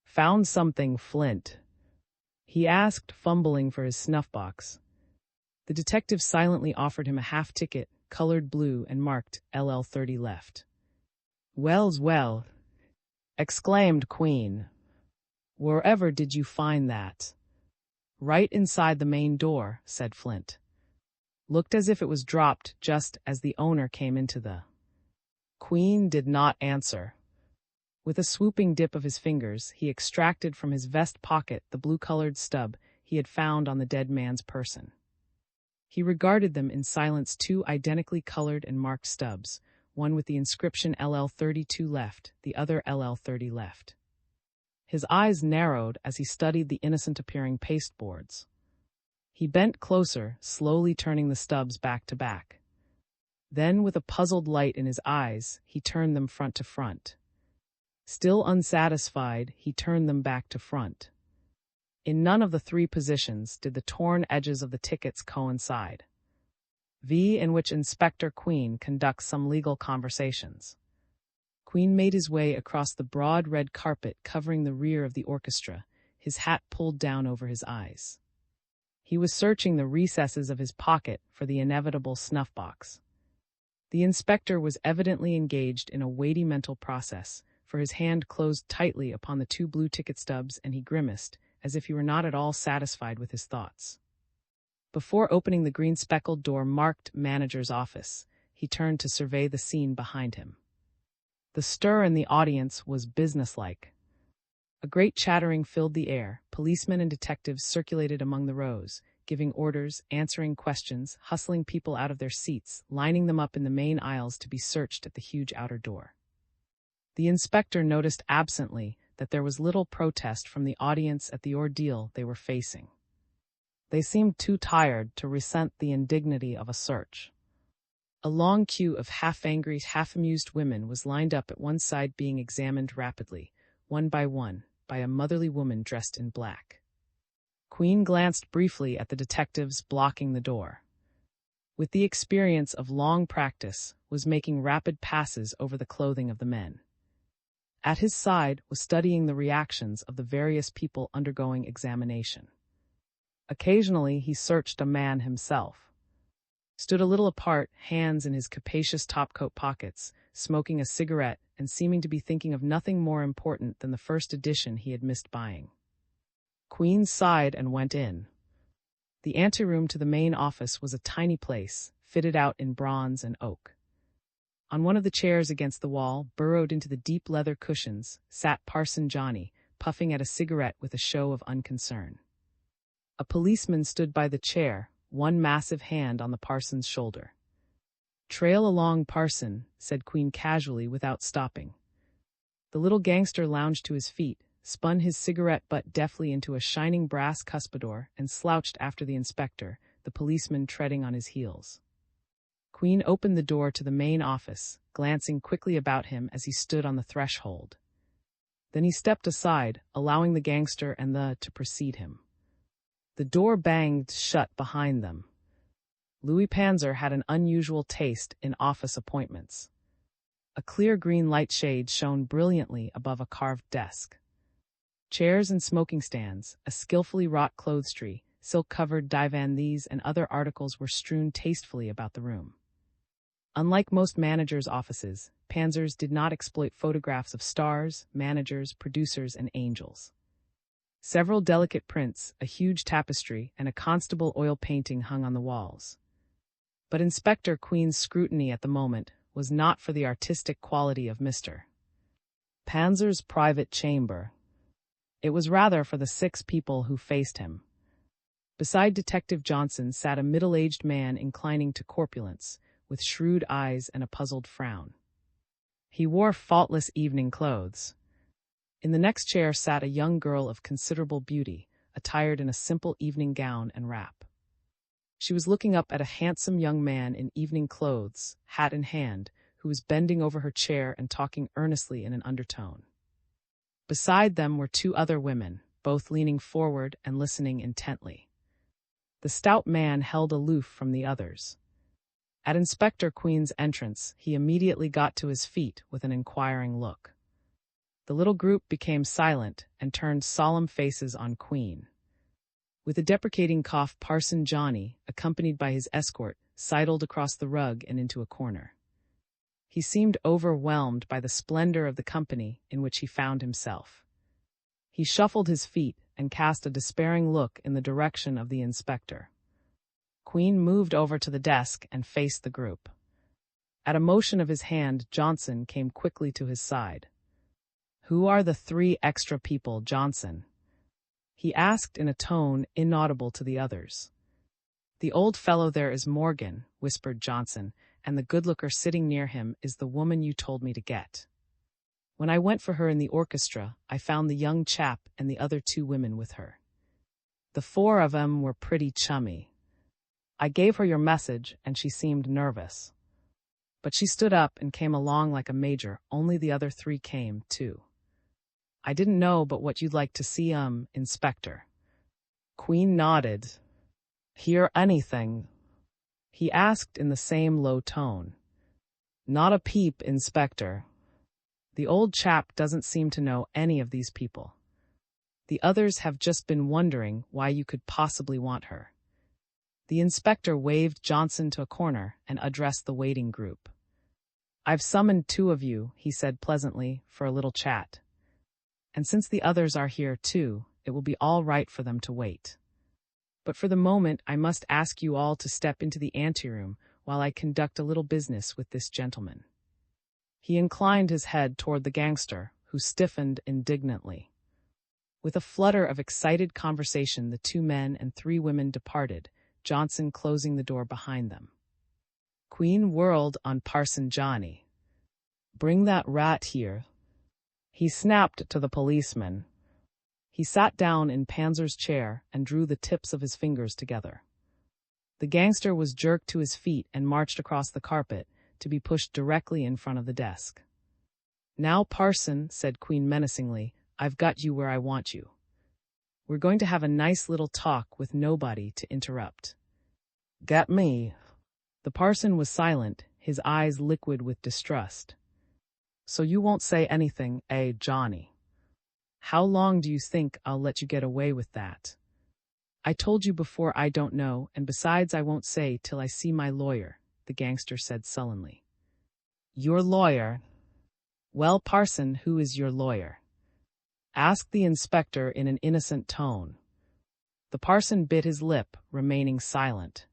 Found something, Flint? He asked, fumbling for his snuff-box. The detective silently offered him a half ticket, colored blue and marked LL30 left. Well's well, exclaimed Queen. Wherever did you find that? Right inside the main door, said Flint. Looked as if it was dropped just as the owner came into the... Queen did not answer. With a swooping dip of his fingers, he extracted from his vest pocket the blue-colored stub he had found on the dead man's person. He regarded them in silence, two identically colored and marked stubs, one with the inscription LL32 left, the other LL30 left. His eyes narrowed as he studied the innocent-appearing pasteboards. He bent closer, slowly turning the stubs back to back. Then, with a puzzled light in his eyes, he turned them front to front. Still unsatisfied, he turned them back to front. In none of the three positions did the torn edges of the tickets coincide. V. in which Inspector Queen conducts some legal conversations. Queen made his way across the broad red carpet covering the rear of the orchestra, his hat pulled down over his eyes. He was searching the recesses of his pocket for the inevitable snuff-box. The inspector was evidently engaged in a weighty mental process, for his hand closed tightly upon the two blue ticket stubs and he grimaced, as if he were not at all satisfied with his thoughts. Before opening the green-speckled door marked Manager's Office, he turned to survey the scene behind him. The stir in the audience was businesslike. A great chattering filled the air. Policemen and detectives circulated among the rows, giving orders, answering questions, hustling people out of their seats, lining them up in the main aisles to be searched at the huge outer door. The inspector noticed absently that there was little protest from the audience at the ordeal they were facing. They seemed too tired to resent the indignity of a search. A long queue of half-angry, half-amused women was lined up at one side being examined rapidly, one, by a motherly woman dressed in black. Queen glanced briefly at the detectives blocking the door. With the experience of long practice, was making rapid passes over the clothing of the men. At his side was studying the reactions of the various people undergoing examination. Occasionally he searched a man himself. Stood a little apart, hands in his capacious topcoat pockets, smoking a cigarette and seeming to be thinking of nothing more important than the first edition he had missed buying. Queen sighed and went in. The anteroom to the main office was a tiny place, fitted out in bronze and oak. On one of the chairs against the wall, burrowed into the deep leather cushions, sat Parson Johnny, puffing at a cigarette with a show of unconcern. A policeman stood by the chair, one massive hand on the parson's shoulder. "Trail along, Parson," said Queen casually without stopping. The little gangster lounged to his feet, spun his cigarette butt deftly into a shining brass cuspidor, and slouched after the inspector, the policeman treading on his heels. Queen opened the door to the main office, glancing quickly about him as he stood on the threshold. Then he stepped aside, allowing the gangster and to precede him. The door banged shut behind them. Louis Panzer had an unusual taste in office appointments. A clear green light shade shone brilliantly above a carved desk. Chairs and smoking stands, a skillfully wrought clothes tree, silk-covered divan, these and other articles were strewn tastefully about the room. Unlike most managers' offices, Panzer's did not exploit photographs of stars, managers, producers, and angels. Several delicate prints, a huge tapestry, and a constable oil painting hung on the walls. But Inspector Queen's scrutiny at the moment was not for the artistic quality of Mr. Panzer's private chamber. It was rather for the 6 people who faced him. Beside Detective Johnson sat a middle-aged man inclining to corpulence, with shrewd eyes and a puzzled frown. He wore faultless evening clothes. In the next chair sat a young girl of considerable beauty, attired in a simple evening gown and wrap. She was looking up at a handsome young man in evening clothes, hat in hand, who was bending over her chair and talking earnestly in an undertone. Beside them were 2 other women, both leaning forward and listening intently. The stout man held aloof from the others. At Inspector Queen's entrance, he immediately got to his feet with an inquiring look. The little group became silent and turned solemn faces on Queen. With a deprecating cough, Parson Johnny, accompanied by his escort, sidled across the rug and into a corner. He seemed overwhelmed by the splendor of the company in which he found himself. He shuffled his feet and cast a despairing look in the direction of the inspector. Queen moved over to the desk and faced the group. At a motion of his hand, Johnson came quickly to his side. "Who are the 3 extra people, Johnson?" he asked in a tone inaudible to the others. "The old fellow there is Morgan," whispered Johnson, "and the good-looker sitting near him is the woman you told me to get. When I went for her in the orchestra, I found the young chap and the other 2 women with her. The 4 of 'em were pretty chummy. I gave her your message, and she seemed nervous. But she stood up and came along like a major. Only the other 3 came, too. I didn't know but what you'd like to see Inspector." Queen nodded. "Hear anything?" he asked in the same low tone. "Not a peep, Inspector. The old chap doesn't seem to know any of these people. The others have just been wondering why you could possibly want her." The inspector waved Johnson to a corner and addressed the waiting group. "I've summoned 2 of you," he said pleasantly, "for a little chat. And since the others are here too, it will be all right for them to wait. But for the moment, I must ask you all to step into the anteroom while I conduct a little business with this gentleman." He inclined his head toward the gangster, who stiffened indignantly. With a flutter of excited conversation, the 2 men and 3 women departed, Johnson closing the door behind them. Queen whirled on Parson Johnny. "Bring that rat here," he snapped to the policeman. He sat down in Panzer's chair and drew the tips of his fingers together. The gangster was jerked to his feet and marched across the carpet, to be pushed directly in front of the desk. "Now, Parson," said Queen menacingly, "I've got you where I want you. We're going to have a nice little talk with nobody to interrupt. Get me? The parson was silent, his eyes liquid with distrust. So you won't say anything, eh, Johnny? How long do you think I'll let you get away with that? I told you before I don't know, and besides I won't say till I see my lawyer, the gangster said sullenly. Your lawyer? Well, parson, who is your lawyer? Asked the inspector in an innocent tone. The parson bit his lip, remaining silent.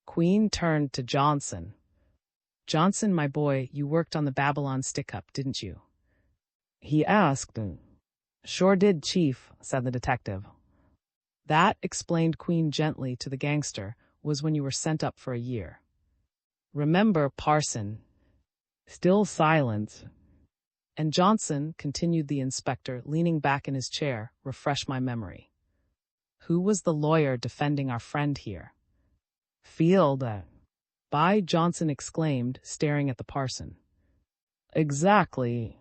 Queen turned to Johnson. Johnson, my boy, you worked on the Babylon stick-up, didn't you? He asked. Sure did, Chief, said the detective. That, explained Queen gently to the gangster, was when you were sent up for a year. Remember, parson. Still silence. And Johnson, continued the inspector, leaning back in his chair, refresh my memory. Who was the lawyer defending our friend here? Field. By Johnson exclaimed, staring at the parson. Exactly.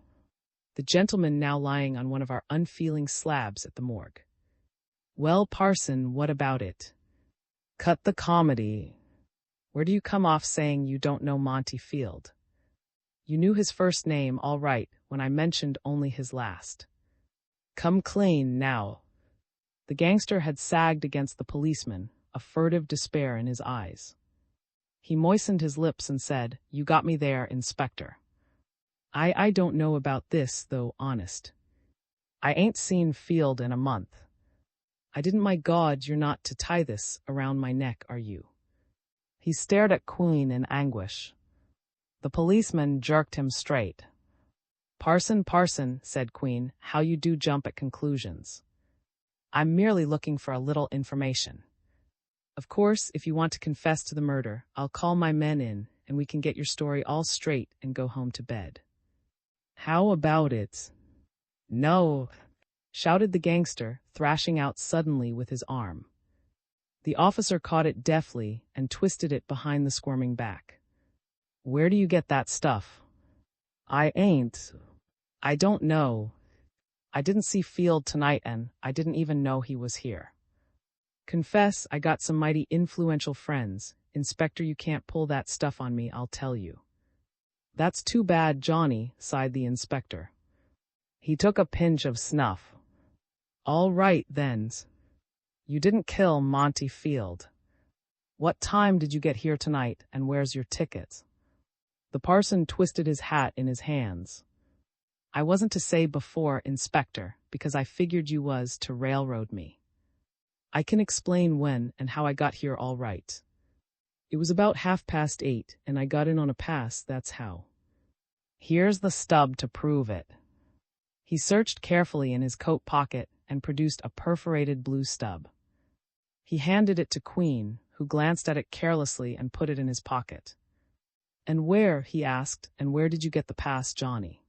The gentleman now lying on one of our unfeeling slabs at the morgue. Well, parson, what about it? Cut the comedy. Where do you come off saying you don't know Monty Field? You knew his first name all right when I mentioned only his last. Come clean now. The gangster had sagged against the policeman, a furtive despair in his eyes. He moistened his lips and said, You got me there, Inspector. I don't know about this, though, honest. I ain't seen Field in a month. I didn't, my God, you're not to tie this around my neck, are you? He stared at Queen in anguish. The policeman jerked him straight. Parson, said Queen, how you do jump at conclusions. I'm merely looking for a little information. Of course, if you want to confess to the murder, I'll call my men in, and we can get your story all straight and go home to bed. How about it? No, shouted the gangster, thrashing out suddenly with his arm. The officer caught it deftly and twisted it behind the squirming back. Where do you get that stuff? I don't know. I didn't see Field tonight and I didn't even know he was here. Confess, I got some mighty influential friends. Inspector, you can't pull that stuff on me, I'll tell you. That's too bad, Johnny, sighed the inspector. He took a pinch of snuff. All right, then. You didn't kill Monty Field. What time did you get here tonight, and where's your ticket? The parson twisted his hat in his hands. I wasn't to say before, Inspector, because I figured you was to railroad me. I can explain when and how I got here all right. It was about 8:30, and I got in on a pass, that's how. Here's the stub to prove it. He searched carefully in his coat pocket and produced a perforated blue stub. He handed it to Queen, who glanced at it carelessly and put it in his pocket. And where, he asked, and where did you get the pass, Johnny?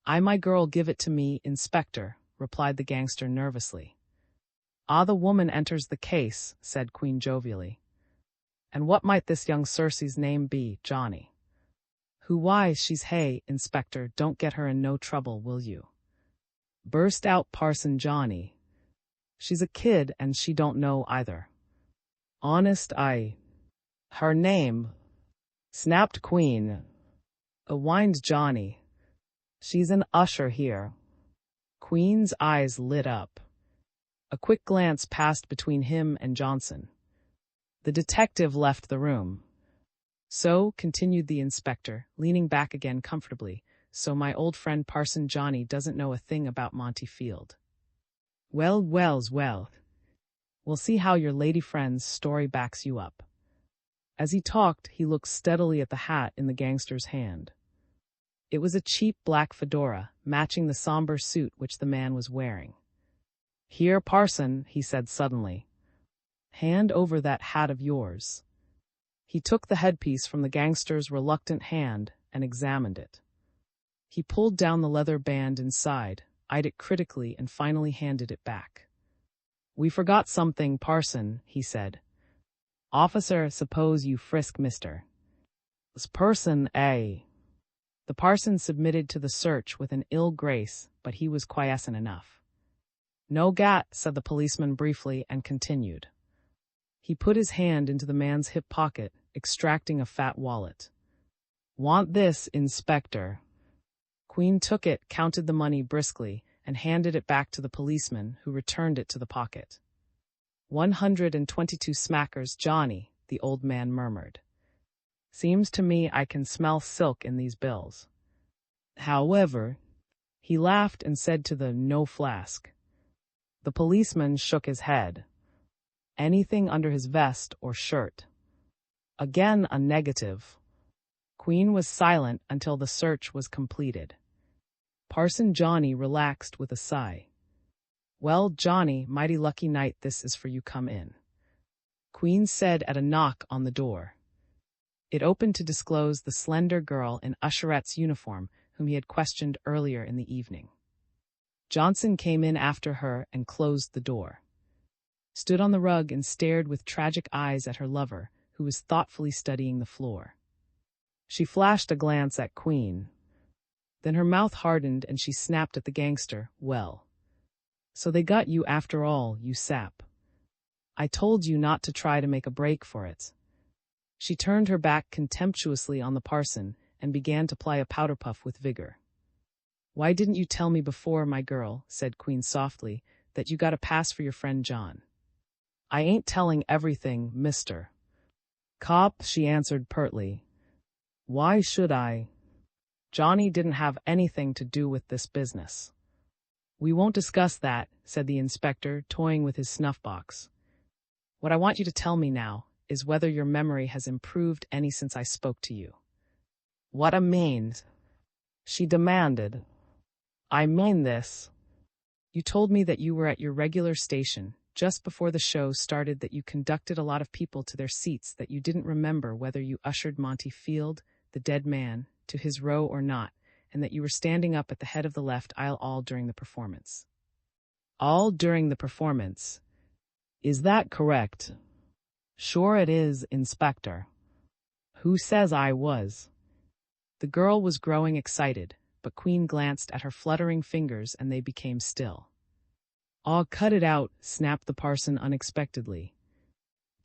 My girl give it to me, Inspector, replied the gangster nervously. Ah, the woman enters the case, said Queen jovially. And what might this young Circe's name be, Johnny? Who, why, she's hey, Inspector, don't get her in no trouble, will you? Burst out Parson Johnny. She's a kid and she don't know either. Honest, her name, snapped Queen. Whined Johnny. She's an usher here. Queen's eyes lit up. A quick glance passed between him and Johnson. The detective left the room. So, continued the inspector, leaning back again comfortably, so my old friend Parson Johnny doesn't know a thing about Monty Field. Well. We'll see how your lady friend's story backs you up. As he talked, he looked steadily at the hat in the gangster's hand. It was a cheap black fedora, matching the somber suit which the man was wearing. Here, Parson, he said suddenly. Hand over that hat of yours. He took the headpiece from the gangster's reluctant hand and examined it. He pulled down the leather band inside, eyed it critically, and finally handed it back. We forgot something, Parson, he said. Officer, suppose you frisk Mr. Person A. The parson submitted to the search with an ill grace, but he was quiescent enough. "No gat," said the policeman briefly and continued. He put his hand into the man's hip pocket, extracting a fat wallet. "Want this, Inspector?" Queen took it, counted the money briskly, and handed it back to the policeman, who returned it to the pocket. 122 smackers, Johnny, the old man murmured. "Seems to me I can smell silk in these bills. However," he laughed and said to the "no flask." The policeman shook his head. "Anything under his vest or shirt?" Again a negative. Queen was silent until the search was completed. Parson Johnny relaxed with a sigh. "Well, Johnny, mighty lucky night this is for you. Come in," Queen said at a knock on the door. It opened to disclose the slender girl in usherette's uniform whom he had questioned earlier in the evening. Johnson came in after her and closed the door, stood on the rug and stared with tragic eyes at her lover, who was thoughtfully studying the floor. She flashed a glance at Queen. Then her mouth hardened and she snapped at the gangster. "Well, so they got you after all, you sap. I told you not to try to make a break for it." She turned her back contemptuously on the parson and began to ply a powder puff with vigor. "Why didn't you tell me before, my girl," said Queen softly, "that you got a pass for your friend John?" "I ain't telling everything, mister Cop," she answered pertly. "Why should I? Johnny didn't have anything to do with this business." "We won't discuss that," said the inspector, toying with his snuff box. "What I want you to tell me now is whether your memory has improved any since I spoke to you." "What a means?" she demanded. "I mean this. You told me that you were at your regular station just before the show started, that you conducted a lot of people to their seats, that you didn't remember whether you ushered Monty Field, the dead man, to his row or not, and that you were standing up at the head of the left aisle all during the performance." "All during the performance? Is that correct?" "Sure it is, Inspector." "Who says I was?" The girl was growing excited, but Queen glanced at her fluttering fingers and they became still. "Aw, cut it out," snapped the parson unexpectedly.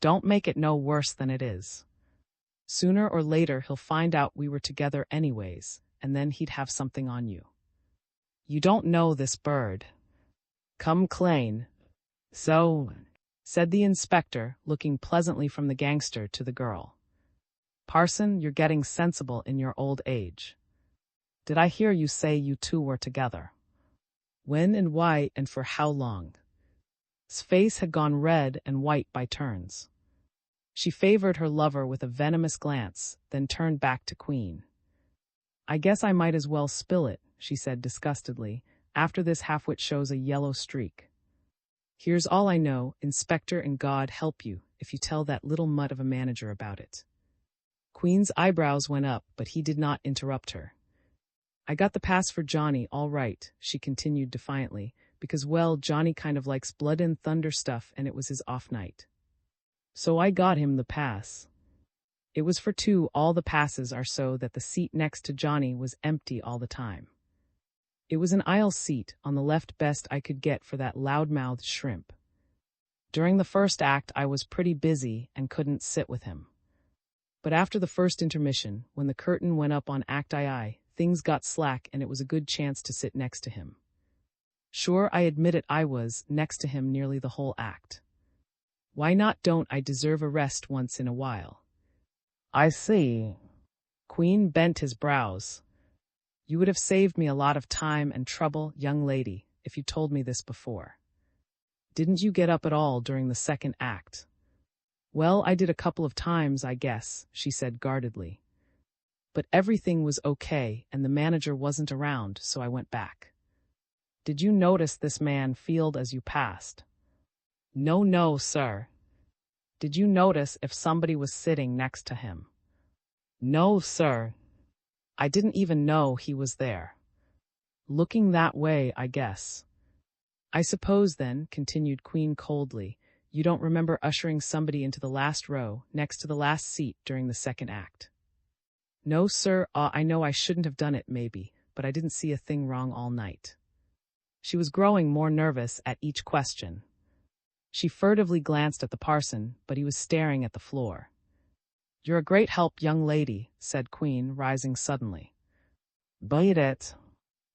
"Don't make it no worse than it is. Sooner or later he'll find out we were together anyways, and then he'd have something on you. You don't know this bird. Come clean." "So," said the inspector, looking pleasantly from the gangster to the girl. "Parson, you're getting sensible in your old age. Did I hear you say you two were together? When and why and for how long?" His face had gone red and white by turns. She favored her lover with a venomous glance, then turned back to Queen. "I guess I might as well spill it," she said disgustedly. "After this half-wit shows a yellow streak. Here's all I know, Inspector, and God help you if you tell that little mutt of a manager about it." Queen's eyebrows went up, but he did not interrupt her. "I got the pass for Johnny, all right," she continued defiantly, "because, well, Johnny kind of likes blood and thunder stuff and it was his off night. So I got him the pass. It was for two. All the passes are so that the seat next to Johnny was empty all the time. It was an aisle seat on the left, best I could get for that loudmouthed shrimp. During the first act I was pretty busy and couldn't sit with him. But after the first intermission, when the curtain went up on Act II, things got slack and it was a good chance to sit next to him. Sure, I admit it, I was next to him nearly the whole act. Why not? Don't I deserve a rest once in a while?" "I see." Queen bent his brows. "You would have saved me a lot of time and trouble, young lady, if you told me this before. Didn't you get up at all during the second act?" "Well, I did a couple of times, I guess," she said guardedly. "But everything was okay and the manager wasn't around, so I went back." "Did you notice this man Field as you passed?" No, sir." "Did you notice if somebody was sitting next to him?" "No, sir. I didn't even know he was there." "Looking that way, I guess." "I suppose then," continued Queen coldly, "you don't remember ushering somebody into the last row, next to the last seat, during the second act?" "No, sir. I know I shouldn't have done it, maybe, but I didn't see a thing wrong all night." She was growing more nervous at each question. She furtively glanced at the parson, but he was staring at the floor. "You're a great help, young lady," said Queen, rising suddenly. "Bite it."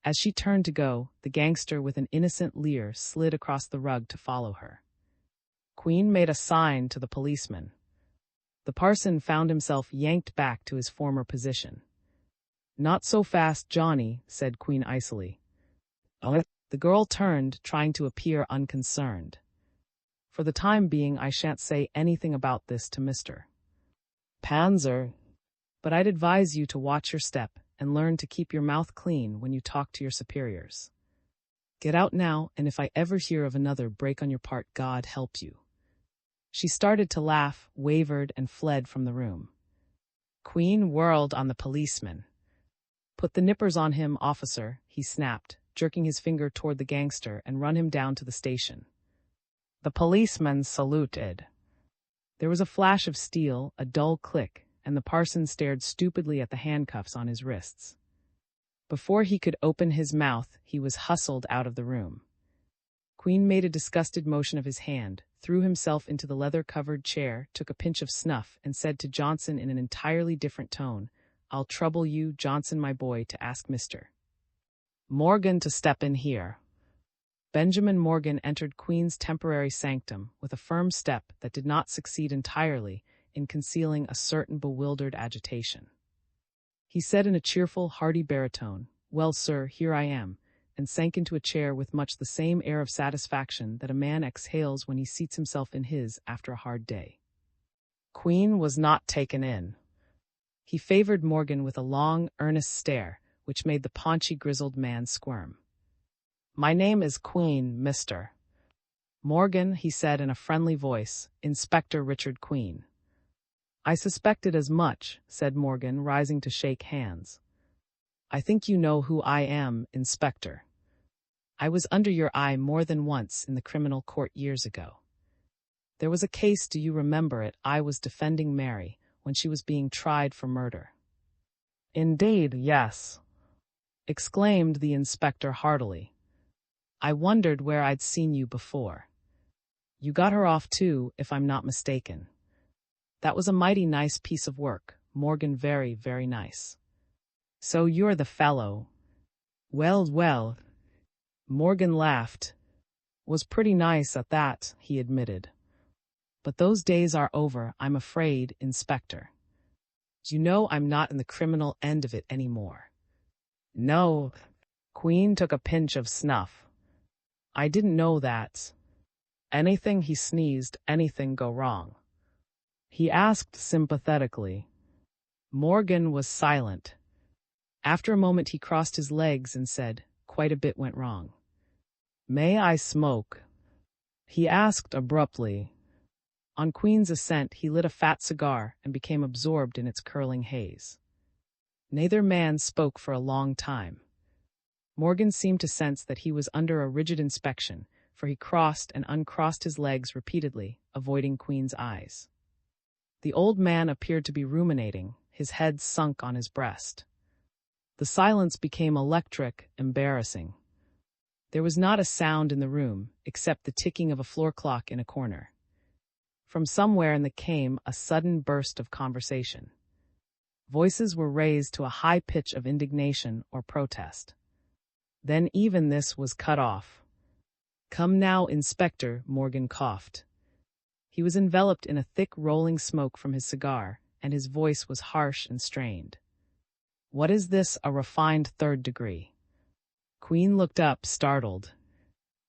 As she turned to go, the gangster with an innocent leer slid across the rug to follow her. Queen made a sign to the policeman. The parson found himself yanked back to his former position. "Not so fast, Johnny," said Queen icily. "Oh." The girl turned, trying to appear unconcerned. "For the time being, I shan't say anything about this to Mr. Panzer. But I'd advise you to watch your step and learn to keep your mouth clean when you talk to your superiors. Get out now, and if I ever hear of another break on your part, God help you." She started to laugh, wavered, and fled from the room. Queen whirled on the policeman. "Put the nippers on him, officer," he snapped, jerking his finger toward the gangster, "and run him down to the station." The policeman saluted. There was a flash of steel, a dull click, and the parson stared stupidly at the handcuffs on his wrists. Before he could open his mouth, he was hustled out of the room. Queen made a disgusted motion of his hand, threw himself into the leather-covered chair, took a pinch of snuff, and said to Johnson in an entirely different tone, "I'll trouble you, Johnson, my boy, to ask Mr. Morgan to step in here." Benjamin Morgan entered Queen's temporary sanctum with a firm step that did not succeed entirely in concealing a certain bewildered agitation. He said in a cheerful, hearty baritone, "Well, sir, here I am," and sank into a chair with much the same air of satisfaction that a man exhales when he seats himself in his after a hard day. Queen was not taken in. He favored Morgan with a long, earnest stare, which made the paunchy, grizzled man squirm. "My name is Queen, Mr. Morgan," he said in a friendly voice, "Inspector Richard Queen." "I suspected as much," said Morgan, rising to shake hands. "I think you know who I am, Inspector. I was under your eye more than once in the criminal court years ago. There was a case, do you remember it? I was defending Mary when she was being tried for murder." "Indeed, yes," exclaimed the inspector heartily. "I wondered where I'd seen you before. You got her off too, if I'm not mistaken. That was a mighty nice piece of work, Morgan, very, very nice. So you're the fellow." "Well, well," Morgan laughed. "Was pretty nice at that," he admitted. "But those days are over, I'm afraid, Inspector. You know I'm not in the criminal end of it anymore." "No." Queen took a pinch of snuff. "I didn't know that. Anything," he sneezed, "anything go wrong?" he asked sympathetically. Morgan was silent. After a moment he crossed his legs and said, "Quite a bit went wrong." "May I smoke?" he asked abruptly. On Queen's assent, he lit a fat cigar and became absorbed in its curling haze. Neither man spoke for a long time. Morgan seemed to sense that he was under a rigid inspection, for he crossed and uncrossed his legs repeatedly, avoiding Queen's eyes. The old man appeared to be ruminating, his head sunk on his breast. The silence became electric, embarrassing. There was not a sound in the room, except the ticking of a floor clock in a corner. From somewhere in the came a sudden burst of conversation. Voices were raised to a high pitch of indignation or protest. Then even this was cut off. "Come now, Inspector," Morgan coughed. He was enveloped in a thick rolling smoke from his cigar, and his voice was harsh and strained. "What is this, a refined third degree?" Queen looked up, startled.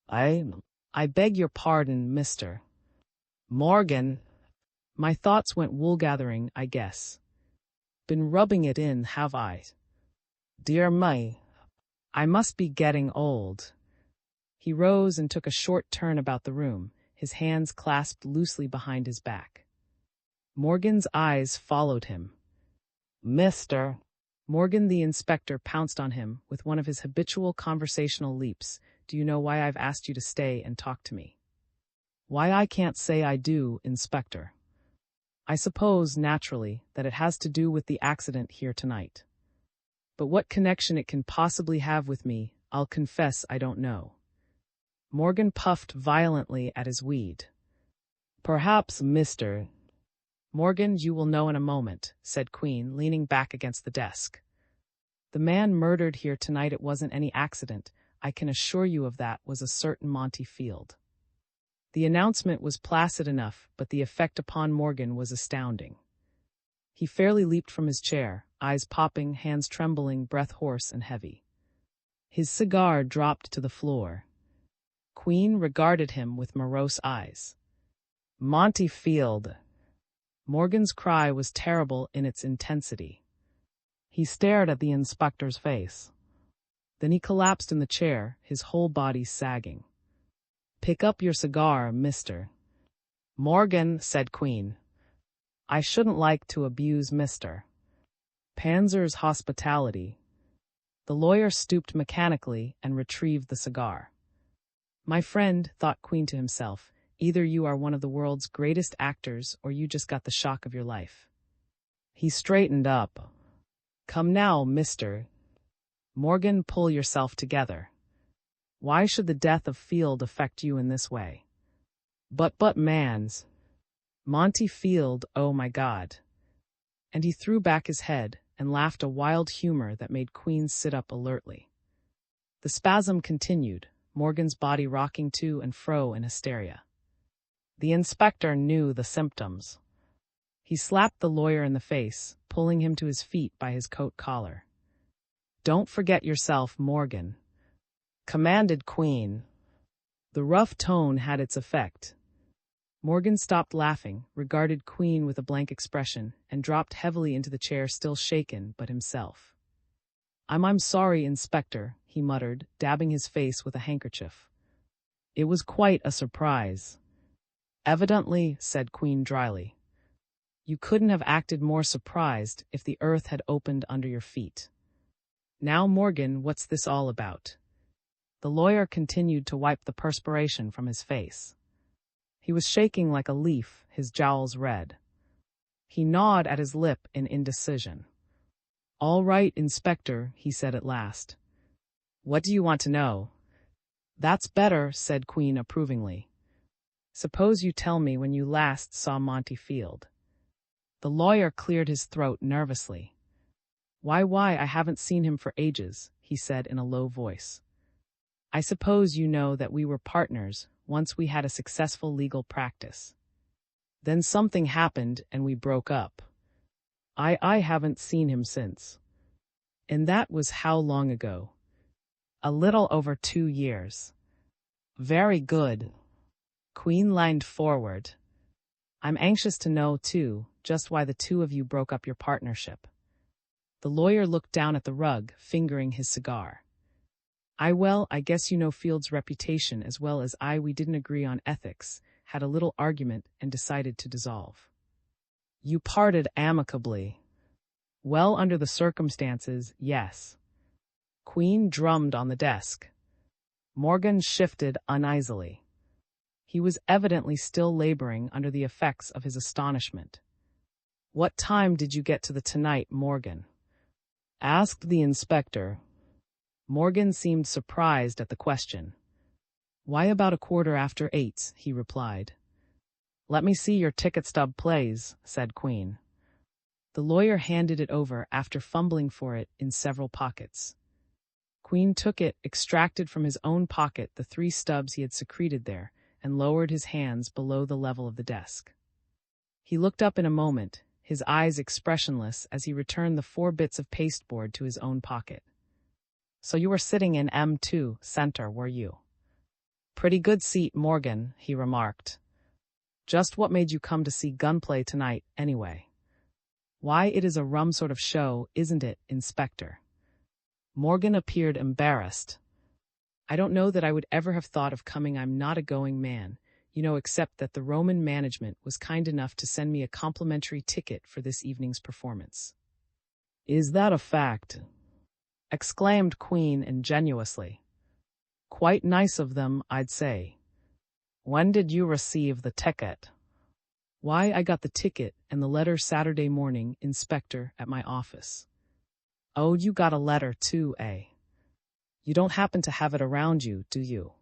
I beg your pardon, Mr. Morgan. My thoughts went wool-gathering, I guess. Been rubbing it in, have I? Dear me, I must be getting old." He rose and took a short turn about the room, his hands clasped loosely behind his back. Morgan's eyes followed him. "Mr. Morgan," the inspector pounced on him with one of his habitual conversational leaps. "Do you know why I've asked you to stay and talk to me?" "Why, I can't say I do, Inspector. I suppose, naturally, that it has to do with the accident here tonight. But what connection it can possibly have with me, I'll confess I don't know. Morgan puffed violently at his weed. Perhaps, Mr. Morgan, you will know in a moment, said Queen, leaning back against the desk. The man murdered here tonight, it wasn't any accident. I can assure you of that, was a certain Monty Field. The announcement was placid enough, but the effect upon Morgan was astounding. He fairly leaped from his chair, eyes popping, hands trembling, breath hoarse and heavy. His cigar dropped to the floor. Queen regarded him with morose eyes. Monty Field. Morgan's cry was terrible in its intensity. He stared at the inspector's face. Then he collapsed in the chair, his whole body sagging. Pick up your cigar, Mr. Morgan, said Queen. I shouldn't like to abuse Mr. Panzer's hospitality. The lawyer stooped mechanically and retrieved the cigar. My friend, thought Queen to himself, either you are one of the world's greatest actors or you just got the shock of your life. He straightened up. Come now, Mr. Morgan, pull yourself together. Why should the death of Field affect you in this way? But man's. Monty Field, oh my God. And he threw back his head and laughed a wild humor that made Queen sit up alertly. The spasm continued, Morgan's body rocking to and fro in hysteria. The inspector knew the symptoms. He slapped the lawyer in the face, pulling him to his feet by his coat collar. Don't forget yourself, Morgan, commanded Queen. The rough tone had its effect. Morgan stopped laughing, regarded Queen with a blank expression, and dropped heavily into the chair, still shaken but himself. I'm sorry, Inspector, he muttered, dabbing his face with a handkerchief. It was quite a surprise. Evidently, said Queen dryly. You couldn't have acted more surprised if the earth had opened under your feet. Now, Morgan, what's this all about? The lawyer continued to wipe the perspiration from his face. He was shaking like a leaf, his jowls red. He gnawed at his lip in indecision. All right, Inspector, he said at last. What do you want to know? That's better, said Queen approvingly. Suppose you tell me when you last saw Monty Field. The lawyer cleared his throat nervously. Why, I haven't seen him for ages, he said in a low voice. I suppose you know that we were partners once we had a successful legal practice. Then something happened and we broke up. I haven't seen him since. And that was how long ago? A little over 2 years. Very good. Queen leaned forward. I'm anxious to know, too, just why the two of you broke up your partnership. The lawyer looked down at the rug, fingering his cigar. I guess you know Field's reputation as well as I. We didn't agree on ethics, had a little argument, and decided to dissolve. You parted amicably. Well, under the circumstances, yes. Queen drummed on the desk. Morgan shifted uneasily. He was evidently still laboring under the effects of his astonishment. What time did you get to the tonight, Morgan? Asked the inspector. Morgan seemed surprised at the question. Why, about 8:15, he replied. Let me see your ticket stub, please, said Queen. The lawyer handed it over after fumbling for it in several pockets. Queen took it, extracted from his own pocket the 3 stubs he had secreted there, and lowered his hands below the level of the desk. He looked up in a moment, his eyes expressionless as he returned the 4 bits of pasteboard to his own pocket. So you were sitting in M2 center, were you? Pretty good seat, Morgan, he remarked. Just what made you come to see gunplay tonight, anyway? Why, it is a rum sort of show, isn't it, Inspector? Morgan appeared embarrassed. I don't know that I would ever have thought of coming. I'm not a going man, except that the Roman management was kind enough to send me a complimentary ticket for this evening's performance. Is that a fact? Exclaimed Queen ingenuously. Quite nice of them, I'd say. When did you receive the ticket? Why, I got the ticket and the letter Saturday morning, Inspector, at my office. Oh, you got a letter too, eh? You don't happen to have it around you, do you?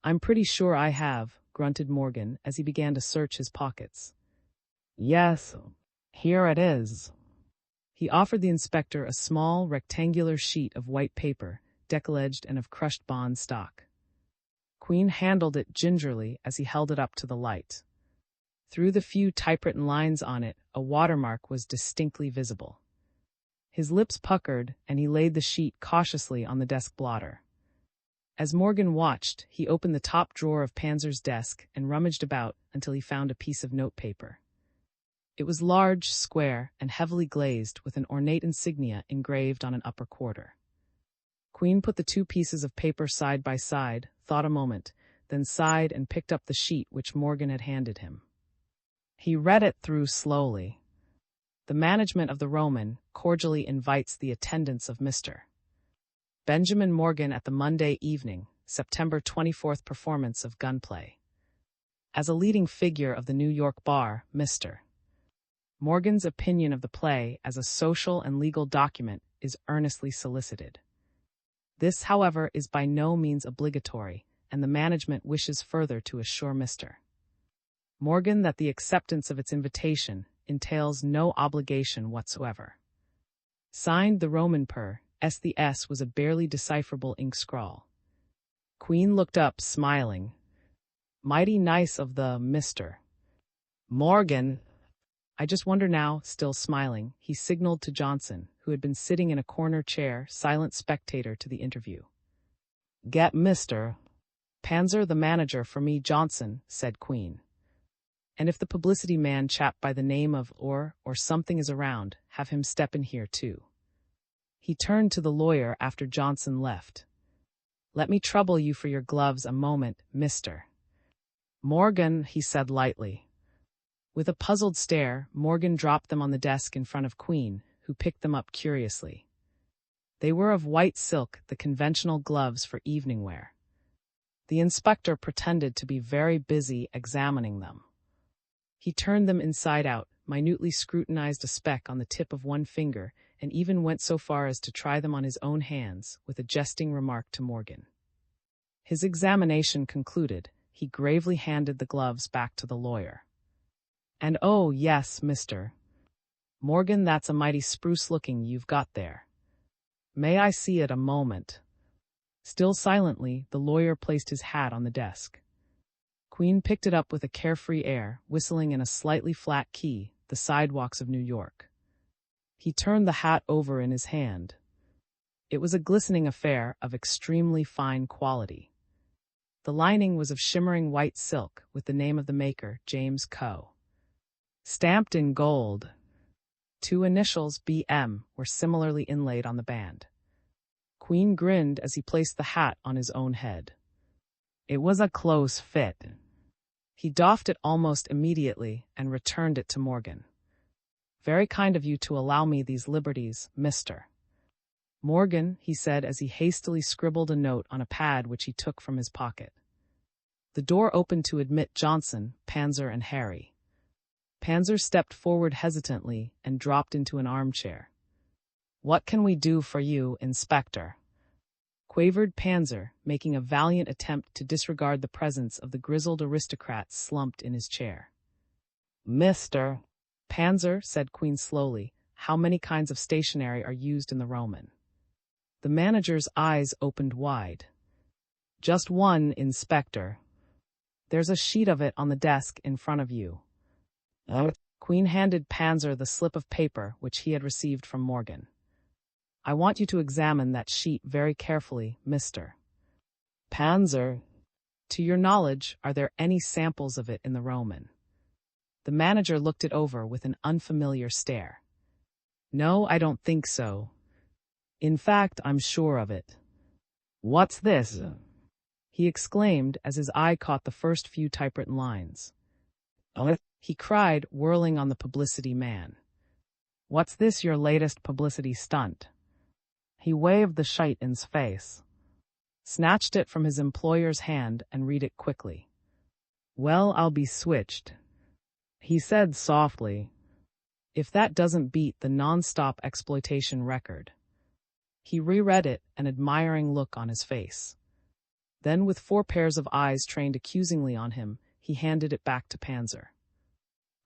I'm pretty sure I have, grunted Morgan as he began to search his pockets. Yes, here it is. He offered the inspector a small, rectangular sheet of white paper, decal-edged and of crushed bond stock. Queen handled it gingerly as he held it up to the light. Through the few typewritten lines on it, a watermark was distinctly visible. His lips puckered, and he laid the sheet cautiously on the desk blotter. As Morgan watched, he opened the top drawer of Panzer's desk and rummaged about until he found a piece of notepaper. It was large, square, and heavily glazed with an ornate insignia engraved on an upper quarter. Queen put the two pieces of paper side by side, thought a moment, then sighed and picked up the sheet which Morgan had handed him. He read it through slowly. The management of the Roman cordially invites the attendance of Mr. Benjamin Morgan at the Monday evening, September 24th performance of Gunplay. As a leading figure of the New York bar, Mr. Morgan's opinion of the play as a social and legal document is earnestly solicited. This, however, is by no means obligatory, and the management wishes further to assure Mr. Morgan that the acceptance of its invitation entails no obligation whatsoever. Signed the Roman per. S. The S was a barely decipherable ink scrawl. Queen looked up, smiling. Mighty nice of the Mr. Morgan. I just wonder now, still smiling, he signaled to Johnson, who had been sitting in a corner chair, silent spectator to the interview. Get Mr. Panzer the manager for me, Johnson, said Queen. And if the publicity man chap by the name of or something is around, have him step in here too. He turned to the lawyer after Johnson left. Let me trouble you for your gloves a moment, Mr. Morgan, he said lightly. With a puzzled stare, Morgan dropped them on the desk in front of Queen, who picked them up curiously. They were of white silk, the conventional gloves for evening wear. The inspector pretended to be very busy examining them. He turned them inside out, minutely scrutinized a speck on the tip of one finger, and even went so far as to try them on his own hands, with a jesting remark to Morgan. His examination concluded, he gravely handed the gloves back to the lawyer. And oh, yes, Mr. Morgan, that's a mighty spruce-looking you've got there. May I see it a moment? Still silently, the lawyer placed his hat on the desk. Queen picked it up with a carefree air, whistling in a slightly flat key, The Sidewalks of New York. He turned the hat over in his hand. It was a glistening affair of extremely fine quality. The lining was of shimmering white silk, with the name of the maker, James Co. Stamped in gold. Two initials, B.M., were similarly inlaid on the band. Queen grinned as he placed the hat on his own head. It was a close fit. He doffed it almost immediately and returned it to Morgan. Very kind of you to allow me these liberties, Mr. Morgan, he said as he hastily scribbled a note on a pad which he took from his pocket. The door opened to admit Johnson, Panzer, and Harry. Panzer stepped forward hesitantly and dropped into an armchair. What can we do for you, Inspector? Quavered Panzer, making a valiant attempt to disregard the presence of the grizzled aristocrat slumped in his chair. Mr. Panzer, said Queen slowly, how many kinds of stationery are used in the Roman? The manager's eyes opened wide. Just one, Inspector. There's a sheet of it on the desk in front of you. Queen handed Panzer the slip of paper which he had received from Morgan. I want you to examine that sheet very carefully, Mr. Panzer. To your knowledge, are there any samples of it in the Roman? The manager looked it over with an unfamiliar stare. No, I don't think so. In fact, I'm sure of it. What's this? He exclaimed as his eye caught the first few typewritten lines. He cried, whirling on the publicity man. What's this, your latest publicity stunt? He waved the sheet in his face, snatched it from his employer's hand and read it quickly. Well, I'll be switched, he said softly. If that doesn't beat the non-stop exploitation record. He reread it, an admiring look on his face. Then, with 4 pairs of eyes trained accusingly on him, he handed it back to Panzer.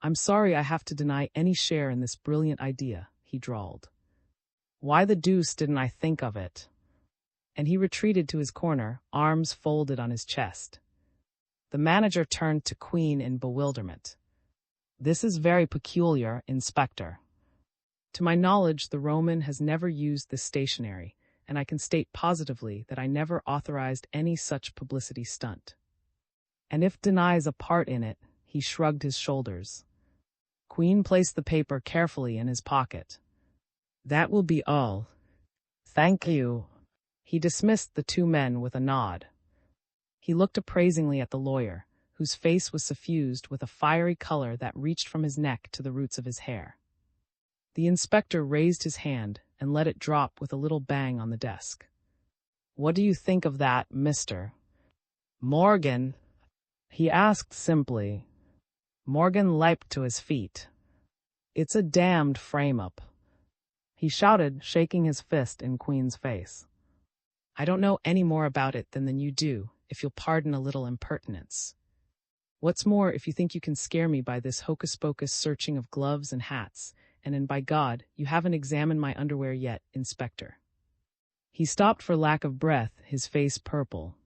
"I'm sorry I have to deny any share in this brilliant idea," he drawled. "Why the deuce didn't I think of it?" And he retreated to his corner, arms folded on his chest. The manager turned to Queen in bewilderment. "This is very peculiar, Inspector. To my knowledge, the Roman has never used this stationery, and I can state positively that I never authorized any such publicity stunt." And if denies a part in it, he shrugged his shoulders. Queen placed the paper carefully in his pocket. "That will be all. Thank you." He dismissed the 2 men with a nod. He looked appraisingly at the lawyer, whose face was suffused with a fiery color that reached from his neck to the roots of his hair. The inspector raised his hand and let it drop with a little bang on the desk. "What do you think of that, Mr. Morgan?" he asked simply. Morgan leaped to his feet. "It's a damned frame-up," he shouted, shaking his fist in Queen's face. "I don't know any more about it than you do, if you'll pardon a little impertinence. What's more, if you think you can scare me by this hocus-pocus searching of gloves and hats, and by God, you haven't examined my underwear yet, Inspector." He stopped for lack of breath, his face purple.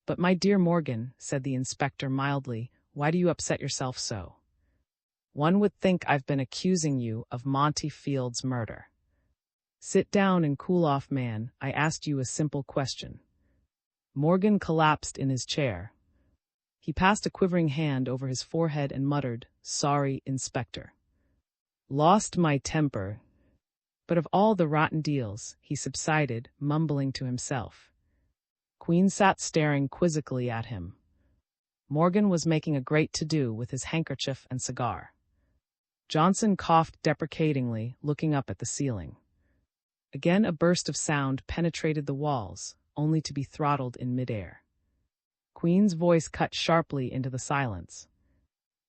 "But my dear Morgan," said the inspector mildly, "why do you upset yourself so? One would think I've been accusing you of Monty Field's murder. Sit down and cool off, man. I asked you a simple question." Morgan collapsed in his chair. He passed a quivering hand over his forehead and muttered, "Sorry, Inspector. Lost my temper." But of all the rotten deals, he subsided, mumbling to himself. Queen sat staring quizzically at him. Morgan was making a great to-do with his handkerchief and cigar. Johnson coughed deprecatingly, looking up at the ceiling. Again a burst of sound penetrated the walls, only to be throttled in midair. Queen's voice cut sharply into the silence.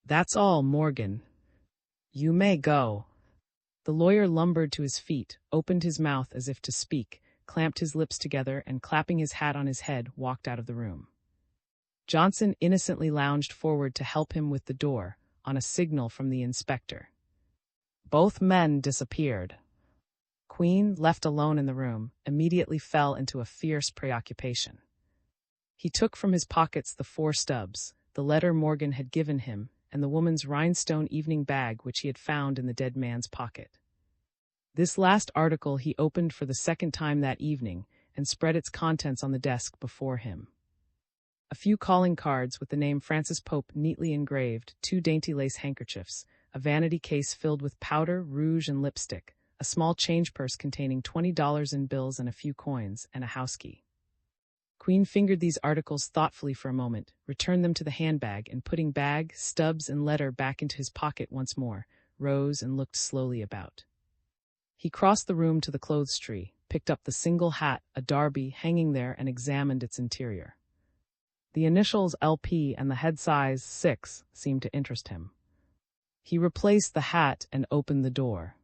"That's all, Morgan. You may go." The lawyer lumbered to his feet, opened his mouth as if to speak, clamped his lips together, and clapping his hat on his head, walked out of the room. Johnson innocently lounged forward to help him with the door, on a signal from the inspector. Both men disappeared. Queen, left alone in the room, immediately fell into a fierce preoccupation. He took from his pockets the 4 stubs, the letter Morgan had given him, and the woman's rhinestone evening bag which he had found in the dead man's pocket. This last article he opened for the 2nd time that evening and spread its contents on the desk before him. A few calling cards with the name Francis Pope neatly engraved, 2 dainty lace handkerchiefs, a vanity case filled with powder, rouge, and lipstick, a small change purse containing $20 in bills and a few coins, and a house key. Queen fingered these articles thoughtfully for a moment, returned them to the handbag, and putting bag, stubs, and letter back into his pocket once more, rose and looked slowly about. He crossed the room to the clothes tree, picked up the single hat, a derby, hanging there, and examined its interior. The initials LP and the head size 6 seemed to interest him. He replaced the hat and opened the door.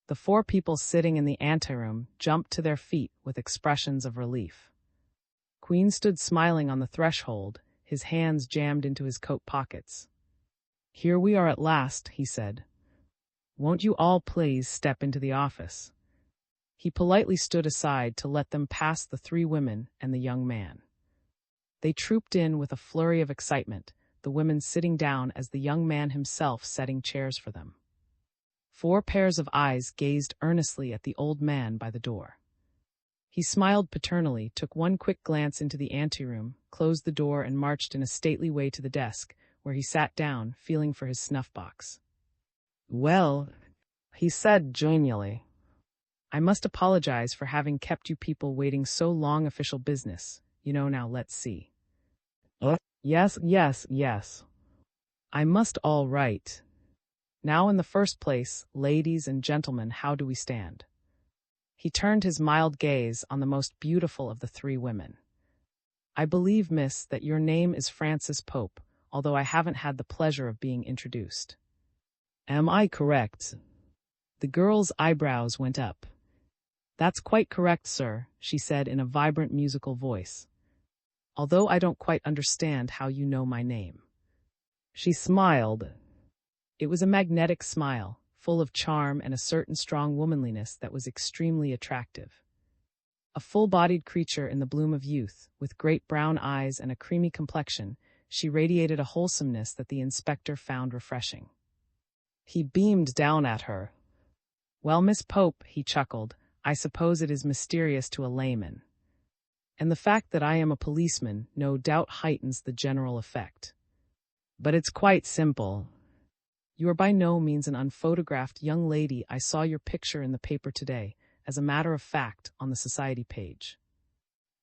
The 4 people sitting in the anteroom jumped to their feet with expressions of relief. Queen stood smiling on the threshold, his hands jammed into his coat pockets. "Here we are at last," he said. "Won't you all please step into the office?" He politely stood aside to let them pass the 3 women and the young man. They trooped in with a flurry of excitement, the women sitting down as the young man himself setting chairs for them. 4 pairs of eyes gazed earnestly at the old man by the door. He smiled paternally, took one quick glance into the anteroom, closed the door, and marched in a stately way to the desk, where he sat down, feeling for his snuff-box. "Well," he said genially, "I must apologize for having kept you people waiting so long. Official business. Now let's see." Yes. I must all right. Now, in the first place, ladies and gentlemen, how do we stand?" He turned his mild gaze on the most beautiful of the 3 women. "I believe, miss, that your name is Francis Pope, although I haven't had the pleasure of being introduced. Am I correct?" The girl's eyebrows went up. "That's quite correct, sir," she said in a vibrant musical voice. although I don't quite understand how you know my name." She smiled. It was a magnetic smile, full of charm and a certain strong womanliness that was extremely attractive. A full-bodied creature in the bloom of youth, with great brown eyes and a creamy complexion, she radiated a wholesomeness that the inspector found refreshing. He beamed down at her. "Well, Miss Pope," he chuckled, "I suppose it is mysterious to a layman. And the fact that I am a policeman no doubt heightens the general effect. But it's quite simple. You are by no means an unphotographed young lady. I saw your picture in the paper today, as a matter of fact, on the society page."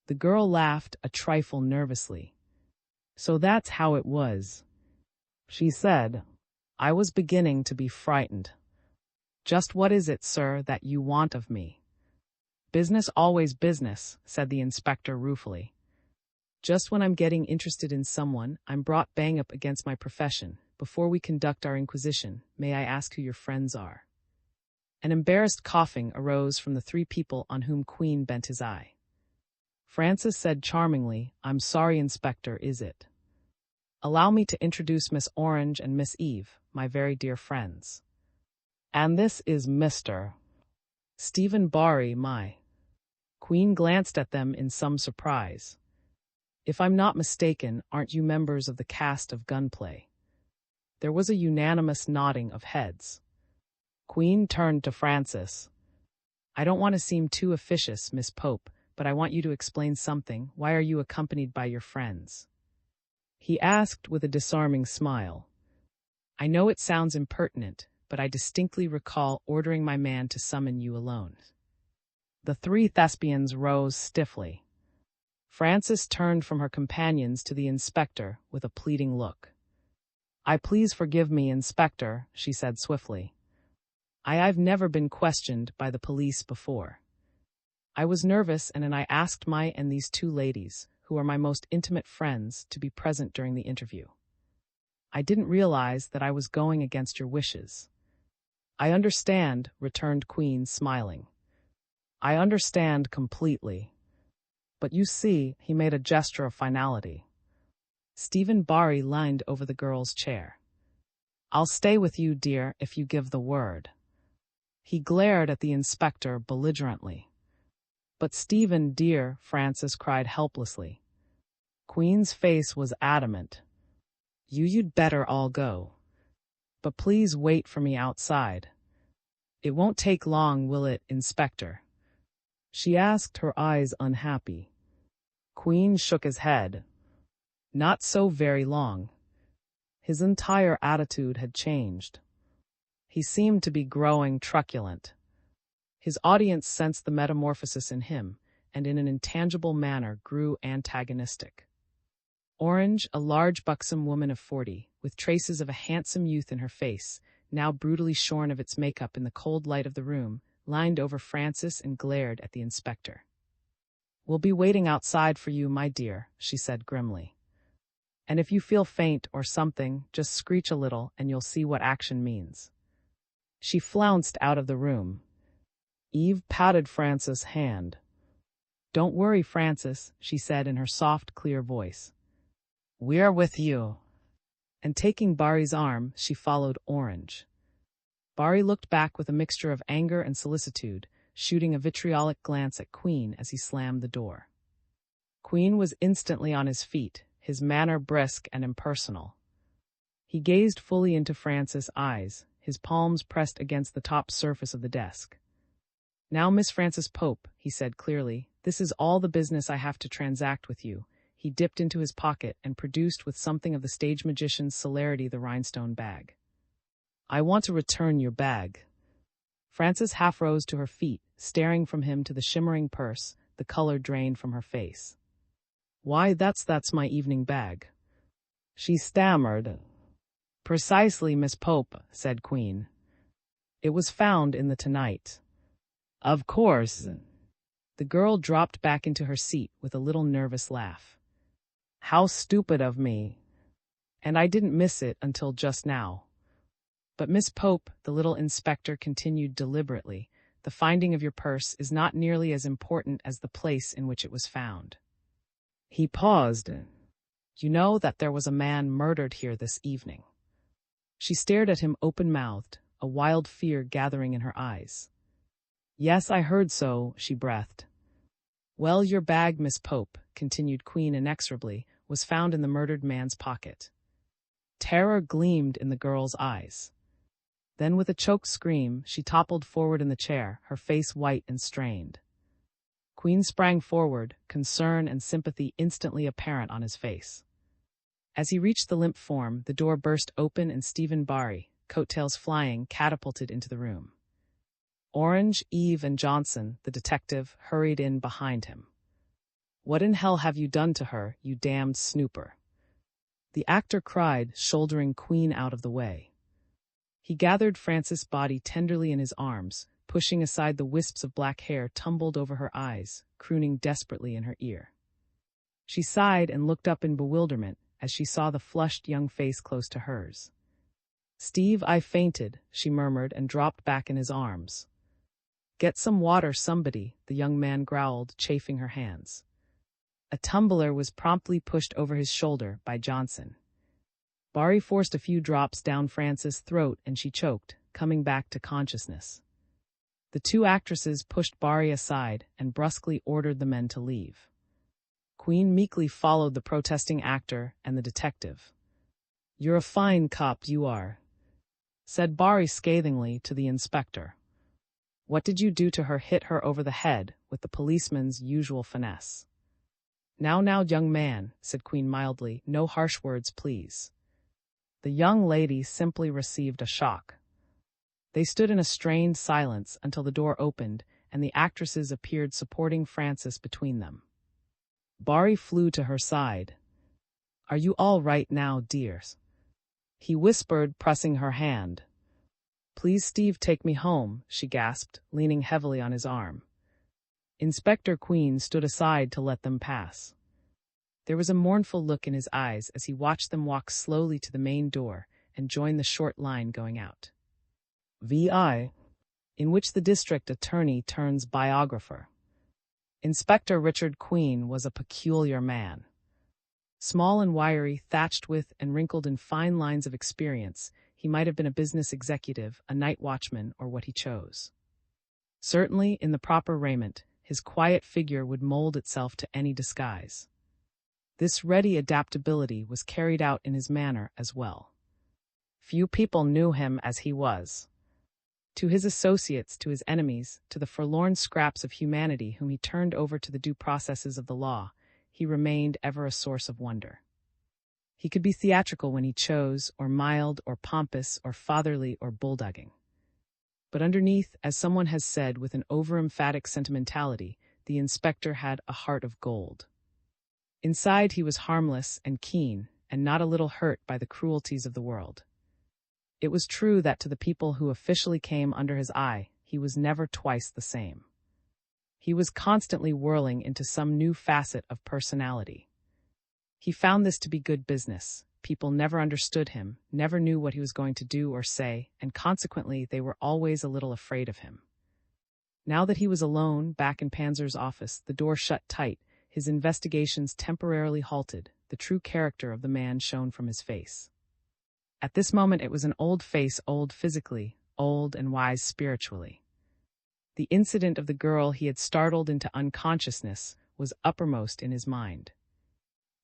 The girl laughed a trifle nervously. "So that's how it was," she said. "I was beginning to be frightened. Just what is it, sir, that you want of me?" "Business always business," said the inspector ruefully. "Just when I'm getting interested in someone, I'm brought bang up against my profession. Before we conduct our inquisition, may I ask who your friends are?" An embarrassed coughing arose from the three people on whom Queen bent his eye. Francis said charmingly, "I'm sorry, Inspector, is it? Allow me to introduce Miss Orange and Miss Eve, my very dear friends. And this is Mr. Stephen Barry, my—" Queen glanced at them in some surprise. "If I'm not mistaken, aren't you members of the cast of Gunplay?" There was a unanimous nodding of heads. Queen turned to Francis. "I don't want to seem too officious, Miss Pope, but I want you to explain something. Why are you accompanied by your friends?" He asked with a disarming smile. "I know it sounds impertinent, but I distinctly recall ordering my man to summon you alone." The three thespians rose stiffly. Frances turned from her companions to the inspector with a pleading look. Please forgive me, Inspector," she said swiftly. I've never been questioned by the police before. I was nervous and I asked my and these two ladies, who are my most intimate friends, to be present during the interview. I didn't realize that I was going against your wishes." "I understand," returned Queen, smiling. "I understand completely. But you see," he made a gesture of finality. Stephen Barry leaned over the girl's chair. "I'll stay with you, dear, if you give the word." He glared at the inspector belligerently. "But Stephen, dear," Frances cried helplessly. Queen's face was adamant. You'd better all go. But please wait for me outside." "It won't take long, will it, Inspector?" she asked, her eyes unhappy. Queen shook his head. "Not so very long." His entire attitude had changed. He seemed to be growing truculent. His audience sensed the metamorphosis in him, and in an intangible manner grew antagonistic. Orange, a large buxom woman of 40, with traces of a handsome youth in her face, now brutally shorn of its makeup in the cold light of the room, leaned over Frances and glared at the inspector. "We'll be waiting outside for you, my dear," she said grimly. "And if you feel faint or something, just screech a little and you'll see what action means." She flounced out of the room. Eve patted Frances' hand. "Don't worry, Frances," she said in her soft, clear voice. "We're with you." And taking Barry's arm, she followed Orange. Barry looked back with a mixture of anger and solicitude, shooting a vitriolic glance at Queen as he slammed the door. Queen was instantly on his feet, his manner brisk and impersonal. He gazed fully into Frances' eyes, his palms pressed against the top surface of the desk. "Now, Miss Frances Pope," he said clearly, "this is all the business I have to transact with you." He dipped into his pocket and produced with something of the stage magician's celerity the rhinestone bag. "I want to return your bag." Frances half rose to her feet, staring from him to the shimmering purse, the color drained from her face. "Why, that's my evening bag," she stammered. "Precisely, Miss Pope," said Queen. "It was found in the tonight." "Of course." The girl dropped back into her seat with a little nervous laugh. "How stupid of me. And I didn't miss it until just now." "But Miss Pope," the little inspector continued deliberately, "the finding of your purse is not nearly as important as the place in which it was found. He paused. You know that there was a man murdered here this evening. She stared at him open-mouthed, a wild fear gathering in her eyes. Yes, I heard so, she breathed. Well, your bag, Miss Pope, continued Queen inexorably, was found in the murdered man's pocket. Terror gleamed in the girl's eyes. Then with a choked scream, she toppled forward in the chair, her face white and strained. Queen sprang forward, concern and sympathy instantly apparent on his face. As he reached the limp form, the door burst open and Stephen Barry, coattails flying, catapulted into the room. Orange, Eve, and Johnson, the detective, hurried in behind him. What in hell have you done to her, you damned snooper? The actor cried, shouldering Queen out of the way. He gathered Frances' body tenderly in his arms, pushing aside the wisps of black hair tumbled over her eyes, crooning desperately in her ear. She sighed and looked up in bewilderment as she saw the flushed young face close to hers. Steve, I fainted, she murmured and dropped back in his arms. Get some water, somebody, the young man growled, chafing her hands. A tumbler was promptly pushed over his shoulder by Johnson. Barry forced a few drops down Frances' throat and she choked, coming back to consciousness. The two actresses pushed Barry aside and brusquely ordered the men to leave. Queen meekly followed the protesting actor and the detective. You're a fine cop, you are, said Barry scathingly to the inspector. What did you do to her? Hit her over the head with the policeman's usual finesse. Now, young man, said Queen mildly, no harsh words, please. The young lady simply received a shock. They stood in a strained silence until the door opened and the actresses appeared supporting Frances between them. Barry flew to her side. Are you all right now, dears? He whispered, pressing her hand. Please, Steve, take me home, she gasped, leaning heavily on his arm. Inspector Queen stood aside to let them pass. There was a mournful look in his eyes as he watched them walk slowly to the main door and join the short line going out. VI, in which the district attorney turns biographer. Inspector Richard Queen was a peculiar man. Small and wiry, thatched with and wrinkled in fine lines of experience, he might have been a business executive, a night watchman, or what he chose. Certainly, in the proper raiment, his quiet figure would mold itself to any disguise. This ready adaptability was carried out in his manner as well. Few people knew him as he was. To his associates, to his enemies, to the forlorn scraps of humanity whom he turned over to the due processes of the law, he remained ever a source of wonder. He could be theatrical when he chose, or mild, or pompous, or fatherly, or bulldogging. But underneath, as someone has said with an over-emphatic sentimentality, the inspector had a heart of gold. Inside he was harmless and keen, and not a little hurt by the cruelties of the world. It was true that to the people who officially came under his eye, he was never twice the same. He was constantly whirling into some new facet of personality. He found this to be good business. People never understood him, never knew what he was going to do or say, and consequently they were always a little afraid of him. Now that he was alone, back in Panzer's office, the door shut tight, his investigations temporarily halted, the true character of the man shone from his face. At this moment it was an old face, old physically, old and wise spiritually. The incident of the girl he had startled into unconsciousness was uppermost in his mind.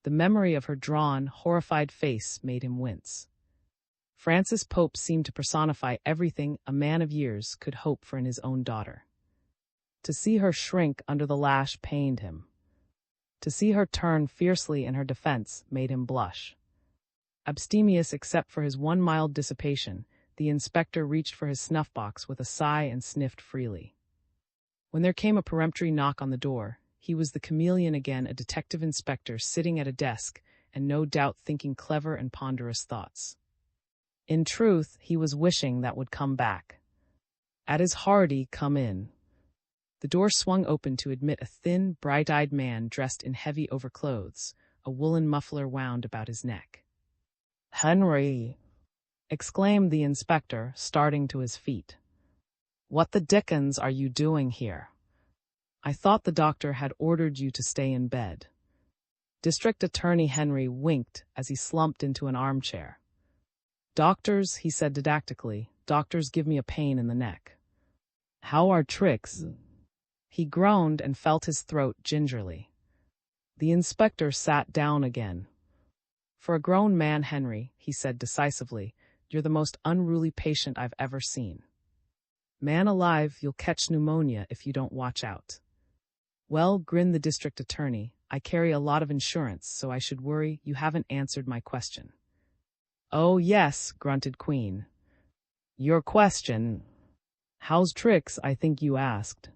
The memory of her drawn, horrified face made him wince. Frances Pope seemed to personify everything a man of years could hope for in his own daughter. To see her shrink under the lash pained him. To see her turn fiercely in her defense made him blush. Abstemious except for his one mild dissipation, the inspector reached for his snuff-box with a sigh and sniffed freely. When there came a peremptory knock on the door, he was the chameleon again, a detective inspector sitting at a desk and no doubt thinking clever and ponderous thoughts. In truth, he was wishing that would come back. At his hearty come in. The door swung open to admit a thin, bright-eyed man dressed in heavy overclothes, a woolen muffler wound about his neck. "Henry!" exclaimed the inspector, starting to his feet. "What the dickens are you doing here? I thought the doctor had ordered you to stay in bed." District Attorney Henry winked as he slumped into an armchair. Doctors, he said didactically, doctors give me a pain in the neck. How are tricks? He groaned and felt his throat gingerly. The inspector sat down again. For a grown man, Henry, he said decisively, you're the most unruly patient I've ever seen. Man alive, you'll catch pneumonia if you don't watch out. Well, grinned the district attorney, I carry a lot of insurance, so I should worry you haven't answered my question. Oh yes, grunted Queen. Your question. How's Trix, I think you asked.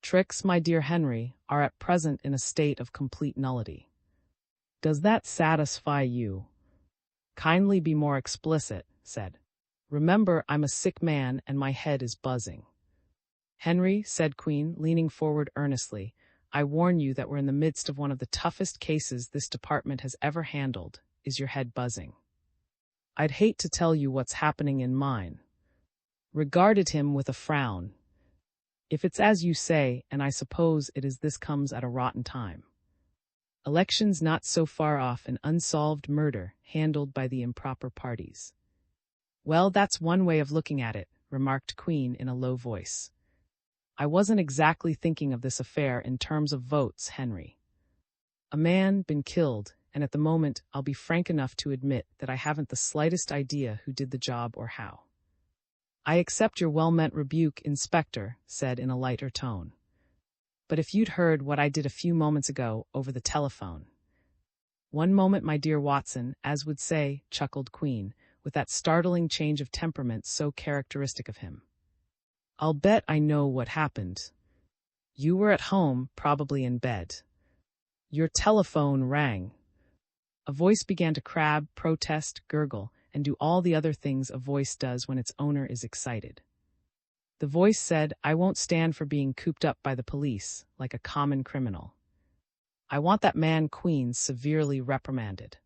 Trix, my dear Henry, are at present in a state of complete nullity. Does that satisfy you? Kindly be more explicit, said. Remember, I'm a sick man and my head is buzzing. Henry, said Queen, leaning forward earnestly, I warn you that we're in the midst of one of the toughest cases this department has ever handled. Is your head buzzing? I'd hate to tell you what's happening in mine. Regarded him with a frown. If it's as you say, and I suppose it is, this comes at a rotten time. Elections not so far off, an unsolved murder handled by the improper parties. Well, that's one way of looking at it, remarked Queen in a low voice. I wasn't exactly thinking of this affair in terms of votes, Henry. A man been killed, and at the moment I'll be frank enough to admit that I haven't the slightest idea who did the job or how. I accept your well-meant rebuke, Inspector, said in a lighter tone. But if you'd heard what I did a few moments ago over the telephone. One moment, my dear Watson, as would say, chuckled Queen, with that startling change of temperament so characteristic of him. I'll bet I know what happened. You were at home, probably in bed. Your telephone rang. A voice began to crab, protest, gurgle, and do all the other things a voice does when its owner is excited. The voice said, I won't stand for being cooped up by the police, like a common criminal. I want that man Queen severely reprimanded.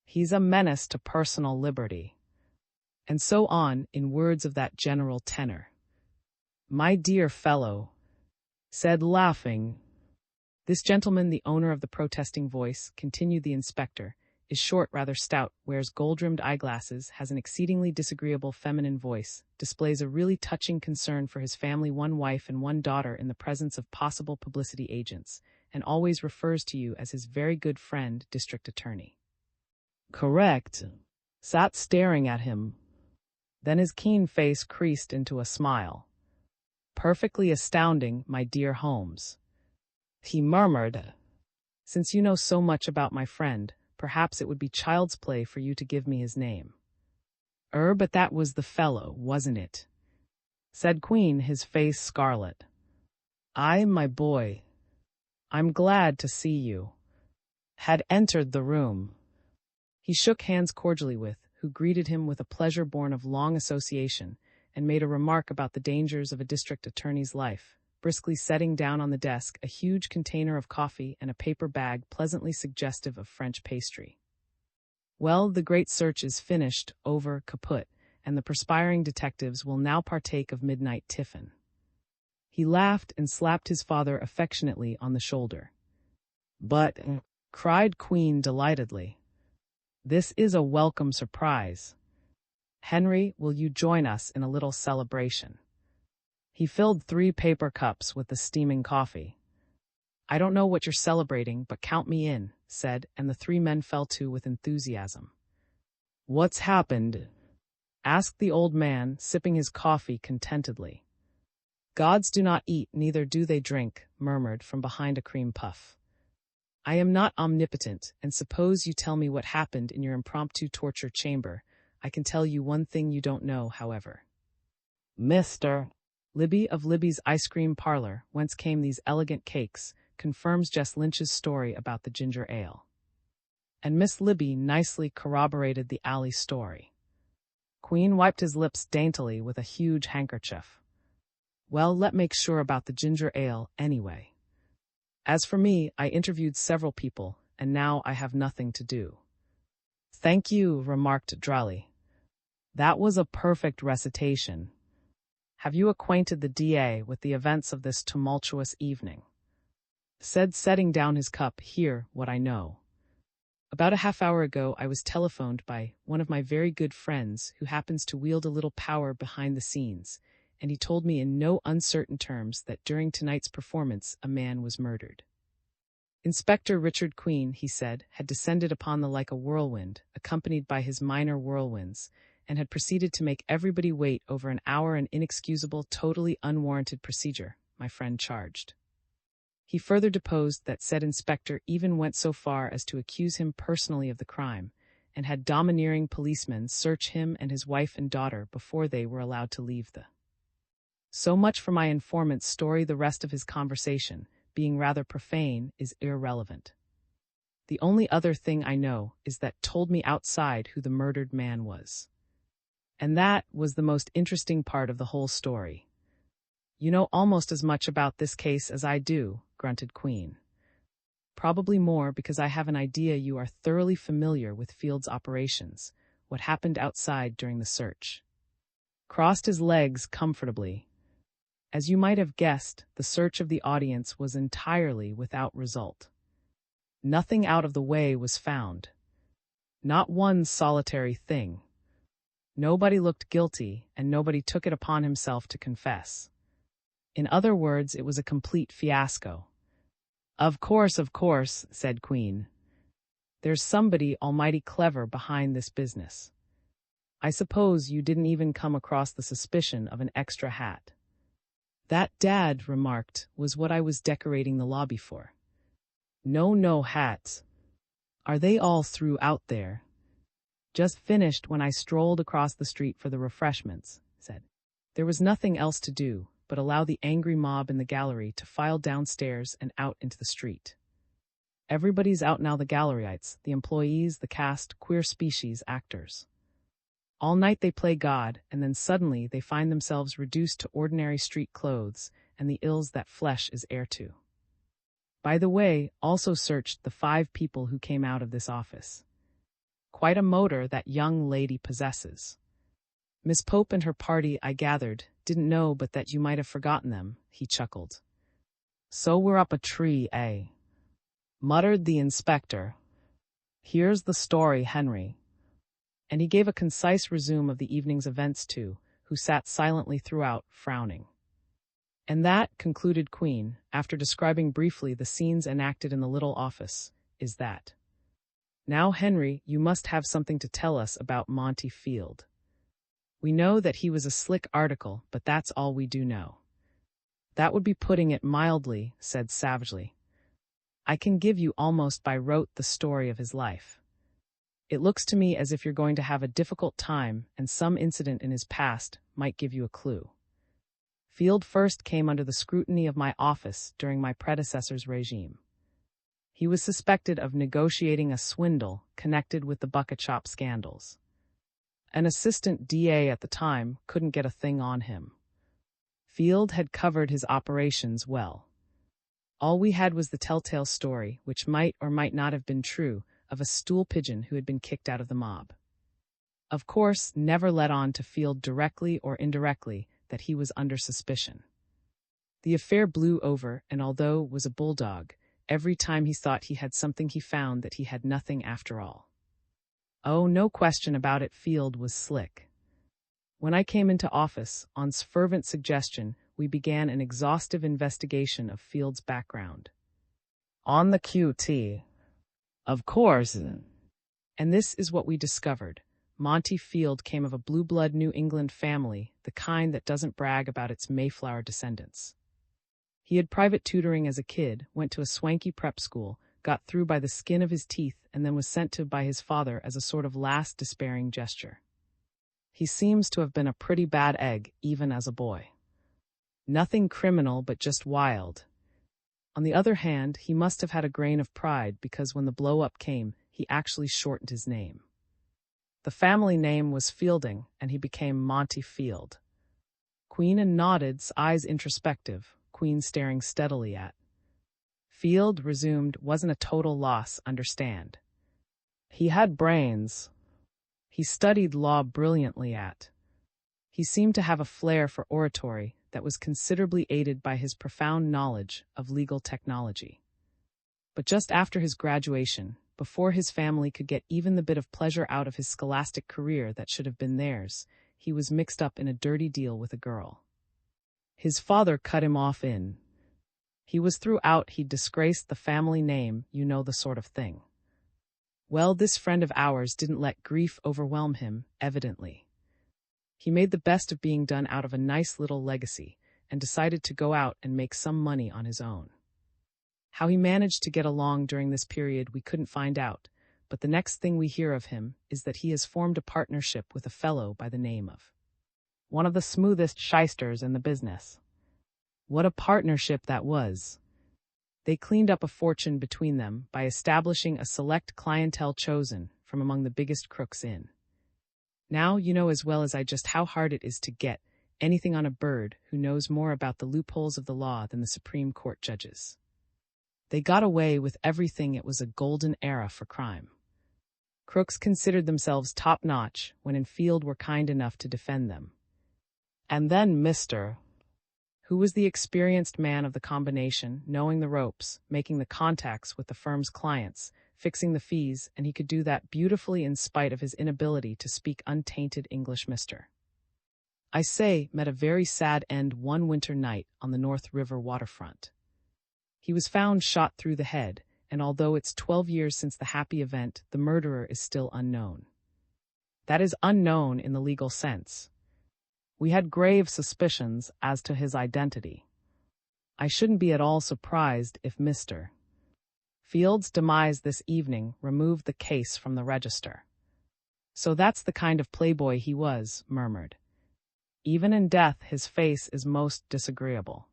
He's a menace to personal liberty. And so on, in words of that general tenor. My dear fellow, said laughing. This gentleman, the owner of the protesting voice, continued the inspector, is short, rather stout, wears gold-rimmed eyeglasses, has an exceedingly disagreeable feminine voice, displays a really touching concern for his family, one wife and one daughter in the presence of possible publicity agents, and always refers to you as his very good friend, district attorney. Correct. Sat staring at him. Then his keen face creased into a smile. Perfectly astounding, my dear Holmes. He murmured, since you know so much about my friend, perhaps it would be child's play for you to give me his name. But that was the fellow, wasn't it? Said Queen, his face scarlet. I, my boy. I'm glad to see you. Had entered the room. He shook hands cordially with, who greeted him with a pleasure born of long association, and made a remark about the dangers of a district attorney's life, briskly setting down on the desk a huge container of coffee and a paper bag pleasantly suggestive of French pastry. Well, the great search is finished, over, kaput, and the perspiring detectives will now partake of midnight tiffin. He laughed and slapped his father affectionately on the shoulder. But, cried Queen delightedly, this is a welcome surprise. Henry, will you join us in a little celebration? He filled 3 paper cups with the steaming coffee. I don't know what you're celebrating, but count me in, said, and the 3 men fell to with enthusiasm. What's happened? Asked the old man, sipping his coffee contentedly. Gods do not eat, neither do they drink, murmured from behind a cream puff. I am not omnipotent, and suppose you tell me what happened in your impromptu torture chamber. I can tell you one thing you don't know, however. Mr. Libby of Libby's ice cream parlor, whence came these elegant cakes, confirms Jess Lynch's story about the ginger ale. And Miss Libby nicely corroborated the alley story. Queen wiped his lips daintily with a huge handkerchief. Well, let's make sure about the ginger ale, anyway. As for me, I interviewed several people, and now I have nothing to do. Thank you, remarked Drolly. That was a perfect recitation. Have you acquainted the DA with the events of this tumultuous evening? said, setting down his cup. Here, what I know. About a half hour ago, I was telephoned by one of my very good friends who happens to wield a little power behind the scenes, and he told me in no uncertain terms that during tonight's performance a man was murdered. Inspector Richard Queen, he said, had descended upon the like a whirlwind, accompanied by his minor whirlwinds, and had proceeded to make everybody wait over an hour, an inexcusable, totally unwarranted procedure, my friend charged. He further deposed that said inspector even went so far as to accuse him personally of the crime, and had domineering policemen search him and his wife and daughter before they were allowed to leave the. So much for my informant's story. The rest of his conversation, being rather profane, is irrelevant. The only other thing I know is that told me outside who the murdered man was. And that was the most interesting part of the whole story. You know almost as much about this case as I do, grunted Queen. Probably more, because I have an idea you are thoroughly familiar with Field's operations, what happened outside during the search. Crossed his legs comfortably. As you might have guessed, the search of the audience was entirely without result. Nothing out of the way was found. Not one solitary thing. Nobody looked guilty, and nobody took it upon himself to confess. In other words, it was a complete fiasco. Of course, said Queen. There's somebody almighty clever behind this business. I suppose you didn't even come across the suspicion of an extra hat. That, Dad remarked, was what I was decorating the lobby for. No hats. Are they all through out there? Just finished when I strolled across the street for the refreshments, said. There was nothing else to do but allow the angry mob in the gallery to file downstairs and out into the street. Everybody's out now, the gallerites, the employees, the cast, queer species, actors. All night they play God, and then suddenly they find themselves reduced to ordinary street clothes and the ills that flesh is heir to. By the way, also searched the 5 people who came out of this office. Quite a motor that young lady possesses. Miss Pope and her party, I gathered, didn't know but that you might have forgotten them, he chuckled. So we're up a tree, eh? Muttered the inspector. Here's the story, Henry. And he gave a concise resume of the evening's events to, who sat silently throughout, frowning. And that, concluded Queen, after describing briefly the scenes enacted in the little office, is that. Now, Henry, you must have something to tell us about Monty Field. We know that he was a slick article, but that's all we do know. That would be putting it mildly, said savagely. I can give you almost by rote the story of his life. It looks to me as if you're going to have a difficult time, and some incident in his past might give you a clue. Field first came under the scrutiny of my office during my predecessor's regime. He was suspected of negotiating a swindle connected with the bucket shop scandals. An assistant DA at the time couldn't get a thing on him. Field had covered his operations well. All we had was the telltale story, which might or might not have been true, of a stool pigeon who had been kicked out of the mob. Of course, never let on to Field directly or indirectly that he was under suspicion. The affair blew over, and although was a bulldog, every time he thought he had something he found that he had nothing after all. Oh, no question about it, Field was slick. When I came into office, on fervent suggestion, we began an exhaustive investigation of Field's background. On the QT. Of course. And this is what we discovered. Monty Field came of a blue-blood New England family, the kind that doesn't brag about its Mayflower descendants. He had private tutoring as a kid, went to a swanky prep school, got through by the skin of his teeth, and then was sent to by his father as a sort of last despairing gesture. He seems to have been a pretty bad egg, even as a boy. Nothing criminal, but just wild. On the other hand, he must have had a grain of pride, because when the blow-up came, he actually shortened his name. The family name was Fielding, and he became Monty Field. Queen nodded, eyes introspective, Queen staring steadily at. Field, resumed, wasn't a total loss, understand. He had brains. He studied law brilliantly at. He seemed to have a flair for oratory that was considerably aided by his profound knowledge of legal technology. But just after his graduation, before his family could get even the bit of pleasure out of his scholastic career that should have been theirs, he was mixed up in a dirty deal with a girl. His father cut him off in. He was through out, he'd disgraced the family name, you know the sort of thing. Well, this friend of ours didn't let grief overwhelm him, evidently. He made the best of being done out of a nice little legacy, and decided to go out and make some money on his own. How he managed to get along during this period we couldn't find out, but the next thing we hear of him is that he has formed a partnership with a fellow by the name of one of the smoothest shysters in the business. What a partnership that was! They cleaned up a fortune between them by establishing a select clientele chosen from among the biggest crooks in. Now you know as well as I just how hard it is to get anything on a bird who knows more about the loopholes of the law than the Supreme Court judges. They got away with everything. It was a golden era for crime. Crooks considered themselves top-notch when in field were kind enough to defend them. And then Mr. who was the experienced man of the combination, knowing the ropes, making the contacts with the firm's clients, fixing the fees, and he could do that beautifully in spite of his inability to speak untainted English. Mr. I say, met a very sad end one winter night on the North River waterfront. He was found shot through the head, and although it's 12 years since the happy event, the murderer is still unknown. That is unknown in the legal sense. We had grave suspicions as to his identity. I shouldn't be at all surprised if Mr. Field's demise this evening removed the case from the register. So that's the kind of playboy he was, murmured. Even in death his face is most disagreeable.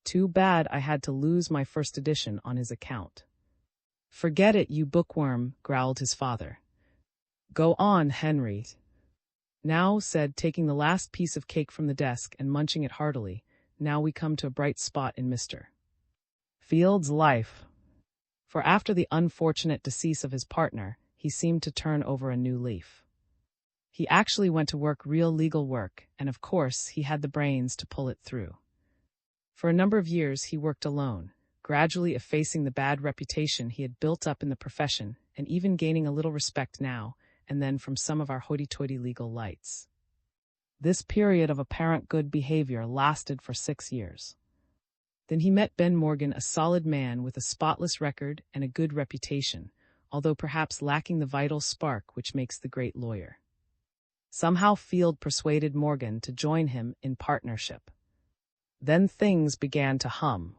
Too bad I had to lose my first edition on his account. Forget it, you bookworm, growled his father. Go on, Henry. Now, said, taking the last piece of cake from the desk and munching it heartily, now we come to a bright spot in Mr. Field's life. For after the unfortunate decease of his partner, he seemed to turn over a new leaf. He actually went to work, real legal work, and of course he had the brains to pull it through. For a number of years he worked alone, gradually effacing the bad reputation he had built up in the profession and even gaining a little respect now and then from some of our hoity-toity legal lights. This period of apparent good behavior lasted for 6 years. Then he met Ben Morgan, a solid man with a spotless record and a good reputation, although perhaps lacking the vital spark which makes the great lawyer. Somehow Field persuaded Morgan to join him in partnership. Then things began to hum.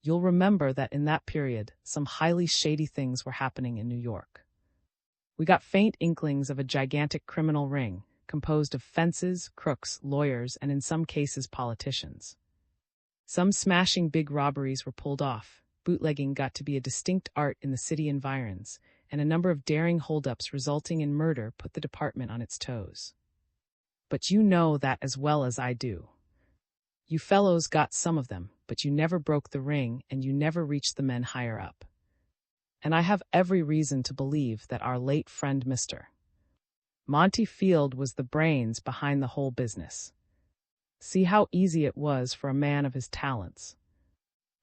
You'll remember that in that period, some highly shady things were happening in New York. We got faint inklings of a gigantic criminal ring, composed of fences, crooks, lawyers, and in some cases politicians. Some smashing big robberies were pulled off, bootlegging got to be a distinct art in the city environs, and a number of daring holdups resulting in murder put the department on its toes. But you know that as well as I do. You fellows got some of them, but you never broke the ring and you never reached the men higher up. And I have every reason to believe that our late friend Mr. Monty Field was the brains behind the whole business. See how easy it was for a man of his talents.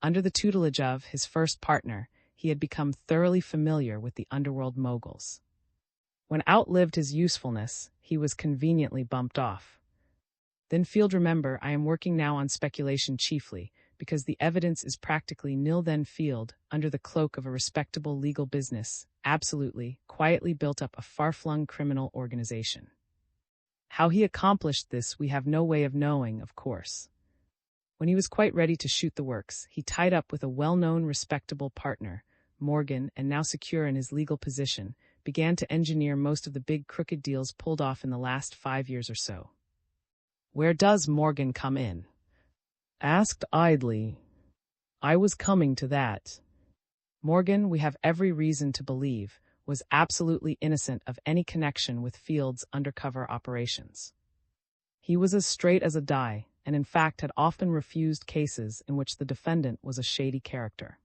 Under the tutelage of his first partner, he had become thoroughly familiar with the underworld moguls. When outlived his usefulness, he was conveniently bumped off. Then Field, remember, I am working now on speculation chiefly, because the evidence is practically nil. Then Field, under the cloak of a respectable legal business, absolutely, quietly built up a far-flung criminal organization. How he accomplished this we have no way of knowing, of course. When he was quite ready to shoot the works, he tied up with a well-known, respectable partner, Morgan, and now secure in his legal position, began to engineer most of the big crooked deals pulled off in the last 5 years or so. Where does Morgan come in? Asked idly. I was coming to that. Morgan, we have every reason to believe, was absolutely innocent of any connection with Field's undercover operations. He was as straight as a die, and in fact had often refused cases in which the defendant was a shady character.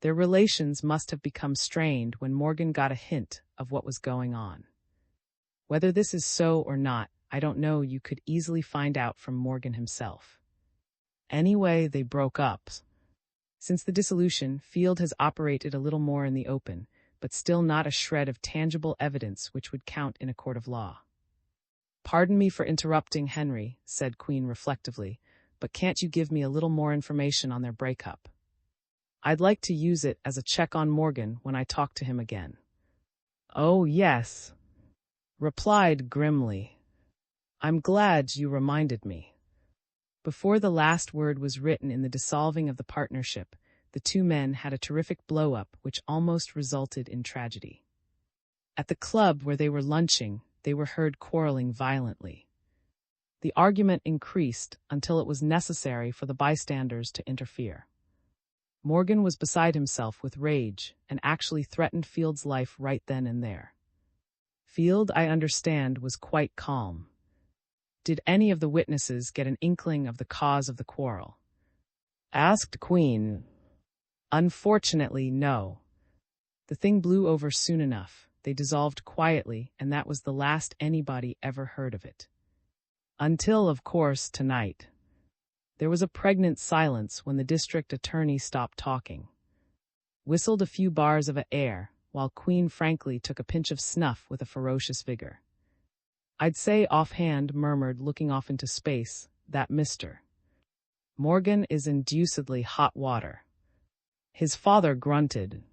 Their relations must have become strained when Morgan got a hint of what was going on. Whether this is so or not, I don't know. You could easily find out from Morgan himself. Anyway, they broke up. Since the dissolution, Field has operated a little more in the open, but still not a shred of tangible evidence which would count in a court of law. "Pardon me for interrupting, Henry," said Queen reflectively, "but can't you give me a little more information on their breakup? I'd like to use it as a check on Morgan when I talk to him again." "Oh, yes," replied grimly. "I'm glad you reminded me." Before the last word was written in the dissolving of the partnership, the two men had a terrific blow-up which almost resulted in tragedy. At the club where they were lunching, they were heard quarreling violently. The argument increased until it was necessary for the bystanders to interfere. Morgan was beside himself with rage and actually threatened Field's life right then and there. Field, I understand, was quite calm. "Did any of the witnesses get an inkling of the cause of the quarrel?" asked Queen. "Unfortunately, no. The thing blew over soon enough. They dissolved quietly, and that was the last anybody ever heard of it. Until, of course, tonight." There was a pregnant silence when the district attorney stopped talking, whistled a few bars of air, while Queen frankly took a pinch of snuff with a ferocious vigor. "I'd say offhand," murmured, looking off into space, "that Mr. Morgan is in deucedly hot water." His father grunted,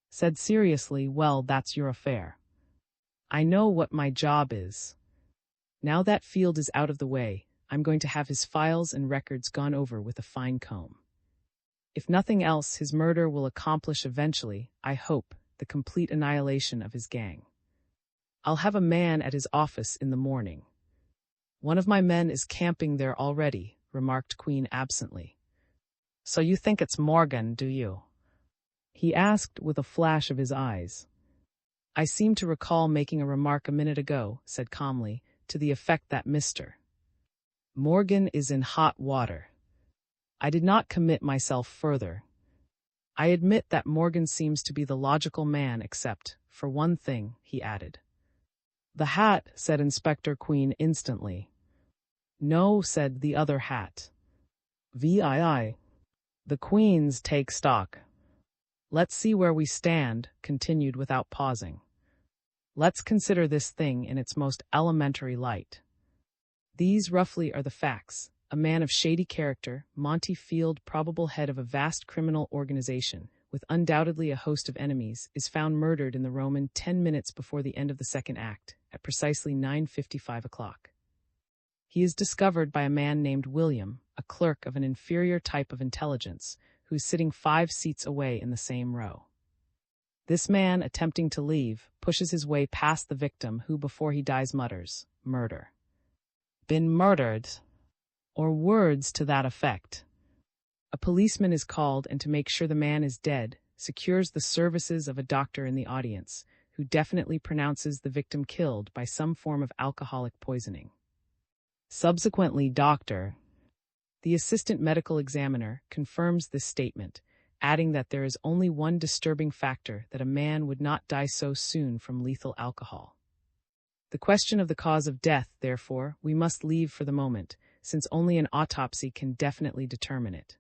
said seriously, "Well, that's your affair. I know what my job is. Now that Field is out of the way, I'm going to have his files and records gone over with a fine comb. If nothing else, his murder will accomplish eventually, I hope, the complete annihilation of his gang. I'll have a man at his office in the morning." "One of my men is camping there already," remarked Queen absently. "So you think it's Morgan, do you?" he asked with a flash of his eyes. "I seem to recall making a remark a minute ago," said calmly, "to the effect that Mr. Morgan is in hot water. I did not commit myself further. I admit that Morgan seems to be the logical man except, for one thing," he added. "The hat," said Inspector Queen instantly. "No," said the other hat. "VII. The Queen's take stock. Let's see where we stand," continued without pausing. "Let's consider this thing in its most elementary light. These roughly are the facts. A man of shady character, Monty Field, probable head of a vast criminal organization, with undoubtedly a host of enemies, is found murdered in the Roman 10 minutes before the end of the second act, at precisely 9:55 o'clock. He is discovered by a man named William, a clerk of an inferior type of intelligence, who is sitting 5 seats away in the same row. This man, attempting to leave, pushes his way past the victim who, before he dies, mutters, 'Murder. Been murdered,' or words to that effect. A policeman is called, and to make sure the man is dead, secures the services of a doctor in the audience, who definitely pronounces the victim killed by some form of alcoholic poisoning. Subsequently, the assistant medical examiner, confirms this statement, adding that there is only one disturbing factor, that a man would not die so soon from lethal alcohol. The question of the cause of death, therefore, we must leave for the moment, since only an autopsy can definitely determine it.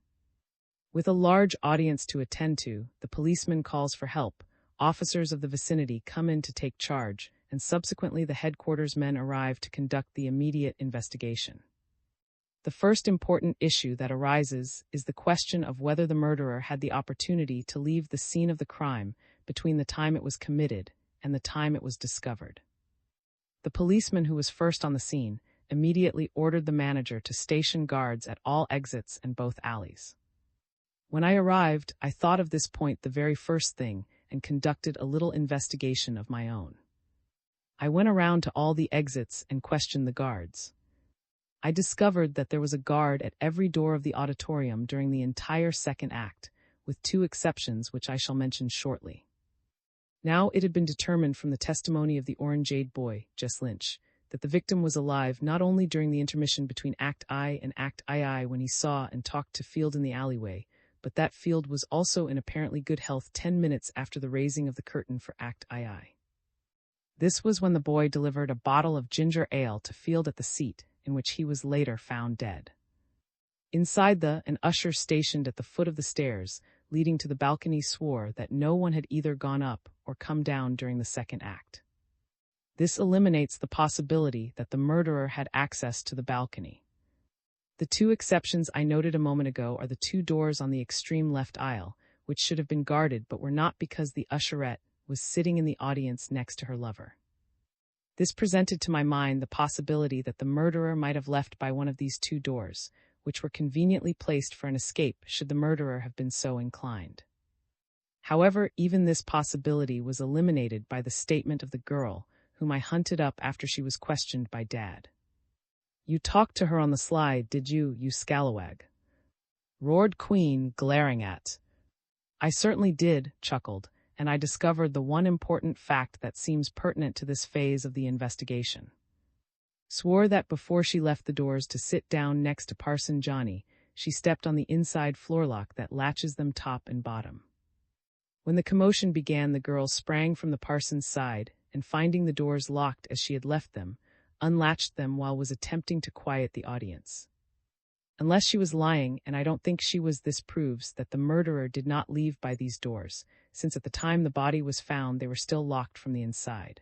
With a large audience to attend to, the policeman calls for help, officers of the vicinity come in to take charge, and subsequently the headquarters men arrive to conduct the immediate investigation. The first important issue that arises is the question of whether the murderer had the opportunity to leave the scene of the crime between the time it was committed and the time it was discovered. The policeman who was first on the scene immediately ordered the manager to station guards at all exits and both alleys. When I arrived, I thought of this point the very first thing and conducted a little investigation of my own. I went around to all the exits and questioned the guards. I discovered that there was a guard at every door of the auditorium during the entire second act, with 2 exceptions which I shall mention shortly. Now it had been determined from the testimony of the orangeade boy, Jess Lynch, that the victim was alive not only during the intermission between Act I and Act II when he saw and talked to Field in the alleyway, but that Field was also in apparently good health 10 minutes after the raising of the curtain for Act II. This was when the boy delivered a bottle of ginger ale to Field at the seat, in which he was later found dead. Inside an usher stationed at the foot of the stairs, leading to the balcony, swore that no one had either gone up or come down during the second act. This eliminates the possibility that the murderer had access to the balcony. The two exceptions I noted a moment ago are the two doors on the extreme left aisle, which should have been guarded but were not because the usherette was sitting in the audience next to her lover. This presented to my mind the possibility that the murderer might have left by one of these two doors, which were conveniently placed for an escape should the murderer have been so inclined. However, even this possibility was eliminated by the statement of the girl, whom I hunted up after she was questioned by Dad. "You talked to her on the slide, did you, you scalawag?" roared Queen, glaring at. "I certainly did," chuckled, and I discovered the one important fact that seems pertinent to this phase of the investigation. Swore that before she left the doors to sit down next to Parson Johnny, she stepped on the inside floor lock that latches them top and bottom. When the commotion began, the girl sprang from the parson's side, and finding the doors locked as she had left them, unlatched them while was attempting to quiet the audience. Unless she was lying, and I don't think she was, this proves that the murderer did not leave by these doors, since at the time the body was found they were still locked from the inside.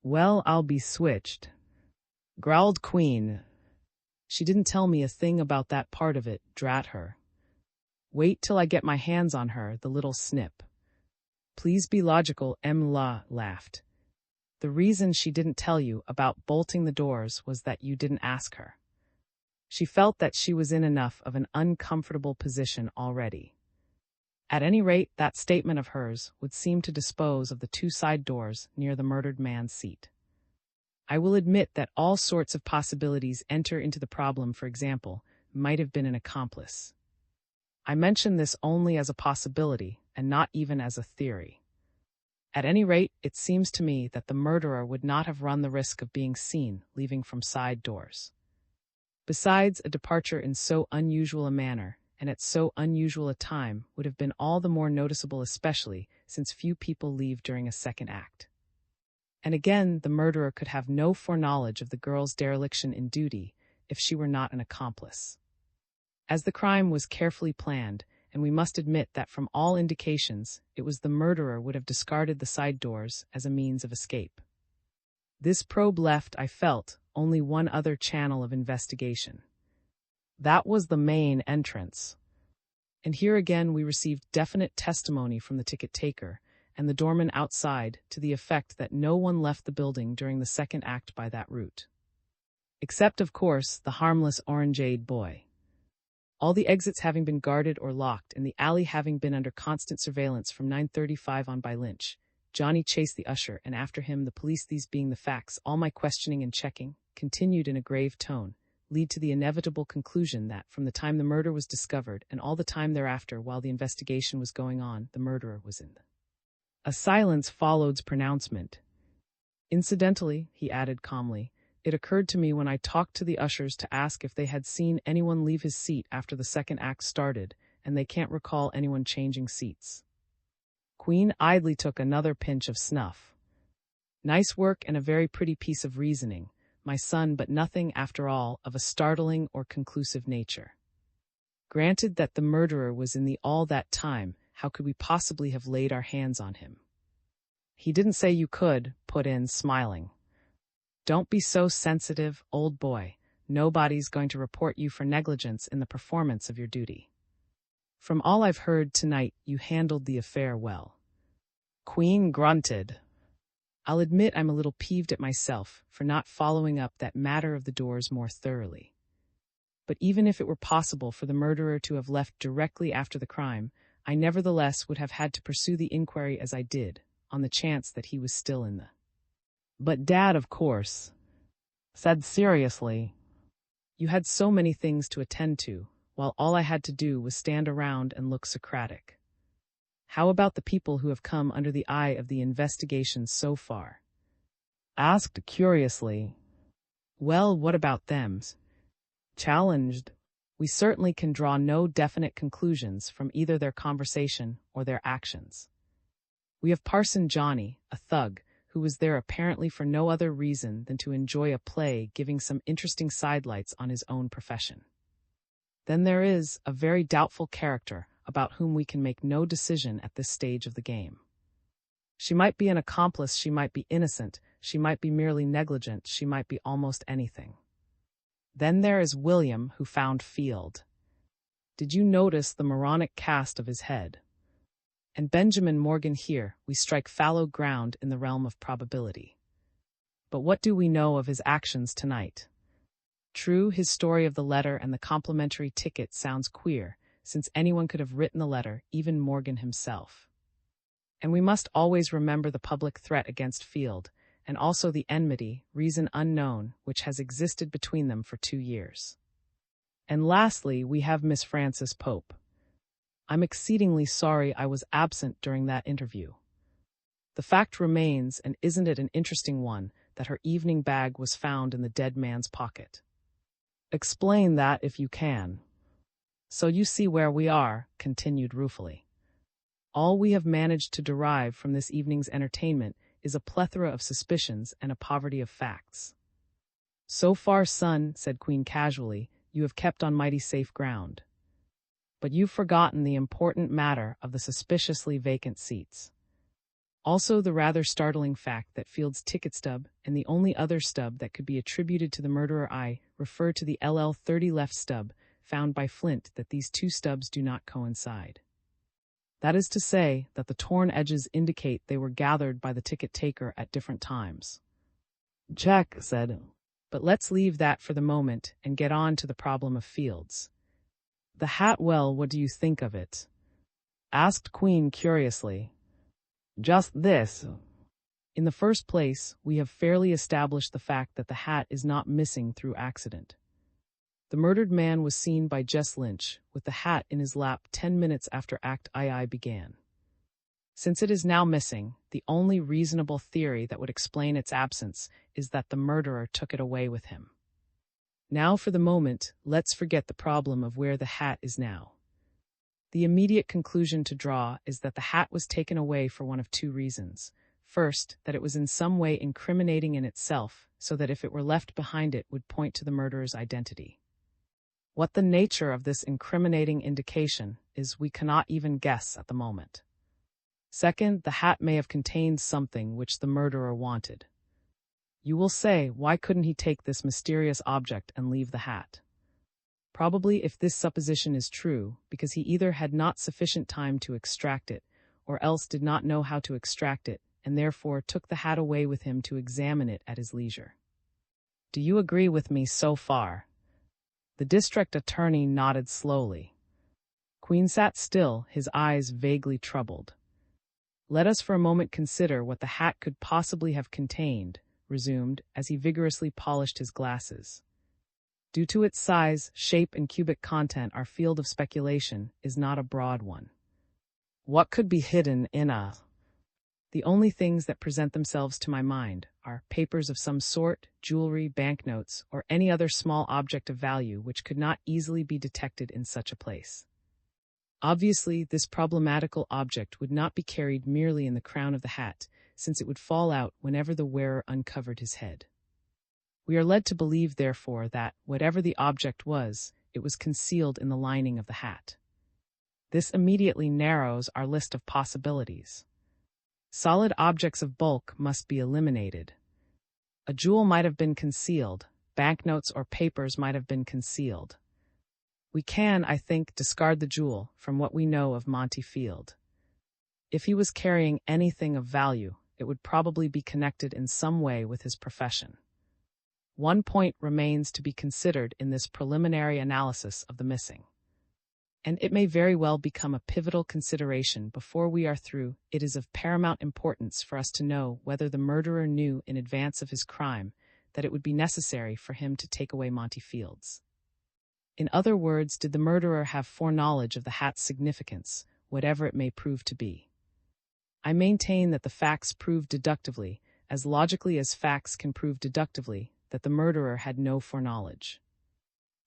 "Well, I'll be switched," growled Queen. "She didn't tell me a thing about that part of it, drat her. Wait till I get my hands on her, the little snip." "Please be logical," La laughed. "The reason she didn't tell you about bolting the doors was that you didn't ask her. She felt that she was in enough of an uncomfortable position already. At any rate, that statement of hers would seem to dispose of the two side doors near the murdered man's seat. I will admit that all sorts of possibilities enter into the problem. For example, might have been an accomplice. I mention this only as a possibility and not even as a theory. At any rate, it seems to me that the murderer would not have run the risk of being seen leaving from side doors. Besides, a departure in so unusual a manner and at so unusual a time would have been all the more noticeable, especially since few people leave during a second act. And again, the murderer could have no foreknowledge of the girl's dereliction in duty if she were not an accomplice. As the crime was carefully planned, and we must admit that from all indications, it was the murderer would have discarded the side doors as a means of escape. This probe left, I felt, only one other channel of investigation. That was the main entrance. And here again we received definite testimony from the ticket taker and the doorman outside to the effect that no one left the building during the second act by that route. Except, of course, the harmless orange-eyed boy. All the exits having been guarded or locked and the alley having been under constant surveillance from 9:35 on by Lynch, Johnny chased the usher and after him the police. These being the facts, all my questioning and checking, continued in a grave tone, lead to the inevitable conclusion that from the time the murder was discovered and all the time thereafter while the investigation was going on, the murderer was in. A silence followed's pronouncement. "Incidentally," he added calmly, "it occurred to me when I talked to the ushers to ask if they had seen anyone leave his seat after the second act started, and they can't recall anyone changing seats." Queen idly took another pinch of snuff. "Nice work and a very pretty piece of reasoning, my son, but nothing, after all, of a startling or conclusive nature. Granted that the murderer was in the all that time, how could we possibly have laid our hands on him?" "He didn't say you could," put in, smiling. "Don't be so sensitive, old boy. Nobody's going to report you for negligence in the performance of your duty. From all I've heard tonight, you handled the affair well." Queen grunted. "I'll admit I'm a little peeved at myself for not following up that matter of the doors more thoroughly. But even if it were possible for the murderer to have left directly after the crime, I nevertheless would have had to pursue the inquiry as I did, on the chance that he was still in the—" "But Dad, of course," said seriously, "you had so many things to attend to, while all I had to do was stand around and look Socratic. How about the people who have come under the eye of the investigation so far?" Asked curiously. "Well, what about them?" Challenged. "We certainly can draw no definite conclusions from either their conversation or their actions. We have Parson Johnny, a thug, who was there apparently for no other reason than to enjoy a play, giving some interesting sidelights on his own profession. Then there is a very doubtful character about whom we can make no decision at this stage of the game. She might be an accomplice, she might be innocent, she might be merely negligent, she might be almost anything. Then there is William, who found Field. Did you notice the moronic cast of his head? And Benjamin Morgan, here we strike fallow ground in the realm of probability. But what do we know of his actions tonight? True, his story of the letter and the complimentary ticket sounds queer, since anyone could have written the letter, even Morgan himself. And we must always remember the public threat against Field, and also the enmity, reason unknown, which has existed between them for 2 years. And lastly, we have Miss Frances Pope. I'm exceedingly sorry I was absent during that interview. The fact remains, and isn't it an interesting one, that her evening bag was found in the dead man's pocket. Explain that if you can. So you see where we are, continued ruefully. All we have managed to derive from this evening's entertainment is a plethora of suspicions and a poverty of facts. So far, son, said Queen casually, you have kept on mighty safe ground. But you've forgotten the important matter of the suspiciously vacant seats. Also the rather startling fact that Field's ticket stub and the only other stub that could be attributed to the murderer I refer to the LL30 left stub found by Flint, that these two stubs do not coincide. That is to say, that the torn edges indicate they were gathered by the ticket taker at different times. Jack said, but let's leave that for the moment and get on to the problem of Fields. The hat, well, what do you think of it? Asked Queen curiously. Just this. In the first place, we have fairly established the fact that the hat is not missing through accident. The murdered man was seen by Jess Lynch with the hat in his lap 10 minutes after Act II began. Since it is now missing, the only reasonable theory that would explain its absence is that the murderer took it away with him. Now, for the moment, let's forget the problem of where the hat is now. The immediate conclusion to draw is that the hat was taken away for one of 2 reasons. First, that it was in some way incriminating in itself, so that if it were left behind it would point to the murderer's identity. What the nature of this incriminating indication is we cannot even guess at the moment. Second, the hat may have contained something which the murderer wanted. You will say, why couldn't he take this mysterious object and leave the hat? Probably, if this supposition is true, because he either had not sufficient time to extract it, or else did not know how to extract it, and therefore took the hat away with him to examine it at his leisure. Do you agree with me so far? The district attorney nodded slowly. Queen sat still, his eyes vaguely troubled. Let us for a moment consider what the hat could possibly have contained, resumed, as he vigorously polished his glasses. Due to its size, shape, and cubic content, our field of speculation is not a broad one. What could be hidden in a... The only things that present themselves to my mind are papers of some sort, jewelry, banknotes, or any other small object of value which could not easily be detected in such a place. Obviously, this problematical object would not be carried merely in the crown of the hat, since it would fall out whenever the wearer uncovered his head. We are led to believe, therefore, that, whatever the object was, it was concealed in the lining of the hat. This immediately narrows our list of possibilities. Solid objects of bulk must be eliminated. A jewel might have been concealed, banknotes or papers might have been concealed. We can, I think, discard the jewel from what we know of Monty Field. If he was carrying anything of value, it would probably be connected in some way with his profession. One point remains to be considered in this preliminary analysis of the missing. And it may very well become a pivotal consideration before we are through. It is of paramount importance for us to know whether the murderer knew in advance of his crime that it would be necessary for him to take away Monty Fields. In other words, did the murderer have foreknowledge of the hat's significance, whatever it may prove to be? I maintain that the facts prove deductively, as logically as facts can prove deductively, that the murderer had no foreknowledge.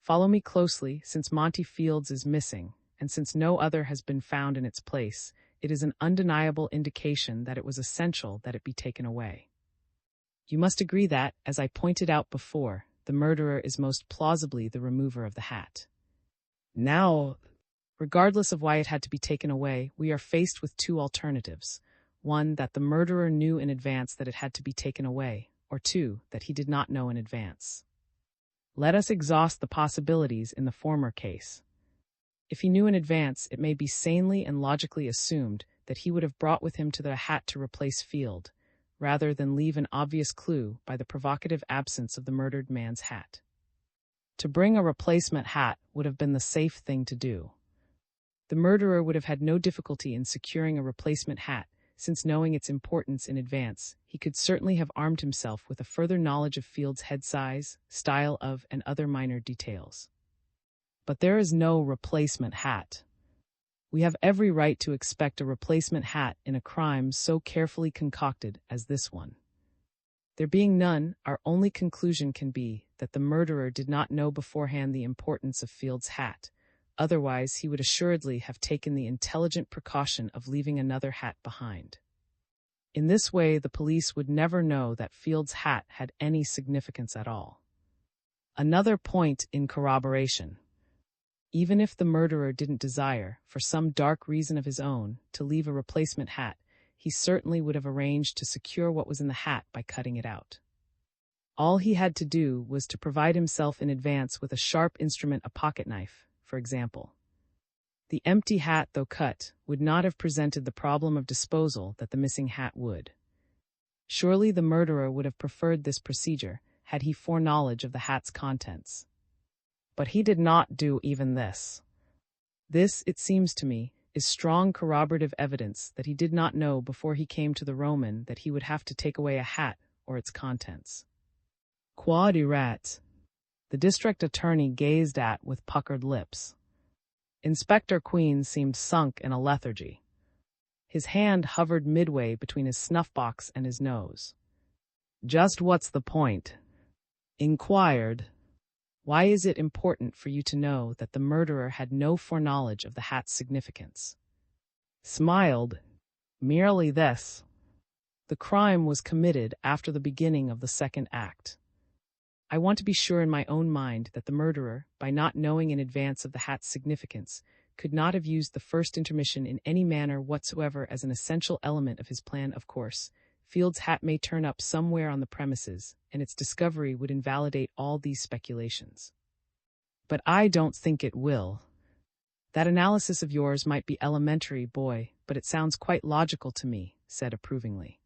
Follow me closely. Since Monty Fields is missing, and since no other has been found in its place, it is an undeniable indication that it was essential that it be taken away. You must agree that, as I pointed out before, the murderer is most plausibly the remover of the hat. Now, regardless of why it had to be taken away, we are faced with two alternatives. One, that the murderer knew in advance that it had to be taken away, or two, that he did not know in advance. Let us exhaust the possibilities in the former case. If he knew in advance, it may be sanely and logically assumed that he would have brought with him to the hat to replace Field, rather than leave an obvious clue by the provocative absence of the murdered man's hat. To bring a replacement hat would have been the safe thing to do. The murderer would have had no difficulty in securing a replacement hat, since knowing its importance in advance, he could certainly have armed himself with a further knowledge of Field's head size, style of, and other minor details. But there is no replacement hat. We have every right to expect a replacement hat in a crime so carefully concocted as this one. There being none, our only conclusion can be that the murderer did not know beforehand the importance of Field's hat. Otherwise, he would assuredly have taken the intelligent precaution of leaving another hat behind. In this way, the police would never know that Field's hat had any significance at all. Another point in corroboration. Even if the murderer didn't desire, for some dark reason of his own, to leave a replacement hat, he certainly would have arranged to secure what was in the hat by cutting it out. All he had to do was to provide himself in advance with a sharp instrument, a pocket knife, for example. The empty hat, though cut, would not have presented the problem of disposal that the missing hat would. Surely the murderer would have preferred this procedure had he foreknowledge of the hat's contents. But he did not do even this. This, it seems to me, is strong corroborative evidence that he did not know before he came to the Roman that he would have to take away a hat or its contents. Quod erat? The district attorney gazed at with puckered lips. Inspector Queen seemed sunk in a lethargy. His hand hovered midway between his snuff-box and his nose. "Just what's the point?" inquired. "Why is it important for you to know that the murderer had no foreknowledge of the hat's significance?" Smiled. "Merely this. The crime was committed after the beginning of the second act. I want to be sure in my own mind that the murderer, by not knowing in advance of the hat's significance, could not have used the first intermission in any manner whatsoever as an essential element of his plan. Of course, Field's hat may turn up somewhere on the premises, and its discovery would invalidate all these speculations. But I don't think it will. That analysis of yours might be elementary, boy, but it sounds quite logical to me," said approvingly.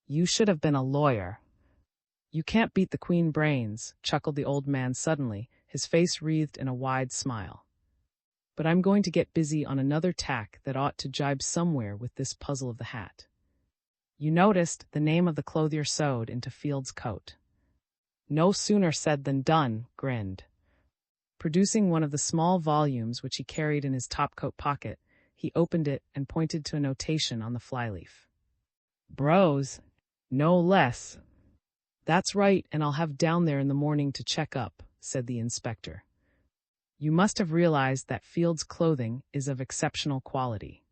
"You should have been a lawyer." "You can't beat the Queen brains," chuckled the old man suddenly, his face wreathed in a wide smile. "But I'm going to get busy on another tack that ought to jibe somewhere with this puzzle of the hat. You noticed the name of the clothier sewed into Field's coat." "No sooner said than done," grinned. Producing one of the small volumes which he carried in his topcoat pocket, he opened it and pointed to a notation on the flyleaf. "Bros, no less." "That's right, and I'll have down there in the morning to check up," said the inspector. "You must have realized that Field's clothing is of exceptional quality.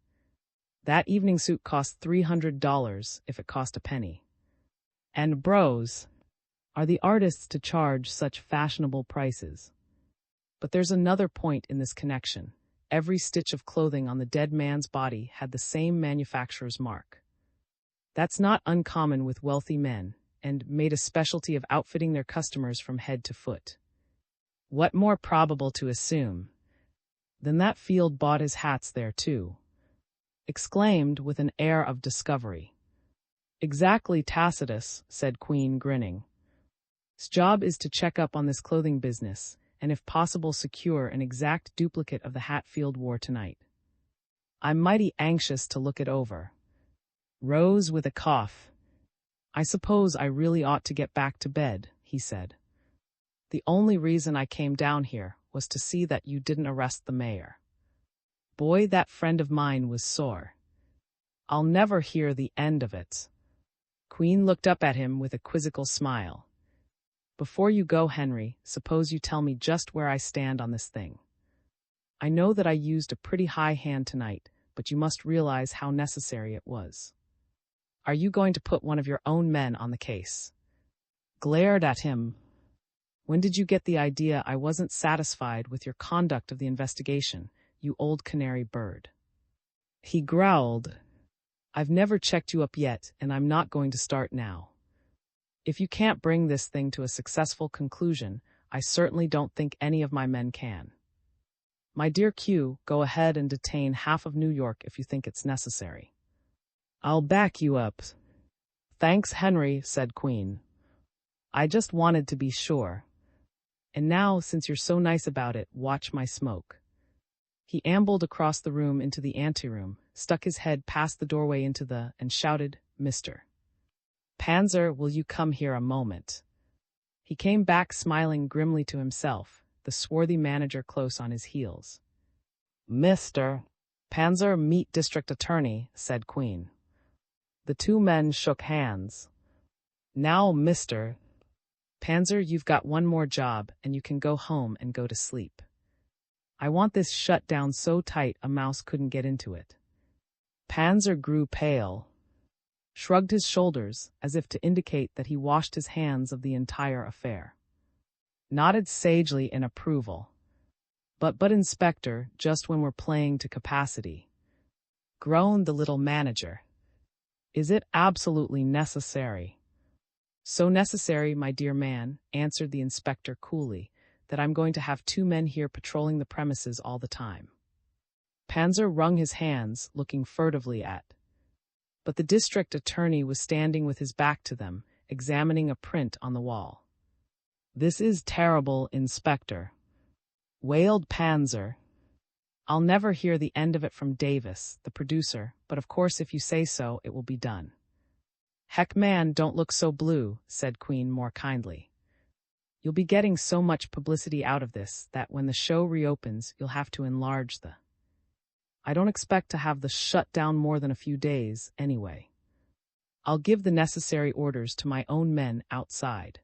That evening suit cost $300 if it cost a penny. And bros, are the artists to charge such fashionable prices? But there's another point in this connection. Every stitch of clothing on the dead man's body had the same manufacturer's mark. That's not uncommon with wealthy men, and made a specialty of outfitting their customers from head to foot. What more probable to assume than that Field bought his hats there too?" exclaimed with an air of discovery. "Exactly, Tacitus," said Queen, grinning. "His job is to check up on this clothing business, and if possible secure an exact duplicate of the hat Field wore tonight. I'm mighty anxious to look it over." Rose with a cough. "I suppose I really ought to get back to bed," he said. "The only reason I came down here was to see that you didn't arrest the mayor. Boy, that friend of mine was sore. I'll never hear the end of it." Queen looked up at him with a quizzical smile. "Before you go, Henry, suppose you tell me just where I stand on this thing. I know that I used a pretty high hand tonight, but you must realize how necessary it was. Are you going to put one of your own men on the case?" Glared at him. When did you get the idea I wasn't satisfied with your conduct of the investigation, you old canary bird? He growled. I've never checked you up yet, and I'm not going to start now. If you can't bring this thing to a successful conclusion, I certainly don't think any of my men can. My dear Q, go ahead and detain half of New York if you think it's necessary. I'll back you up. Thanks, Henry, said Queen. I just wanted to be sure. And now, since you're so nice about it, watch my smoke. He ambled across the room into the anteroom, stuck his head past the doorway and shouted, Mr. Panzer, will you come here a moment? He came back smiling grimly to himself, the swarthy manager close on his heels. Mr. Panzer, meet District Attorney, said Queen. The two men shook hands. Now, Mr. Panzer, you've got one more job, and you can go home and go to sleep. I want this shut down so tight a mouse couldn't get into it. Panzer grew pale, shrugged his shoulders as if to indicate that he washed his hands of the entire affair. Nodded sagely in approval. But Inspector, just when we're playing to capacity. Groaned the little manager. Is it absolutely necessary? So necessary, my dear man, answered the inspector coolly, that I'm going to have two men here patrolling the premises all the time. Panzer wrung his hands, looking furtively at. But the district attorney was standing with his back to them, examining a print on the wall. This is terrible, Inspector, wailed Panzer. I'll never hear the end of it from Davis, the producer, but of course if you say so, it will be done. Heck man, don't look so blue, said Queen more kindly. You'll be getting so much publicity out of this that when the show reopens, you'll have to enlarge the... I don't expect to have the shut down more than a few days, anyway. I'll give the necessary orders to my own men outside.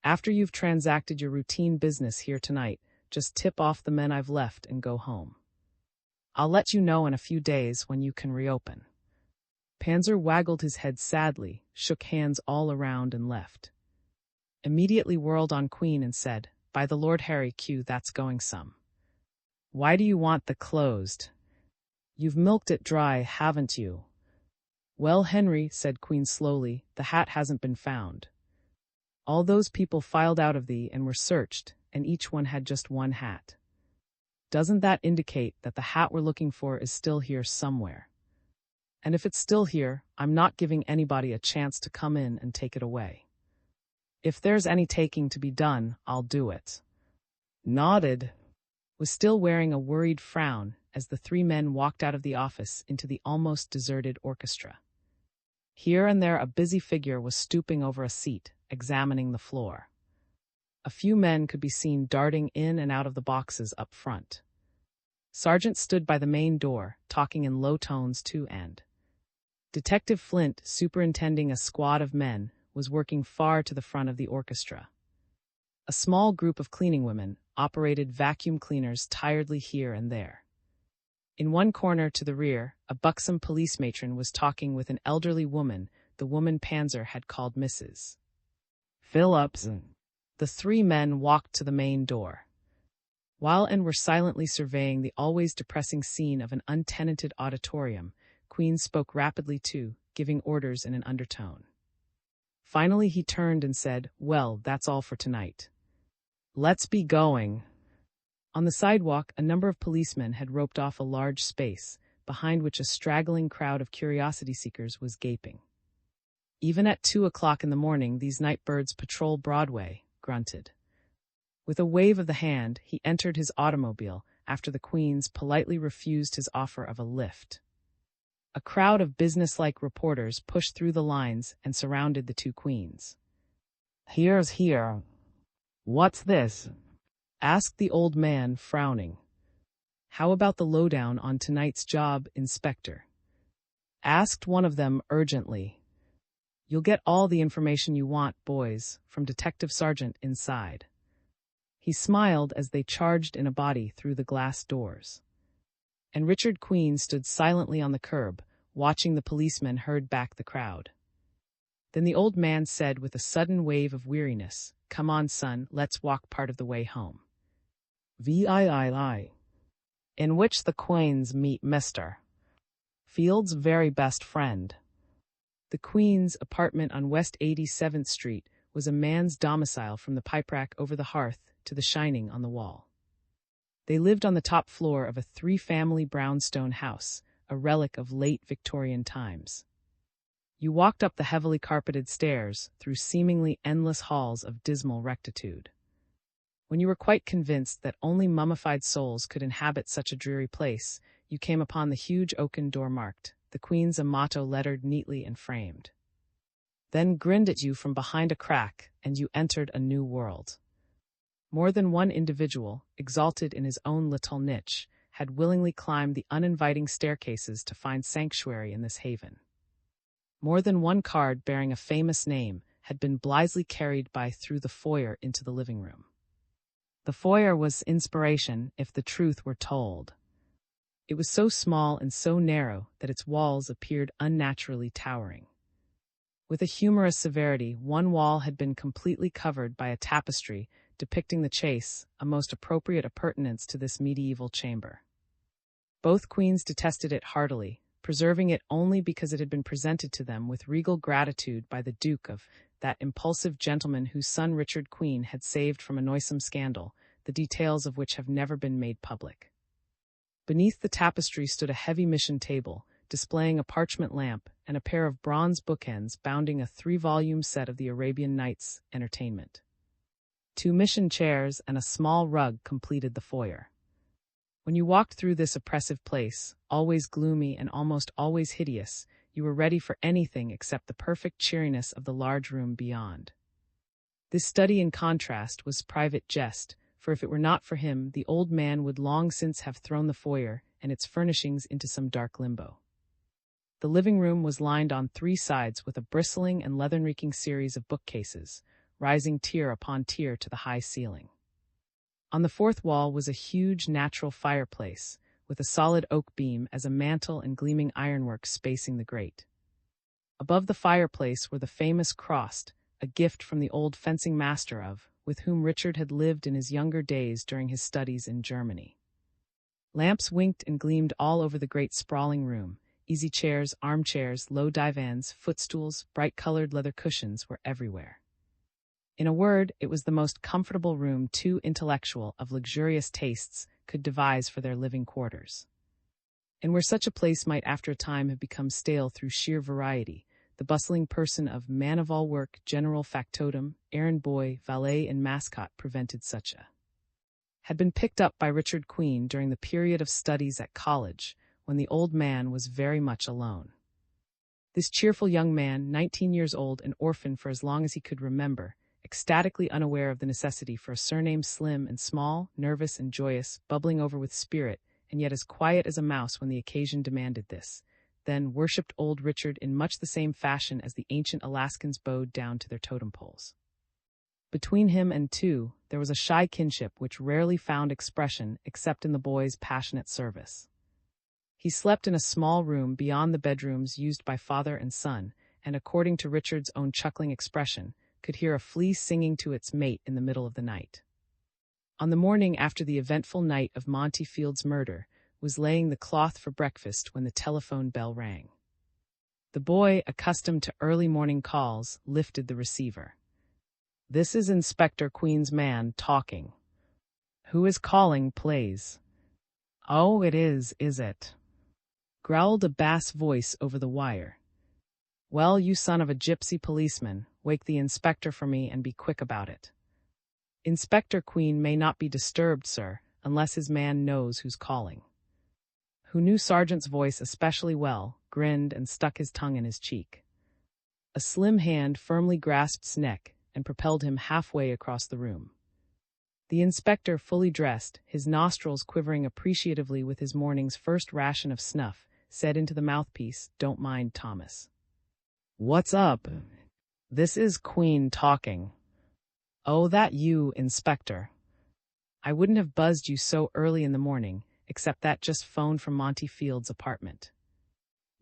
After you've transacted your routine business here tonight, just tip off the men I've left and go home. I'll let you know in a few days when you can reopen. Panzer waggled his head sadly, shook hands all around and left. Immediately whirled on Queen and said, By the Lord Harry Q, that's going some. Why do you want the closed? You've milked it dry, haven't you? Well, Henry, said Queen slowly, the hat hasn't been found. All those people filed out of thee and were searched, and each one had just one hat. Doesn't that indicate that the hat we're looking for is still here somewhere? And if it's still here, I'm not giving anybody a chance to come in and take it away. If there's any taking to be done, I'll do it. Nodded, was still wearing a worried frown as the three men walked out of the office into the almost deserted orchestra. Here and there a busy figure was stooping over a seat, examining the floor. A few men could be seen darting in and out of the boxes up front. Sergeant stood by the main door, talking in low tones too, and Detective Flint, superintending a squad of men, was working far to the front of the orchestra. A small group of cleaning women operated vacuum cleaners tiredly here and there. In one corner to the rear, a buxom police matron was talking with an elderly woman, the woman Panzer had called Mrs. Phillips. The three men walked to the main door. While and were silently surveying the always depressing scene of an untenanted auditorium, Queen spoke rapidly too, giving orders in an undertone. Finally he turned and said, Well, that's all for tonight. Let's be going. On the sidewalk, a number of policemen had roped off a large space, behind which a straggling crowd of curiosity seekers was gaping. Even at 2 o'clock in the morning, these night birds patrol Broadway, grunted. With a wave of the hand, he entered his automobile after the Queen's politely refused his offer of a lift. A crowd of businesslike reporters pushed through the lines and surrounded the two Queens. Here's here. What's this? Asked the old man, frowning. How about the lowdown on tonight's job, Inspector? Asked one of them urgently. You'll get all the information you want, boys, from Detective Sergeant inside. He smiled as they charged in a body through the glass doors. And Richard Queen stood silently on the curb, watching the policemen herd back the crowd. Then the old man said with a sudden wave of weariness, "Come on, son, let's walk part of the way home." VIII. In which the Queens meet Mr. Field's very best friend. The Queen's apartment on West 87th Street was a man's domicile, from the pipe rack over the hearth to the shining on the wall. They lived on the top floor of a three-family brownstone house, a relic of late Victorian times. You walked up the heavily carpeted stairs through seemingly endless halls of dismal rectitude. When you were quite convinced that only mummified souls could inhabit such a dreary place, you came upon the huge oaken door marked, "The Queen's," a motto lettered neatly and framed. Then grinned at you from behind a crack, and you entered a new world. More than one individual, exalted in his own little niche, had willingly climbed the uninviting staircases to find sanctuary in this haven. More than one card bearing a famous name had been blithely carried by through the foyer into the living room. The foyer was inspiration, if the truth were told. It was so small and so narrow that its walls appeared unnaturally towering. With a humorous severity, one wall had been completely covered by a tapestry depicting the chase, a most appropriate appurtenance to this medieval chamber. Both queens detested it heartily, preserving it only because it had been presented to them with regal gratitude by the Duke of, that impulsive gentleman whose son Richard Queen had saved from a noisome scandal, the details of which have never been made public. Beneath the tapestry stood a heavy mission table, displaying a parchment lamp and a pair of bronze bookends bounding a 3-volume set of the Arabian Nights Entertainment. 2 mission chairs and a small rug completed the foyer. When you walked through this oppressive place, always gloomy and almost always hideous, you were ready for anything except the perfect cheeriness of the large room beyond. This study in contrast was private jest, for if it were not for him, the old man would long since have thrown the foyer and its furnishings into some dark limbo. The living room was lined on 3 sides with a bristling and leathern-reeking series of bookcases, rising tier upon tier to the high ceiling. On the 4th wall was a huge natural fireplace, with a solid oak beam as a mantel and gleaming ironwork spacing the grate. Above the fireplace were the famous crossed, a gift from the old fencing master with whom Richard had lived in his younger days during his studies in Germany. Lamps winked and gleamed all over the great sprawling room. Easy chairs, armchairs, low divans, footstools, bright-colored leather cushions were everywhere. In a word, it was the most comfortable room 2 intellectual of luxurious tastes could devise for their living quarters. And where such a place might after a time have become stale through sheer variety, the bustling person of man-of-all-work, general factotum, errand boy, valet, and mascot prevented such a had been picked up by Richard Queen during the period of studies at college, when the old man was very much alone. This cheerful young man, 19 years old, an orphan for as long as he could remember, ecstatically unaware of the necessity for a surname, slim and small, nervous and joyous, bubbling over with spirit, and yet as quiet as a mouse when the occasion demanded this, then worshipped old Richard in much the same fashion as the ancient Alaskans bowed down to their totem poles. Between him and two, there was a shy kinship which rarely found expression except in the boy's passionate service. He slept in a small room beyond the bedrooms used by father and son, and according to Richard's own chuckling expression, could hear a flea singing to its mate in the middle of the night. On the morning after the eventful night of Monty Field's murder, was laying the cloth for breakfast when the telephone bell rang. The boy, accustomed to early morning calls, lifted the receiver. "This is Inspector Queen's man talking." "Who is calling, please?" "Oh, it is it?" growled a bass voice over the wire. "Well, you son of a gypsy policeman, wake the inspector for me and be quick about it." "Inspector Queen may not be disturbed, sir, unless his man knows who's calling." Who knew Sergeant's voice especially well, grinned and stuck his tongue in his cheek. A slim hand firmly grasped his neck and propelled him halfway across the room. The inspector, fully dressed, his nostrils quivering appreciatively with his morning's first ration of snuff, said into the mouthpiece, "Don't mind Thomas." "What's up?" "This is Queen talking." "Oh, that you, Inspector." "I wouldn't have buzzed you so early in the morning, except that just phoned from Monty Field's apartment."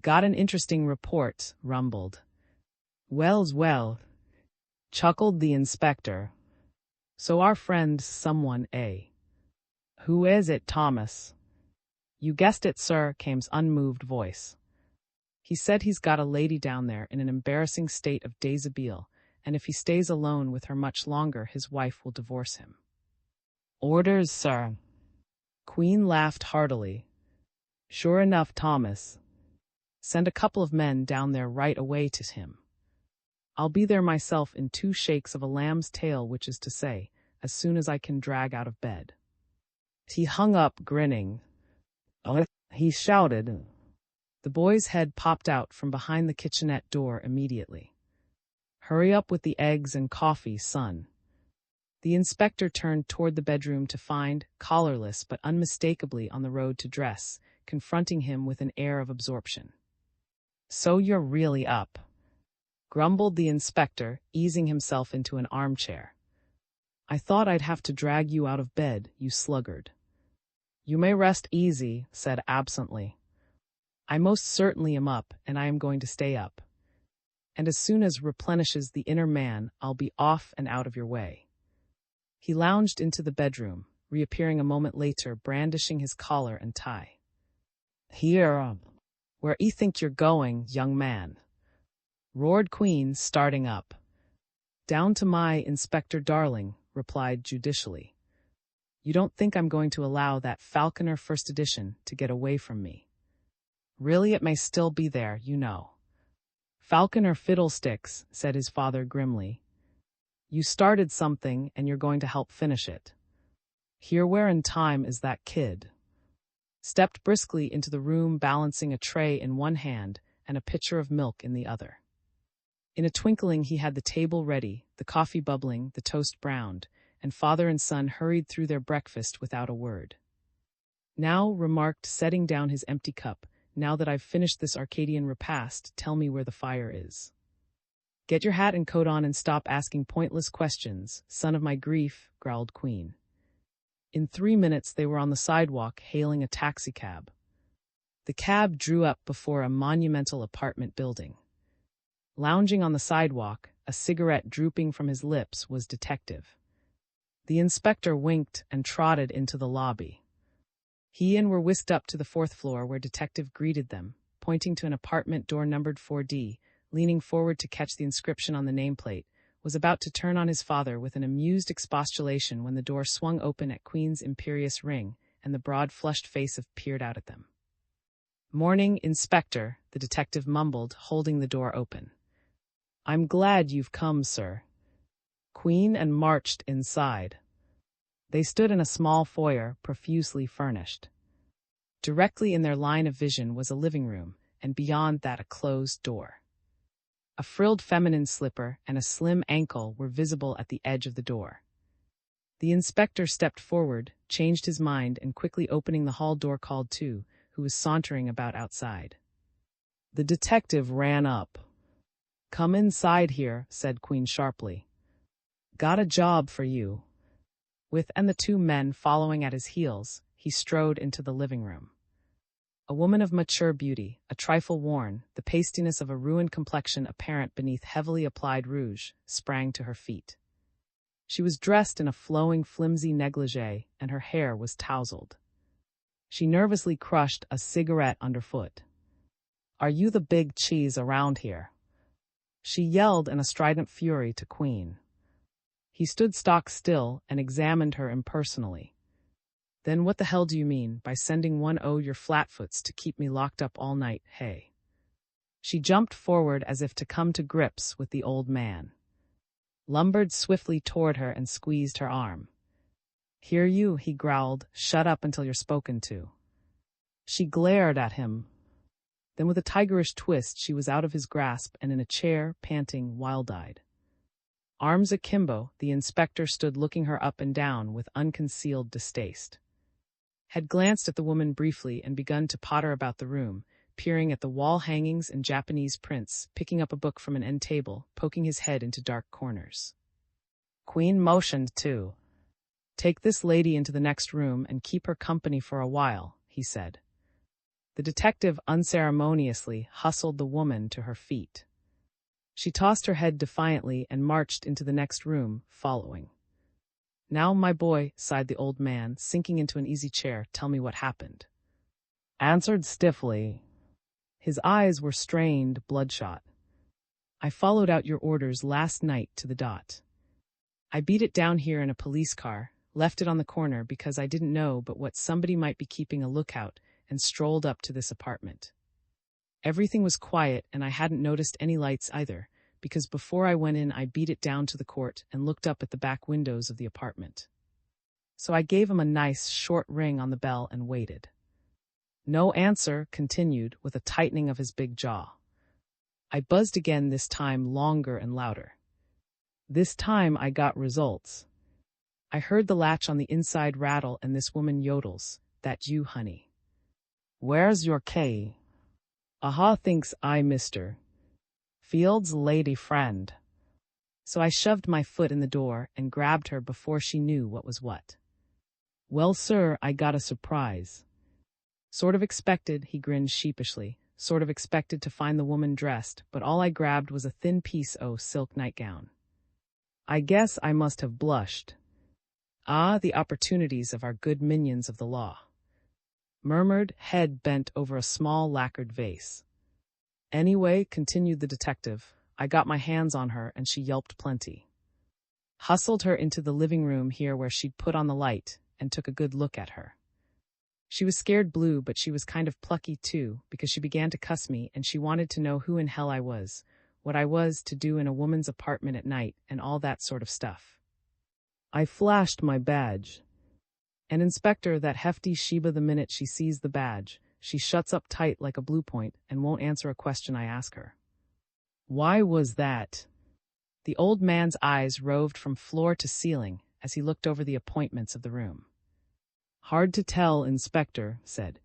"Got an interesting report," rumbled. "Well," chuckled the inspector. So our friend someone, eh? Who is it, Thomas? You guessed it, sir, came's unmoved voice. He said he's got a lady down there in an embarrassing state of deshabille, and if he stays alone with her much longer, his wife will divorce him. Orders, sir. Queen laughed heartily. Sure enough, Thomas. Send a couple of men down there right away to him. I'll be there myself in 2 shakes of a lamb's tail, which is to say, as soon as I can drag out of bed. He hung up, grinning. Oh, he shouted. The boy's head popped out from behind the kitchenette door immediately. Hurry up with the eggs and coffee, son. The inspector turned toward the bedroom to find, collarless but unmistakably on the road to dress, confronting him with an air of absorption. So you're really up, grumbled the inspector, easing himself into an armchair. I thought I'd have to drag you out of bed, you sluggard. You may rest easy, said absently. I most certainly am up, and I am going to stay up. And as soon as replenishes the inner man, I'll be off and out of your way. He lounged into the bedroom, reappearing a moment later, brandishing his collar and tie. Here, where you think you're going, young man? Roared Queen, starting up. Down to my Inspector Darling, replied judicially. You don't think I'm going to allow that Falconer First Edition to get away from me? Really, it may still be there, you know. Falconer fiddlesticks, said his father grimly. You started something, and you're going to help finish it. Here where in time is that kid? Stepped briskly into the room, balancing a tray in one hand and a pitcher of milk in the other. In a twinkling he had the table ready, the coffee bubbling, the toast browned, and father and son hurried through their breakfast without a word. Now, remarked, setting down his empty cup, now that I've finished this Arcadian repast, tell me where the fire is. Get your hat and coat on and stop asking pointless questions, son of my grief, growled Queen. In 3 minutes they were on the sidewalk, hailing a taxicab. The cab drew up before a monumental apartment building. Lounging on the sidewalk, a cigarette drooping from his lips, was Detective. The inspector winked and trotted into the lobby. He and were whisked up to the 4th floor, where Detective greeted them, pointing to an apartment door numbered 4D, leaning forward to catch the inscription on the nameplate, was about to turn on his father with an amused expostulation when the door swung open at Queen's imperious ring, and the broad flushed face peered out at them. Morning, Inspector, the detective mumbled, holding the door open. I'm glad you've come, sir. Queen and marched inside. They stood in a small foyer, profusely furnished. Directly in their line of vision was a living room, and beyond that a closed door. A frilled feminine slipper and a slim ankle were visible at the edge of the door. The inspector stepped forward, changed his mind, and quickly opening the hall door called to, who was sauntering about outside. The detective ran up. Come inside here, said Queen sharply. Got a job for you. With and the 2 men following at his heels, he strode into the living room. A woman of mature beauty, a trifle worn, the pastiness of a ruined complexion apparent beneath heavily applied rouge, sprang to her feet. She was dressed in a flowing, flimsy negligee, and her hair was tousled. She nervously crushed a cigarette underfoot. Are you the big cheese around here? She yelled in a strident fury to Queen. He stood stock still and examined her impersonally. Then what the hell do you mean by sending one o' your flatfoots to keep me locked up all night, hey? She jumped forward as if to come to grips with the old man. Lumbered swiftly toward her and squeezed her arm. Hear you, he growled, shut up until you're spoken to. She glared at him. Then with a tigerish twist she was out of his grasp and in a chair, panting, wild-eyed. Arms akimbo, the inspector stood looking her up and down with unconcealed distaste. Had glanced at the woman briefly and begun to potter about the room, peering at the wall hangings and Japanese prints, picking up a book from an end table, poking his head into dark corners. Queen motioned to. Take this lady into the next room and keep her company for a while, he said. The detective unceremoniously hustled the woman to her feet. She tossed her head defiantly and marched into the next room, following. Now, my boy, sighed the old man, sinking into an easy chair, tell me what happened. Answered stiffly. His eyes were strained, bloodshot. I followed out your orders last night to the dot. I beat it down here in a police car, left it on the corner because I didn't know but what somebody might be keeping a lookout, and strolled up to this apartment. Everything was quiet and I hadn't noticed any lights either, because before I went in I beat it down to the court and looked up at the back windows of the apartment. So I gave him a nice, short ring on the bell and waited. No answer, continued, with a tightening of his big jaw. I buzzed again, this time longer and louder. This time I got results. I heard the latch on the inside rattle and this woman yodels, "That you, honey? Where's your key?" "Aha," thinks I, "Mr. Field's lady friend." So I shoved my foot in the door and grabbed her before she knew what was what. "Well, sir, I got a surprise." "Sort of expected," he grinned sheepishly, "sort of expected to find the woman dressed, but all I grabbed was a thin piece o' silk nightgown. I guess I must have blushed." Ah, the opportunities of our good minions of the law. Murmured, head bent over a small lacquered vase. "Anyway," continued the detective, "I got my hands on her and she yelped plenty. Hustled her into the living room here where she'd put on the light and took a good look at her. She was scared blue, but she was kind of plucky too, because she began to cuss me and she wanted to know who in hell I was, what I was to do in a woman's apartment at night, and all that sort of stuff. I flashed my badge. And Inspector, that hefty Sheba, the minute she sees the badge, she shuts up tight like a blue point and won't answer a question I ask her." "Why was that?" The old man's eyes roved from floor to ceiling as he looked over the appointments of the room. "Hard to tell," Inspector said.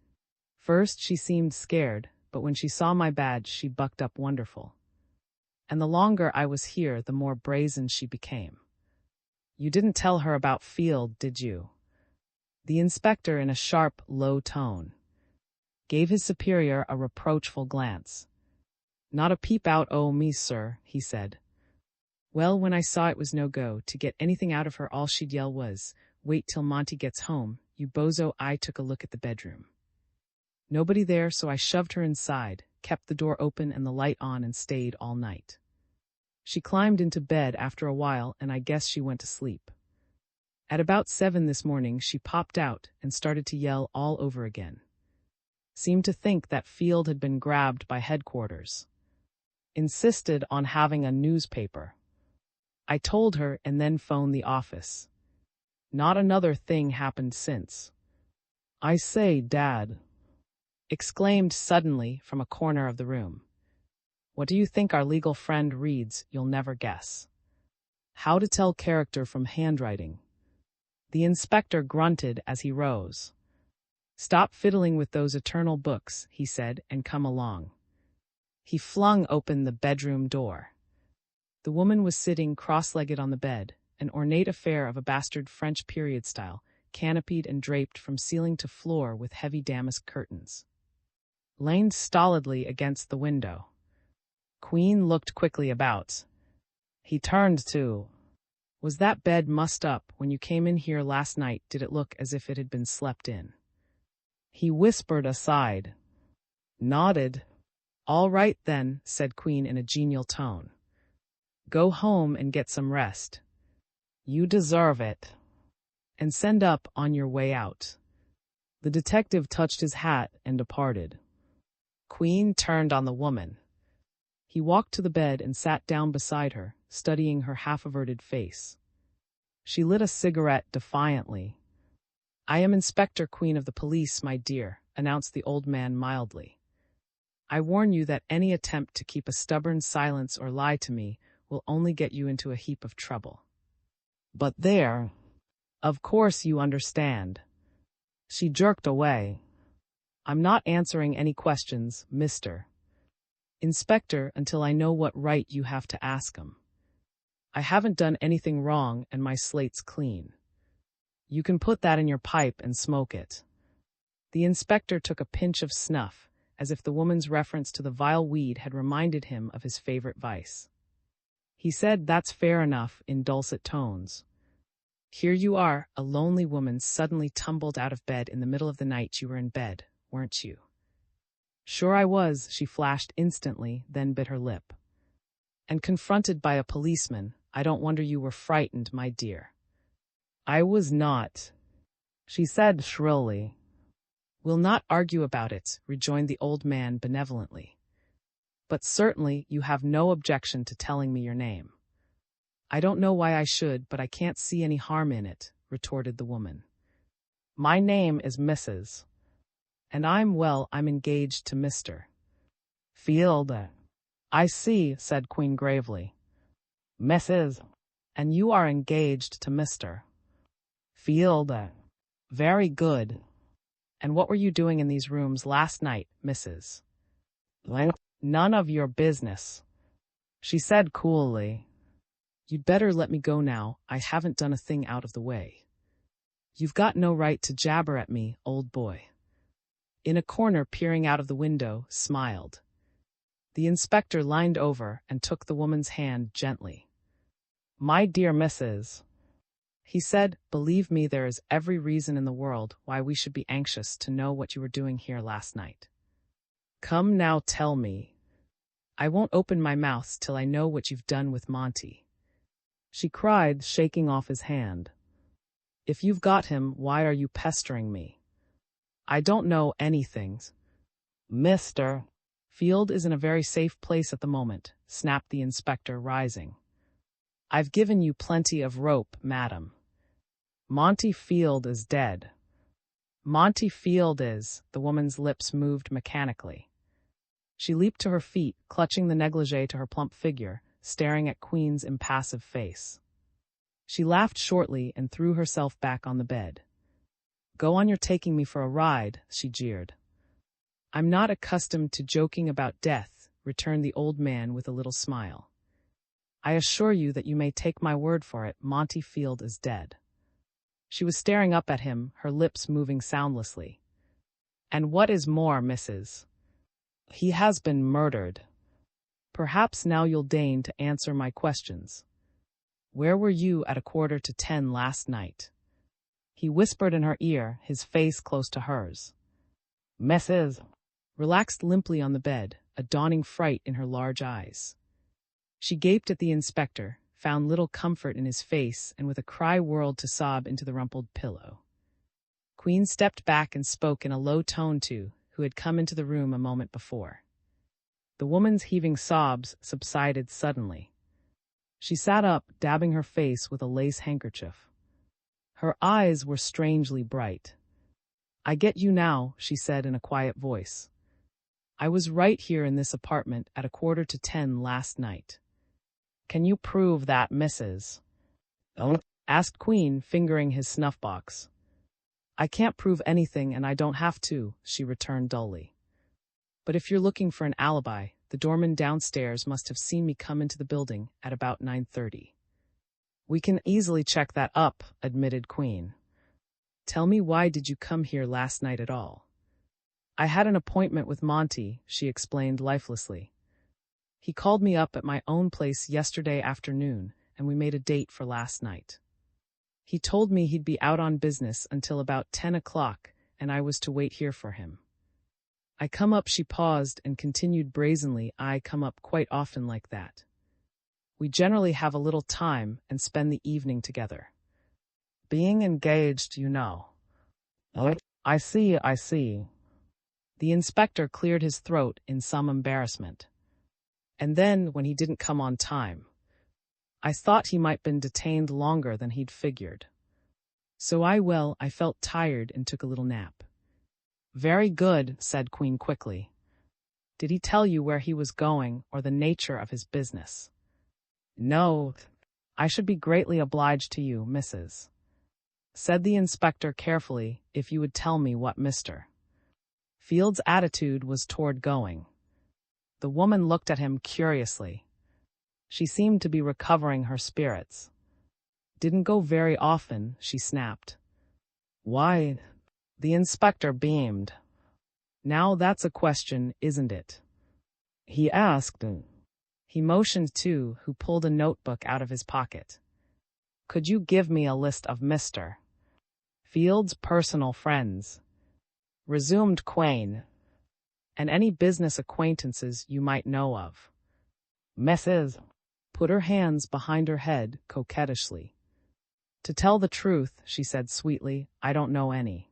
"First she seemed scared, but when she saw my badge she bucked up wonderful. And the longer I was here, the more brazen she became." "You didn't tell her about Field, did you?" The inspector, in a sharp, low tone, gave his superior a reproachful glance. "Not a peep out o' me, sir," he said. "Well, when I saw it was no go to get anything out of her, all she'd yell was, 'Wait till Monty gets home, you bozo.' I took a look at the bedroom. Nobody there, so I shoved her inside, kept the door open and the light on, and stayed all night. She climbed into bed after a while, and I guess she went to sleep. At about 7 this morning, she popped out and started to yell all over again. Seemed to think that Field had been grabbed by headquarters. Insisted on having a newspaper. I told her and then phoned the office. Not another thing happened since." "I say, Dad," exclaimed suddenly from a corner of the room. "What do you think our legal friend reads? You'll never guess. How to Tell Character from Handwriting." The inspector grunted as he rose. "Stop fiddling with those eternal books," he said, "and come along." He flung open the bedroom door. The woman was sitting cross-legged on the bed, an ornate affair of a bastard French period style, canopied and draped from ceiling to floor with heavy damask curtains. Leaned stolidly against the window. Queen looked quickly about. He turned to. "Was that bed mussed up when you came in here last night? Did it look as if it had been slept in?" He whispered aside. Nodded. "All right then," said Queen in a genial tone. "Go home and get some rest. You deserve it. And send up on your way out." The detective touched his hat and departed. Queen turned on the woman. He walked to the bed and sat down beside her, studying her half-averted face. She lit a cigarette defiantly. "I am Inspector Queen of the police, my dear," announced the old man mildly. "I warn you that any attempt to keep a stubborn silence or lie to me will only get you into a heap of trouble. But there, of course you understand." She jerked away. "I'm not answering any questions, Mr. Inspector, until I know what right you have to ask 'em. I haven't done anything wrong and my slate's clean. You can put that in your pipe and smoke it." The inspector took a pinch of snuff, as if the woman's reference to the vile weed had reminded him of his favorite vice. He said, "That's fair enough," in dulcet tones. Here you are, a lonely woman suddenly tumbled out of bed in the middle of the night. You were in bed, weren't you? Sure I was, she flashed instantly, then bit her lip. And confronted by a policeman, I don't wonder you were frightened, my dear. I was not, she said shrilly. We'll not argue about it, rejoined the old man benevolently. But certainly you have no objection to telling me your name. I don't know why I should, but I can't see any harm in it, retorted the woman. My name is Mrs. And I'm engaged to Mr. Field. I see, said Queen gravely. Mrs. And you are engaged to Mr. Field. Very good. And what were you doing in these rooms last night, Mrs.? None of your business, she said coolly. You'd better let me go now, I haven't done a thing out of the way. You've got no right to jabber at me, old boy. In a corner peering out of the window, smiled. The inspector leaned over and took the woman's hand gently. My dear Mrs., he said, believe me, there is every reason in the world why we should be anxious to know what you were doing here last night. Come now, tell me. I won't open my mouth till I know what you've done with Monty, she cried, shaking off his hand. If you've got him, why are you pestering me? I don't know anything. Mr. Field is in a very safe place at the moment, snapped the inspector, rising. I've given you plenty of rope, madam. Monty Field is dead. Monty Field is, the woman's lips moved mechanically. She leaped to her feet, clutching the negligee to her plump figure, staring at Queen's impassive face. She laughed shortly and threw herself back on the bed. Go on, you're taking me for a ride, she jeered. I'm not accustomed to joking about death, returned the old man with a little smile. I assure you that you may take my word for it, Monty Field is dead. She was staring up at him, her lips moving soundlessly. And what is more, Mrs. He has been murdered. Perhaps now you'll deign to answer my questions. Where were you at 9:15 last night? He whispered in her ear, his face close to hers. Mrs. relaxed limply on the bed, a dawning fright in her large eyes. She gaped at the inspector, found little comfort in his face, and with a cry whirled to sob into the rumpled pillow. Queen stepped back and spoke in a low tone to who had come into the room a moment before. The woman's heaving sobs subsided suddenly. She sat up, dabbing her face with a lace handkerchief. Her eyes were strangely bright. I get you now, she said in a quiet voice. I was right here in this apartment at 9:15 last night. Can you prove that, Mrs.? Asked Queen, fingering his snuff box. I can't prove anything and I don't have to, she returned dully. But if you're looking for an alibi, the doorman downstairs must have seen me come into the building at about 9:30. We can easily check that up, admitted Queen. Tell me, why did you come here last night at all? I had an appointment with Monty, she explained lifelessly. He called me up at my own place yesterday afternoon, and we made a date for last night. He told me he'd be out on business until about 10 o'clock, and I was to wait here for him. I come up, she paused and continued brazenly, I come up quite often like that. We generally have a little time and spend the evening together. Being engaged, you know. I see. The inspector cleared his throat in some embarrassment. And then, when he didn't come on time, I thought he might been detained longer than he'd figured. So I felt tired and took a little nap. Very good, said Queen quickly. Did he tell you where he was going or the nature of his business? No. I should be greatly obliged to you, Mrs., said the inspector carefully, if you would tell me what Mr. Field's attitude was toward going. The woman looked at him curiously. She seemed to be recovering her spirits. Didn't go very often, she snapped. Why? The inspector beamed. Now that's a question, isn't it? He asked. He motioned to who pulled a notebook out of his pocket. Could you give me a list of Mr. Field's personal friends? Resumed Quayne. And any business acquaintances you might know of. Mrs. put her hands behind her head coquettishly. To tell the truth, she said sweetly, I don't know any.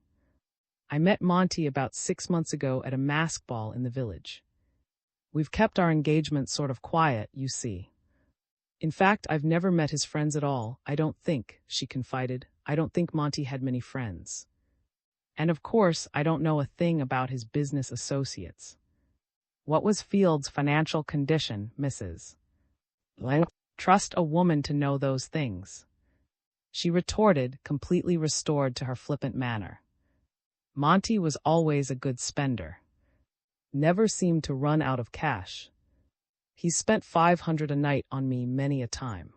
I met Monty about 6 months ago at a mask ball in the village. We've kept our engagement sort of quiet, you see. In fact, I've never met his friends at all, I don't think, she confided. I don't think Monty had many friends. And of course, I don't know a thing about his business associates. What was Field's financial condition, Mrs. Trust a woman to know those things. She retorted, completely restored to her flippant manner. Monty was always a good spender. Never seemed to run out of cash. He spent $500 a night on me many a time.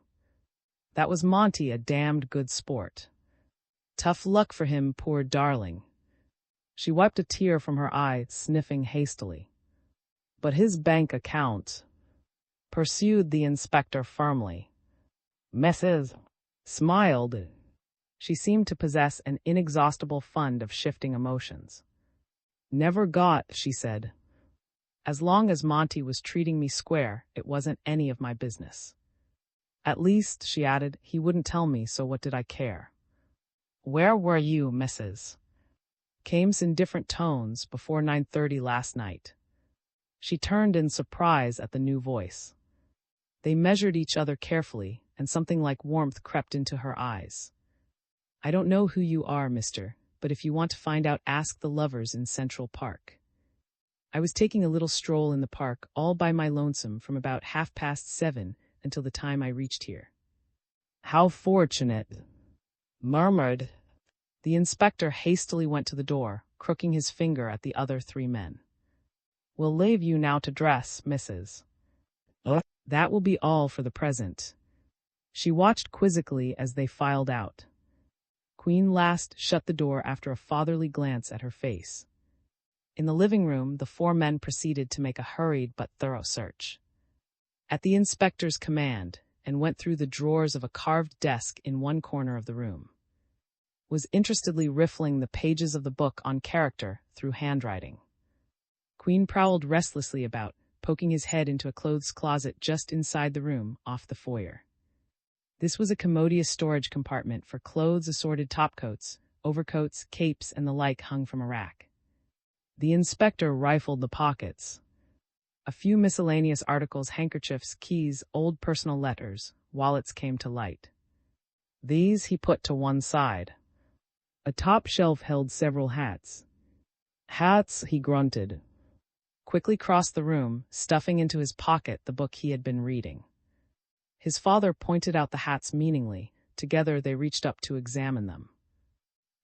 That was Monty, a damned good sport. Tough luck for him, poor darling. She wiped a tear from her eye, sniffing hastily. But his bank account, pursued the inspector firmly. Mrs. smiled. She seemed to possess an inexhaustible fund of shifting emotions. Never got, she said. As long as Monty was treating me square, it wasn't any of my business. At least, she added, he wouldn't tell me, so what did I care? Where were you, Mrs. Came in different tones before 9:30 last night. She turned in surprise at the new voice. They measured each other carefully, and something like warmth crept into her eyes. I don't know who you are, mister, but if you want to find out, ask the lovers in Central Park. I was taking a little stroll in the park all by my lonesome from about 7:30 until the time I reached here. How fortunate, murmured. The inspector hastily went to the door, crooking his finger at the other 3 men. We'll leave you now to dress, Mrs. That will be all for the present. She watched quizzically as they filed out. Queen last shut the door after a fatherly glance at her face. In the living room, the 4 men proceeded to make a hurried but thorough search. At the inspector's command, and went through the drawers of a carved desk in one corner of the room. Was interestedly riffling the pages of the book on character through handwriting. Queen prowled restlessly about, poking his head into a clothes closet just inside the room, off the foyer. This was a commodious storage compartment for clothes, assorted topcoats, overcoats, capes, and the like hung from a rack. The inspector rifled the pockets. A few miscellaneous articles, handkerchiefs, keys, old personal letters, wallets came to light. These he put to one side. A top shelf held several hats. Hats, he grunted. Quickly crossed the room, stuffing into his pocket the book he had been reading. His father pointed out the hats meaningly. Together they reached up to examine them.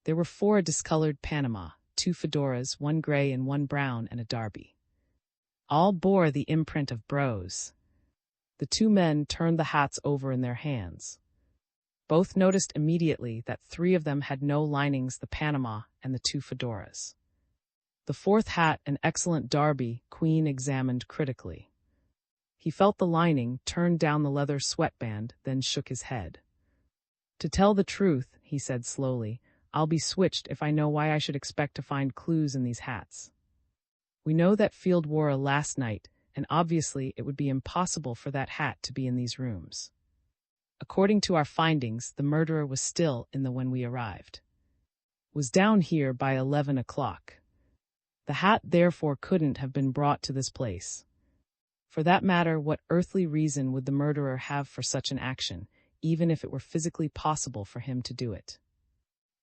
There were 4 discolored Panama, 2 fedoras, 1 gray and 1 brown, and a derby. All bore the imprint of bros. The 2 men turned the hats over in their hands. Both noticed immediately that 3 of them had no linings, the Panama and the 2 fedoras. The 4th hat, an excellent derby, Queen examined critically. He felt the lining, turned down the leather sweatband, then shook his head. To tell the truth, he said slowly, I'll be switched if I know why I should expect to find clues in these hats. We know that Field wore a last night, and obviously it would be impossible for that hat to be in these rooms. According to our findings, the murderer was still in the when we arrived. Was down here by 11 o'clock. The hat therefore couldn't have been brought to this place. For that matter, what earthly reason would the murderer have for such an action, even if it were physically possible for him to do it?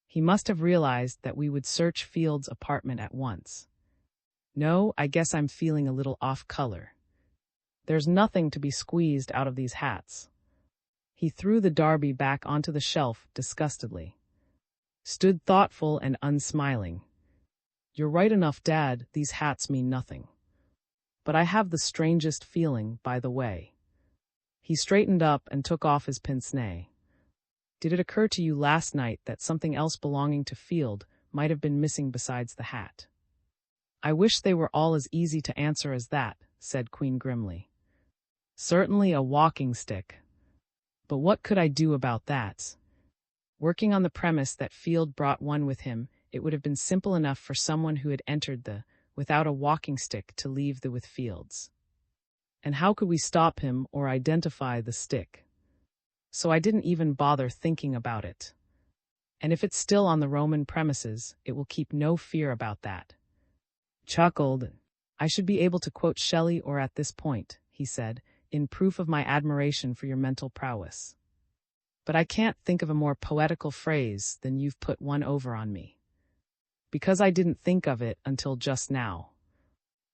He must have realized that we would search Field's apartment at once. No, I guess I'm feeling a little off color. There's nothing to be squeezed out of these hats. He threw the derby back onto the shelf disgustedly. Stood thoughtful and unsmiling. You're right enough, Dad, these hats mean nothing. But I have the strangest feeling, by the way. He straightened up and took off his pince-nez. Did it occur to you last night that something else belonging to Field might have been missing besides the hat? I wish they were all as easy to answer as that, said Queen grimly. Certainly a walking stick. But what could I do about that? Working on the premise that Field brought one with him, it would have been simple enough for someone who had entered the without a walking stick to leave the with Fields. And how could we stop him or identify the stick? So I didn't even bother thinking about it. And if it's still on the Roman premises, it will keep no fear about that. Chuckled. I should be able to quote Shelley or at this point, he said, in proof of my admiration for your mental prowess. But I can't think of a more poetical phrase than you've put one over on me. Because I didn't think of it until just now.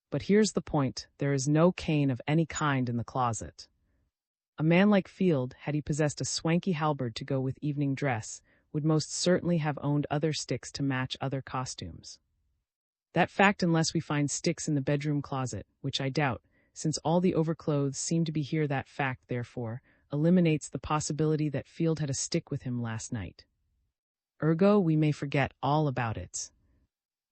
But here's the point, there is no cane of any kind in the closet. A man like Field, had he possessed a swanky halberd to go with evening dress, would most certainly have owned other sticks to match other costumes. That fact, unless we find sticks in the bedroom closet, which I doubt, since all the overclothes seem to be here, that fact, therefore, eliminates the possibility that Field had a stick with him last night. Ergo, we may forget all about it.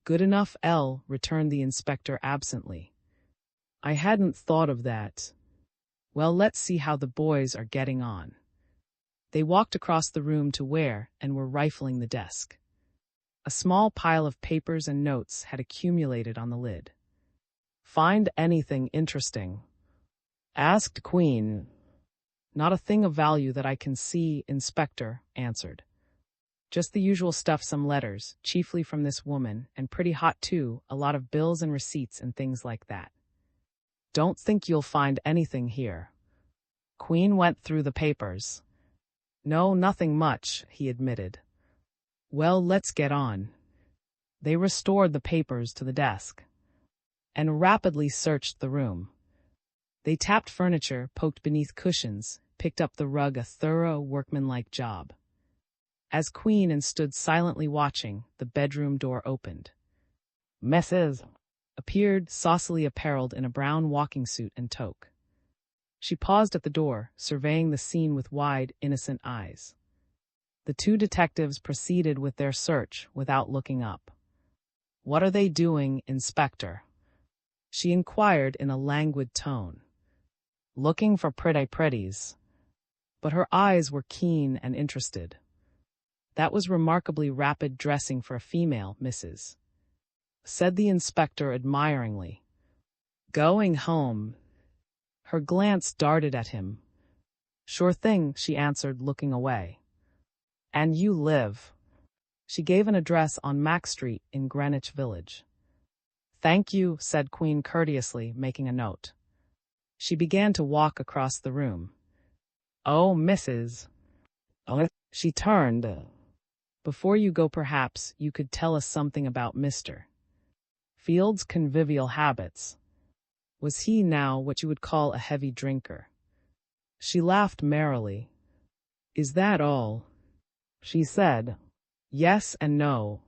Good enough, Elle, returned the inspector absently. I hadn't thought of that. Well, let's see how the boys are getting on. They walked across the room to where, and were rifling the desk. A small pile of papers and notes had accumulated on the lid. Find anything interesting? Asked Queen. Not a thing of value that I can see, Inspector answered. Just the usual stuff, some letters, chiefly from this woman, and pretty hot too, a lot of bills and receipts and things like that. Don't think you'll find anything here. Queen went through the papers. No, nothing much, he admitted. Well, let's get on. They restored the papers to the desk and rapidly searched the room. They tapped furniture, poked beneath cushions, picked up the rug, a thorough, workmanlike job. As Queen and stood silently watching, the bedroom door opened. Mrs. appeared, saucily apparelled in a brown walking suit and toque. She paused at the door, surveying the scene with wide, innocent eyes. The two detectives proceeded with their search without looking up. What are they doing, Inspector? She inquired in a languid tone. Looking for pretties. But her eyes were keen and interested. That was remarkably rapid dressing for a female, Mrs. said the inspector admiringly. Going home. Her glance darted at him. Sure thing, she answered, looking away. And you live? She gave an address on Mack Street in Greenwich Village. Thank you, said Queen courteously, making a note. She began to walk across the room. Oh, Mrs. She turned. Before you go, perhaps you could tell us something about Mr. Field's convivial habits. Was he now what you would call a heavy drinker? She laughed merrily. Is that all? She said. Yes and no.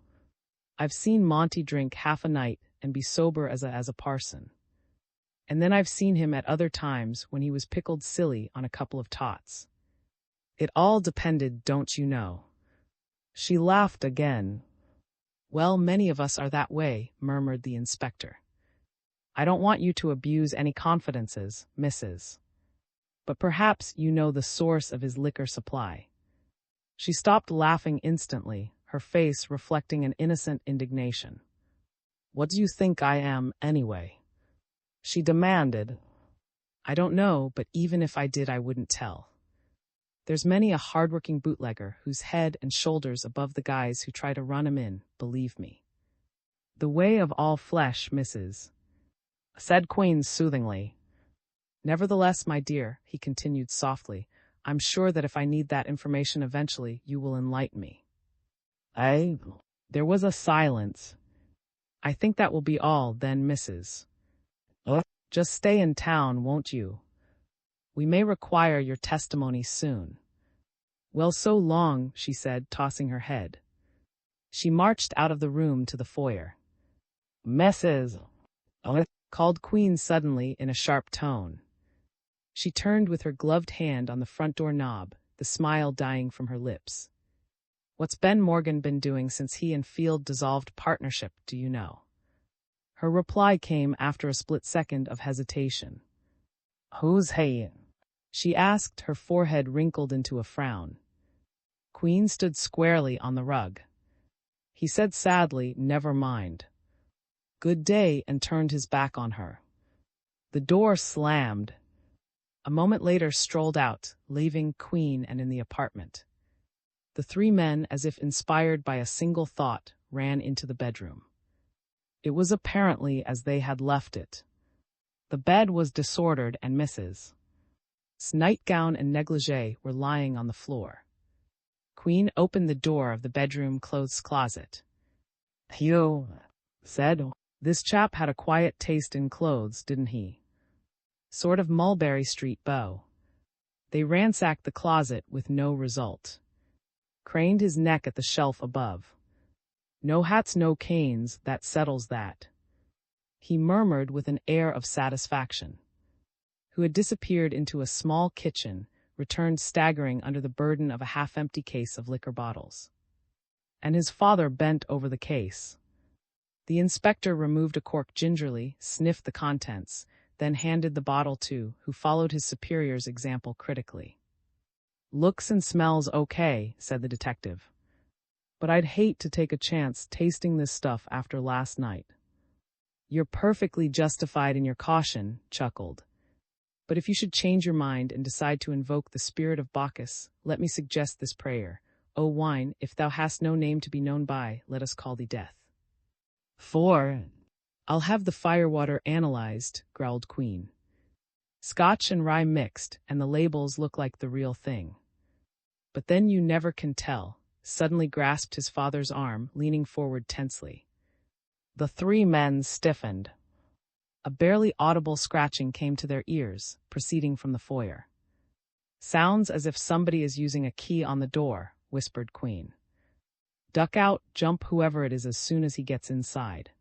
I've seen Monty drink half a night and be sober as a parson. And then I've seen him at other times when he was pickled silly on a couple of tots. It all depended, don't you know. She laughed again. Well, many of us are that way, murmured the inspector. I don't want you to abuse any confidences, Mrs. But perhaps you know the source of his liquor supply. She stopped laughing instantly, her face reflecting an innocent indignation. What do you think I am, anyway? She demanded. I don't know, but even if I did, I wouldn't tell. There's many a hard-working bootlegger who's head and shoulders above the guys who try to run him in, believe me. The way of all flesh, Mrs. said Queen soothingly. Nevertheless, my dear, he continued softly, I'm sure that if I need that information eventually, you will enlighten me. There was a silence. I think that will be all, then, Mrs. Just stay in town, won't you? We may require your testimony soon. Well, so long, she said, tossing her head. She marched out of the room to the foyer. Mrs. called Queen suddenly in a sharp tone. She turned with her gloved hand on the front door knob, the smile dying from her lips. What's Ben Morgan been doing since he and Field dissolved partnership, do you know? Her reply came after a split second of hesitation. Who's he? She asked, her forehead wrinkled into a frown. Queen stood squarely on the rug. He said sadly, "Never mind. Good day," and turned his back on her. The door slammed. A moment later strolled out, leaving Queen and in the apartment. The three men, as if inspired by a single thought, ran into the bedroom. It was apparently as they had left it. The bed was disordered and Mrs. S' nightgown and negligee were lying on the floor. Queen opened the door of the bedroom clothes closet. "You," said, "this chap had a quiet taste in clothes, didn't he? Sort of Mulberry Street beau." They ransacked the closet with no result. Craned his neck at the shelf above. "No hats, no canes, that settles that," he murmured with an air of satisfaction. Who had disappeared into a small kitchen, returned staggering under the burden of a half-empty case of liquor bottles. And his father bent over the case. The inspector removed a cork gingerly, sniffed the contents, then handed the bottle to, who followed his superior's example critically. "Looks and smells okay," said the detective. "But I'd hate to take a chance tasting this stuff after last night." "You're perfectly justified in your caution," chuckled. "But if you should change your mind and decide to invoke the spirit of Bacchus, let me suggest this prayer. O wine, if thou hast no name to be known by, let us call thee death." "For I'll have the firewater analyzed," growled Queen. "Scotch and rye mixed, and the labels look like the real thing. But then you never can tell," suddenly grasped his father's arm, leaning forward tensely. The three men stiffened. A barely audible scratching came to their ears, proceeding from the foyer. "Sounds as if somebody is using a key on the door," whispered Queen. "Duck out, jump whoever it is as soon as he gets inside."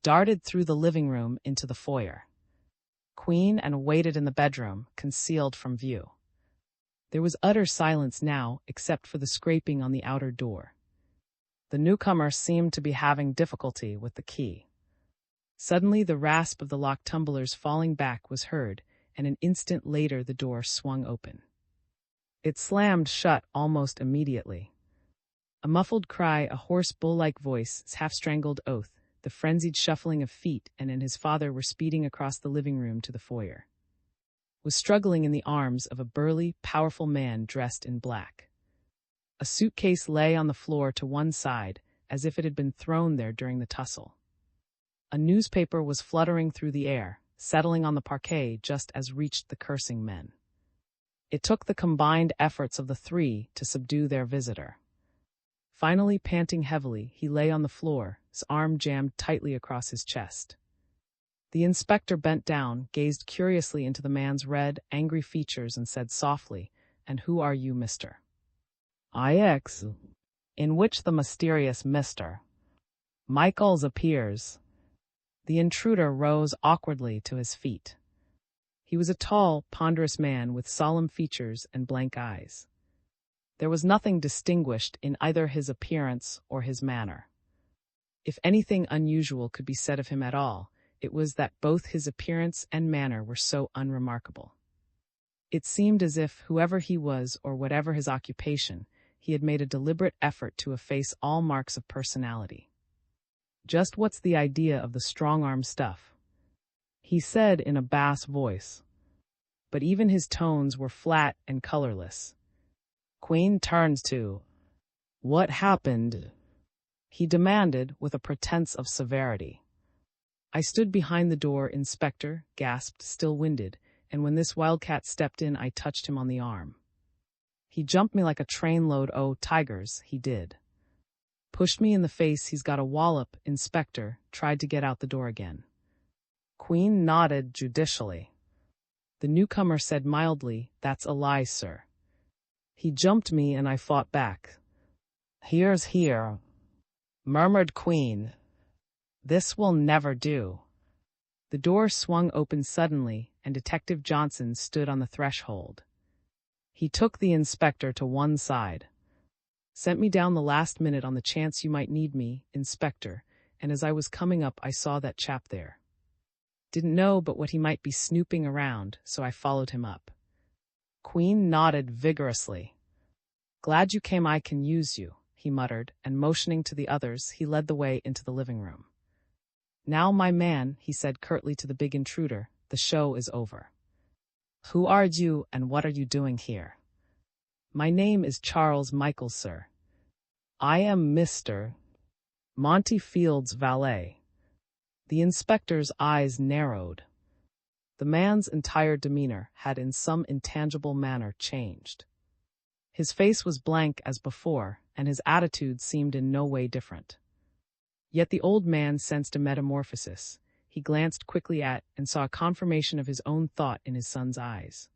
Darted through the living room into the foyer. Queen and waited in the bedroom, concealed from view. There was utter silence now, except for the scraping on the outer door. The newcomer seemed to be having difficulty with the key. Suddenly the rasp of the locked tumblers falling back was heard, and an instant later the door swung open. It slammed shut almost immediately. A muffled cry, a hoarse bull-like voice, half-strangled oath, the frenzied shuffling of feet, and his father were speeding across the living room to the foyer. Was struggling in the arms of a burly, powerful man dressed in black. A suitcase lay on the floor to one side, as if it had been thrown there during the tussle. A newspaper was fluttering through the air, settling on the parquet just as reached the cursing men. It took the combined efforts of the three to subdue their visitor. Finally, panting heavily, he lay on the floor, his arm jammed tightly across his chest. The inspector bent down, gazed curiously into the man's red, angry features and said softly, "And who are you, mister?" "IX. In which the mysterious Mr. Michaels appears." The intruder rose awkwardly to his feet. He was a tall, ponderous man with solemn features and blank eyes. There was nothing distinguished in either his appearance or his manner. If anything unusual could be said of him at all, it was that both his appearance and manner were so unremarkable. It seemed as if, whoever he was or whatever his occupation, he had made a deliberate effort to efface all marks of personality. "Just what's the idea of the strong-arm stuff?" he said in a bass voice. But even his tones were flat and colorless. Queen turned to, "What happened?" he demanded with a pretense of severity. "I stood behind the door, Inspector," gasped, still winded, "and when this wildcat stepped in, I touched him on the arm. He jumped me like a trainload o' tigers, he did. Pushed me in the face, he's got a wallop, Inspector," tried to get out the door again. Queen nodded judicially. The newcomer said mildly, "That's a lie, sir. He jumped me and I fought back." "Here's here," murmured Queen. "This will never do." The door swung open suddenly, and Detective Johnson stood on the threshold. He took the inspector to one side. "Sent me down the last minute on the chance you might need me, Inspector, and as I was coming up I saw that chap there. Didn't know but what he might be snooping around, so I followed him up." Queen nodded vigorously. Glad you came, I can use you, he muttered, and motioning to the others, he led the way into the living room. Now, my man, he said curtly to the big intruder, the show is over. Who are you and what are you doing here? My name is Charles Michaels, sir. I am Mr. Monty Field's valet. The inspector's eyes narrowed. The man's entire demeanor had in some intangible manner changed. His face was blank as before, and his attitude seemed in no way different. Yet the old man sensed a metamorphosis. He glanced quickly at and saw a confirmation of his own thought in his son's eyes.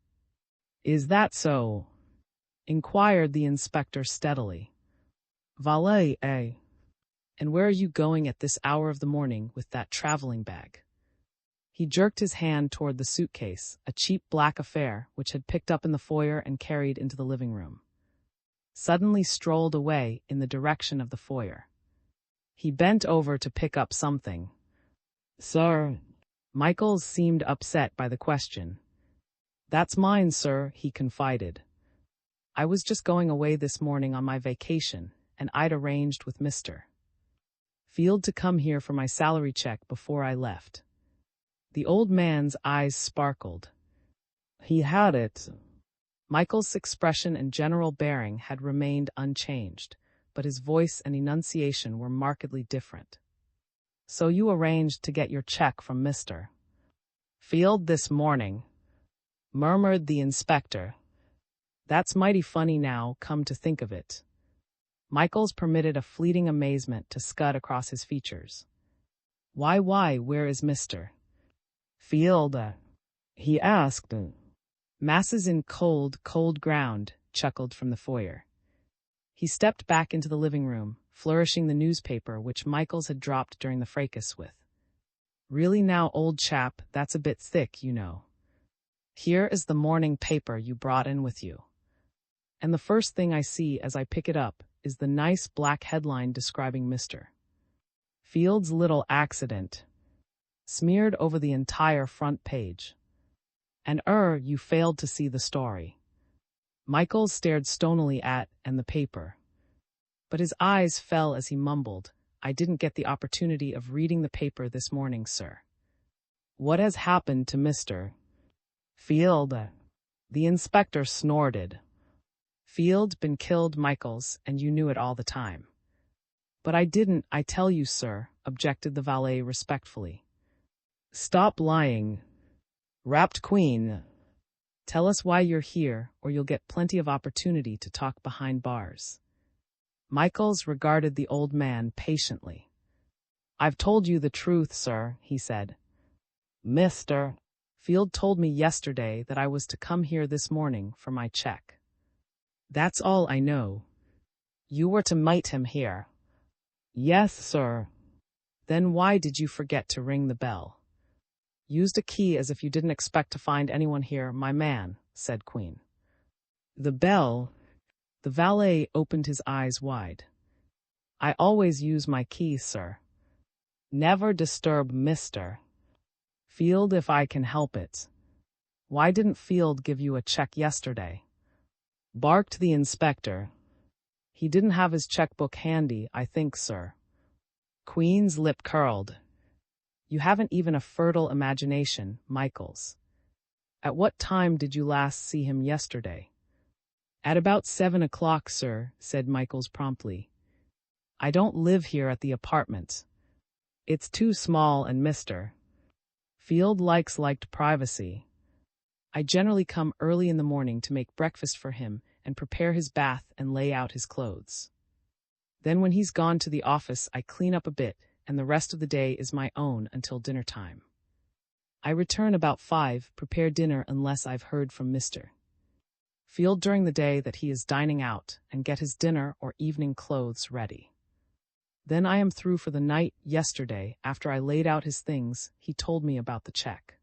Is that so? Inquired the inspector steadily. Valet, eh? And where are you going at this hour of the morning with that traveling bag? He jerked his hand toward the suitcase, a cheap black affair which had picked up in the foyer and carried into the living room. Suddenly strolled away in the direction of the foyer. He bent over to pick up something. Sir? Michaels seemed upset by the question. That's mine, sir, he confided. I was just going away this morning on my vacation, and I'd arranged with Mr. Field to come here for my salary check before I left. The old man's eyes sparkled. He had it. Michael's expression and general bearing had remained unchanged, but his voice and enunciation were markedly different. So you arranged to get your check from Mr. Field this morning, murmured the inspector. That's mighty funny now, come to think of it. Michaels permitted a fleeting amazement to scud across his features. Why, where is Mr. Field? He asked. Masses in cold ground, chuckled from the foyer. He stepped back into the living room, flourishing the newspaper which Michaels had dropped during the fracas with. Really now, old chap, that's a bit thick, you know. Here is the morning paper you brought in with you. And the first thing I see as I pick it up is the nice black headline describing Mr. Field's little accident, smeared over the entire front page. And you failed to see the story. Michaels stared stonily at and the paper. But his eyes fell as he mumbled, I didn't get the opportunity of reading the paper this morning, sir. What has happened to Mr. Field? The inspector snorted. Field been killed, Michaels, and you knew it all the time. But I didn't, I tell you, sir, objected the valet respectfully. Stop lying, rapped Queen. Tell us why you're here, or you'll get plenty of opportunity to talk behind bars. Michaels regarded the old man patiently. I've told you the truth, sir, he said. Mr. Field told me yesterday that I was to come here this morning for my check. That's all I know. You were to meet him here. Yes, sir. Then why did you forget to ring the bell? Used a key as if you didn't expect to find anyone here, my man, said Queen. The bell? The valet opened his eyes wide. I always use my key, sir. Never disturb Mr. Field if I can help it. Why didn't Field give you a check yesterday? Barked the inspector. He didn't have his checkbook handy, I think, sir. Queen's lip curled. You haven't even a fertile imagination, Michaels. At what time did you last see him yesterday? At about 7 o'clock, sir, said Michaels promptly. I don't live here at the apartment. It's too small and Mr. Field liked privacy. I generally come early in the morning to make breakfast for him and prepare his bath and lay out his clothes. Then when he's gone to the office, I clean up a bit, and the rest of the day is my own until dinner time. I return about 5, prepare dinner unless I've heard from Mr. Field during the day that he is dining out, and get his dinner or evening clothes ready. Then I am through for the night. Yesterday, after I laid out his things, he told me about the check.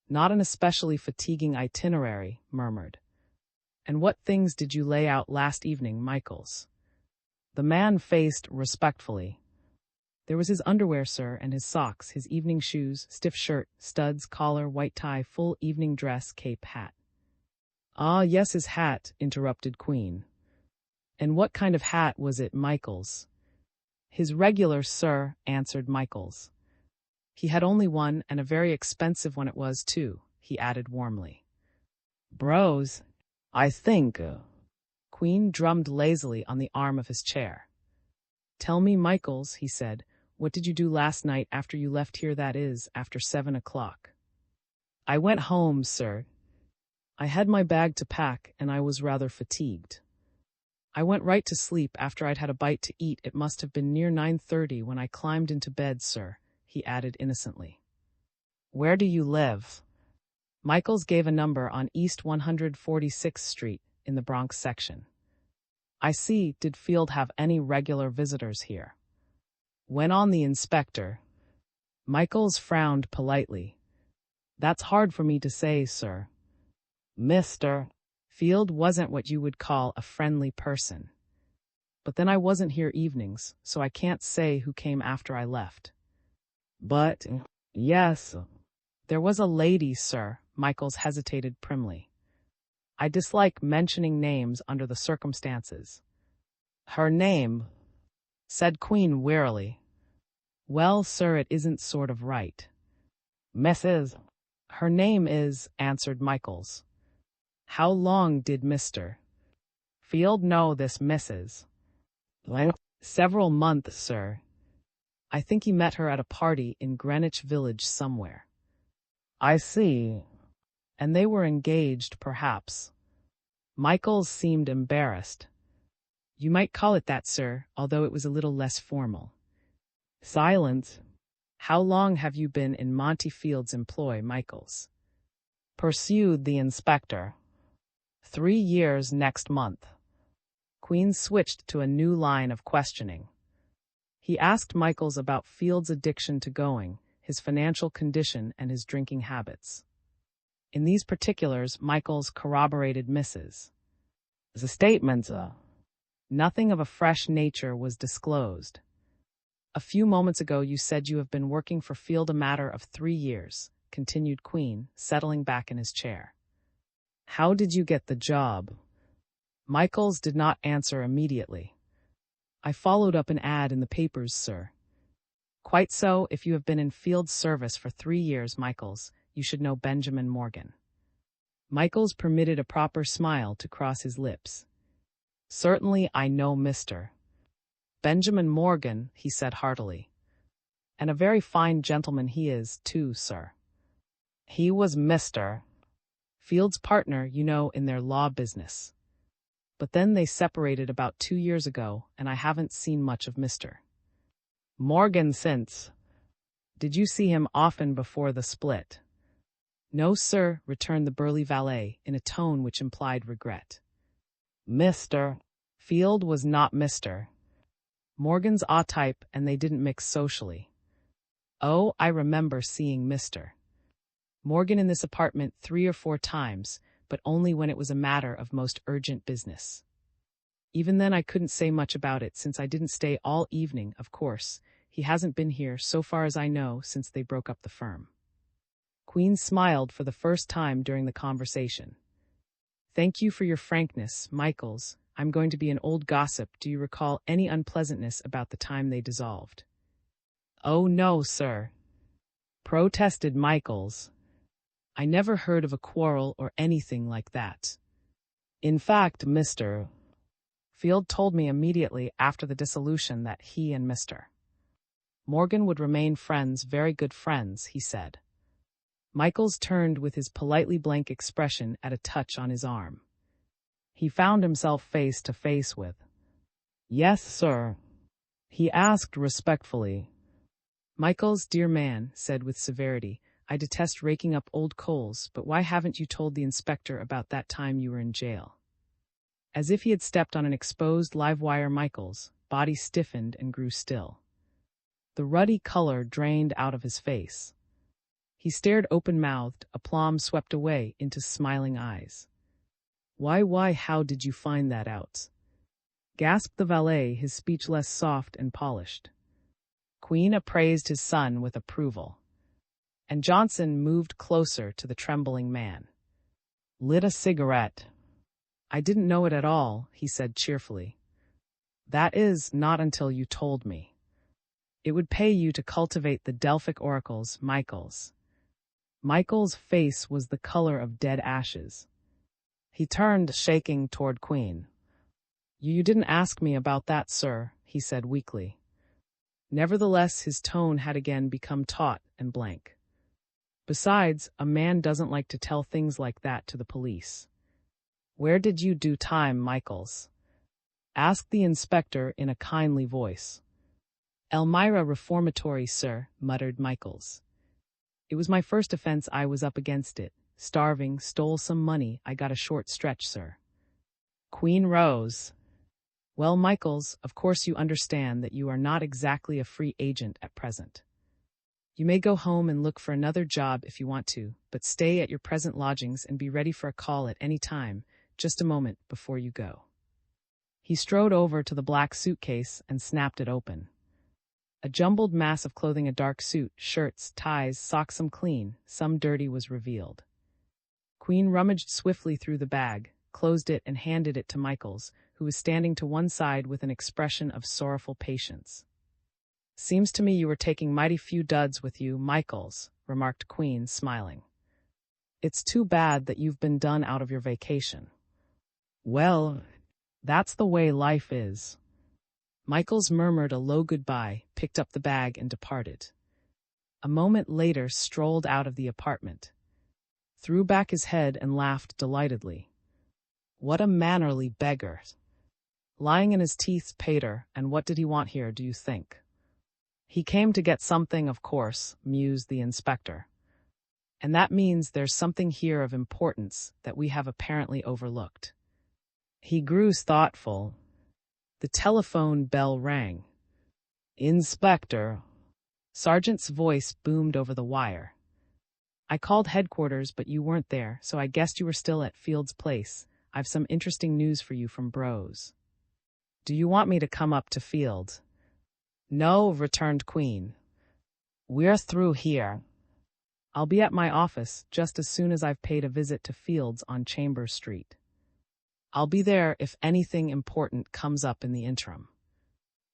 Not an especially fatiguing itinerary, murmured. And what things did you lay out last evening, Michaels? The man faced respectfully. There was his underwear, sir, and his socks, his evening shoes, stiff shirt, studs, collar, white tie, full evening dress, cape, hat. Ah, yes, his hat, interrupted Queen. And what kind of hat was it, Michael's? His regular, sir, answered Michaels. He had only one, and a very expensive one it was, too, he added warmly. Bros, I think. Queen drummed lazily on the arm of his chair. Tell me, Michaels, he said, what did you do last night after you left here, that is, after 7 o'clock? I went home, sir. I had my bag to pack, and I was rather fatigued. I went right to sleep after I'd had a bite to eat. It must have been near 9:30 when I climbed into bed, sir, he added innocently. Where do you live? Michaels gave a number on East 146th Street in the Bronx section. I see. Did Field have any regular visitors here? Went on the inspector. Michaels frowned politely. That's hard for me to say, sir. Mr. Field wasn't what you would call a friendly person. But then I wasn't here evenings, so I can't say who came after I left. But, yes, there was a lady, sir, Michaels hesitated primly. I dislike mentioning names under the circumstances. Her name, said Queen wearily. Well, sir, it isn't sort of right. Mrs. Her name is, answered Michaels. How long did Mr. Field know this Mrs.? Several months, sir. I think he met her at a party in Greenwich Village somewhere. I see. And they were engaged, perhaps. Michaels seemed embarrassed. You might call it that, sir, although it was a little less formal. Silence. How long have you been in Monty Field's employ, Michaels? Pursued the inspector. 3 years next month. Queen switched to a new line of questioning. He asked Michaels about Field's addiction to going, his financial condition, and his drinking habits. In these particulars, Michaels corroborated Mrs. The statements. Nothing of a fresh nature was disclosed. A few moments ago you said you have been working for Field a matter of 3 years, continued Queen, settling back in his chair. How did you get the job? Michaels did not answer immediately. I followed up an ad in the papers, sir. Quite so. If you have been in Field's service for 3 years, Michaels, you should know Benjamin Morgan. Michaels permitted a proper smile to cross his lips. Certainly I know Mr. Benjamin Morgan, he said heartily. And a very fine gentleman he is, too, sir. He was Mr. Field's partner, you know, in their law business. But then they separated about 2 years ago, and I haven't seen much of Mr. Morgan since. Did you see him often before the split? No, sir, returned the burly valet, in a tone which implied regret. Mr. Field was not Mr. Morgan's A-type, and they didn't mix socially. Oh, I remember seeing Mr. Morgan in this apartment 3 or 4 times, but only when it was a matter of most urgent business. Even then I couldn't say much about it, since I didn't stay all evening, of course. He hasn't been here, so far as I know, since they broke up the firm. Queen smiled for the first time during the conversation. Thank you for your frankness, Michaels. I'm going to be an old gossip. Do you recall any unpleasantness about the time they dissolved? Oh, no, sir, protested Michaels. I never heard of a quarrel or anything like that. In fact, Mr. Field told me immediately after the dissolution that he and Mr. Morgan would remain friends, very good friends, he said. Michaels turned with his politely blank expression at a touch on his arm. He found himself face to face with. Yes, sir, he asked respectfully. Michaels, dear man, said with severity, I detest raking up old coals, but why haven't you told the inspector about that time you were in jail? As if he had stepped on an exposed live wire, Michaels' body stiffened and grew still. The ruddy color drained out of his face. He stared open-mouthed, aplomb swept away into smiling eyes. Why, how did you find that out? Gasped the valet, his speech less soft and polished. Queen appraised his son with approval. And Johnson moved closer to the trembling man. Lit a cigarette. I didn't know it at all, he said cheerfully. That is, not until you told me. It would pay you to cultivate the Delphic oracles, Michael's. Michael's face was the color of dead ashes. He turned, shaking, toward Queen. You didn't ask me about that, sir, he said weakly. Nevertheless, his tone had again become taut and blank. Besides, a man doesn't like to tell things like that to the police. Where did you do time, Michaels? Asked the inspector in a kindly voice. Elmira Reformatory, sir, muttered Michaels. It was my first offense. I was up against it. Starving, stole some money. I got a short stretch, sir. Queen rose. Well, Michaels, of course you understand that you are not exactly a free agent at present. You may go home and look for another job if you want to, but stay at your present lodgings and be ready for a call at any time, just a moment before you go. He strode over to the black suitcase and snapped it open. A jumbled mass of clothing, a dark suit, shirts, ties, socks, some clean, some dirty, was revealed. Queen rummaged swiftly through the bag, closed it, and handed it to Michaels, who was standing to one side with an expression of sorrowful patience. Seems to me you were taking mighty few duds with you, Michaels, remarked Queen, smiling. It's too bad that you've been done out of your vacation. Well, that's the way life is. Michaels murmured a low goodbye, picked up the bag, and departed. A moment later strolled out of the apartment, threw back his head and laughed delightedly. What a mannerly beggar! Lying in his teeth's pater, and what did he want here, do you think? He came to get something, of course, mused the inspector. And that means there's something here of importance that we have apparently overlooked. He grew thoughtful. The telephone bell rang. Inspector. Sergeant's voice boomed over the wire. I called headquarters, but you weren't there, so I guessed you were still at Field's place. I've some interesting news for you from Bros. Do you want me to come up to Field? No, returned Queen. We're through here. I'll be at my office just as soon as I've paid a visit to Fields on Chambers Street. I'll be there if anything important comes up in the interim.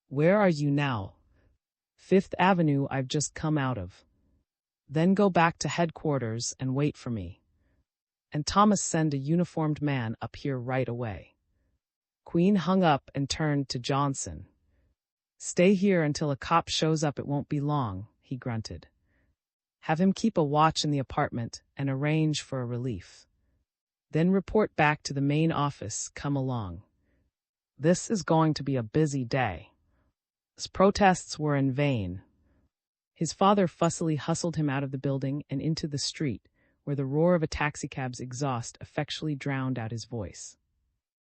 Where are you now? Fifth Avenue I've just come out of. Then go back to headquarters and wait for me. And Thomas, send a uniformed man up here right away. Queen hung up and turned to Johnson. Stay here until a cop shows up. It won't be long, he grunted. Have him keep a watch in the apartment and arrange for a relief. Then report back to the main office. Come along. This is going to be a busy day. His protests were in vain. His father fussily hustled him out of the building and into the street, where the roar of a taxicab's exhaust effectually drowned out his voice.